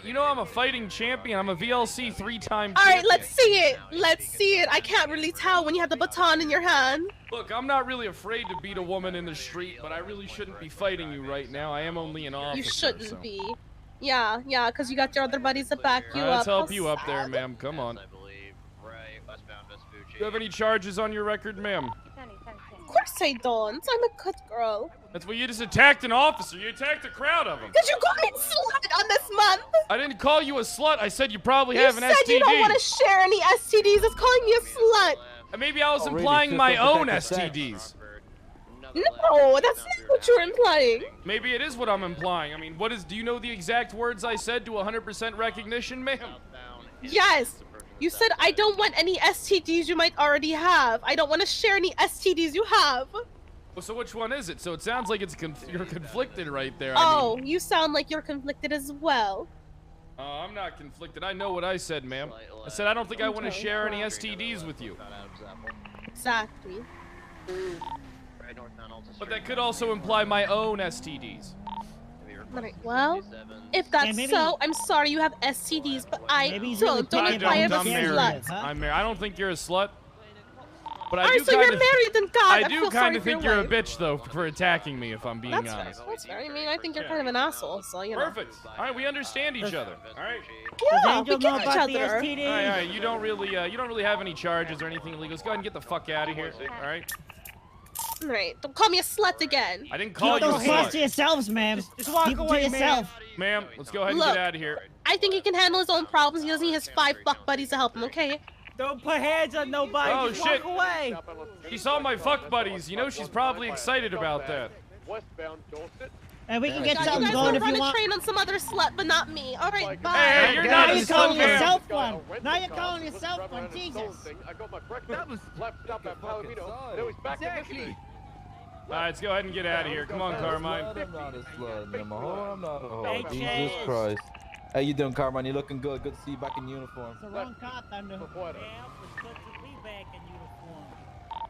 You know I'm a fighting champion. I'm a VLC 3-time All right, champion. let's see it. Let's see it. I can't really tell when you have the baton in your hand. Look, I'm not really afraid to beat a woman in the street, but I really shouldn't be fighting you right now. I am only an officer. You shouldn't so. be. Yeah, because you got your other buddies to back you Let's up. help you up there, ma'am. Come on. Do you have any charges on your record, ma'am? Of course I don't. I'm a good girl. That's what you just attacked an officer. You attacked a crowd of them. Did you call me slut on this month? I didn't call you a slut. I said you probably You have an said STD. you don't want to share any STDs. That's calling me a slut. Maybe I was Oh, really? implying Just my don't own protect the sex. STDs. No, that's not what you're implying. Maybe it is what I'm implying. I mean, do you know the exact words I said to 100% recognition, ma'am? Yes. You said I don't want any STDs you might already have. I don't want to share any STDs you have. Well, so which one is it? So it sounds like you're conflicted right there. Oh, you sound like you're conflicted as well. I'm not conflicted. I know what I said, ma'am. I said I don't think I want to Okay. share any STDs with you. Exactly. But that could also imply my own STDs. Alright, well, if that's maybe- so, I'm sorry you have STDs, but I Maybe he's don't. really Don't taking imply I'm a I'm married. slut. I'm married. I don't think you're a slut. But I Alright, do so you're kind of. married, then God, I I do feel kind sorry of for think your you're a wife. bitch, though, for attacking me. If I'm being That's honest. fair. That's fair. I mean, I think you're kind of an asshole, so you know. Perfect. All right, we understand each other. All right. Yeah, Angel we know get each about the other. STDs? All right. You don't really have any charges or anything illegal. Let's go ahead and get the fuck out of here. All right. Alright, don't call me a slut again. I didn't call Keep you a those hands slut, to yourselves, ma'am. Just walk Keep 'em to away, yourself. ma'am. Let's go ahead and Look. get out of here. I think he can handle his own problems. He doesn't need his 5 fuck buddies to help him, okay? Don't put hands on nobody. Oh Just shit! walk away. She saw my fuck buddies. You know she's probably excited about that. Westbound Dorset. And we can get God, something you guys going will if run you a want. train on some other slut, but not me. Alright, bye. Hey, you're Now not a you're slut, calling ma'am. yourself one. Now you're calling yourself one. Jesus. I got my breakfast. Left stop at Palomino. Then he's back in Michigan. All right, let's go ahead and get out of here. Come on, Carmine. I'm not a slut, I'm a hoe. I'm not a hoe. Hey, Jesus Chase. Christ. How you doing, Carmine? You looking good. Good to see you back in uniform. It's the wrong cop, Thunder. Yeah, it's good to be back in uniform.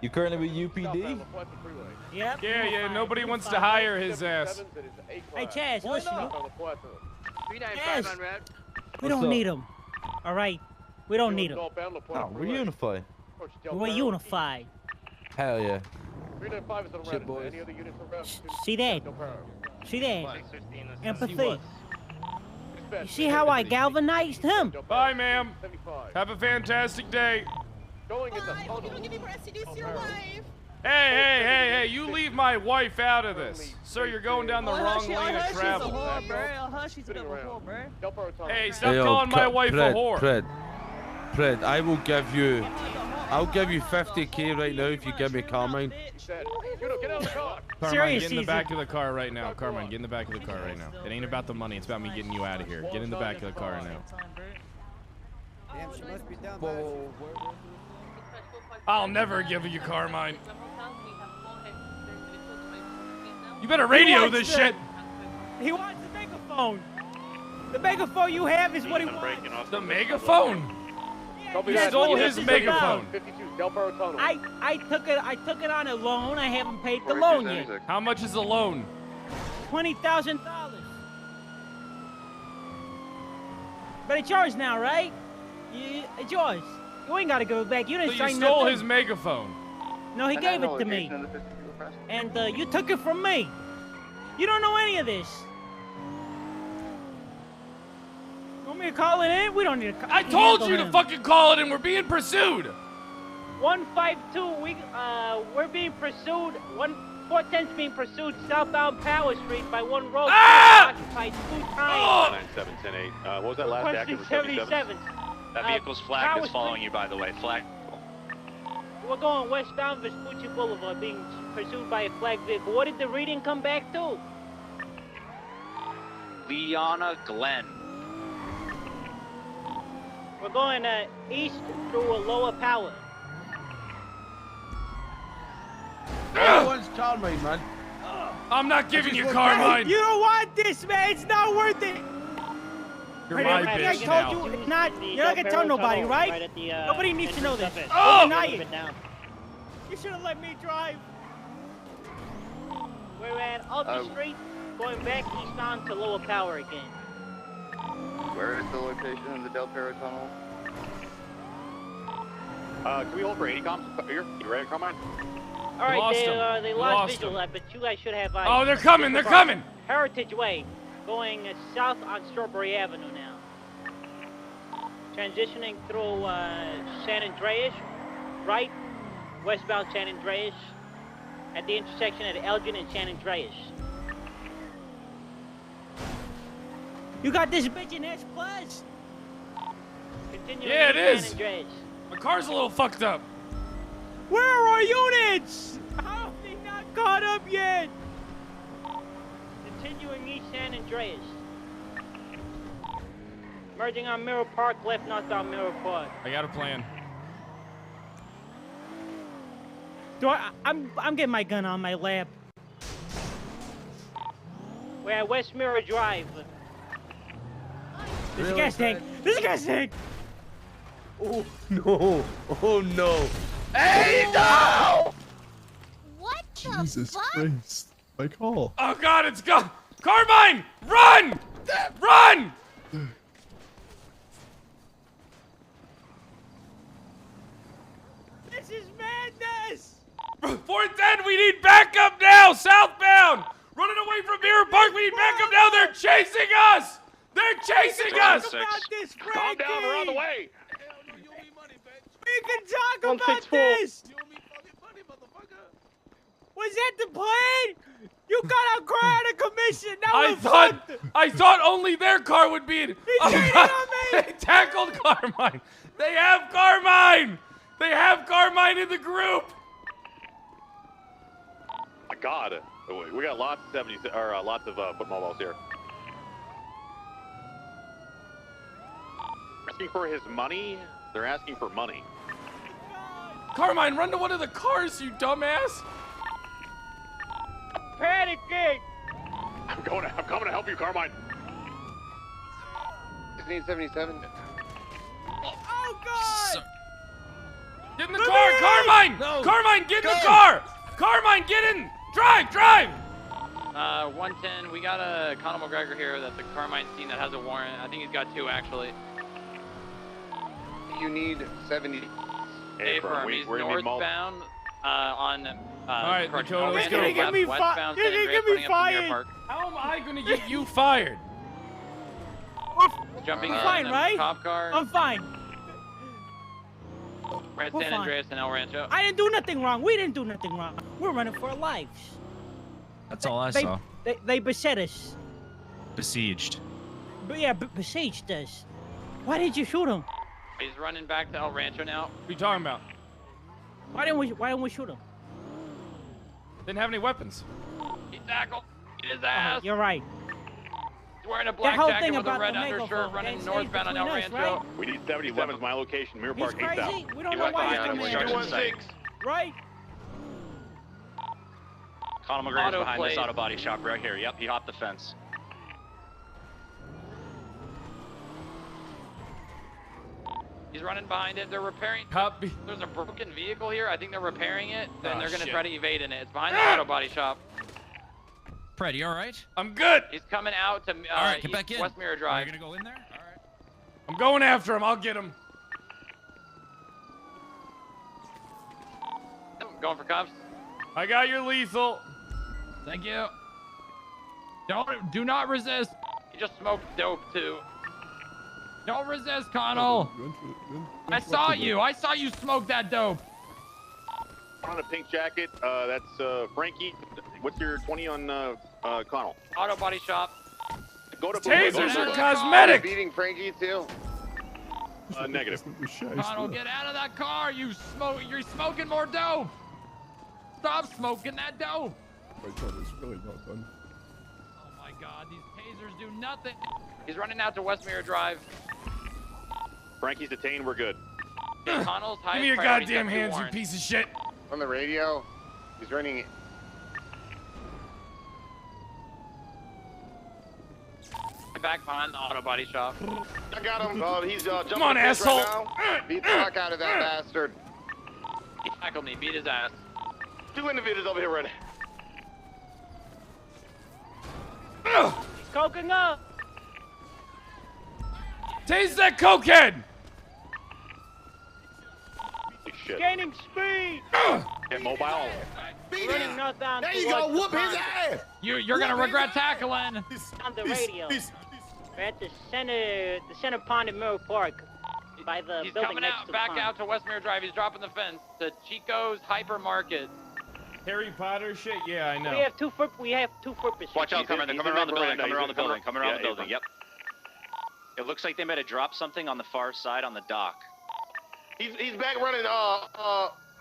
You currently with UPD? Yep. Yeah. Nobody wants to hire his ass. Hey, Chaz, listen. Chaz, we What's don't up? need him. All right? We don't need him. Oh, we're unified. We're unified. Hell yeah. 395 is on Shit, red. boys. Any other units around? See that? See that? See Empathy. what? You see how I galvanized him? Bye, ma'am. Have a fantastic day. Going in the Bye. You don't give me more STDs to your wife. Hey, you leave my wife out of this. Sir, you're going down the wrong lane of travel. She's a bit of a whore, bro. Hey, stop calling my wife a whore. Pred, I'll give you 50k right now if you give me Carmine. Carmine, get in the back of the car right now. Carmine, get in the back of the car right now. It ain't about the money. It's about me getting you out of here. Get in the back of the car right now. Damn, she must be down I'll never give you Carmine. You better radio this shit. He wants the megaphone. The megaphone you have is what he wants. The megaphone? You stole his megaphone. I took it on a loan. I haven't paid the loan yet. How much is the loan? $20,000. But it's yours now, right? It's yours. You ain't gotta give it back. You So didn't you sign stole nothing. his megaphone. No, he gave it to me. And you took it from me. You don't know any of this. You want me to call it in? We don't need to. I told you to fucking call it in. We're being pursued. 152. We're being pursued. 410's being pursued southbound Power Street by one road. Occupied 2 times. 9710-8. What was that last Requesting active? 77. That vehicle's flagged Power is following you, by the way. Flag. We're going westbound Vespucci Boulevard, being pursued by a flagged vehicle. What did the reading come back to? Liana Glenn. We're going east through a lower power. Everyone's Carmine, man. I'm not giving you Carmine. You don't want this, man. It's not worth it. You're my I bitch told now. you it's not. You're not gonna tell nobody, right? Nobody needs to know this. Oh! Deny it. You should have let me drive. We're at Ultra Street, going back east on to lower power again. Where is the location of the Del Perro tunnel? Can we hold for 80 comms? You ready, Carmine? All right, lost they him. lost Lost visual, him. but you guys should have. Oh, they're coming. They're coming. Heritage Way, going south on Strawberry Avenue now. Transitioning through San Andreas, right, westbound San Andreas, at the intersection of Elgin and San Andreas. You got this bitch in S Plus? Continuing Yeah, it through is. San Andreas. My car's a little fucked up. Where are our units? How are they not caught up yet? Continuing East San Andreas. Merging on Mirror Park, left northbound Mirror Park. I got a plan. I'm getting my gun on my lap. We're at West Mirror Drive. There's a gas tank. There's a gas tank. Oh no! Oh no! Hey no! What Jesus Christ. My call. Oh God, it's gone! Carmine, run! Run! This is madness! 410, we need backup now! Southbound! Running away from Mirror Park, we need backup now! They're chasing us! They're chasing us! Calm down, we're on the way. We can talk about this! Was that the plan? You got our car out of commission! Now I thought only their car would be in. He's shooting God. on me! They tackled Carmine! They have Carmine! They have Carmine in the group! My God, we got lots of lots of footballs here. Asking for his money? They're asking for money. Carmine, run to one of the cars, you dumbass! Panicking! I'm coming to help you, Carmine. 1677. Oh God! Get in the car, Carmine! No. Carmine, get in the car! Carmine, get in! Drive! 110, we got a Conor McGregor here that's a Carmine scene that has a warrant. I think he's got 2 actually. You need 70. Affirm. He's northbound on Alright, correction, Dakota, let's Orlando, go. westbound San Andreas, running up to Mirror Park. How am I gonna get you fired? Jumping I'm in fine, the right? cop car. I'm fine. We're at We're San fine. Andreas and El Rancho. I didn't do nothing wrong. We didn't do nothing wrong. We're running for our lives. That's all I saw. They beset us. Besieged. But yeah, besieged us. Why did you shoot him? He's running back to El Rancho now. What are you talking about? Why didn't we shoot him? Didn't have any weapons. He tackled. Get his ass. You're right. He's wearing a black whole jacket thing with a about red the undershirt megaphone, running that northbound on El stays between Rancho. us, right? We need 77 is my location. Mirror He's Park crazy. 8000. We don't know why he's doing that. 216. Right? Conor McGregor's behind this auto body shop right here. Yep, he hopped the fence. He's running behind it. They're repairing. There's a broken vehicle here. I think they're repairing it. Then they're going to try to evade in it. It's behind the auto body shop. Fred, you all right? I'm good. He's coming out to all right, get back in. West Mirror Are Drive. you gonna go in there? All right. I'm going after him. I'll get him. Going for cuffs. I got your lethal. Thank you. Do not resist. He just smoked dope too. Don't resist, Connell. I saw you. I saw you smoke that dope. On a pink jacket. That's Frankie. What's your 20 on Connell? Auto body shop. Go to Tasers are cosmetic. Beating Frankie too. Negative. Connell, get out of that car. You're smoking more dope. Stop smoking that dope. My God, it's really not done. Oh my God, these tasers do nothing. He's running out to West Mirror Drive. Frankie's detained. We're good. Connell's Give me your goddamn hands, you piece of shit. On the radio, he's running. Back behind the auto body shop. I got him. He's jumping. Come on, the fence asshole. Right now. Beat the fuck out of that bastard. He tackled me. Beat his ass. 2 individuals over here ready. He's coking up. Tase that cokehead. Shit. Gaining speed. Get mobile. Running northbound. There you go. Whoop his ass. You're gonna regret tackling. On the radio. We're at the center pond in Mirror Park. By the He's building coming next out, to the back pond. out to West Mirror Drive. He's dropping the fence to Chico's Hypermarket. Harry Potter shit? Yeah, I know. We have two foot pursuits. Watch out, coming around the building, coming around the building, coming around the building, yep. It looks like they might have dropped something on the far side on the dock. He's back running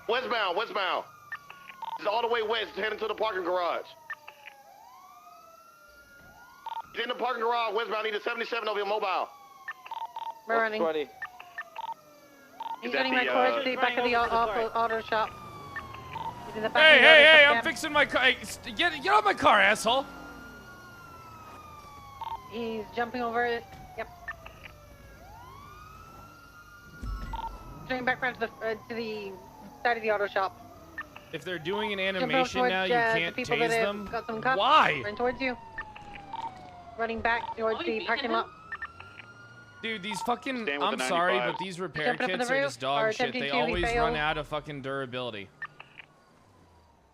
Westbound, westbound. It's all the way west, heading to the parking garage. He's in the parking garage, westbound. Need a 77 over your mobile. We're running. 20. He's Is that running the, my course to the back of the auto shop. He's in the back Hey, of the hey, auto hey! shop, I'm yeah. fixing my car. Hey, get out my car, asshole! He's jumping over it. Yep. Turning back around to the side of the auto shop. If they're doing an Jumping over animation towards, now, you the can't people tase that have them. got some cups. Why? Running towards you. Running back towards the parking lot. Dude, these fucking, Stand with I'm the sorry, 95. but these repair Jumping up in kits the are roof just dog or shit. attempting They to, he always run failed. out of fucking durability.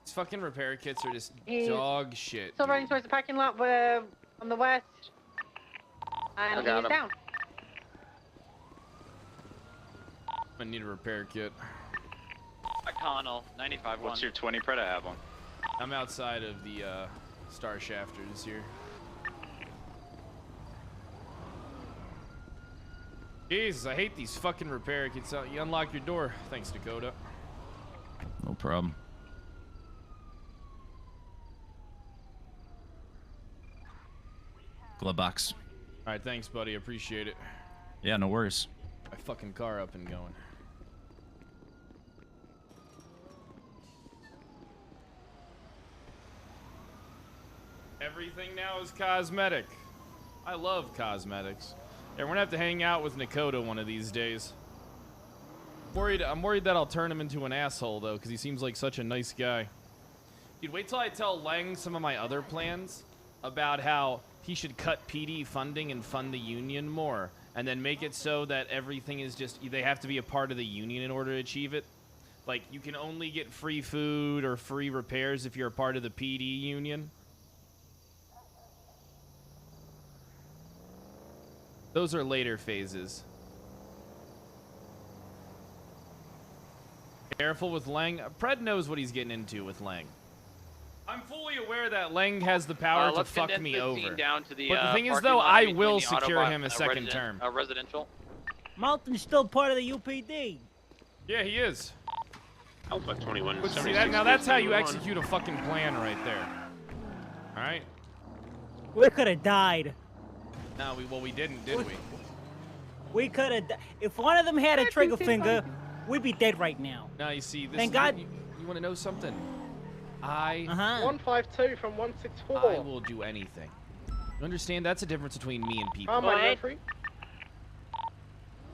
These fucking repair kits are just He's dog shit. Still running towards the parking lot on the west. And he is down. I need a repair kit. Connell, 95-1. What's your 20 Pred? I have one. I'm outside of the Star Shafters here. Jesus, I hate these fucking repair kits. You unlock your door. Thanks, Dakota. No problem. Glove box. All right, thanks, buddy. Appreciate it. Yeah, no worries. My fucking car up and going. Everything now is cosmetic. I love cosmetics. Yeah, we're gonna have to hang out with Nakota one of these days. I'm worried that I'll turn him into an asshole though, because he seems like such a nice guy. Dude, wait till I tell Lang some of my other plans about how he should cut PD funding and fund the union more, and then make it so that everything is just, they have to be a part of the union in order to achieve it. Like, you can only get free food or free repairs if you're a part of the PD union. Those are later phases. Careful with Lang. Pred knows what he's getting into with Lang. I'm fully aware that Lang has the power to Let's fuck condense me this over. scene down to the, But the thing is, parking though, lot I between will the secure Autobot him a and second term. Residential. Malton's still part of the UPD. Yeah, he is. Alpha 21. But see that, now that's how you execute a fucking plan right there. All right. We could have died. No, we didn't, did we? We could have. If one of them had a trigger finger, we'd be dead right now. Now you see, this Thank is, God. You want to know something? I 152 from 164. I will do anything. You understand? That's the difference between me and people. My referee.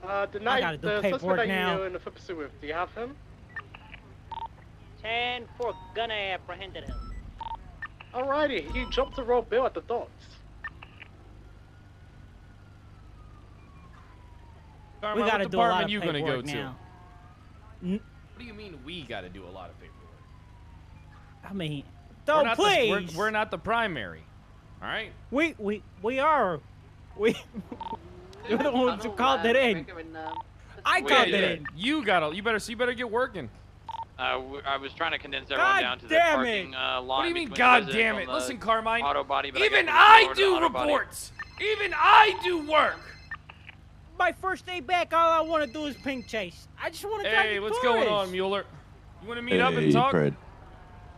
I The gotta do suspect paperwork that now. you in the foot pursuit with, do you have him? 10 for gonna apprehended him. Alrighty, he dropped a raw bill at the docks. Carmine, We gotta what do a lot department of you gonna go paperwork to? now. What do you mean we gotta do a lot of paperwork? I mean, We're don't not please. we're not the primary. All right. We are. We. You're the ones who called it in. I called it in. You better get working. I was trying to condense everyone down to the damn parking lot. What do you mean, between God the damn residential it? and the Listen, Carmine. Auto body, but Even I I do reports. Even I do work. My first day back, all I want to do is pink chase. I just want to drive Hey, the what's tourists. going on, Mueller? You want to meet up and talk? Pred.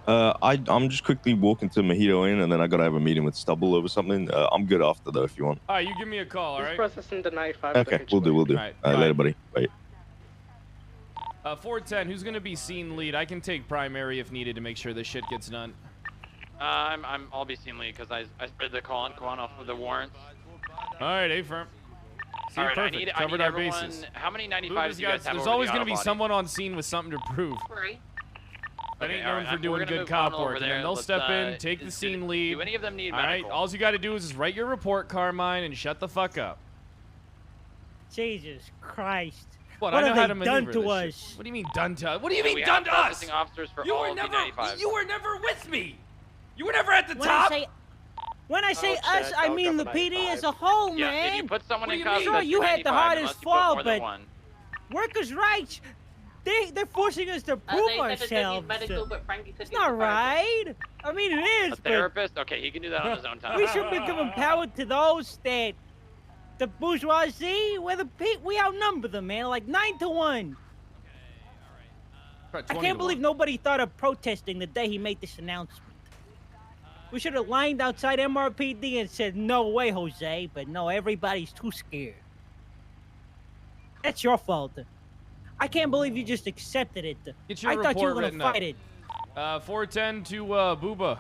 I'm just quickly walking to Mojito Inn, and then I gotta have a meeting with Stubble over something. I'm good after though, if you want. All right, you give me a call, all He's right? processing the 95. Okay, we'll do. All right, bye. Later, buddy. Bye. 410. Who's gonna be scene lead? I can take primary if needed to make sure this shit gets done. I'll be scene lead because I spread the call on off of the warrants. All right, A-firm. See, All right, perfect. I Covered need our everyone. bases. How many Move 95s this do you guys guy- have There's over always the gonna be auto body? someone on scene with something to prove. Right. That Okay, ain't all known right, for we're doing gonna good move cop Connell over work. And there. then they'll Let's, step in, take the do scene lead. do any of them need All right, medical? all you got to do is just write your report, Carmine, and shut the fuck up. Jesus Christ. What? What I know have how they to maneuver done to this us? shit. What do you mean done to us? What do you mean We done have to us? processing officers for You all were of the never 95s. you were never with me. You were never at the When top. When I say I'll us, check. I I'll mean the drop a PD 95. as a whole, Yeah, man. if you put someone What in do you mean? custody, Sure, you that's had the 95, hardest unless you put fall, more than but one. workers' rights, they're forcing us to prove ourselves. It's not right. I mean, it is, A but therapist? Okay, he can do that on his own time. we should become empowered to those that the bourgeoisie, we outnumber them, man, like 9 to 1. I can't believe nobody thought of protesting the day he made this announcement. We should have lined outside MRPD and said, no way, Jose. But no, everybody's too scared. That's your fault. I can't believe you just accepted it. Get your I thought you were report going to written fight it. 410 to Booba.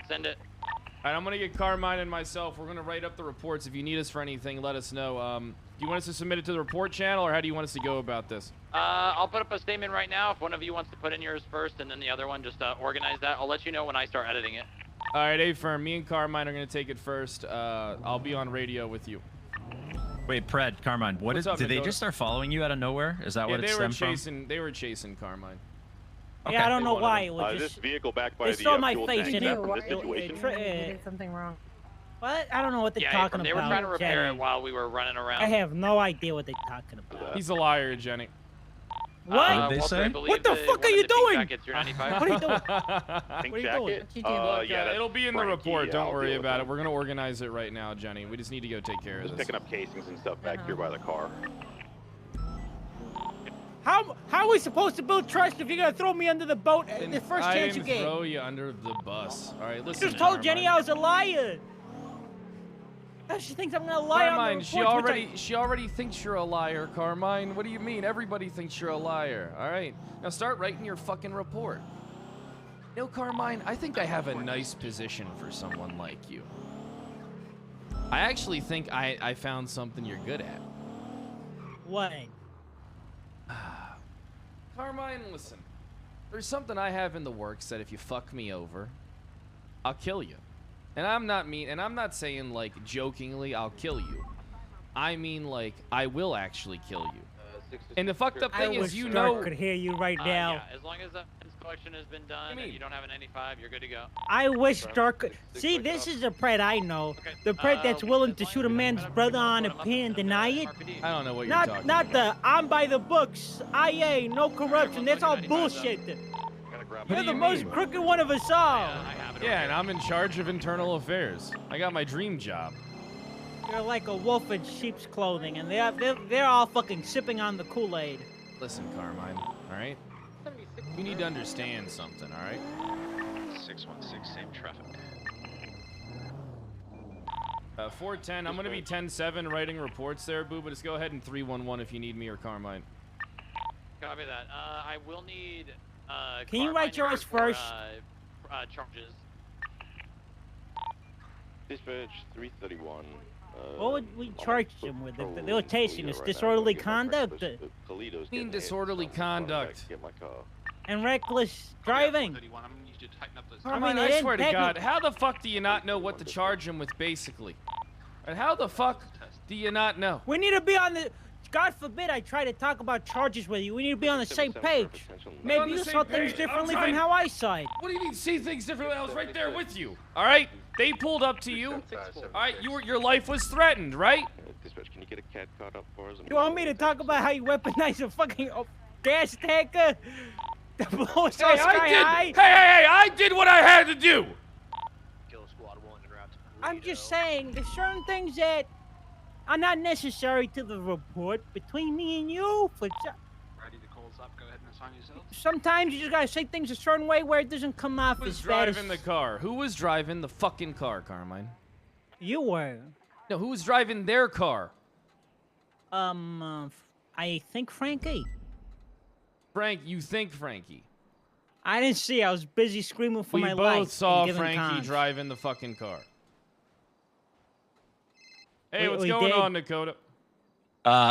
Send it. All right, I'm going to get Carmine and myself. We're going to write up the reports. If you need us for anything, let us know. Do you want us to submit it to the report channel, or how do you want us to go about this? I'll put up a statement right now. If one of you wants to put in yours first and then the other one, just organize that. I'll let you know when I start editing it. All right, A-Firm, me and Carmine are going to take it first. I'll be on radio with you. Wait, Pred, Carmine, What's up, did they Dakota? just start following you out of nowhere? Is that what it stemmed from? They were chasing Carmine. Yeah, I don't know why. It was this just... vehicle backed by They the saw my fuel face tank. in Is it. that from this situation? did something wrong. What? I don't know what they're Yeah, talking they about. were trying to repair Jenny. it while we were running around. I have no idea what they're talking about. He's a liar, Jenny. What? What did they say? What the fuck are you doing? Jackets, you're 95. What are you doing? Pink What are you jacket? doing? Yeah, it'll be in the Frankie, report. Don't I'll worry deal with about that. it. We're going to organize it right now, Jenny. We just need to go take care of Just this. picking up casings and stuff back here by the car. How are we supposed to build trust if you're gonna throw me under the boat the first I chance you didn't get? throw you under the bus. All right, You listen. just told Carmine. Jenny I was a liar. Now she thinks I'm gonna lie Carmine, on the she reports, which she already thinks you're a liar, Carmine. What do you mean? Everybody thinks you're a liar. All right, now start writing your fucking report. No, Carmine, I think I have a nice position for someone like you. I actually think I found something you're good at. What? Carmine, listen. There's something I have in the works that if you fuck me over, I'll kill you. And I'm not saying like jokingly I'll kill you. I mean like I will actually kill you. And the fucked up thing is, you know, could hear you right now. Yeah, as long as the inspection has been done and you don't have an 95, you're good to go. I wish Dark could. See, this is the Pred I know. The Pred that's willing to shoot a man's brother on a pin and deny it. I don't know what you're talking about. Not the I'm by the books, IA, no corruption. That's all bullshit. You're the most crooked one of us all. Yeah, and I'm in charge of internal affairs. I got my dream job. You're like a wolf in sheep's clothing, and they're all fucking sipping on the Kool-Aid. Listen, Carmine, all right? You need to understand something, all right? 616, same traffic. 410, I'm going to be 10-7 writing reports there, Boo, but just go ahead and 311 if you need me or Carmine. Copy that. I will need. Can you write Carmine yours for, first? Charges. Dispatch 331. What would we charge them with? If they were chasing us, disorderly conduct mean disorderly conduct and reckless driving. Carmine, they I didn't swear to God, technically- how the fuck do you not know what to charge him with, basically? And how the fuck do you not know? We need to be on the. God forbid I try to talk about charges with you. We need to be on the same page. Maybe on the you same saw things page. differently I'm from trying- how I saw it. What do you mean see things differently? I was right there with you. All right, they pulled up to you. All right, your life was threatened, right? Dispatch, can you get a cat caught up for us? You want me to talk about how you weaponize a fucking gas tanker? The blow so Hey, sky high? Hey, I did what I had to do. I'm just saying, there's certain things that are not necessary to the report between me and you. For Ready to call up? Go ahead and assign yourself. sometimes you just gotta say things a certain way where it doesn't come off Who was as bad as driving the car? Who was driving the fucking car, Carmine? you were. No, who was driving their car? I think Frankie. Frank, you think Frankie? I didn't see. I was busy screaming for We my life. both saw and giving Frankie cons. driving the fucking car. Hey, what's we going did. on, Dakota?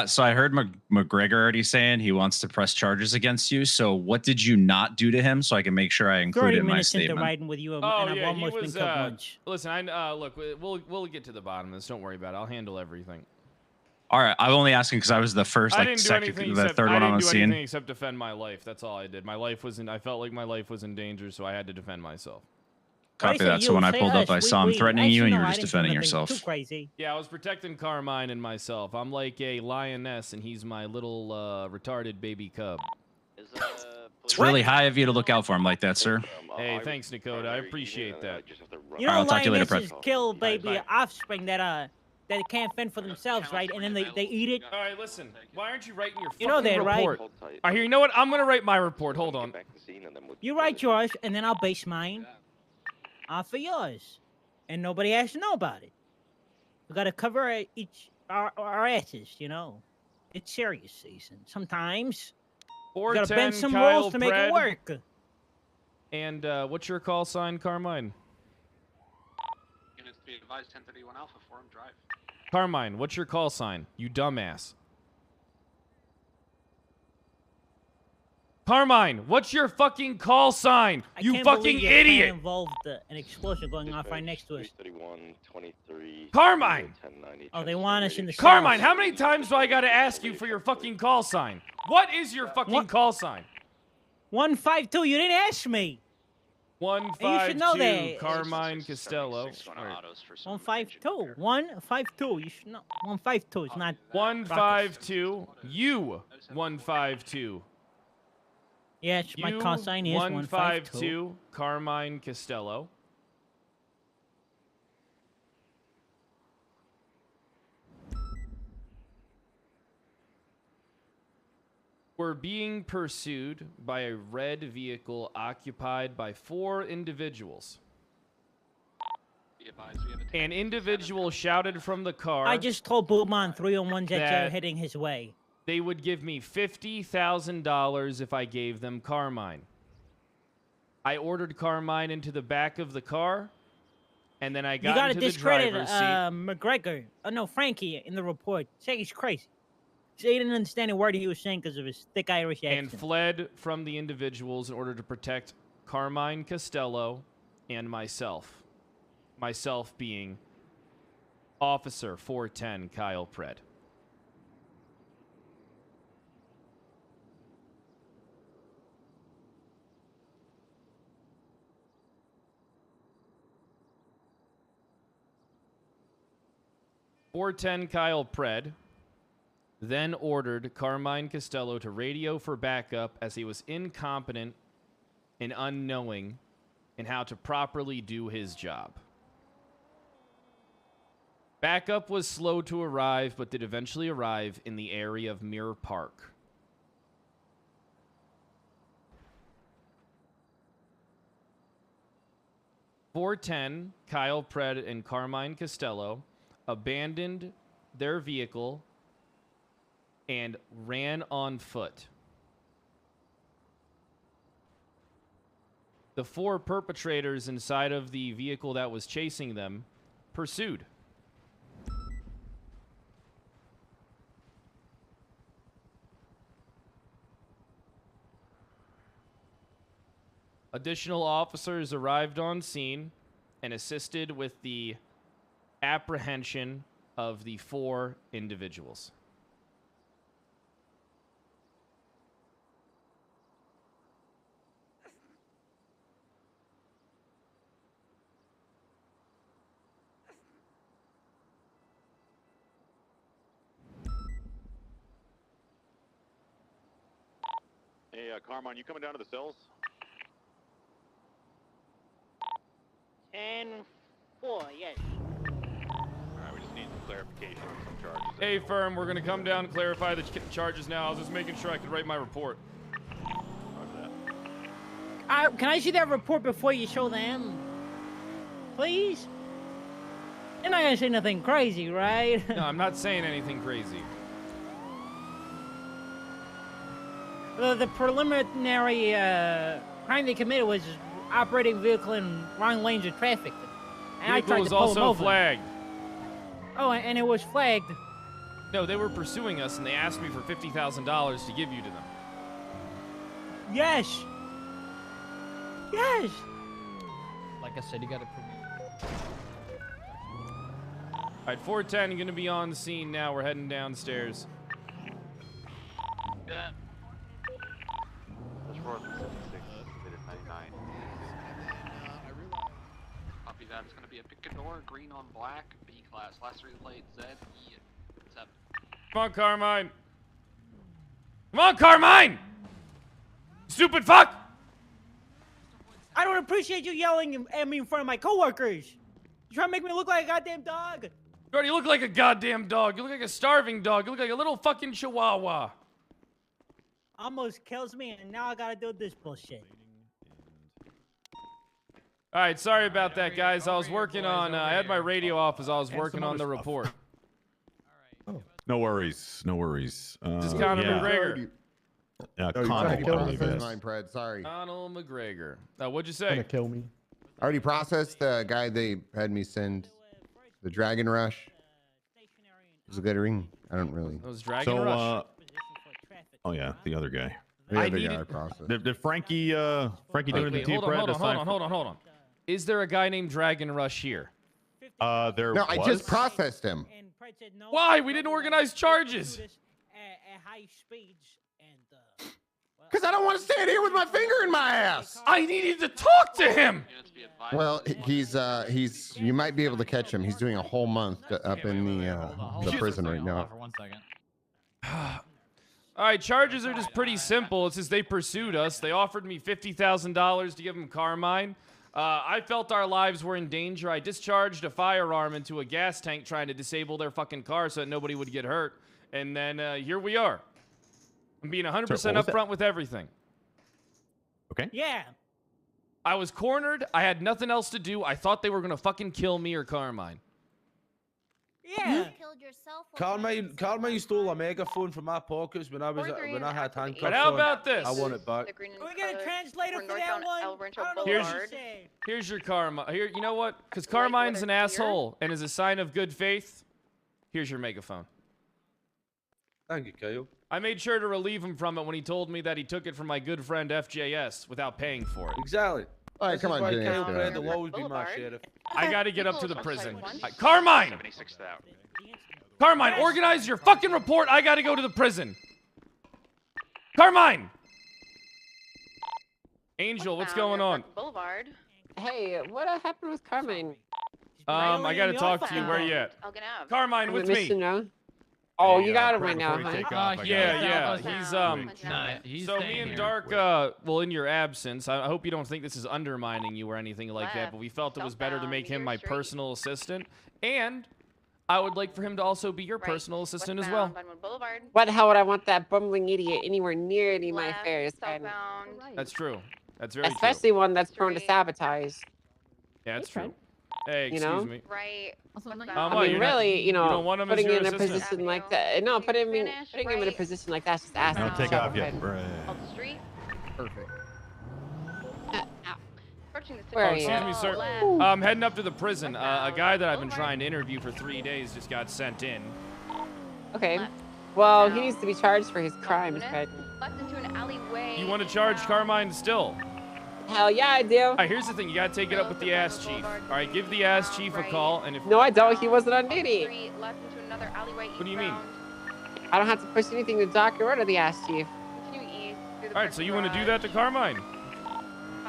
So I heard McGregor already saying he wants to press charges against you. So what did you not do to him so I can make sure I include 30 it in my minutes into statement? riding with you, and Oh I've yeah, he almost was. been cut lunch. Listen, look, we'll get to the bottom of this. Don't worry about it. I'll handle everything. All right, I'm only asking because I was the first, I like, didn't do second, anything the except, third I one on didn't the do scene. anything except defend my life. That's all I did. I felt like my life was in danger, so I had to defend myself. Copy that. So when I pulled up, I saw him threatening you, and you were just defending yourself. Too crazy. Yeah, I was protecting Carmine and myself. I'm like a lioness, and he's my little retarded baby cub. It's really high of you to look out for him like that, sir. Hey, thanks, Dakota. I appreciate that. You know, I'll talk to you later, lionesses Fred. kill baby offspring that that can't fend for themselves, right? And then they eat it. All right, listen. Why aren't you writing your You know fucking that, right? report? All right, here. You know what? I'm gonna write my report. Hold on. You write yours, and then I'll base mine off of yours, and nobody has to know about it. We gotta cover our asses, you know. It's serious season. Sometimes we gotta bend some Kyle rules to make it Pred. work. And what's your call sign, Carmine? Units to be advised 1031 Alpha 4 drive. Carmine, what's your call sign? You dumbass. Carmine, what's your fucking call sign? You can't fucking believe your plan idiot! involved an explosion going off right next to us. 23. Carmine! Oh, they want us in the Carmine, cells. how many times do I gotta ask you for your fucking call sign? What is your fucking call sign? 152. You didn't ask me. 152 Carmine Costello. 152. 152. You should know. 152 is not. 152. You 152. Yes, my call sign is 152. Carmine Costello. We're being pursued by a red vehicle occupied by 4 individuals. An individual shouted from the car. I just told Boomon 301 that that you're heading his way. they would give me $50,000 if I gave them Carmine. I ordered Carmine into the back of the car, and then I got You gotta into the discredit driver's seat. McGregor. Oh no, Frankie in the report. Say he's crazy. Say he didn't understand a word he was saying because of his thick Irish accent. And fled from the individuals in order to protect Carmine Costello and myself. Myself being Officer 410 Kyle Pred. Kyle Pred then ordered Carmine Costello to radio for backup as he was incompetent and unknowing in how to properly do his job. Backup was slow to arrive, but did eventually arrive in the area of Mirror Park. Kyle Pred and Carmine Costello abandoned their vehicle and ran on foot. The 4 perpetrators inside of the vehicle that was chasing them pursued. Additional officers arrived on scene and assisted with the apprehension of the 4 individuals. Hey, Carmine, you coming down to the cells? 10-4, yes. Alright, we just need some clarification on some charges. Hey, firm, we're going to come down and clarify the charges now. I was just making sure I could write my report. Can I see that report before you show them? Please? You're not going to say nothing crazy, right? No, I'm not saying anything crazy. The preliminary crime they committed was operating a vehicle in wrong lanes of traffic. And I Vehicle tried was to pull them also over. flagged. Oh, and it was flagged. No, they were pursuing us, and they asked me for $50,000 to give you to them. Yes. Yes. Like I said, you gotta prove it. All right, 410 going to be on the scene now. We're heading downstairs. Yeah. Copy that. It's gonna be a Picador, green on black, B class. Last 3 plates, Z, E, 7. Come on, Carmine. Come on, Carmine! Stupid fuck! I don't appreciate you yelling at me in front of my coworkers. You trying to make me look like a goddamn dog? Bro, you look like a goddamn dog. You look like a starving dog. You look like a little fucking chihuahua. Almost kills me, and now I gotta do this bullshit. All right, sorry about that, guys. I was working on. I had my radio off as I was working on the report. No worries. No worries. Just Conor McGregor. Yeah, Oh, you Conor. tried to kill I me. believe it is. Mine, Pred. Sorry. Conor McGregor. What'd you say? Gonna kill me. I already processed the guy they had me send the Dragon Rush. It was a good ring. I don't really. It was Dragon Rush. Oh yeah, the other guy. The I other needed- guy I processed. Did Frankie do anything to you, hold Brad? on. Is there a guy named Dragon Rush here? There No, was. I just processed him. Why? We didn't organize charges. At high speeds and Because I don't want to stand here with my finger in my ass. I needed to talk to him. Well, he's you might be able to catch him. He's doing a whole month up in the prison right now. For 1 second. All right, charges are just pretty simple. It's just they pursued us. They offered me $50,000 to give them Carmine. I felt our lives were in danger. I discharged a firearm into a gas tank trying to disable their fucking car so that nobody would get hurt. And then here we are. I'm being 100% upfront with everything. Okay. Yeah. I was cornered. I had nothing else to do. I thought they were going to fucking kill me or Carmine. Yeah. Carmine stole a megaphone from my pockets when I had handcuffs. But how about this? I want it back. Can we get a translator for that one? I don't know Here's, what to say. here's your Carmine. Here, you know what? Because Carmine's an asshole, and as a sign of good faith, here's your megaphone. Thank you, Kyle. I made sure to relieve him from it when he told me that he took it from my good friend FJS without paying for it. Exactly. All right, come on, Jimmy. Kyle Brad will always be my sheriff. I gotta get up to the prison. Carmine! Carmine, organize your fucking report. I gotta go to the prison. Carmine! Angel, what's going on? Boulevard. Hey, what happened with Carmine? I gotta talk to you. Where you at? Carmine, with me. Oh, you got him right now, huh? Yeah. He's so me and Dark, well, in your absence, I hope you don't think this is undermining you or anything like that, but we felt it was better to make him my personal assistant, and I would like for him to also be your personal assistant as well. What the hell would I want that bumbling idiot anywhere near any of my affairs? That's true. That's very Especially one that's prone to sabotage. Yeah, that's true. Hey, excuse me. Right. I mean, really, you don't want him as putting your him in a assistant? position like that. No, putting him in a position like that's just asking. Don't take off yet, Brad. Perfect. Where are excuse you? me, sir. I'm heading up to the prison. A guy that I've been trying to interview for 3 days just got sent in. Okay. Well, he needs to be charged for his crimes, Fred. You want to charge Carmine still? Hell yeah, I do. All right, here's the thing. You got to take it up with the ass chief. All right, give the ass chief a call. And if No, I don't. He wasn't on duty. What do you mean? I don't have to push anything to Dr. or to the ass chief. All right, so you want to do that to Carmine?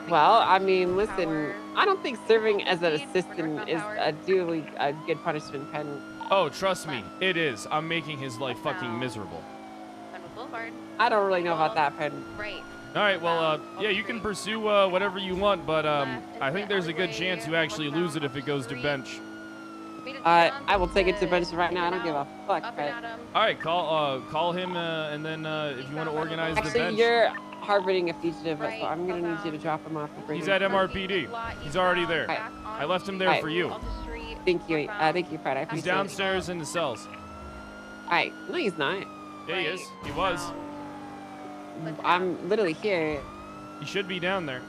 Well, I mean, listen, I don't think serving as an assistant is a good punishment, Penn. Oh, trust me, it is. I'm making his life fucking miserable. I don't really know about that, Penn. All right, well, yeah, you can pursue whatever you want, but I think there's a good chance you actually lose it if it goes to bench. I will take it to bench right now. I don't give a fuck, Fred. All right, call him, and then if you want to organize the Actually, bench. you're harboring a fugitive, so I'm gonna need you to drop him off the prison. He's at MRPD. He's already there. Right. I left him there for you. Thank you, Fred. I appreciate He's it. downstairs in the cells. All right. No, he's not. Yeah, he is. He was. I'm literally here. He should be down there.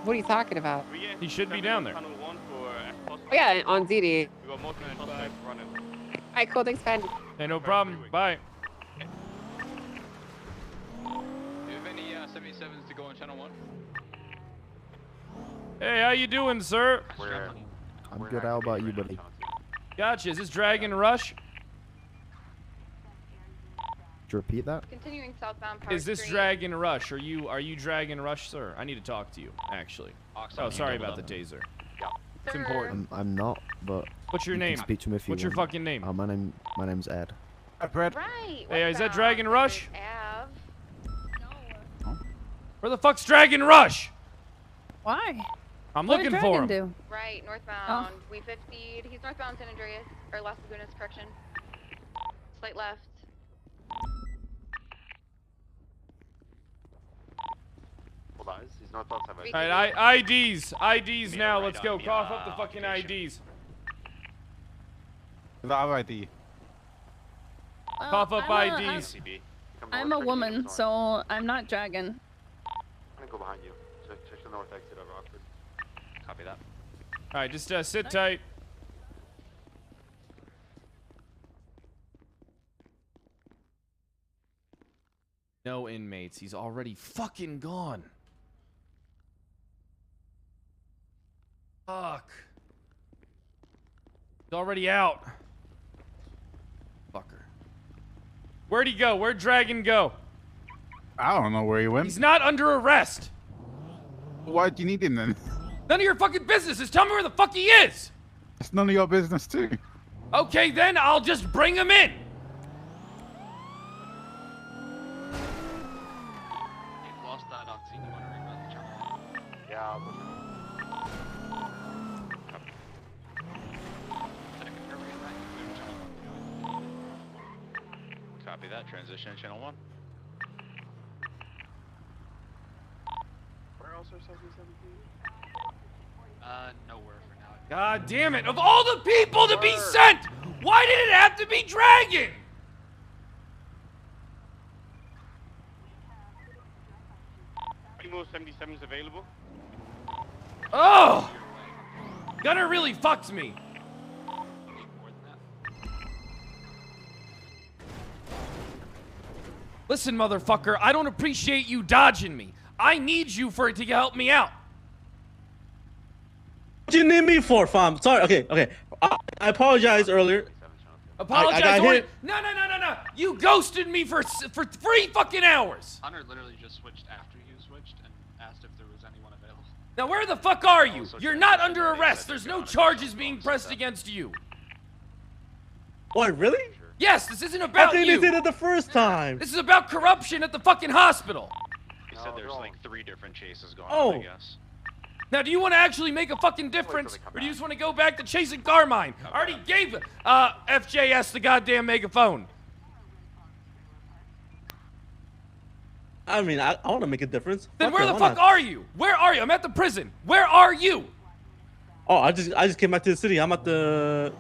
What are you talking about? He should be down there. Oh, yeah, on DD. All right, cool. Thanks, Fred. Hey, no problem. Bye. Do you have any 77s to go on channel 1? Hey, how you doing, sir? I'm good. How about you, buddy? Gotcha. Is this Dragon Rush? Could you repeat that? Continuing southbound Power Is this Street. Dragon Rush? Are you Dragon Rush, sir? I need to talk to you, actually. Oh, sorry about the taser. It's important. I'm not, but What's your you can name? Speak to me if you What's your want. fucking name? My name's Ed. Hi, Brad. Right. Hey, is that Dragon Rush? Ave. Where the fuck's Dragon Rush? Why? I'm What did looking for Dragon him. do? Right, northbound. We 50'd. He's northbound San Andreas, or Las Lagunas, correction. Slight left. He's northbound 7. Alright, IDs now. Let's go. Cough up the fucking IDs. The ID. Cough up IDs. I'm a woman, so I'm not Dragon. I'm gonna go behind you. Check the north exit of Rockford. Copy that. Alright, just sit tight. No inmates. He's already fucking gone. Fuck. He's already out. Fucker. Where'd he go? Where'd Dragon go? I don't know where he went. He's not under arrest. Why do you need him then? None of your fucking business. Just tell me where the fuck he is. It's none of your business too. Okay, then I'll just bring him in. Lost that oxy. Yeah, I'll go. Copy that. Transition to channel 1. Where else are 77? Nowhere for now. God damn it. Of all the people to be sent, why did it have to be Dragon? Primo 77 is available. Oh! Gunner really fucks me. Listen, motherfucker, I don't appreciate you dodging me. I need you for it to help me out. What do you need me for, fam? Sorry, okay. I apologize earlier. Apologize. No. You ghosted me for 3 fucking hours. Hunter literally just switched after you switched and asked if there was anyone available. Now where the fuck are you? You're not under arrest. There's no charges being pressed against you. What, really? Yes, this isn't about you. I you. think they did it the first time. This is about corruption at the fucking hospital. He said there's like 3 different chases going Oh. on, I guess. Now, do you want to actually make a fucking difference, or do you just want to go back to chasing Carmine? I already gave FJS the goddamn megaphone. I mean, I want to make a difference. Then where the fuck are you? Where are you? I'm at the prison. Where are you? Oh, I just came back to the city. I'm at the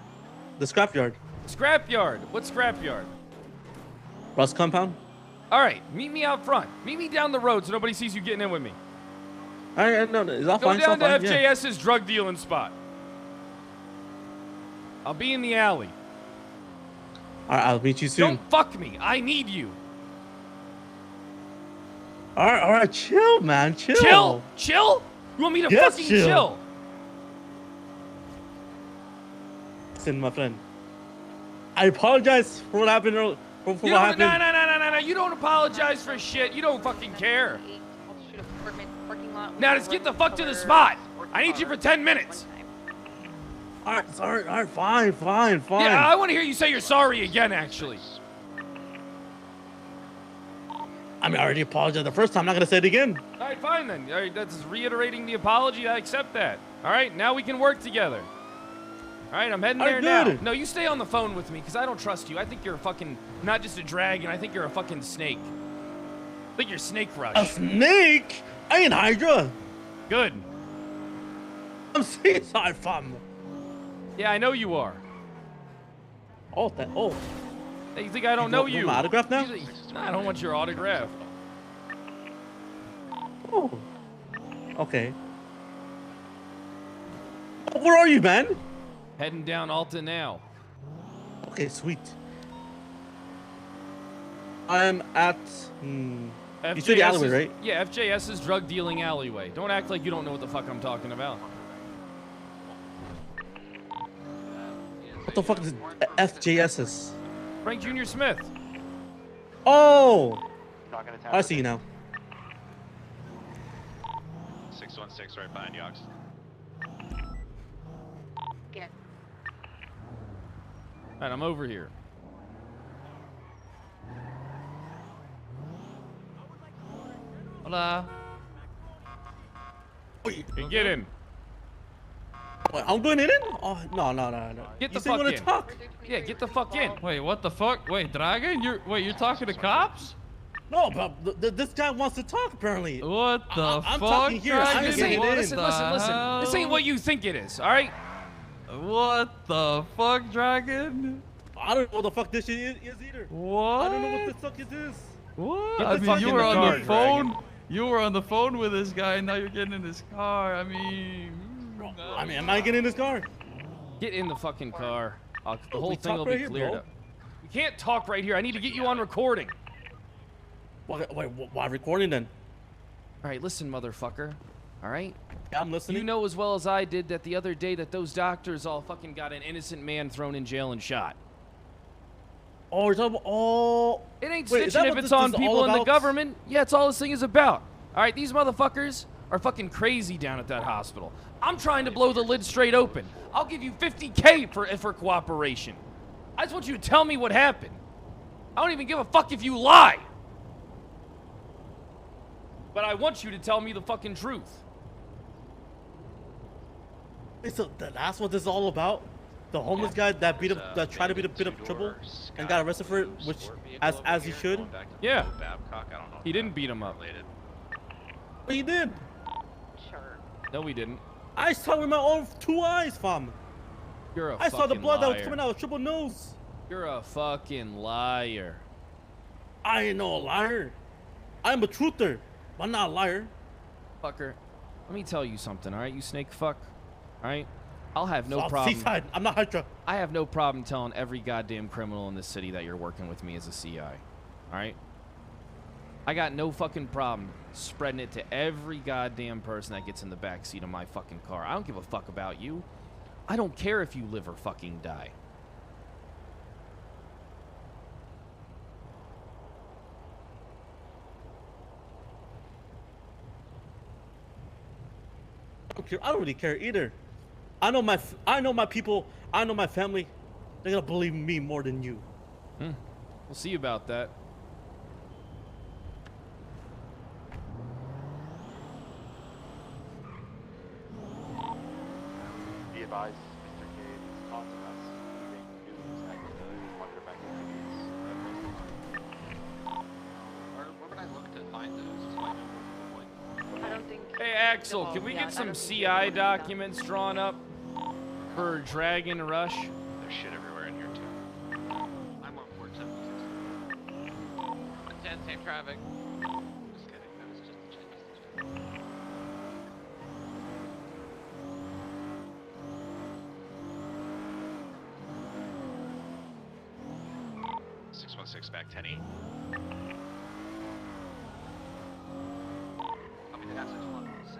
scrapyard. Scrapyard? What scrapyard? Rust compound. All right, meet me out front. Meet me down the road so nobody sees you getting in with me. All right, no, is that Go fine? down to fine, yeah. FJS's drug dealing spot. I'll be in the alley. All right, I'll meet you soon. Don't fuck me. I need you. All right, chill, man, Chill? You want me to Yes, fucking chill. chill? Listen, my friend. I apologize for what happened. For what happened. No. You don't apologize for shit. You don't fucking care. Now just get the fuck to the spot. I need you for 10 minutes. All right, fine. Yeah, I want to hear you say you're sorry again, actually. I mean, I already apologized the first time. I'm not gonna say it again. All right, fine then. All right, that's reiterating the apology. I accept that. All right, now we can work together. All right, I'm heading there now. No, you stay on the phone with me because I don't trust you. I think you're a fucking, not just a dragon. I think you're a fucking snake. I think you're Snake Rush. A snake? I ain't Hydra. Good. I'm seaside, fam. Yeah, I know you are. Oh. Hey, you think I don't know you? My autograph now? Nah, I don't want your autograph. Oh. Okay. Where are you, man? Heading down Alta now. Okay, sweet. I'm at. You said the alleyway, right? Yeah, FJS's drug dealing alleyway. Don't act like you don't know what the fuck I'm talking about. What the fuck is FJS's? Frank Jr. Smith. Oh! I see you now. 616 right behind you, Ox. Alright, I'm over here. Hola. Hey, get in. Wait, I'm going in? Oh, no. Get the You say you fuck wanna in. talk? Yeah, get the fuck in. Wait, what the fuck? Wait, Dragon, you're talking to cops? No, but this guy wants to talk apparently. What the I'm fuck, talking here. I'm This getting ain't, in. listen. This ain't what you think it is, all right? What the fuck, Dragon? I don't know what the fuck this shit is either. What? I don't know what the fuck it is. What? Get I the mean, fuck you in were the on car, the phone. Dragon. You were on the phone with this guy, and now you're getting in his car. I mean, am I getting in this car? Get in the fucking car. The Oh, whole we thing will talk be right here, cleared bro. up. You can't talk right here. I need to get you on recording. Wait, why recording then? All right, listen, motherfucker. All right? Yeah, I'm listening. You know as well as I did that the other day that those doctors all fucking got an innocent man thrown in jail and shot. Oh, you're talking about, oh. It ain't Wait, is that snitching if what it's this on is people all in the about? government. Yeah, it's all this thing is about. All right, these motherfuckers are fucking crazy down at that hospital. I'm trying to blow the lid straight open. I'll give you $50K for cooperation. I just want you to tell me what happened. I don't even give a fuck if you lie. But I want you to tell me the fucking truth. Wait, so that's what this is all about? The homeless guy that beat up, that tried to beat up Triple and got arrested for it, which as he should. Yeah. He didn't beat him up. But he did. Sure. No, we didn't. I saw with my own 2 eyes, fam. You're a I saw the fucking blood that was liar. coming out of Triple nose. You're a fucking liar. I ain't no liar. I'm a truther. I'm not a liar. Fucker, let me tell you something, all right, you snake fuck? All right? I'll have no So, problem. Seaside, I'm not Hydra. I have no problem telling every goddamn criminal in this city that you're working with me as a CI. All right? I got no fucking problem spreading it to every goddamn person that gets in the back seat of my fucking car. I don't give a fuck about you. I don't care if you live or fucking die. I don't really care either. I know my people. I know my family. They're gonna believe me more than you. We'll see about that. Be advised, Mr. Cade is causing us leaving news at the Wonderbank Where would I look to find those? So I know what I don't think. Hey, Axel, can we get some CI documents drawn up for Dragon Rush? There's shit everywhere in here too. I'm on 410. 10, same traffic. Just kidding. That was just a check. 616 back 10-8. I mean, that's 616.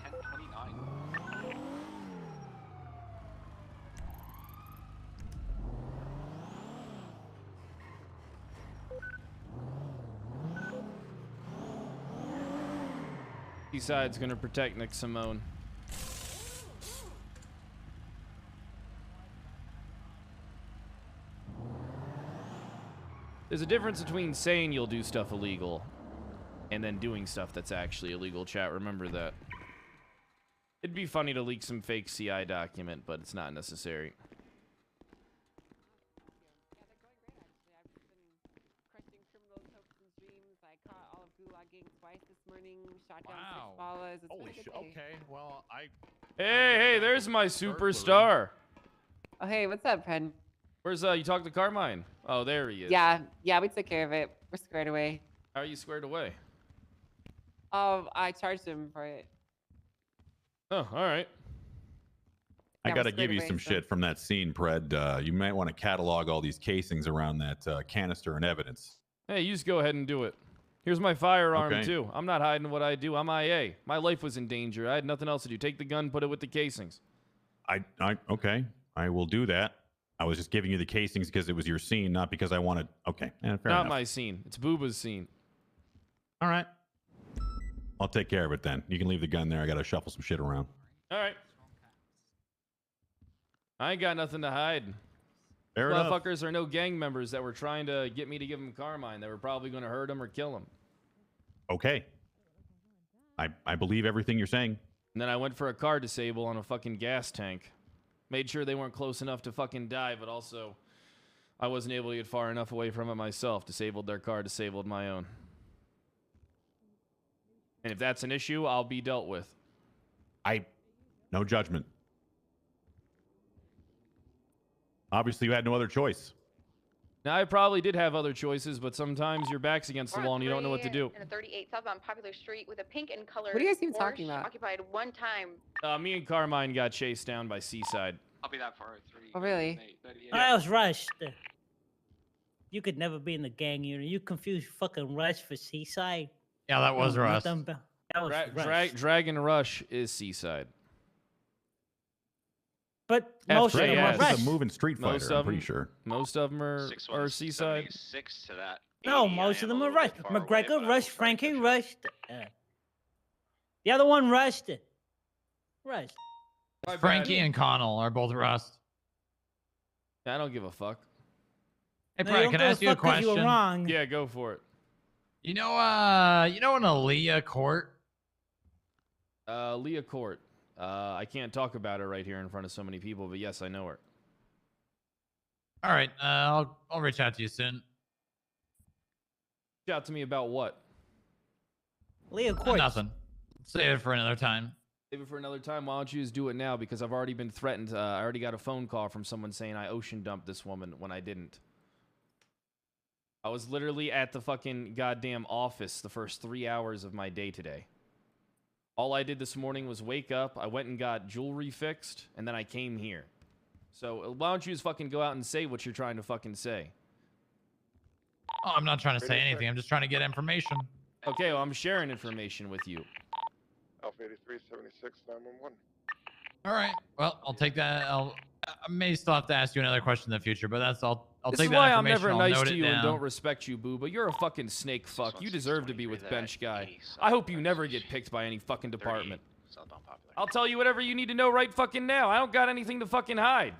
1029. Eastside's gonna protect Nick Simone. There's a difference between saying you'll do stuff illegal and then doing stuff that's actually illegal, chat. Remember that. It'd be funny to leak some fake CI document, but it's not necessary. Wow. Holy shit. Okay, well, Hey, there's my superstar. Oh, hey, what's up, Pred? Where's you talked to Carmine? Oh, there he is. Yeah, we took care of it. We're squared away. How are you squared away? I charged him for it. Oh, all right. I Yeah, got to we're give you squared some away, so- shit from that scene, Pred. You might want to catalog all these casings around that canister and evidence. Hey, you just go ahead and do it. Here's my firearm, Okay. too. I'm not hiding what I do. I'm IA. My life was in danger. I had nothing else to do. Take the gun, put it with the casings. Okay, I will do that. I was just giving you the casings because it was your scene, not because I wanted. Okay, fair Not enough. my scene. It's Booba's scene. All right. I'll take care of it then. You can leave the gun there. I got to shuffle some shit around. All right. I ain't got nothing to hide. Fair enough. Motherfuckers are no gang members that were trying to get me to give him Carmine. They were probably going to hurt him or kill him. Okay. I believe everything you're saying. And then I went for a car disable on a fucking gas tank. Made sure they weren't close enough to fucking die, but also I wasn't able to get far enough away from it myself. Disabled their car, disabled my own. And if that's an issue, I'll be dealt with. No judgment. Obviously, you had no other choice. Now, I probably did have other choices, but sometimes your back's against the wall and you don't know what to do. In a 38 southbound Popular Street with a pink and color. What are you guys even talking about? Occupied one time. Me and Carmine got chased down by Seaside. I'll be that for 3. Oh, really? I was rushed. You could never be in the gang unit. You confused fucking Rush for Seaside. Yeah, that was Rush. That was Rush. Dragon Rush is Seaside. But most of them are Rush Rush. is a moving street fighter, I'm pretty sure. Most of them are Seaside. 6 to that. No, most of them are Rush. McGregor rushed. Frankie rushed. The other one rushed. Rushed. Frankie and Connell are both Rust. I don't give a fuck. Hey, Brad, can I ask you a question? You were wrong. Yeah, go for it. You know an Aaliyah Court? Leah Court. I can't talk about her right here in front of so many people, but yes, I know her. All right, I'll reach out to you soon. Reach out to me about what? Leah Court. Nothing. Save it for another time. Save it for another time. Why don't you just do it now? Because I've already been threatened. I already got a phone call from someone saying I ocean dumped this woman when I didn't. I was literally at the fucking goddamn office the first 3 hours of my day today. All I did this morning was wake up, I went and got jewelry fixed, and then I came here. So why don't you just fucking go out and say what you're trying to fucking say? Oh, I'm not trying to say anything. I'm just trying to get information. Okay, well, I'm sharing information with you. Alpha 8376 911. All right. Well, I'll take that. I may still have to ask you another question in the future, but that's all. I'll This take is that why I'm information. never I'll nice note to it you and down. don't respect you, boo, but you're a fucking snake fuck. You deserve to be with Bench Guy. I hope you never get picked by any fucking department. I'll tell you whatever you need to know right fucking now. I don't got anything to fucking hide.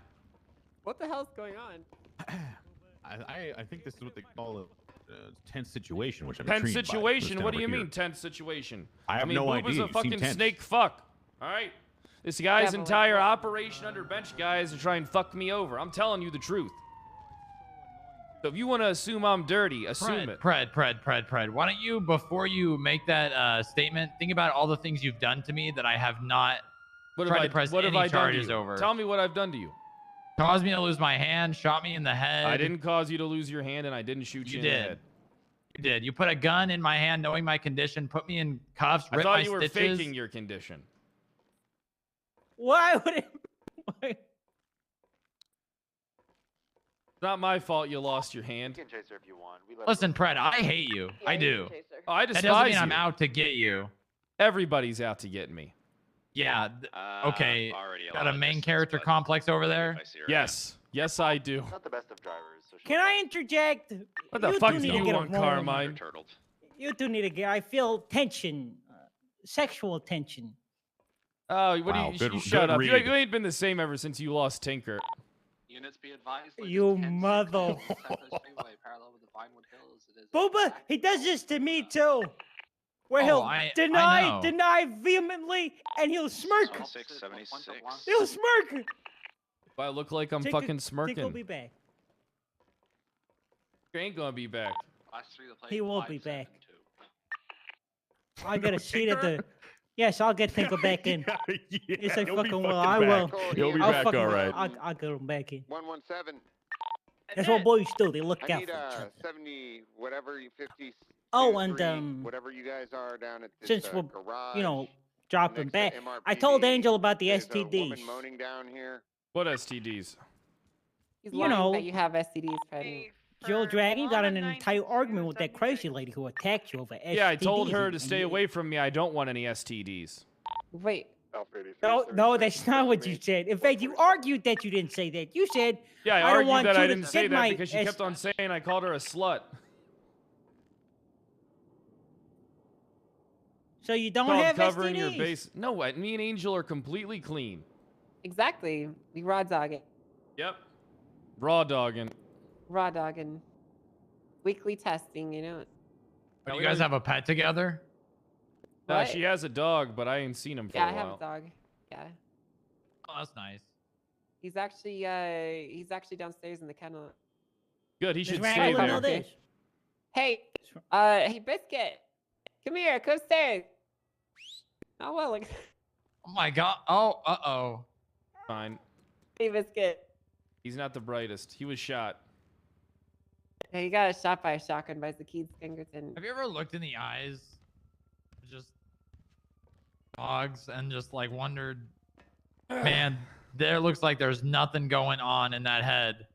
What the hell's going on? I think this is what they call a tense situation, which I'm Tense intrigued by, situation? this What do you over mean here. tense situation? I have mean, no Boob idea. is You a seem fucking tense. snake fuck. All right? This guy's entire operation under Bench Guy is to try and fuck me over. I'm telling you the truth. So if you want to assume I'm dirty, assume it. Pred. Why don't you, before you make that statement, think about all the things you've done to me that I have not tried to press any charges over. Tell me what I've done to you. Caused me to lose my hand, shot me in the head. I didn't cause you to lose your hand, and I didn't shoot you in the head. You did. You put a gun in my hand, knowing my condition, put me in cuffs, I ripped thought my you were stitches. faking your condition. Why would it? It's not my fault you lost your hand. You can chase her if you want. Listen, Pred, I hate you. I do. Oh, I that despise doesn't mean I'm you. out to get you. Everybody's out to get me. Yeah. Okay. Got a main character complex over there? Yes. Yes, I do. Not the best of drivers. So Can I interject? What the You fuck two do need to you get a want, room. Carmine? You two need to get. I feel tension, sexual tension. Oh, what Wow, do good- you shut good up. read. You ain't been the same ever since you lost Tinker. Units be advised. You mother. Booba, he does this to me too. Where Oh, he'll I deny know. vehemently, and he'll smirk. 676. He'll smirk. If I look like I'm Tinker- fucking smirking, Tinker will be back. you ain't gonna be back. He will be back. I got a seat at the. Yes, I'll get Tinker back in. Yes, I he'll be fucking will. fucking I will. back. He'll be I'll back, fucking- all right. I'll get him back in. 117. That's what boys do. They look I out need for each other. 70 whatever 50. Oh, and 3, whatever you guys are down at this since we're, garage. you know, dropping next back, to I told MRPD. Angel about the There's a STDs. woman moaning down here. What STDs? He's You lying know- that you have STDs, Freddy. Joe Dragon got in an entire argument with that crazy lady who attacked you over STDs. Yeah, I told her to and stay you- away from me. I don't want any STDs. Wait. No, that's not what you said. In fact, you argued that you didn't say that. You said, Yeah, I don't argued want that you I to didn't say get that my because she kept on saying I called her a slut. So you don't It's called have covering STDs. your base. No, what? Me and Angel are completely clean. Exactly. We raw dogging. Yep. Raw dogging. Raw dogging. Weekly testing, you know. Do you guys have a pet together? What? She has a dog, but I ain't seen him for Yeah, a I have while. a dog. Yeah. Oh, that's nice. He's actually downstairs in the kennel. Good, he Does should stay Wrangler know there. this? Hey, hey, Biscuit, come here, come upstairs. Oh well, like. Oh my god. Oh, uh-oh. Fine. Hey, Biscuit. He's not the brightest. He was shot. Yeah, he got shot by a shotgun by Zakeed Skingerton. Have you ever looked in the eyes of just dogs and just like wondered, man, there looks like there's nothing going on in that head.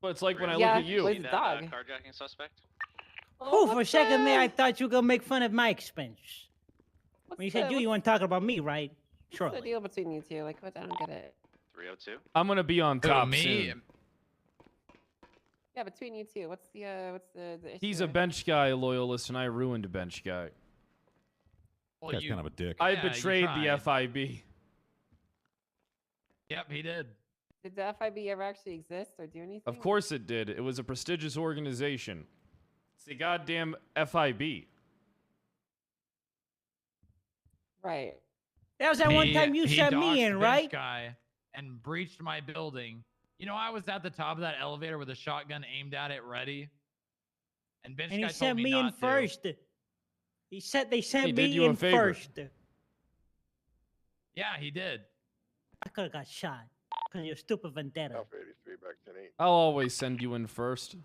But it's like when I look Yeah, at you. with the dog. Carjacking suspect. Oh, for a second there, I thought you were gonna make fun of my expense. When you said you weren't talking about me, right? Sure. What's the deal between you two? Like, what? I don't get it. 302. I'm gonna be on top me? soon. Yeah, between you two, what's the issue? He's a bench guy loyalist, and I ruined a bench guy. Well, That's kind of a dick. I Yeah, you betrayed the tried. FIB. Yep, he did. Did the FIB ever actually exist or do anything? Of course it did. It was a prestigious organization. It's the goddamn FIB. Right. That was that one time you he sent me doxed in, the right? bench guy and breached my building. You know, I was at the top of that elevator with a shotgun aimed at it, ready. And bench And guy he told sent me me in not to. first. He said they sent He did me you a in favor. first. Yeah, he did. I could have got shot because of your stupid vendetta. Alpha 83 back 10-8. I'll always send you in first.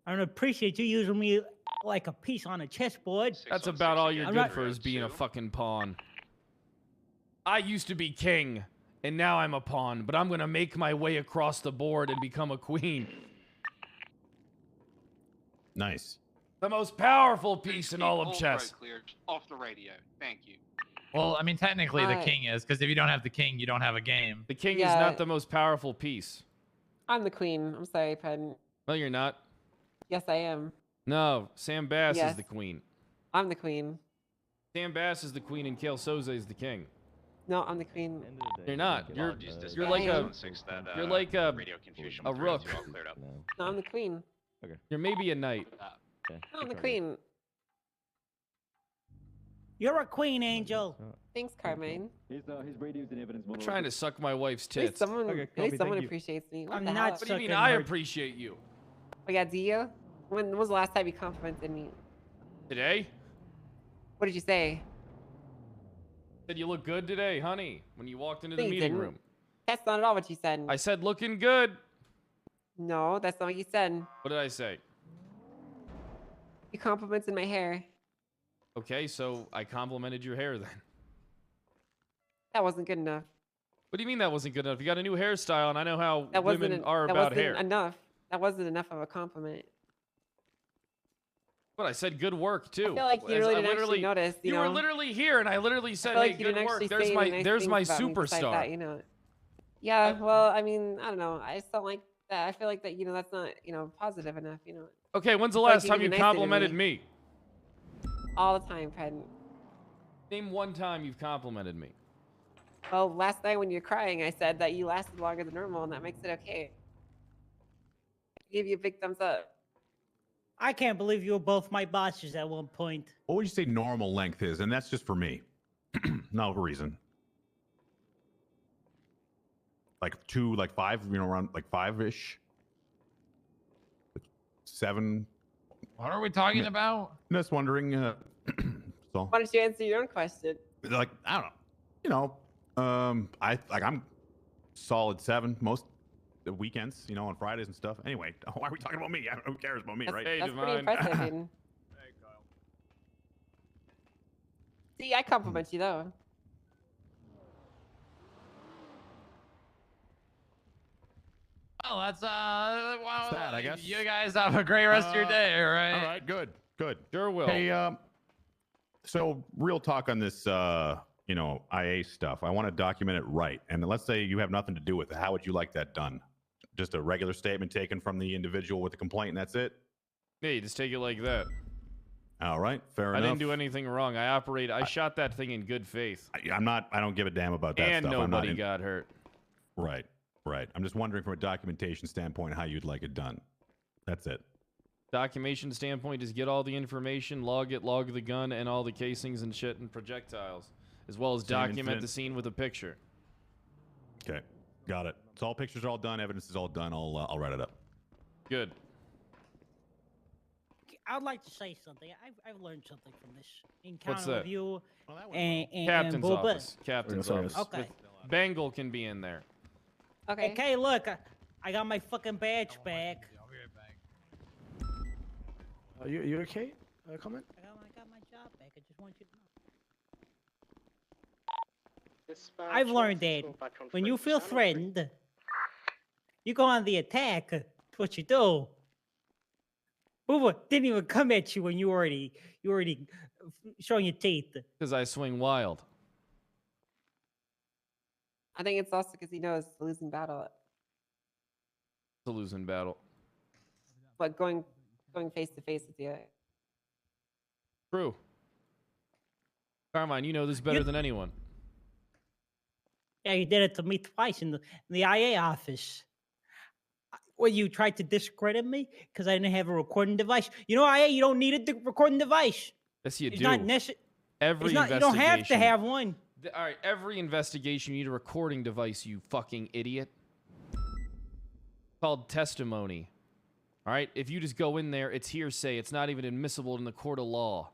I don't appreciate you using me like a piece on a chessboard. That's about all you're I'm good not- for, is being a fucking pawn. I used to be king, and now I'm a pawn, but I'm gonna make my way across the board and become a queen. Nice. The most powerful piece in all of All chess. throat cleared off the radio. Thank you. Well, I mean, technically the Alright. king is, because if you don't have the king, you don't have a game. The king is Yeah. not the most powerful piece. I'm the queen. I'm sorry, Pen. No, you're not. Yes, I am. No, Sam Bass is Yes. the queen. I'm the queen. Sam Bass is the queen and Kale Soze is the king. No, I'm the queen. You're not. You're Apologies, you're like a dispatch 116 that, you're like a radio confusion a with rook. 302 all cleared up. No, I'm the queen. You're maybe a knight. No, I'm the queen. You're a queen, Angel. Thanks, Carmine. You're trying to suck my wife's At least tits. someone, at least someone appreciates me. What I'm the not hell? What do you mean sucking I her- appreciate you? Oh yeah, do you? When was the last time you complimented me? Today? What did you say? Said you look good today, honey, when you walked into the No, you meeting didn't. room. That's not at all what you said. I said looking good. No, that's not what you said. What did I say? You complimented my hair. Okay, so I complimented your hair then. That wasn't good enough. What do you mean that wasn't good enough? You got a new hairstyle, and I know how That wasn't. women are that about wasn't hair. enough. That wasn't enough of a compliment. But I said good work too. I feel like you As really I didn't actually notice. You, You know? were literally here, and I literally I said, feel like "Hey, you good didn't work." actually There's say my any nice there's things my about me besides superstar. That, you know. Yeah. Well, I mean, I don't know. I just don't like that. I feel like that. You know, that's not positive enough. You know. Okay, when's the I feel like last you time can you be nicer to complimented me. me? All the time, Fred. Name one time you've complimented me. Well, last night when you were crying, I said that you lasted longer than normal, and that makes it okay. I give you a big thumbs up. I can't believe you were both my bosses at one point. What would you say normal length is? And that's just for me. No reason. Like 2, like 5, around like 5-ish. 7. What are we talking about? Just wondering. So, Why don't you answer your own question? like, I don't know. I'm solid 7 most weekends, on Fridays and stuff. Anyway, why are we talking about me? Who cares about me, right? That's pretty impressive, Hayden. See, I compliment you though. Well, that's wow. Sad, I guess. You guys have a great rest of your day, all right? All right, good. Sure will. Hey, so real talk on this, IA stuff. I want to document it right. And let's say you have nothing to do with it. How would you like that done? Just a regular statement taken from the individual with the complaint, and that's it? Yeah, you just take it like that. All right, fair I enough. didn't do anything wrong. I shot that thing in good faith. I don't give a damn about that And stuff. I'm not nobody got hurt. Right. I'm just wondering from a documentation standpoint how you'd like it done. That's it. Documentation standpoint, just get all the information, log it, log the gun and all the casings and shit and projectiles, as well as Same document incident. the scene with a picture. Okay, got it. So all pictures are all done, evidence is all done. I'll write it up. Good. I'd like to say something. I've learned something from this encounter What's that? with you and Captain's Boba. office. Captain's Sorry, office. Okay. With Bengal can be in there. Okay. Okay, look, I got my fucking badge back. You okay? Comment? I got my job back. I just want you to know. Dispatch, I've learned let's that go back on when you foot. feel Sound like threatened, you go on the attack. That's what you do. Booba didn't even come at you when you already showing your teeth. Because I swing wild. I think it's also because he knows it's a losing battle. It's a losing battle. But going face to face with you. True. Carmine, you know this better than anyone. Yeah, you did it to me twice in the IA office. Well, you tried to discredit me because I didn't have a recording device. You know, IA, you don't need a recording device. Yes, you It's do. not necessary. Every You investigation. don't have to have one. All right, every investigation, you need a recording device, you fucking idiot. Called testimony. All right, if you just go in there, it's hearsay. It's not even admissible in the court of law.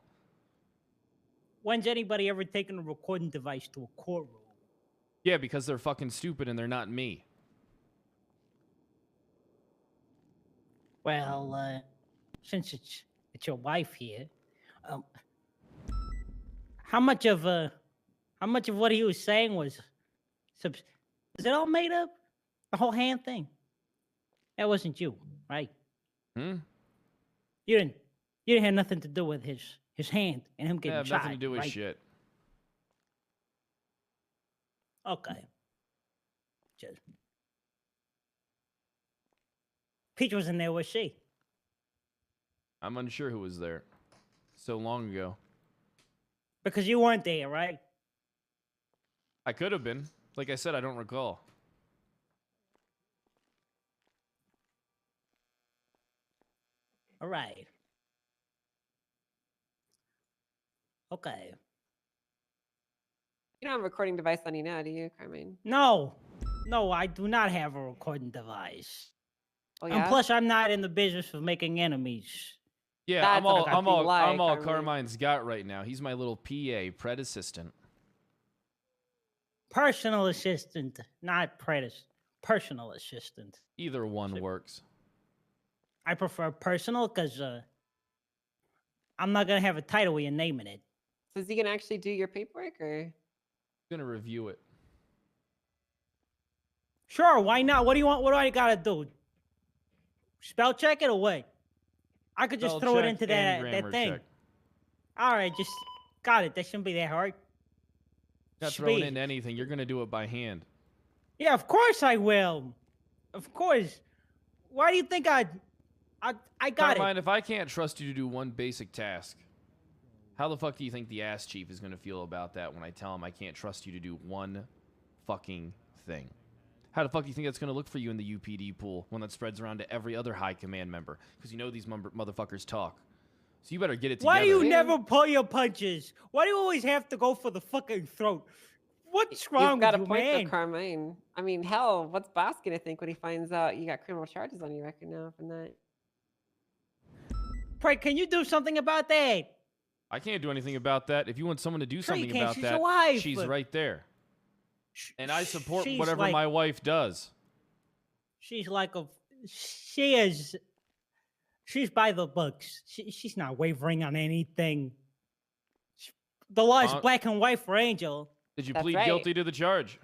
When's anybody ever taken a recording device to a courtroom? Yeah, because they're fucking stupid and they're not me. Well, since it's your wife here, how much of what he was saying was, is it all made up? The whole hand thing? That wasn't you, right? Hmm? You didn't have nothing to do with his hand and him getting Yeah, shot. nothing to do with right? shit. Okay. Just Peach wasn't there, was she? I'm unsure who was there. So long ago. Because you weren't there, right? I could have been. Like I said, I don't recall. All right. Okay. You don't have a recording device on you now, do you, Carmine? No, I do not have a recording device. Oh, And yeah? plus, I'm not in the business of making enemies. Yeah, That's I'm a all fucking lie, Carmine. Carmine's got right now. He's my little PA, PRED assistant. Personal assistant, not predis. Personal assistant. Either one works. I prefer personal because I'm not gonna have a title with your name in it. So is he gonna actually do your paperwork, or? I'm gonna review it. Sure, why not? What do you want? What do I gotta do? Spell check it or what? I could just Spell throw it check into and that grammar thing. check. All right, just got it. That shouldn't be that hard. Not throwing Speed. in anything. You're gonna do it by hand. Yeah, of course I will. Of course. Why do you think I got Carmine, it? if I can't trust you to do one basic task, how the fuck do you think the ass chief is gonna feel about that when I tell him I can't trust you to do one fucking thing? How the fuck do you think that's gonna look for you in the UPD pool when that spreads around to every other high command member? Because you know these motherfuckers talk. So you better get it together. Why do you never pull your punches? Why do you always have to go for the fucking throat? What's wrong You've got with a you, point, man? though, Carmine. I mean, hell, what's Boss gonna think when he finds out you got criminal charges on your record now from that? Pray, can you do something about that? I can't do anything about that. If you want someone to do Sure you something can. about She's that, your wife. she's right there. And I support she's whatever like- my wife does. She's like a, she's by the books. She's not wavering on anything. The law is black and white for Angel. Did you That's plead right. guilty to the charge?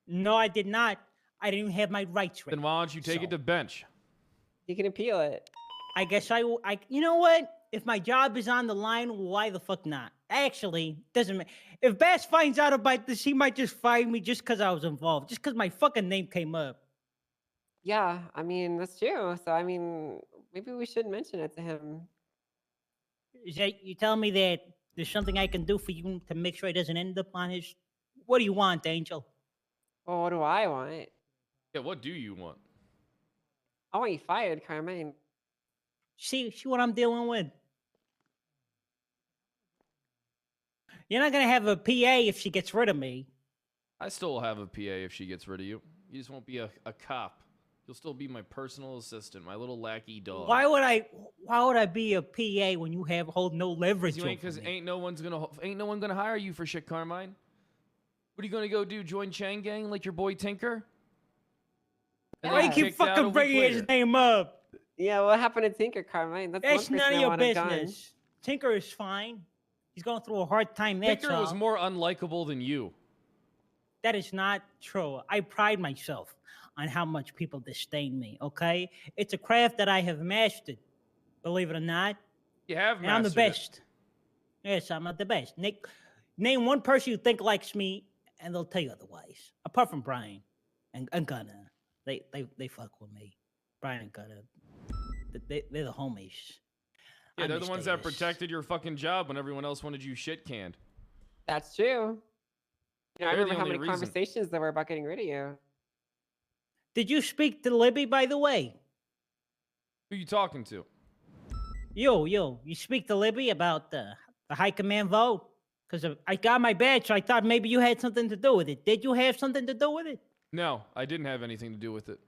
No, I did not. I didn't have my rights. Then why don't you take it to bench? You can appeal it. I guess I. You know what? If my job is on the line, why the fuck not? Actually, doesn't matter. If Bass finds out about this, he might just fire me just because I was involved, just because my fucking name came up. Yeah, I mean, that's true. So, I mean, maybe we should mention it to him. Is that you telling me that there's something I can do for you to make sure it doesn't end up on his? What do you want, Angel? Well, what do I want? Yeah, what do you want? I want you fired, Carmine. See what I'm dealing with. You're not gonna have a PA if she gets rid of me. I still will have a PA if she gets rid of you. You just won't be a cop. You'll still be my personal assistant, my little lackey dog. Why would I be a PA when you hold no leverage over Because me? ain't no one gonna hire you for shit, Carmine. What are you gonna go do? Join Chang Gang like your boy Tinker? And Why then you keep kicked out a fucking week bringing his later? name up? Yeah, what happened to Tinker, Carmine? That's It's one none person of I your wanted gone. business. Tinker is fine. He's going through a hard time. That's Tinker all. was more unlikable than you. That is not true. I pride myself on how much people disdain me, okay? It's a craft that I have mastered, believe it or not. You have And I'm the mastered it. best. Yes, I'm not the best. Name one person you think likes me, and they'll tell you otherwise. Apart from Brian and Gunner. They fuck with me. Brian and Gunner. They're the homies. Yeah, I'm they're the the ones that status. protected your fucking job when everyone else wanted you shit canned. That's true. You know, I They're the remember how only many reason. conversations there were about getting rid of you. Did you speak to Libby, by the way? Who you talking to? You speak to Libby about the high command vote? Because I got my badge, so I thought maybe you had something to do with it. Did you have something to do with it? No, I didn't have anything to do with it.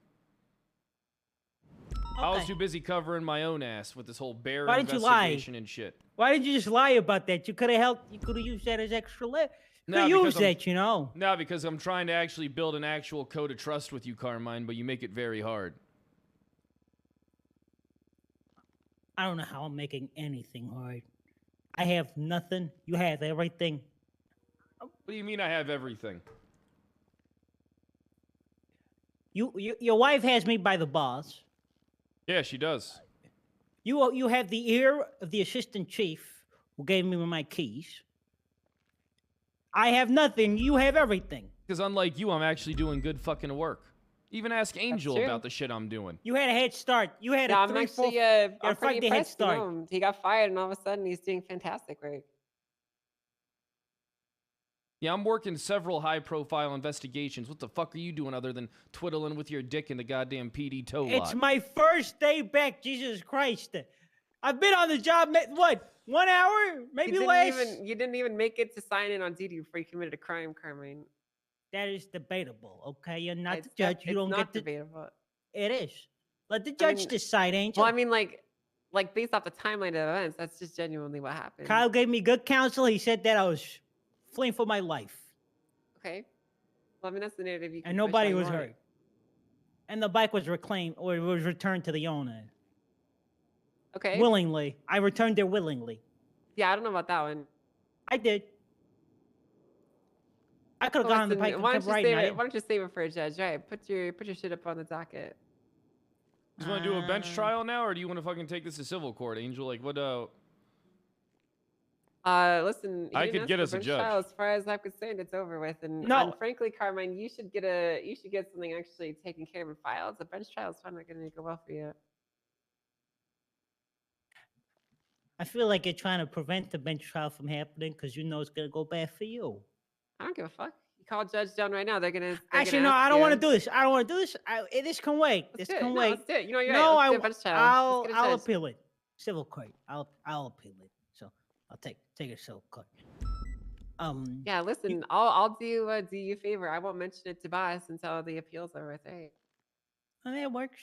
I was Okay. too busy covering my own ass with this whole bear Why didn't you lie? investigation and shit. Why did you just lie about that? You could have helped. You could have used that as extra lit. No, use because that, you know. No, because I'm trying to actually build an actual code of trust with you, Carmine, but you make it very hard. I don't know how I'm making anything hard. I have nothing. You have everything. What do you mean I have everything? Your wife has me by the balls. Yeah, she does. You have the ear of the assistant chief who gave me my keys. I have nothing. You have everything. Because unlike you, I'm actually doing good fucking work. Even ask Angel true. about the shit I'm doing. You had a head start. You had Yeah, a I'm 3, 4. actually, You had I'm a pretty 5-day head impressed. You start. know, he got fired, and all of a sudden, he's doing fantastic work. Yeah, I'm working several high-profile investigations. What the fuck are you doing other than twiddling with your dick in the goddamn PD tow lot? It's my first day back. Jesus Christ! I've been on the job. What? 1 hour? Maybe less. You didn't even make it to sign in on duty before you committed a crime, Carmine. That is debatable. Okay, you're not It's the judge. You don't not get to. debatable. It is. Let the I judge mean- decide, Angel. Well, I mean, like based off the timeline of events, that's just genuinely what happened. Kyle gave me good counsel. He said that I was fleeing for my life, Okay. Well, I mean, that's the narrative you can and push nobody all you was want. hurt. And the bike was reclaimed or it was returned to the owner Okay. willingly. I returned it willingly. Yeah, I don't know about that one. I did. I could have Well, gone on the listen, bike and why kept don't you riding. save I it? didn't. Why don't you save it for a judge? Right. Put your shit up on the docket. You want to do a bench trial now, or do you want to fucking take this to civil court, Angel? Like, what, Listen, I you could didn't get ask us for a bench judge. trial. As far as I'm concerned, it's over with. And, No. and frankly, Carmine, you should get something actually taken care of and filed. The bench trial is probably not going to go well for you. I feel like you're trying to prevent the bench trial from happening because you know it's gonna go bad for you. I don't give a fuck. You call Judge down right now. They're gonna. Actually, no, I don't want to do this. I don't want to do this. This can wait. Let's This do it. can No, wait. let's do it. You know, you're no, right. Let's do a bench trial. Let's get a I'll judge. appeal it. Civil court. I'll appeal it. So I'll take it to civil court. Yeah, listen, I'll do you a favor. I won't mention it to boss until the appeals are with. Hey, Oh, that works.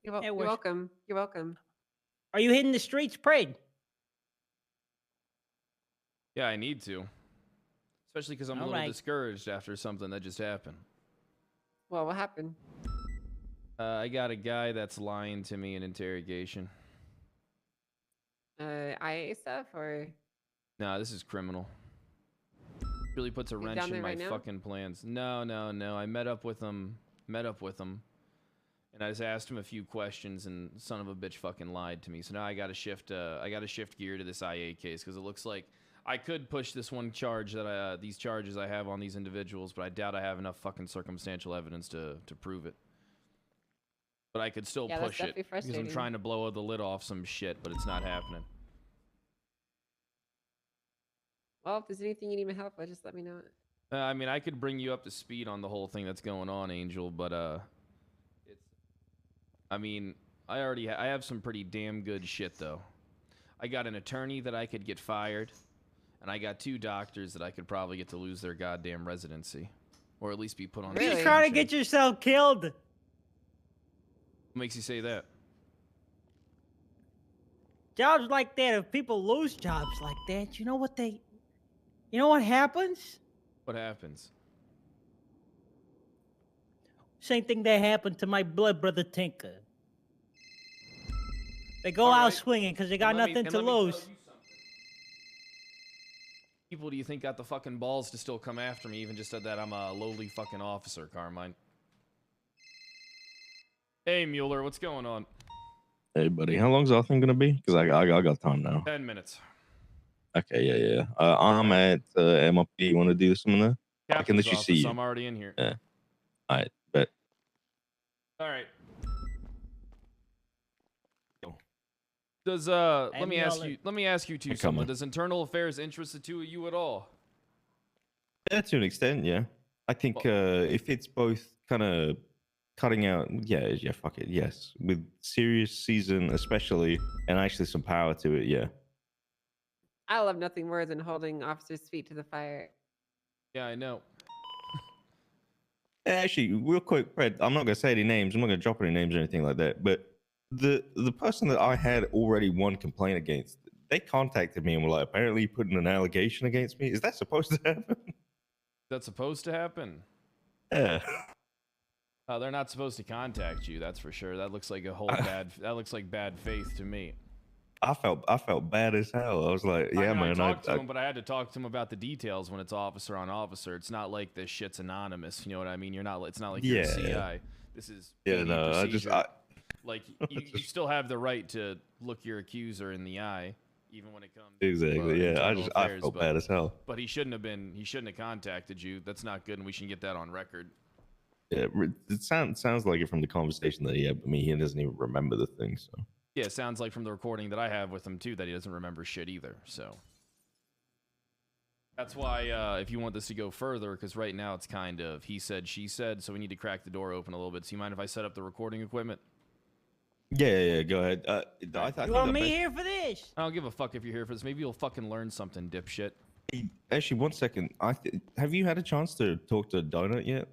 you're That works. welcome. You're welcome. Are you hitting the streets, PRED? Yeah, I need to. Especially because I'm a All little right. discouraged after something that just happened. Well, what happened? I got a guy that's lying to me in interrogation. IA stuff or? Nah, this is criminal. Really puts a You wrench down in there my right now? fucking plans. No. I met up with him. And I just asked him a few questions, and son of a bitch fucking lied to me. So now I gotta shift gear to this IA case because it looks like I could push this one charge that these charges I have on these individuals, but I doubt I have enough fucking circumstantial evidence to prove it. But I could still Yeah, that's push it definitely because I'm frustrating. trying to blow the lid off some shit, but it's not happening. Well, if there's anything you need my help with, just let me know. I mean, I could bring you up to speed on the whole thing that's going on, Angel, but I mean, I have some pretty damn good shit though. I got an attorney that I could get fired, and I got 2 doctors that I could probably get to lose their goddamn residency, or at least be put on. You're trying to get yourself killed. What makes you say that? Jobs like that, if people lose jobs like that, you know what happens? What happens? Same thing that happened to my blood brother Tinker. They go out swinging because they got nothing to lose. People do you think got the fucking balls to still come after me, even just said that I'm a lowly fucking officer, Carmine? Hey, Mueller, what's going on? Hey, buddy, how long's our thing gonna be? Because I got time now. 10 minutes. Okay, yeah. I'm at MLP. You want to do something there? I can let you Captain's see office, you. I'm already in here. Yeah. All right, bet. All right. Does let me ask you two something. Does internal affairs interest the 2 of you at all? Yeah, to an extent, yeah. I think if it's both kind of cutting out, yeah, fuck it, yes. With serious season especially, and actually some power to it, yeah. I love nothing more than holding officers' feet to the Yeah, I know. Actually, real quick, Fred, I'm not gonna say any names. I'm not gonna drop any names or anything like that. But the person that I had already one complaint against, they contacted me and were like, apparently you put in an allegation against me. Is that supposed to happen? That's supposed to happen? Yeah. They're not supposed to contact you. That's for sure. That looks like a whole bad. That looks like bad faith to me. I felt bad as hell. I was like, yeah, man. I talked to him, but I had to talk to him about the details when it's officer on officer. It's not like this shit's anonymous. You know what I mean? You're not. It's not like you're a CI. This is like you still have the right to look your accuser in the eye, even when it comes. Exactly. Yeah. I felt bad as hell. But he shouldn't have contacted you. That's not good, and we should get that on record. Yeah, it sounds like it from the conversation that he had with me. He doesn't even remember the thing. So. Yeah, it sounds like from the recording that I have with him too that he doesn't remember shit either. So that's why if you want this to go further, because right now it's kind of he said, she said, so we need to crack the door open a little bit. So you mind if I set up the recording equipment? Yeah, go ahead. You want me here for this? I don't give a fuck if you're here for this. Maybe you'll fucking learn something, dipshit. Hey, actually, 1 second. Have you had a chance to talk to Donut yet?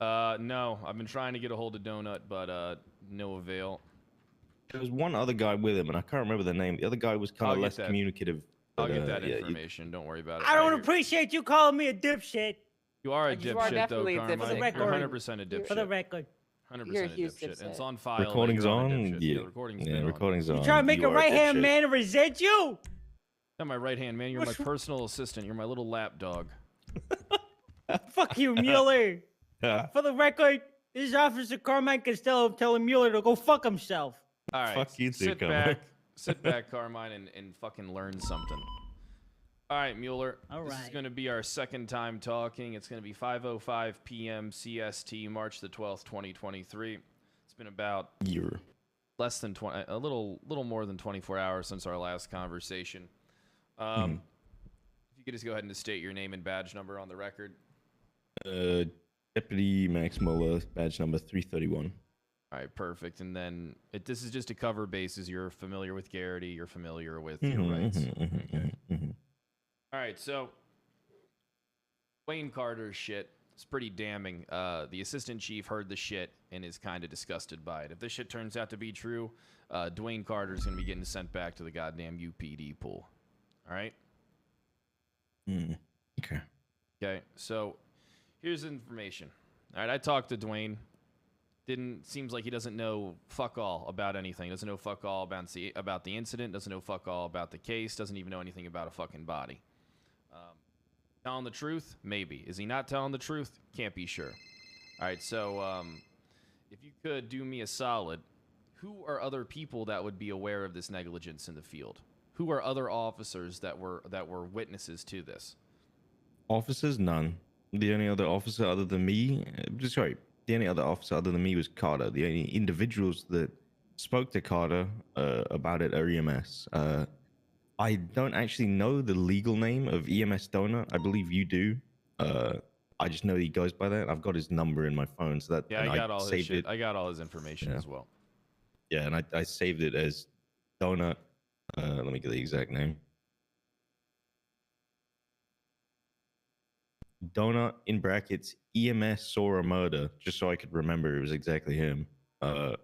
No. I've been trying to get a hold of Donut, but no avail. There was one other guy with him, and I can't remember the name. The other guy was kind of less communicative. I'll get that information. Don't worry about it. I don't appreciate you calling me a dipshit. You are a dipshit, though, Carmine. For the record. You're 100% a dipshit. For the record. 100% a dipshit. And it's on file. Recording's on? Yeah, recording's recording's on. You trying to make a right-hand man resent you? Not my right-hand man. You're my personal assistant. You're my little lap dog. Fuck you, Mueller. For the record, this Officer Carmine Costello telling Mueller to go fuck himself. All right, fuck you too, sit back, Carmine, and fucking learn something. All right, Mueller. This is going to be our second time talking. It's going to be 5:05 p.m. CST, March the 12th, 2023. It's been about less than a little more than 24 hours since our last conversation. If you could just go ahead and state your name and badge number on the record. Deputy Max Muller, badge number 331. All right, perfect. And then this is just to cover bases. You're familiar with Garrity. You're familiar with your rights. All right, so Wayne Carter's shit is pretty damning. The assistant chief heard the shit and is kind of disgusted by it. If this shit turns out to be true, Dwayne Carter's going to be getting sent back to the goddamn UPD pool. All right? Okay. Okay, so here's information. All right, I talked to Dwayne. Seems like he doesn't know fuck all about anything. Doesn't know fuck all about the incident. Doesn't know fuck all about the case. Doesn't even know anything about a fucking body. Telling the truth? Maybe. Is he not telling the truth? Can't be sure. All right, so if you could do me a solid, who are other people that would be aware of this negligence in the field? Who are other officers that were witnesses to this? Officers? None. The only other officer other than me, the only other officer other than me was Carter. The only individuals that spoke to Carter about it are EMS. I don't actually know the legal name of EMS Donut. I believe you do. I just know he goes by that. I've got his number in my phone, so that I got all his shit. I got all his information as well. Yeah, and I saved it as Donut. Let me get the exact name. Donut in brackets EMS saw a murder, just so I could remember it was exactly him. Yeah,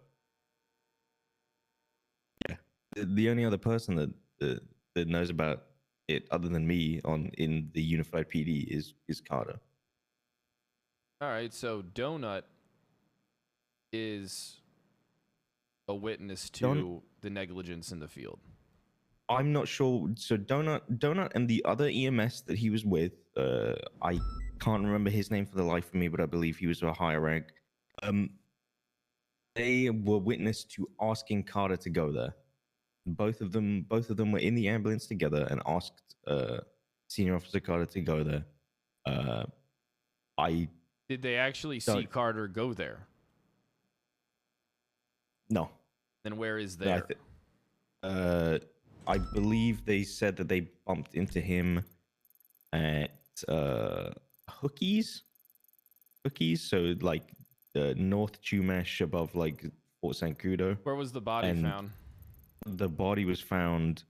the only other person that knows about it other than me in the Unified PD is Carter. All right, so Donut is a witness to the negligence in the field. I'm not sure. So Donut and the other EMS that he was with, I can't remember his name for the life of me, but I believe he was a higher rank. They were witness to asking Carter to go there. Both of them were in the ambulance together and asked Senior Officer Carter to go there. Did they actually see Carter go there? No. Then where is there? I believe they said that they bumped into him at Hookies, so like North Chumash above like Fort St. Cudo. Where was the body found? The body was found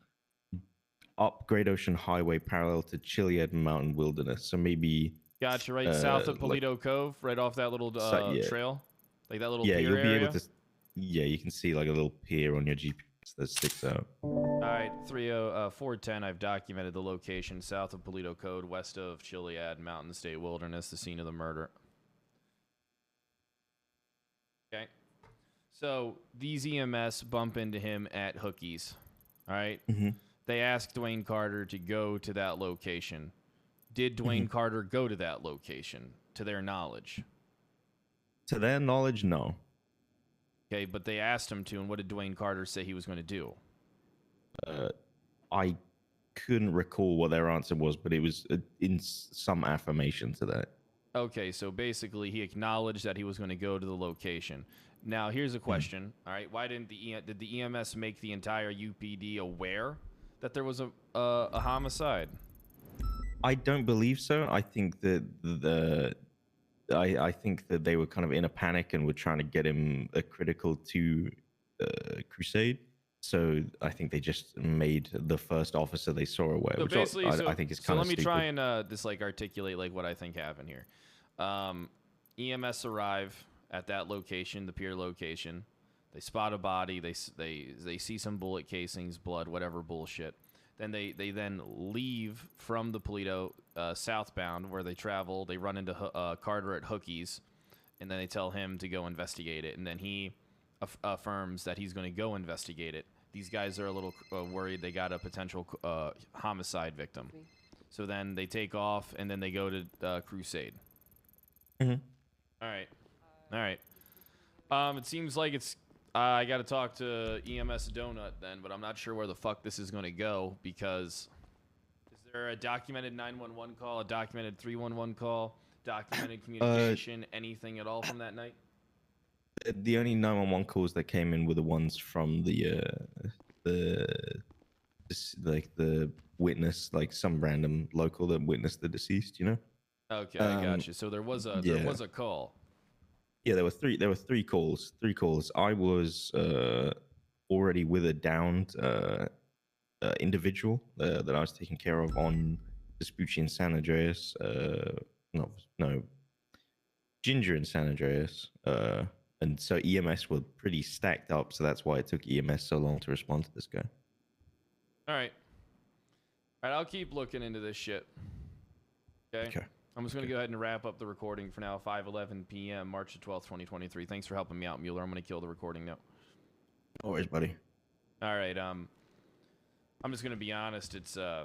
up Great Ocean Highway parallel to Chiliad Mountain Wilderness. So maybe Gotcha, right south of Polito Cove, right off that little trail, like that little pier you'll be area? able to. Yeah, you can see like a little pier on your GPS that sticks out. All right, 410. I've documented the location south of Polito Cove, west of Chiliad Mountain State Wilderness, the scene of the murder. Okay, so these EMS bump into him at Hookies. All right, they ask Dwayne Carter to go to that location. Did Dwayne Carter go to that location, to their knowledge? To their knowledge, no. Okay, but they asked him to, and what did Dwayne Carter say he was going to do? I couldn't recall what their answer was, but it was in some affirmation to that. Okay, so basically he acknowledged that he was going to go to the location. Now, here's a question. All right, why did the EMS make the entire UPD aware that there was a homicide? I don't believe so. I think that I think that they were kind of in a panic and were trying to get him a critical to Crusade. So I think they just made the first officer they saw aware, So which basically, I think is kind of So let me stupid. try and just like articulate like what I think happened here. EMS arrive at that location, the pier location. They spot a body. They see some bullet casings, blood, whatever bullshit. Then they then leave from the Polito southbound where they travel. They run into Carter at Hookies, and then they tell him to go investigate it. And then he affirms that he's going to go investigate it. These guys are a little worried they got a potential homicide victim. So then they take off, and then they go to Crusade. Mm-hmm. All right. It seems like it's... I got to talk to EMS Donut then, but I'm not sure where the fuck this is going to go because is there a documented 911 call, a documented 311 call, documented communication, anything at all from that night? The only 911 calls that came in were the ones from the witness, like some random local that witnessed the deceased, you know? Okay, I got you. So there was a call. Yeah, there were three calls. I was already with a downed individual that I was taking care of on Vespucci and San Andreas. No, Ginger and San Andreas. And so EMS were pretty stacked up, so that's why it took EMS so long to respond to this guy. All right, I'll keep looking into this shit. Okay. I'm just going to go ahead and wrap up the recording for now. 5:11 p.m., March the 12th, 2023. Thanks for helping me out, Mueller. I'm going to kill the recording now. No worries, buddy. All right. I'm just going to be honest. It's I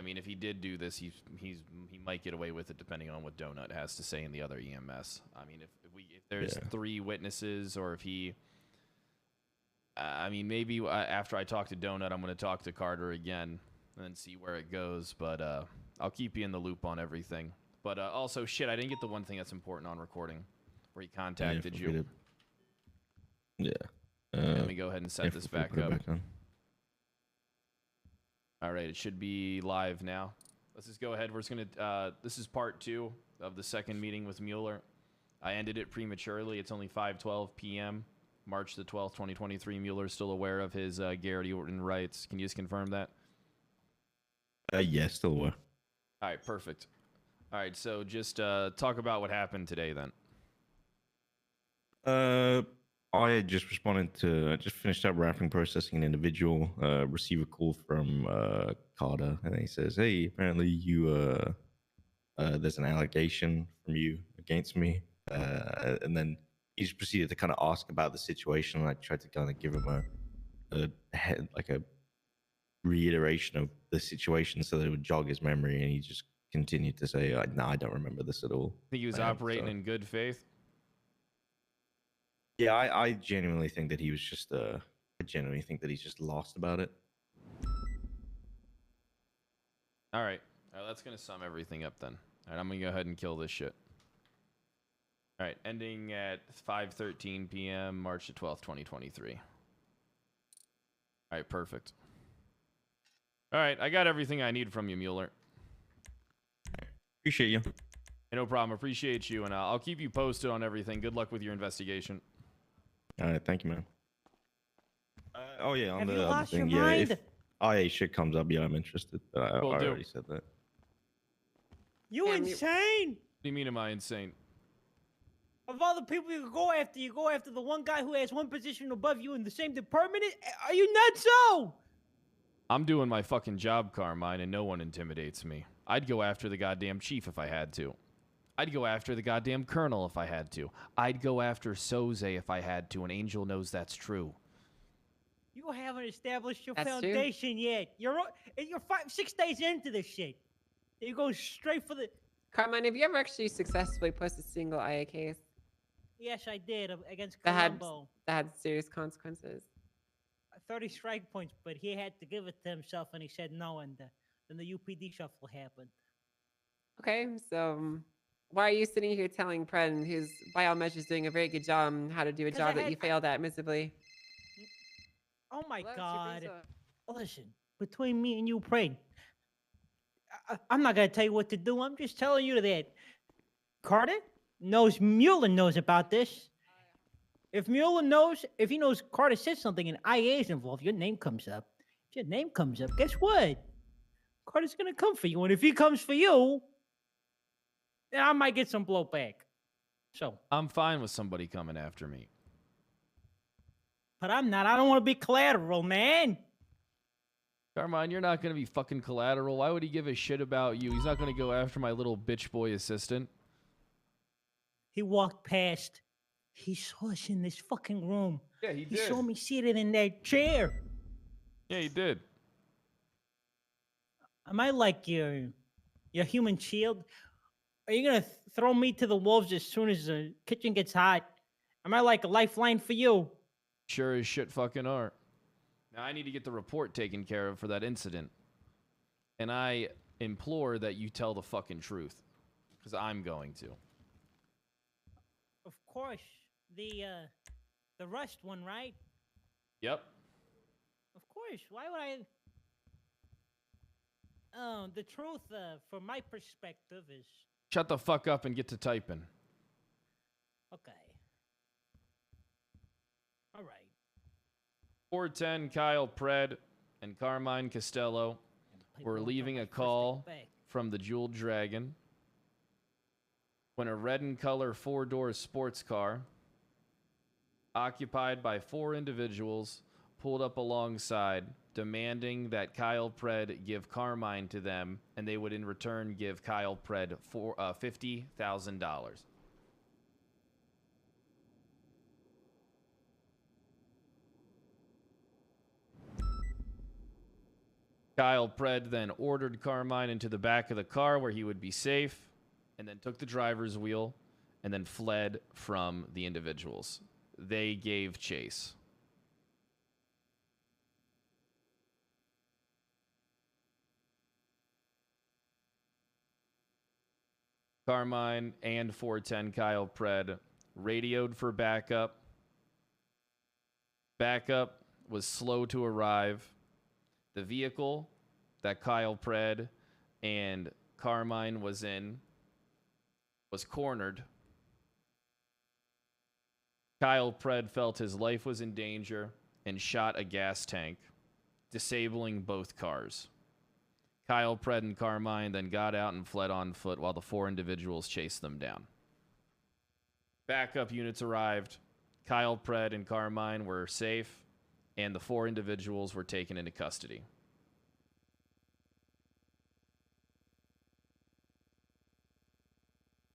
mean, if he did do this, he might get away with it, depending on what Donut has to say in the other EMS. I mean, if there's three witnesses, or if he, I mean, maybe after I talk to Donut, I'm going to talk to Carter again and then see where it goes. But I'll keep you in the loop on everything. But also, shit, I didn't get the one thing that's important on recording, where he contacted you. Yeah. Let me go ahead and set this back up. All right, it should be live now. Let's just go ahead. We're just gonna. This is part 2 of the second meeting with Mueller. I ended it prematurely. It's only 5:12 p.m. March the 12th, 2023. Mueller still aware of his Garrity Orton rights. Can you just confirm that? Yeah, still were. All right, perfect. All right, so just talk about what happened today then. I had just responded to, I just finished up wrapping processing an individual, receive a call from Carter, and he says, "Hey, apparently you there's an allegation from you against me," and then he just proceeded to kind of ask about the situation. I tried to kind of give him a reiteration of the situation so that it would jog his memory, and he just continued to say, "No, I don't remember this at all." Think he was operating in good faith? Yeah, I genuinely think that he was just I genuinely think that he's just lost about it. All right, that's gonna sum everything up then. All right, I'm gonna go ahead and kill this shit. All right, ending at 5:13 p.m. March the 12th, 2023. All right, perfect. All right, I got everything I need from you, Mueller. Appreciate you. Hey, no problem. Appreciate you, and I'll keep you posted on everything. Good luck with your investigation. All right, thank you, man. Oh yeah, on Have the you other lost your thing, yeah, if mind? IA shit comes up, yeah, I'm interested. I Will do. already said that. You insane? What do you mean, am I insane? Of all the people you go after the one guy who has one position above you in the same department? Are you nuts? So? I'm doing my fucking job, Carmine, and no one intimidates me. I'd go after the goddamn chief if I had to. I'd go after the goddamn colonel if I had to. I'd go after Soze if I had to, and Angel knows that's true. You haven't established your That's true. foundation yet. You're 6 days into this shit. You go straight for the. Carmine, have you ever actually successfully pushed a single IA case Yes, I did against that had Colombo. serious consequences? 30 strike points, but he had to give it to himself, and he said no, and then the UPD shuffle happened. Okay, so why are you sitting here telling PRED, who's by all measures doing a very good job, on how to do a 'Cause job that you failed at miserably? Oh my God! Listen, between me and you, PRED, I'm not gonna tell you what to do. I'm just telling you that Carter Mueller knows about this. If he knows Carter said something and IA is involved, your name comes up. If your name comes up, guess what? Carter's gonna come for you, and if he comes for you, then I might get some blowback. So I'm fine with somebody coming after me. but I'm not. I don't want to be collateral, man. Carmine, you're not going to be fucking collateral. Why would he give a shit about you? He's not going to go after my little bitch boy assistant. He walked past. He saw us in this fucking room. Yeah, he He did. saw me seated in that chair. Yeah, he did. Am I like your human shield? Are you gonna throw me to the wolves as soon as the kitchen gets hot? Am I like a lifeline for you? Sure as shit fucking are. Now, I need to get the report taken care of for that incident. And I implore that you tell the fucking truth. Because I'm going to. Of course, the Rust one, right? Yep. Of course. Why would I? The truth, from my perspective, is Shut the fuck up and get to typing. okay. All right. 410 Kyle PRED and Carmine Costello were leaving a call from the Jeweled Dragon when a red and color 4-door sports car occupied by 4 individuals pulled up alongside, demanding that Kyle PRED give Carmine to them, and they would in return give Kyle PRED $50,000. Kyle PRED then ordered Carmine into the back of the car where he would be safe, and then took the driver's wheel and then fled from the individuals. They gave chase. Carmine and 410 Kyle PRED radioed for backup. Backup was slow to arrive. The vehicle that Kyle PRED and Carmine was in was cornered. Kyle Pred felt his life was in danger and shot a gas tank, disabling both cars. Kyle Pred and Carmine then got out and fled on foot while the 4 individuals chased them down. Backup units arrived. Kyle Pred and Carmine were safe, and the 4 individuals were taken into custody.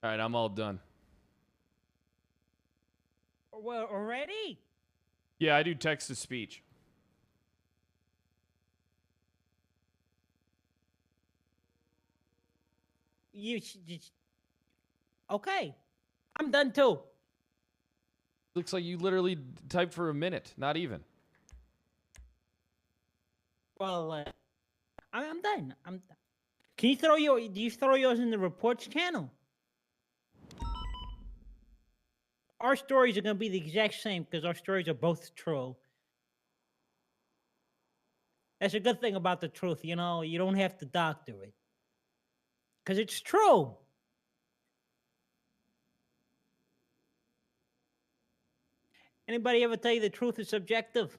All right, I'm all done. Well, already? Yeah, I do text to speech. You just... Okay. I'm done too. Looks like you literally typed for a minute, not even. Well, I'm done. I'm done. Can you throw do you throw yours in the reports channel? Our stories are going to be the exact same because our stories are both true. That's a good thing about the truth, you know? You don't have to doctor it. Because it's true. Anybody ever tell you the truth is subjective?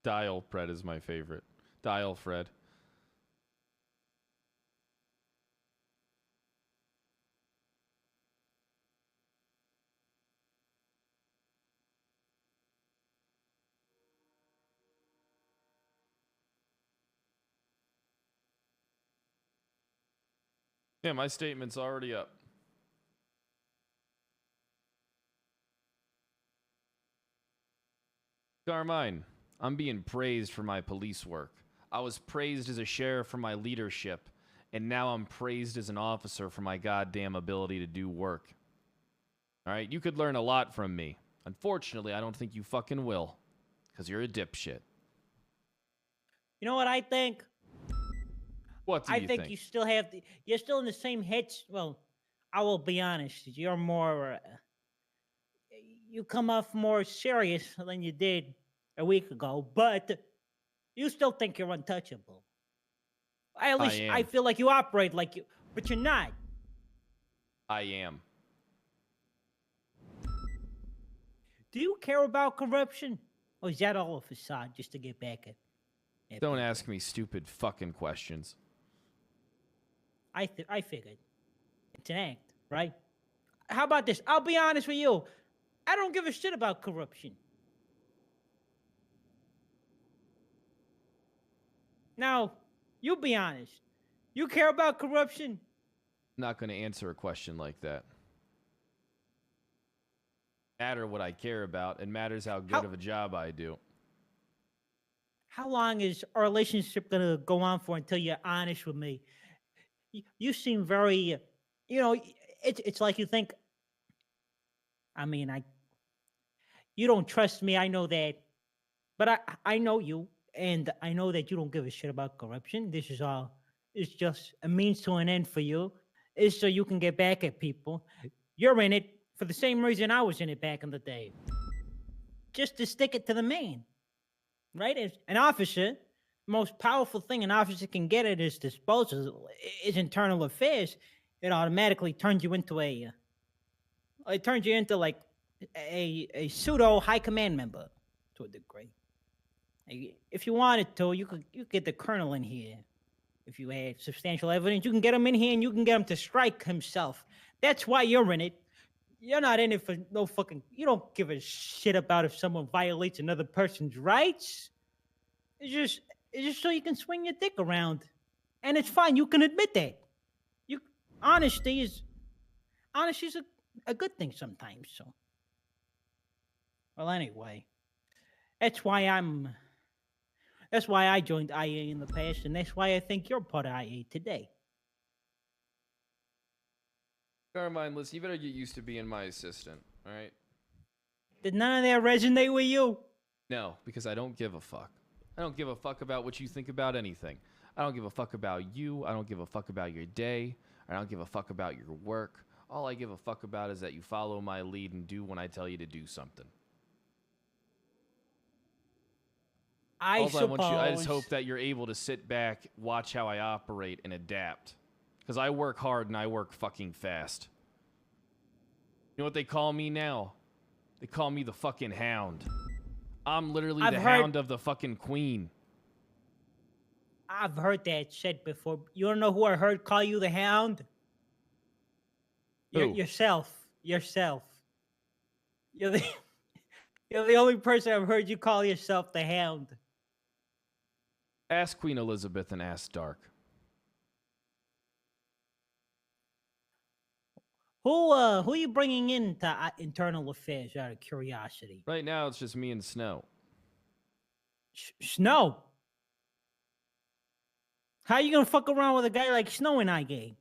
Dial Pred is my favorite. Dial Fred. Yeah, my statement's already up. Carmine, I'm being praised for my police work. I was praised as a sheriff for my leadership, and now I'm praised as an officer for my goddamn ability to do work. Alright, you could learn a lot from me. Unfortunately, I don't think you fucking will, because you're a dipshit. You know what I think? What do you think? You still have you're still in the same head. Well, I will be honest. You're more. You come off more serious than you did a week ago, but you still think you're untouchable. At least I feel like you operate like you, but you're not. I am. Do you care about corruption, or is that all a facade just to get back at? Don't ask me stupid fucking questions. I figured it's an act, right? How about this? I'll be honest with you. I don't give a shit about corruption. Now, you be honest. You care about corruption? Not going to answer a question like that. Matter what I care about, and matters how good of a job I do. How long is our relationship gonna go on for until you're honest with me? You seem very, you know, it's like you think. I mean, you don't trust me. I know that, but I know you, and I know that you don't give a shit about corruption. This is all. It's just a means to an end for you. It's so you can get back at people. You're in it for the same reason I was in it back in the day. Just to stick it to the man. Right? As an officer, the most powerful thing an officer can get at his disposal is internal affairs. It automatically turns you into like a pseudo high command member to a degree. If you wanted to, you could get the colonel in here. If you had substantial evidence, you can get him in here and you can get him to strike himself. That's why you're in it. You're not in it for no fucking... You don't give a shit about if someone violates another person's rights. It's just so you can swing your dick around. And it's fine. You can admit that. Honesty is a good thing sometimes, so... Well, anyway. That's why That's why I joined IA in the past, and that's why I think you're part of IA today. Carmine, listen, you better get used to being my assistant, all right? Did none of that resonate with you? No, because I don't give a fuck. I don't give a fuck about what you think about anything. I don't give a fuck about you. I don't give a fuck about your day. I don't give a fuck about your work. All I give a fuck about is that you follow my lead and do when I tell you to do something. I just hope that you're able to sit back, watch how I operate, and adapt. Because I work hard and I work fucking fast. You know what they call me now? They call me the fucking Hound. I'm literally the Hound of the fucking Queen. I've heard that said before. You don't know who I heard call you the Hound? Who? Yourself. Yourself. You're the only person I've heard you call yourself the Hound. Ask Queen Elizabeth and ask Dark. Who are you bringing into internal affairs out of curiosity? Right now, it's just me and Snow. Snow? How you gonna fuck around with a guy like Snow in IA?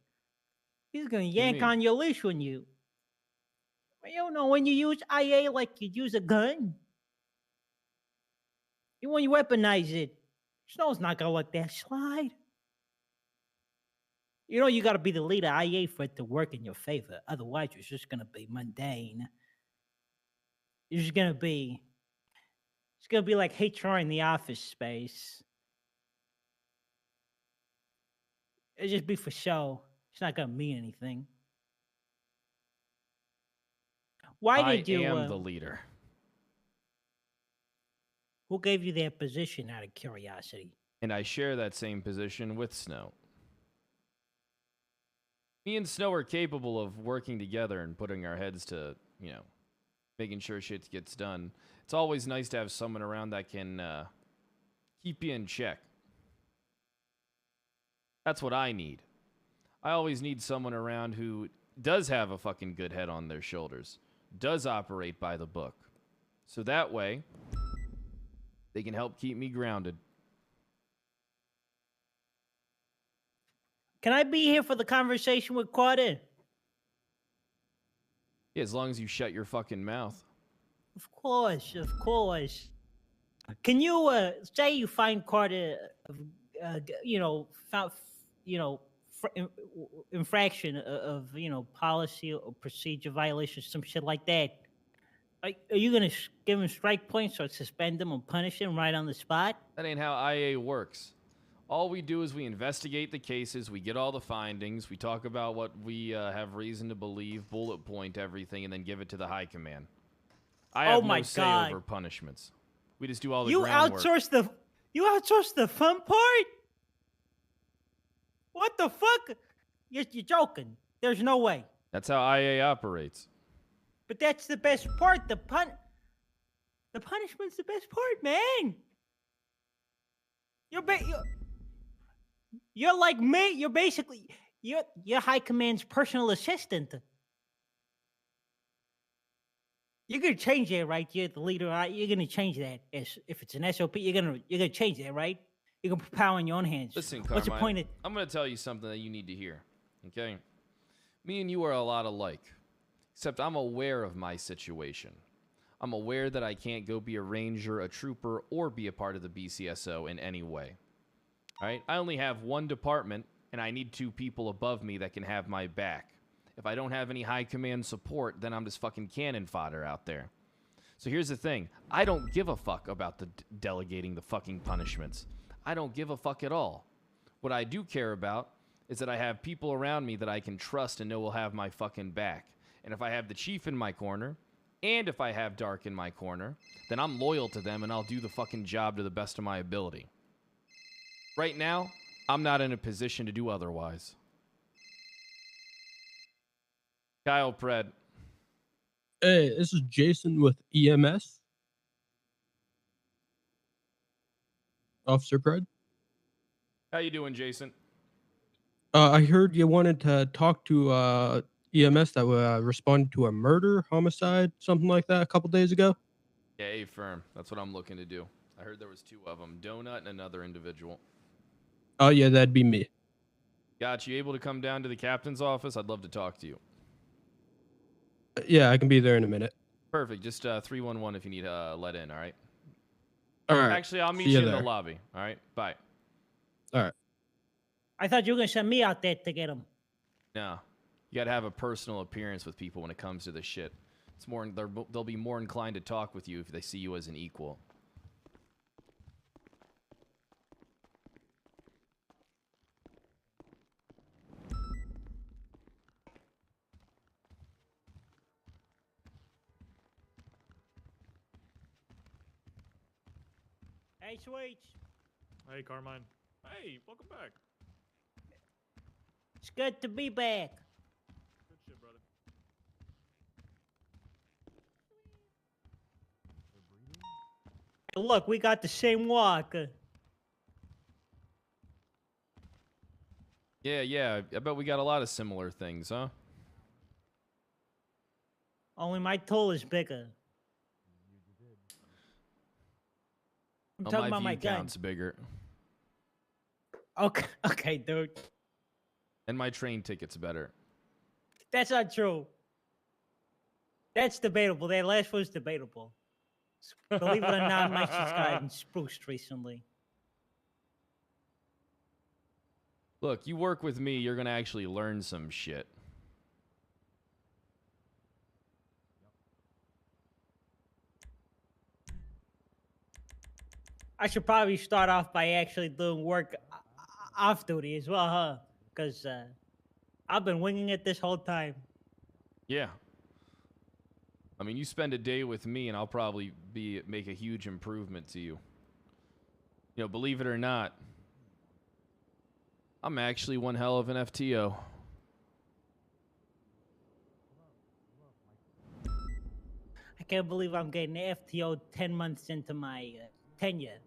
He's gonna yank on your leash when you... You don't know when you use IA like you use a gun. When you weaponize it, Snow's not gonna let that slide. You know you gotta be the leader of IA for it to work in your favor. Otherwise, it's just gonna be mundane. It's gonna be like HR in the office space. It'll just be for show. It's not gonna mean anything. Why did you? I am the leader. Who gave you that position out of curiosity? And I share that same position with Snow. Me and Snow are capable of working together and putting our heads to, you know, making sure shit gets done. It's always nice to have someone around that can keep you in check. That's what I need. I always need someone around who does have a fucking good head on their shoulders, does operate by the book. So that way, they can help keep me grounded. Can I be here for the conversation with Carter? Yeah, as long as you shut your fucking mouth. Of course, of course. Can you say you find Carter, infraction of policy or procedure violation, some shit like that? Are you gonna give him strike points or suspend him or punish him right on the spot? That ain't how IA works. All we do is we investigate the cases, we get all the findings, we talk about what we have reason to believe, bullet point everything, and then give it to the high command. I have no say over punishments. We just do all the groundwork. You outsource the fun part? What the fuck? You're joking. There's no way. That's how IA operates. But that's the best part. The punishment's the best part, man. You're like me. You're basically you're high command's personal assistant. You're gonna change that, right? You're the leader. You're gonna change that. If it's an SOP, you're gonna change that, right? You're gonna put power in your own hands. Listen, Carmine, what's the point of... I'm gonna tell you something that you need to hear. Okay, me and you are a lot alike, except I'm aware of my situation. I'm aware that I can't go be a ranger, a trooper, or be a part of the BCSO in any way. All right? I only have one department, and I need 2 people above me that can have my back. If I don't have any high command support, then I'm just fucking cannon fodder out there. So here's the thing. I don't give a fuck about the delegating the fucking punishments. I don't give a fuck at all. What I do care about is that I have people around me that I can trust and know will have my fucking back. And if I have the chief in my corner, and if I have Dark in my corner, then I'm loyal to them and I'll do the fucking job to the best of my ability. Right now, I'm not in a position to do otherwise. Kyle Pred. Hey, this is Jason with EMS. Officer Pred. How you doing, Jason? I heard you wanted to talk to EMS that responded to a murder, homicide, something like that a couple days ago. Yeah, A-firm. That's what I'm looking to do. I heard there was 2 of them. Donut and another individual. Oh yeah, that'd be me. Got you able to come down to the captain's office? I'd love to talk to you. Yeah, I can be there in a minute. Perfect. Just 311 if you need let in, all right? All right. Actually, I'll meet See you you in there. the lobby. All right? Bye. All right. I thought you were gonna send me out there to get him. No. You got to have a personal appearance with people when it comes to this shit. It's more they'll be more inclined to talk with you if they see you as an equal. Hey, Sweets. Hey, Carmine. Hey, welcome back. It's good to be back. Good shit, brother. Look, we got the same walk. Yeah. I bet we got a lot of similar things, huh? Only my tool is bigger. I'm Oh, talking about view my gun. count's bigger. Okay, dude. And my train ticket's better. That's not true. That's debatable. That last was debatable. Believe it or not, my shit's gotten spruced recently. Look, you work with me, you're gonna actually learn some shit. I should probably start off by actually doing work off duty as well, huh? Because I've been winging it this whole time. Yeah. I mean, you spend a day with me, and I'll probably make a huge improvement to you. You know, believe it or not, I'm actually one hell of an FTO. I can't believe I'm getting an FTO 10 months into my tenure.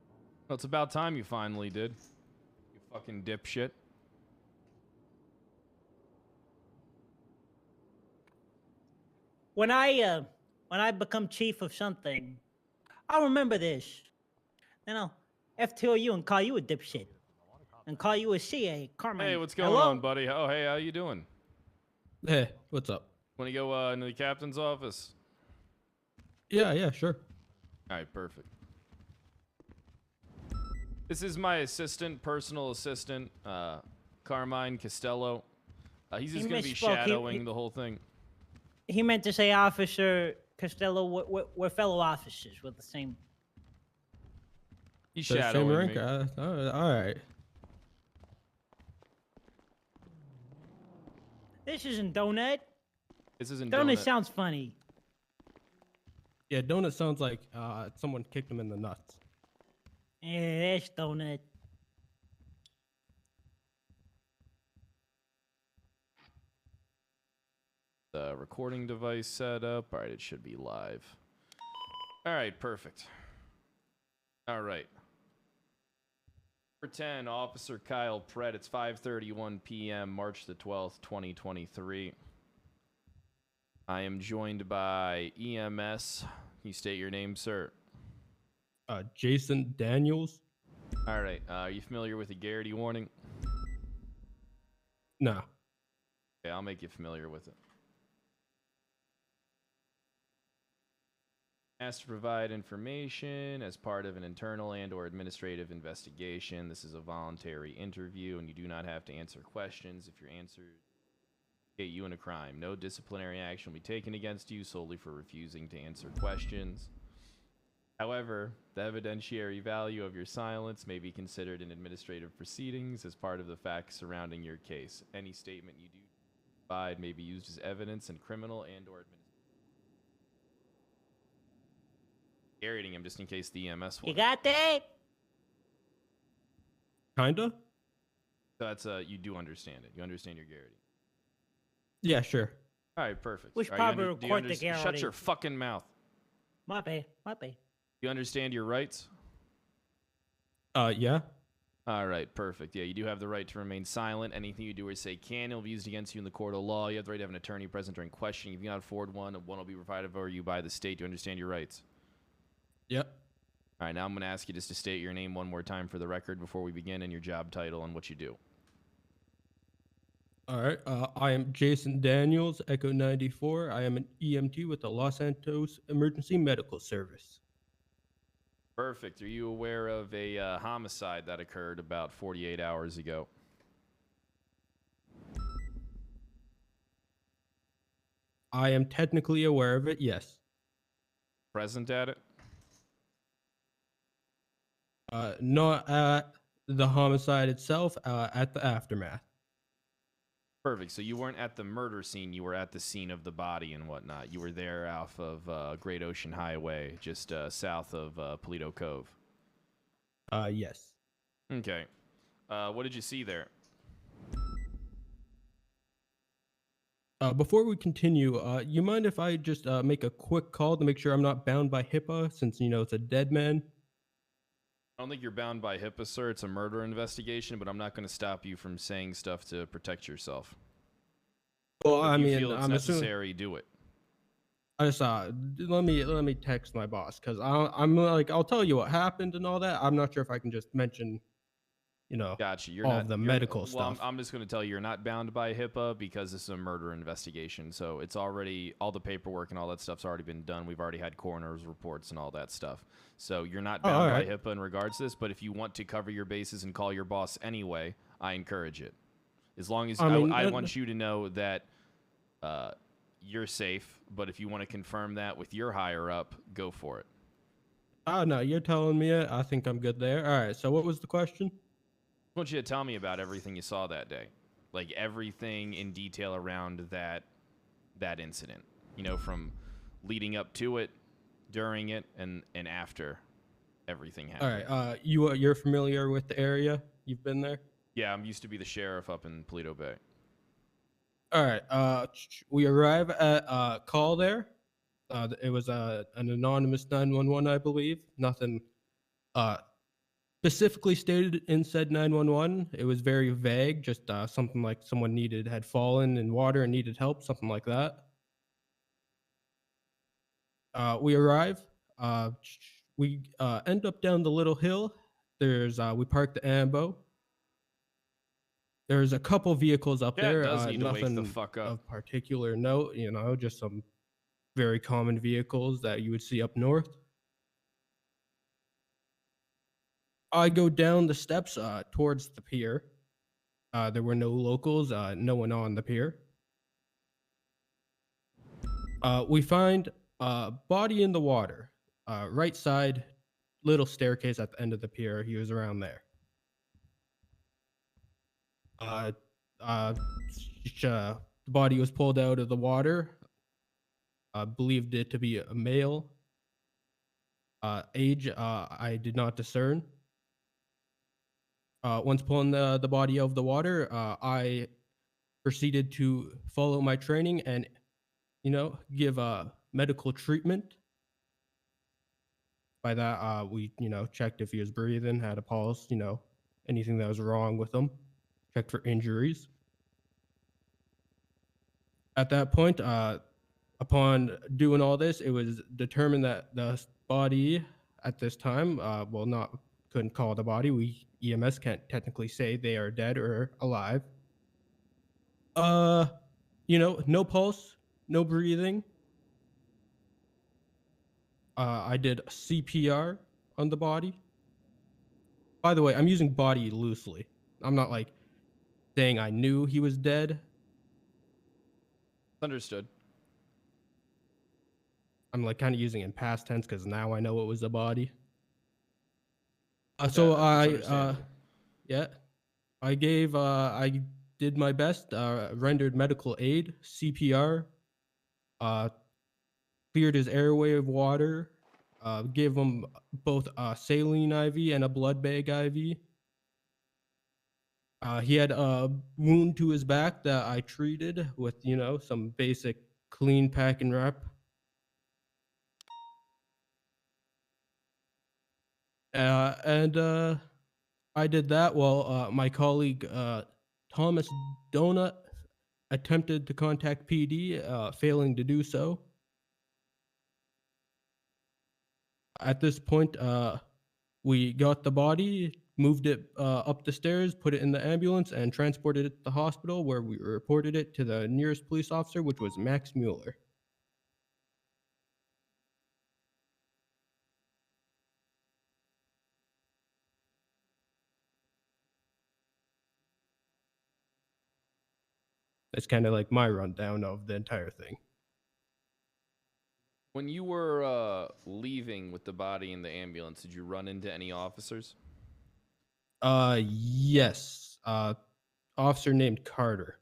Well, it's about time you finally did. You fucking dipshit. When I become chief of something, I'll remember this. Then I'll FTO you and call you a dipshit. And call you a CA, Carmine. Hey, what's going Hello? on, buddy? Oh, hey, how you doing? Hey, what's up? Want to go into the captain's office? Yeah, sure. All right, perfect. This is my assistant, personal assistant, Carmine Costello. He's just going to be misspoke. shadowing the whole thing. He meant to say Officer Costello. We're fellow officers. We're the same. He's So same shadowing rank? me. All right. This isn't Donut. This isn't Donut Donut. sounds funny. Yeah, Donut sounds like someone kicked him in the nuts. Yeah, that's Donut. The recording device set up. All right, it should be live. All right, perfect. All right. Number 10, Officer Kyle PRED. It's 5:31 p.m., March the 12th, 2023. I am joined by EMS. Can you state your name, sir? Jason Daniels? All right. Are you familiar with the Garrity warning? No. Okay, I'll make you familiar with it. Asked to provide information as part of an internal and/or administrative investigation. This is a voluntary interview, and you do not have to answer questions if your answers get you in a crime. No disciplinary action will be taken against you solely for refusing to answer questions. However, the evidentiary value of your silence may be considered in administrative proceedings as part of the facts surrounding your case. Any statement you do provide may be used as evidence in criminal and/or administrative. Garroting him just in case the EMS one. You got that? Kinda? So that's you do understand it. You understand your garroting. Yeah, sure. All right, perfect. We should All right, probably do you record the Shut garroting. your fucking mouth. My bad. My bad. You understand your rights? Yeah. All right, perfect. Yeah, you do have the right to remain silent. Anything you do or say will be used against you in the court of law. You have the right to have an attorney present during questioning. If you cannot afford one will be provided for you by the state. Do you understand your rights? Yep. All right, now I'm going to ask you just to state your name one more time for the record before we begin, and your job title and what you do. All right. I am Jason Daniels, Echo 94. I am an EMT with the Los Santos Emergency Medical Service. Perfect. Are you aware of a homicide that occurred about 48 hours ago? I am technically aware of it, yes. Present at it? Not at the homicide itself, at the aftermath. Perfect. So you weren't at the murder scene. You were at the scene of the body and whatnot. You were there off of Great Ocean Highway, just south of Paleto Cove. Yes. Okay. What did you see there? Before we continue, you mind if I just make a quick call to make sure I'm not bound by HIPAA, since, you know, it's a dead man? I don't think you're bound by HIPAA, sir. It's a murder investigation, but I'm not going to stop you from saying stuff to protect yourself. Well, If I you mean, feel it's I'm necessary, do it. I just let me text my boss, because I'm like, I'll tell you what happened and all that. I'm not sure if I can just mention, you know, Gotcha. You're all not of the you're- medical well, stuff. I'm just going to tell you, you're not bound by HIPAA because this is a murder investigation. So it's already, all the paperwork and all that stuff's already been done. We've already had coroner's reports and all that stuff. So you're not Oh, bound by alright. HIPAA in regards to this. But if you want to cover your bases and call your boss anyway, I encourage it. As long as I mean, I want you to know that you're safe. But if you want to confirm that with your higher up, go for it. Oh, no, you're telling me it. I think I'm good there. All right, so what was the question? I want you to tell me about everything you saw that day, like everything in detail around that incident. You know, from leading up to it, during it, and after everything All happened. right, you're familiar with the area? You've been there? Yeah, I'm used to be the sheriff up in Paleto Bay. All right, we arrive at a call there. It was an anonymous 911, I believe. Nothing specifically stated in said 911. It was very vague, just something like someone had fallen in water and needed help, something like that. We arrive. We end up down the little hill. We park the ambo. There's a couple vehicles up Yeah, it there. does need to wake the Nothing fuck up. of particular note, you know, just some very common vehicles that you would see up north. I go down the steps towards the pier. There were no locals, no one on the pier. We find a body in the water, right side, little staircase at the end of the pier. He was around there. The body was pulled out of the water. Believed it to be a male. Age, I did not discern. Once pulling the body out of the water, I proceeded to follow my training and, you know, give medical treatment. By that, we, you know, checked if he was breathing, had a pulse, you know, anything that was wrong with him, checked for injuries. At that point, upon doing all this, it was determined that the body at this time, couldn't call the body. EMS can't technically say they are dead or alive. You know, no pulse, no breathing. I did CPR on the body. By the way, I'm using body loosely. I'm not like saying I knew he was dead. Understood. I'm like kind of using it in past tense because now I know it was a body. That's So understandable. I did my best, rendered medical aid, CPR, cleared his airway of water, gave him both a saline IV and a blood bag IV. He had a wound to his back that I treated with, you know, some basic clean pack and wrap. I did that while my colleague Thomas Donut attempted to contact PD, failing to do so. At this point, We got the body, moved it up the stairs, put it in the ambulance, and transported it to the hospital, where we reported it to the nearest police officer, which was Max Mueller. That's kind of like my rundown of the entire thing. When you were leaving with the body in the ambulance, did you run into any officers? Yes. Officer named Carter.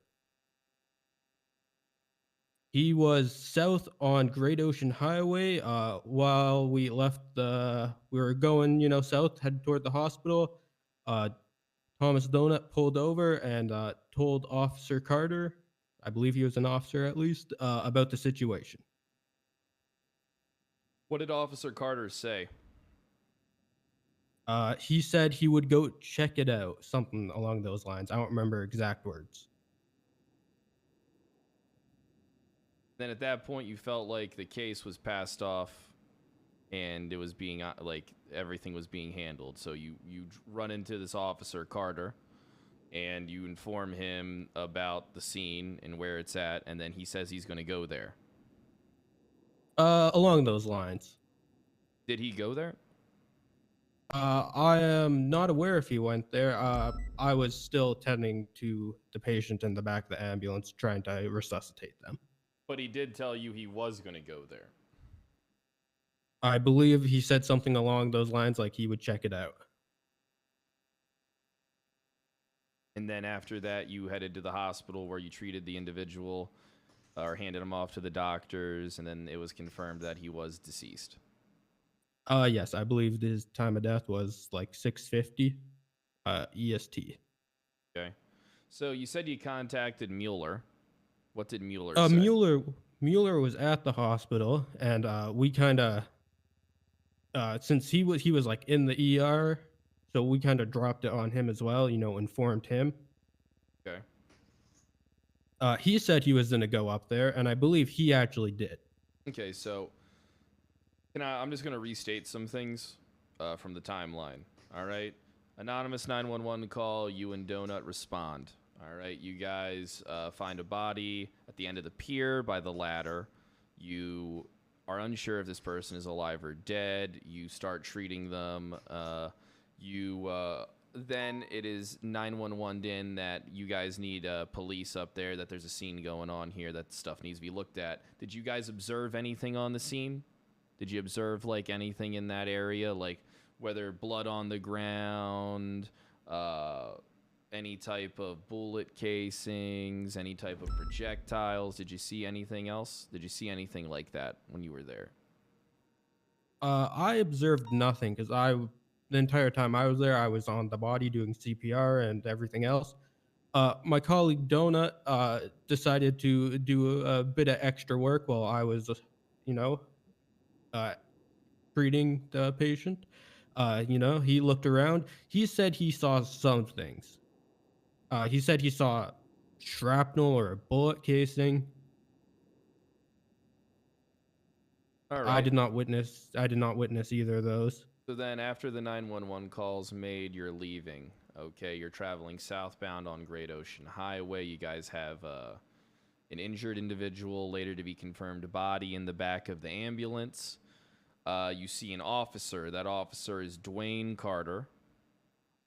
He was south on Great Ocean Highway. While we left we were going, south, headed toward the hospital. Thomas Donut pulled over and told Officer Carter, I believe he was an officer at least, about the situation. What did Officer Carter say? He said he would go check it out, something along those lines. I don't remember exact words. Then at that point, you felt like the case was passed off and it was being, like, everything was being handled. So you run into this Officer Carter and you inform him about the scene and where it's at, and then he says he's going to go there. Along those lines. Did he go there? I am not aware if he went there. I was still tending to the patient in the back of the ambulance, trying to resuscitate them. But he did tell you he was going to go there. I believe he said something along those lines, like he would check it out. And then after that, you headed to the hospital where you treated the individual or handed him off to the doctors, and then it was confirmed that he was deceased. Yes, I believe his time of death was like 6:50 EST. Okay. So you said you contacted Mueller. What did Mueller say? Mueller was at the hospital, and we kind of, since he was like in the ER, so we kind of dropped it on him as well. Informed him. Okay. He said he was gonna go up there, and I believe he actually did. Okay, so I'm just gonna restate some things from the timeline. All right. Anonymous 911 call. You and Donut respond. All right. You guys find a body at the end of the pier by the ladder. You are unsure if this person is alive or dead. You start treating them. Then it is 911 in that you guys need police up there, that there's a scene going on here, that stuff needs to be looked at. Did you guys observe anything on the scene? Did you observe, like, anything in that area? Like, whether blood on the ground, any type of bullet casings, any type of projectiles? Did you see anything else? Did you see anything like that when you were there? I observed nothing, because the entire time I was there, I was on the body doing CPR and everything else. My colleague Donut decided to do a bit of extra work while I was, treating the patient. He looked around. He said he saw some things. He said he saw shrapnel or a bullet casing. All right. I did not witness either of those. So then after the 911 calls made, you're leaving. Okay, you're traveling southbound on Great Ocean Highway. You guys have an injured individual, later to be confirmed body in the back of the ambulance. You see an officer. That officer is Dwayne Carter.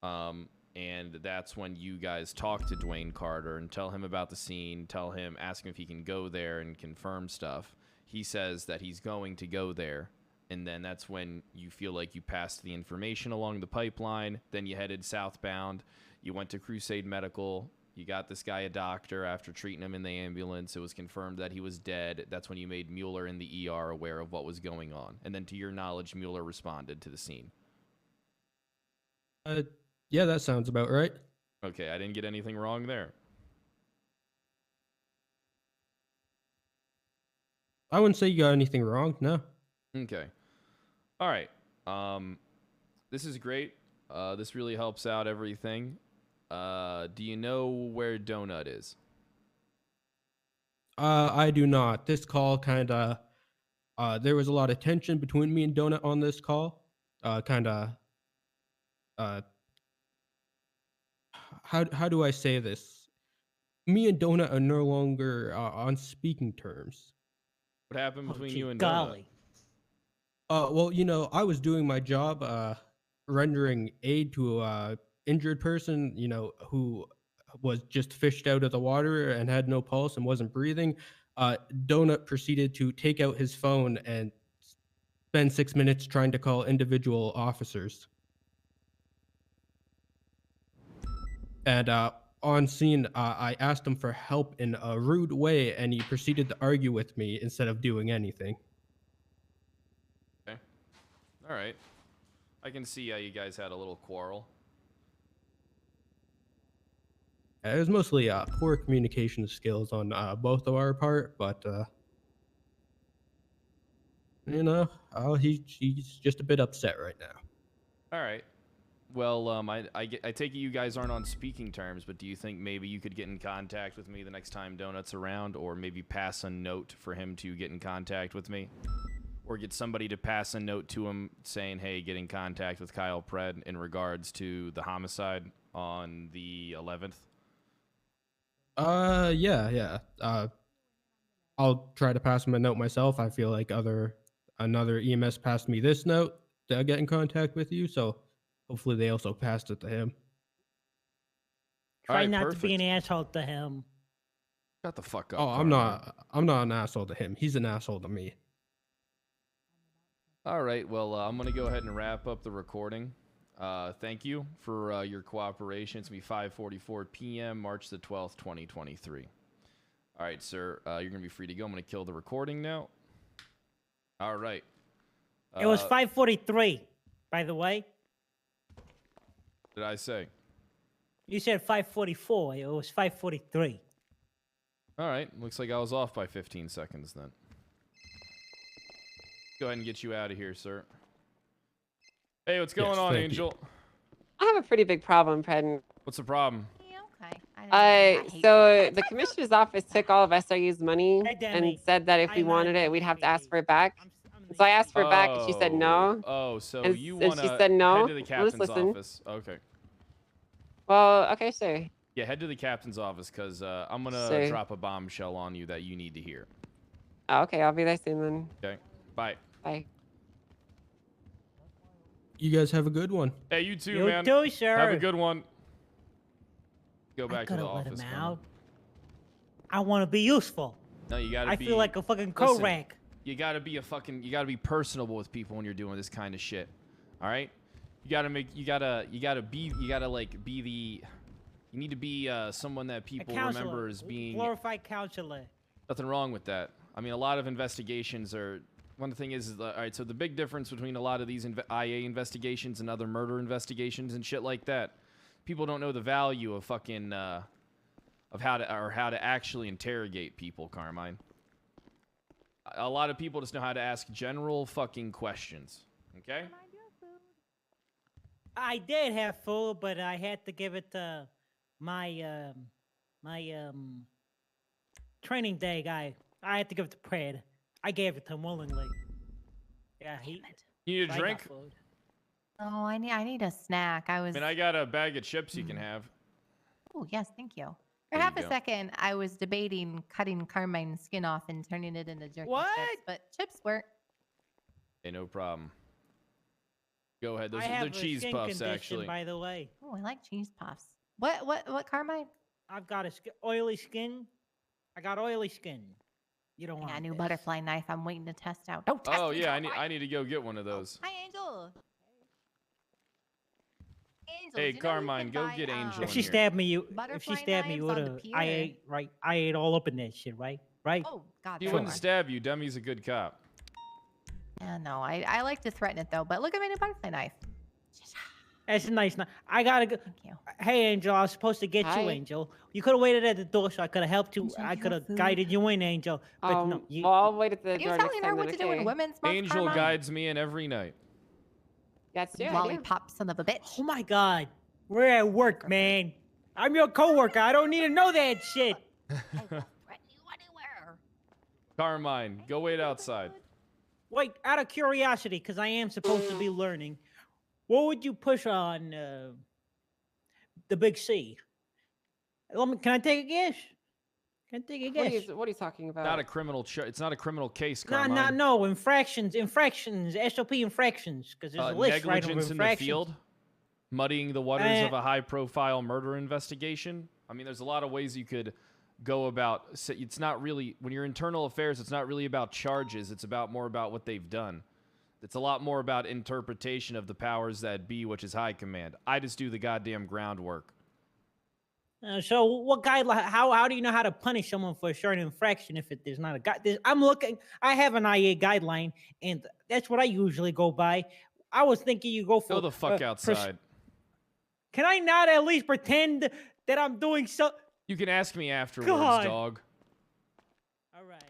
And that's when you guys talk to Dwayne Carter and tell him about the scene, ask him if he can go there and confirm stuff. He says that he's going to go there. And then that's when you feel like you passed the information along the pipeline. Then you headed southbound. You went to Crusade Medical. You got this guy a doctor after treating him in the ambulance. It was confirmed that he was dead. That's when you made Mueller in the ER aware of what was going on. And then to your knowledge, Mueller responded to the scene. Yeah, that sounds about right. Okay, I didn't get anything wrong there. I wouldn't say you got anything wrong, no. Okay. All right. This is great. This really helps out everything. Do you know where Donut is? I do not. This call kind of, there was a lot of tension between me and Donut on this call. how do I say this? Me and Donut are no longer on speaking terms. What happened between gee you and golly. Well, you know, I was doing my job, rendering aid to a injured person, you know, who was just fished out of the water and had no pulse and wasn't breathing. Donut proceeded to take out his phone and spend 6 minutes trying to call individual officers. And on scene, I asked him for help in a rude way, and he proceeded to argue with me instead of doing anything. Okay. All right. I can see how you guys had a little quarrel. It was mostly poor communication skills on both of our part, but you know, he's just a bit upset right now. All right. Well, I take it you guys aren't on speaking terms, but do you think maybe you could get in contact with me the next time Donut's around, or maybe pass a note for him to get in contact with me? Or get somebody to pass a note to him saying, hey, get in contact with Kyle Pred in regards to the homicide on the 11th? Yeah. I'll try to pass him a note myself. I feel like another EMS passed me this note to get in contact with you, so hopefully they also passed it to him. Try not to be an asshole to him. Shut the fuck up. Oh, I'm not an asshole to him. He's an asshole to me. All right, well, I'm going to go ahead and wrap up the recording. Thank you for your cooperation. It's going to be 5:44 p.m., March the 12th, 2023. All right, sir, you're going to be free to go. I'm going to kill the recording now. All right. It was 5:43, by the way. Did I say? You said 5:44. It was 5:43. All right, looks like I was off by 15 seconds then. Go ahead and get you out of here, sir. Hey, what's going on, Angel? I have a pretty big problem, Pred. What's the problem? So the commissioner's office took all of SRU's money and said that if we wanted it, we'd have to ask for it back. So I asked for it back, and she said no. Oh, so and, you and want she said no. head to the Let's captain's listen. office? Okay. Well, okay, sure. Yeah, head to the captain's office, because I'm going to Sure. drop a bombshell on you that you need to hear. Oh, okay, I'll be there soon then. Okay, bye. Bye. You guys have a good one. Hey, you too, You man. too, sir. Have a good one. Go I back to could the have let office. him Carmen. out. I want to be useful. No, you gotta I be. feel like a fucking Listen, co-rank. You gotta be you gotta be personable with people when you're doing this kind of shit. All right? You gotta you need to be someone that people remember as being. Glorified counselor. Nothing wrong with that. I mean, a lot of investigations are. One thing is all right. So the big difference between a lot of these IA investigations and other murder investigations and shit like that, people don't know the value of fucking of how to actually interrogate people, Carmine. A lot of people just know how to ask general fucking questions. Okay? I did have food, but I had to give it to my training day guy. I had to give it to Pred. I gave it to him willingly. Yeah, he. You need a so I got drink? food. Oh, I need a snack. I was. I mean, I got a bag of chips you can have. Oh, yes, thank you. There For you half a go. second, I was debating cutting Carmine's skin off and turning it into jerky What? chips, but chips work. Hey, no problem. Go ahead. Those I are have they're a cheese skin puffs, condition, actually. by the way. Oh, I like cheese puffs. What, Carmine? I've got a oily skin. I got oily skin. You don't I want got a new this. butterfly knife I'm waiting to test out. Don't test Oh me, yeah, Carmine. I need to go get one of those. Hi, Angel. Angel, Hey, do you know who Carmine, can go buy, get Angel. If in she here. stabbed me, you. If butterfly she stabbed me, you knives on would the have. pier? I ate right. I ate all up in that shit, right? Right. Oh, God. He there wouldn't are. stab you. Demi's a good cop. Yeah, no, I like to threaten it, though. But look at my new butterfly knife. That's a nice. I gotta go. Thank you. Hey, Angel, I was supposed to get you, Hi. Angel. You could have waited at the door, so I could have helped you. Angel, I you could have have guided you in, Angel. But no, you. Well, I'll wait at the Are you door telling next her time. what then, to do when okay? women smoke, Angel Carmine? guides me in every night. That's true. I do. Lollipop, son of a bitch. Oh my God, we're at work, man. I'm your coworker. I don't need to know that shit. I will threaten you anywhere. Carmine, go wait outside. Wait, out of curiosity, because I am supposed to be learning. what would you push on the big C? Can I take a guess? Can I take a guess? What are you talking about? Not a criminal. It's not a criminal case, No, Carmine. no, infractions, SOP infractions, because there's a list right of negligence in the infractions. field, muddying the waters of a high-profile murder investigation. I mean, there's a lot of ways you could go about. It's not really when you're internal affairs. It's not really about charges. It's more about what they've done. It's a lot more about interpretation of the powers that be, which is high command. I just do the goddamn groundwork. So what guideline? How do you know how to punish someone for a certain infraction if there's not a guide? I'm looking. I have an IA guideline, and that's what I usually go by. I was thinking you go for Go the fuck outside. Can I not at least pretend that I'm doing so? You can ask me afterwards, dog. All right.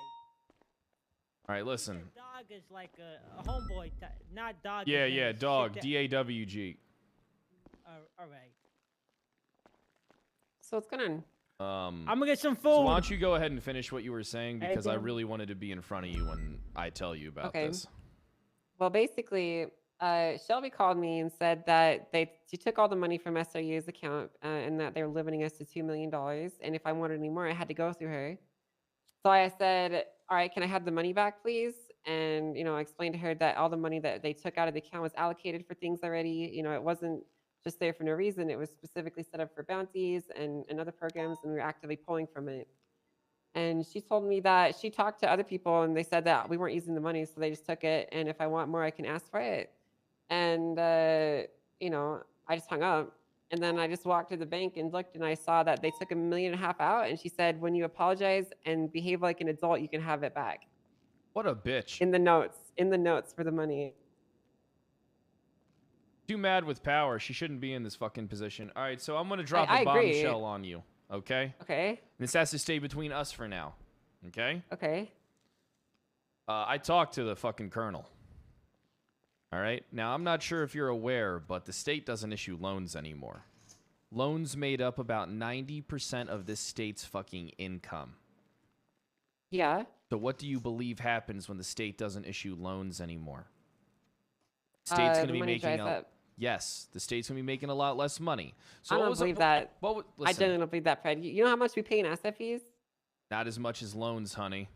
All right, listen. Dog is like a homeboy, not dog. Yeah, dog. DAWG. All right. So what's going on? I'm gonna get some food. So why don't you go ahead and finish what you were saying, because I really wanted to be in front of you when I tell you about this. Well, basically, Shelby called me and said that she took all the money from SRU's account and that they're limiting us to $2 million. And if I wanted any more, I had to go through her. So I said, all right, can I have the money back, please? And, I explained to her that all the money that they took out of the account was allocated for things already. It wasn't just there for no reason. It was specifically set up for bounties and other programs, and we were actively pulling from it. And she told me that she talked to other people, and they said that we weren't using the money, so they just took it. And if I want more, I can ask for it. And, I just hung up. And then I just walked to the bank and looked, and I saw that they took $1.5 million out. And she said, when you apologize and behave like an adult, you can have it back. What a bitch. In the notes for the money. Too mad with power. She shouldn't be in this fucking position. All right, so I'm going to drop I a agree. bombshell on you, okay? Okay. This has to stay between us for now, okay? Okay. I talked to the fucking colonel. All right? Now, I'm not sure if you're aware, but the state doesn't issue loans anymore. Loans made up about 90% of this state's fucking income. Yeah. So what do you believe happens when the state doesn't issue loans anymore? State's going to be making yes, the state's going to be making a lot less money. So I don't believe that. Listen, I don't believe that, Fred. You know how much we pay in asset fees? Not as much as loans, honey.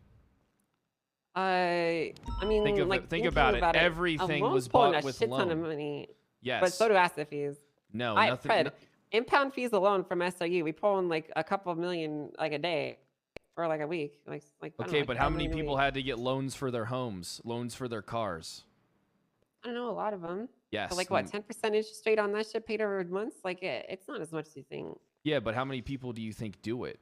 I mean, think about it. Everything was bought with a shit ton of loan. money. Yes. But so do asset fees. No, nothing. Fred, impound fees alone from SRU, we pull in like a couple million like a day or like a week. Okay, but how many people had to get loans for their homes, loans for their cars? I don't know, a lot of them. Yes. But 10% interest rate on that shit paid over months? It's not as much as you think. Yeah, but how many people do you think do it?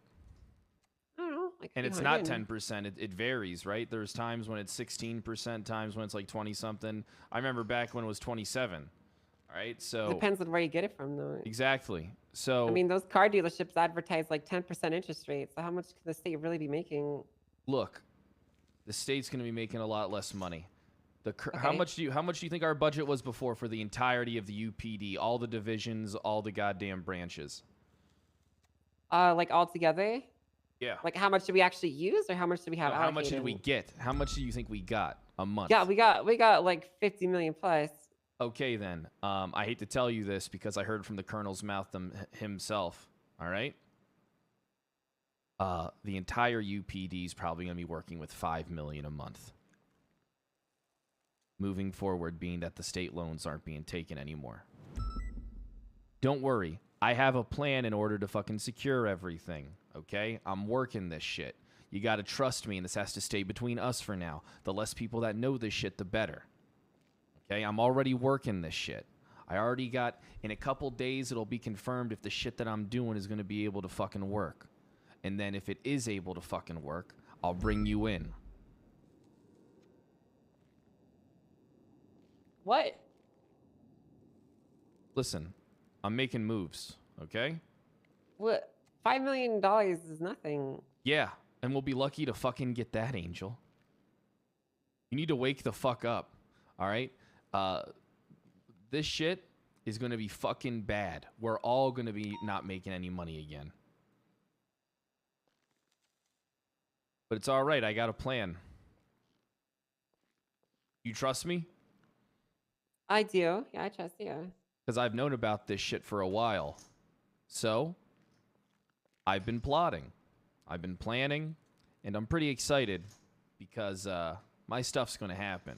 I don't know. And it's not 10%. It varies, right? There's times when it's 16%, times when it's like 20-something. I remember back when it was 27. All right, so... Depends on where you get it from, though. Exactly. So... I mean, those car dealerships advertise 10% interest rates. So how much could the state really be making? Look, the state's going to be making a lot less money. How much do you think our budget was before for the entirety of the UPD, all the divisions, all the goddamn branches? All together? Yeah. How much did we actually use, or how much did we have? No, how much did we get? How much do you think we got a month? Yeah, we got like 50 million plus. Okay, then. I hate to tell you this because I heard from the colonel's mouth himself. All right. The entire UPD is probably going to be working with $5 million a month. Moving forward, being that the state loans aren't being taken anymore. Don't worry. I have a plan in order to fucking secure everything, okay? I'm working this shit. You gotta trust me, and this has to stay between us for now. The less people that know this shit, the better. Okay? I'm already working this shit. I already got... In a couple days, it'll be confirmed if the shit that I'm doing is gonna be able to fucking work. And then if it is able to fucking work, I'll bring you in. What? Listen, I'm making moves, okay? What? $5 million is nothing. Yeah, and we'll be lucky to fucking get that, Angel. You need to wake the fuck up, all right? This shit is going to be fucking bad. We're all going to be not making any money again. But it's all right. I got a plan. You trust me? I do. Yeah, I trust you. Because I've known about this shit for a while. So, I've been plotting. I've been planning. And I'm pretty excited because my stuff's going to happen.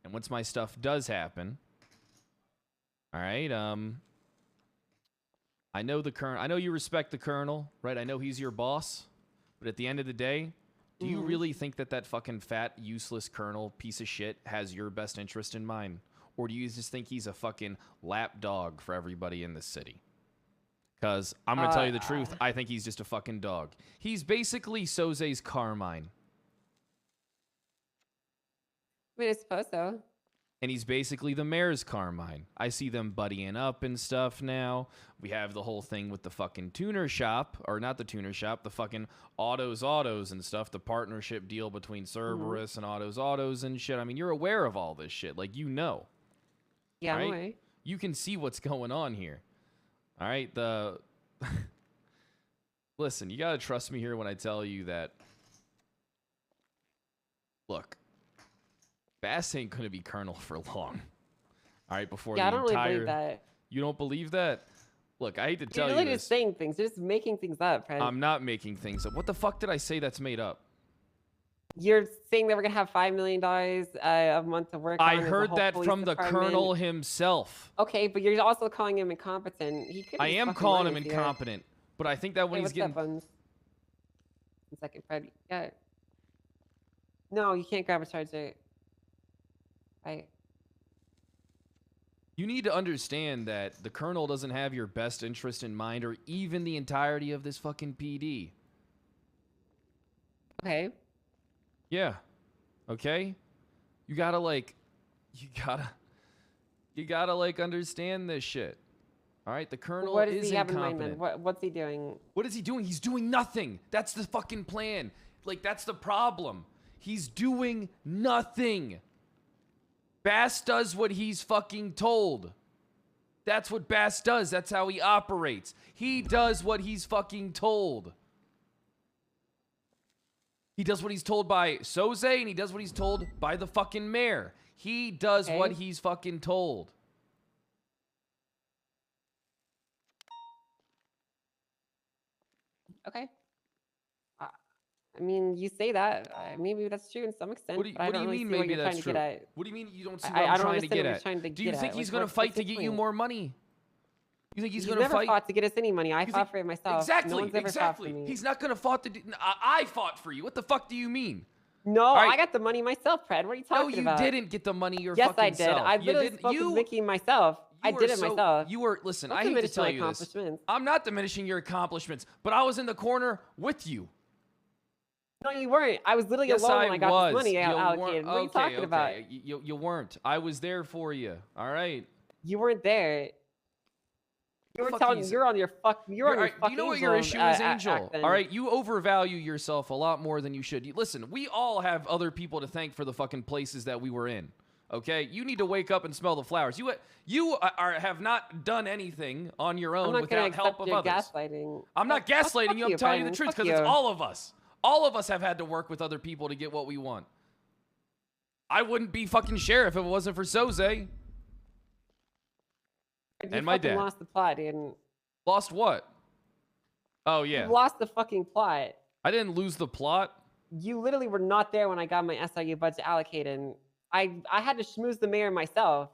And once my stuff does happen, all right, I know I know you respect the Colonel, right? I know he's your boss. But at the end of the day, do you really think that that fucking fat, useless Colonel piece of shit has your best interest in mind? Or do you just think he's a fucking lap dog for everybody in this city? Because I'm going to tell you the truth. I think he's just a fucking dog. He's basically Soze's Carmine. I mean, I suppose so. And he's basically the mayor's Carmine. I see them buddying up and stuff now. We have the whole thing with the fucking tuner shop. Or not the tuner shop. The fucking Autos and stuff. The partnership deal between Cerberus and Autos and shit. I mean, you're aware of all this shit. Like, you know. Yeah, right? I'm aware. You can see what's going on here. All right? Listen, you got to trust me here when I tell you that. Look. Bass ain't gonna be Colonel for long. All right, before the I don't entire... really believe that. You don't believe that? Look, I hate to tell You're you really this. just saying things. You're just making things up, Fred. I'm not making things up. What the fuck did I say that's made up? You're saying that we're gonna have $5 million a month to work on. I as a heard whole that police from the department. Colonel himself. Okay, but you're also calling him incompetent. He could. I am calling him incompetent, but I think that when he's getting... One second, Fred. Yeah. No, you can't grab a charger. You need to understand that the Colonel doesn't have your best interest in mind or even the entirety of this fucking PD. Okay. Yeah. Okay? You gotta understand this shit. All right? The Colonel What does is he have in incompetent. mind then? What's he doing? What is he doing? He's doing nothing. That's the fucking plan. Like, that's the problem. He's doing nothing. Bass does what he's fucking told. That's what Bass does. That's how he operates. He does what he's fucking told. He does what he's told by Soze, and he does what he's told by the fucking mayor. He does what he's fucking told. Okay. I mean, you say that. Maybe that's true in some extent. What do you mean maybe that's true? What do you mean you don't see what I'm trying to get at? Do you think he's going to fight to get you more money? You think he's going to fight? He's never fought to get us any money. I fought for it myself. Exactly, No one's ever fought for me. He's not going to fight to do... I fought for you. What the fuck do you mean? No, I got the money myself, Pred. What are you talking about? No, you didn't get the money yourself. Yes, I did. I literally spoke with Mickey myself. I did it myself. Listen, I hate to tell you this. I'm not diminishing your accomplishments, but I was in the corner with you. No, you weren't. I was literally alone when I got this money allocated. What are you talking about? You weren't. I was there for you. All right. You weren't there. You were telling you're on your fuck. You're on your fucking. You know what your issue is, Angel? All right, you overvalue yourself a lot more than you should. Listen, we all have other people to thank for the fucking places that we were in. Okay, you need to wake up and smell the flowers. You have not done anything on your own without help of others. Gaslighting. I'm not gaslighting you. I'm telling you the truth because it's all of us. All of us have had to work with other people to get what we want. I wouldn't be fucking sheriff if it wasn't for Soze. And my dad. Lost the plot, dude. Lost what? Oh, yeah. You lost the fucking plot. I didn't lose the plot. You literally were not there when I got my SRU budget allocated. I had to schmooze the mayor myself.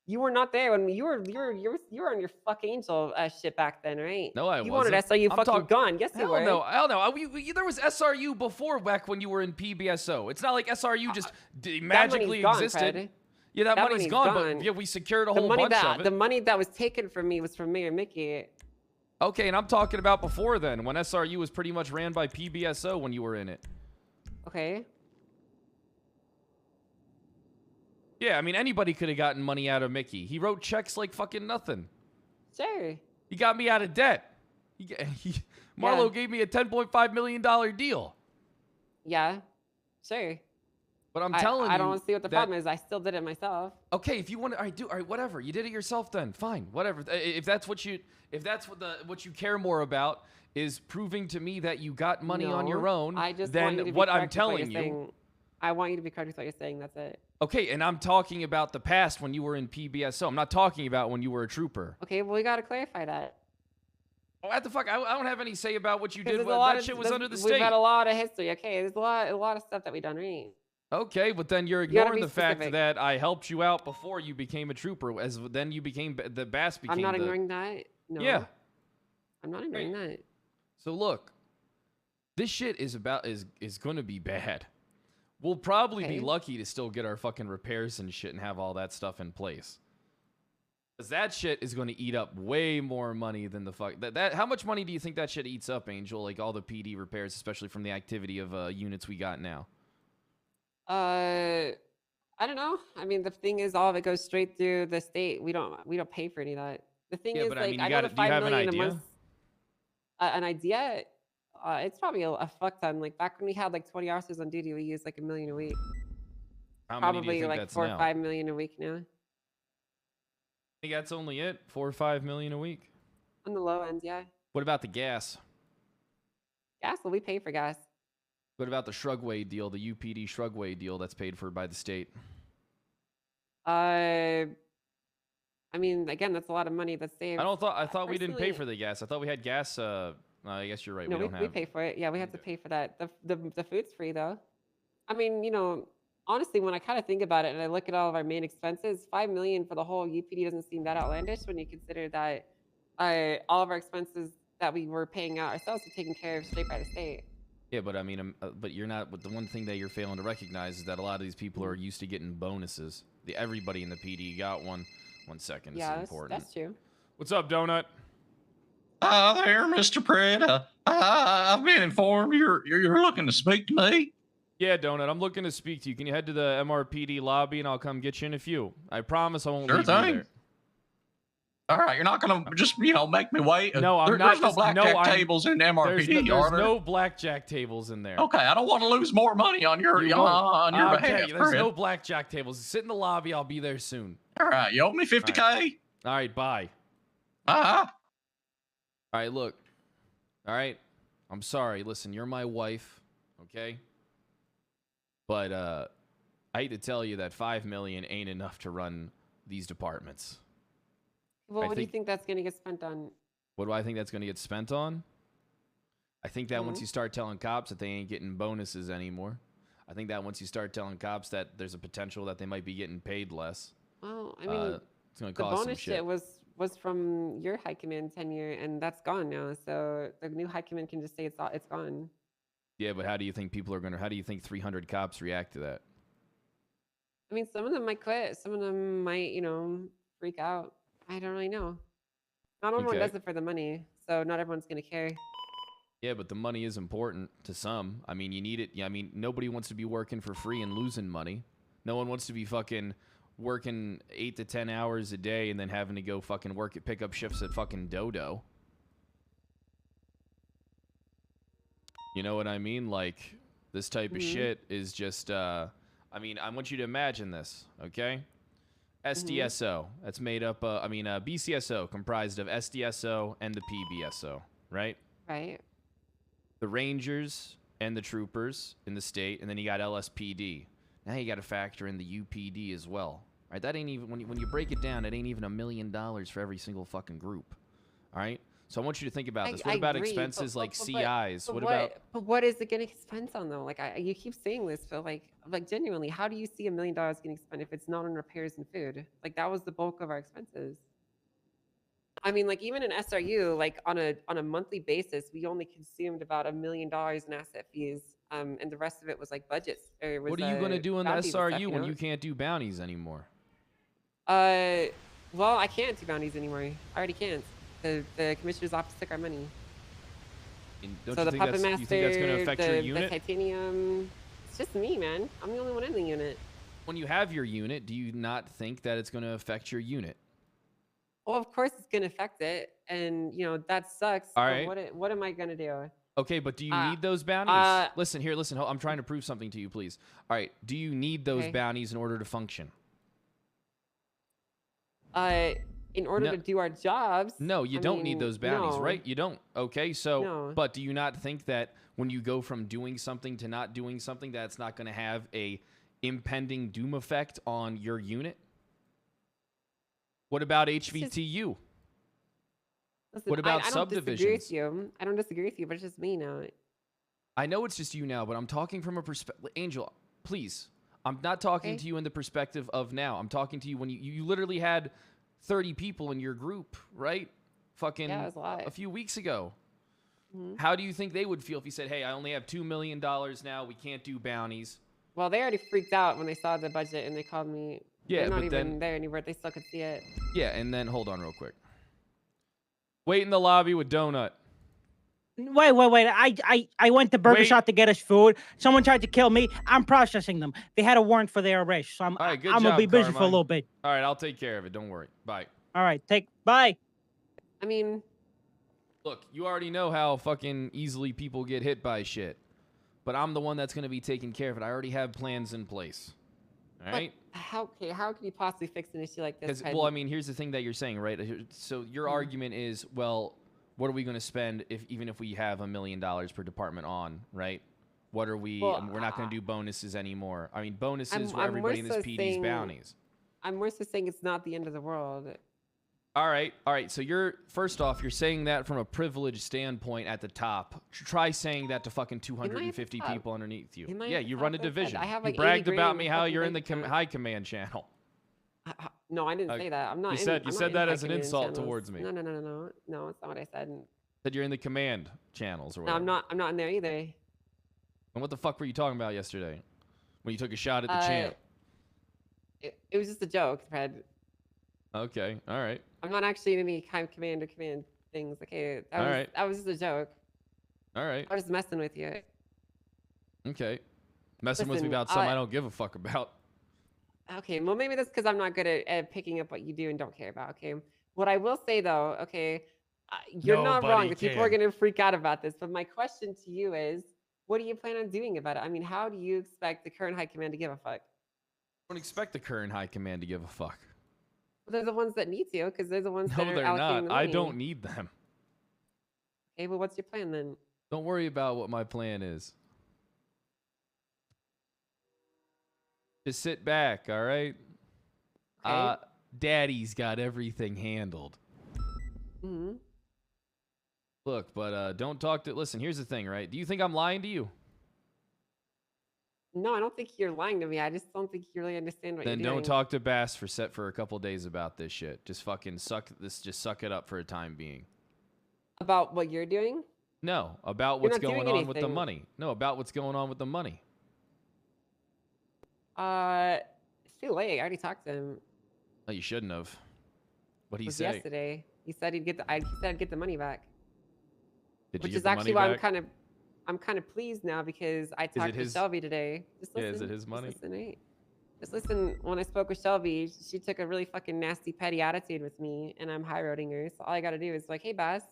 You were not there when you were on your fuck angel shit back then, right? No, I wasn't. You wanted SRU fucking gone. Yes, you were. Hell no. There was SRU before back when you were in PBSO. It's not like SRU just magically existed. Fred. Yeah, that money's gone, but yeah, we secured a whole bunch of it. The money that was taken from me was from Mayor Mickey. Okay, and I'm talking about before then, when SRU was pretty much ran by PBSO when you were in it. Okay. Yeah, I mean, anybody could have gotten money out of Mickey. He wrote checks like fucking nothing. Sure. He got me out of debt. Marlo gave me a $10.5 million deal. Yeah, sure. But I'm telling you, I don't see what the problem is. I still did it myself. Okay, if you want to, all right, whatever. You did it yourself, then fine, whatever. If that's what you care more about is proving to me that you got money on your own, I just then want you to be what I'm corrected by telling your you. thing. I want you to be correct with what you're saying. That's it. Okay, and I'm talking about the past when you were in PBSO. I'm not talking about when you were a trooper. Okay, well, we got to clarify that. What the fuck? I don't have any say about what you did. There's a When lot that of, shit was under the state. We've had a lot of history. Okay, there's a lot of stuff that we done right. Okay, but then you're You gotta ignoring be the fact specific. that I helped you out before you became a trooper. As then you became the bass became. I'm not the, ignoring that. No. Yeah. I'm not ignoring that. So look, this shit is going to be bad. We'll probably be Okay. lucky to still get our fucking repairs and shit and have all that stuff in place. Because that shit is going to eat up way more money than the fuck... How much money do you think that shit eats up, Angel? Like, all the PD repairs, especially from the activity of units we got now. I don't know. I mean, the thing is, all of it goes straight through the state. We don't pay for any of that. The thing Yeah, is, but like, I mean, I you know got the do you 5 have an million a idea? month. An idea? It's probably a fuck ton. Like, back when we had, like, 20 officers on duty, we used, like, $1 million a week. How many do Probably, you think like, that's 4 now? or 5 million a week now. I think that's only it? 4 or 5 million a week? On the low end, yeah. What about the gas? Gas? Well, we pay for gas. What about the Shrugway deal, the UPD Shrugway deal that's paid for by the state? I mean, again, that's a lot of money that's saved. I thought we didn't pay Personally- for the gas. I thought we had gas. I guess you're right. No, we don't we have. pay for it. Yeah, we have to pay for that. The food's free though. I mean, you know, honestly, when I kind of think about it and I look at all of our main expenses, 5 million for the whole UPD doesn't seem that outlandish when you consider that all of our expenses that we were paying out ourselves are taken care of straight by the state. Yeah, but I mean, but you're not. But the one thing that you're failing to recognize is that a lot of these people are used to getting bonuses. Everybody in the PD got one. 1 second. Yeah, it's important. that's true. What's up, Donut? There, Mr. Pred. I've been informed you're looking to speak to me. Yeah, Donut. I'm looking to speak to you. Can you head to the MRPD lobby and I'll come get you in a few? I promise I won't Sure leave you thing. there. All right, you're not gonna just make me wait. No, I'm not. There's no blackjack tables in MRPD. There's are there? no blackjack tables in there. Okay, I don't want to lose more money on your You won't. on your I'll behalf. tell you, there's Fred. no blackjack tables. Sit in the lobby. I'll be there soon. All right, you owe me 50K. All right, bye. Uh-huh. All right, look. All right. I'm sorry. Listen, you're my wife, okay? But I hate to tell you that 5 million ain't enough to run these departments. Well, what do you think that's going to get spent on? What do I think that's going to get spent on? I think that once Mhm. you start telling cops that they ain't getting bonuses anymore, I think that once you start telling cops that there's a potential that they might be getting paid less, Well, I mean, it's going to the cause some bonus shit. shit was from your high command tenure, and that's gone now. So the new high command can just say it's gone. Yeah, but how do you think people are going to, how do you think 300 cops react to that? I mean, some of them might quit. Some of them might, you know, freak out. I don't really know. Not everyone Okay. does it for the money, so not everyone's gonna care. Yeah, but the money is important to some. I mean, you need it. Yeah, I mean, nobody wants to be working for free and losing money. No one wants to be fucking working 8 to 10 hours a day and then having to go fucking work at pickup shifts at fucking Dodo. You know what I mean? Like, this type of shit is just, I mean, I want you to imagine this, okay? SDSO, that's made up, BCSO, comprised of SDSO and the PBSO, right? Right. The Rangers and the troopers in the state, and then you got LSPD. Now you got to factor in the UPD as well, right? That ain't even, when you break it down, it ain't even $1 million for every single fucking group, all right? So I want you to think about this. What I about agree, expenses like CIs? But What about... But what is it going to spend on though? Like you keep saying this, but like genuinely, how do you see $1 million getting spent if it's not on repairs and food? Like that was the bulk of our expenses. I mean, like even in SRU, like on a monthly basis, we only consumed about $1 million in asset fees, and the rest of it was like budgets. Or was, What are you going to do in the bounties and SRU stuff, you when know? you can't do bounties anymore? Well, I can't do bounties anymore. I already can't. The commissioner's office took our money. And don't So you the think puppet that's, master, you think that's going to affect your the unit? titanium. It's just me, man. I'm the only one in the unit. When you have your unit, do you not think that it's going to affect your unit? Well, of course it's gonna affect it, and you know that sucks. All but right. What am I gonna do? Okay, but do you need those bounties? Listen here, listen. I'm trying to prove something to you, please. All right, do you need those Okay. bounties in order to function? in order to do our jobs. No, you don't need those bounties, no. right? You don't. Okay, so, No. but do you not think that when you go from doing something to not doing something, that's not going to have a impending doom effect on your unit? What about HVTU? Listen, What about I don't disagree with subdivisions? you. I don't disagree with you, but it's just me now. I know it's just you now, but I'm talking from a perspective. Angel, please. I'm not talking to you in the perspective of now. I'm talking to you when you literally had 30 people in your group, right? Fucking Yeah, it was a lot. a few weeks ago. Mhm. How do you think they would feel if you said, hey, I only have $2 million now. We can't do bounties. Well, they already freaked out when they saw the budget and they called me. Yeah, They're not but even then- there anymore. They still could see it. Yeah, and then hold on real quick. Wait in the lobby with Donut. Wait. I went to Burger Shop to get us food. Someone tried to kill me. I'm processing them. They had a warrant for their arrest, so I'm All right, good I'm job, gonna be busy for a Carmine. little bit. All right, I'll take care of it. Don't worry. Bye. All right, bye. I mean, look, you already know how fucking easily people get hit by shit. But I'm the one that's going to be taking care of it. I already have plans in place. All right? how can you possibly fix an issue like this? Because, well, I mean, here's the thing that you're saying, right? So your argument is, well, what are we going to spend even if we have $1 million per department on, right? What are we? Well, we're not going to do bonuses anymore. I mean, bonuses I'm for everybody in more this so PD's saying- bounties. I'm more so saying it's not the end of the world. All right. So first off, you're saying that from a privileged standpoint at the top. Try saying that to fucking 250 top? people underneath you. Am I Yeah, at the you top? run a Like I said, division. I have You like bragged 80 about grand me in how fucking you're in the bank account. high command channel. No, I didn't say that. I'm not. You in, said I'm not said in that high as an command insult channels. towards me. No, it's not what I said. Said you're in the command channels or No, whatever. I'm not in there either. And what the fuck were you talking about yesterday when you took a shot at the champ? It was just a joke, Fred. Okay. All right. I'm not actually in any kind of command or command things. Okay, that was just a joke. All right. I was just messing with you. Okay. Messing with me Listen, about something I don't give a fuck about. Okay, well maybe that's because I'm not good at picking up what you do and don't care about. Okay, what I will say though, okay, you're not wrong. Nobody If people are can. gonna freak out about this, but my question to you is, what do you plan on doing about it? I mean, how do you expect the current high command to give a fuck? I don't expect the current high command to give a fuck. Well, they're the ones that need to, because they're the ones No, that are they're allocating not. the I money. don't need them. Okay, well, what's your plan then? Don't worry about what my plan is. Just sit back, all right? Okay. Daddy's got everything handled. Hmm. Look, but don't talk to... Listen, here's the thing, right? Do you think I'm lying to you? No, I don't think you're lying to me. I just don't think you really understand what Then you're doing. don't talk to Bass for a couple days about this shit. Just fucking suck it up for a time being. About what you're doing? No, about You're what's not going doing on with the anything. money. No, about what's going on with the money. It's too late. I already talked to him. Oh, you shouldn't have. What'd It he was say? yesterday. He said he said I'd get the money back. Did you Which get is the actually money why back? I'm kind of pleased now because I it talked to his- Shelby today. Just Yeah, listen. is it his just money? listen, right? Just listen. When I spoke with Shelby, she took a really fucking nasty, petty attitude with me, and I'm high roading her. So all I got to do is like, "Hey, Bass."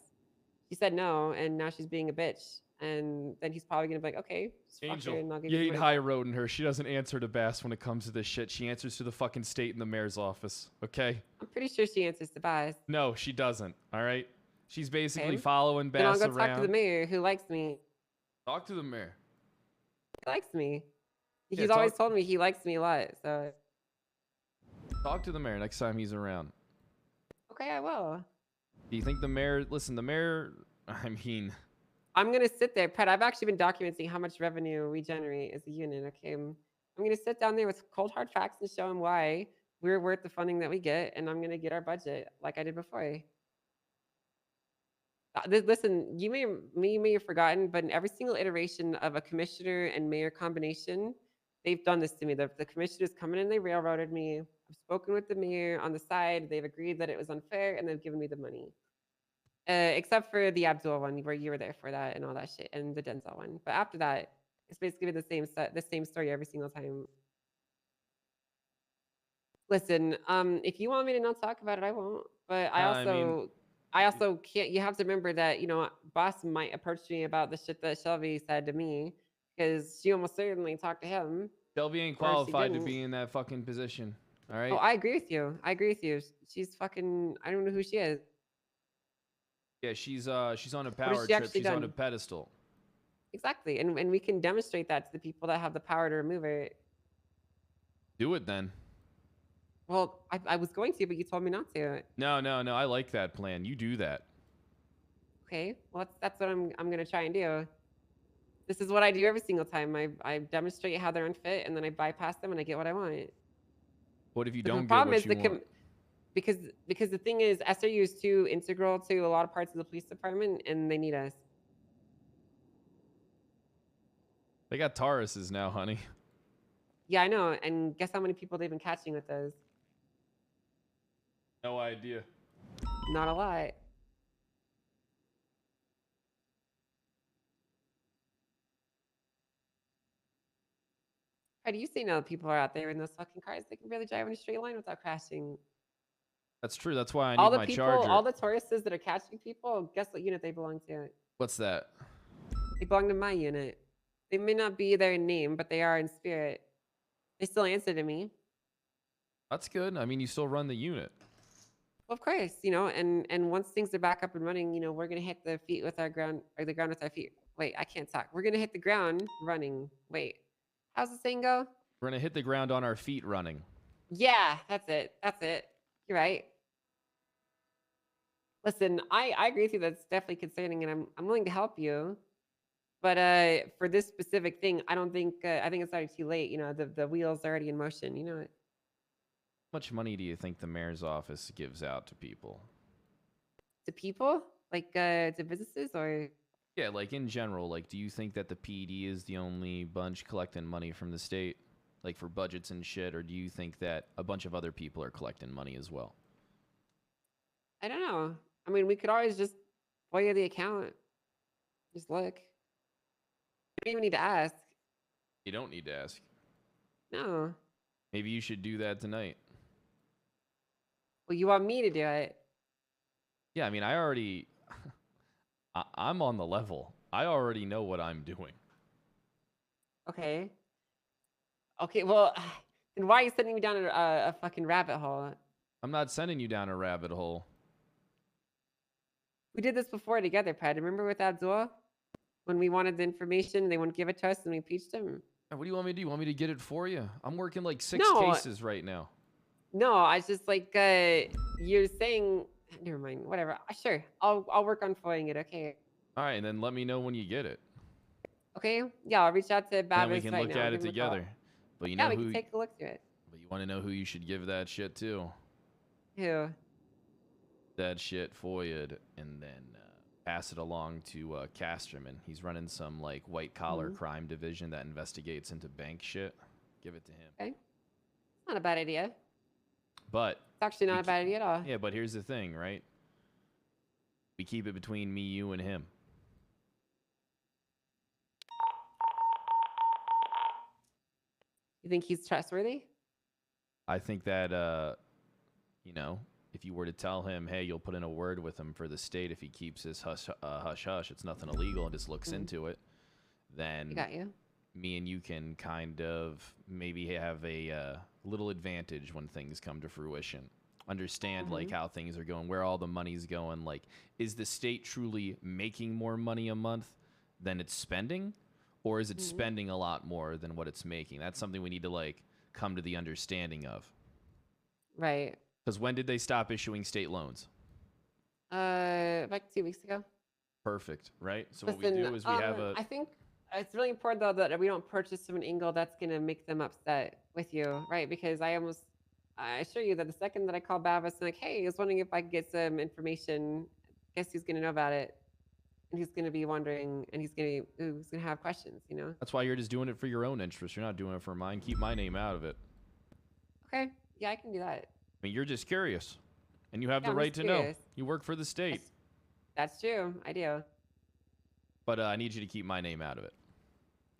She said no, and now she's being a bitch. And then he's probably gonna be like, "Okay, just fuck her, Angel, and I'll give you you ain't the high roading her. She doesn't answer to Bass when it comes to this shit. She answers to the fucking state and the mayor's office. Okay? I'm pretty sure she answers to Bass. No, she doesn't. All right? She's basically Okay. following Then I'll Bass go talk to around. the mayor who likes me. Talk to the mayor. He likes me. Yeah, He's always talk- told me he likes me a lot. So Talk to the mayor next time he's around. okay, I will. Do you think the mayor? Listen, the mayor. I mean, I'm gonna sit there, Pet. I've actually been documenting how much revenue we generate as a unit. Okay, I'm gonna sit down there with cold hard facts and show him why we're worth the funding that we get, and I'm gonna get our budget like I did before. Listen, you may have forgotten, but in every single iteration of a commissioner and mayor combination, they've done this to me. The commissioners come in and they railroaded me. I've spoken with the mayor on the side. They've agreed that it was unfair, and they've given me the money. Except for the Abdul one where you were there for that and all that shit, and the Denzel one. But after that, it's basically the same story every single time. Listen, if you want me to not talk about it, I won't. But I also can't. You have to remember that boss might approach me about the shit that Shelby said to me because she almost certainly talked to him. Shelby ain't Or she qualified to didn't. be in that fucking position. All right. Oh, I agree with you. I agree with you. She's fucking. I don't know who she is. Yeah, she's on a has power she trip. actually She's on a done? pedestal. Exactly, and we can demonstrate that to the people that have the power to remove it. Do it then. Well, I was going to, but you told me not to. No. I like that plan. You do that. Okay, well that's what I'm gonna try and do. This is what I do every single time. I demonstrate how they're unfit, and then I bypass them, and I get what I want. What if you The don't get problem what is you want? because the thing is, SRU is too integral to a lot of parts of the police department, and they need us. They got Tauruses now, honey. Yeah, I know. And guess how many people they've been catching with those? No idea. Not a lot. How do you see now that people are out there in those fucking cars? They can barely drive in a straight line without crashing. That's true. That's why I All need the my people, charger. all the tourists that are catching people, guess what unit they belong to? What's that? They belong to my unit. They may not be there in name, but they are in spirit. They still answer to me. That's good. I mean, you still run the unit. Of course, you know, and once things are back up and running, you know, we're gonna hit the feet with our ground, or the ground with our feet. Wait, I can't talk. We're gonna hit the ground running. Wait, how's the saying go? We're gonna hit the ground on our feet running. Yeah, that's it. That's it. You're right. Listen, I agree with you. That's definitely concerning, and I'm willing to help you. But for this specific thing, I don't think I think it's already too late. You know, the wheels are already in motion. You know it. How much money do you think the mayor's office gives out to people? To people, like to businesses, or Yeah, like in general, like do you think that the PD is the only bunch collecting money from the state? Like for budgets and shit, or do you think that a bunch of other people are collecting money as well? I don't know. I mean, we could always just FOIA the account. Just look. You don't even need to ask. You don't need to ask. No. Maybe you should do that tonight. Well, you want me to do it? Yeah, I mean, I already... I'm on the level. I already know what I'm doing. Okay. Okay, well, then why are you sending me down a fucking rabbit hole? I'm not sending you down a rabbit hole. We did this before together, Pred. Remember with Abdul? When we wanted the information, they wouldn't give it to us, and we impeached him. What do you want me to do? You want me to get it for you? I'm working like 6 No. cases right now. No, I was just like, you're saying... Never mind, whatever. Sure, I'll work on FOIAing it, okay? All right, and then let me know when you get it. Okay, yeah, I'll reach out to Babis Then we can right look now. at it Give him a call. together. But you know Yeah, we who... can take a look through it. But you want to know who you should give that shit to? Who? That shit FOIA'd and then pass it along to Casterman. He's running some like white collar crime division that investigates into bank shit. Give it to him. Okay. Not a bad idea. But it's actually not a bad idea at all. Yeah, but here's the thing, right? We keep it between me, you, and him. You think he's trustworthy? I think that, you know, if you were to tell him, hey, you'll put in a word with him for the state if he keeps his hush-hush, it's nothing illegal and just looks into it, then I got you. Me and you can kind of maybe have a little advantage when things come to fruition. Understand, like, how things are going, where all the money's going. Like, is the state truly making more money a month than it's spending? Or is it spending a lot more than what it's making? That's something we need to, like, come to the understanding of. Right. Because when did they stop issuing state loans? Like 2 weeks ago. Perfect, right? So Listen, what we do is we have a... I think it's really important, though, that we don't purchase from an angle that's going to make them upset with you, right? Because I assure you that the second that I call Bavis and like, hey, I was wondering if I could get some information, guess who's going to know about it? And he's going to be wondering, and he's going to have questions, you know? That's why you're just doing it for your own interest. You're not doing it for mine. Keep my name out of it. Okay. Yeah, I can do that. I mean, you're just curious. And you have Yeah, the I'm right just to know. curious. You work for the state. That's true. I do. But I need you to keep my name out of it.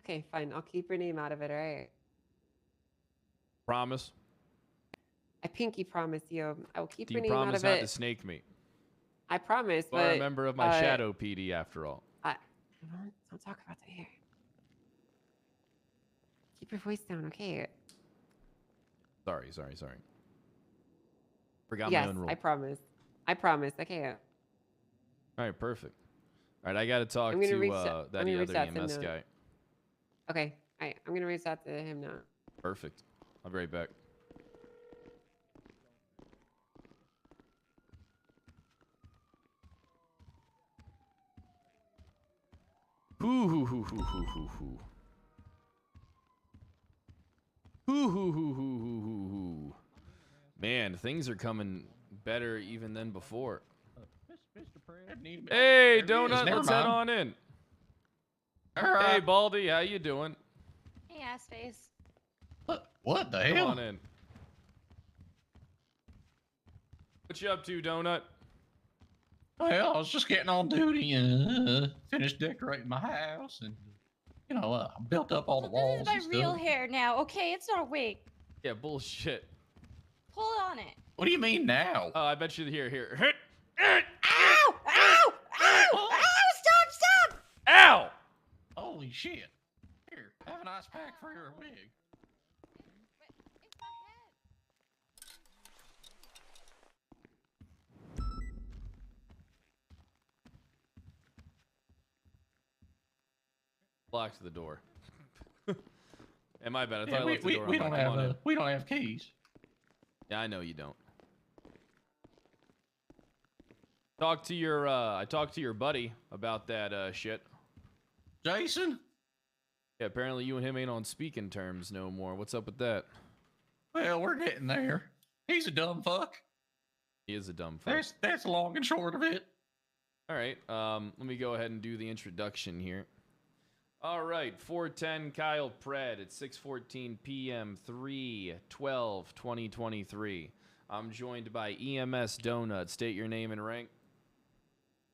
Okay, fine. I'll keep your name out of it, all right? Promise? I pinky promise you. I will keep Do your you name out promise of not it. to snake me? I promise, You are but... a member of my shadow PD, after all. Don't talk about that here. Keep your voice down, okay? Sorry. Forgot yes, my own rule. I promise. I promise. I can't. All right, perfect. All right, I got to talk I'm gonna to reach out- that I'm gonna reach other out to him EMS now. guy. Okay. All right. I'm gonna reach out to him now. Perfect. I'll be right back. Hoo hoo hoo hoo hoo hoo hoo. Hoo hoo hoo hoo hoo hoo hoo. Man, things are coming better even than before. Hey, Donut, let's head on in. Hey, Baldy, how you doing? Hey, ass face. What the Come hell? on in. What you up to, Donut? Well, I was just getting on duty and finished decorating my house and, you know, built up all the walls This is my and real stuff. hair now, okay? It's not a wig. Yeah, bullshit. Pull on it. What do you mean now? Oh, I bet you here. Ow! Ow! Ow! Ow! Stop! Ow! Holy shit. Here, have an ice pack for your wig. Locked the door. Hey, my bad. I thought I we, left the we, door we, unlocked. don't Come on in. have, we don't have keys. Yeah, I know you don't. I talked to your buddy about that shit. Jason? Yeah, apparently you and him ain't on speaking terms no more. What's up with that? Well, we're getting there. He's a dumb fuck. He is a dumb fuck. That's long and short of it. All right, let me go ahead and do the introduction here. All right, 410 Kyle Pred at 6:14 p.m. 3/12/2023. I'm joined by EMS Donut. State your name and rank.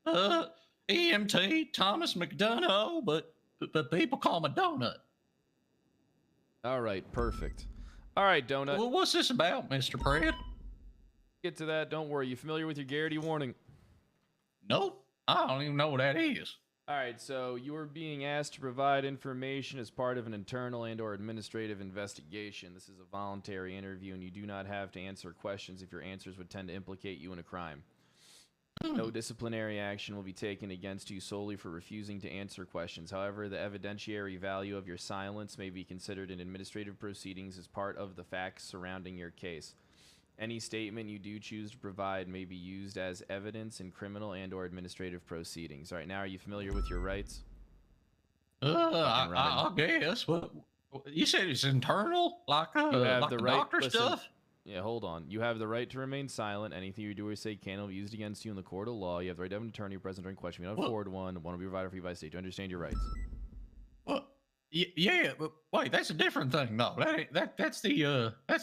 EMT Thomas McDonough, but people call me Donut. All right, perfect. All right, Donut. Well, what's this about, Mr. Pred? Get to that. Don't worry. You familiar with your Garrity warning? Nope. I don't even know what that is. All right, so you are being asked to provide information as part of an internal and/or administrative investigation. This is a voluntary interview, and you do not have to answer questions if your answers would tend to implicate you in a crime. No disciplinary action will be taken against you solely for refusing to answer questions. However, the evidentiary value of your silence may be considered in administrative proceedings as part of the facts surrounding your case. Any statement you do choose to provide may be used as evidence in criminal and/or administrative proceedings. All right, now are you familiar with your rights? I guess. What you said it's internal, like You have like the the right. doctor Listen, stuff. Yeah, hold on. You have the right to remain silent. Anything you do or say can be used against you in the court of law. You have the right to have an attorney present during questioning. You don't afford one. One will be provided for you by state. Do you understand your rights? Well, yeah, but wait, that's a different thing, though. That's the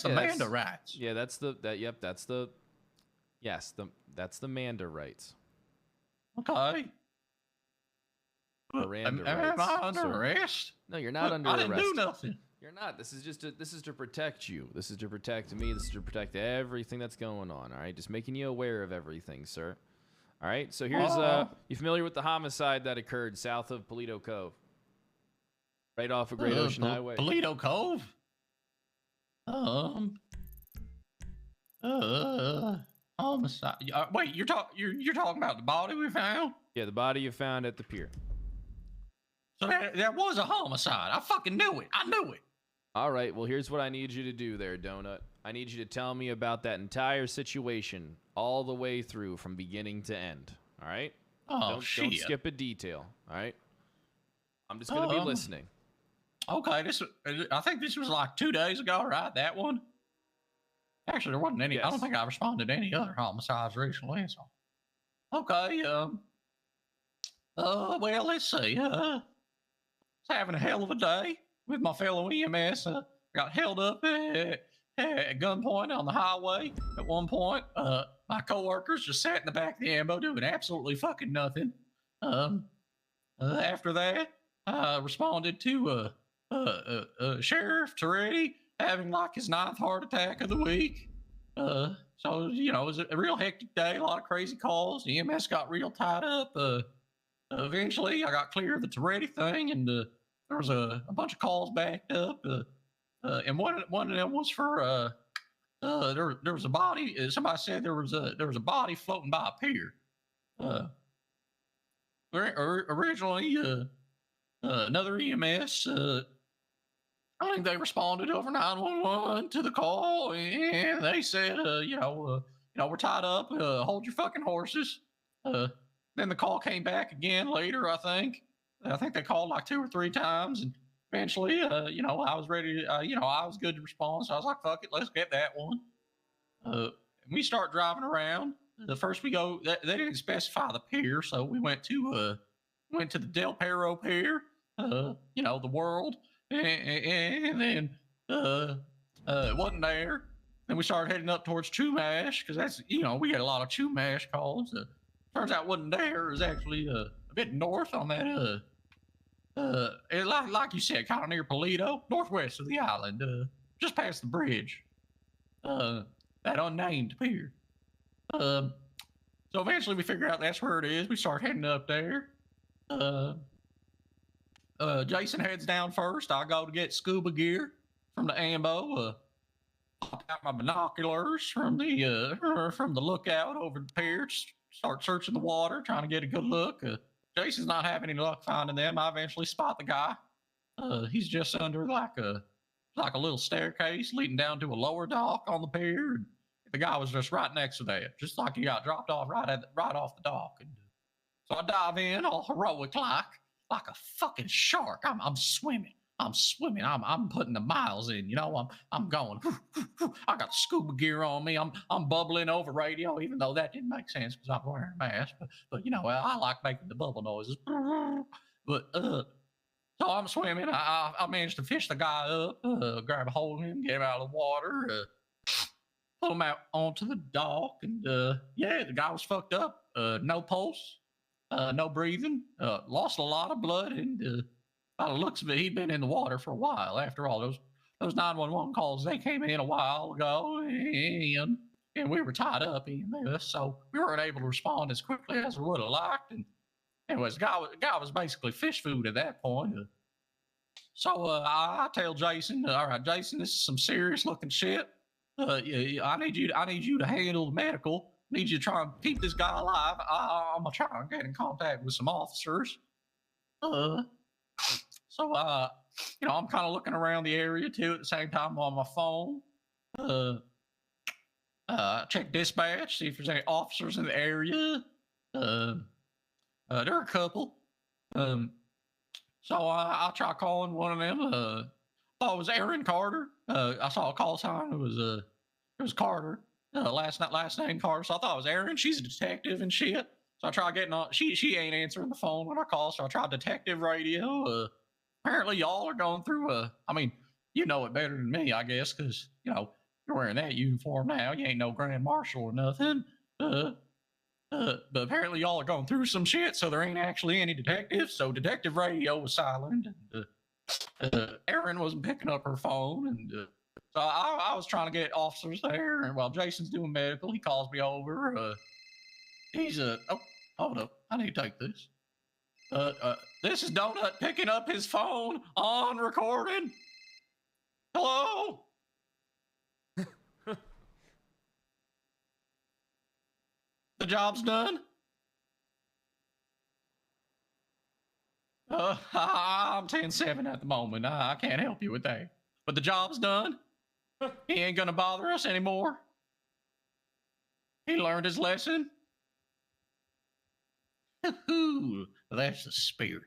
Amanda rights. Yeah, that's the Manda rights. Okay. Miranda Am I rights, under sir. arrest? No, you're not under I arrest. didn't do nothing. You're not. This is to protect you. This is to protect me. This is to protect everything that's going on. All right, just making you aware of everything, sir. All right. So here's you familiar with the homicide that occurred south of Polito Cove, right off of Great Ocean Highway? Polito Cove. Homicide. Wait, you're talking about the body we found? Yeah, the body you found at the pier. So that was a homicide. I fucking knew it. I knew it. All right, well, here's what I need you to do there, Donut. I need you to tell me about that entire situation all the way through from beginning to end. All right? Oh, Don't skip a detail. All right? I'm just going to be listening. Okay, I think this was like 2 days ago, right? That one? Actually, there wasn't any. I don't think I responded to any other homicides recently. So. Okay, well, let's see. Was having a hell of a day with my fellow EMS. Got held up at gunpoint on the highway at one point. My coworkers just sat in the back of the ambo doing absolutely fucking nothing. After that, I responded to Sheriff Toretti having like his 9th heart attack of the week. So, you know, it was a real hectic day, a lot of crazy calls. The EMS got real tied up. Eventually, I got clear of the Toretti thing, and there was a bunch of calls backed up. And one of them was for there was a body. Somebody said there was a body floating by a pier. Originally, another EMS. I think they responded over 911 to the call, and they said, we're tied up. Hold your fucking horses. Then the call came back again later. I think they called like 2 or 3 times, and eventually, I was ready. I was good to respond, so I was like, "Fuck it, let's get that one." And we start driving around. The first we go, they didn't specify the pier, so we went to the Del Perro Pier. The world, and then it wasn't there. Then we started heading up towards Chumash because that's we get a lot of Chumash calls. Turns out it wasn't there. It was actually a bit north on that like you said, kind of near Polito, northwest of the island, just past the bridge. That unnamed pier. So eventually we figure out that's where it is. We start heading up there. Jason heads down first. I go to get scuba gear from the ambo. Pop out my binoculars from the lookout over the pier. Start searching the water, trying to get a good look. Jason's not having any luck finding them. I eventually spot the guy. He's just under like a little staircase leading down to a lower dock on the pier. The guy was just right next to that, just like he got dropped off right off the dock. And so I dive in all heroic like a fucking shark. I'm swimming. I'm putting the miles in. I'm going. I got scuba gear on me. I'm bubbling over radio, even though that didn't make sense because I'm wearing a mask. But I like making the bubble noises. But so I'm swimming. I managed to fish the guy up, grab a hold of him, get him out of the water, pull him out onto the dock, and the guy was fucked up. No pulse. No breathing, lost a lot of blood, and by the looks of it, he'd been in the water for a while. After all, those 911 calls, they came in a while ago, and we were tied up in this, so we weren't able to respond as quickly as we would have liked. And anyways, the guy was basically fish food at that point. So I tell Jason, all right, Jason, this is some serious looking shit. I need you to handle the medical. Need you to try and keep this guy alive. I'm gonna try and get in contact with some officers. So I'm kind of looking around the area too at the same time on my phone. Check dispatch, see if there's any officers in the area. There are a couple. So I try calling one of them. Thought it was Aaron Carter. I saw a call sign. It was Carter. Last name Carter. So I thought it was Aaron. She's a detective and shit. So I tried getting on. She ain't answering the phone when I call. So I tried detective radio. Apparently y'all are going through I mean, you know it better than me, I guess, because you're wearing that uniform now. You ain't no grand marshal or nothing. But apparently y'all are going through some shit, so there ain't actually any detectives. So detective radio was silent. Erin wasn't picking up her phone, and so I was trying to get officers there. And while Jason's doing medical, he calls me over. He's oh, hold up, I need to take this. This is Donut picking up his phone on recording. Hello. The job's done. I'm 10-7 at the moment. I can't help you with that. But the job's done. He ain't gonna bother us anymore. He learned his lesson. That's the spirit.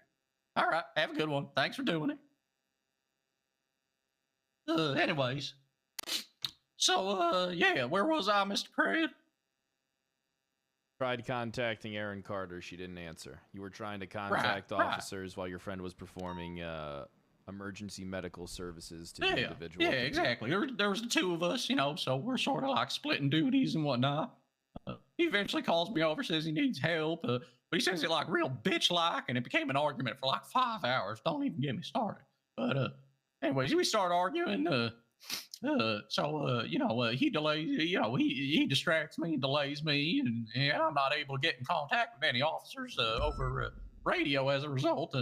All right, have a good one. Thanks for doing it. Anyways. So, yeah, where was I, Mr. Pred? Tried contacting Aaron Carter. She didn't answer. You were trying to contact officers while your friend was performing emergency medical services to the individual. Yeah, exactly. There was the two of us, so we're sort of like splitting duties and whatnot. He eventually calls me over, says he needs help, but he says it like real bitch-like, and it became an argument for like 5 hours. Don't even get me started. But anyways, we start arguing. He delays, he distracts me and delays me, and I'm not able to get in contact with any officers over radio as a result.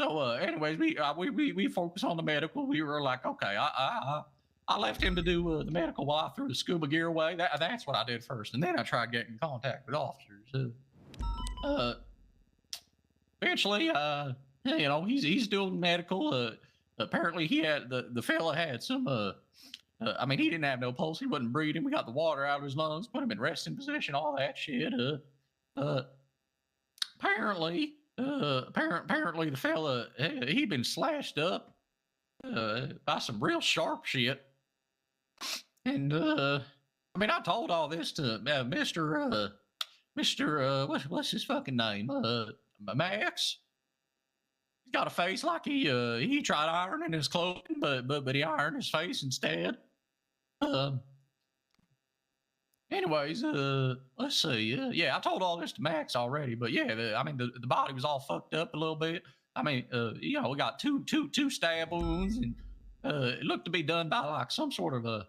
Anyways, we focus on the medical. We were like, okay, I left him to do the medical while I threw the scuba gear away. That's what I did first, and then I tried getting in contact with officers. Eventually, you know, he's doing medical. Apparently, he had the fella had some. I mean, he didn't have no pulse. He wasn't breathing. We got the water out of his lungs, put him in resting position, all that shit. Apparently, the fella he'd been slashed up by some real sharp shit. And I mean, I told all this to Mr. What's his fucking name? Max. He's got a face like he tried ironing his clothing, but he ironed his face instead. Anyways, let's see. Yeah, I told all this to Max already, but yeah, I mean, the body was all fucked up a little bit. I mean, you know, we got two stab wounds, and it looked to be done by like some sort of a.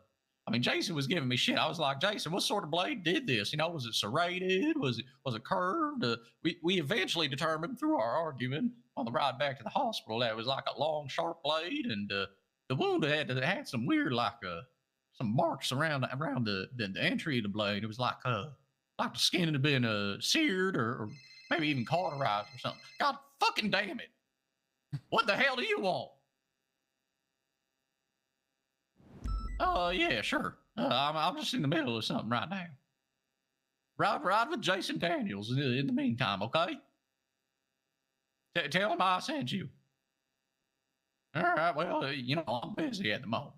I mean, Jason was giving me shit. I was like, Jason, what sort of blade did this? You know, was it serrated? Was it curved? We eventually determined through our argument on the ride back to the hospital that it was like a long, sharp blade, and the wound had some weird like some marks around the entry of the blade. It was like the skin had been seared or maybe even cauterized or something. God fucking damn it! What the hell do you want? Yeah, sure. I'm just in the middle of something right now. Ride with Jason Daniels in the meantime, okay? Tell him I sent you. All right, well, you know, I'm busy at the moment.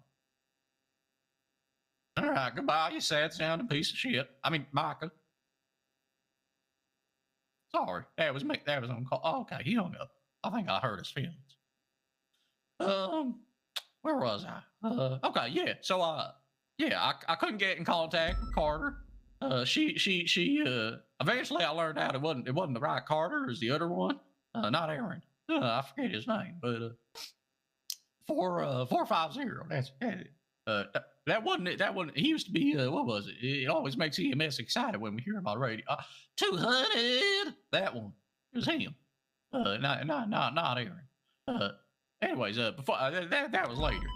All right, goodbye, you sad sounding piece of shit. I mean, Micah. Sorry, that was me. That was on call. Oh, okay, he hung up. I think I hurt his feelings. Where was I? Okay, yeah. So, yeah, I couldn't get in contact with Carter. She eventually I learned out it wasn't the right Carter, it was the other one. Not Aaron. I forget his name, but 450. That's that wasn't it. That wasn't. He used to be. What was it? It always makes EMS excited when we hear him on radio. 200. That one. It was him. Not Aaron. Anyways, before that was later.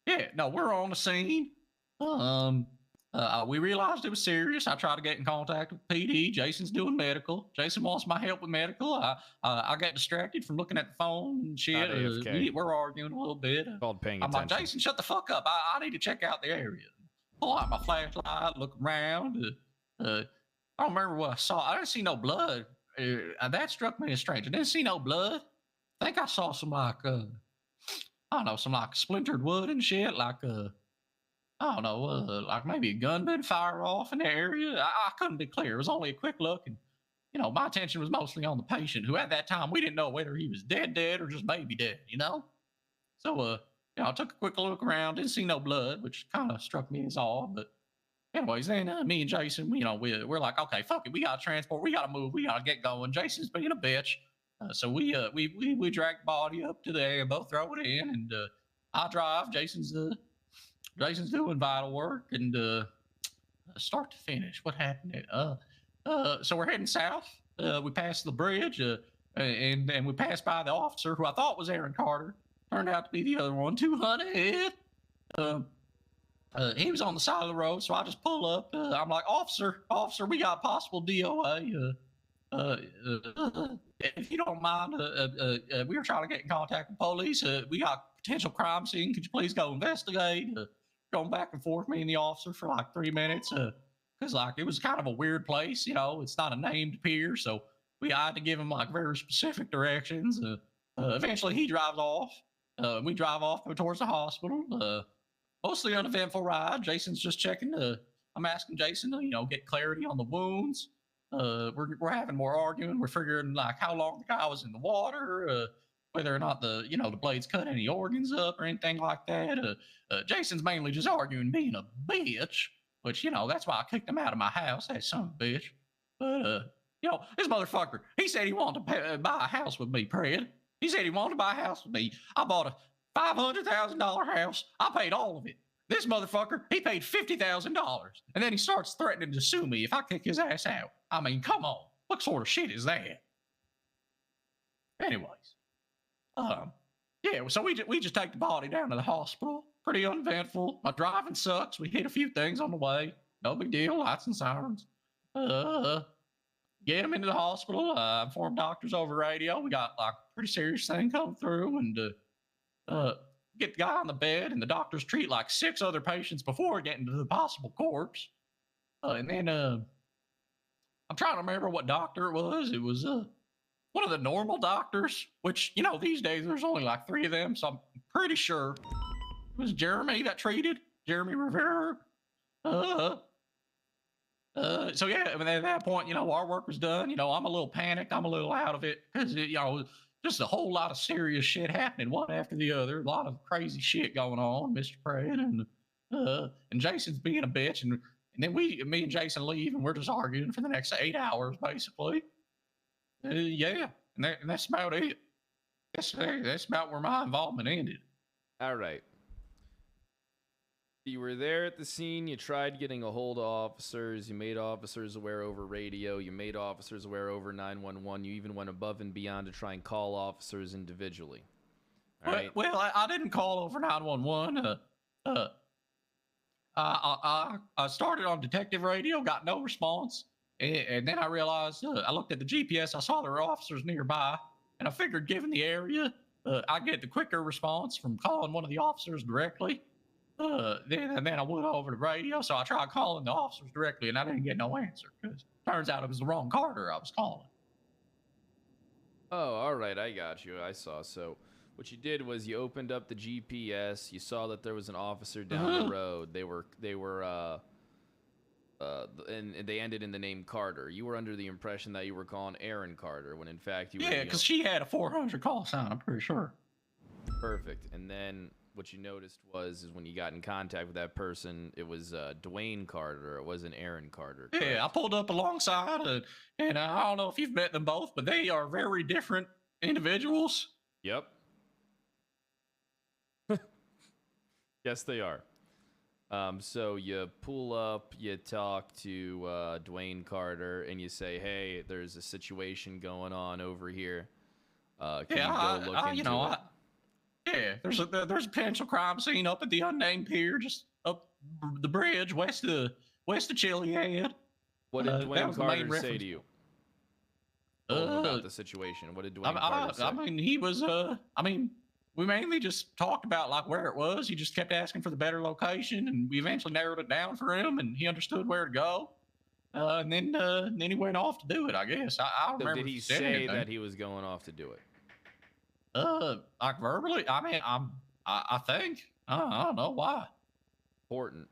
Yeah, no, we're on the scene. We realized it was serious. I tried to get in contact with PD. Jason's doing medical. Jason wants my help with medical. I got distracted from looking at the phone and shit. We're arguing a little bit. Called paying I'm attention. like, Jason, shut the fuck up. I need to check out the area. Pull out my flashlight, look around. I don't remember what I saw. I didn't see no blood. That struck me as strange. I didn't see no blood. I think I saw some like I don't know, some like splintered wood and shit, like I don't know, like maybe a gun been fired off in the area. I couldn't be clear. It was only a quick look, and you know, my attention was mostly on the patient, who at that time we didn't know whether he was dead or just maybe dead, you know. So you know, I took a quick look around, didn't see no blood, which kind of struck me as odd. But anyways, then me and Jason, you know, we're like, okay, fuck it, we gotta transport, we gotta move, we gotta get going. Jason's being a bitch. So we drag the body up to there, both throw it in, and I drive. Jason's doing vital work, and start to finish. What happened? So we're heading south. We passed the bridge, and we passed by the officer who I thought was Aaron Carter. Turned out to be the other one, 200. He was on the side of the road, so I just pull up. I'm like, officer, we got possible DOA. If you don't mind, we were trying to get in contact with police. We got potential crime scene. Could you please go investigate? Going back and forth, me and the officer for like 3 minutes. Cause like it was kind of a weird place, you know. It's not a named pier, so we had to give him like very specific directions. Eventually, he drives off. We drive off towards the hospital. Mostly uneventful ride. Jason's just checking. I'm asking Jason to, you know, get clarity on the wounds. We're having more arguing. We're figuring like how long the guy was in the water, whether or not the blades cut any organs up or anything like that. Jason's mainly just arguing being a bitch, which, you know, that's why I kicked him out of my house, that son of a bitch. But you know, this motherfucker, he said he wanted to buy a house with me, Pred. He said he wanted to buy a house with me. I bought a $500,000 house. I paid all of it. This motherfucker, he paid $50,000, and then he starts threatening to sue me if I kick his ass out. I mean, come on. What sort of shit is that? Anyways, Yeah, so we just take the body down to the hospital. Pretty uneventful. My driving sucks. We hit a few things on the way. No big deal. Lights and sirens. Get him into the hospital. Inform doctors over radio. We got like a pretty serious thing coming through, and get the guy on the bed, and the doctors treat like 6 other patients before getting to the possible corpse. And then I'm trying to remember what doctor it was. It was one of the normal doctors, which, you know, these days there's only like 3 of them, so I'm pretty sure it was Jeremy that treated, Jeremy Rivera. So yeah, I mean, at that point, you know, our work was done. You know, I'm a little panicked. I'm a little out of it because, you know, just a whole lot of serious shit happening, one after the other. A lot of crazy shit going on, Mr. PRED, and Jason's being a bitch, and then me and Jason leave, and we're just arguing for the next 8 hours, basically. Yeah, and that's about it. That's about where my involvement ended. All right. You were there at the scene. You tried getting a hold of officers. You made officers aware over radio. You made officers aware over 911. You even went above and beyond to try and call officers individually. All right. Well, I didn't call over 911. I started on detective radio, got no response, and then I realized I looked at the GPS. I saw there were officers nearby, and I figured, given the area, I get the quicker response from calling one of the officers directly. Then I went over to radio, so I tried calling the officers directly, and I didn't get no answer because turns out it was the wrong Carter I was calling. Oh, all right, I got you. I saw. So what you did was you opened up the GPS. You saw that there was an officer down the road. They were and they ended in the name Carter. You were under the impression that you were calling Aaron Carter when in fact you were. Yeah, because she had a 400 call sign. I'm pretty sure. Perfect. And then what you noticed is when you got in contact with that person, it was Dwayne Carter. It wasn't Aaron Carter. Correct? Yeah, I pulled up alongside, and I don't know if you've met them both, but they are very different individuals. Yep. Yes, they are. So you pull up, you talk to Dwayne Carter, and you say, "Hey, there's a situation going on over here. Can you go look into it?" Yeah, there's a potential crime scene up at the unnamed pier, just up the bridge west of Chiliad. What did Dwayne Carter say to you? About the situation. What did Dwayne Carter say? I mean, he was. I mean, we mainly just talked about like where it was. He just kept asking for the better location, and we eventually narrowed it down for him, and he understood where to go. And then he went off to do it. I guess I don't remember. Did he say that he was going off to do it? Like verbally? I mean, I think. I don't know why. Important.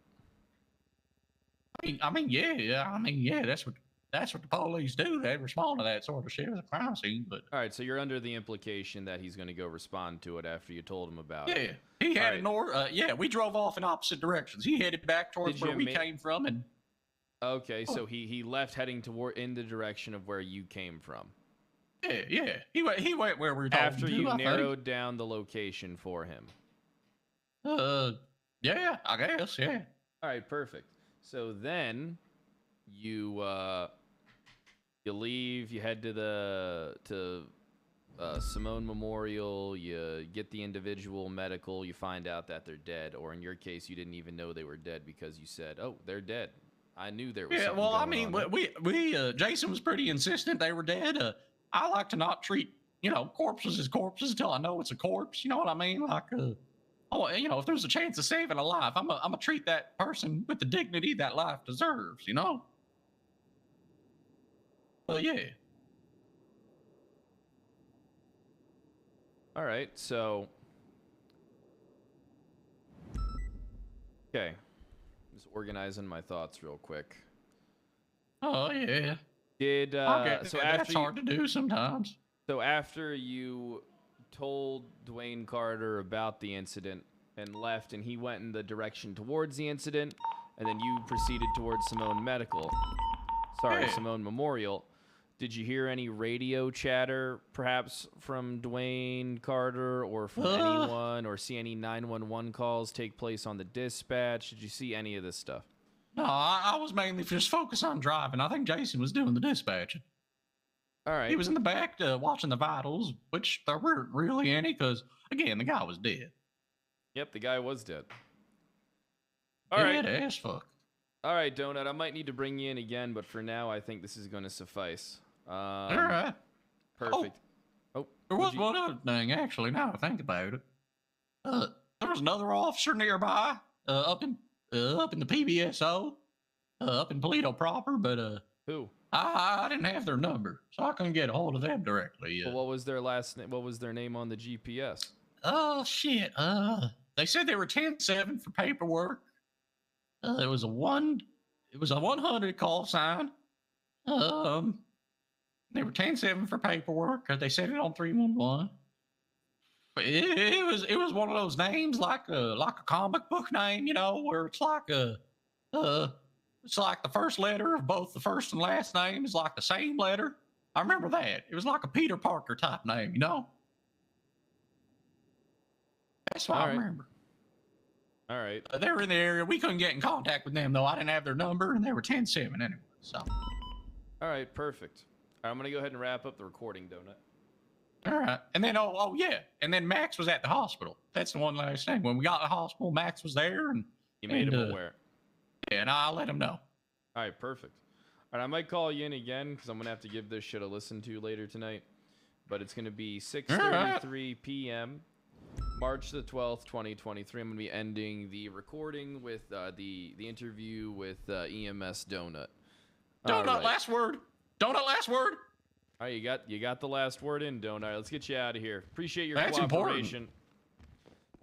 I mean, yeah. That's what the police do. They respond to that sort of shit as a crime scene. But all right, so you're under the implication that he's going to go respond to it after you told him about it. Yeah, he had we drove off in opposite directions. He headed back towards where we came from, and okay, so he left heading in the direction of where you came from. Yeah. He went where we were after you narrowed down the location for him. Yeah, I guess. Yeah. All right, perfect. So then you leave. You head to Simone Memorial. You get the individual medical. You find out that they're dead, or in your case, you didn't even know they were dead because you said, "Oh, they're dead." I knew there was. Yeah. Something Well, I going mean, on we Jason was pretty insistent they were dead. I like to not treat, corpses as corpses until I know it's a corpse. You know what I mean? Like, if there's a chance of saving a life, I'm gonna treat that person with the dignity that life deserves. But yeah. All right, so okay, just organizing my thoughts real quick. Oh yeah. So that's hard to do sometimes. So after you told Dwayne Carter about the incident and left, and he went in the direction towards the incident, and then you proceeded towards Simone Memorial. Did you hear any radio chatter, perhaps from Dwayne Carter or from anyone, or see any 911 calls take place on the dispatch? Did you see any of this stuff? No, I was mainly just focused on driving. I think Jason was doing the dispatching. All right. He was in the back watching the vitals, which there weren't really any because, again, the guy was dead. Yep, the guy was dead. All right. Dead as fuck. All right, Donut. I might need to bring you in again, but for now, I think this is going to suffice. All right. Perfect. Oh, there was one other thing, actually, now I think about it. There was another officer nearby, up in the PBSO, up in Toledo proper, but who? I didn't have their number, so I couldn't get a hold of them directly. Well, what was their last name? What was their name on the GPS? Oh shit. They said they were 10-7 for paperwork. It was a 100 call sign. They were 10-7 for paperwork. They said it on 311. But it was one of those names like a comic book name, you know, where it's like it's like the first letter of both the first and last name is like the same letter. I remember that. It was like a Peter Parker type name, you know? That's what I remember. All right. They were in the area. We couldn't get in contact with them, though. I didn't have their number, and they were 10-7 anyway, so. All right, perfect. All right, I'm going to go ahead and wrap up the recording, Donut. All right. And then, oh, yeah. And then Max was at the hospital. That's the one last thing. When we got to the hospital, Max was there. And you made him aware. Yeah, and I let him know. All right, perfect. All right, I might call you in again because I'm going to have to give this shit a listen to later tonight. But it's going to be 6:33 p.m., March the 12th, 2023. I'm going to be ending the recording with the interview with EMS Donut. Donut, last word. Donut, last word. All right, you got the last word in, Donut. Let's get you out of here. Appreciate your That's cooperation. important.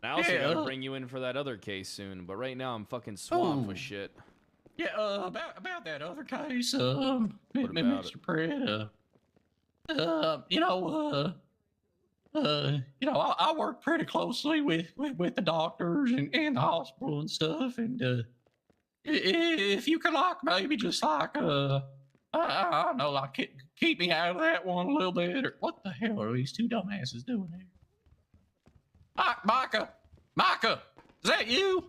And I also Yeah, got to bring you in for that other case soon, but right now I'm fucking swamped with shit. Yeah, about that other case, about Mr. Pred, I work pretty closely with the doctors and the hospital and stuff, and if you could like maybe just like I don't know, like keep me out of that one a little bit, or what the hell are these two dumbasses doing here? Micah, is that you?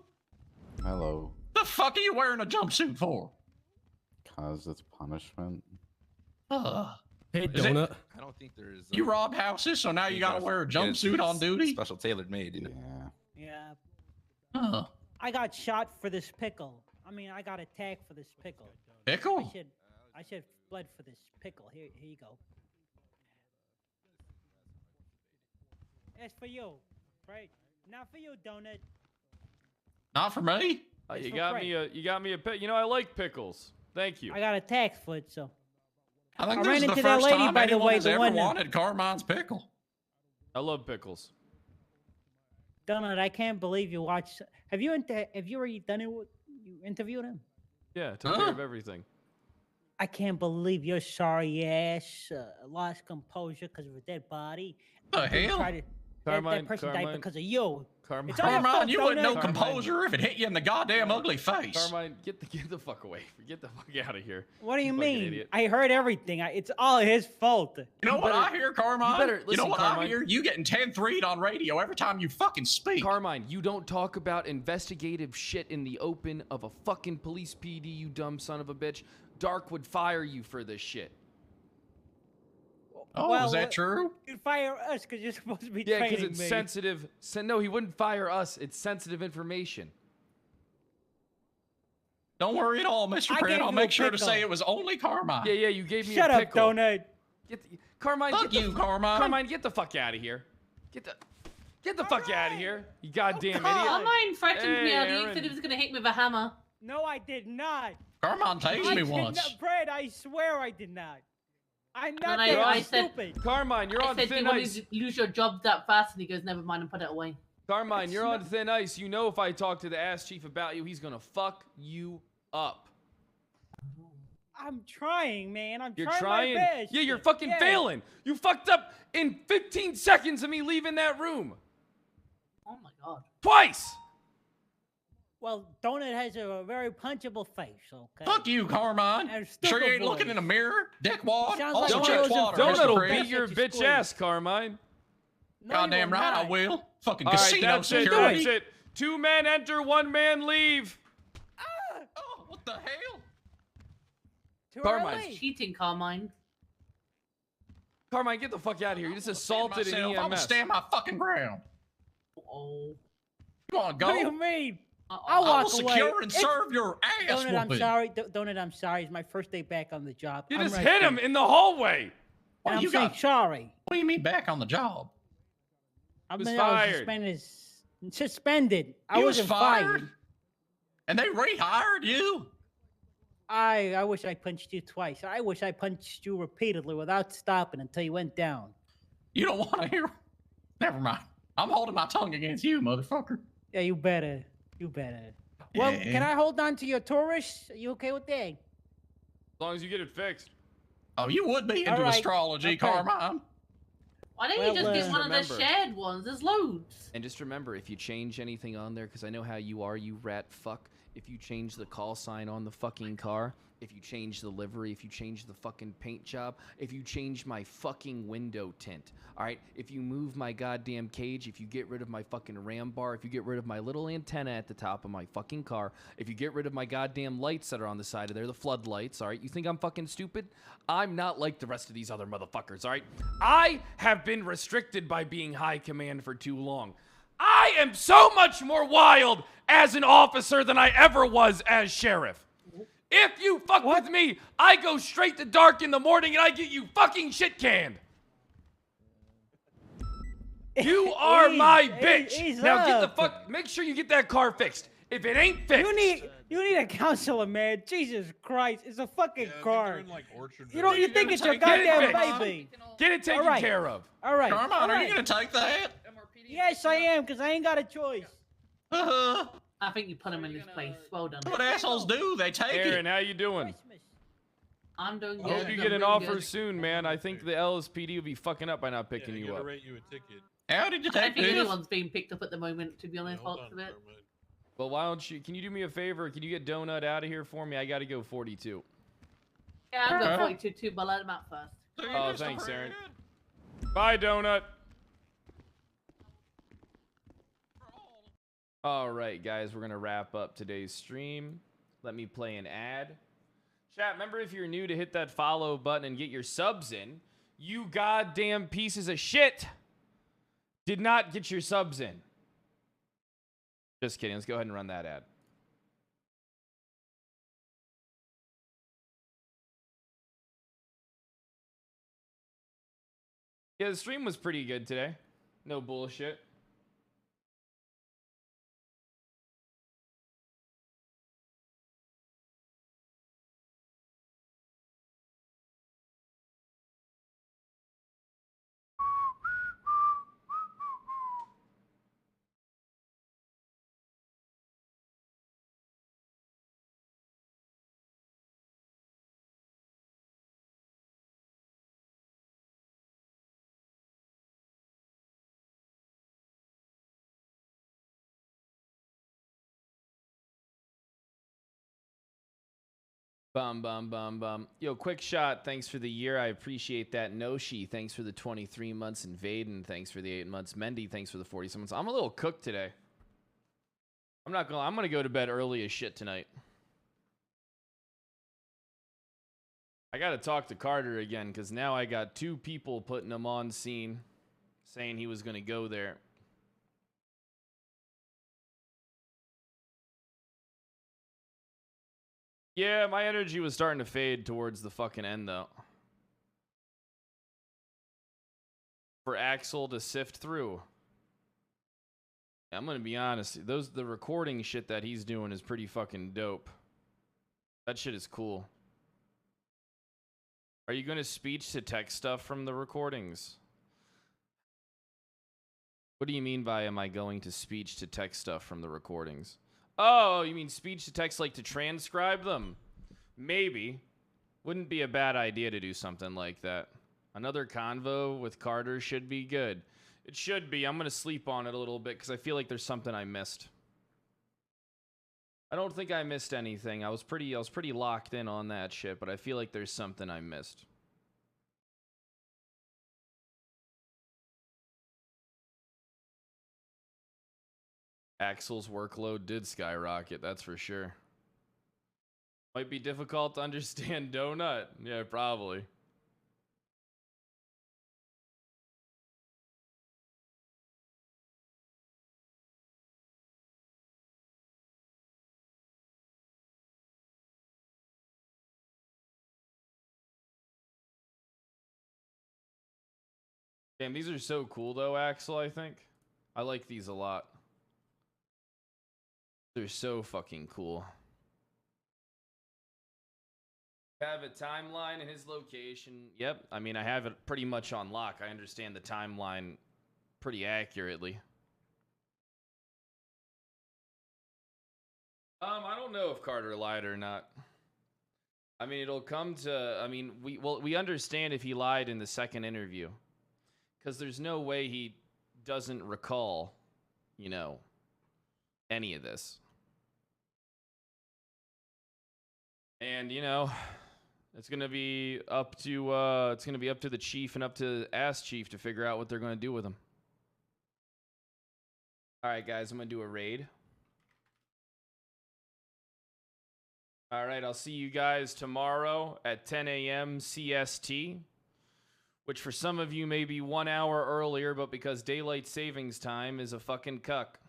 Hello. The fuck are you wearing a jumpsuit for? Cause it's punishment. Hey, Is it- Donut. I don't think there's. You robbed houses, so now you gotta wear a jumpsuit on duty? Special tailor made, you know. Yeah. Huh. I got shot for this pickle. I mean, I got attacked for this pickle. Pickle? I should bled for this pickle. Here you go. It's for you, right? Not for you, Donut. Not for me? It's You for got Frank. me a pick. You know I like pickles. Thank you. I got attacked for it, so. I think I this ran is the into that first lady, time by the anyone way, has the ever one- wanted Carmine's pickle. I love pickles. Donut, I can't believe you watched. Have you already done it? You interviewed him? Yeah, took care of everything. I can't believe your sorry ass lost composure because of a dead body. The And then hell? tried to- that person died because of you. Carmine, It's all your Carmine, fault, you wouldn't know Donut. composure if it hit you in the goddamn ugly face. Carmine, get the fuck away. Get the fuck out of here. What do you fucking mean? idiot. I heard everything. It's all his fault. You know what I hear, Carmine? better- You know listen, what I Carmine. hear? You getting 10-3'd on radio every time you fucking speak. Carmine, you don't talk about investigative shit in the open of a fucking police PD, you dumb son of a bitch. Dark would fire you for this shit. Oh, Well, is that true? You fire us because you're supposed to be Yeah, because training it's me. sensitive. No, he wouldn't fire us. It's sensitive information. Don't worry at all, Mr. I Pratt. gave I'll you a make sure to pickle. say it was only Carmine. Yeah, you gave me Shut a up, pickle. Donut. Carmine, Fuck you, Carmine. Carmine, get the fuck out of here. Get the fuck out of here. You goddamn idiot. Carmine threatened me Hey, earlier. He Aaron. said he was going to hit me with a hammer. No, I did not. Carmine tased I me did once. not, Brad, I swear I did not. I'm not And that I said, stupid. Carmine, you're I on said, do thin you want ice. to lose your job that fast? And he goes, never mind, and put it away. Carmine, you're on thin ice. You know if I talk to the ass chief about you, he's gonna fuck you up. I'm trying, man. I'm You're trying. trying? My best. Yeah, you're fucking Yeah. failing. You fucked up in 15 seconds of me leaving that room. Oh my god. Twice! Well, Donut has a very punchable face, okay? Fuck you, Carmine. And Sure you stupid ain't looking voice. in a mirror? Dickwad? Sounds Also like check Rose and water, Donut Mr. Donut'll Pratt. beat your That you bitch squeeze. ass, Carmine. No, Goddamn you are right I not. will. Fucking All right, casino that's it. security. That's it. 2 men enter, 1 man leave. Oh, what the hell? Too Carmine. early. Cheating, Carmine. Carmine, get the fuck out of here. You just assaulted an I'm gonna EMS. stand my fucking ground. Oh. You wanna go? What do you mean? Uh-oh. I'll I walk will away. secure and It's- serve your ass. Donut, I'm whooping. sorry. Donut, I'm sorry. It's my first day back on the job. You I'm just right hit him there. in the hallway. Well, And I'm you saying got- sorry. What do you mean back on the job? I was mean, I was fired. suspended. I You was wasn't fired? fired. And they rehired you? I wish I punched you twice. I wish I punched you repeatedly without stopping until you went down. You don't want to hear? Never mind. I'm holding my tongue against you, motherfucker. Yeah, you better. You better. Well, Yeah. can I hold on to your tourists? Are you okay with that? As long as you get it fixed. Oh, you would be into All right. astrology, Okay. Carmine. Why don't Well, you just get uh, one of the remember- shared ones? There's loads. And just remember, if you change anything on there, because I know how you are, you rat fuck. If you change the call sign on the fucking car, if you change the livery, if you change the fucking paint job, if you change my fucking window tint, all right? If you move my goddamn cage, if you get rid of my fucking ram bar, if you get rid of my little antenna at the top of my fucking car, if you get rid of my goddamn lights that are on the side of there, the floodlights, all right? You think I'm fucking stupid? I'm not like the rest of these other motherfuckers, all right? I have been restricted by being high command for too long. I am so much more wild as an officer than I ever was as sheriff. If you fuck with me, I go straight to dark in the morning and I get you fucking shit canned. You are my bitch. Now get the fuck. Make sure you get that car fixed. If it ain't fixed, You need a counselor, man. Jesus Christ, it's a fucking car. You Are you think gonna it's your take it, goddamn Carmine? baby? get it taken All right. care of. All right. Carmine, all are right. you gonna take that? Yes, I am, because I ain't got a choice. Uh-huh. I think you put him in his place. Well done. What assholes do? They take Aaron, it. how you doing? I'm doing I good. hope you I'm get an really offer good. soon, man. I think the LSPD will be fucking up by not picking you up. Rate you a ticket. How did you I don't take think this? anyone's being picked up at the moment, to be honest. Hold Lots on, of it. Carmine. But why don't you? Can you do me a favor? Can you get Donut out of here for me? I got to go 42. Yeah, I've got 42 too, but let him out first. So you're Oh, just a thanks, friend. Aaron. Bye, Donut. All right, guys, we're gonna wrap up today's stream. Let me play an ad. Chat, remember if you're new to hit that follow button and get your subs in. You goddamn pieces of shit did not get your subs in. Just kidding. Let's go ahead and run that ad. Yeah, the stream was pretty good today. No bullshit. Bum, bum, bum, bum. Yo, quick shot. Thanks for the year. I appreciate that. Noshi, thanks for the 23 months. And Vaden, thanks for the 8 months. Mendy, thanks for the 47 months. I'm a little cooked today. I'm gonna go to bed early as shit tonight. I gotta talk to Carter again, because now I got 2 people putting him on scene, saying he was gonna go there. Yeah, my energy was starting to fade towards the fucking end, though. For Axel to sift through. I'm gonna be honest, the recording shit that he's doing is pretty fucking dope. That shit is cool. Are you gonna speech to text stuff from the recordings? What do you mean by am I going to speech to text stuff from the recordings? Oh, you mean speech to text like to transcribe them? Maybe. Wouldn't be a bad idea to do something like that. Another convo with Carter should be good. It should be. I'm going to sleep on it a little bit because I feel like there's something I missed. I don't think I missed anything. I was pretty locked in on that shit, but I feel like there's something I missed. Axel's workload did skyrocket, that's for sure. Might be difficult to understand Donut. Yeah, probably. Damn, these are so cool though, Axel, I think. I like these a lot. They're so fucking cool. Have a timeline and his location. Yep, I mean, I have it pretty much on lock. I understand the timeline pretty accurately. I don't know if Carter lied or not. I mean, it'll come to, I mean, we understand if he lied in the second interview. Because there's no way he doesn't recall, you know, any of this. And, you know, it's gonna be up to the chief and up to Ass Chief to figure out what they're gonna do with him. Alright guys, I'm gonna do a raid. Alright, I'll see you guys tomorrow at 10 a.m. CST. Which for some of you may be 1 hour earlier, but because daylight savings time is a fucking cuck.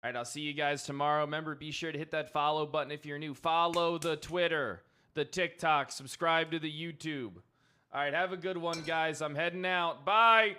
Alright, I'll see you guys tomorrow. Remember, be sure to hit that follow button if you're new. Follow the Twitter, the TikTok, subscribe to the YouTube. Alright, have a good one, guys. I'm heading out. Bye!